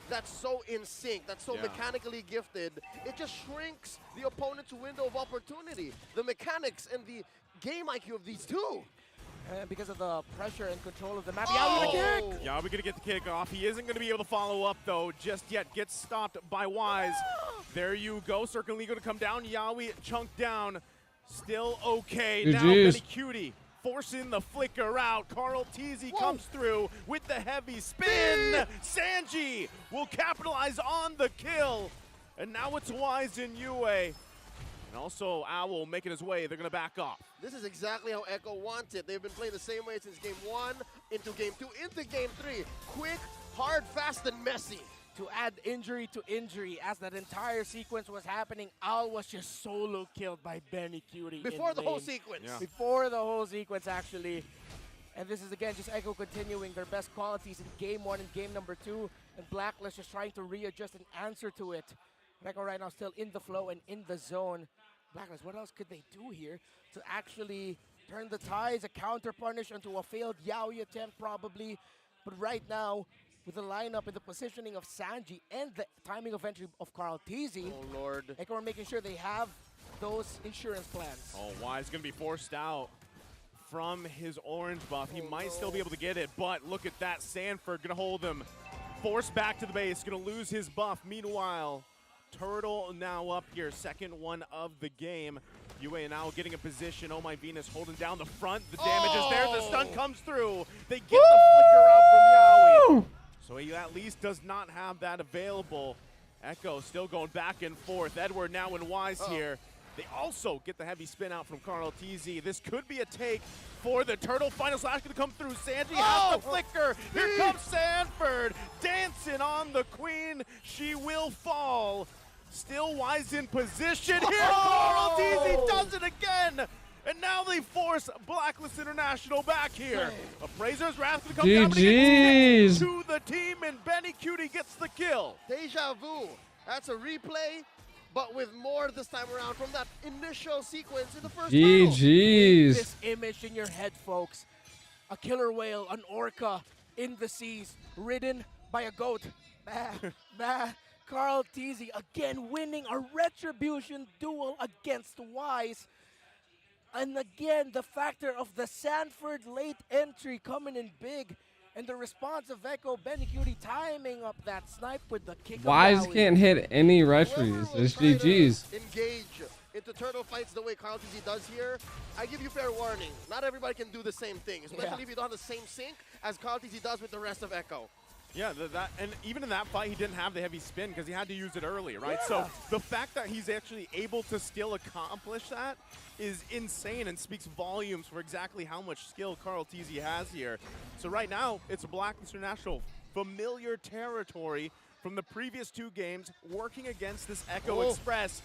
that's so in sync, that's so mechanically gifted, it just shrinks the opponent's window of opportunity. The mechanics and the game IQ of these two. And because of the pressure and control of the map, Yawi with a kick! Yawi gonna get the kick off. He isn't gonna be able to follow up though just yet. Gets stopped by Wise. There you go. Certainly gonna come down. Yawi chunked down. Still okay. Now Benny Cutie forcing the flicker out. Carl Teasy comes through with the heavy spin. Sanji will capitalize on the kill. And now it's Wise in UA. And also Owl making his way. They're going to back off. This is exactly how Echo wants it. They've been playing the same way since game 1, into game 2, into game 3. Quick, hard, fast, and messy. To add injury to injury, as that entire sequence was happening, Owl was just solo killed by Benny Cutie. Before the whole sequence. Yeah. Before the whole sequence, actually. And this is, again, just Echo continuing their best qualities in game 1 and game number 2. And Blacklist just trying to readjust and answer to it. Echo right now still in the flow and in the zone. Blacklist, what else could they do here to actually turn the tides? A counter punish onto a failed Yaoi attempt, probably. But right now, with the lineup and the positioning of Sanji and the timing of entry of Carl Teasy, oh Lord, Echo are making sure they have those insurance plans. Oh, Wise going to be forced out from his orange buff. He might still be able to get it, but look at that. Sanford going to hold him. Forced back to the base, going to lose his buff. Meanwhile, Turtle now up here, second one of the game. UA now getting a position. Oh my Venus holding down the front. The damage is there. The stun comes through. They get the flicker out from Yaoi. So he at least does not have that available. Echo still going back and forth. Edward now in Wise here. They also get the heavy spin out from Carl TZ. This could be a take for the Turtle. Final slash going to come through. Sanji has the flicker. Here comes Sanford dancing on the queen. She will fall. Still Wise in position here. Carl TZ does it again. And now they force Blacklist International back here. Appraiser's Wrath going to come down to the team, and Benny Cutie gets the kill. Deja vu. That's a replay, but with more this time around from that initial sequence in the first battle. GG's. This image in your head, folks. A killer whale, an orca in the seas, ridden by a goat. Bah, bah. Carl Teasy again winning a retribution duel against Wise. And again, the factor of the Sanford late entry coming in big. And the response of Echo, Benny Cutie timing up that snipe with the kick. Wise can't hit any retries. It's GG's. Engage into turtle fights the way Carl TZ does here. I give you fair warning. Not everybody can do the same thing, especially if you don't have the same sync as Carl TZ does with the rest of Echo. Yeah, and even in that fight, he didn't have the heavy spin because he had to use it early, right? So the fact that he's actually able to still accomplish that is insane and speaks volumes for exactly how much skill Carl TZ has here. So right now, it's Blacklist International, familiar territory from the previous 2 games, working against this Echo Express.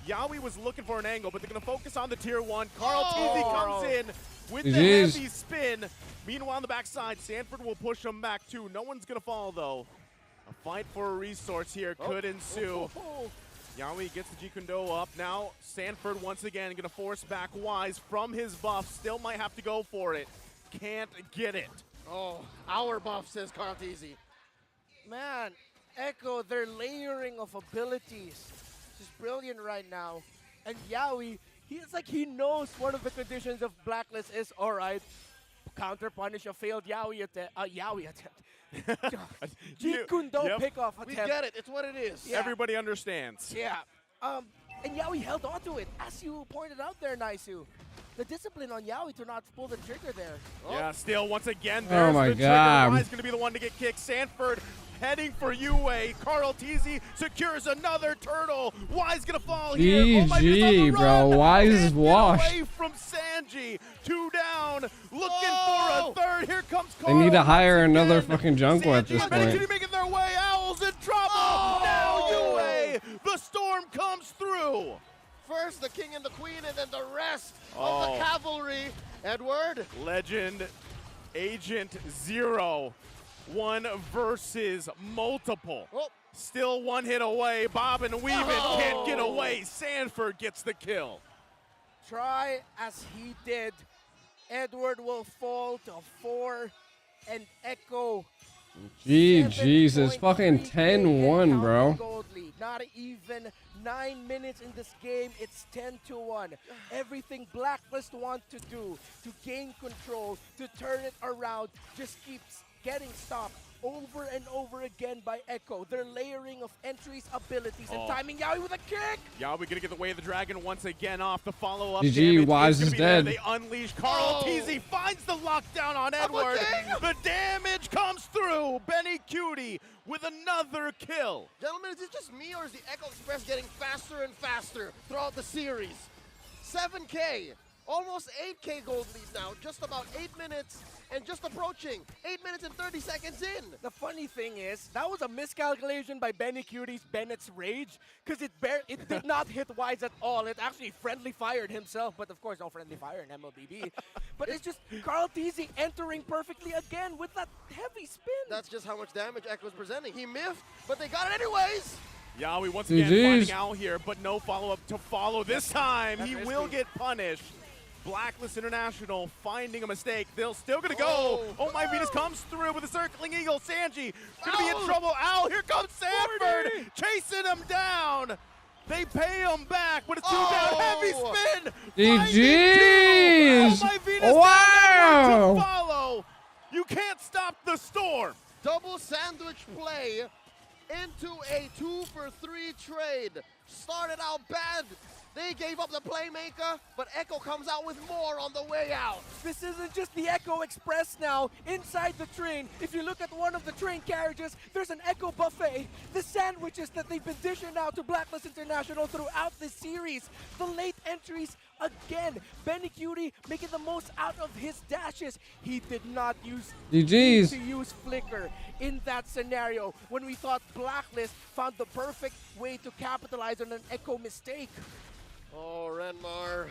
Yaoi was looking for an angle, but they're going to focus on the tier 1. Carl TZ comes in with the heavy spin. Meanwhile, on the backside, Sanford will push him back too. No one's going to fall, though. A fight for a resource here could ensue. Yaoi gets the G-Kundo up. Now, Sanford once again going to force back Wise from his buff. Still might have to go for it. Can't get it. Oh, our buff, says Carl TZ. Man, Echo, their layering of abilities is brilliant right now. And Yaoi, it's like he knows one of the conditions of Blacklist is, all right, counter punish a failed Yaoi attempt. G-Kundo pickoff attempt. We get it. It's what it is. Yeah. Everybody understands. Yeah. And Yaoi held on to it. As you pointed out there, Naisu. The discipline on Yaoi to not pull the trigger there. Yeah, still, once again, there's the trigger. Wise going to be the one to get kicked. Sanford heading for UA. Carl TZ secures another turtle. Wise going to fall here. GG, bro. Wise is washed. Away from Sanji. 2 down. Looking for a third. Here comes They Carl. need to hire another fucking Jungle at this Benny point. making their way. Owls in trouble. Now UA. The storm comes through. First the king and the queen, and then the rest of the cavalry. Edward. Legend Agent 0. 1 versus multiple. Still one hit away. Bob and Weaving can't get away. Sanford gets the kill. Try as he did. Edward will fall to 4, and Echo. Jesus, fucking 10-1, bro. Gold lead. Not even 9 minutes in this game. It's 10-1. Everything Blacklist want to do to gain control, to turn it around, just keeps getting stopped over and over again by Echo. Their layering of entries, abilities, and timing. Yaoi with a kick! Yaoi gonna get the way of the dragon once again off the follow-up. GG, Wise is dead. They unleash Carl TZ finds the lockdown on Edward. The damage comes through. Benny Cutie with another kill. Gentlemen, is it just me or is the Echo Express getting faster and faster throughout the series? 7K, almost 8K gold lead now, just about 8 minutes and just approaching 8 minutes and 30 seconds in. The funny thing is, that was a miscalculation by Benny Cutie's Bennett's Rage, because it did not hit Wise at all. It actually friendly fired himself, but of course no friendly fire in MLBB. But it's just Carl TZ entering perfectly again with that heavy spin. That's just how much damage Echo's presenting. He miffed, but they got it anyways. Yaoi once again finding out here, but no follow-up to follow this time. He will get punished. Blacklist International finding a mistake. They're still gonna go. Oh my Venus comes through with a circling eagle. Sanji gonna be in trouble. Ow, here comes Sanford chasing him down. They pay him back, but it's two down. Heavy spin. GG's. Oh my Venus wow. to follow. You can't stop the storm. Double sandwich play into a 2-for-3 trade. Started out bad. They gave up the playmaker, but Echo comes out with more on the way out. This isn't just the Echo Express now. Inside the train, if you look at one of the train carriages, there's an Echo buffet. The sandwiches that they've been dishing out to Blacklist International throughout this series. The late entries again. Benny Cutie making the most out of his dashes. He did not use GG's. to use Flicker in that scenario when we thought Blacklist found the perfect way to capitalize on an Echo mistake. Oh, Renmar.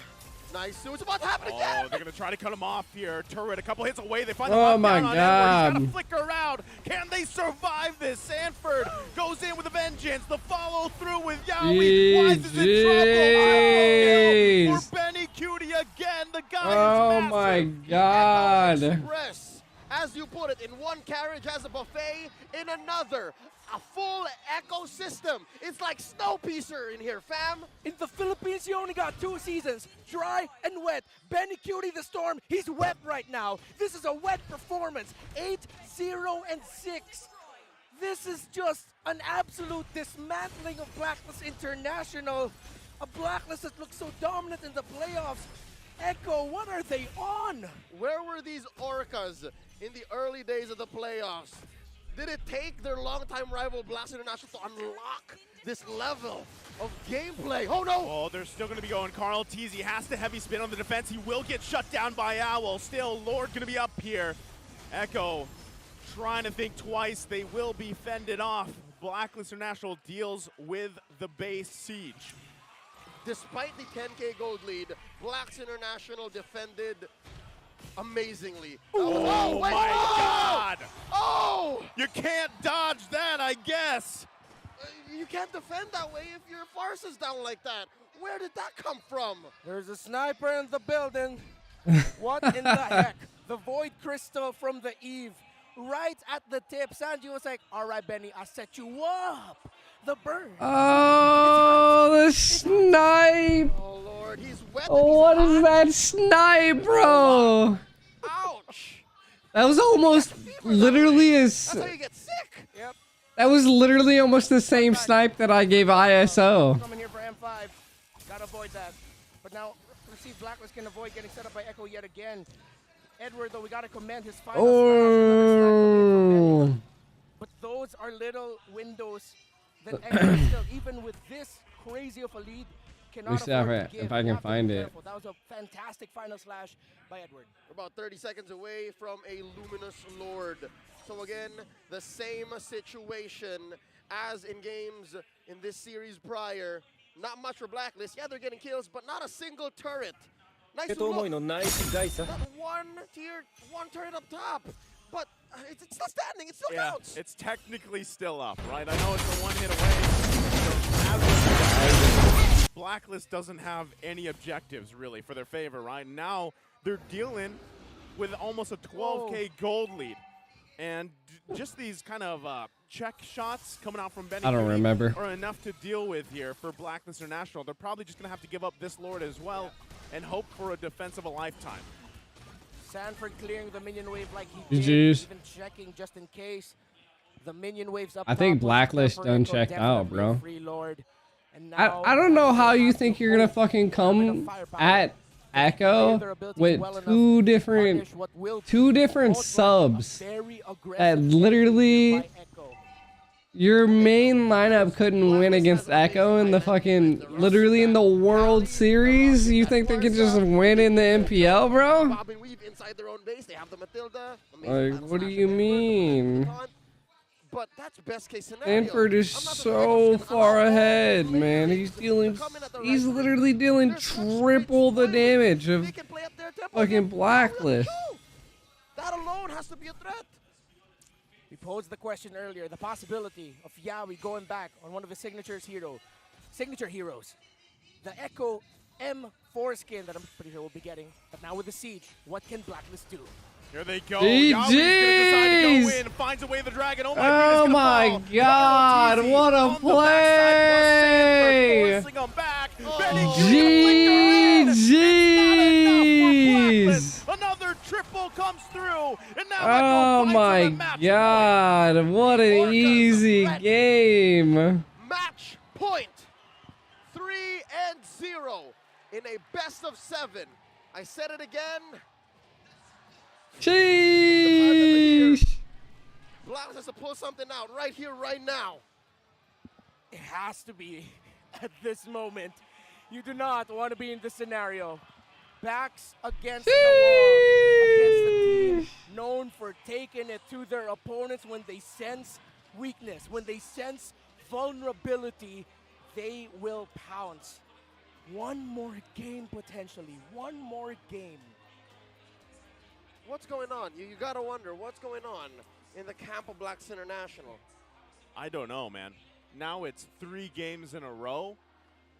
Nice. It's about to happen again. Oh, they're going to try to cut him off here. Turret a couple hits away. They find the Oh lockdown my on God. Edward. He's got to flicker around. Can they survive this? Sanford goes in with a vengeance. The follow through with Yaoi. Wise is in trouble. For Benny Cutie again. The guy Oh is massive. my God. Express, as you put it, in one carriage has a buffet, in another, a full ecosystem. It's like Snowpiercer in here, fam. In the Philippines, you only got 2 seasons, dry and wet. Benny Cutie the Storm, he's wet right now. This is a wet performance, 8-0-6. This is just an absolute dismantling of Blacklist International. A Blacklist that looks so dominant in the playoffs. Echo, what are they on? Where were these Orcas in the early days of the playoffs? Did it take their longtime rival Blast International to unlock this level of gameplay? Oh no! Oh, they're still going to be going. Carl TZ has to heavy spin on the defense. He will get shut down by Owl. Still, Lord going to be up here. Echo trying to think twice. They will be fended off. Blacklist International deals with the base siege. Despite the 10K gold lead, Blacks International defended amazingly. Oh, wait, my God! Oh! You can't dodge that, I guess. You can't defend that way if your farce is down like that. Where did that come from? There's a sniper in the building. What in the heck? The Void Crystal from the Eve. Right at the tip. Sanji was like, all right, Benny, I'll set you up. The burn. Oh, the snipe. Oh, Lord, he's wet. Oh, what is that snipe, bro? Ouch. That was almost literally as. That's how you get sick. Yep. That was literally almost the same snipe that I gave ISO. Coming here for M5. Gotta avoid that. But now, let's see if Blacklist can avoid getting set up by Echo yet again. Edward, though, we gotta commend his final Oh. But those are little windows that Echo still, even with this crazy of a lead, cannot see afford to give. if I can find it. Careful. That was a fantastic final slash by Edward. We're about 30 seconds away from a Luminous Lord. So again, the same situation as in games in this series prior. Not much for Blacklist. Yeah, they're getting kills, but not a single turret. Nice to look. That one turret up top. But It's still standing. It still counts. It's technically still up, right? I know it's a 1 hit away. So Blacklist doesn't have any objectives really for their favor, right? Now they're dealing with almost a 12K gold lead. And just these kind of check shots coming out from Benny I don't remember. are enough to deal with here for Blacklist International. They're probably just going to have to give up this Lord as well and hope for a defense of a lifetime. Sanford clearing the minion wave like he did, GG's. even checking just in case. The minion waves up I think top was Blacklist enough for done Echo, checked out, definitely bro. a free Lord. And now I don't know how you think you're gonna fucking come at Echo with two different subs that literally your main lineup couldn't win against Echo in the fucking literally in the World Series. You think they could just win in the MPL, bro? Bobbing weave inside their own base. They have the Matilda. Like, what do you mean? But that's best case scenario. Stanford is so far ahead, man. He's literally dealing triple the damage of fucking Blacklist. that alone has to be a threat. We posed the question earlier, the possibility of Yawi going back on one of his signature heroes. The Echo M4 skin that I'm pretty sure we'll be getting. But now with the Siege, what can Blacklist do? Here they go. Yawi's gonna decide to go in, finds a way of the dragon. Oh my god, what a play! GG's! Another triple comes through, and now oh my god, what an easy game! Match point. 3-0 in a best of 7. I said it again. Sheesh! Blacklist has to pull something out right here, right now. It has to be at this moment. You do not want to be in this scenario. Backs against the wall, against the team known for taking it to their opponents when they sense weakness, when they sense vulnerability, they will pounce. One more game potentially, one more game. What's going on? You gotta wonder what's going on in the camp of Blacks International. I don't know, man. Now it's 3 games in a row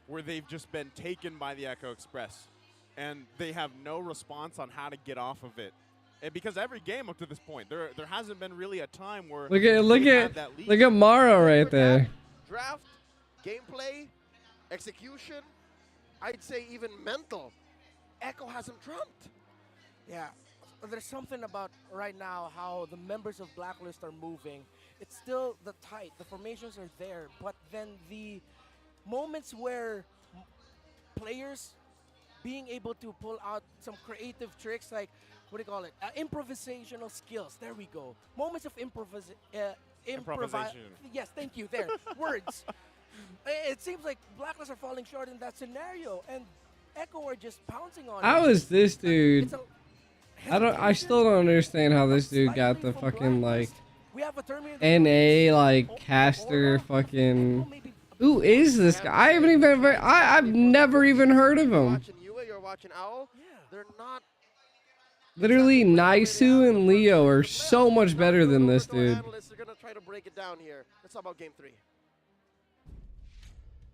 where they've just been taken by the Echo Express, and they have no response on how to get off of it. And because every game up to this point, there hasn't been really a time where Look at Maro right there. Draft, gameplay, execution, I'd say even mental. Echo has him trumped. Yeah. There's something about right now how the members of Blacklist are moving. It's still the tight, the formations are there, but then the moments where players being able to pull out some creative tricks like, what do you call it? Improvisational skills. There we go. Moments of improvisation. Yes, thank you. There. Words. It seems like Blacklist are falling short in that scenario, and Echo are just pouncing on it. How is this dude? I still don't understand how this dude got the fucking like NA like caster fucking. Who is this guy? I've never even heard of him. You're watching Owl. They're not. Literally, Naisu and Leo are so much better than this dude. They're gonna try to break it down here. Let's talk about game 3.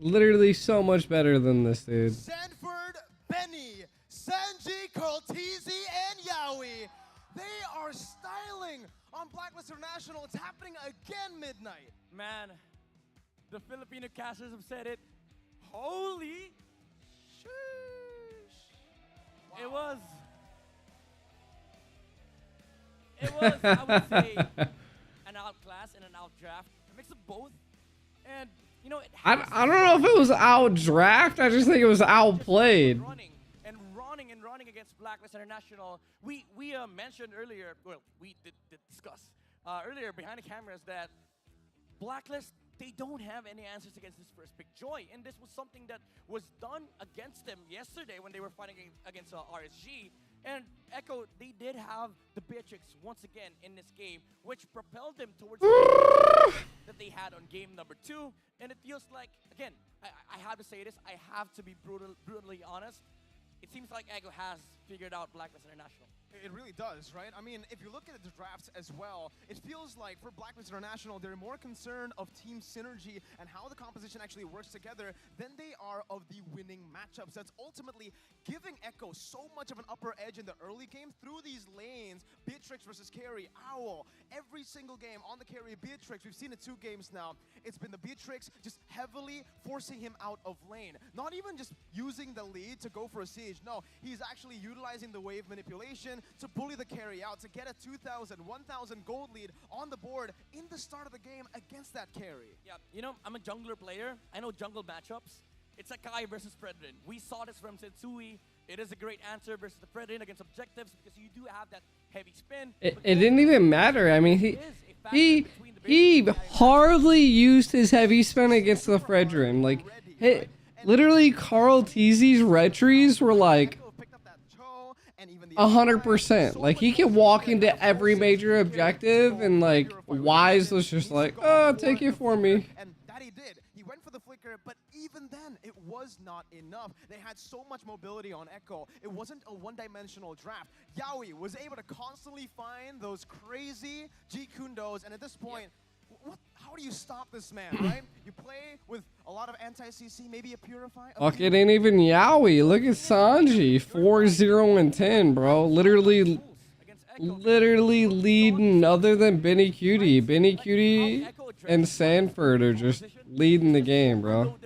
Literally so much better than this dude. Sanford, Benny, Sanji, Cortese, and Yawi. They are styling on Blacklist International. It's happening again midnight. Man, the Filipino casters have said it. Holy sheesh. Wow. It was, I would say, an outclass and an outdraft. A mix of both. And, you know, I don't know if it was outdraft. I just think it was outplayed. Running against Blacklist International. We mentioned earlier, well, we did discuss earlier behind the cameras that Blacklist, they don't have any answers against this first pick Joy, and this was something that was done against them yesterday when they were fighting against RSG. And Echo, they did have the Beatrix once again in this game, which propelled them towards the that they had on game number 2. And it feels like, again, I have to say this, I have to be brutally honest. It seems like Echo has figured out Blacklist International. It really does, right? I mean, if you look at the drafts as well, it feels like for Blacklist International, they're more concerned of team synergy and how the composition actually works together than they are of the winning matchups. That's ultimately giving Echo so much of an upper edge in the early game through these lanes. Beatrix versus Carry, Owl. Every single game on the Carry Beatrix, we've seen it 2 games now. It's been the Beatrix just heavily forcing him out of lane. Not even just using the lead to go for a siege. No, he's actually utilizing the wave manipulation to bully the Carry out, to get a 2,000, 1,000 gold lead on the board in the start of the game against that Carry. Yeah, you know, I'm a jungler player. I know jungle matchups. It's a Kai versus Fredrin. We saw this from Sensui. It is a great answer versus the Fredrin against objectives because you do have that heavy spin. It didn't even matter. I mean, he hardly used his heavy spin against the Fredrin. Like, literally, Carl TZ's retries were like 100%. Like, he could walk into every major objective, and like Wise was just like, "Oh, take it for me." And that he did. He went for the flicker, but even then, it was not enough. They had so much mobility on Echo. It wasn't a one-dimensional draft. Yaoi was able to constantly find those crazy G-Kundos, and at this point, how do you stop this man, right? You play with a lot of anti-CC, maybe a Purify. Fuck, it ain't even Yaoi. Look at Sanji, 4-0 and 10, bro. Literally leading other than Benny Cutie. Benny Cutie and Sanford are just leading the game, bro.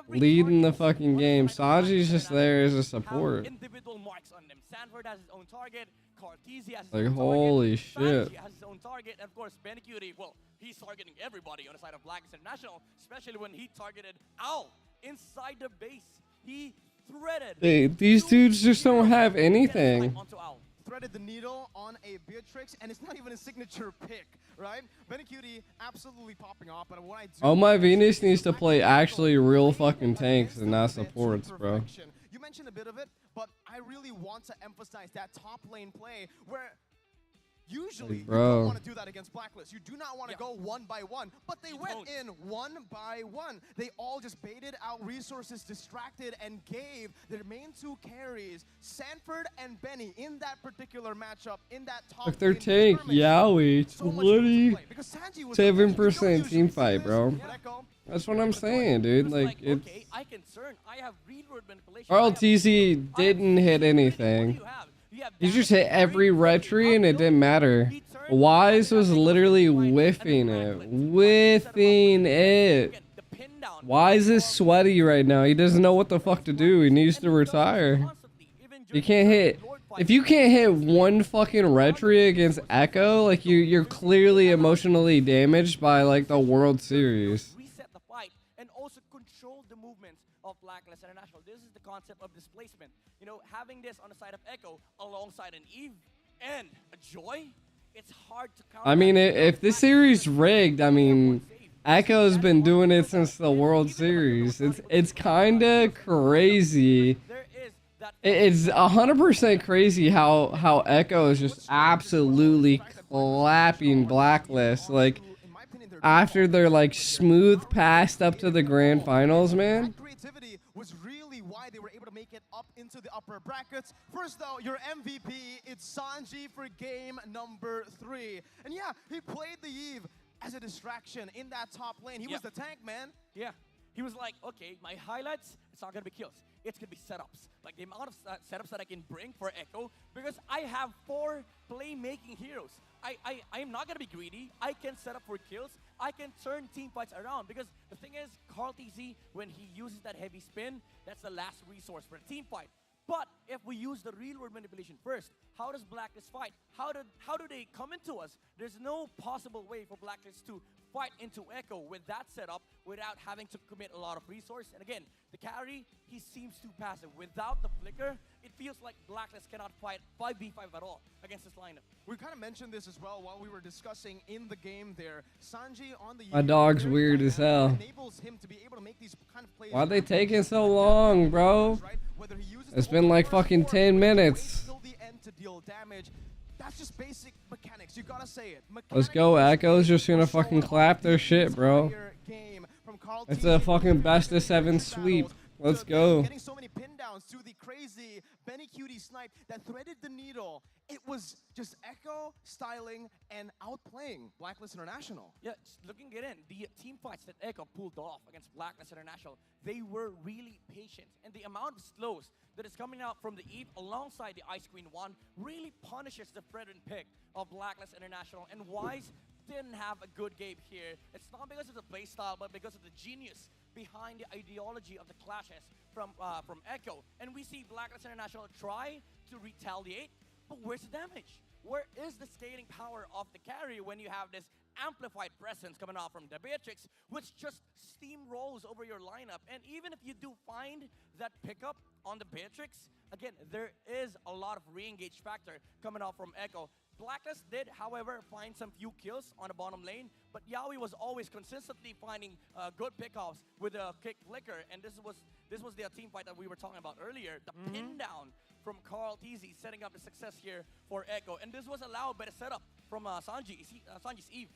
Leading the fucking game. Sanji's just there as a support. Individual marks on them. Sanford has his own target. Cartesi has his Like, own holy target. shit. Sanji has his own target. And of course, Benny Cutie, well, he's targeting everybody on the side of Blacklist International, especially when he targeted Owl inside the base. He threaded. These dudes just don't have anything. Threaded the needle on a Beatrix, and it's not even a signature pick, right? Benny Cutie absolutely popping off, but what I do... Oh, my Venus needs to play actually real fucking tanks and not supports, bro. You mentioned a bit of it, but I really want to emphasize that top lane play where usually you don't want to do that against Blacklist. You do not want to go 1 by 1, but they went in 1 by 1. They all just baited out resources, distracted, and gave their main 2 carries, Sanford and Benny, in that particular matchup, in that top Look, their lane tank, Yaoi, 27% team fight, bro. That's what I'm saying, dude. Like, it's... Okay, I can turn. I have readword manipulation. Carl TZ didn't hit anything. He just hit every retry and it didn't matter. Wise was literally whiffing it. Whiffing it. Wise is sweaty right now. He doesn't know what the fuck to do. He needs to retire. You can't hit... If you can't hit one fucking retry against Echo, like, you're clearly emotionally damaged by, like, the World Series. And also control the movements of Blacklist International. This is the concept of displacement. You know, having this on the side of Echo alongside an Eve and a Joy, it's hard to count. I mean, if this series rigged, I mean, Echo's been doing it since the World Series. It's kind of crazy. It's 100% crazy how Echo is just absolutely clapping Blacklist. Like, after their like smooth pass up to the grand finals, man. Creativity was really why they were able to make it up into the upper brackets. First though, your MVP, it's Sanji for game number 3. And yeah, he played the Eve as a distraction in that top lane. He was the tank, man. Yeah. He was like, okay, my highlights, it's not going to be kills. It's going to be setups. Like the amount of setups that I can bring for Echo, because I have 4 playmaking heroes. I am not going to be greedy. I can set up for kills. I can turn team fights around, because the thing is, Carl TZ, when he uses that heavy spin, that's the last resource for a team fight. But if we use the real world manipulation first, how does Blacklist fight? How do they come into us? There's no possible way for Blacklist to fight into Echo with that setup without having to commit a lot of resource. And again, the carry, he seems too passive. Without the flicker, it feels like Blacklist cannot fight 5v5 at all against this lineup. We kind of mentioned this as well while we were discussing in the game there. Sanji on the My dog's weird as hell. enables him to be able to make these kind of plays. Why they taking so long, bro? It's been like fucking 10 minutes. Till the end to deal damage. That's just basic mechanics. You gotta say it. Let's go. Echo's just gonna fucking clap their shit, bro. It's a fucking best of 7 sweep. Let's to go. getting so many pin downs to the crazy Benny Cutie snipe that threaded the needle. It was just Echo, styling, and outplaying Blacklist International. Yeah, looking at it, the team fights that Echo pulled off against Blacklist International, they were really patient. And the amount of slows that is coming out from the Eve alongside the Ice Queen 1 really punishes the Fredrin pick of Blacklist International. And Wise didn't have a good game here. It's not because of the playstyle, but because of the genius behind the ideology of the clashes from Echo. And we see Blacklist International try to retaliate, but where's the damage? Where is the scaling power of the carry when you have this amplified presence coming off from the Beatrix, which just steamrolls over your lineup? And even if you do find that pickup on the Beatrix, again, there is a lot of re-engage factor coming off from Echo. Blacklist did, however, find some few kills on the bottom lane, but Yaoi was always consistently finding good pickoffs with a kick flicker, and this was the team fight that we were talking about earlier. The pin down from Carl TZ setting up the success here for Echo, and this was allowed by the setup from Sanji's Eve.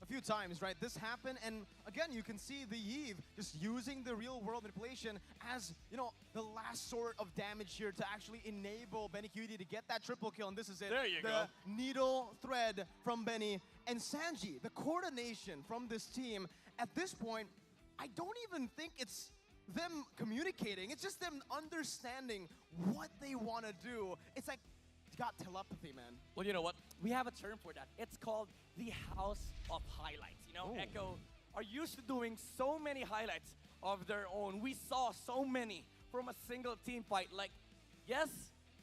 A few times, right? This happened, and again, you can see the Eve just using the real-world manipulation as, you know, the last sort of damage here to actually enable Benny Cutie to get that triple kill, and this is it. There you the go. Needle thread from Benny and Sanji. The coordination from this team, at this point, I don't even think it's them communicating. It's just them understanding what they want to do. It's like, got telepathy, man. Well, you know what? We have a term for that. It's called the House of Highlights. You know, Echo are used to doing so many highlights of their own. We saw so many from a single team fight. Like, yes,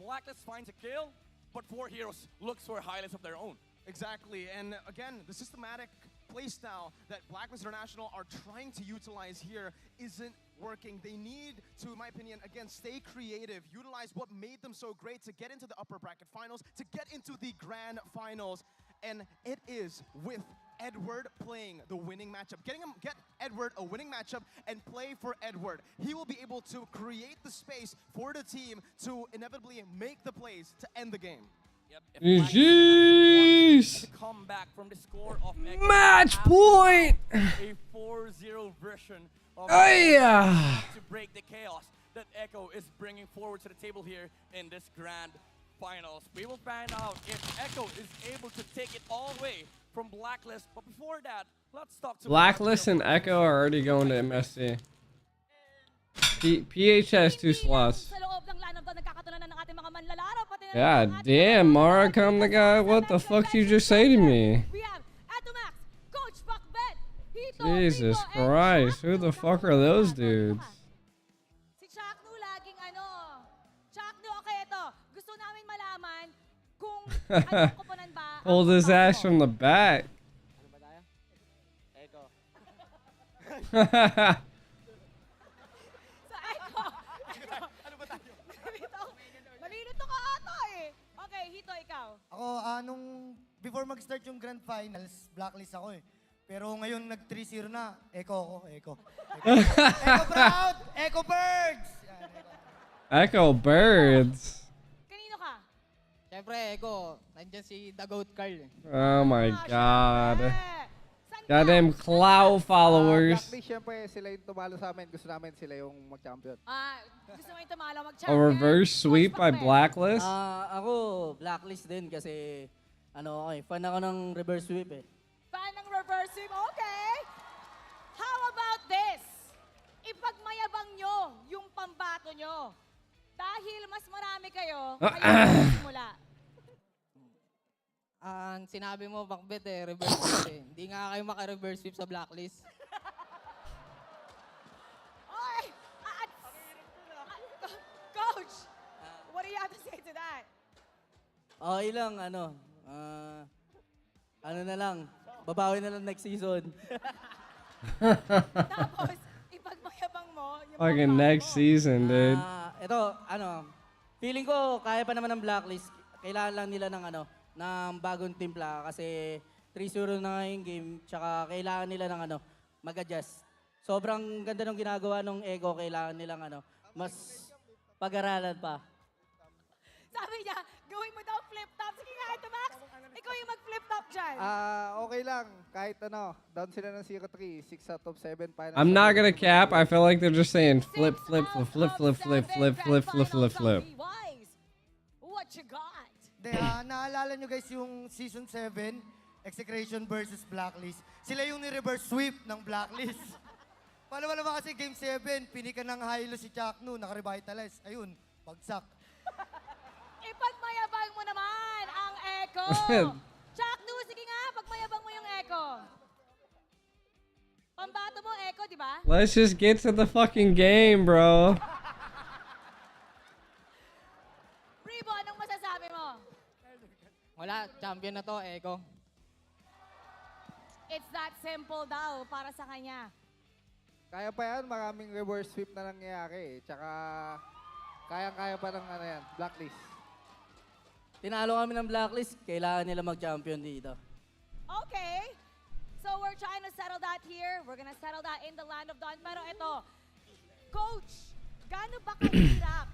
Blacklist finds a kill, but 4 heroes looks for highlights of their own. Exactly, and again, the systematic playstyle that Blacklist International are trying to utilize here isn't working. They need to, in my opinion, again, stay creative, utilize what made them so great to get into the upper bracket finals, to get into the grand finals, and it is with Edward playing the winning matchup. Get Edward a winning matchup and play for Edward. He will be able to create the space for the team to inevitably make the plays to end the game. Jeez! Come back from the score of Match point! A 4-0 version of to break the chaos that Echo is bringing forward to the table here in this grand finals. We will find out if Echo is able to take it all the way from Blacklist. But before that, let's talk to Blacklist and Echo are already going to MSC. PH has 2 slots. God damn, Mara, come the guy. What the fuck did you just say to me? Jesus Christ, who the fuck are those dudes? Si Chakno laging Chakno, okay, ito. Gusto namin malaman kung anong koponan ba. Pulled his ass from the back. Malilito ka ata eh. Okay, Hito, ikaw. Ako, before mag-start yung Grand Finals, Blacklist ako eh. Pero ngayon nag 3-0 na, Echo. Echo proud! Echo Birds! Echo Birds. Kanino ka? Siyempre, Echo, nandiyan si The Goat Carl. Oh my god. Goddamn Cloud followers. Blacklist, siyempre, sila yung tumalo sa amin. Gusto namin sila yung mag-champion. Gusto mo yung tumalo A mag-champion? reverse sweep by Blacklist? Ako, Blacklist din kasi fan ako ng reverse sweep eh. Fan ng reverse sweep? Okay. How about this? Ipagmayabang nyo yung pambato nyo. Dahil mas marami kayo, kayo magsimula. Sinabi mo, Macbeth reverse sweep eh. Hindi nga kayo maka-reverse sweep sa Blacklist. Oy! Coach, what do you have to say to that? Okay lang, na lang, babawi na lang next season. Tapos, ipagmayabang mo yung Fucking next season, dude. Ito, feeling ko kaya pa naman ng Blacklist. Kailangan lang nila ng bagong timpla kasi 3-0 na nga yung game. Tsaka kailangan nila ng mag-adjust. Sobrang ganda ng ginagawa ng Echo. Kailangan nilang mas pag-aralan pa. Sa Sabi niya, gawin mo daw flip-top. Sige nga, ito Max. Ikaw yung mag-flip-top dyan. Okay lang. Kahit ano, down sila ng 0-3. 6 out of 7 finals. I'm not gonna cap. I feel like they're just saying flip, flip, flip, flip, flip, flip, flip, flip, flip, flip, flip. What you got? Naalala nyo guys yung Season 7, Execration versus Blacklist. Sila yung ni-reverse sweep ng Blacklist. Paano ba naman kasi Game 7, pinikan ng high-low si Chakno, naka-revitalize. Ayun, bagsak. Ipagmayabang mo naman ang Echo. Chakno, sige nga, pagmayabang mo yung Echo. Pambato mo, Echo, di ba? Let's just get to the fucking game, bro. Ribo, anong masasabi mo? Wala, champion na to, Echo. It's that simple daw para sa kanya. Kaya pa yan, maraming reverse sweep na nangyayari. Tsaka, kaya pa ng ano yan, Blacklist. Tinalo kami ng Blacklist, kailangan nila mag-champion dito. Okay. So we're trying to settle that here. We're gonna settle that in the Land of Dawn. Pero ito, Coach, gaano ba kahirap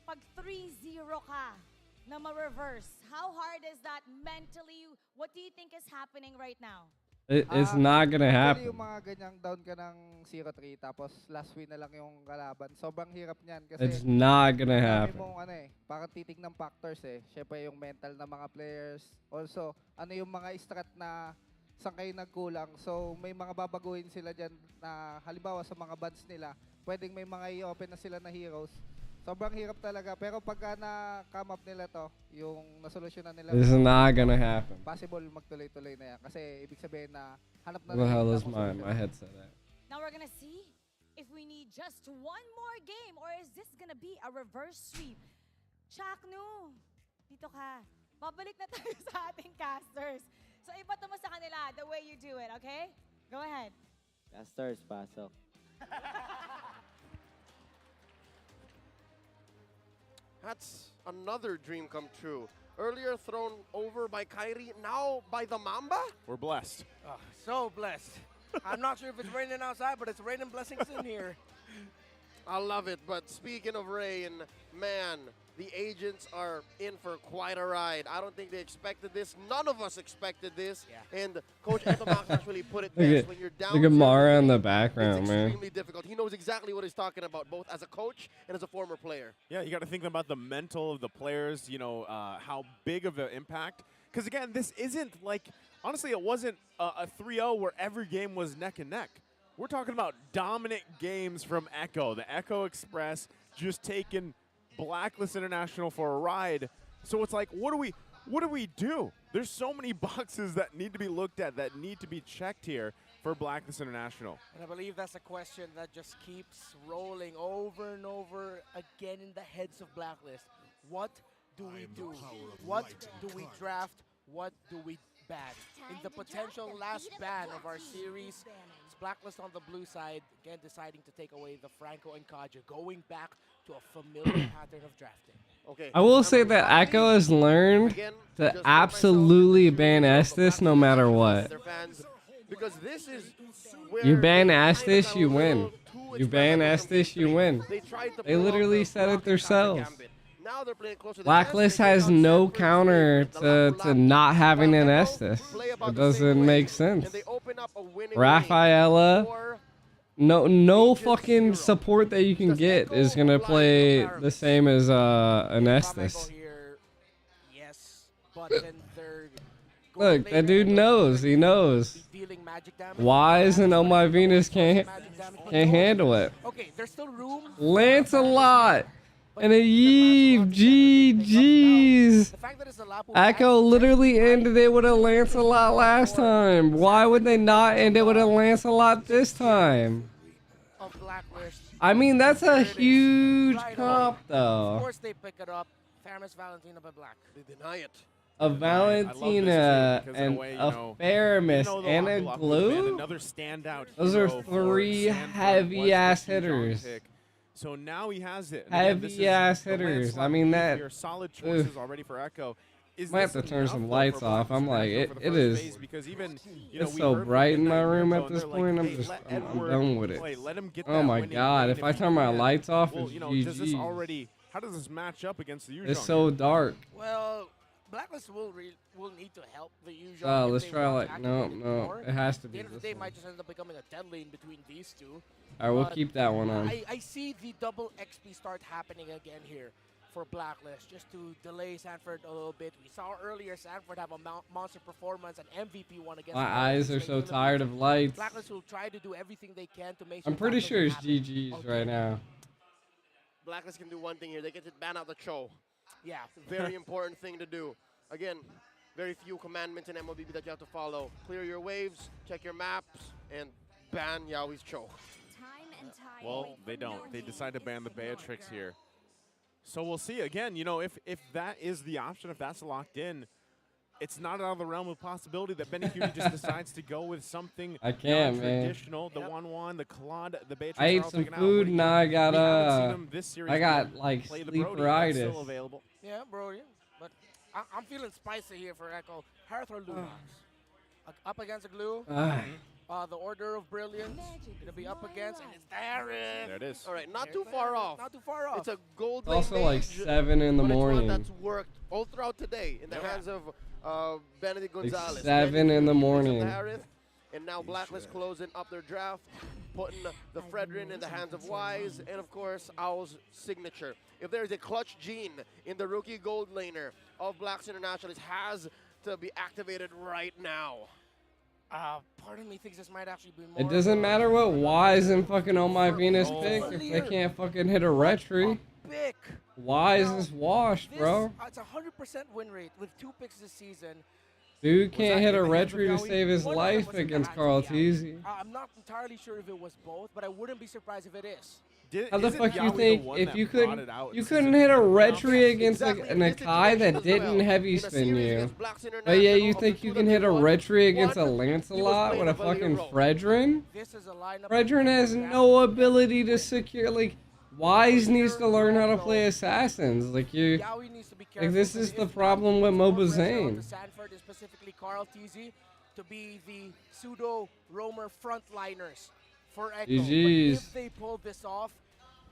pag 3-0 ka na ma-reverse? How hard is that mentally? What do you think is happening right now? It's not gonna happen. Yung mga ganyang down ka ng 0-3 tapos last win na lang yung kalaban. Sobrang hirap niyan kasi It's not gonna happen. mong parang titignan factors Syempre yung mental ng mga players. Also, ano yung mga strat na saan kayo nagkulang. So may mga babaguhin sila dyan na halimbawa sa mga bands nila, pwedeng may mga i-open na sila na heroes. Sobrang hirap talaga. Pero pagka na-come up nila to, yung nasolusyonan nila, This is not gonna happen. possible magtuloy-tuloy na yan. Kasi ibig sabihin na hanap na What the hell nila is yung my headset at? Now we're gonna see if we need just one more game or is this gonna be a reverse sweep? Chakno, dito ka. Babalik na tayo sa ating casters. So ibato mo sa kanila the way you do it, okay? Go ahead. Casters, pasok. That's another dream come true. Earlier thrown over by Kyrie, now by the Mamba? We're blessed. Oh, so blessed. I'm not sure if it's raining outside, but it's raining blessings in here. I love it, but speaking of rain, man, the agents are in for quite a ride. I don't think they expected this. None of us expected this. Yeah. And Coach Etomax actually put it best. When you're down, look at Mara in the it's background, man. extremely difficult. He knows exactly what he's talking about, both as a coach and as a former player. Yeah, you got to think about the mental of the players, how big of an impact. Because, again, this isn't like, honestly, it wasn't a 3-0 where every game was neck and neck. We're talking about dominant games from Echo. The Echo Express just taking Blacklist International for a ride. So it's like, what do we do? There's so many boxes that need to be looked at, that need to be checked here for Blacklist International. And I believe that's a question that just keeps rolling over and over again in the heads of Blacklist. What do we do? What do we draft? What do we ban? In the potential last ban of our series, it's Blacklist on the blue side, again deciding to take away the Franco and Kaja, going back to a familiar pattern of drafting. Okay. I will say that Echo has learned to absolutely ban Estes no matter what. Because this is You ban Estes, you win. You ban Estes, you win. They literally said it themselves. Now they're playing closer to Blacklist has no counter to not having an Estes. It doesn't make sense. Rafaela, no fucking support that you can get is gonna play the same as an Estes. Look, that dude knows. He knows. Wise and Oh My Venus can't handle it. Okay, there's still room. Lancelot and a Yves. GG's. Echo literally ended it with a Lancelot last time. Why would they not end it with a Lancelot this time? I mean, that's a huge comp, Of though. course they pick it up. Fairness Valentina by Black. They deny it. A Valentina and a Faramis and a Glue? Another standout. Those are hero for three Sandberg heavy-ass was the key draw hitters. pick. So now he has it. And again, this is Heavy-ass the hitters. Lancelot I mean, piece that... here. Solid choices Ugh. already for Echo. Is Might have this to turn enough, some though, lights for off. I'm Blacklist like, International for the it first is. phase? Because even, It's we so heard from bright in my Midnight room Rizzo, at this they're point. like, I'm hey, just, let I'm Edward done with it. play. Let him get Oh that my winning god! lane If I he turn my can. lights off, Well, it's does this GG. already How does this match up against the usual? It's so dark. Well, Blacklist will need to help the usual. Oh, if let's they try want to like no, activate no. more. It has to At the be end of the this day, it one. might just end up becoming a dead lane between these two. All right, we'll But keep that one on. I see the double XP start happening again here for Blacklist, just to delay Sanford a little bit. We saw earlier Sanford have a monster performance, an MVP one against. My eyes are so tired of lights. Blacklist will try to do everything they can to make sure. I'm pretty that sure it's doesn't GG's happen. right now. Blacklist can do one thing here. They get to ban out the Cho. Yeah. Very important thing to do. Again, very few commandments in MLB that you have to follow. Clear your waves, check your maps, and ban Yaoi's Cho. Well, they don't. They decide to ban the Beatrix here. So we'll see. Again, you know, if that is the option, if that's locked in, it's not out of the realm of possibility that Benny Cutie just decides to go with something I can't, man. traditional. The 1-1, the Claude, the Beatrix. I ate are all some taken out. food What do and you now I do? got We haven't seen him this series, I got but like play the Brody. That's sleeperitis. still available. Yeah, bro. Yeah. But I'm feeling spicy here for Echo. Hearth or Lunox? Up against a glue. The Order of Brilliance gonna be up against, and it's Darren. There it is. All right, not too far off. Not too far off. It's a gold It's also lane like mage, 7 in the but it's one morning. that's worked all throughout today in the hands of Benedict Like Gonzalez. 7 in the morning. And now Blacklist closing up their draft, putting the Fredrin in the hands of Wise, and of course, Owl's signature. If there's a clutch gene in the rookie gold laner of Blacks International, it has to be activated right now. Part of me thinks this might actually be more. It doesn't matter what Wise and fucking Oh My Venus pick if they can't fucking hit a retry. Pick. Wise is washed, This, bro. it's a 100% win rate with 2 picks this season. Dude can't hit a in the hands of retry to Yowie? save his One of them life was in the against hands Carl of Yowie. Teasy. I'm not entirely sure if it was both, but I wouldn't be surprised if it is. How the fuck you think if you couldn't hit a retry against like an Akai that didn't heavy spin you? But yeah, you think you can hit a retry against a Lancelot with a fucking Fredrin? Fredrin has no ability to secure like Wise needs to learn how to play assassins. Like you like this is the problem with MOBA Zane. Sanford is specifically Carl TZ to be the pseudo roamer frontliners for Echo. GG's. But if they pull this off,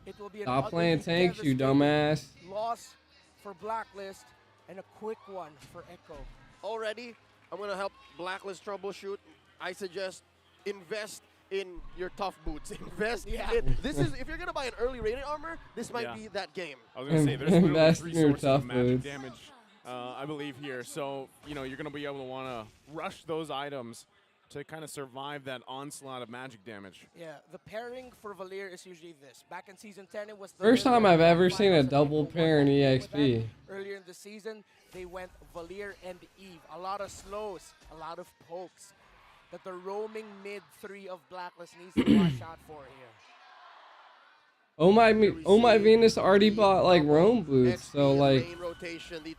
it will be an Stop ugly, playing tanks, you devastating dumbass. loss for Blacklist and a quick one for Echo. Already, I'm going to help Blacklist troubleshoot. I suggest invest in your tough boots. Invest in, this is, if you're going to buy an early rated armor, this might be that game. I was going to say, there's literally Invest 3 in your sources of tough magic boots. damage, I believe, here. So, you know, you're going to be able to want to rush those items to kind of survive that onslaught of magic damage. Yeah, the pairing for Valier is usually this. Back in Season 10, it was the First time Lilian I've ever finals seen a and double people pair in won with EXP. that. Earlier in the season, they went Valier and Eve. A lot of slows, a lot of pokes that the roaming mid 3 of Blacklist needs to watch out for here. Oh my Venus already bought like roam boots, so like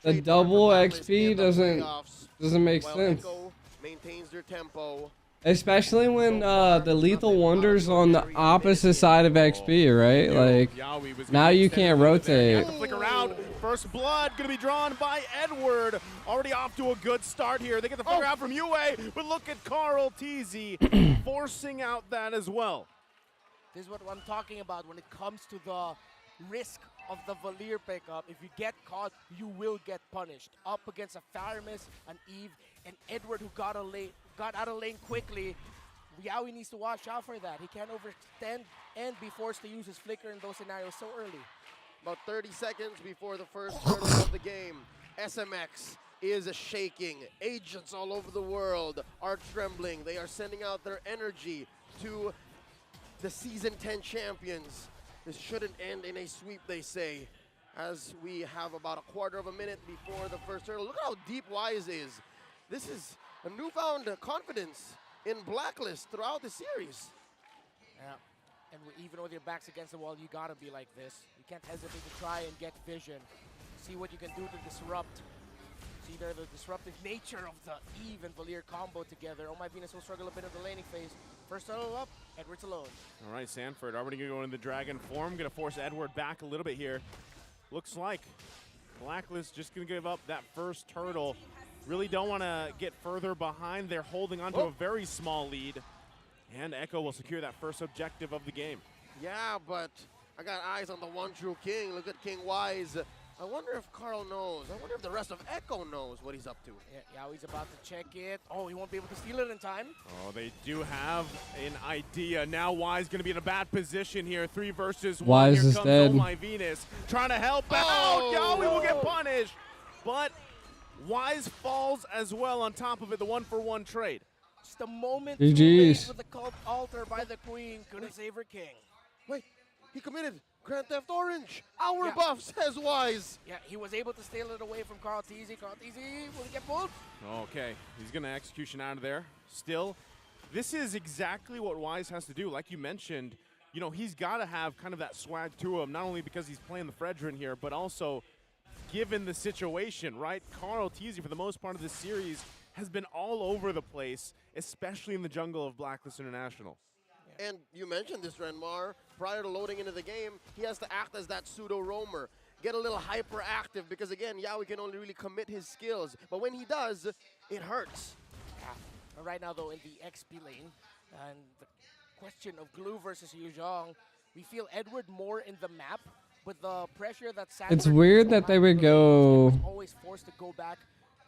the double XP doesn't make sense. Maintains their tempo. Especially when the Lethal Wonder's on the opposite side of XP, right? Like now you can't rotate. Flick around. First blood going to be drawn by Edward. Already off to a good start here. They get the flicker out from UA, but look at Carl TZ forcing out that as well. This is what I'm talking about when it comes to the risk of the Valier pickup. If you get caught, you will get punished. Up against a Faramis, an Eve, and Edward who got out of lane quickly. Yaoi needs to watch out for that. He can't overextend and be forced to use his flicker in those scenarios so early. About 30 seconds before the first turtle of the game. SMX is shaking. Agents all over the world are trembling. They are sending out their energy to the Season 10 champions. This shouldn't end in a sweep, they say, as we have about a quarter of a minute before the first turtle. Look how deep Wise is. This is a newfound confidence in Blacklist throughout the series. Yeah, and even with your backs against the wall, you gotta be like this. You can't hesitate to try and get vision. See what you can do to disrupt. See there the disruptive nature of the Eve and Valier combo together. Oh my Venus will struggle a bit in the laning phase. First turtle up, Edward's alone. All right, Sanford already going to go into the Dragon form. Going to force Edward back a little bit here. Looks like Blacklist just going to give up that first turtle. Really don't want to get further behind. They're holding on to a very small lead. And Echo will secure that first objective of the game. Yeah, but I got eyes on the one true king. Look at King Wise. I wonder if Carl knows. I wonder if the rest of Echo knows what he's up to. Yeah, Yowie's about to check it. Oh, he won't be able to steal it in time. Oh, they do have an idea. Now Wise going to be in a bad position here. 3 versus 1. Wise Here is comes dead. Oh My Venus trying to help out. Yowie will get punished. But Wise falls as well on top of it. The 1-for-1 trade. Just a moment GGs. too late with the cult altar by the queen. Couldn't save her king. Wait, he committed Grand Theft Orange. Our buff says Wise. Yeah, he was able to steal it away from Carl Teasy. Carl Teasy, will he get pulled? Okay, he's going to execution out of there. Still, this is exactly what Wise has to do. Like you mentioned, you know, he's got to have kind of that swag to him, not only because he's playing the Fredrin here, but also given the situation, right? Carl Teasy, for the most part of this series, has been all over the place, especially in the jungle of Blacklist International. And you mentioned this, Renmar. Prior to loading into the game, he has to act as that pseudo-roamer. Get a little hyperactive because, again, Yowie can only really commit his skills. But when he does, it hurts. Yeah. Right now, though, in the XP lane, and the question of Glue versus Yuzhong, we feel Edward more in the map, with the pressure that Sanford It's weird that they would go. always forced to go back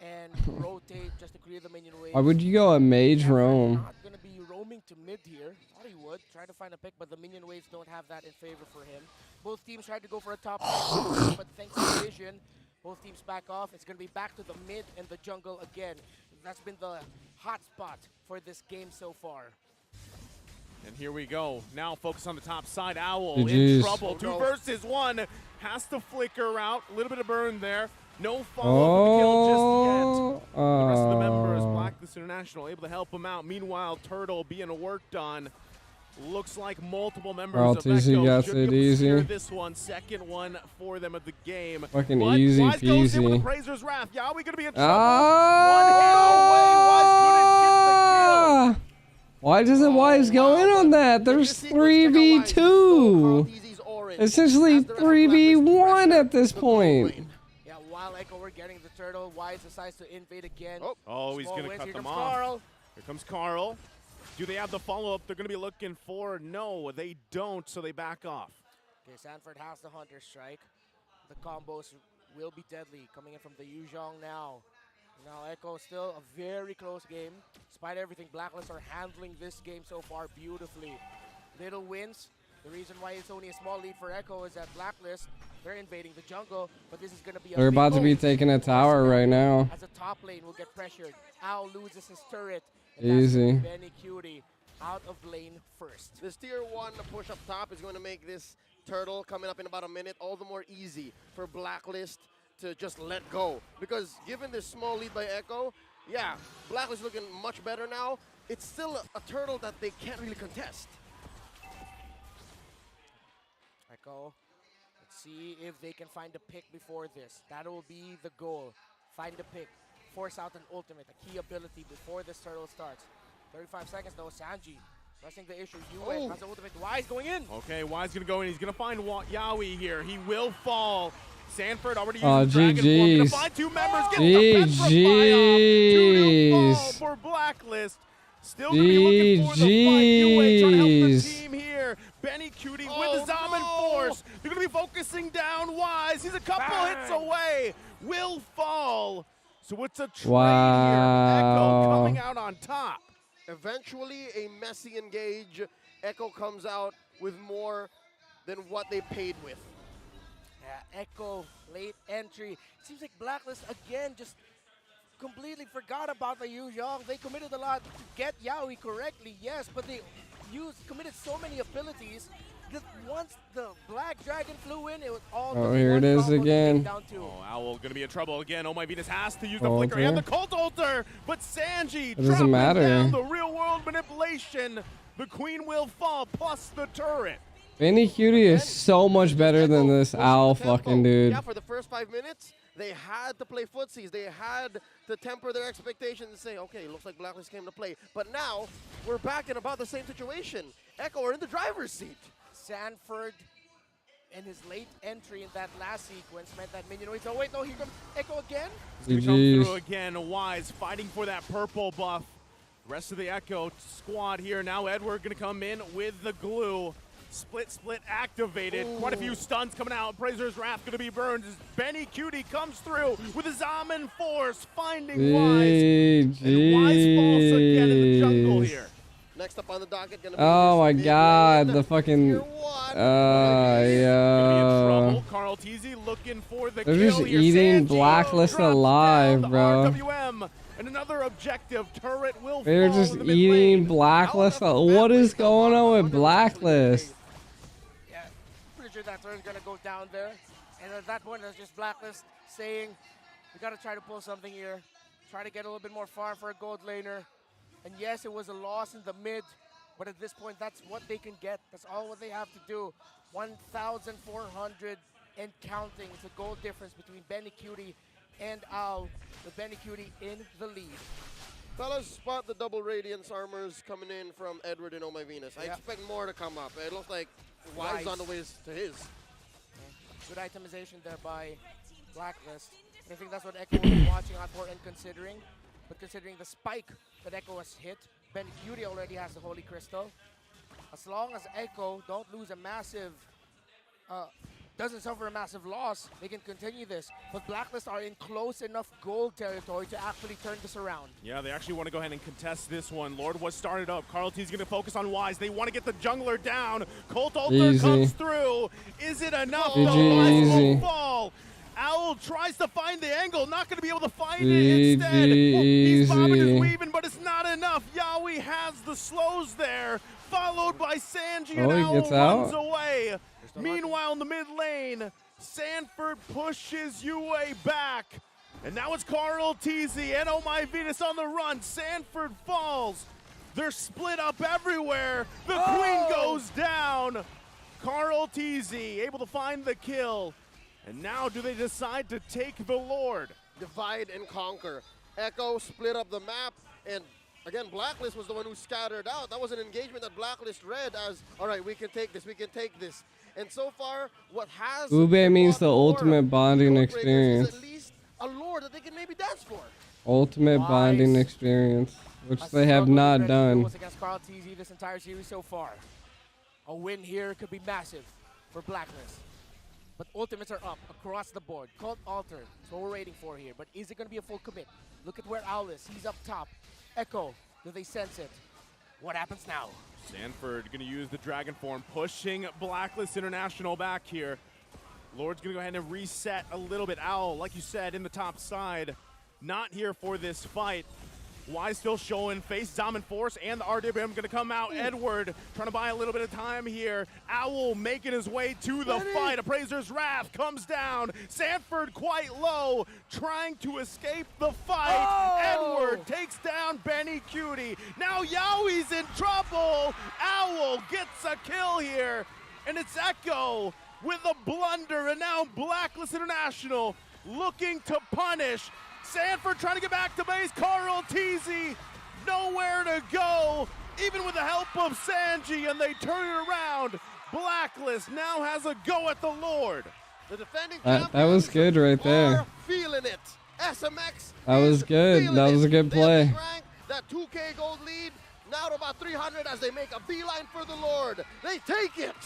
and rotate just to clear the minion wave. Why would you go a mage roam? Not going to be roaming to mid here. Thought he would. Try to find a pick, but the minion waves don't have that in favor for him. Both teams tried to go for a top lane, but thanks to vision, both teams back off. It's going to be back to the mid and the jungle again. That's been the hot spot for this game so far. And here we go. Now focus on the top side. Owl GGs. in trouble. 2 versus 1. Has to flicker out. A little bit of burn there. No follow-up to the kill just yet. The rest of the members, Blacklist International, able to help him out. Meanwhile, Turtle being worked on. Looks like multiple members of TC Echo gets should it be able to easy. secure this one. Second one for them of the game. Fucking But easy Wise goes in with the peasy. Prazer's Wrath. Yowie going to be in trouble. Ah! Why doesn't Wise go in on that? There's 3v2. Essentially 3v1 at this point. Yeah, while Echo were getting the turtle, Wise decides to invade again. Oh, he's Small going to wins. cut Here them comes off. Carl. Here comes Carl. Do they have the follow-up they're going to be looking for? No, they don't, so they back off. Okay, Sanford has the Hunter Strike. The combos will be deadly coming in from the Yuzhong now. Now Echo still a very close game. Despite everything, Blacklist are handling this game so far beautifully. Little wins. The reason why it's only a small lead for Echo is that Blacklist, they're invading the jungle, but this is going to be a They're big about to be goal. taking a tower right now. As a top lane will get pressured. Owl loses his turret. Easy. Benny Cutie out of lane first. This tier 1 push up top is going to make this turtle coming up in about a minute all the more easy for Blacklist to just let go. Because given this small lead by Echo, yeah, Blacklist looking much better now. It's still a turtle that they can't really contest. Echo, let's see if they can find a pick before this. That will be the goal. Find a pick. Force out an ultimate, a key ability before this turtle starts. 35 seconds though, Sanji pressing the issue. UN has an ultimate. Wise going in. Okay, Wise going to go in. He's going to find Yowie here. He will fall. Sanford already Oh, used Dragon Form. Going to GGs. find 2 members. Gets the GGs. fall for Blacklist. Still going to be looking for the fight. UA trying to help the GGs. team here. Benny Cutie with the Zaman Force. They're going to be focusing down Wise. He's a couple hits away. Will fall. So it's a trade here. Echo coming out on top. Eventually, a messy engage. Echo comes out with more than what they paid with. Yeah, Echo, late entry. Seems like Blacklist again just completely forgot about the Yuzhong. They committed a lot to get Yowie correctly, yes, but they committed so many abilities that once the Black Dragon flew in, it was all Oh, here it is again. Oh, Owl going to be in trouble again. Oh My Venus has to use the Alter. flicker and the cult altar, but Sanji It doesn't trapping matter. down the real world manipulation. The queen will fall plus the turret. Benny Cutie is so much better than this Owl fucking dude. Yeah, for the first 5 minutes, they had to play footsies. They had to temper their expectations and say, okay, looks like Blacklist came to play. But now, we're back in about the same situation. Echo are in the driver's seat. Sanford and his late entry in that last sequence meant that minion waits. Oh wait, no, here comes Echo again. He's gonna come through again. Wise fighting for that purple buff. Rest of the Echo squad here. Now Edward gonna come in with the glue. Split activated. Quite a few stuns coming out. Brazer's Wrath going to be burned as Benny Cutie comes through with his Amen Force, finding Wise. And Wise falls again in the jungle here. Next up on the docket, gonna be Oh my god, lane. the fucking yeah. Carl Teasy looking for the They're kill just here. eating Sanji Blacklist drops alive, down. bro. RWM and another objective. Turret will They're fall just in the mid eating lane. Blacklist. What is going on with Blacklist? Yeah, pretty sure that turn's gonna go down there. And at that point, it's just Blacklist saying, we gotta try to pull something here. Try to get a little bit more farm for a gold laner. And yes, it was a loss in the mid, but at this point, that's what they can get. That's all what they have to do. 1,400 and counting. It's a goal difference between Benny Cutie and Al, with Benny Cutie in the lead. Fellas, spot the double Radiance armors coming in from Edward and Oh My Venus. I expect more to come up. It looks like Wise on the way to his. Good itemization there by Blacklist. And I think that's what Echo will be watching out for and considering. But considering the spike that Echo has hit, Benny Cutie already has the Holy Crystal. As long as Echo don't lose a massive, doesn't suffer a massive loss, they can continue this. But Blacklist are in close enough gold territory to actually turn this around. Yeah, they actually want to go ahead and contest this one. Lord was started up. Carl T's going to focus on Wise. They want to get the jungler down. Colt Alter comes through. Is it enough? The Wise will fall. Owl tries to find the angle, not going to be able to find it instead. He's bobbing and weaving, but it's not enough. Yaoi has the slows there, followed by Sanji, and Owl runs away. Meanwhile, in the mid lane, Sanford pushes UA back. And now it's Carl Teasy and Oh My Venus on the run. Sanford falls. They're split up everywhere. The Queen goes down. Carl Teasy able to find the kill. And now do they decide to take the Lord? Divide and conquer. Echo split up the map, and again, Blacklist was the one who scattered out. That was an engagement that Blacklist read as, all right, we can take this, we can take this. And so far, what has Ube means the ultimate bonding experience. at least a lore that they can maybe dance for. Ultimate bonding experience, which they have not done. Against Carl TZ this entire series so far. A win here could be massive for Blacklist. But ultimates are up across the board. Cult Alter, that's what we're waiting for here. But is it going to be a full commit? Look at where Owl is. He's up top. Echo, do they sense it? What happens now? Sanford going to use the Dragon Form, pushing Blacklist International back here. Lord's going to go ahead and reset a little bit. Owl, like you said, in the top side, not here for this fight. Wise still showing face. Zaman Force and the RWM going to come out. Edward trying to buy a little bit of time here. Owl making his way to the fight. Appraiser's Wrath comes down. Sanford quite low, trying to escape the fight. Edward takes down Benny Cutie. Now Yaoi's in trouble. Owl gets a kill here. And it's Echo with a blunder. And now Blacklist International looking to punish. Sanford trying to get back to base. Carl Teasy, nowhere to go, even with the help of Sanji, and they turn it around. Blacklist now has a go at the Lord. The defending That was good right there. feeling it. SMX. That was good. That was a good play. That 2K gold lead, now to about 300 as they make a beeline for the Lord. They take it.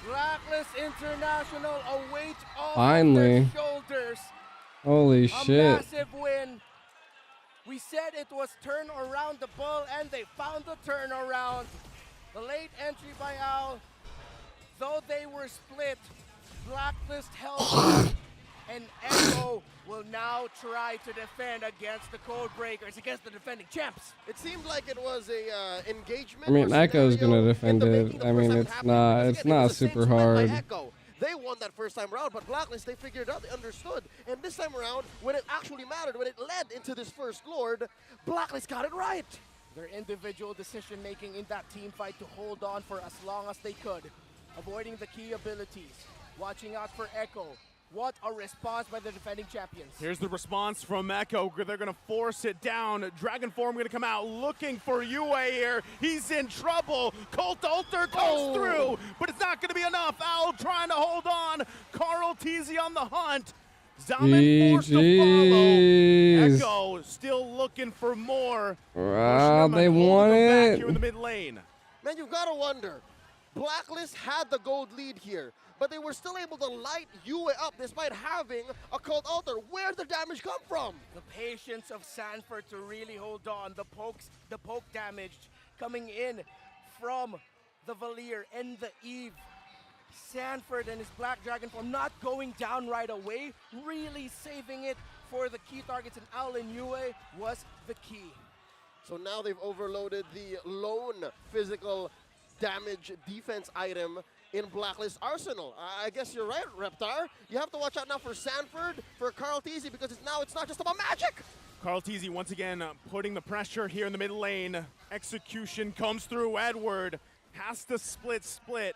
Blacklist International await all Finally. their shoulders. Holy A shit. massive win. We said it was turn around the ball, and they found the turnaround. The late entry by Al, though they were split, Blacklist held on, and Echo will now try to defend against the Code Breakers, against the defending champs. It seemed like it was a engagement. I mean, Echo's gonna defend it. I mean, it's not super hard. Echo. They won that first time around, but Blacklist, they figured it out, they understood. And this time around, when it actually mattered, when it led into this first Lord, Blacklist got it right. Their individual decision-making in that team fight to hold on for as long as they could, avoiding the key abilities, watching out for Echo. What a response by the defending champions. Here's the response from Echo. They're going to force it down. Dragon Form going to come out looking for UA here. He's in trouble. Colt Alter comes through, but it's not going to be enough. Owl trying to hold on. Carl Teasy on the hunt. Zaman forced to follow. Echo still looking for more. Wow, they won it. Here in the mid lane. Man, you've got to wonder, Blacklist had the gold lead here, but they were still able to light UA up despite having a cold altar. Where did the damage come from? The patience of Sanford to really hold on. The poke damage coming in from the Valier and the Eve. Sanford and his Black Dragon form not going down right away, really saving it for the key targets, and Owl and UA was the key. So now they've overloaded the lone physical damage defense item in Blacklist arsenal. I guess you're right, Reptar. You have to watch out now for Sanford, for Carl Teasy, because it's not just about magic. Carl Teasy once again putting the pressure here in the mid lane. Execution comes through. Edward has to split.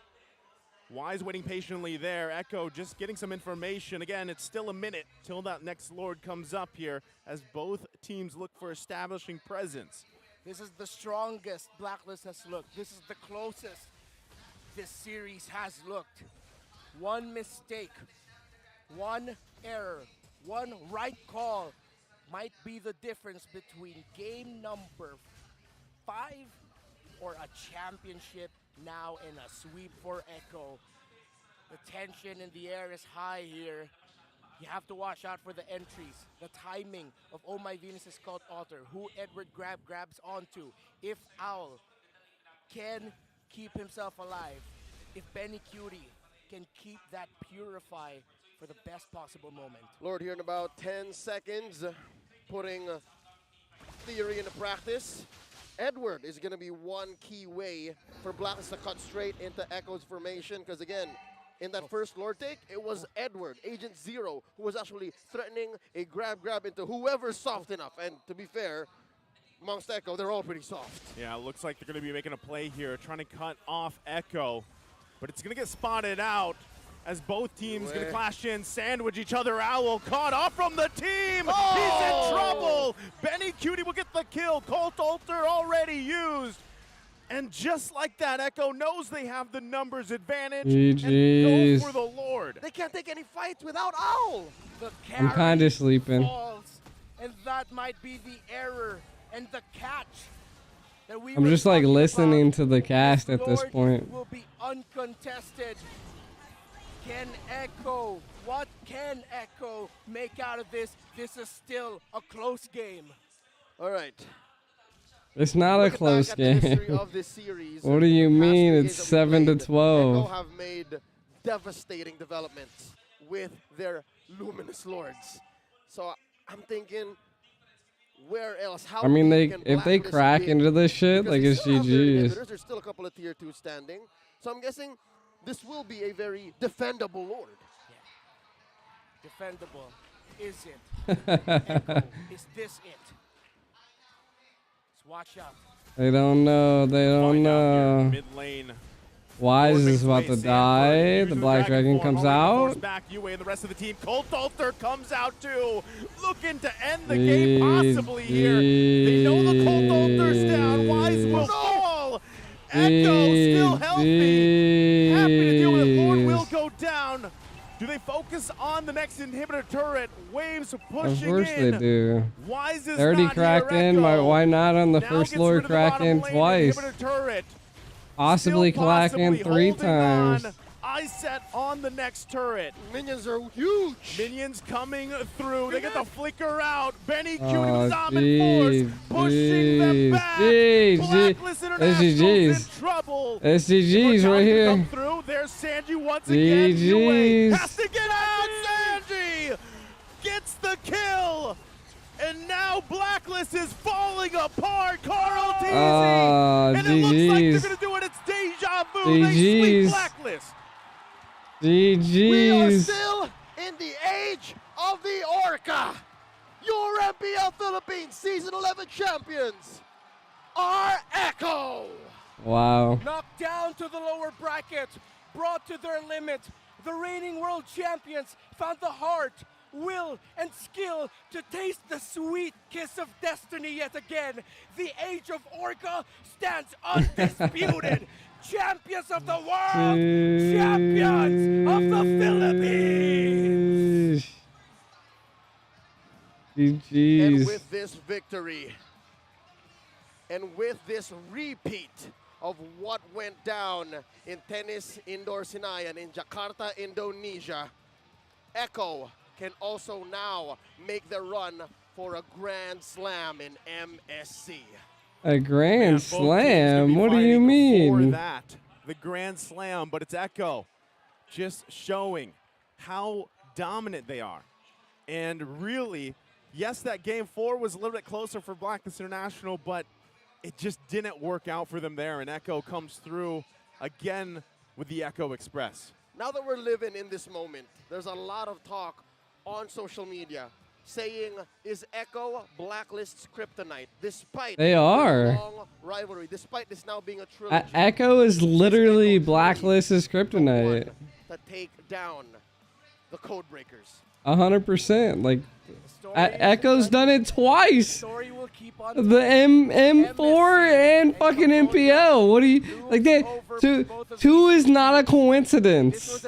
Wise waiting patiently there. Echo just getting some information. Again, it's still a minute till that next Lord comes up here as both teams look for establishing presence. This is the strongest Blacklist has looked. This is the closest this series has looked. One mistake, one error, one right call might be the difference between game number 5 or a championship now in a sweep for Echo. The tension in the air is high here. You have to watch out for the entries, the timing of Oh My Venus's Cult Altar, who Edward grabs onto. If Owl can keep himself alive, if Benny Cutie can keep that Purify for the best possible moment. Lord here in about 10 seconds, putting theory into practice. Edward is going to be one key way for Blacklist to cut straight into Echo's formation, because again, in that first Lord take, it was Edward, Agent Zero, who was actually threatening a grab into whoever's soft enough. And to be fair, amongst Echo, they're all pretty soft. Yeah, it looks like they're going to be making a play here, trying to cut off Echo. But it's going to get spotted out as both teams going to clash in, sandwich each other. Owl caught off from the team. Oh! He's in trouble. Benny Cutie will get the kill. Colt Alter already used. And just like that, Echo knows they have the numbers advantage and go for the Lord. They can't take any fights without Owl. The I'm kind of sleeping. falls, and that might be the error and the catch that we I'm were just like talking listening about. to the cast at this Lord point. will be uncontested. Can Echo, what can Echo make out of this? This is still a close game. All right. It's not a Look close back at the history game. of this series. What do you Past mean? few It's days that we 7 to played, 12. Echo have made devastating developments with their Luminous Lords. So I'm thinking, where else? How I mean, deep can if they Blacklist crack dig? into this shit, Because like they it's still have their GG's. inhibitors. There's still a couple of tier 2 standing. So I'm guessing this will be a very defendable Lord. Defendable. Is it? Echo, is this it? Let's watch out. They don't know. They don't know. Mid lane. Wise is about to die. The Black Dragon comes out. Back UA and the rest of the team. Colt Alter comes out too, looking to end the game possibly here. They know the Colt Alter's down. Wise will fall. Echo still healthy. Happy to deal with it. Lord will go down. Do they focus on the next inhibitor turret? Waves pushing in. Of course they do. Wise is They already not cracked here, in. Echo. Why not on the Now first gets Lord rid of the crack bottom in lane twice? Inhibitor turret. Possibly Still clacking possibly 3 holding times. on. I set on the next turret. Minions are huge. Minions coming through. They get the flicker out. Benny Q Oh, to Zaman Force pushing them back. Blacklist International's in trouble. SGG's right here. Come through. There's Sanji once again. UA GG's. has to get out. Sanji gets the kill. And now Blacklist is falling apart. Carl Teasy. And it looks like they're GG's. going to do it. It's deja vu. They sweep GG's. Blacklist. We are GG's. still in the age of the Orca. Your MPL Philippines Season 11 champions are Echo. Wow. Knocked down to the lower bracket, brought to their limit. The reigning world champions found the heart, will, and skill to taste the sweet kiss of destiny yet again. The age of Orca stands undisputed. Champions of the world, champions of the Philippines. And GG's. with this victory, and with this repeat of what went down in Tennis Indoor Sinayan in Jakarta, Indonesia, Echo can also now make the run for a Grand Slam in MSC. A Grand Both teams gonna Slam? be What do you fighting for mean? that, the Grand Slam, but it's Echo just showing how dominant they are. And really, yes, that game 4 was a little bit closer for Blacklist International, but it just didn't work out for them there, and Echo comes through again with the Echo Express. Now that we're living in this moment, there's a lot of talk on social media saying, is Echo Blacklist's kryptonite? Despite They are. the long rivalry, despite this now being a trilogy, Echo is literally Blacklist's kryptonite. to take down the Codebreakers. 100%. Like, Echo's done it twice. Story will keep on The M4 and fucking MPL. What do you like? That two is not a coincidence.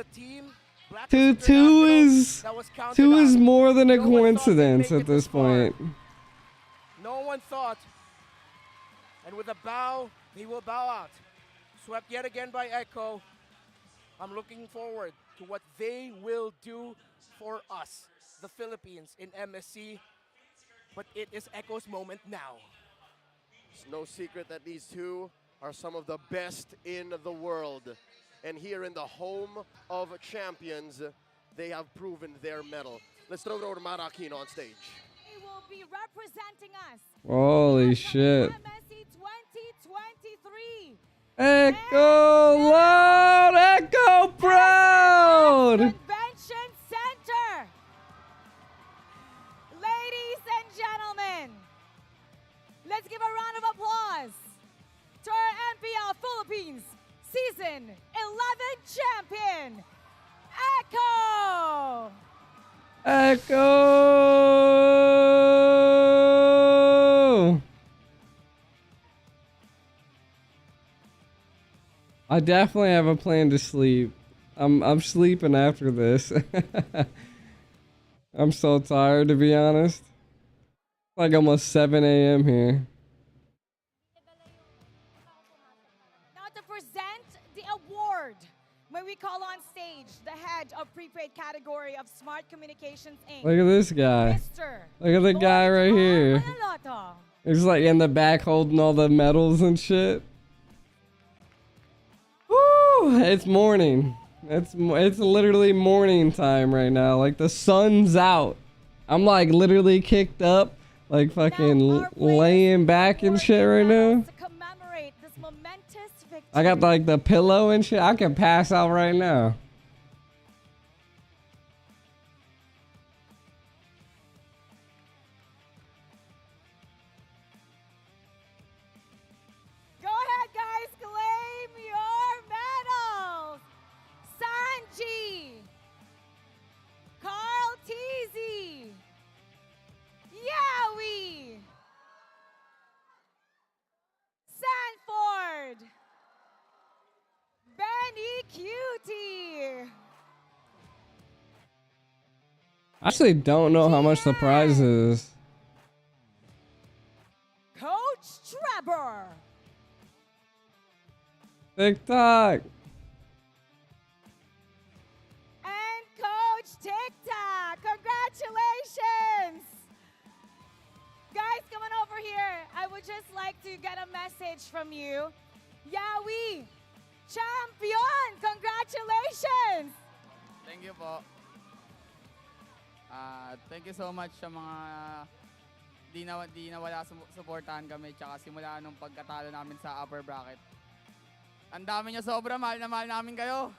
Two is more than a coincidence at this point. No one thought. And with a bow, he will bow out. Swept yet again by Echo. I'm looking forward to what they will do for us, the Philippines, in MSC. But it is Echo's moment now. It's no secret that these two are some of the best in the world. And here in the home of champions, they have proven their mettle. Let's throw it over to Mara Aquino on stage. He will be representing us. Holy shit. MSC 2023. Echo loud, Echo proud. Convention Center. Ladies and gentlemen, let's give a round of applause to our MPL Philippines Season 11 champion, Echo. Echo. I definitely have a plan to sleep. I'm sleeping after this. I'm so tired, to be honest. Like almost 7 a.m. here. Now to present the award, may we call on stage the head of prepaid category of Smart Communications Inc. Look at this guy. Look at the guy right here. He's like in the back holding all the medals and shit. Woo! It's morning. It's literally morning time right now. Like the sun's out. I'm like literally kicked up, like fucking laying back and shit right now. I got like the pillow and shit. I can pass out right now. Go ahead, guys, claim your medals. Sanji, Carl Teasy, Yowie, Sanford, Benny Cutie. I actually don't know how much the prize is. Coach Trevor. TikTok. And Coach TikTok. Congratulations. Guys, come on over here. I would just like to get a message from you. Yowie, champion. Congratulations. Thank you po. Thank you so much sa mga di nawala suportahan kami tsaka simula nung pagkatalo namin sa upper bracket. Ang dami niyo sobra, mahal na mahal namin kayo.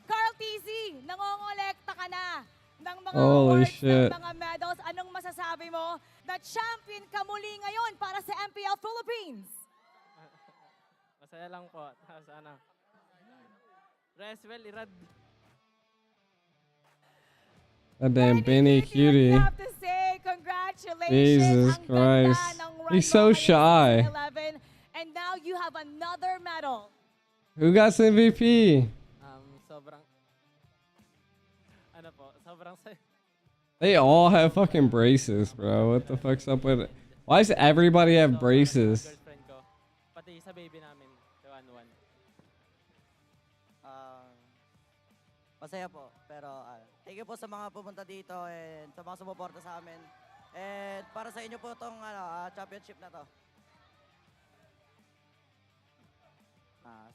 Carl TZ, nangongolekta ka na ng mga Holy awards, shit. ng mga medals. Anong masasabi mo na champion ka muli ngayon para sa MPL Philippines? Masaya lang po. Sana. Reswell, Irad. That damn Benny Cutie. Have to say congratulations. Jesus Ang Christ. ganda ng He's so shy. 11, and now you have another medal. Who got MVP? Sobrang... Ano po? Sobrang saya. They all have fucking braces, bro. What the fuck's up with it? Why does everybody have braces? pati sa baby namin, kay 1-1. Masaya po, pero thank you po sa mga pumunta dito and sa mga sumuporta sa amin. And para sa inyo po itong championship na to.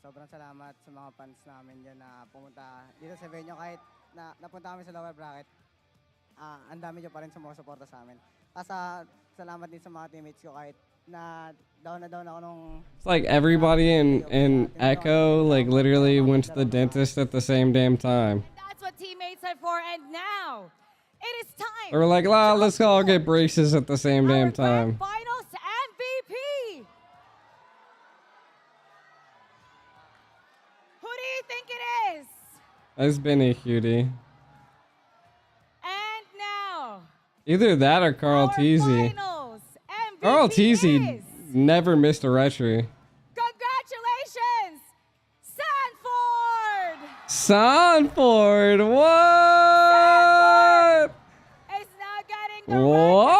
Sobrang salamat sa mga fans namin dyan na pumunta dito sa venue kahit na napunta kami sa lower bracket. Ang dami nyo pa rin sumusuporta sa amin. Salamat din sa mga teammates ko kahit na down ako nung... It's like everybody in Echo like literally went to the dentist at the same damn time. That's what teammates are for. And now, it is time. Or like, let's all get braces at the same damn time. Finals MVP. Who do you think it is? That's been a cutie. And now, Either that or Carl Teasy. Carl Teasy never missed a retry. congratulations, Sanford. Sanford, what? Is now getting the What?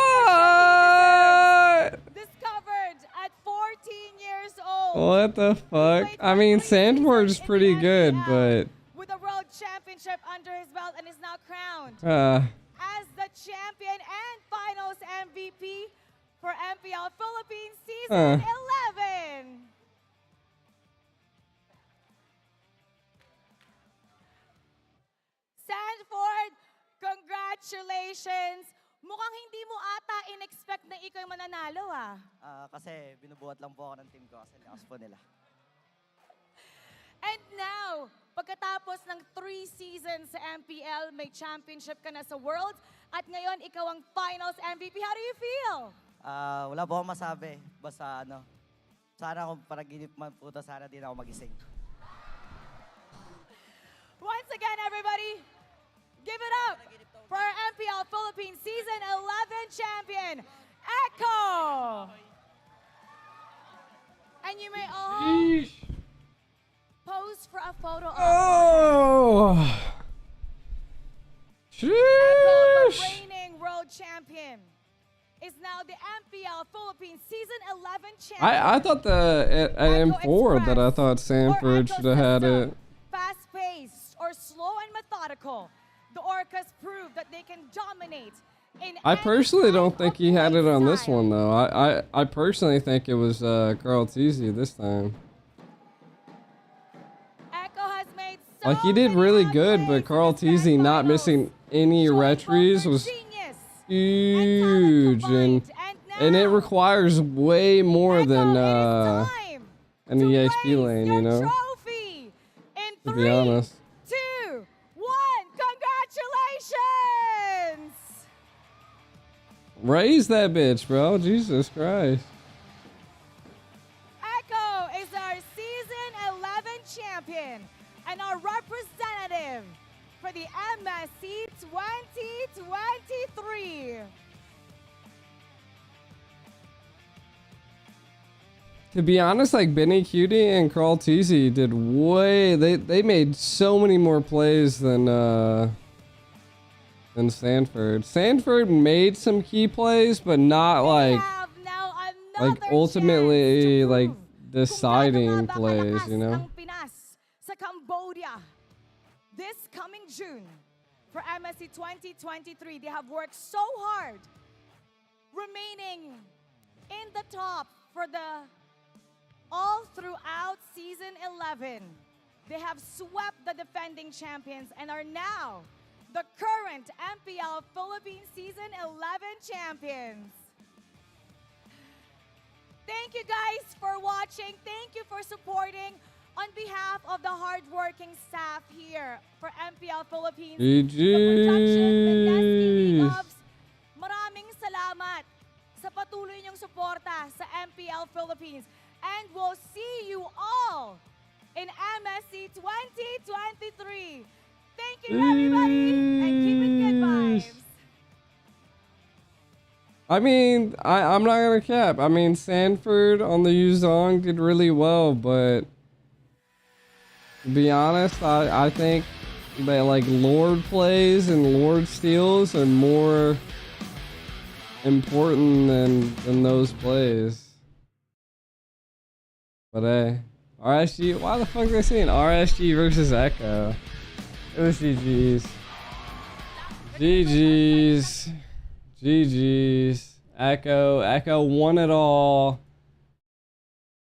discovered at 14 years old. What the fuck? I mean, Sanford's pretty good, but With a world championship under his belt and is now crowned as the champion and finals MVP for MPL Philippines Season 11. Sanford, congratulations. Mukhang hindi mo ata in-expect na ikaw yung mananalo Kasi binubuhat lang po ako ng team ko kasi lakas po nila. And now, pagkatapos ng 3 seasons sa MPL, may championship ka na sa Worlds, at ngayon ikaw ang finals MVP. How do you feel? Wala po akong masabi. Basta sana kung panaginip man po ito, sana din ako magising. Once again, everybody, give it up for our MPL Philippines Season 11 champion, Echo! And you may all pose for a photo op. Echo, the reigning world champion, is now the MPL Philippines Season 11 champion. I thought at M4 that I thought Sanford should have had it. Fast-paced or slow and methodical, the Orcas prove that they can dominate in I personally don't think he had it on this one though. I personally think it was Carl Teasy this time. Echo has made Like he did really good, but Carl Teasy not missing any retries was huge, and it requires way more than an EXP lane, you know. To be honest. 2, 1, congratulations! Raise that bitch, bro. Jesus Christ. Echo is our Season 11 champion and our representative for the MSC 2023. To be honest, like Benny Cutie and Carl Teasy did they made so many more plays than Sanford. Sanford made some key plays, but not like ultimately like deciding plays, you know. Pinas sa Cambodia this coming June for MSC 2023. They have worked so hard, remaining in the top for the all throughout Season 11. They have swept the defending champions and are now the current MPL Philippines Season 11 champions. Thank you guys for watching. Thank you for supporting. On behalf of the hardworking staff here for MPL Philippines, the production, the Nesky Loves, maraming salamat sa patuloy niyong suporta sa MPL Philippines. And we'll see you all in MSC 2023. Thank you, everybody, and keep it good vibes. I mean, I'm not gonna cap. I mean, Sanford on the Yuzong did really well, but to be honest, I think that like Lord plays and Lord steals are more important than those plays. But hey, RSG. Why the fuck are they saying RSG versus Echo? It was GG's. GG's. GG's. Echo won it all.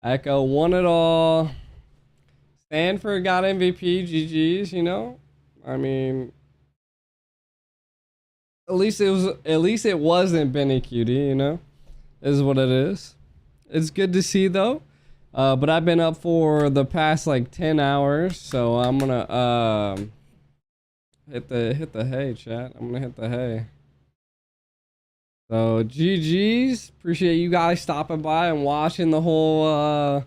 Echo won it all. Stanford got MVP. GG's. You know, I mean, at least it wasn't Benny Cutie. You know, is what it is. It's good to see though. But I've been up for the past like 10 hours, so I'm gonna hit the hay, chat. I'm gonna hit the hay. So GG's. Appreciate you guys stopping by and watching the whole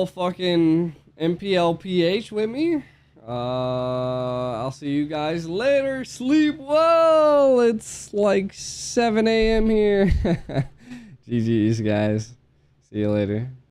fucking MPL PH with me. I'll see you guys later. Sleep well. It's like 7 a.m. here. GG's, guys. See you later.